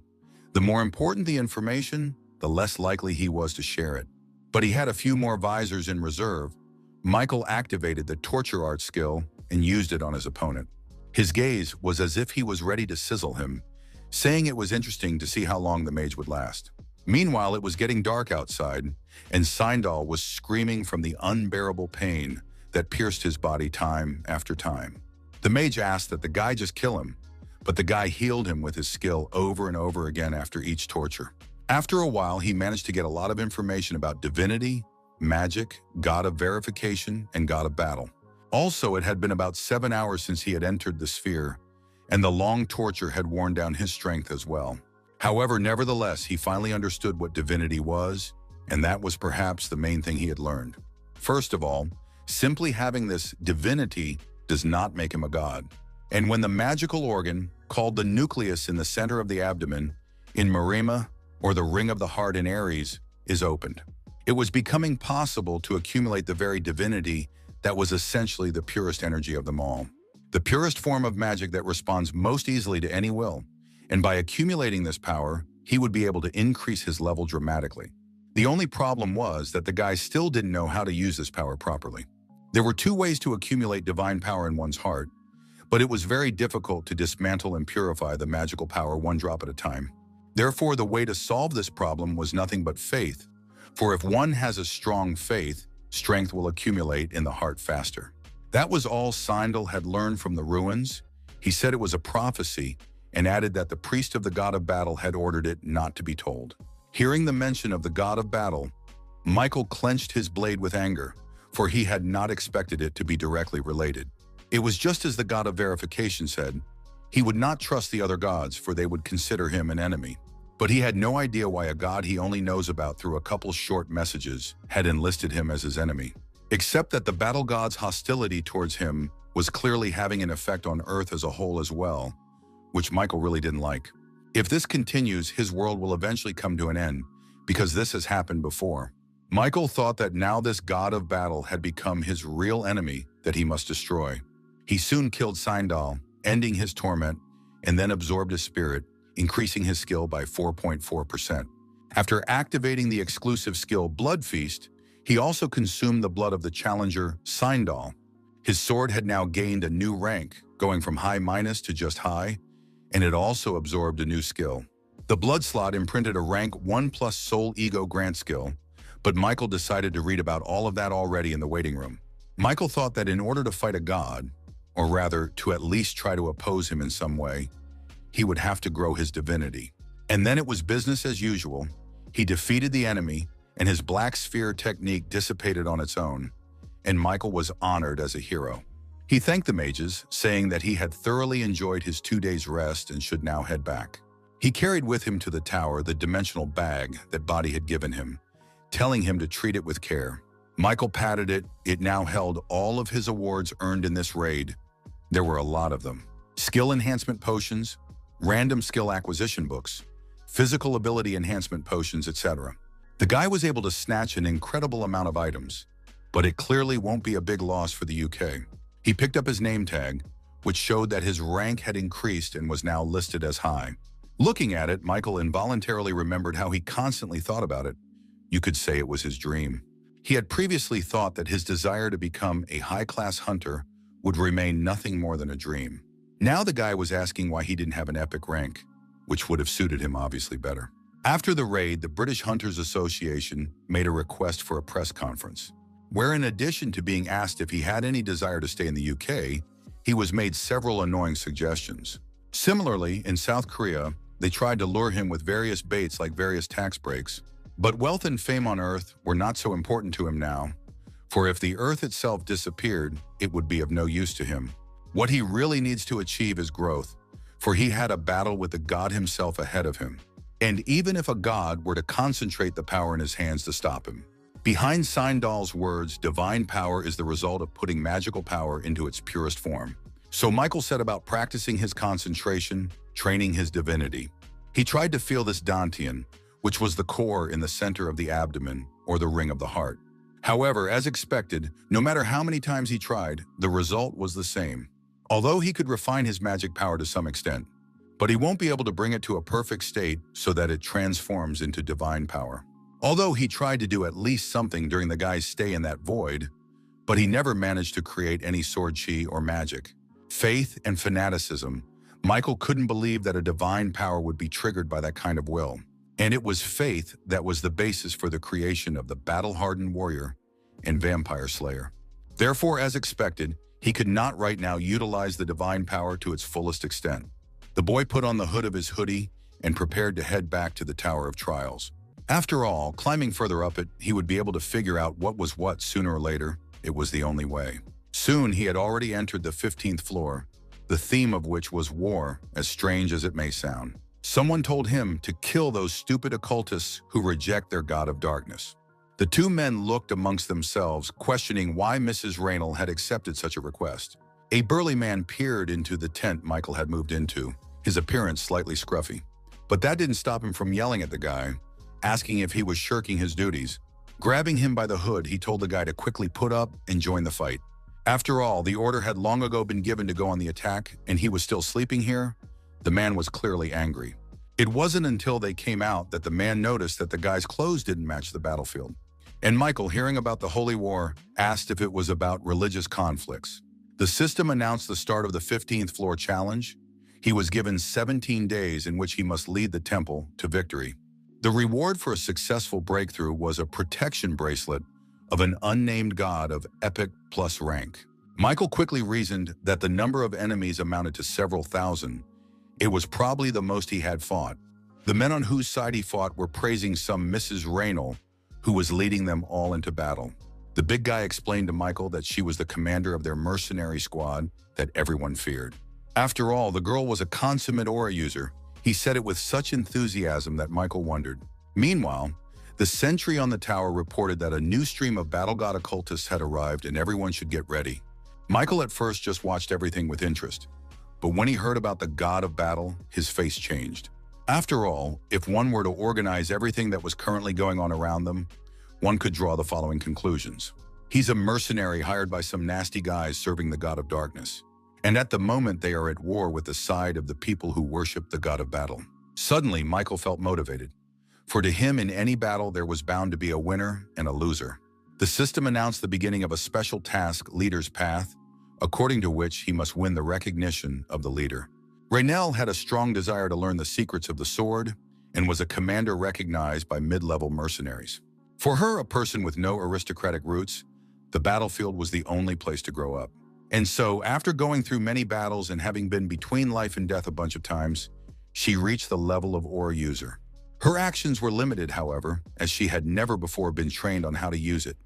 The more important the information, the less likely he was to share it. But he had a few more visors in reserve. Michael activated the torture art skill and used it on his opponent. His gaze was as if he was ready to sizzle him, saying it was interesting to see how long the mage would last. Meanwhile, it was getting dark outside, and Seindal was screaming from the unbearable pain that pierced his body time after time. The mage asked that the guy just kill him, but the guy healed him with his skill over and over again after each torture. After a while, he managed to get a lot of information about divinity, magic, god of verification, and god of battle. Also, it had been about 7 hours since he had entered the sphere, and the long torture had worn down his strength as well. However, nevertheless, he finally understood what divinity was, and that was perhaps the main thing he had learned. First of all, simply having this divinity does not make him a god. And when the magical organ, called the nucleus in the center of the abdomen, in Marima, or the ring of the heart in Ares, is opened, it was becoming possible to accumulate the very divinity that was essentially the purest energy of them all. the purest form of magic that responds most easily to any will, and by accumulating this power, he would be able to increase his level dramatically. The only problem was that the guy still didn't know how to use this power properly. There were two ways to accumulate divine power in one's heart, but it was very difficult to dismantle and purify the magical power one drop at a time. Therefore, the way to solve this problem was nothing but faith, for if one has a strong faith, strength will accumulate in the heart faster. That was all Sindel had learned from the ruins. He said it was a prophecy and added that the priest of the god of battle had ordered it not to be told. Hearing the mention of the god of battle, Michael clenched his blade with anger, for he had not expected it to be directly related. It was just as the god of verification said. He would not trust the other gods, for they would consider him an enemy. But he had no idea why a god he only knows about through a couple short messages had enlisted him as his enemy. Except that the battle god's hostility towards him was clearly having an effect on Earth as a whole as well, which Michael really didn't like. If this continues, his world will eventually come to an end, because this has happened before. Michael thought that now this god of battle had become his real enemy that he must destroy. He soon killed Sindel, ending his torment, and then absorbed his spirit, increasing his skill by 4.4%. After activating the exclusive skill Blood Feast, he also consumed the blood of the challenger, Sindel. His sword had now gained a new rank, going from high minus to just high, and it also absorbed a new skill. The blood slot imprinted a rank 1+ soul ego grant skill, but Michael decided to read about all of that already in the waiting room. Michael thought that in order to fight a god, or rather to at least try to oppose him in some way, he would have to grow his divinity. And then it was business as usual. He defeated the enemy, and his black sphere technique dissipated on its own, and Michael was honored as a hero. He thanked the mages, saying that he had thoroughly enjoyed his 2 days' rest and should now head back. He carried with him to the tower the dimensional bag that Body had given him, telling him to treat it with care. Michael patted it. It now held all of his awards earned in this raid. There were a lot of them. Skill enhancement potions, random skill acquisition books, physical ability enhancement potions, etc. The guy was able to snatch an incredible amount of items, but it clearly won't be a big loss for the UK. He picked up his name tag, which showed that his rank had increased and was now listed as high. Looking at it, Michael involuntarily remembered how he constantly thought about it. You could say it was his dream. He had previously thought that his desire to become a high-class hunter would remain nothing more than a dream. Now the guy was asking why he didn't have an epic rank, which would have suited him obviously better. After the raid, the British Hunters Association made a request for a press conference, where in addition to being asked if he had any desire to stay in the UK, he was made several annoying suggestions. Similarly, in South Korea, they tried to lure him with various baits like various tax breaks. But wealth and fame on Earth were not so important to him now, for if the Earth itself disappeared, it would be of no use to him. What he really needs to achieve is growth, for he had a battle with the god himself ahead of him. And even if a god were to concentrate the power in his hands to stop him. Behind Sindel's words, divine power is the result of putting magical power into its purest form. So Michael set about practicing his concentration, training his divinity. He tried to feel this dantian, which was the core in the center of the abdomen, or the ring of the heart. However, as expected, no matter how many times he tried, the result was the same. Although he could refine his magic power to some extent, but he won't be able to bring it to a perfect state so that it transforms into divine power. Although he tried to do at least something during the guy's stay in that void, but he never managed to create any sword chi or magic. Faith and fanaticism, Michael couldn't believe that a divine power would be triggered by that kind of will. And it was faith that was the basis for the creation of the battle-hardened warrior and vampire slayer. Therefore, as expected, he could not right now utilize the divine power to its fullest extent. The boy put on the hood of his hoodie and prepared to head back to the Tower of Trials. After all, climbing further up it, he would be able to figure out what was what sooner or later. It was the only way. Soon, he had already entered the 15th floor, the theme of which was war, as strange as it may sound. Someone told him to kill those stupid occultists who reject their god of darkness. The two men looked amongst themselves, questioning why Mrs. Raynal had accepted such a request. A burly man peered into the tent Michael had moved into, his appearance slightly scruffy. But that didn't stop him from yelling at the guy, asking if he was shirking his duties. Grabbing him by the hood, he told the guy to quickly put up and join the fight. After all, the order had long ago been given to go on the attack, and he was still sleeping here. The man was clearly angry. It wasn't until they came out that the man noticed that the guy's clothes didn't match the battlefield. And Michael, hearing about the Holy War, asked if it was about religious conflicts. The system announced the start of the 15th floor challenge. He was given 17 days in which he must lead the temple to victory. The reward for a successful breakthrough was a protection bracelet of an unnamed god of epic plus rank. Michael quickly reasoned that the number of enemies amounted to several thousand. It was probably the most he had fought. The men on whose side he fought were praising some Mrs. Raynal, who was leading them all into battle. The big guy explained to Michael that she was the commander of their mercenary squad that everyone feared. After all, the girl was a consummate aura user. He said it with such enthusiasm that Michael wondered. Meanwhile, the sentry on the tower reported that a new stream of battle god occultists had arrived and everyone should get ready. Michael at first just watched everything with interest, but when he heard about the god of battle, his face changed. After all, if one were to organize everything that was currently going on around them, one could draw the following conclusions. He's a mercenary hired by some nasty guys serving the god of darkness. And at the moment they are at war with the side of the people who worship the god of battle. Suddenly, Michael felt motivated. For to him, in any battle, there was bound to be a winner and a loser. The system announced the beginning of a special task, Leader's Path, according to which he must win the recognition of the leader. Raynal had a strong desire to learn the secrets of the sword and was a commander recognized by mid-level mercenaries. For her, a person with no aristocratic roots, the battlefield was the only place to grow up. And so, after going through many battles and having been between life and death a bunch of times, she reached the level of aura user. Her actions were limited, however, as she had never before been trained on how to use it.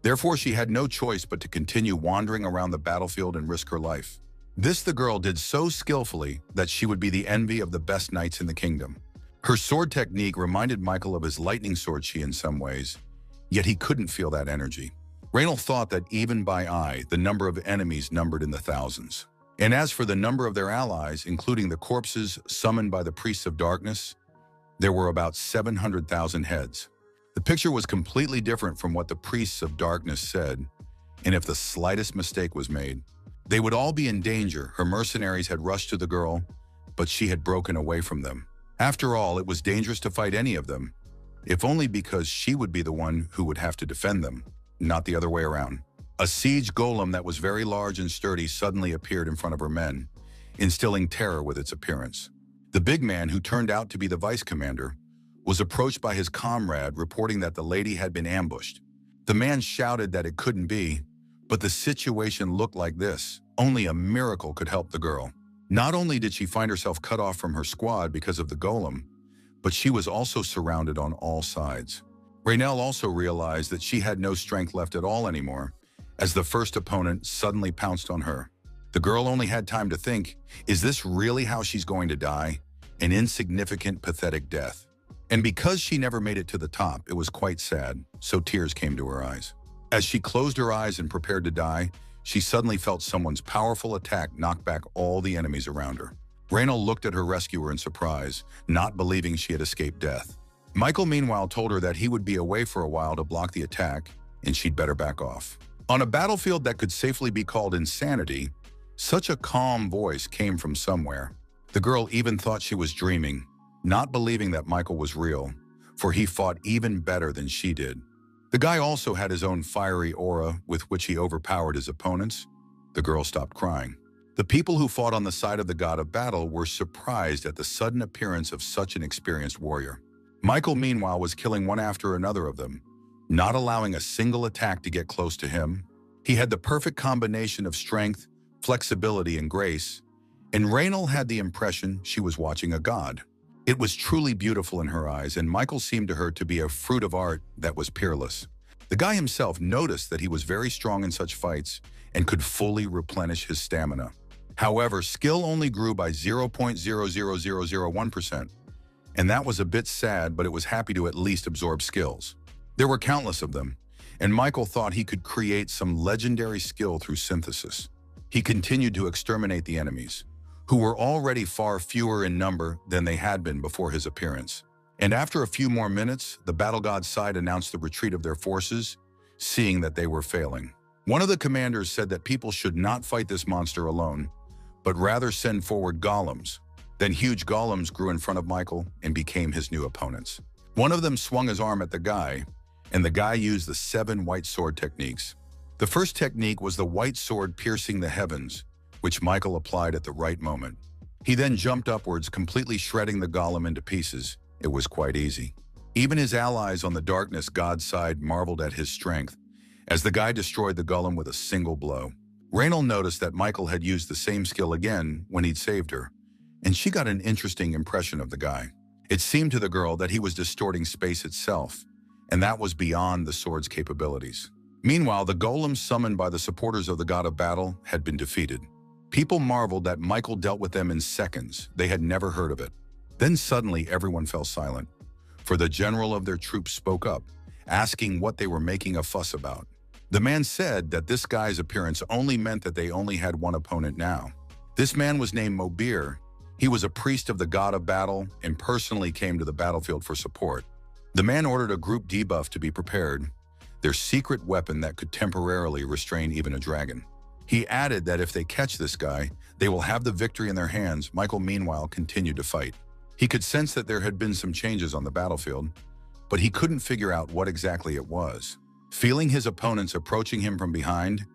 Therefore, she had no choice but to continue wandering around the battlefield and risk her life. This the girl did so skillfully that she would be the envy of the best knights in the kingdom. Her sword technique reminded Michael of his lightning sword chi in some ways, yet he couldn't feel that energy. Raynal thought that even by eye, the number of enemies numbered in the thousands. And as for the number of their allies, including the corpses summoned by the priests of darkness, there were about 700,000 heads. The picture was completely different from what the priests of darkness said, and if the slightest mistake was made, they would all be in danger. Her mercenaries had rushed to the girl, but she had broken away from them. After all, it was dangerous to fight any of them, if only because she would be the one who would have to defend them, not the other way around. A siege golem that was very large and sturdy suddenly appeared in front of her men, instilling terror with its appearance. The big man, who turned out to be the vice commander, was approached by his comrade, reporting that the lady had been ambushed. The man shouted that it couldn't be, but the situation looked like this. Only a miracle could help the girl. Not only did she find herself cut off from her squad because of the golem, but she was also surrounded on all sides. Raynal also realized that she had no strength left at all anymore, as the first opponent suddenly pounced on her. The girl only had time to think, is this really how she's going to die? An insignificant, pathetic death. And because she never made it to the top, it was quite sad, so tears came to her eyes. As she closed her eyes and prepared to die, she suddenly felt someone's powerful attack knock back all the enemies around her. Raynal looked at her rescuer in surprise, not believing she had escaped death. Michael, meanwhile, told her that he would be away for a while to block the attack, and she'd better back off. On a battlefield that could safely be called insanity, such a calm voice came from somewhere. The girl even thought she was dreaming, not believing that Michael was real, for he fought even better than she did. The guy also had his own fiery aura with which he overpowered his opponents. The girl stopped crying. The people who fought on the side of the god of battle were surprised at the sudden appearance of such an experienced warrior. Michael, meanwhile, was killing one after another of them, not allowing a single attack to get close to him. He had the perfect combination of strength, flexibility, and grace, and Raynal had the impression she was watching a god. It was truly beautiful in her eyes, and Michael seemed to her to be a fruit of art that was peerless. The guy himself noticed that he was very strong in such fights and could fully replenish his stamina. However, skill only grew by 0.00001%, and that was a bit sad, but it was happy to at least absorb skills. There were countless of them, and Michael thought he could create some legendary skill through synthesis. He continued to exterminate the enemies, who were already far fewer in number than they had been before his appearance. And after a few more minutes, the battle god's side announced the retreat of their forces, seeing that they were failing. One of the commanders said that people should not fight this monster alone, but rather send forward golems. Then huge golems grew in front of Michael and became his new opponents. One of them swung his arm at the guy, and the guy used the 7 white sword techniques. The first technique was the white sword piercing the heavens, which Michael applied at the right moment. He then jumped upwards, completely shredding the golem into pieces. It was quite easy. Even his allies on the darkness god's side marveled at his strength, as the guy destroyed the golem with a single blow. Raynal noticed that Michael had used the same skill again when he'd saved her, and she got an interesting impression of the guy. It seemed to the girl that he was distorting space itself, and that was beyond the sword's capabilities. Meanwhile, the golems summoned by the supporters of the god of battle had been defeated. People marveled that Michael dealt with them in seconds. They had never heard of it. Then suddenly everyone fell silent, for the general of their troops spoke up, asking what they were making a fuss about. The man said that this guy's appearance only meant that they only had one opponent now. This man was named Mobir. He was a priest of the god of battle and personally came to the battlefield for support. The man ordered a group debuff to be prepared, their secret weapon that could temporarily restrain even a dragon. He added that if they catch this guy, they will have the victory in their hands. Michael, meanwhile, continued to fight. He could sense that there had been some changes on the battlefield, but he couldn't figure out what exactly it was. Feeling his opponents approaching him from behind,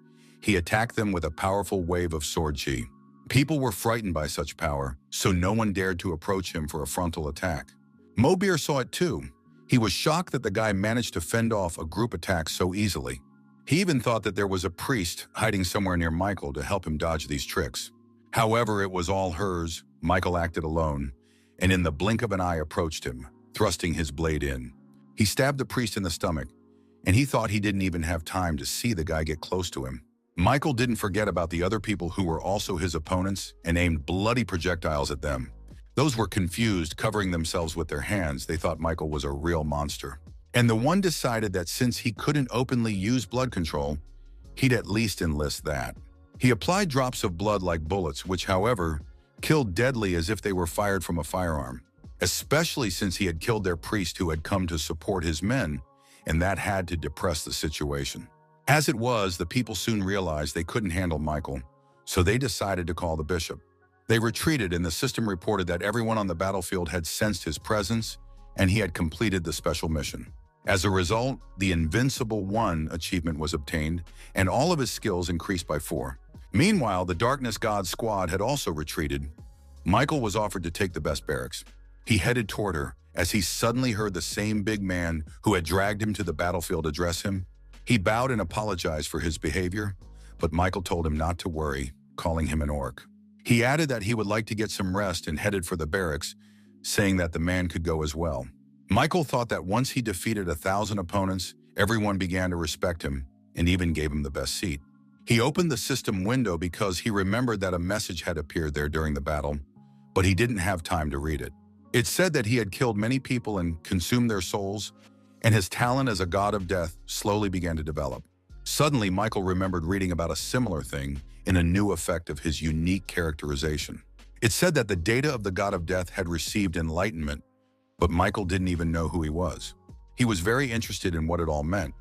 he attacked them with a powerful wave of sword chi. People were frightened by such power, so no one dared to approach him for a frontal attack. Mobir saw it too. He was shocked that the guy managed to fend off a group attack so easily. He even thought that there was a priest hiding somewhere near Michael to help him dodge these tricks. However, it was all hers. Michael acted alone, and in the blink of an eye approached him, thrusting his blade in. He stabbed the priest in the stomach, and he thought he didn't even have time to see the guy get close to him. Michael didn't forget about the other people who were also his opponents and aimed bloody projectiles at them. Those were confused, covering themselves with their hands. They thought Michael was a real monster. And the one decided that since he couldn't openly use blood control, he'd at least enlist that. He applied drops of blood like bullets, which, however, killed deadly as if they were fired from a firearm, especially since he had killed their priest who had come to support his men, and that had to depress the situation. As it was, the people soon realized they couldn't handle Michael, so they decided to call the bishop. They retreated, and the system reported that everyone on the battlefield had sensed his presence, and he had completed the special mission. As a result, the Invincible 1 achievement was obtained, and all of his skills increased by 4. Meanwhile, the Darkness God squad had also retreated. Michael was offered to take the best barracks. He headed toward her, as he suddenly heard the same big man who had dragged him to the battlefield address him. He bowed and apologized for his behavior, but Michael told him not to worry, calling him an orc. He added that he would like to get some rest and headed for the barracks, saying that the man could go as well. Michael thought that once he defeated 1,000 opponents, everyone began to respect him and even gave him the best seat. He opened the system window because he remembered that a message had appeared there during the battle, but he didn't have time to read it. It said that he had killed many people and consumed their souls, and his talent as a god of death slowly began to develop. Suddenly, Michael remembered reading about a similar thing in a new effect of his unique characterization. It said that the data of the god of death had received enlightenment, but Michael didn't even know who he was. He was very interested in what it all meant,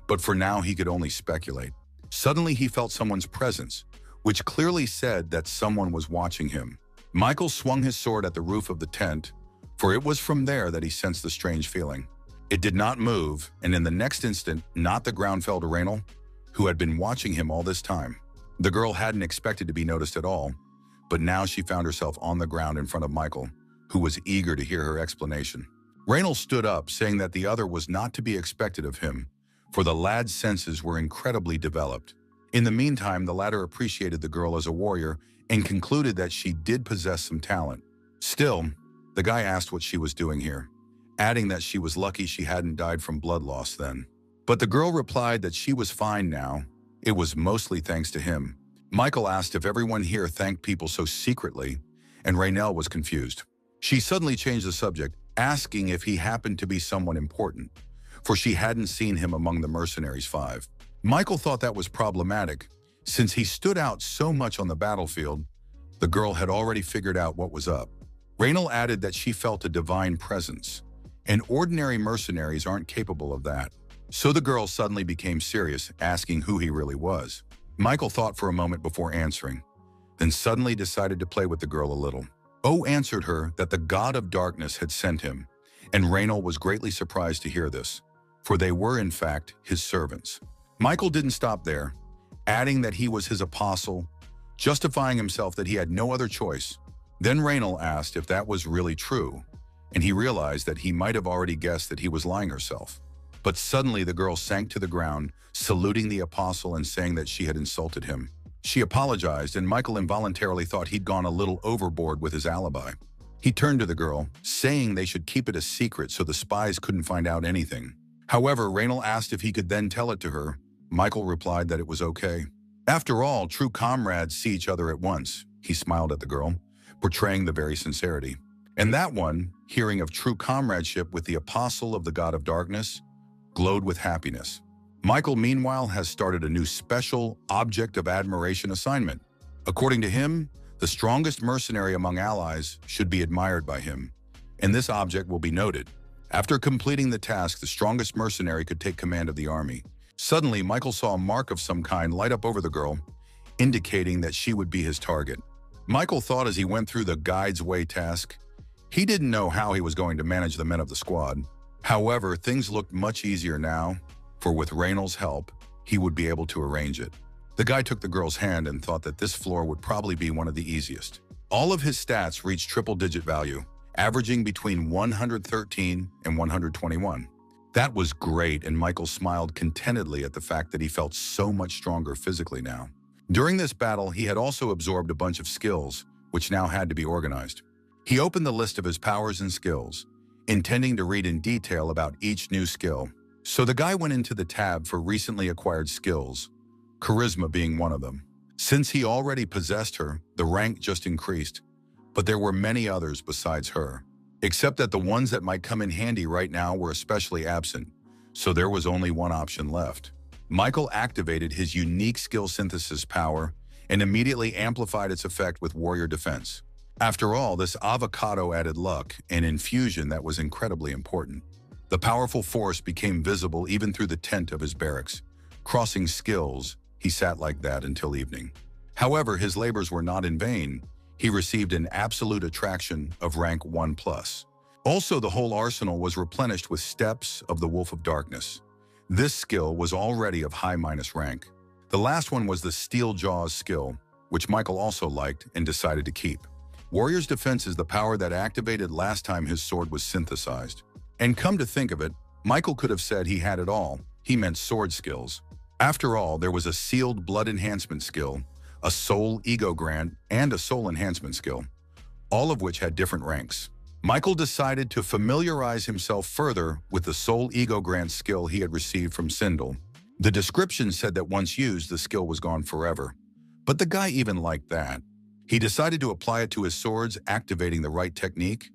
but for now he could only speculate. Suddenly he felt someone's presence, which clearly said that someone was watching him. Michael swung his sword at the roof of the tent, for it was from there that he sensed the strange feeling. It did not move, and in the next instant, not the ground fell to Raynal, who had been watching him all this time. The girl hadn't expected to be noticed at all, but now she found herself on the ground in front of Michael, who was eager to hear her explanation. Raynal stood up, saying that the other was not to be expected of him, for the lad's senses were incredibly developed. In the meantime, the latter appreciated the girl as a warrior and concluded that she did possess some talent. Still, the guy asked what she was doing here, adding that she was lucky she hadn't died from blood loss then. But the girl replied that she was fine now. It was mostly thanks to him. Michael asked if everyone here thanked people so secretly, and Raynal was confused. She suddenly changed the subject, asking if he happened to be someone important, for she hadn't seen him among the mercenaries 5. Michael thought that was problematic. Since he stood out so much on the battlefield, the girl had already figured out what was up. Raynal added that she felt a divine presence, and ordinary mercenaries aren't capable of that. So the girl suddenly became serious, asking who he really was. Michael thought for a moment before answering, then suddenly decided to play with the girl a little. O answered her that the god of darkness had sent him, and Raynal was greatly surprised to hear this, for they were in fact his servants. Michael didn't stop there, adding that he was his apostle, justifying himself that he had no other choice. Then Raynal asked if that was really true, and he realized that he might have already guessed that he was lying herself. But suddenly the girl sank to the ground, saluting the apostle and saying that she had insulted him. She apologized, and Michael involuntarily thought he'd gone a little overboard with his alibi. He turned to the girl, saying they should keep it a secret so the spies couldn't find out anything. However, Raynal asked if he could then tell it to her. Michael replied that it was okay. After all, true comrades see each other at once. He smiled at the girl, portraying the very sincerity. And that one, hearing of true comradeship with the apostle of the god of darkness, glowed with happiness. Michael, meanwhile, has started a new special object of admiration assignment. According to him, the strongest mercenary among allies should be admired by him, and this object will be noted. After completing the task, the strongest mercenary could take command of the army. Suddenly, Michael saw a mark of some kind light up over the girl, indicating that she would be his target. Michael thought as he went through the guide's way task, he didn't know how he was going to manage the men of the squad. However, things looked much easier now, for with Raynal's help, he would be able to arrange it. The guy took the girl's hand and thought that this floor would probably be one of the easiest. All of his stats reached triple-digit value, averaging between 113 and 121. That was great, and Michael smiled contentedly at the fact that he felt so much stronger physically now. During this battle, he had also absorbed a bunch of skills, which now had to be organized. He opened the list of his powers and skills, intending to read in detail about each new skill. So the guy went into the tab for recently acquired skills, charisma being one of them. Since he already possessed her, the rank just increased, but there were many others besides her, except that the ones that might come in handy right now were especially absent, so there was only one option left. Michael activated his unique skill synthesis power and immediately amplified its effect with warrior defense. After all, this avocado added luck and infusion that was incredibly important. The powerful force became visible even through the tent of his barracks. Crossing skills, he sat like that until evening. However, his labors were not in vain. He received an absolute attraction of rank 1+. Also, the whole arsenal was replenished with Steps of the Wolf of Darkness. This skill was already of high minus rank. The last one was the Steel Jaws skill, which Michael also liked and decided to keep. Warrior's Defense is the power that activated last time his sword was synthesized. And come to think of it, Michael could have said he had it all. He meant sword skills. After all, there was a Sealed Blood Enhancement skill, a Soul Ego Grant, and a Soul Enhancement skill, all of which had different ranks. Michael decided to familiarize himself further with the Soul Ego Grant skill he had received from Sindel. The description said that once used, the skill was gone forever. But the guy even liked that. He decided to apply it to his swords, activating the right technique.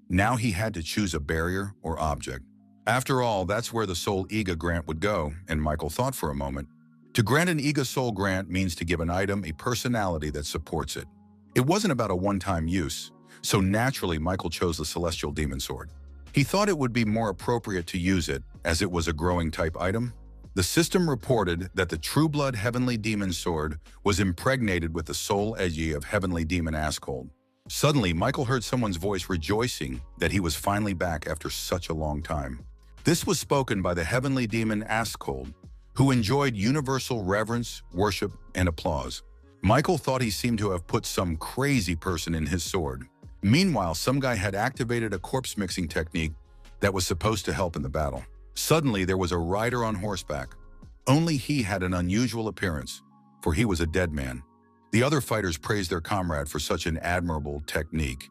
Now he had to choose a barrier or object. After all, that's where the Soul Ego Grant would go, and Michael thought for a moment. To grant an Ego Soul Grant means to give an item a personality that supports it. It wasn't about a one-time use, so naturally Michael chose the Celestial Demon Sword. He thought it would be more appropriate to use it, as it was a growing type item. The system reported that the True Blood Heavenly Demon Sword was impregnated with the soul energy of Heavenly Demon Askhold. Suddenly, Michael heard someone's voice rejoicing that he was finally back after such a long time. This was spoken by the Heavenly Demon Askhold, who enjoyed universal reverence, worship, and applause. Michael thought he seemed to have put some crazy person in his sword. Meanwhile, some guy had activated a corpse mixing technique that was supposed to help in the battle. Suddenly, there was a rider on horseback. Only he had an unusual appearance, for he was a dead man. The other fighters praised their comrade for such an admirable technique,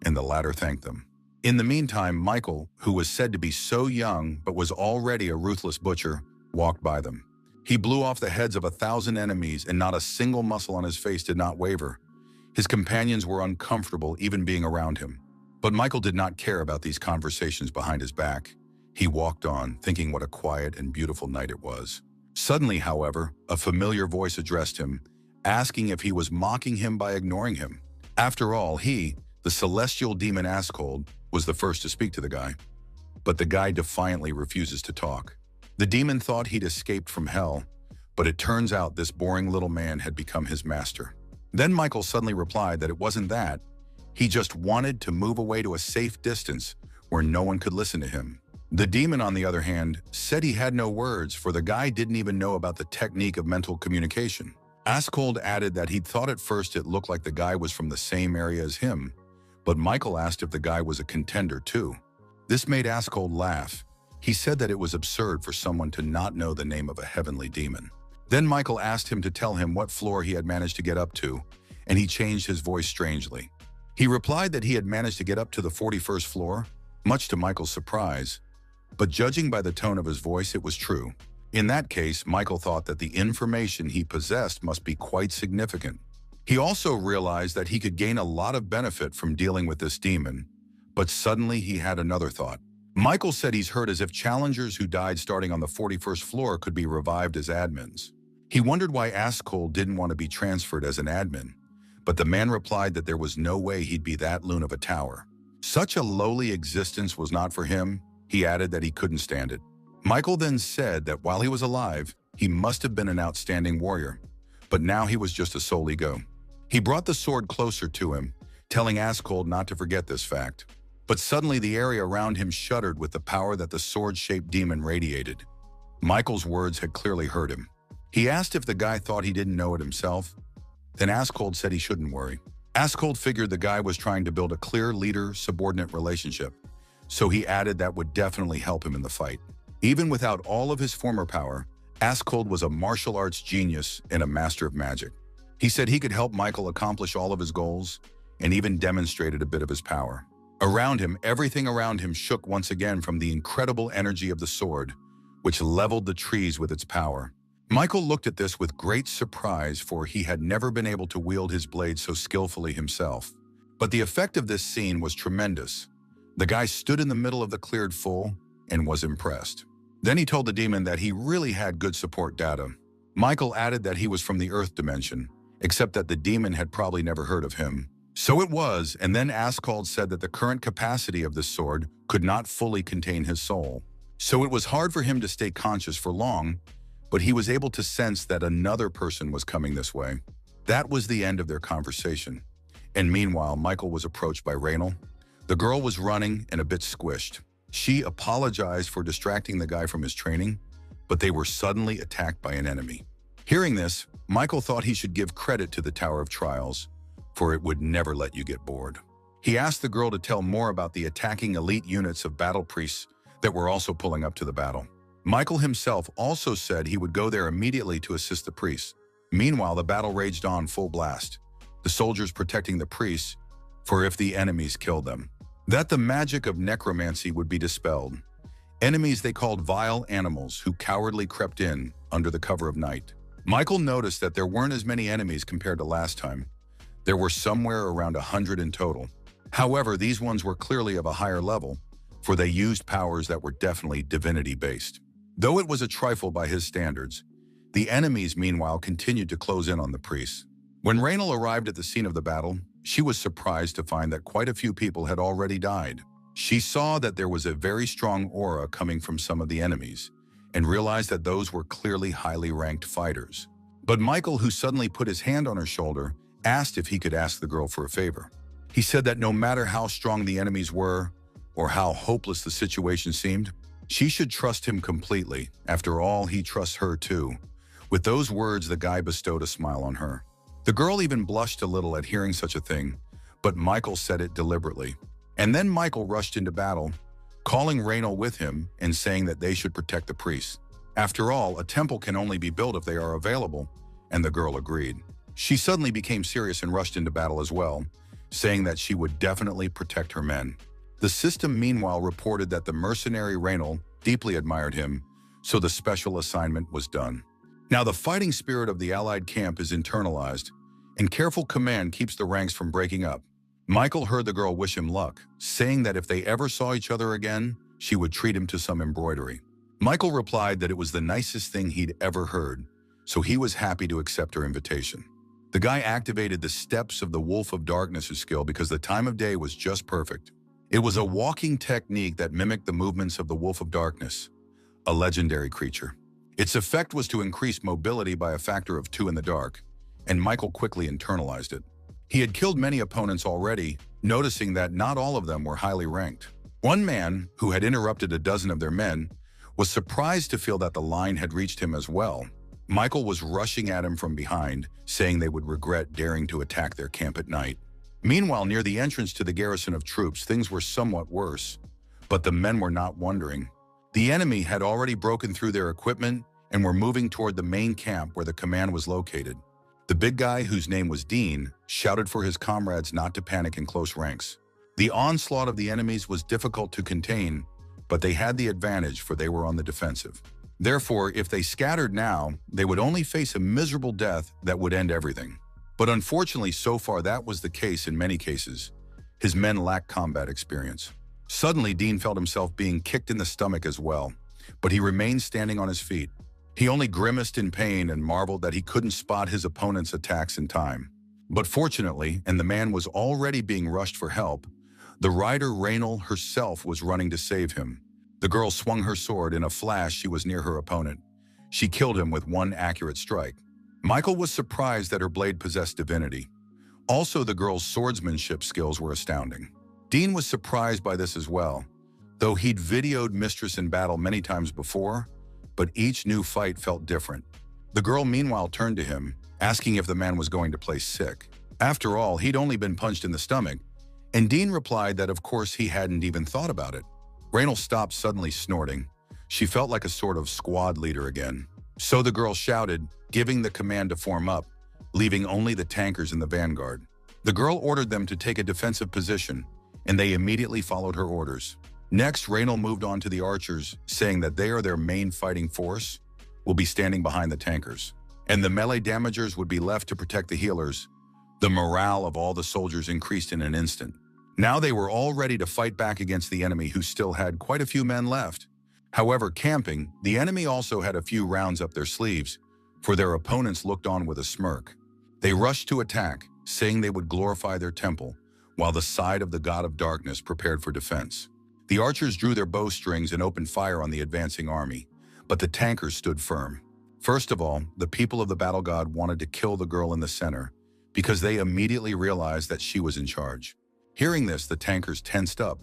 and the latter thanked them. In the meantime, Michael, who was said to be so young but was already a ruthless butcher, walked by them. He blew off the heads of 1,000 enemies, and not a single muscle on his face did not waver. His companions were uncomfortable even being around him. But Michael did not care about these conversations behind his back. He walked on, thinking what a quiet and beautiful night it was. Suddenly, however, a familiar voice addressed him, asking if he was mocking him by ignoring him. After all, he, the Celestial Demon Askhold, was the first to speak to the guy. But the guy defiantly refuses to talk. The demon thought he'd escaped from hell, but it turns out this boring little man had become his master. Then Michael suddenly replied that it wasn't that. He just wanted to move away to a safe distance where no one could listen to him. The demon, on the other hand, said he had no words, for the guy didn't even know about the technique of mental communication. Askold added that he'd thought at first it looked like the guy was from the same area as him, but Michael asked if the guy was a contender too. This made Askold laugh. He said that it was absurd for someone to not know the name of a heavenly demon. Then Michael asked him to tell him what floor he had managed to get up to, and he changed his voice strangely. He replied that he had managed to get up to the 41st floor, much to Michael's surprise. But judging by the tone of his voice, it was true. In that case, Michael thought that the information he possessed must be quite significant. He also realized that he could gain a lot of benefit from dealing with this demon, but suddenly he had another thought. Michael said he's heard as if challengers who died starting on the 41st floor could be revived as admins. He wondered why Askold didn't want to be transferred as an admin, but the man replied that there was no way he'd be that loon of a tower. Such a lowly existence was not for him. He added that he couldn't stand it. Michael then said that while he was alive, he must have been an outstanding warrior, but now he was just a soul ego. He brought the sword closer to him, telling Askold not to forget this fact. But suddenly the area around him shuddered with the power that the sword-shaped demon radiated. Michael's words had clearly hurt him. He asked if the guy thought he didn't know it himself. Then Askold said he shouldn't worry. Askold figured the guy was trying to build a clear leader-subordinate relationship, so he added that would definitely help him in the fight. Even without all of his former power, Askold was a martial arts genius and a master of magic. He said he could help Michael accomplish all of his goals and even demonstrated a bit of his power. Around him, everything around him shook once again from the incredible energy of the sword, which leveled the trees with its power. Michael looked at this with great surprise, for he had never been able to wield his blade so skillfully himself. But the effect of this scene was tremendous. The guy stood in the middle of the cleared full and was impressed. Then he told the demon that he really had good support data. Michael added that he was from the Earth dimension, except that the demon had probably never heard of him. So it was, and then Askold said that the current capacity of this sword could not fully contain his soul. So it was hard for him to stay conscious for long, but he was able to sense that another person was coming this way. That was the end of their conversation. And meanwhile, Michael was approached by Raynal. The girl was running and a bit squished. She apologized for distracting the guy from his training, but they were suddenly attacked by an enemy. Hearing this, Michael thought he should give credit to the Tower of Trials, for it would never let you get bored. He asked the girl to tell more about the attacking elite units of battle priests that were also pulling up to the battle. Michael himself also said he would go there immediately to assist the priests. Meanwhile, the battle raged on full blast, the soldiers protecting the priests, for if the enemies killed them, that the magic of necromancy would be dispelled. Enemies they called vile animals who cowardly crept in under the cover of night. Michael noticed that there weren't as many enemies compared to last time. There were somewhere around 100 in total. However, these ones were clearly of a higher level, for they used powers that were definitely divinity-based. Though it was a trifle by his standards, the enemies, meanwhile, continued to close in on the priests. When Raynal arrived at the scene of the battle, she was surprised to find that quite a few people had already died. She saw that there was a very strong aura coming from some of the enemies, and realized that those were clearly highly ranked fighters. But Michael, who suddenly put his hand on her shoulder, asked if he could ask the girl for a favor. He said that no matter how strong the enemies were, or how hopeless the situation seemed, she should trust him completely. After all, he trusts her too. With those words, the guy bestowed a smile on her. The girl even blushed a little at hearing such a thing, but Michael said it deliberately. And then Michael rushed into battle, calling Raynal with him and saying that they should protect the priests. After all, a temple can only be built if they are available, and the girl agreed. She suddenly became serious and rushed into battle as well, saying that she would definitely protect her men. The system, meanwhile, reported that the mercenary Raynal deeply admired him, so the special assignment was done. Now the fighting spirit of the Allied camp is internalized, and careful command keeps the ranks from breaking up. Michael heard the girl wish him luck, saying that if they ever saw each other again, she would treat him to some embroidery. Michael replied that it was the nicest thing he'd ever heard, so he was happy to accept her invitation. The guy activated the steps of the Wolf of Darkness' skill because the time of day was just perfect. It was a walking technique that mimicked the movements of the Wolf of Darkness, a legendary creature. Its effect was to increase mobility by a factor of 2 in the dark, and Michael quickly internalized it. He had killed many opponents already, noticing that not all of them were highly ranked. One man, who had interrupted a dozen of their men, was surprised to feel that the line had reached him as well. Michael was rushing at him from behind, saying they would regret daring to attack their camp at night. Meanwhile, near the entrance to the garrison of troops, things were somewhat worse. But the men were not wondering. The enemy had already broken through their equipment and were moving toward the main camp where the command was located. The big guy, whose name was Dean, shouted for his comrades not to panic in close ranks. The onslaught of the enemies was difficult to contain, but they had the advantage, for they were on the defensive. Therefore, if they scattered now, they would only face a miserable death that would end everything. But unfortunately, so far that was the case in many cases. His men lacked combat experience. Suddenly, Dean felt himself being kicked in the stomach as well, but he remained standing on his feet. He only grimaced in pain and marveled that he couldn't spot his opponent's attacks in time. But fortunately, and the man was already being rushed for help, the rider Raynal herself was running to save him. The girl swung her sword. In a flash, she was near her opponent. She killed him with one accurate strike. Michael was surprised that her blade possessed divinity. Also, the girl's swordsmanship skills were astounding. Dean was surprised by this as well, though he'd videoed Mistress in battle many times before, but each new fight felt different. The girl meanwhile turned to him, asking if the man was going to play sick. After all, he'd only been punched in the stomach, and Dean replied that of course he hadn't even thought about it. Raynal stopped, suddenly snorting. She felt like a sort of squad leader again. So the girl shouted, giving the command to form up, leaving only the tankers in the vanguard. The girl ordered them to take a defensive position, and they immediately followed her orders. Next, Raynal moved on to the archers, saying that they are their main fighting force, will be standing behind the tankers, and the melee damagers would be left to protect the healers. The morale of all the soldiers increased in an instant. Now they were all ready to fight back against the enemy, who still had quite a few men left. However, camping, the enemy also had a few rounds up their sleeves, for their opponents looked on with a smirk. They rushed to attack, saying they would glorify their temple, while the side of the god of darkness prepared for defense. The archers drew their bowstrings and opened fire on the advancing army, but the tankers stood firm. First of all, the people of the battle god wanted to kill the girl in the center, because they immediately realized that she was in charge. Hearing this, the tankers tensed up,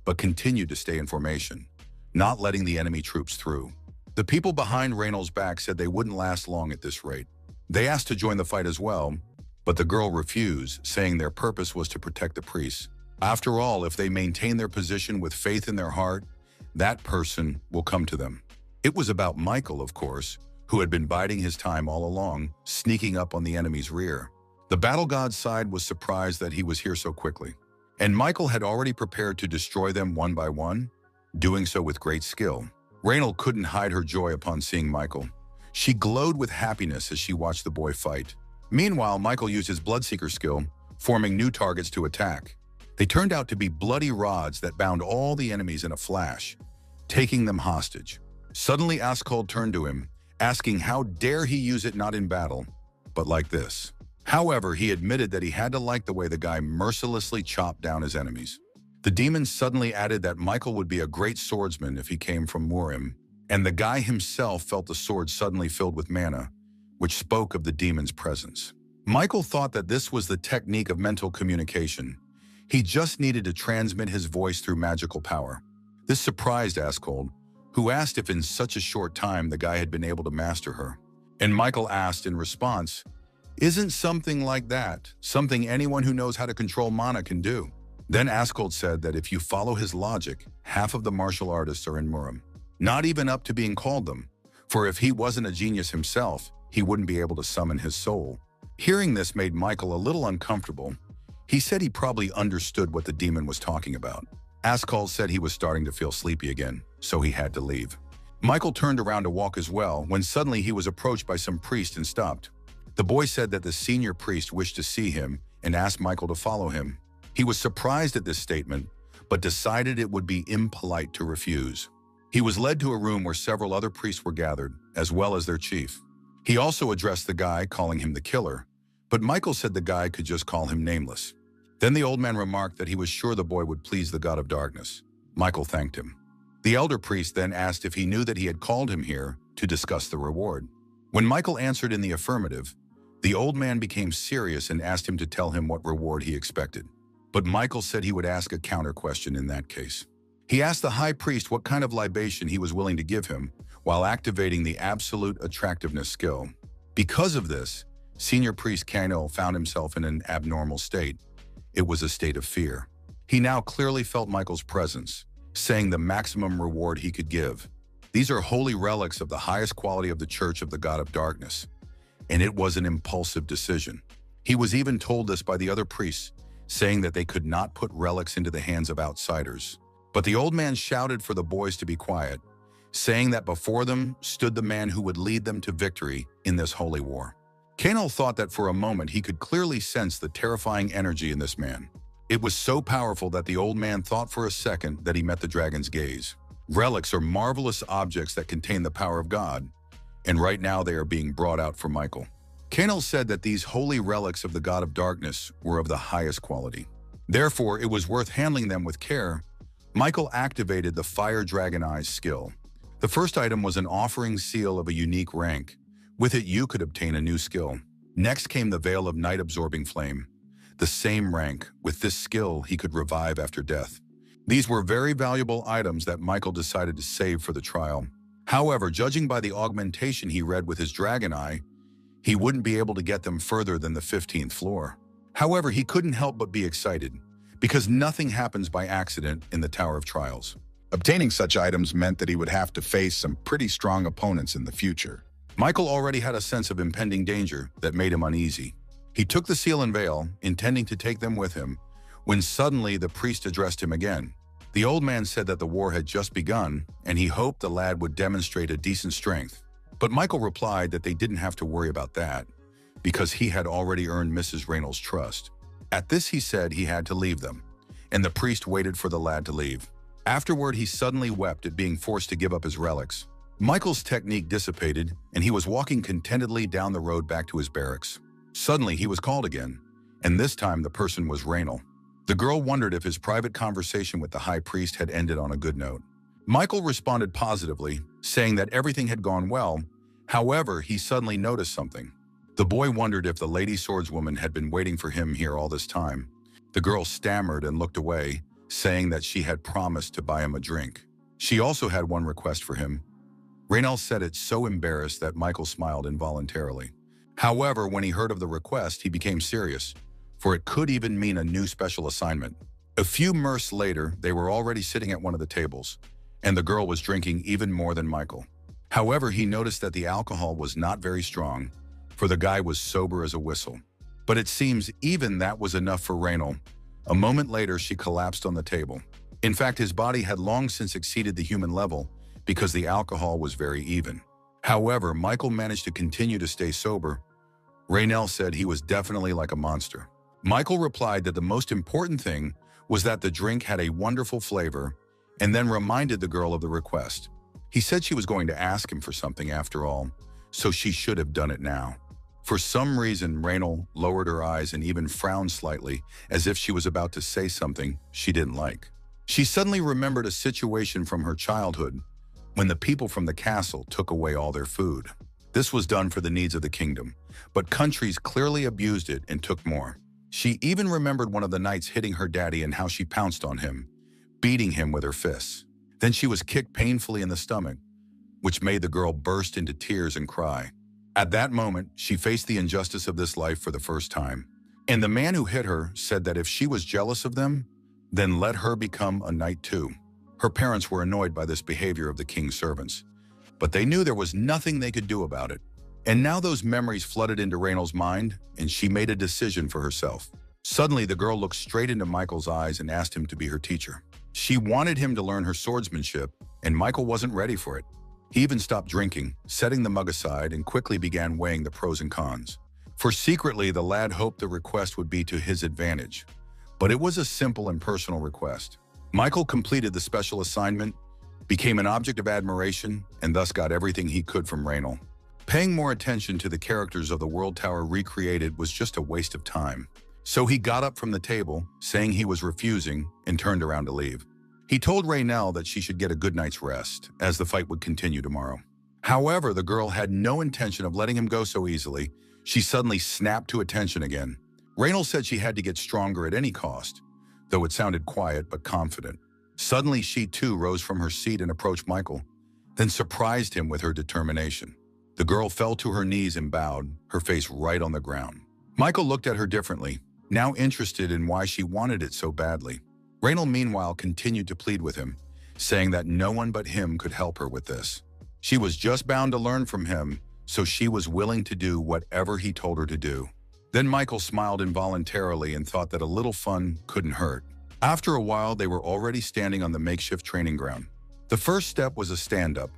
but continued to stay in formation, not letting the enemy troops through. The people behind Raynal's back said they wouldn't last long at this rate. They asked to join the fight as well, but the girl refused, saying their purpose was to protect the priests. After all, if they maintain their position with faith in their heart, that person will come to them. It was about Michael, of course, who had been biding his time all along, sneaking up on the enemy's rear. The battle god's side was surprised that he was here so quickly, and Michael had already prepared to destroy them one by one, doing so with great skill. Raynal couldn't hide her joy upon seeing Michael. She glowed with happiness as she watched the boy fight. Meanwhile, Michael used his Bloodseeker skill, forming new targets to attack. They turned out to be bloody rods that bound all the enemies in a flash, taking them hostage. Suddenly, Askald turned to him, asking how dare he use it not in battle, but like this. However, he admitted that he had to like the way the guy mercilessly chopped down his enemies. The demon suddenly added that Michael would be a great swordsman if he came from Murim, and the guy himself felt the sword suddenly filled with mana, which spoke of the demon's presence. Michael thought that this was the technique of mental communication. He just needed to transmit his voice through magical power. This surprised Askald, who asked if in such a short time the guy had been able to master her. And Michael asked in response, "Isn't something like that something anyone who knows how to control mana can do?" Then Askald said that if you follow his logic, half of the martial artists are in Murim, not even up to being called them, for if he wasn't a genius himself, he wouldn't be able to summon his soul. Hearing this made Michael a little uncomfortable. He said he probably understood what the demon was talking about. Askald said he was starting to feel sleepy again, so he had to leave. Michael turned around to walk as well, when suddenly he was approached by some priest and stopped. The boy said that the senior priest wished to see him and asked Michael to follow him. He was surprised at this statement, but decided it would be impolite to refuse. He was led to a room where several other priests were gathered, as well as their chief. He also addressed the guy, calling him the killer, but Michael said the guy could just call him Nameless. Then the old man remarked that he was sure the boy would please the god of darkness. Michael thanked him. The elder priest then asked if he knew that he had called him here to discuss the reward. When Michael answered in the affirmative, the old man became serious and asked him to tell him what reward he expected. But Michael said he would ask a counter question in that case. He asked the high priest what kind of libation he was willing to give him while activating the absolute attractiveness skill. Because of this, senior priest Kano found himself in an abnormal state. It was a state of fear. He now clearly felt Michael's presence, saying the maximum reward he could give. These are holy relics of the highest quality of the Church of the God of Darkness, and it was an impulsive decision. He was even told this by the other priests, saying that they could not put relics into the hands of outsiders. But the old man shouted for the boys to be quiet, saying that before them stood the man who would lead them to victory in this holy war. Kano thought that for a moment he could clearly sense the terrifying energy in this man. It was so powerful that the old man thought for a second that he met the dragon's gaze. Relics are marvelous objects that contain the power of God, and right now they are being brought out for Michael. Kano said that these holy relics of the God of Darkness were of the highest quality. Therefore, it was worth handling them with care. Michael activated the Fire Dragon Eyes skill. The first item was an offering seal of a unique rank. With it, you could obtain a new skill. Next came the Veil of Night-Absorbing Flame. The same rank. With this skill, he could revive after death. These were very valuable items that Michael decided to save for the trial. However, judging by the augmentation he read with his dragon eye, he wouldn't be able to get them further than the 15th floor. However, he couldn't help but be excited, because nothing happens by accident in the Tower of Trials. Obtaining such items meant that he would have to face some pretty strong opponents in the future. Michael already had a sense of impending danger that made him uneasy. He took the seal and veil, intending to take them with him, when suddenly the priest addressed him again. The old man said that the war had just begun, and he hoped the lad would demonstrate a decent strength. But Michael replied that they didn't have to worry about that, because he had already earned Mrs. Reynolds' trust. At this, he said he had to leave them, and the priest waited for the lad to leave. Afterward, he suddenly wept at being forced to give up his relics. Michael's technique dissipated, and he was walking contentedly down the road back to his barracks. Suddenly, he was called again, and this time the person was Reynolds. The girl wondered if his private conversation with the high priest had ended on a good note. Michael responded positively, saying that everything had gone well. However, he suddenly noticed something. The boy wondered if the lady swordswoman had been waiting for him here all this time. The girl stammered and looked away, saying that she had promised to buy him a drink. She also had one request for him. Reynolds said it so embarrassed that Michael smiled involuntarily. However, when he heard of the request, he became serious, for it could even mean a new special assignment. A few mirths later, they were already sitting at one of the tables, and the girl was drinking even more than Michael. However, he noticed that the alcohol was not very strong, for the guy was sober as a whistle. But it seems even that was enough for Reynolds. A moment later, she collapsed on the table. In fact, his body had long since exceeded the human level because the alcohol was very even. However, Michael managed to continue to stay sober. Reynolds said he was definitely like a monster. Michael replied that the most important thing was that the drink had a wonderful flavor, and then reminded the girl of the request. He said she was going to ask him for something after all, so she should have done it now. For some reason, Reynolds lowered her eyes and even frowned slightly, as if she was about to say something she didn't like. She suddenly remembered a situation from her childhood, when the people from the castle took away all their food. This was done for the needs of the kingdom, but countries clearly abused it and took more. She even remembered one of the knights hitting her daddy and how she pounced on him, beating him with her fists. Then she was kicked painfully in the stomach, which made the girl burst into tears and cry. At that moment, she faced the injustice of this life for the first time. And the man who hit her said that if she was jealous of them, then let her become a knight too. Her parents were annoyed by this behavior of the king's servants, but they knew there was nothing they could do about it. And now those memories flooded into Reynolds' mind, and she made a decision for herself. Suddenly, the girl looked straight into Michael's eyes and asked him to be her teacher. She wanted him to learn her swordsmanship, and Michael wasn't ready for it. He even stopped drinking, setting the mug aside, and quickly began weighing the pros and cons. For secretly, the lad hoped the request would be to his advantage. But it was a simple and personal request. Michael completed the special assignment, became an object of admiration, and thus got everything he could from Reynolds. Paying more attention to the characters of the World Tower recreated was just a waste of time. So he got up from the table, saying he was refusing, and turned around to leave. He told Raynell that she should get a good night's rest, as the fight would continue tomorrow. However, the girl had no intention of letting him go so easily. She suddenly snapped to attention again. Raynell said she had to get stronger at any cost, though it sounded quiet but confident. Suddenly, she too rose from her seat and approached Michael, then surprised him with her determination. The girl fell to her knees and bowed, her face right on the ground. Michael looked at her differently, now interested in why she wanted it so badly. Raynell, meanwhile, continued to plead with him, saying that no one but him could help her with this. She was just bound to learn from him, so she was willing to do whatever he told her to do. Then Michael smiled involuntarily and thought that a little fun couldn't hurt. After a while, they were already standing on the makeshift training ground. The first step was a stand-up,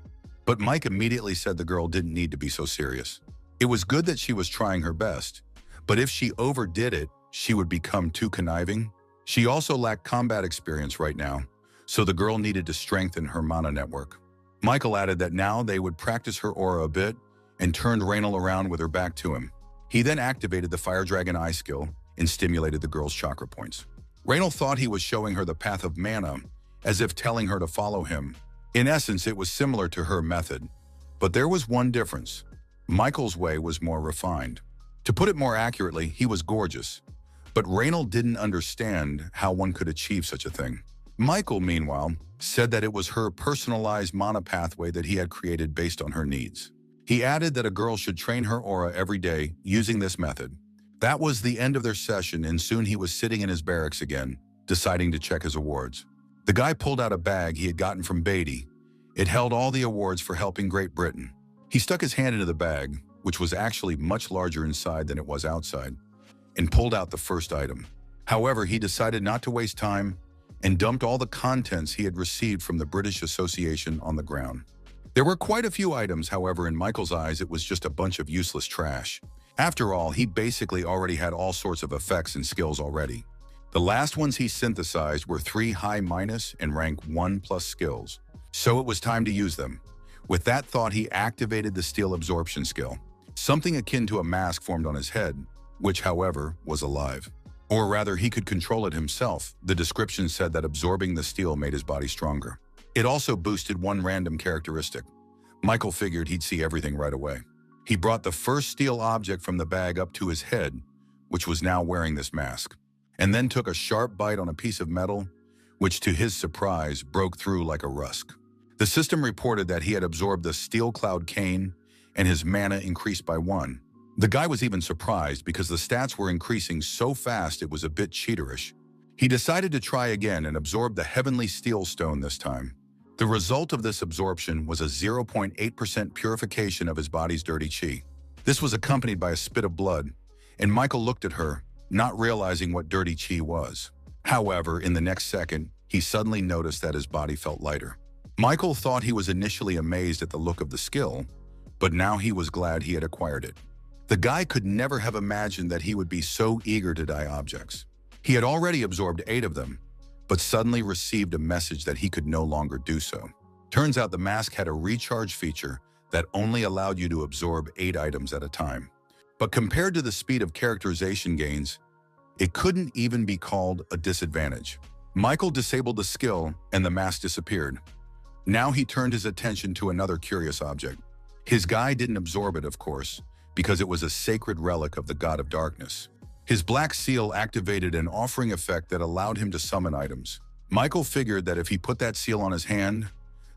but Mike immediately said the girl didn't need to be so serious. It was good that she was trying her best, but if she overdid it, she would become too conniving. She also lacked combat experience right now, so the girl needed to strengthen her mana network. Michael added that now they would practice her aura a bit and turned Raynell around with her back to him. He then activated the Fire Dragon Eye skill and stimulated the girl's chakra points. Raynell thought he was showing her the path of mana, as if telling her to follow him. In essence, it was similar to her method, but there was one difference. Michael's way was more refined. To put it more accurately, he was gorgeous, but Raynell didn't understand how one could achieve such a thing. Michael, meanwhile, said that it was her personalized mana pathway that he had created based on her needs. He added that a girl should train her aura every day using this method. That was the end of their session, and soon he was sitting in his barracks again, deciding to check his awards. The guy pulled out a bag he had gotten from Beatty. It held all the awards for helping Great Britain. He stuck his hand into the bag, which was actually much larger inside than it was outside, and pulled out the first item. However, he decided not to waste time and dumped all the contents he had received from the British Association on the ground. There were quite a few items, however, in Michael's eyes it was just a bunch of useless trash. After all, he basically already had all sorts of effects and skills already. The last ones he synthesized were 3 high minus and rank 1+ skills, so it was time to use them. With that thought, he activated the steel absorption skill. Something akin to a mask formed on his head, which, however, was alive. Or rather, he could control it himself. The description said that absorbing the steel made his body stronger. It also boosted one random characteristic. Michael figured he'd see everything right away. He brought the first steel object from the bag up to his head, which was now wearing this mask, and then took a sharp bite on a piece of metal, which to his surprise broke through like a rusk. The system reported that he had absorbed the steel cloud cane and his mana increased by 1. The guy was even surprised because the stats were increasing so fast it was a bit cheaterish. He decided to try again and absorb the heavenly steel stone this time. The result of this absorption was a 0.8% purification of his body's dirty chi. This was accompanied by a spit of blood, and Michael looked at her, not realizing what dirty chi was. However, in the next second, he suddenly noticed that his body felt lighter. Michael thought he was initially amazed at the look of the skill, but now he was glad he had acquired it. The guy could never have imagined that he would be so eager to dye objects. He had already absorbed 8 of them, but suddenly received a message that he could no longer do so. Turns out the mask had a recharge feature that only allowed you to absorb 8 items at a time. But compared to the speed of characterization gains, it couldn't even be called a disadvantage. Michael disabled the skill and the mask disappeared. Now he turned his attention to another curious object. His guy didn't absorb it, of course, because it was a sacred relic of the god of darkness. His black seal activated an offering effect that allowed him to summon items. Michael figured that if he put that seal on his hand,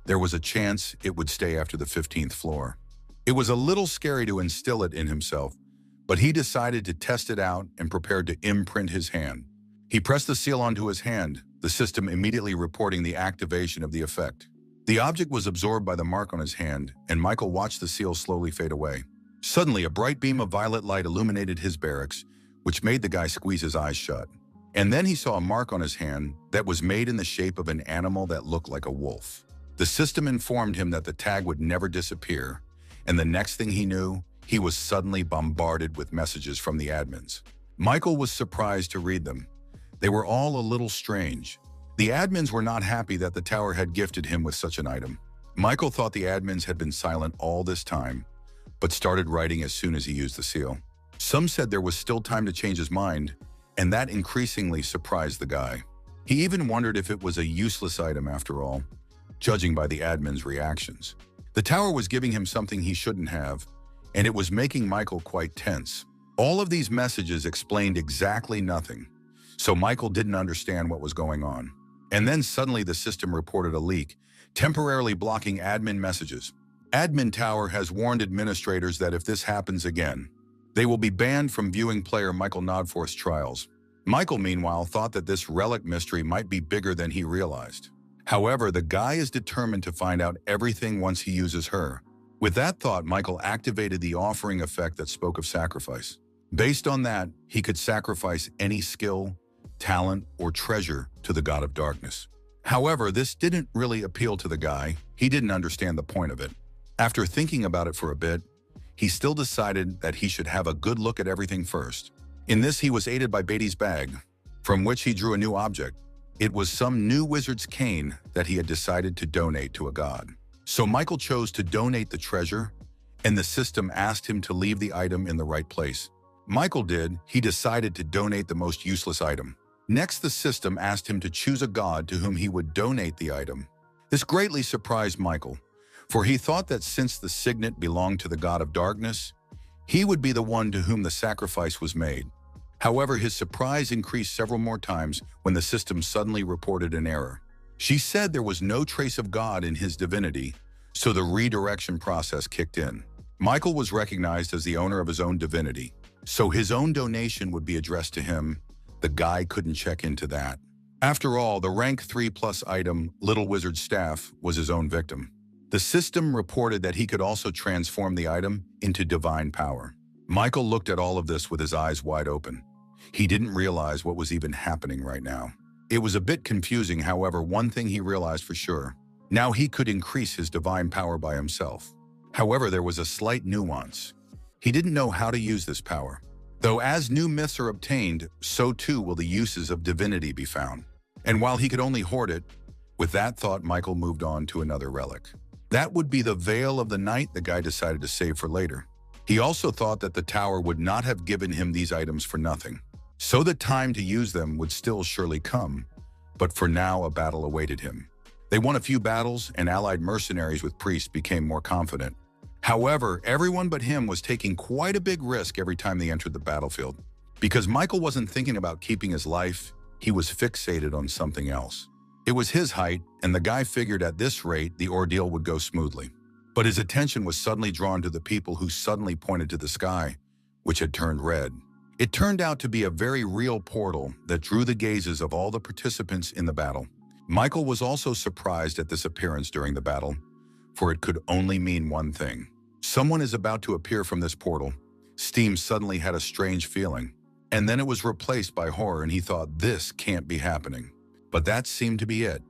there was a chance it would stay after the 15th floor. It was a little scary to instill it in himself, but he decided to test it out and prepared to imprint his hand. He pressed the seal onto his hand, the system immediately reporting the activation of the effect. The object was absorbed by the mark on his hand, and Michael watched the seal slowly fade away. Suddenly, a bright beam of violet light illuminated his barracks, which made the guy squeeze his eyes shut. And then he saw a mark on his hand that was made in the shape of an animal that looked like a wolf. The system informed him that the tag would never disappear, and the next thing he knew, he was suddenly bombarded with messages from the admins. Michael was surprised to read them. They were all a little strange. The admins were not happy that the tower had gifted him with such an item. Michael thought the admins had been silent all this time, but started writing as soon as he used the seal. Some said there was still time to change his mind, and that increasingly surprised the guy. He even wondered if it was a useless item after all, judging by the admin's reactions. The tower was giving him something he shouldn't have, and it was making Michael quite tense. All of these messages explained exactly nothing, so Michael didn't understand what was going on. And then suddenly the system reported a leak, temporarily blocking admin messages. Admin Tower has warned administrators that if this happens again, they will be banned from viewing player Michael Nodforth's trials. Michael, meanwhile, thought that this relic mystery might be bigger than he realized. However, the guy is determined to find out everything once he uses her. With that thought, Michael activated the offering effect that spoke of sacrifice. Based on that, he could sacrifice any skill, talent, or treasure to the God of Darkness. However, this didn't really appeal to the guy. He didn't understand the point of it. After thinking about it for a bit, he still decided that he should have a good look at everything first. In this, he was aided by Beatty's bag, from which he drew a new object. It was some new wizard's cane that he had decided to donate to a god. So Michael chose to donate the treasure, and the system asked him to leave the item in the right place. Michael did. He decided to donate the most useless item. Next, the system asked him to choose a god to whom he would donate the item. This greatly surprised Michael, for he thought that since the signet belonged to the God of Darkness, he would be the one to whom the sacrifice was made. However, his surprise increased several more times when the system suddenly reported an error. She said there was no trace of God in his divinity, so the redirection process kicked in. Michael was recognized as the owner of his own divinity, so his own donation would be addressed to him. The guy couldn't check into that. After all, the rank 3+ item, Little Wizard's Staff, was his own victim. The system reported that he could also transform the item into divine power. Michael looked at all of this with his eyes wide open. He didn't realize what was even happening right now. It was a bit confusing, however, one thing he realized for sure. Now he could increase his divine power by himself. However, there was a slight nuance. He didn't know how to use this power. Though as new myths are obtained, so too will the uses of divinity be found. And while he could only hoard it, with that thought, Michael moved on to another relic. That would be the Veil of the Night the guy decided to save for later. He also thought that the tower would not have given him these items for nothing, so the time to use them would still surely come, but for now a battle awaited him. They won a few battles, and allied mercenaries with priests became more confident. However, everyone but him was taking quite a big risk every time they entered the battlefield. Because Michael wasn't thinking about keeping his life, he was fixated on something else. It was his height, and the guy figured at this rate the ordeal would go smoothly. But his attention was suddenly drawn to the people who suddenly pointed to the sky, which had turned red. It turned out to be a very real portal that drew the gazes of all the participants in the battle. Michael was also surprised at this appearance during the battle, for it could only mean one thing. Someone is about to appear from this portal. Steam suddenly had a strange feeling, and then it was replaced by horror, and he thought, this can't be happening. But that seemed to be it.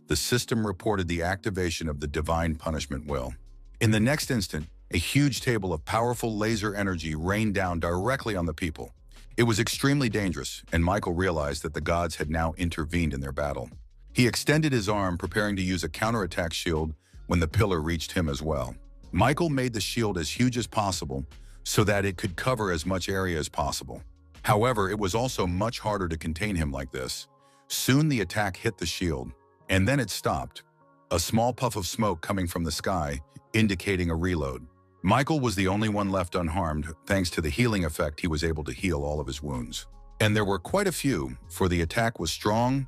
The system reported the activation of the divine punishment will. In the next instant, a huge table of powerful laser energy rained down directly on the people. It was extremely dangerous, and Michael realized that the gods had now intervened in their battle. He extended his arm, preparing to use a counterattack shield when the pillar reached him as well. Michael made the shield as huge as possible so that it could cover as much area as possible. However, it was also much harder to contain him like this. Soon the attack hit the shield, and then it stopped. A small puff of smoke coming from the sky, indicating a reload. Michael was the only one left unharmed. Thanks to the healing effect, he was able to heal all of his wounds. And there were quite a few, for the attack was strong,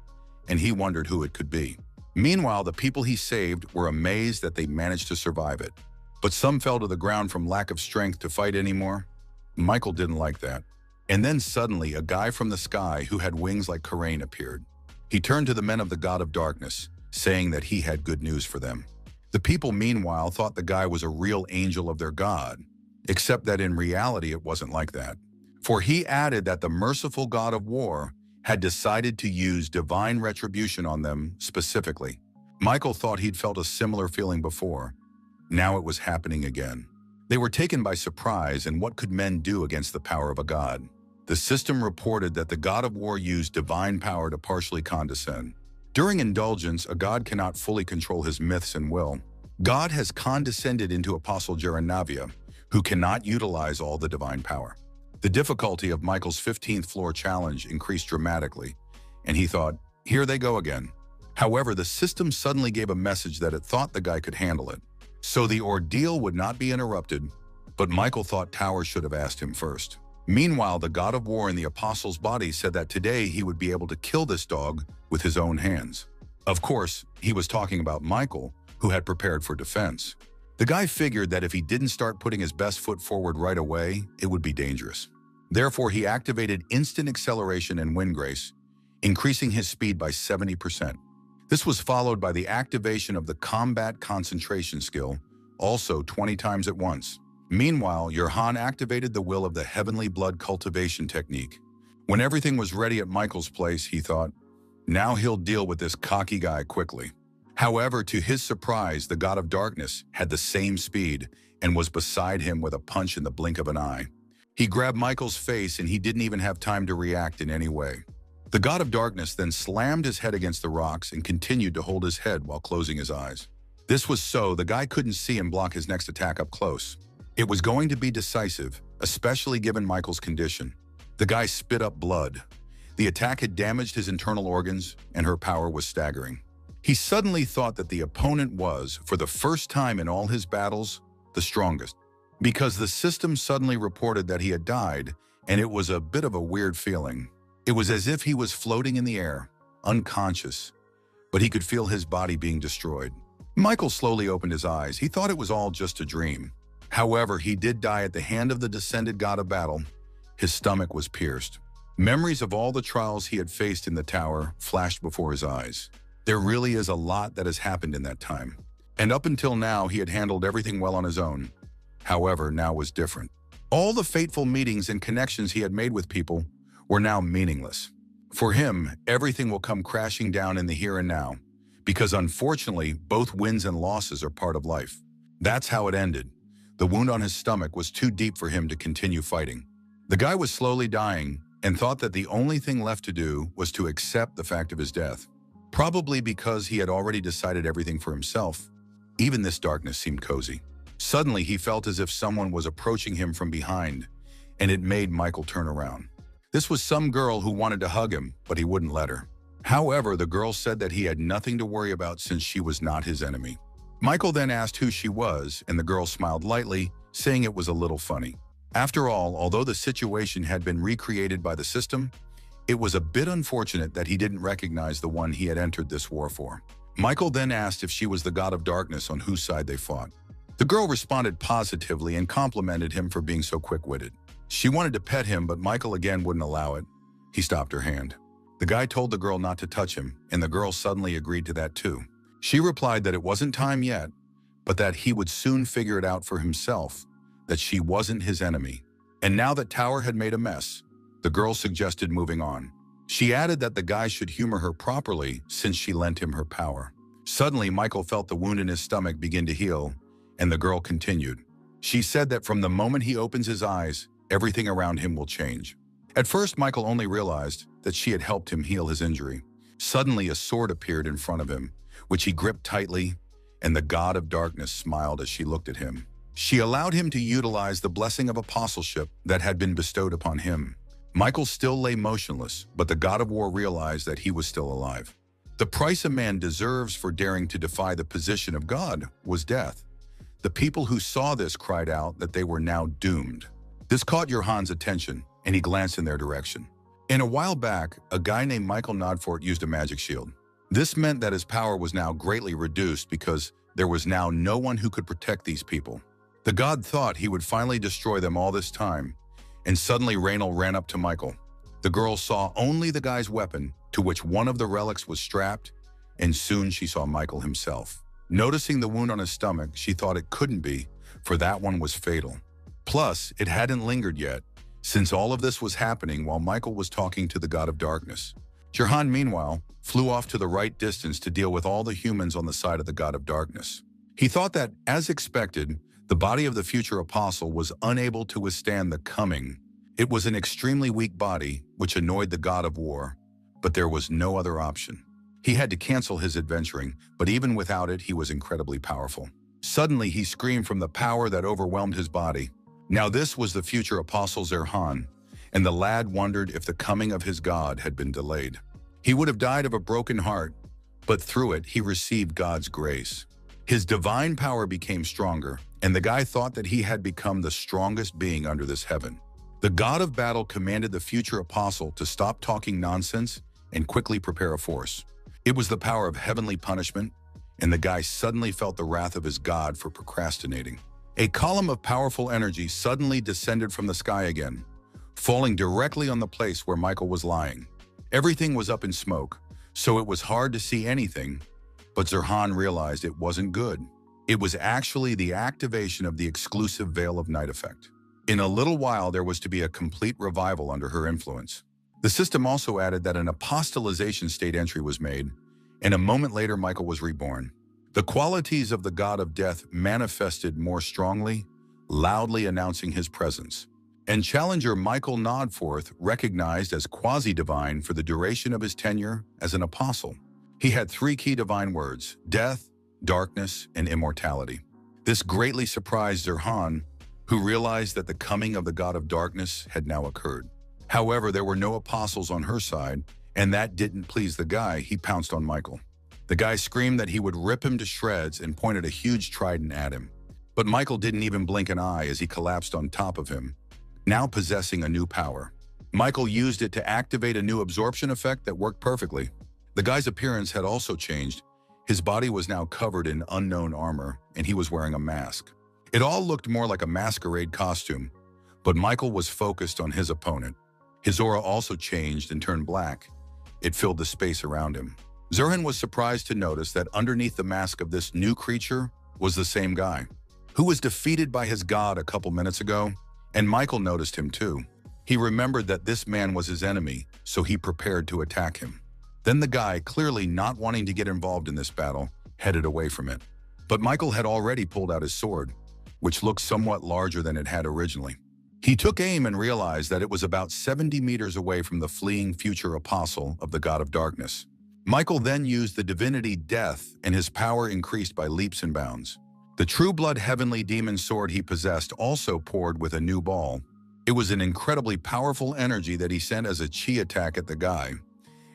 and he wondered who it could be. Meanwhile, the people he saved were amazed that they managed to survive it. But some fell to the ground from lack of strength to fight anymore. Michael didn't like that. And then suddenly, a guy from the sky who had wings like Karain appeared. He turned to the men of the God of Darkness, saying that he had good news for them. The people, meanwhile, thought the guy was a real angel of their god, except that in reality it wasn't like that. For he added that the merciful God of War had decided to use divine retribution on them specifically. Michael thought he'd felt a similar feeling before. Now it was happening again. They were taken by surprise, and what could men do against the power of a god? The system reported that the God of War used divine power to partially condescend. During indulgence, a god cannot fully control his myths and will. God has condescended into Apostle Jeranavia, who cannot utilize all the divine power. The difficulty of Michael's 15th floor challenge increased dramatically, and he thought, Here they go again. However, the system suddenly gave a message that it thought the guy could handle it. So the ordeal would not be interrupted, but Michael thought Tower should have asked him first. Meanwhile, the god of war in the apostle's body said that today he would be able to kill this dog with his own hands. Of course, he was talking about Michael, who had prepared for defense. The guy figured that if he didn't start putting his best foot forward right away, it would be dangerous. Therefore, he activated instant acceleration and wind grace, increasing his speed by 70%. This was followed by the activation of the combat concentration skill, also 20 times at once. Meanwhile, Johann activated the will of the heavenly blood cultivation technique. When everything was ready at Michael's place, he thought, now he'll deal with this cocky guy quickly. However, to his surprise, the god of darkness had the same speed and was beside him with a punch in the blink of an eye. He grabbed Michael's face and he didn't even have time to react in any way. The god of darkness then slammed his head against the rocks and continued to hold his head while closing his eyes. This was so the guy couldn't see and block his next attack up close. It was going to be decisive, especially given Michael's condition. The guy spit up blood. The attack had damaged his internal organs, and her power was staggering. He suddenly thought that the opponent was, for the first time in all his battles, the strongest. Because the system suddenly reported that he had died, and it was a bit of a weird feeling. It was as if he was floating in the air, unconscious, but he could feel his body being destroyed. Michael slowly opened his eyes. He thought it was all just a dream. However, he did die at the hand of the descended god of battle. His stomach was pierced. Memories of all the trials he had faced in the tower flashed before his eyes. There really is a lot that has happened in that time. And up until now, he had handled everything well on his own. However, now was different. All the fateful meetings and connections he had made with people were now meaningless. For him, everything will come crashing down in the here and now, because unfortunately, both wins and losses are part of life. That's how it ended. The wound on his stomach was too deep for him to continue fighting. The guy was slowly dying and thought that the only thing left to do was to accept the fact of his death. Probably because he had already decided everything for himself. Even this darkness seemed cozy. Suddenly, he felt as if someone was approaching him from behind, and it made Michael turn around. This was some girl who wanted to hug him, but he wouldn't let her. However, the girl said that he had nothing to worry about since she was not his enemy. Michael then asked who she was, and the girl smiled lightly, saying it was a little funny. After all, although the situation had been recreated by the system, it was a bit unfortunate that he didn't recognize the one he had entered this war for. Michael then asked if she was the god of darkness on whose side they fought. The girl responded positively and complimented him for being so quick-witted. She wanted to pet him, but Michael again wouldn't allow it. He stopped her hand. The guy told the girl not to touch him, and the girl suddenly agreed to that too. She replied that it wasn't time yet, but that he would soon figure it out for himself, that she wasn't his enemy. And now that Tower had made a mess, the girl suggested moving on. She added that the guy should humor her properly since she lent him her power. Suddenly, Michael felt the wound in his stomach begin to heal, and the girl continued. She said that from the moment he opens his eyes, everything around him will change. At first, Michael only realized that she had helped him heal his injury. Suddenly, a sword appeared in front of him, which he gripped tightly, and the god of darkness smiled as she looked at him. She allowed him to utilize the blessing of apostleship that had been bestowed upon him. Michael still lay motionless, but the god of war realized that he was still alive. The price a man deserves for daring to defy the position of God was death. The people who saw this cried out that they were now doomed. This caught Johann's attention, and he glanced in their direction. A while back, a guy named Michael Nodfort used a magic shield. This meant that his power was now greatly reduced because there was now no one who could protect these people. The god thought he would finally destroy them all this time, and suddenly Raynal ran up to Michael. The girl saw only the guy's weapon, to which one of the relics was strapped, and soon she saw Michael himself. Noticing the wound on his stomach, she thought it couldn't be, for that one was fatal. Plus, it hadn't lingered yet, since all of this was happening while Michael was talking to the god of darkness. Johann, meanwhile, flew off to the right distance to deal with all the humans on the side of the god of darkness. He thought that, as expected, the body of the future apostle was unable to withstand the coming. It was an extremely weak body, which annoyed the god of war, but there was no other option. He had to cancel his adventuring, but even without it, he was incredibly powerful. Suddenly, he screamed from the power that overwhelmed his body. Now this was the future apostle Zerhan, and the lad wondered if the coming of his god had been delayed. He would have died of a broken heart, but through it, he received God's grace. His divine power became stronger, and the guy thought that he had become the strongest being under this heaven. The god of battle commanded the future apostle to stop talking nonsense and quickly prepare a force. It was the power of heavenly punishment, and the guy suddenly felt the wrath of his god for procrastinating. A column of powerful energy suddenly descended from the sky again, falling directly on the place where Michael was lying. Everything was up in smoke, so it was hard to see anything, but Zerhan realized it wasn't good. It was actually the activation of the exclusive Veil of Night effect. In a little while, there was to be a complete revival under her influence. The system also added that an apostolization state entry was made, and a moment later Michael was reborn. The qualities of the god of death manifested more strongly, loudly announcing his presence. And challenger Michael Nodforth recognized as quasi-divine for the duration of his tenure as an apostle. He had 3 key divine words: death, darkness, and immortality. This greatly surprised Zerhan, who realized that the coming of the god of darkness had now occurred. However, there were no apostles on her side, and that didn't please the guy. He pounced on Michael. The guy screamed that he would rip him to shreds and pointed a huge trident at him. But Michael didn't even blink an eye as he collapsed on top of him, now possessing a new power. Michael used it to activate a new absorption effect that worked perfectly. The guy's appearance had also changed. His body was now covered in unknown armor, and he was wearing a mask. It all looked more like a masquerade costume, but Michael was focused on his opponent. His aura also changed and turned black. It filled the space around him. Zerhan was surprised to notice that underneath the mask of this new creature was the same guy, who was defeated by his god a couple minutes ago, and Michael noticed him too. He remembered that this man was his enemy, so he prepared to attack him. Then the guy, clearly not wanting to get involved in this battle, headed away from it. But Michael had already pulled out his sword, which looked somewhat larger than it had originally. He took aim and realized that it was about 70 meters away from the fleeing future apostle of the god of darkness. Michael then used the divinity Death, and his power increased by leaps and bounds. The true blood heavenly demon sword he possessed also poured with a new ball. It was an incredibly powerful energy that he sent as a chi attack at the guy,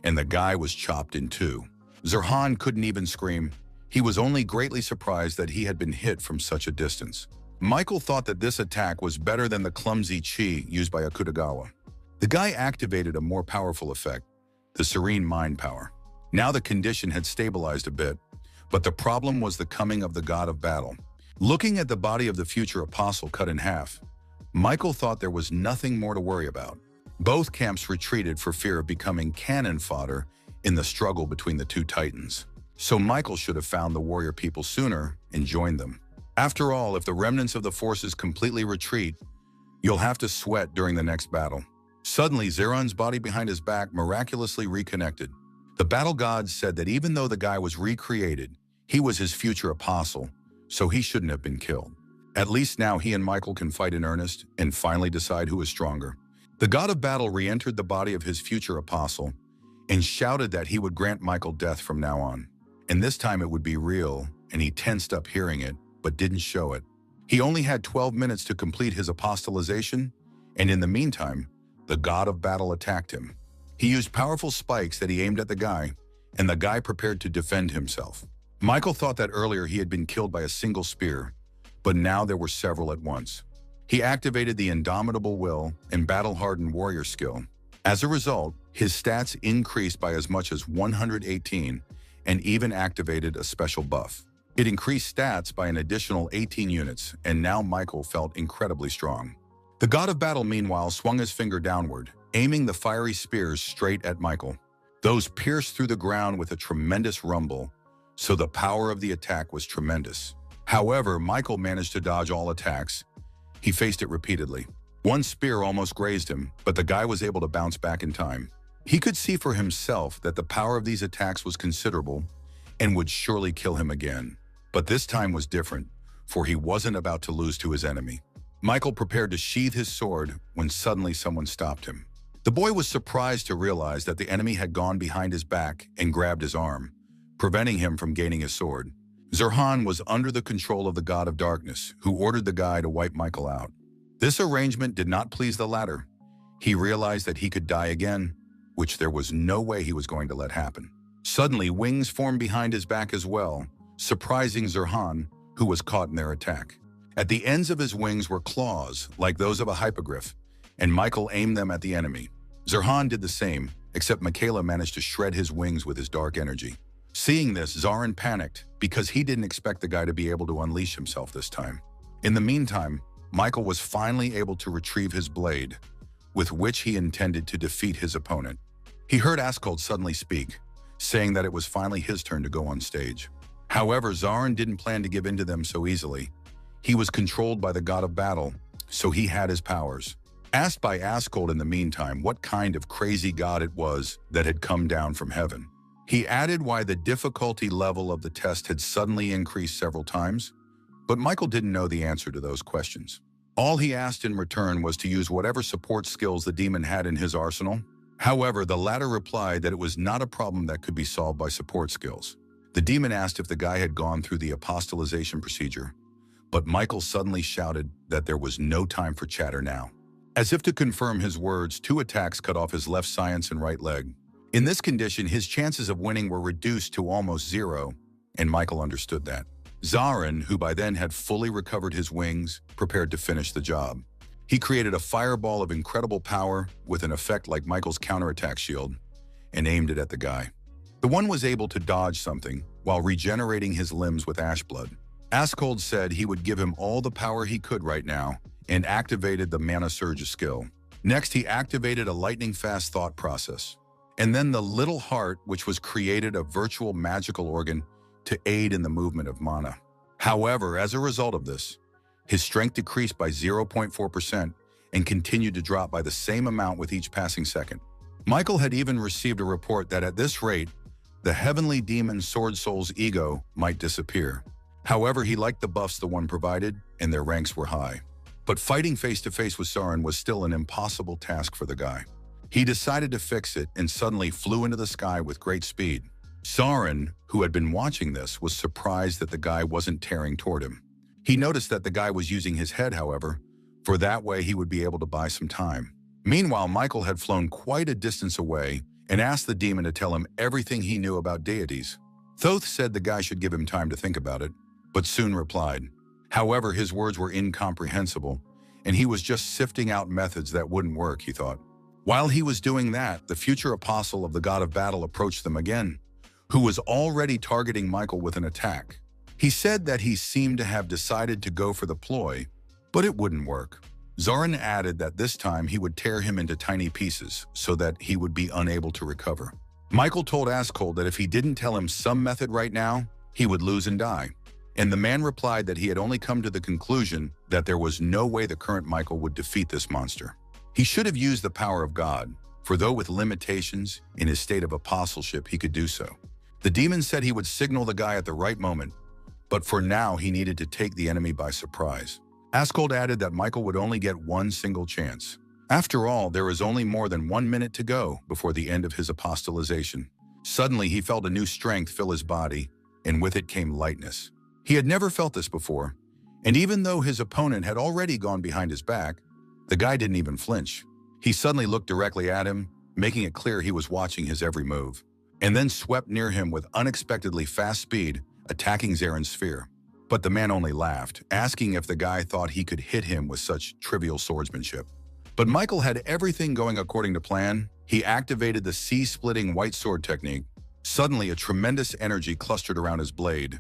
and the guy was chopped in two. Zerhan couldn't even scream. He was only greatly surprised that he had been hit from such a distance. Michael thought that this attack was better than the clumsy chi used by Akutagawa. The guy activated a more powerful effect, the serene mind power. Now the condition had stabilized a bit, but the problem was the coming of the god of battle. Looking at the body of the future apostle cut in half, Michael thought there was nothing more to worry about. Both camps retreated for fear of becoming cannon fodder in the struggle between the two titans. So Michael should have found the warrior people sooner and joined them. After all, if the remnants of the forces completely retreat, you'll have to sweat during the next battle. Suddenly, Zeron's body behind his back miraculously reconnected. The battle gods said that even though the guy was recreated, he was his future apostle, so he shouldn't have been killed. At least now he and Michael can fight in earnest and finally decide who is stronger. The god of battle re-entered the body of his future apostle and shouted that he would grant Michael death from now on. And this time it would be real, and he tensed up hearing it, but didn't show it. He only had 12 minutes to complete his apostolization, and in the meantime, the god of battle attacked him. He used powerful spikes that he aimed at the guy, and the guy prepared to defend himself. Michael thought that earlier he had been killed by a single spear, but now there were several at once. He activated the indomitable will and battle-hardened warrior skill. As a result, his stats increased by as much as 118 and even activated a special buff. It increased stats by an additional 18 units, and now Michael felt incredibly strong. The god of battle, meanwhile, swung his finger downward, aiming the fiery spears straight at Michael. Those pierced through the ground with a tremendous rumble, so the power of the attack was tremendous. However, Michael managed to dodge all attacks. He faced it repeatedly. One spear almost grazed him, but the guy was able to bounce back in time. He could see for himself that the power of these attacks was considerable and would surely kill him again. But this time was different, for he wasn't about to lose to his enemy. Michael prepared to sheath his sword when suddenly someone stopped him. The boy was surprised to realize that the enemy had gone behind his back and grabbed his arm, preventing him from gaining his sword. Zerhan was under the control of the god of darkness, who ordered the guy to wipe Michael out. This arrangement did not please the latter. He realized that he could die again, which there was no way he was going to let happen. Suddenly, wings formed behind his back as well, surprising Zirhan, who was caught in their attack. At the ends of his wings were claws, like those of a hippogriff, and Michael aimed them at the enemy. Zirhan did the same, except Michaela managed to shred his wings with his dark energy. Seeing this, Zarin panicked because he didn't expect the guy to be able to unleash himself this time. In the meantime, Michael was finally able to retrieve his blade, with which he intended to defeat his opponent. He heard Askold suddenly speak, saying that it was finally his turn to go on stage. However, Zarin didn't plan to give in to them so easily. He was controlled by the god of battle, so he had his powers. Asked by Askold in the meantime what kind of crazy god it was that had come down from heaven, he added why the difficulty level of the test had suddenly increased several times, but Michael didn't know the answer to those questions. All he asked in return was to use whatever support skills the demon had in his arsenal. However, the latter replied that it was not a problem that could be solved by support skills. The demon asked if the guy had gone through the apostolization procedure, but Michael suddenly shouted that there was no time for chatter now. As if to confirm his words, 2 attacks cut off his left science and right leg. In this condition, his chances of winning were reduced to almost 0, and Michael understood that. Zarin, who by then had fully recovered his wings, prepared to finish the job. He created a fireball of incredible power with an effect like Michael's counterattack shield and aimed it at the guy. The one was able to dodge something while regenerating his limbs with ash blood. Askold said he would give him all the power he could right now and activated the Mana Surge skill. Next, he activated a lightning-fast thought process. And then the little heart, which was created a virtual magical organ to aid in the movement of mana. However, as a result of this, his strength decreased by 0.4% and continued to drop by the same amount with each passing second. Michael had even received a report that at this rate, the heavenly demon Sword Soul's ego might disappear. However, he liked the buffs the one provided, and their ranks were high. But fighting face-to-face with Zarin was still an impossible task for the guy. He decided to fix it and suddenly flew into the sky with great speed. Zarin, who had been watching this, was surprised that the guy wasn't tearing toward him. He noticed that the guy was using his head, however, for that way he would be able to buy some time. Meanwhile, Michael had flown quite a distance away and asked the demon to tell him everything he knew about deities. Thoth said the guy should give him time to think about it, but soon replied. However, his words were incomprehensible, and he was just sifting out methods that wouldn't work, he thought. While he was doing that, the future apostle of the god of battle approached them again, who was already targeting Michael with an attack. He said that he seemed to have decided to go for the ploy, but it wouldn't work. Zarin added that this time he would tear him into tiny pieces so that he would be unable to recover. Michael told Askold that if he didn't tell him some method right now, he would lose and die. And the man replied that he had only come to the conclusion that there was no way the current Michael would defeat this monster. He should have used the power of God, for though with limitations, in his state of apostleship he could do so. The demon said he would signal the guy at the right moment, but for now he needed to take the enemy by surprise. Askold added that Michael would only get one single chance. After all, there was only more than 1 minute to go before the end of his apostolization. Suddenly he felt a new strength fill his body, and with it came lightness. He had never felt this before, and even though his opponent had already gone behind his back, the guy didn't even flinch. He suddenly looked directly at him, making it clear he was watching his every move, and then swept near him with unexpectedly fast speed, attacking Zarin's sphere. But the man only laughed, asking if the guy thought he could hit him with such trivial swordsmanship. But Michael had everything going according to plan. He activated the sea-splitting white sword technique. Suddenly, a tremendous energy clustered around his blade,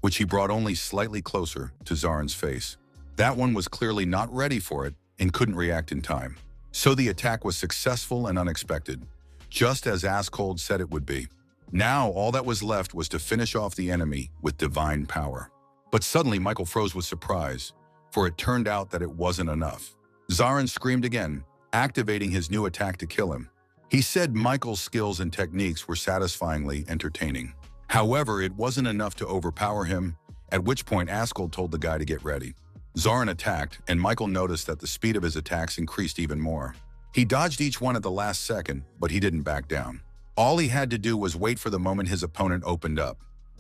which he brought only slightly closer to Zarin's face. That one was clearly not ready for it and couldn't react in time. So the attack was successful and unexpected, just as Askold said it would be. Now all that was left was to finish off the enemy with divine power. But suddenly Michael froze with surprise, for it turned out that it wasn't enough. Zarin screamed again, activating his new attack to kill him. He said Michael's skills and techniques were satisfyingly entertaining. However, it wasn't enough to overpower him, at which point Askold told the guy to get ready. Zarin attacked, and Michael noticed that the speed of his attacks increased even more. He dodged each one at the last second, but he didn't back down. All he had to do was wait for the moment his opponent opened up.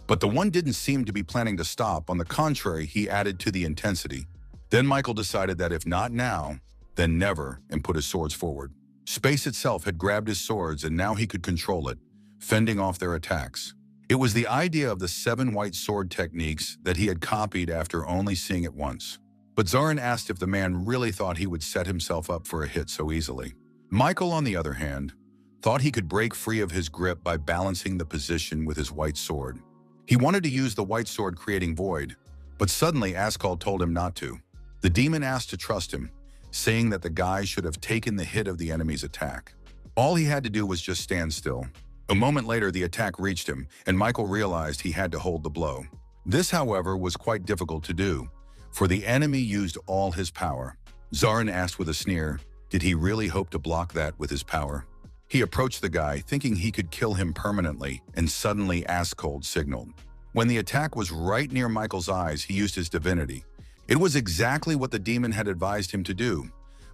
But the one didn't seem to be planning to stop. On the contrary, he added to the intensity. Then Michael decided that if not now, then never, and put his swords forward. Space itself had grabbed his swords and now he could control it, fending off their attacks. It was the idea of the 7 white sword techniques that he had copied after only seeing it once. But Zarin asked if the man really thought he would set himself up for a hit so easily. Michael, on the other hand, thought he could break free of his grip by balancing the position with his white sword. He wanted to use the white sword creating void, but suddenly Askald told him not to. The demon asked to trust him, saying that the guy should have taken the hit of the enemy's attack. All he had to do was just stand still. A moment later, the attack reached him, and Michael realized he had to hold the blow. This, however, was quite difficult to do, for the enemy used all his power. Zarin asked with a sneer, did he really hope to block that with his power? He approached the guy, thinking he could kill him permanently, and suddenly Askald signaled. When the attack was right near Michael's eyes, he used his divinity. It was exactly what the demon had advised him to do,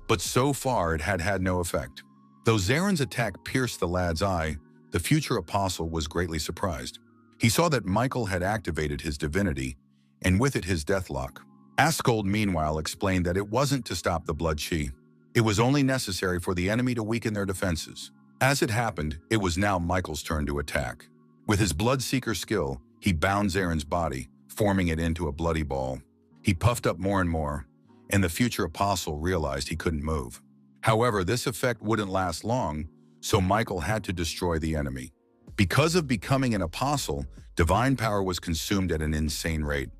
but so far it had had no effect. Though Zarin's attack pierced the lad's eye, the future apostle was greatly surprised. He saw that Michael had activated his divinity, and with it his deathlock. Askald, meanwhile, explained that it wasn't to stop the blood chi. It was only necessary for the enemy to weaken their defenses. As it happened, it was now Michael's turn to attack. With his Bloodseeker skill, he bound Zarin's body, forming it into a bloody ball. He puffed up more and more, and the future apostle realized he couldn't move. However, this effect wouldn't last long, so Michael had to destroy the enemy. Because of becoming an apostle, divine power was consumed at an insane rate.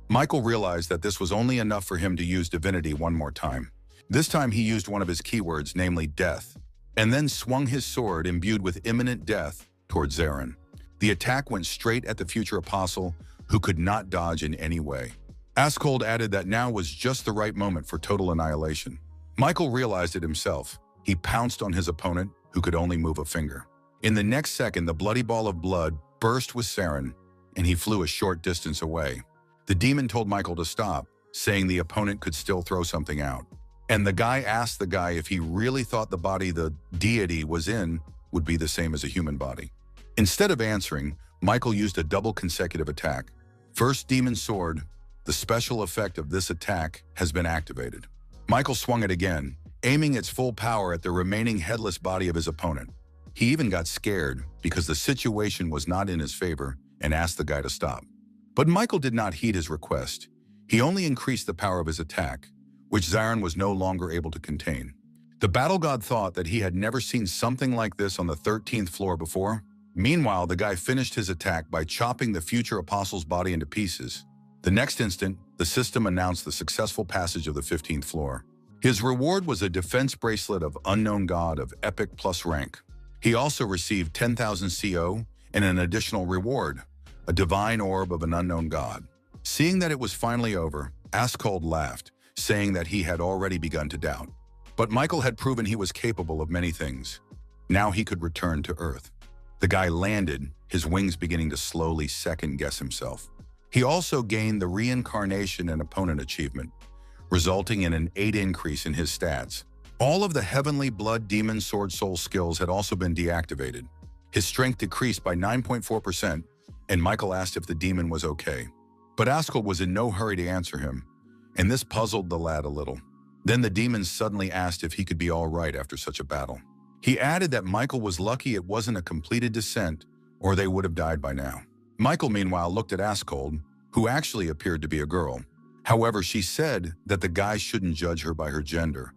Michael realized that this was only enough for him to use divinity one more time. This time he used one of his keywords, namely death, and then swung his sword imbued with imminent death towards Zarin. The attack went straight at the future apostle, who could not dodge in any way. Askald added that now was just the right moment for total annihilation. Michael realized it himself. He pounced on his opponent, who could only move a finger. In the next second, the bloody ball of blood burst with Zarin, and he flew a short distance away. The demon told Michael to stop, saying the opponent could still throw something out. And the guy asked the guy if he really thought the body the deity was in would be the same as a human body. Instead of answering, Michael used a double consecutive attack. First demon sword, the special effect of this attack has been activated. Michael swung it again, aiming its full power at the remaining headless body of his opponent. He even got scared because the situation was not in his favor and asked the guy to stop. But Michael did not heed his request. He only increased the power of his attack, which Zarin was no longer able to contain. The battle god thought that he had never seen something like this on the 13th floor before. Meanwhile, the guy finished his attack by chopping the future apostle's body into pieces. The next instant, the system announced the successful passage of the 15th floor. His reward was a defense bracelet of unknown god of epic plus rank. He also received 10,000 CO and an additional reward, a divine orb of an unknown god. Seeing that it was finally over, Askald laughed, saying that he had already begun to doubt. But Michael had proven he was capable of many things. Now he could return to Earth. The guy landed, his wings beginning to slowly second-guess himself. He also gained the Reincarnation and Opponent achievement, resulting in an 8 increase in his stats. All of the Heavenly Blood Demon Sword Soul skills had also been deactivated. His strength decreased by 9.4%, and Michael asked if the demon was okay. But Askald was in no hurry to answer him, and this puzzled the lad a little. Then the demon suddenly asked if he could be all right after such a battle. He added that Michael was lucky it wasn't a completed descent, or they would have died by now. Michael, meanwhile, looked at Askald, who actually appeared to be a girl. However, she said that the guy shouldn't judge her by her gender.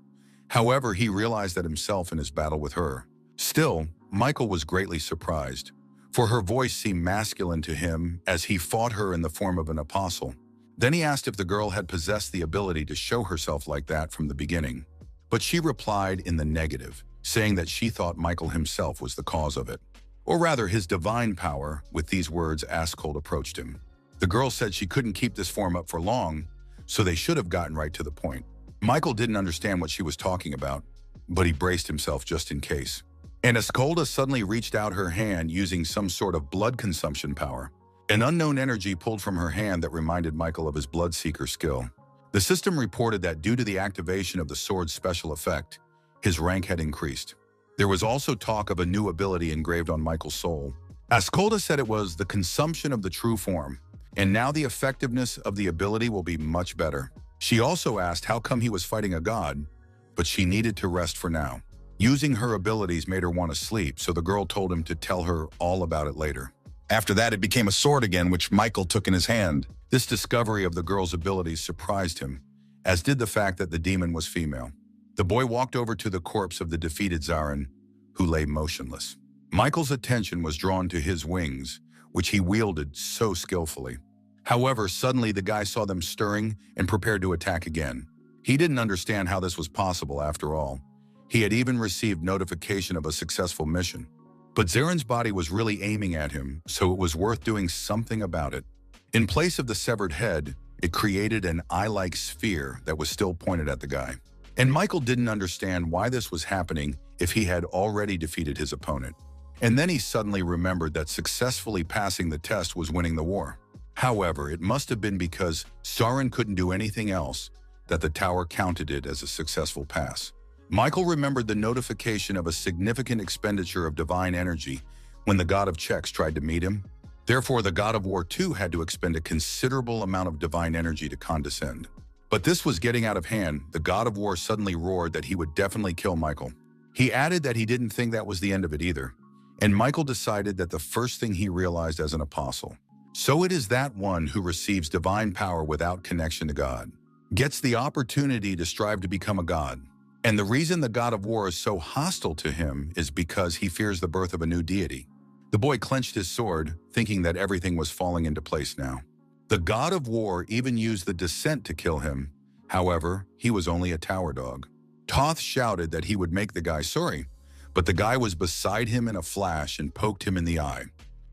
However, he realized that himself in his battle with her. Still, Michael was greatly surprised, for her voice seemed masculine to him as he fought her in the form of an apostle. Then he asked if the girl had possessed the ability to show herself like that from the beginning. But she replied in the negative, saying that she thought Michael himself was the cause of it. Or rather, his divine power. With these words, Askald approached him. The girl said she couldn't keep this form up for long, so they should have gotten right to the point. Michael didn't understand what she was talking about, but he braced himself just in case. And Askolda suddenly reached out her hand using some sort of blood consumption power. An unknown energy pulled from her hand that reminded Michael of his Bloodseeker skill. The system reported that due to the activation of the sword's special effect, his rank had increased. There was also talk of a new ability engraved on Michael's soul. Askolda said it was the consumption of the true form, and now the effectiveness of the ability will be much better. She also asked how come he was fighting a god, but she needed to rest for now. Using her abilities made her want to sleep, so the girl told him to tell her all about it later. After that, it became a sword again, which Michael took in his hand. This discovery of the girl's abilities surprised him, as did the fact that the demon was female. The boy walked over to the corpse of the defeated Zarin, who lay motionless. Michael's attention was drawn to his wings, which he wielded so skillfully. However, suddenly the guy saw them stirring and prepared to attack again. He didn't understand how this was possible after all. He had even received notification of a successful mission. But Zarin's body was really aiming at him, so it was worth doing something about it. In place of the severed head, it created an eye-like sphere that was still pointed at the guy. And Michael didn't understand why this was happening if he had already defeated his opponent. And then he suddenly remembered that successfully passing the test was winning the war. However, it must have been because Zarin couldn't do anything else that the tower counted it as a successful pass. Michael remembered the notification of a significant expenditure of divine energy when the god of checks tried to meet him. Therefore, the god of war too had to expend a considerable amount of divine energy to condescend. But this was getting out of hand. The god of war suddenly roared that he would definitely kill Michael. He added that he didn't think that was the end of it either. And Michael decided that the first thing he realized as an apostle. So it is that one who receives divine power without connection to God gets the opportunity to strive to become a god. And the reason the god of war is so hostile to him is because he fears the birth of a new deity. The boy clenched his sword, thinking that everything was falling into place now. The god of war even used the descent to kill him. However, he was only a tower dog. Toth shouted that he would make the guy sorry, but the guy was beside him in a flash and poked him in the eye.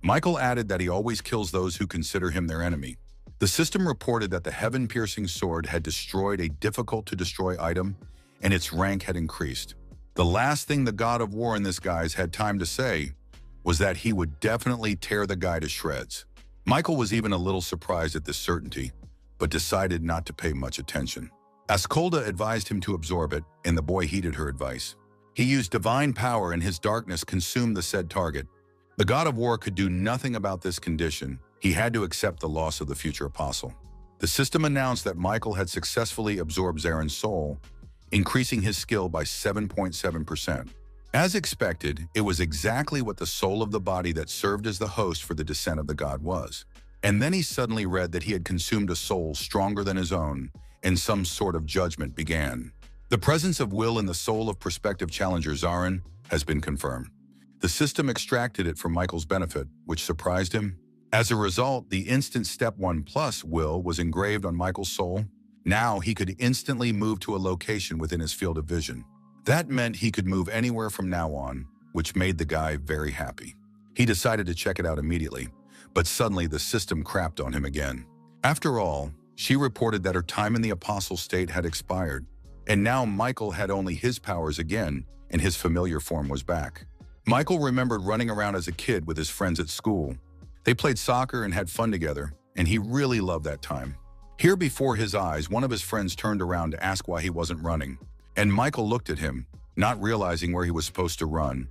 Michael added that he always kills those who consider him their enemy. The system reported that the heaven-piercing sword had destroyed a difficult-to-destroy item, and its rank had increased. The last thing the god of war in this guise had time to say was that he would definitely tear the guy to shreds. Michael was even a little surprised at this certainty, but decided not to pay much attention. Ascolda advised him to absorb it, and the boy heeded her advice. He used divine power, and his darkness consumed the said target. The god of war could do nothing about this condition. He had to accept the loss of the future apostle. The system announced that Michael had successfully absorbed Zarin's soul, increasing his skill by 7.7%. As expected, it was exactly what the soul of the body that served as the host for the descent of the god was. And then he suddenly read that he had consumed a soul stronger than his own, and some sort of judgment began. The presence of will in the soul of prospective challenger Zarin has been confirmed. The system extracted it for Michael's benefit, which surprised him. As a result, the instant Step 1 Plus will was engraved on Michael's soul. Now he could instantly move to a location within his field of vision. That meant he could move anywhere from now on, which made the guy very happy. He decided to check it out immediately, but suddenly the system crapped on him again. After all, she reported that her time in the apostle state had expired, and now Michael had only his powers again, and his familiar form was back. Michael remembered running around as a kid with his friends at school. They played soccer and had fun together, and he really loved that time. Here before his eyes, one of his friends turned around to ask why he wasn't running, and Michael looked at him, not realizing where he was supposed to run,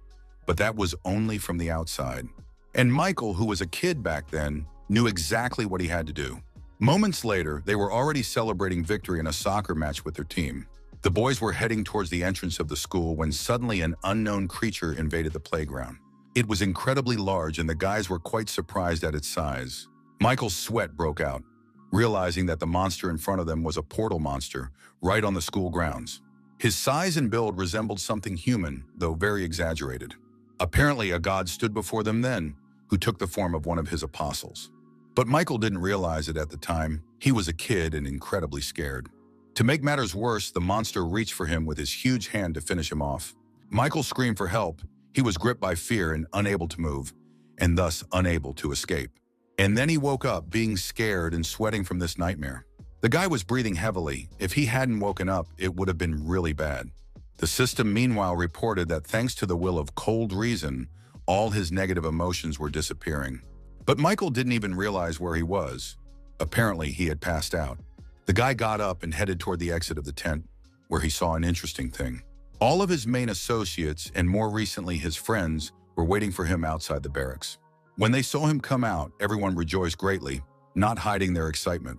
but that was only from the outside. And Michael, who was a kid back then, knew exactly what he had to do. Moments later, they were already celebrating victory in a soccer match with their team. The boys were heading towards the entrance of the school when suddenly an unknown creature invaded the playground. It was incredibly large, and the guys were quite surprised at its size. Michael's sweat broke out, realizing that the monster in front of them was a portal monster right on the school grounds. His size and build resembled something human, though very exaggerated. Apparently, a god stood before them then, who took the form of one of his apostles. But Michael didn't realize it at the time. He was a kid and incredibly scared. To make matters worse, the monster reached for him with his huge hand to finish him off. Michael screamed for help. He was gripped by fear and unable to move, and thus unable to escape. And then he woke up, being scared and sweating from this nightmare. The guy was breathing heavily. If he hadn't woken up, it would have been really bad. The system meanwhile reported that thanks to the will of cold reason, all his negative emotions were disappearing. But Michael didn't even realize where he was. Apparently, he had passed out. The guy got up and headed toward the exit of the tent, where he saw an interesting thing. All of his main associates, and more recently his friends, were waiting for him outside the barracks. When they saw him come out, everyone rejoiced greatly, not hiding their excitement.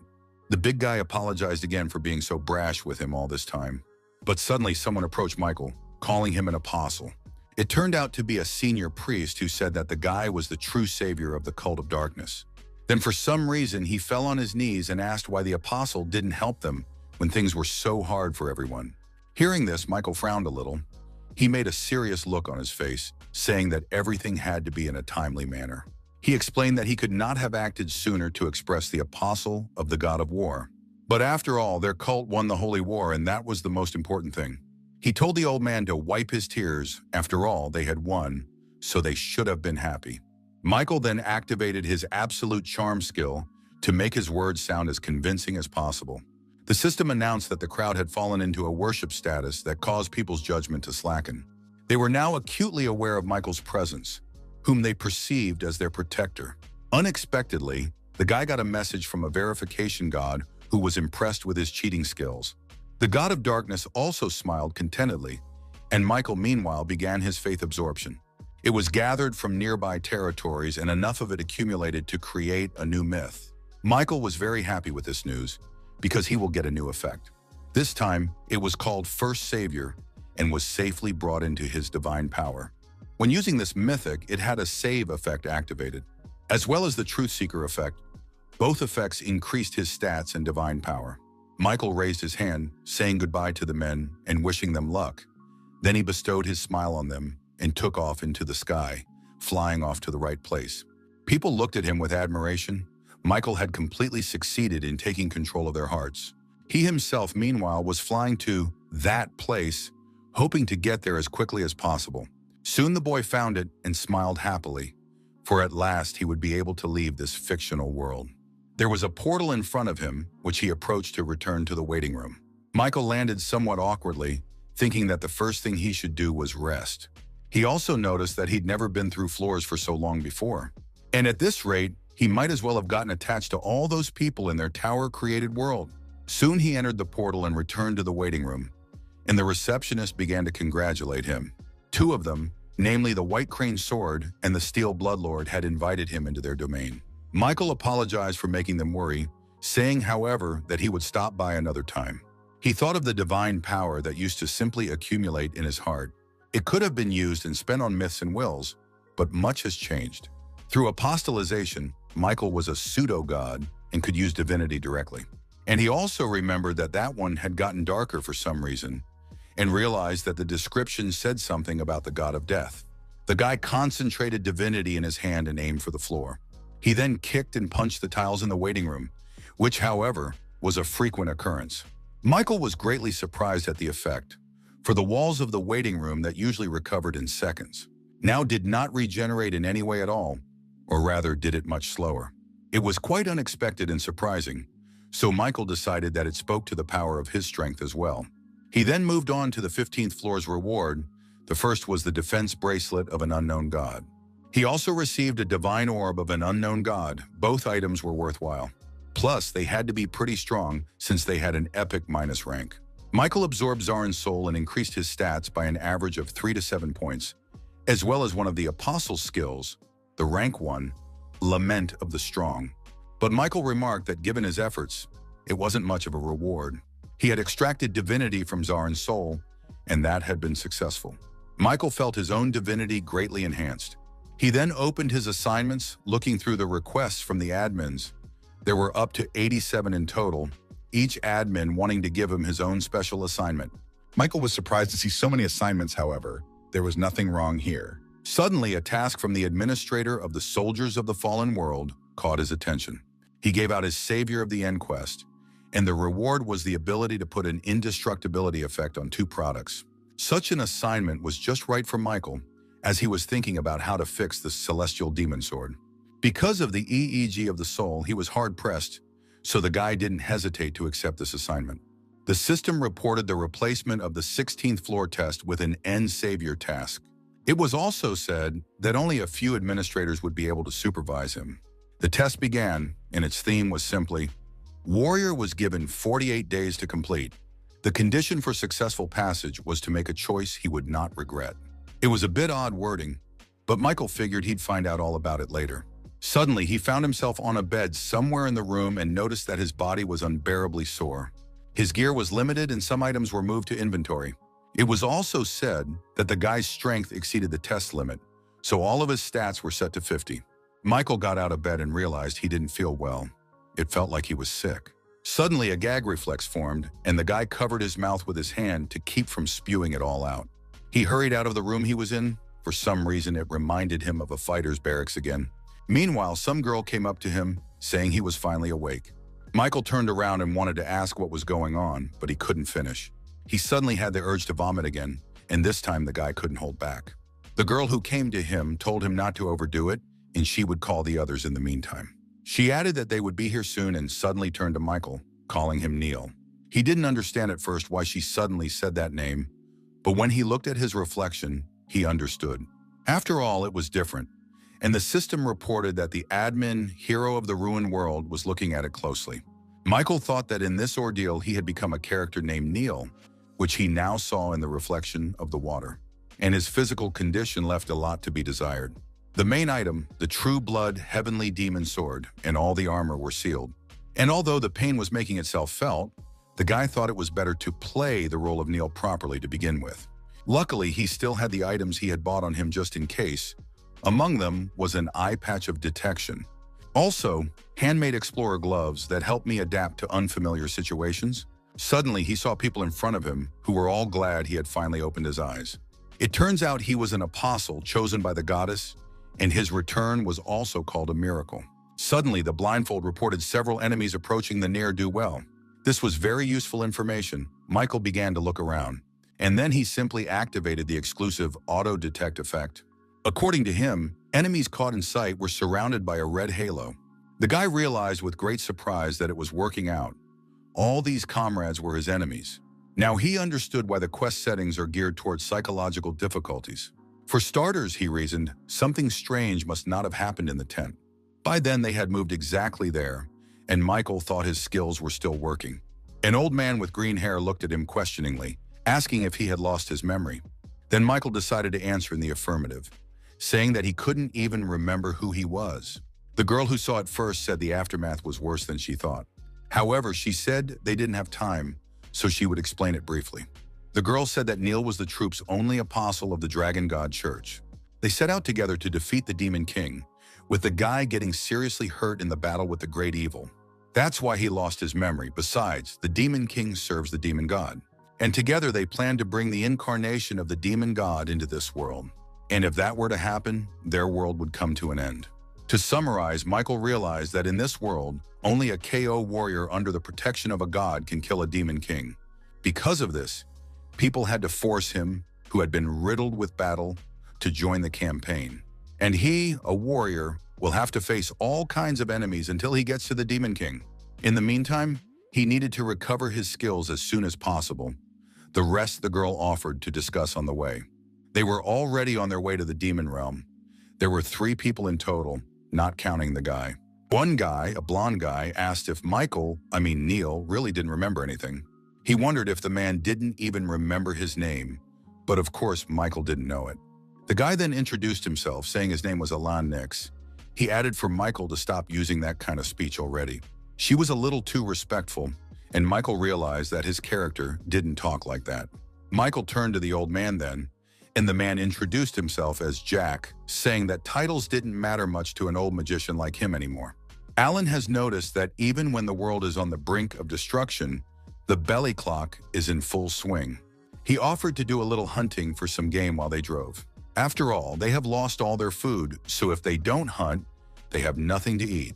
The big guy apologized again for being so brash with him all this time. But suddenly someone approached Michael, calling him an apostle. It turned out to be a senior priest who said that the guy was the true savior of the cult of darkness. Then for some reason, he fell on his knees and asked why the apostle didn't help them when things were so hard for everyone. Hearing this, Michael frowned a little. He made a serious look on his face, saying that everything had to be in a timely manner. He explained that he could not have acted sooner to express the apostle of the god of war. But after all, their cult won the holy war, and that was the most important thing. He told the old man to wipe his tears. After all, they had won, so they should have been happy. Michael then activated his absolute charm skill to make his words sound as convincing as possible. The system announced that the crowd had fallen into a worship status that caused people's judgment to slacken. They were now acutely aware of Michael's presence, whom they perceived as their protector. Unexpectedly, the guy got a message from a verification god who was impressed with his cheating skills. The god of darkness also smiled contentedly, and Michael meanwhile began his faith absorption. It was gathered from nearby territories, and enough of it accumulated to create a new myth. Michael was very happy with this news because he will get a new effect. This time, it was called First Savior and was safely brought into his divine power. When using this mythic, it had a save effect activated, as well as the Truth Seeker effect. Both effects increased his stats and divine power. Michael raised his hand, saying goodbye to the men and wishing them luck. Then he bestowed his smile on them and took off into the sky, flying off to the right place. People looked at him with admiration. Michael had completely succeeded in taking control of their hearts. He himself, meanwhile, was flying to that place, hoping to get there as quickly as possible. Soon the boy found it and smiled happily, for at last he would be able to leave this fictional world. There was a portal in front of him, which he approached to return to the waiting room. Michael landed somewhat awkwardly, thinking that the first thing he should do was rest. He also noticed that he'd never been through floors for so long before. And at this rate, he might as well have gotten attached to all those people in their tower-created world. Soon he entered the portal and returned to the waiting room, and the receptionist began to congratulate him. Two of them, namely the White Crane Sword and the Steel Bloodlord, had invited him into their domain. Michael apologized for making them worry, saying, however, that he would stop by another time. He thought of the divine power that used to simply accumulate in his heart. It could have been used and spent on myths and wills, but much has changed. Through apostolization, Michael was a pseudo-god and could use divinity directly. And he also remembered that that one had gotten darker for some reason, and realized that the description said something about the god of death. The guy concentrated divinity in his hand and aimed for the floor. He then kicked and punched the tiles in the waiting room, which, however, was a frequent occurrence. Michael was greatly surprised at the effect, for the walls of the waiting room that usually recovered in seconds now did not regenerate in any way at all, or rather did it much slower. It was quite unexpected and surprising, so Michael decided that it spoke to the power of his strength as well. He then moved on to the 15th floor's reward. The first was the defense bracelet of an unknown god. He also received a divine orb of an unknown god. Both items were worthwhile. Plus, they had to be pretty strong since they had an epic minus rank. Michael absorbed Zarin's soul and increased his stats by an average of 3 to 7 points, as well as one of the apostle's skills, the rank 1, Lament of the Strong. But Michael remarked that given his efforts, it wasn't much of a reward. He had extracted divinity from Zarin's soul, and that had been successful. Michael felt his own divinity greatly enhanced. He then opened his assignments, looking through the requests from the admins. There were up to 87 in total, each admin wanting to give him his own special assignment. Michael was surprised to see so many assignments, however. There was nothing wrong here. Suddenly, a task from the administrator of the Soldiers of the Fallen World caught his attention. He gave out his Savior of the End quest, and the reward was the ability to put an indestructibility effect on 2 products. Such an assignment was just right for Michael, as he was thinking about how to fix the Celestial Demon Sword. Because of the EEG of the soul, he was hard-pressed, so the guy didn't hesitate to accept this assignment. The system reported the replacement of the 16th floor test with an End Savior task. It was also said that only a few administrators would be able to supervise him. The test began, and its theme was simply, Warrior was given 48 days to complete. The condition for successful passage was to make a choice he would not regret. It was a bit odd wording, but Michael figured he'd find out all about it later. Suddenly, he found himself on a bed somewhere in the room and noticed that his body was unbearably sore. His gear was limited and some items were moved to inventory. It was also said that the guy's strength exceeded the test limit, so all of his stats were set to 50. Michael got out of bed and realized he didn't feel well. It felt like he was sick. Suddenly, a gag reflex formed, and the guy covered his mouth with his hand to keep from spewing it all out. He hurried out of the room he was in. For some reason, it reminded him of a fighter's barracks again. Meanwhile, some girl came up to him, saying he was finally awake. Michael turned around and wanted to ask what was going on, but he couldn't finish. He suddenly had the urge to vomit again, and this time the guy couldn't hold back. The girl who came to him told him not to overdo it, and she would call the others in the meantime. She added that they would be here soon and suddenly turned to Michael, calling him Neil. He didn't understand at first why she suddenly said that name, but when he looked at his reflection, he understood. After all, it was different, and the system reported that the admin, hero of the ruined world, was looking at it closely. Michael thought that in this ordeal he had become a character named Neil, which he now saw in the reflection of the water, and his physical condition left a lot to be desired. The main item, the true blood heavenly demon sword, and all the armor were sealed. And although the pain was making itself felt, the guy thought it was better to play the role of Neil properly to begin with. Luckily, he still had the items he had bought on him just in case. Among them was an eye patch of detection. Also, handmade explorer gloves that helped me adapt to unfamiliar situations. Suddenly, he saw people in front of him who were all glad he had finally opened his eyes. It turns out he was an apostle chosen by the goddess, and his return was also called a miracle. Suddenly, the blindfold reported several enemies approaching the ne'er-do-well. This was very useful information. Michael began to look around, and then he simply activated the exclusive auto-detect effect. According to him, enemies caught in sight were surrounded by a red halo. The guy realized with great surprise that it was working out. All these comrades were his enemies. Now he understood why the quest settings are geared towards psychological difficulties. For starters, he reasoned, something strange must not have happened in the tent. By then they had moved exactly there, and Michael thought his skills were still working. An old man with green hair looked at him questioningly, asking if he had lost his memory. Then Michael decided to answer in the affirmative, saying that he couldn't even remember who he was. The girl who saw it first said the aftermath was worse than she thought. However, she said they didn't have time, so she would explain it briefly. The girl said that Neil was the troop's only apostle of the Dragon God Church. They set out together to defeat the Demon King, with the guy getting seriously hurt in the battle with the Great Evil. That's why he lost his memory. Besides, the Demon King serves the Demon God. And together they planned to bring the incarnation of the Demon God into this world. And if that were to happen, their world would come to an end. To summarize, Michael realized that in this world, only a KO warrior under the protection of a god can kill a Demon King. Because of this, people had to force him, who had been riddled with battle, to join the campaign. And he, a warrior, will have to face all kinds of enemies until he gets to the Demon King. In the meantime, he needed to recover his skills as soon as possible. The rest the girl offered to discuss on the way. They were already on their way to the demon realm. There were 3 people in total, not counting the guy. One guy, a blonde guy, asked if Neil, really didn't remember anything. He wondered if the man didn't even remember his name, but of course Michael didn't know it. The guy then introduced himself, saying his name was Alan Nix. He added for Michael to stop using that kind of speech already. She was a little too respectful, and Michael realized that his character didn't talk like that. Michael turned to the old man then, and the man introduced himself as Jack, saying that titles didn't matter much to an old magician like him anymore. Alan has noticed that even when the world is on the brink of destruction, the belly clock is in full swing. He offered to do a little hunting for some game while they drove. After all, they have lost all their food, so if they don't hunt, they have nothing to eat.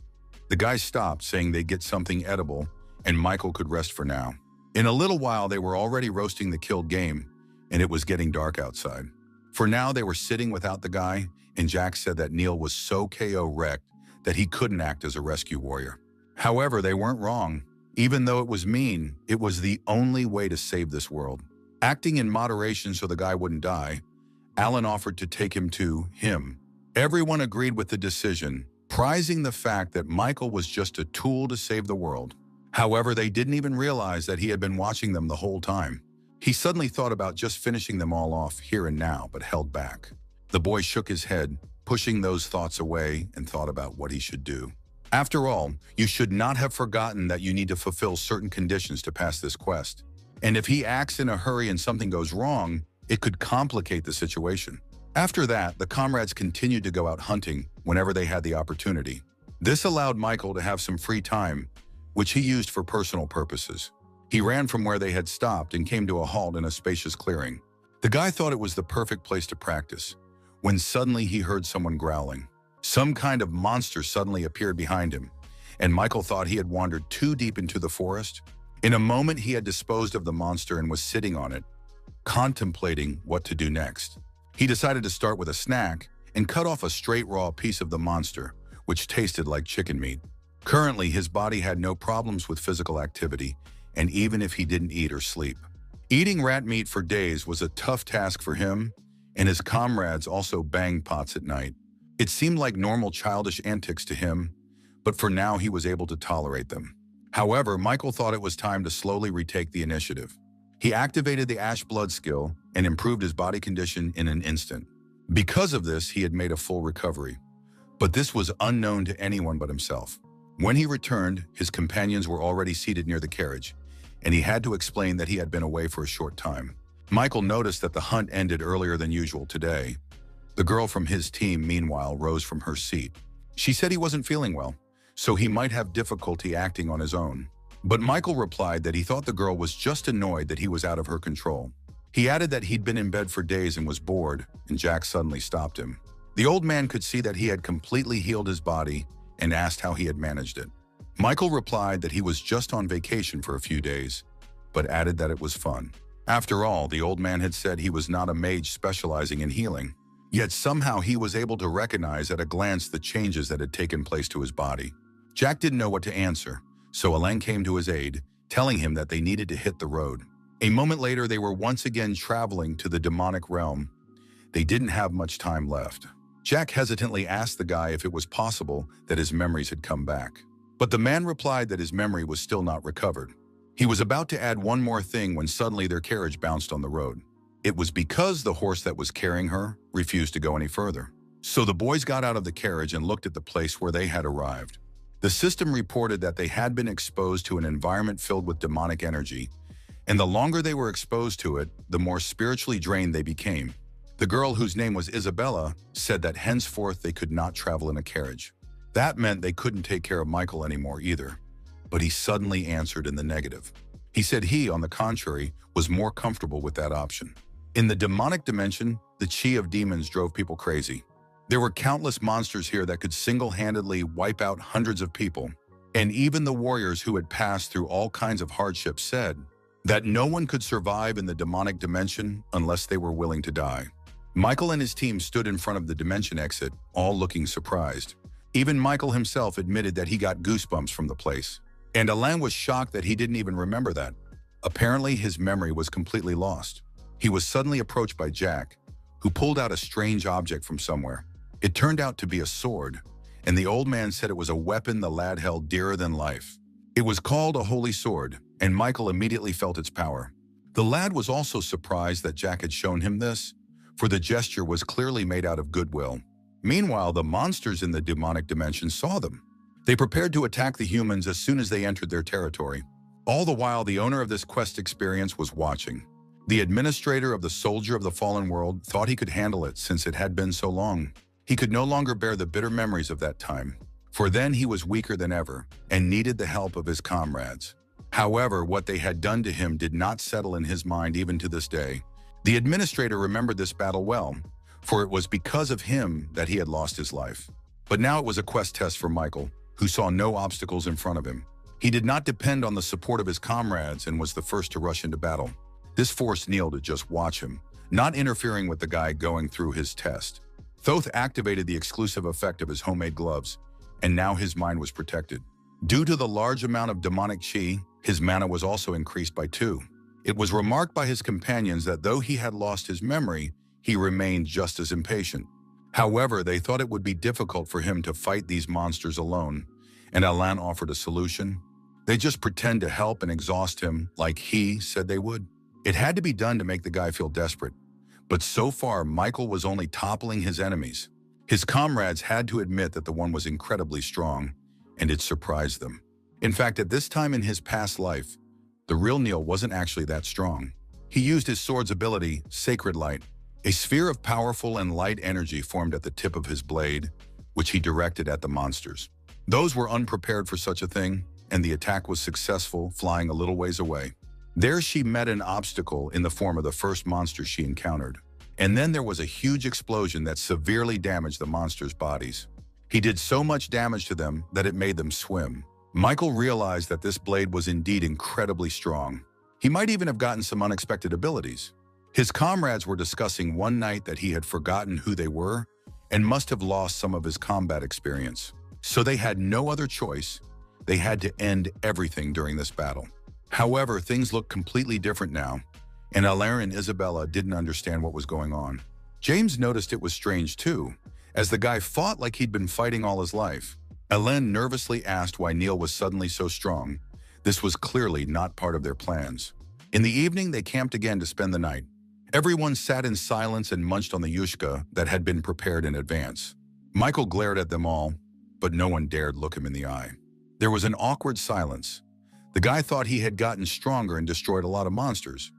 The guy stopped, saying they'd get something edible, and Michael could rest for now. In a little while, they were already roasting the killed game, and it was getting dark outside. For now, they were sitting without the guy, and Jack said that Neil was so KO wrecked that he couldn't act as a rescue warrior. However, they weren't wrong. Even though it was mean, it was the only way to save this world. Acting in moderation so the guy wouldn't die, Alan offered to take him to him. Everyone agreed with the decision, prizing the fact that Michael was just a tool to save the world. However, they didn't even realize that he had been watching them the whole time. He suddenly thought about just finishing them all off here and now, but held back. The boy shook his head, pushing those thoughts away, and thought about what he should do. After all, you should not have forgotten that you need to fulfill certain conditions to pass this quest. And if he acts in a hurry and something goes wrong, it could complicate the situation. After that, the comrades continued to go out hunting whenever they had the opportunity. This allowed Michael to have some free time, which he used for personal purposes. He ran from where they had stopped and came to a halt in a spacious clearing. The guy thought it was the perfect place to practice, when suddenly he heard someone growling. Some kind of monster suddenly appeared behind him, and Michael thought he had wandered too deep into the forest. In a moment, he had disposed of the monster and was sitting on it, contemplating what to do next. He decided to start with a snack and cut off a straight raw piece of the monster, which tasted like chicken meat. Currently, his body had no problems with physical activity, and even if he didn't eat or sleep. Eating rat meat for days was a tough task for him, and his comrades also banged pots at night. It seemed like normal childish antics to him, but for now he was able to tolerate them. However, Michael thought it was time to slowly retake the initiative. He activated the Ash Blood skill and improved his body condition in an instant. Because of this, he had made a full recovery. But this was unknown to anyone but himself. When he returned, his companions were already seated near the carriage, and he had to explain that he had been away for a short time. Michael noticed that the hunt ended earlier than usual today. The girl from his team, meanwhile, rose from her seat. She said he wasn't feeling well, so he might have difficulty acting on his own. But Michael replied that he thought the girl was just annoyed that he was out of her control. He added that he'd been in bed for days and was bored, and Jack suddenly stopped him. The old man could see that he had completely healed his body and asked how he had managed it. Michael replied that he was just on vacation for a few days, but added that it was fun. After all, the old man had said he was not a mage specializing in healing. Yet somehow he was able to recognize at a glance the changes that had taken place to his body. Jack didn't know what to answer, so Alain came to his aid, telling him that they needed to hit the road. A moment later, they were once again traveling to the demonic realm. They didn't have much time left. Jack hesitantly asked the guy if it was possible that his memories had come back. But the man replied that his memory was still not recovered. He was about to add one more thing when suddenly their carriage bounced on the road. It was because the horse that was carrying her refused to go any further. So the boys got out of the carriage and looked at the place where they had arrived. The system reported that they had been exposed to an environment filled with demonic energy, and the longer they were exposed to it, the more spiritually drained they became. The girl, whose name was Isabella, said that henceforth they could not travel in a carriage. That meant they couldn't take care of Michael anymore either. But he suddenly answered in the negative. He said he, on the contrary, was more comfortable with that option. In the demonic dimension, the chi of demons drove people crazy. There were countless monsters here that could single-handedly wipe out hundreds of people, and even the warriors who had passed through all kinds of hardships said that no one could survive in the demonic dimension unless they were willing to die. Michael and his team stood in front of the dimension exit, all looking surprised. Even Michael himself admitted that he got goosebumps from the place. And Alain was shocked that he didn't even remember that. Apparently, his memory was completely lost. He was suddenly approached by Jack, who pulled out a strange object from somewhere. It turned out to be a sword, and the old man said it was a weapon the lad held dearer than life. It was called a holy sword, and Michael immediately felt its power. The lad was also surprised that Jack had shown him this, for the gesture was clearly made out of goodwill. Meanwhile, the monsters in the demonic dimension saw them. They prepared to attack the humans as soon as they entered their territory. All the while, the owner of this quest experience was watching. The administrator of the Soldier of the Fallen World thought he could handle it since it had been so long. He could no longer bear the bitter memories of that time, for then he was weaker than ever and needed the help of his comrades. However, what they had done to him did not settle in his mind even to this day. The administrator remembered this battle well, for it was because of him that he had lost his life. But now it was a quest test for Michael, who saw no obstacles in front of him. He did not depend on the support of his comrades and was the first to rush into battle. This forced Neil to just watch him, not interfering with the guy going through his test. Thoth activated the exclusive effect of his homemade gloves, and now his mind was protected. Due to the large amount of demonic chi, his mana was also increased by 2. It was remarked by his companions that though he had lost his memory, he remained just as impatient. However, they thought it would be difficult for him to fight these monsters alone, and Alain offered a solution. They just pretend to help and exhaust him like he said they would. It had to be done to make the guy feel desperate. But so far, Michael was only toppling his enemies. His comrades had to admit that the one was incredibly strong, and it surprised them. In fact, at this time in his past life, The real Neil wasn't actually that strong. He used his sword's ability, Sacred Light. A sphere of powerful and light energy formed at the tip of his blade, which he directed at the monsters. Those were unprepared for such a thing, and the attack was successful, flying a little ways away. There she met an obstacle in the form of the first monster she encountered. And then there was a huge explosion that severely damaged the monsters' bodies. He did so much damage to them that it made them swim. Michael realized that this blade was indeed incredibly strong. He might even have gotten some unexpected abilities. His comrades were discussing one night that he had forgotten who they were and must have lost some of his combat experience. So they had no other choice. They had to end everything during this battle. However, things looked completely different now, and Alain and Isabella didn't understand what was going on. James noticed it was strange too, as the guy fought like he'd been fighting all his life. Alain nervously asked why Neil was suddenly so strong. This was clearly not part of their plans. In the evening, they camped again to spend the night. Everyone sat in silence and munched on the yushka that had been prepared in advance. Michael glared at them all, but no one dared look him in the eye. There was an awkward silence. The guy thought he had gotten stronger and destroyed a lot of monsters,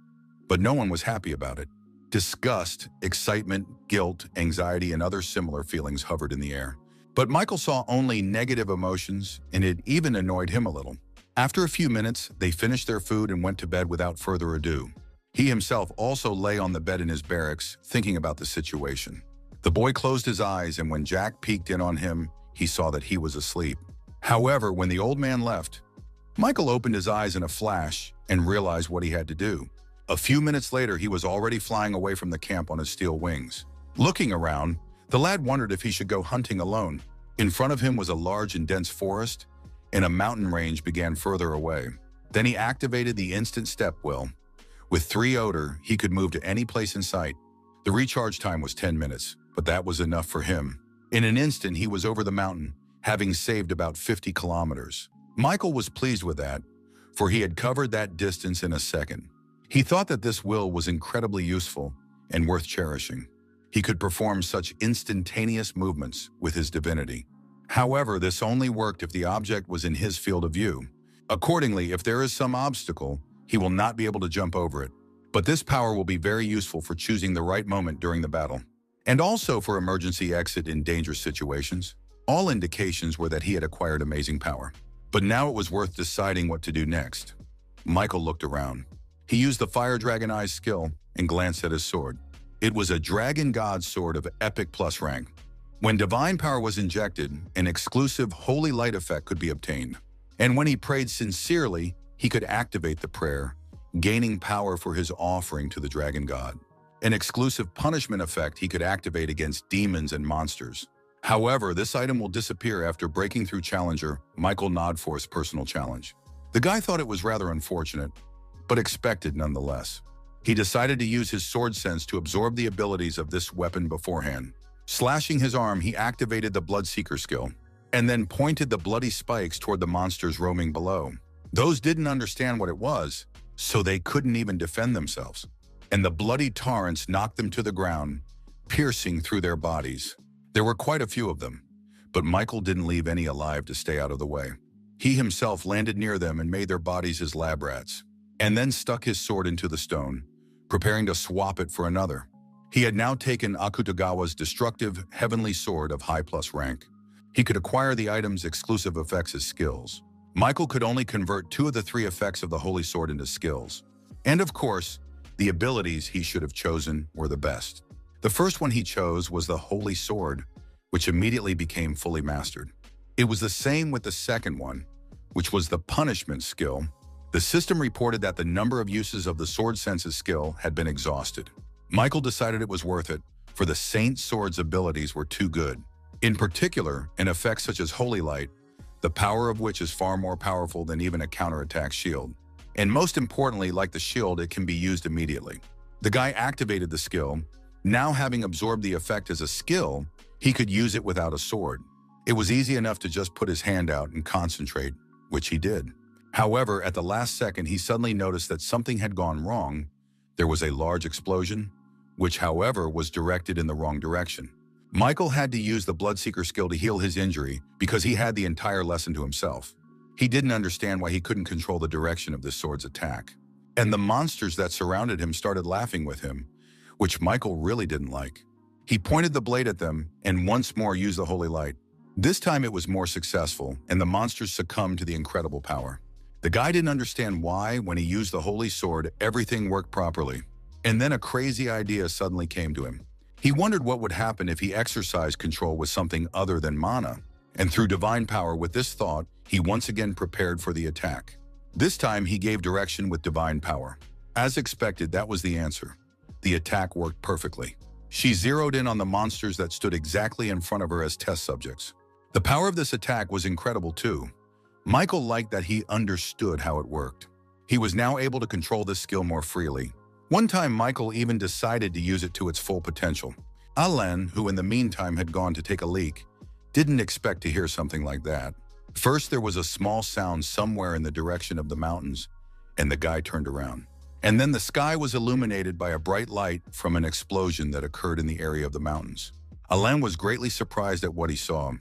but no one was happy about it. Disgust, excitement, guilt, anxiety, and other similar feelings hovered in the air. But Michael saw only negative emotions, and it even annoyed him a little. After a few minutes, they finished their food and went to bed without further ado. He himself also lay on the bed in his barracks, thinking about the situation. The boy closed his eyes, and when Jack peeked in on him, he saw that he was asleep. However, when the old man left, Michael opened his eyes in a flash and realized what he had to do. A few minutes later, he was already flying away from the camp on his steel wings. Looking around, the lad wondered if he should go hunting alone. In front of him was a large and dense forest, and a mountain range began further away. Then he activated the instant step wheel. With 3 odor, he could move to any place in sight. The recharge time was 10 minutes, but that was enough for him. In an instant, he was over the mountain, having saved about 50 kilometers. Michael was pleased with that, for he had covered that distance in a second. He thought that this will was incredibly useful and worth cherishing. He could perform such instantaneous movements with his divinity. However, this only worked if the object was in his field of view. Accordingly, if there is some obstacle, he will not be able to jump over it. But this power will be very useful for choosing the right moment during the battle, and also for emergency exit in dangerous situations. All indications were that he had acquired amazing power. But now it was worth deciding what to do next. Michael looked around. He used the Fire Dragon Eyes skill and glanced at his sword. It was a Dragon God sword of Epic Plus rank. When divine power was injected, an exclusive Holy Light effect could be obtained. And when he prayed sincerely, he could activate the prayer, gaining power for his offering to the Dragon God. An exclusive punishment effect he could activate against demons and monsters. However, this item will disappear after breaking through Challenger Michael Nodforth's personal challenge. The guy thought it was rather unfortunate, but expected nonetheless. He decided to use his sword sense to absorb the abilities of this weapon beforehand. Slashing his arm, he activated the Bloodseeker skill, and then pointed the bloody spikes toward the monsters roaming below. Those didn't understand what it was, so they couldn't even defend themselves. And the bloody torrents knocked them to the ground, piercing through their bodies. There were quite a few of them, but Michael didn't leave any alive to stay out of the way. He himself landed near them and made their bodies his lab rats, and then stuck his sword into the stone, preparing to swap it for another. He had now taken Akutagawa's destructive heavenly sword of high plus rank. He could acquire the item's exclusive effects as skills. Michael could only convert 2 of the 3 effects of the holy sword into skills. And of course, the abilities he should have chosen were the best. The first one he chose was the Holy Sword, which immediately became fully mastered. It was the same with the second one, which was the Punishment skill. The system reported that the number of uses of the Sword Senses skill had been exhausted. Michael decided it was worth it, for the Saint Sword's abilities were too good. In particular, an effect such as Holy Light, the power of which is far more powerful than even a counterattack shield. And most importantly, like the shield, it can be used immediately. The guy activated the skill. Now, having absorbed the effect as a skill, he could use it without a sword. It was easy enough to just put his hand out and concentrate, which he did. However, at the last second, he suddenly noticed that something had gone wrong. There was a large explosion, which, however, was directed in the wrong direction. Michael had to use the Bloodseeker skill to heal his injury because he had the entire lesson to himself. He didn't understand why he couldn't control the direction of this sword's attack. And the monsters that surrounded him started laughing with him, which Michael really didn't like. He pointed the blade at them and once more used the holy light. This time it was more successful, and the monsters succumbed to the incredible power. The guy didn't understand why, when he used the holy sword, everything worked properly. And then a crazy idea suddenly came to him. He wondered what would happen if he exercised control with something other than mana. And through divine power, with this thought, he once again prepared for the attack. This time he gave direction with divine power. As expected, that was the answer. The attack worked perfectly. She zeroed in on the monsters that stood exactly in front of her as test subjects. The power of this attack was incredible too. Michael liked that he understood how it worked. He was now able to control this skill more freely. One time Michael even decided to use it to its full potential. Alain, who in the meantime had gone to take a leak, didn't expect to hear something like that. First there was a small sound somewhere in the direction of the mountains, and the guy turned around. And then the sky was illuminated by a bright light from an explosion that occurred in the area of the mountains. Alain was greatly surprised at what he saw.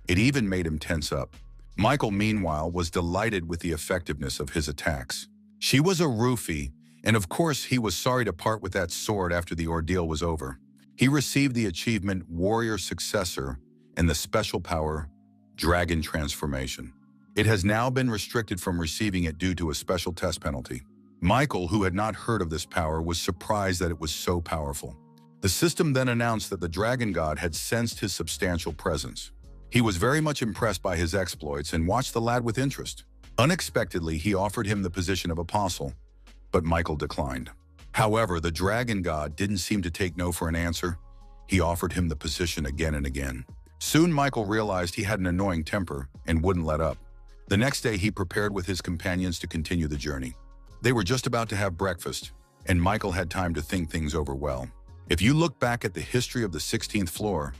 It even made him tense up. Michael, meanwhile, was delighted with the effectiveness of his attacks. She was a roofie, and of course he was sorry to part with that sword after the ordeal was over. He received the achievement Warrior Successor and the special power Dragon Transformation. It has now been restricted from receiving it due to a special test penalty. Michael, who had not heard of this power, was surprised that it was so powerful. The system then announced that the Dragon God had sensed his substantial presence. He was very much impressed by his exploits and watched the lad with interest. Unexpectedly, he offered him the position of apostle, but Michael declined. However, the Dragon God didn't seem to take no for an answer. He offered him the position again and again. Soon Michael realized he had an annoying temper and wouldn't let up. The next day he prepared with his companions to continue the journey. They were just about to have breakfast, and Michael had time to think things over well. If you look back at the history of the 16th floor,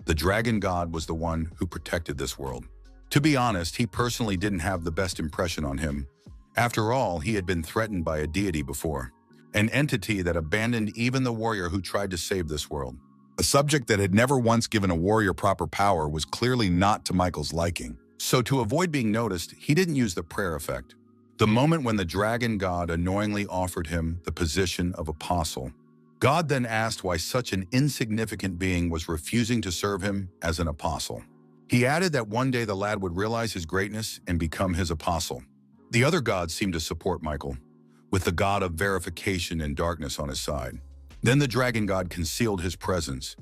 the Dragon God was the one who protected this world. To be honest, he personally didn't have the best impression on him. After all, he had been threatened by a deity before, an entity that abandoned even the warrior who tried to save this world. A subject that had never once given a warrior proper power was clearly not to Michael's liking. So to avoid being noticed, he didn't use the prayer effect. The moment when the Dragon God annoyingly offered him the position of apostle, God then asked why such an insignificant being was refusing to serve him as an apostle. He added that one day the lad would realize his greatness and become his apostle. The other gods seemed to support Michael, with the god of verification and darkness on his side. Then the Dragon God concealed his presence,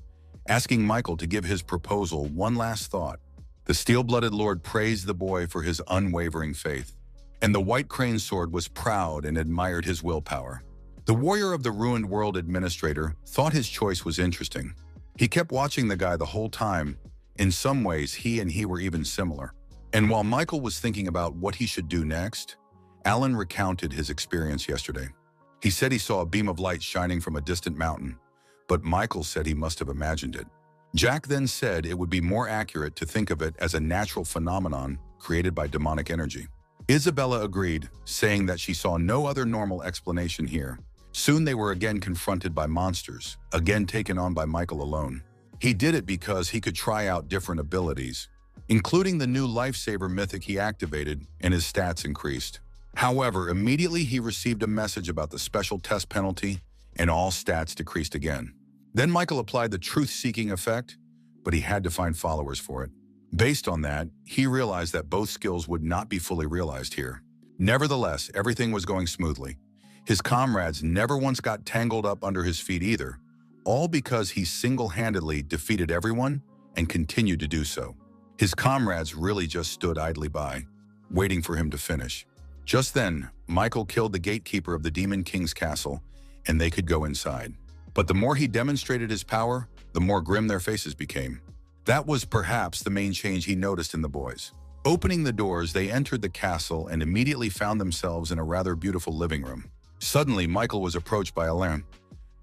asking Michael to give his proposal one last thought. The steel-blooded lord praised the boy for his unwavering faith, and the white crane sword was proud and admired his willpower. The warrior of the ruined world administrator thought his choice was interesting. He kept watching the guy the whole time. In some ways, he were even similar. And while Michael was thinking about what he should do next, Alan recounted his experience yesterday. He said he saw a beam of light shining from a distant mountain, but Michael said he must have imagined it. Jack then said it would be more accurate to think of it as a natural phenomenon created by demonic energy. Isabella agreed, saying that she saw no other normal explanation here. Soon they were again confronted by monsters, again taken on by Michael alone. He did it because he could try out different abilities, including the new lifesaver mythic he activated, and his stats increased. However, immediately he received a message about the special test penalty, and all stats decreased again. Then Michael applied the truth-seeking effect, but he had to find followers for it. Based on that, he realized that both skills would not be fully realized here. Nevertheless, everything was going smoothly. His comrades never once got tangled up under his feet either, all because he single-handedly defeated everyone and continued to do so. His comrades really just stood idly by, waiting for him to finish. Just then, Michael killed the gatekeeper of the Demon King's castle, and they could go inside. But the more he demonstrated his power, the more grim their faces became. That was perhaps the main change he noticed in the boys. Opening the doors, they entered the castle and immediately found themselves in a rather beautiful living room. Suddenly, Michael was approached by Alain,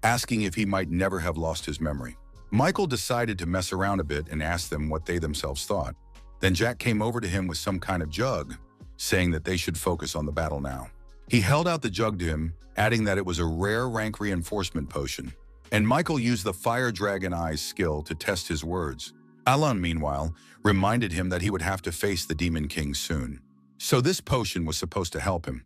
asking if he might never have lost his memory. Michael decided to mess around a bit and ask them what they themselves thought. Then Jack came over to him with some kind of jug, saying that they should focus on the battle now. He held out the jug to him, adding that it was a rare rank reinforcement potion, and Michael used the Fire Dragon Eyes skill to test his words. Alain, meanwhile, reminded him that he would have to face the Demon King soon. So this potion was supposed to help him,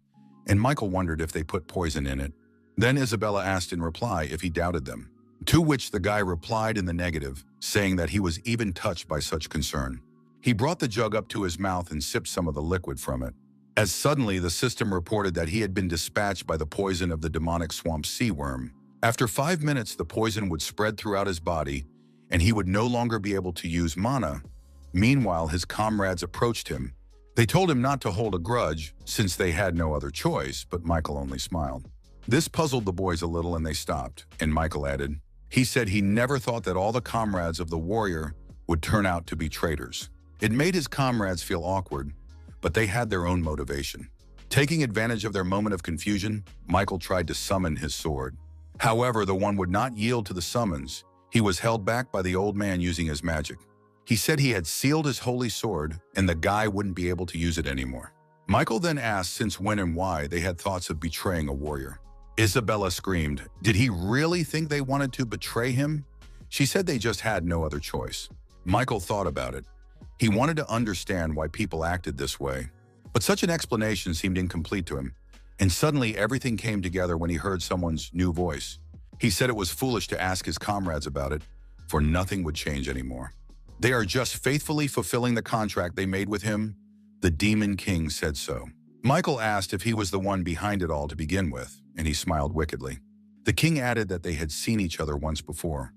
and Michael wondered if they put poison in it. Then Isabella asked in reply if he doubted them, to which the guy replied in the negative, saying that he was even touched by such concern. He brought the jug up to his mouth and sipped some of the liquid from it, as suddenly the system reported that he had been dispatched by the poison of the demonic swamp sea worm. After 5 minutes, the poison would spread throughout his body, and he would no longer be able to use mana. Meanwhile, his comrades approached him. They told him not to hold a grudge, since they had no other choice, but Michael only smiled. This puzzled the boys a little and they stopped, and Michael added, he said he never thought that all the comrades of the warrior would turn out to be traitors. It made his comrades feel awkward, but they had their own motivation. Taking advantage of their moment of confusion, Michael tried to summon his sword. However, the one would not yield to the summons. He was held back by the old man using his magic. He said he had sealed his holy sword and the guy wouldn't be able to use it anymore. Michael then asked since when and why they had thoughts of betraying a warrior. Isabella screamed, did he really think they wanted to betray him? She said they just had no other choice. Michael thought about it. He wanted to understand why people acted this way, but such an explanation seemed incomplete to him, and suddenly everything came together when he heard someone's new voice. He said it was foolish to ask his comrades about it, for nothing would change anymore. They are just faithfully fulfilling the contract they made with him. The Demon King said so. Michael asked if he was the one behind it all to begin with, and he smiled wickedly. The king added that they had seen each other once before,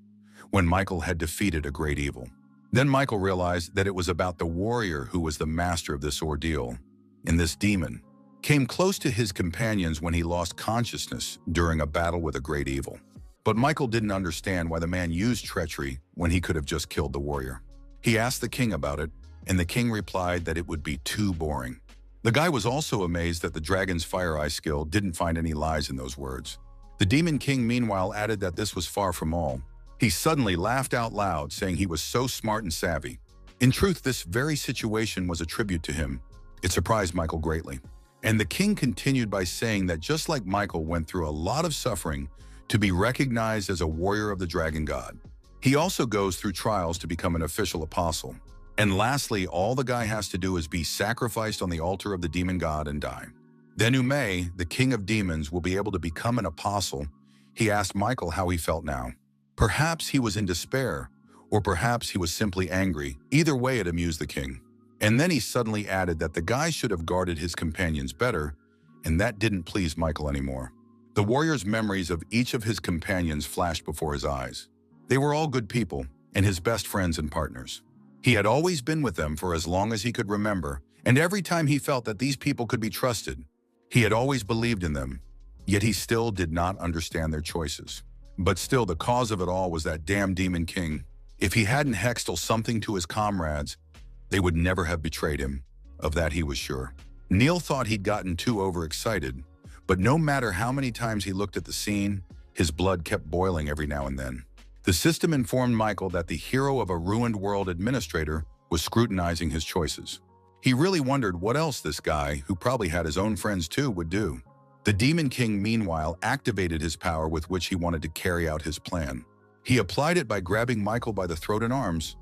when Michael had defeated a great evil. Then Michael realized that it was about the warrior who was the master of this ordeal, and this demon came close to his companions when he lost consciousness during a battle with a great evil. But Michael didn't understand why the man used treachery when he could have just killed the warrior. He asked the king about it, and the king replied that it would be too boring. The guy was also amazed that the dragon's fire eye skill didn't find any lies in those words. The Demon King meanwhile added that this was far from all. He suddenly laughed out loud, saying he was so smart and savvy. In truth, this very situation was a tribute to him. It surprised Michael greatly. And the king continued by saying that just like Michael went through a lot of suffering to be recognized as a warrior of the dragon god, he also goes through trials to become an official apostle. And lastly, all the guy has to do is be sacrificed on the altar of the demon god and die. Then Ume, the king of demons, will be able to become an apostle. He asked Michael how he felt now. Perhaps he was in despair, or perhaps he was simply angry. Either way, it amused the king. And then he suddenly added that the guy should have guarded his companions better, and that didn't please Michael anymore. The warrior's memories of each of his companions flashed before his eyes. They were all good people, and his best friends and partners. He had always been with them for as long as he could remember, and every time he felt that these people could be trusted, he had always believed in them, yet he still did not understand their choices. But still, the cause of it all was that damn Demon King. If he hadn't hexed something to his comrades, they would never have betrayed him. Of that he was sure. Neil thought he'd gotten too overexcited, but no matter how many times he looked at the scene, his blood kept boiling every now and then. The system informed Michael that the hero of a ruined world administrator was scrutinizing his choices. He really wondered what else this guy, who probably had his own friends too, would do. The Demon King, meanwhile, activated his power with which he wanted to carry out his plan. He applied it by grabbing Michael by the throat and arms,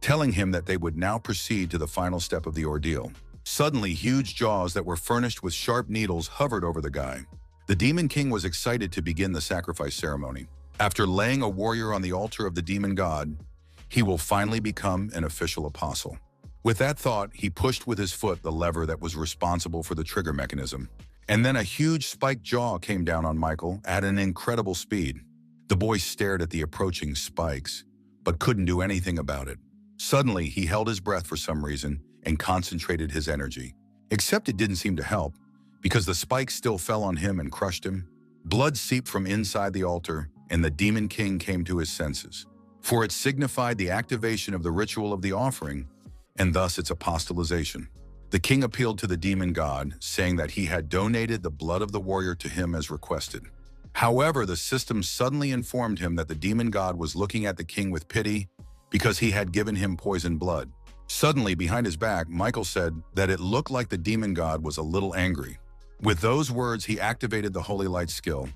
telling him that they would now proceed to the final step of the ordeal. Suddenly, huge jaws that were furnished with sharp needles hovered over the guy. The Demon King was excited to begin the sacrifice ceremony. After laying a warrior on the altar of the demon god, he will finally become an official apostle. With that thought, he pushed with his foot the lever that was responsible for the trigger mechanism. And then a huge spiked jaw came down on Michael at an incredible speed. The boy stared at the approaching spikes, but couldn't do anything about it. Suddenly, he held his breath for some reason and concentrated his energy. Except it didn't seem to help, because the spikes still fell on him and crushed him. Blood seeped from inside the altar, and the Demon King came to his senses. For it signified the activation of the ritual of the offering, and thus its apostolization. The king appealed to the demon god, saying that he had donated the blood of the warrior to him as requested. However, the system suddenly informed him that the demon god was looking at the king with pity because he had given him poisoned blood. Suddenly, behind his back, Michael said that it looked like the demon god was a little angry. With those words, he activated the Holy Light skill,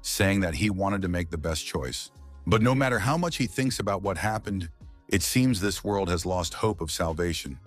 saying that he wanted to make the best choice. But no matter how much he thinks about what happened, it seems this world has lost hope of salvation.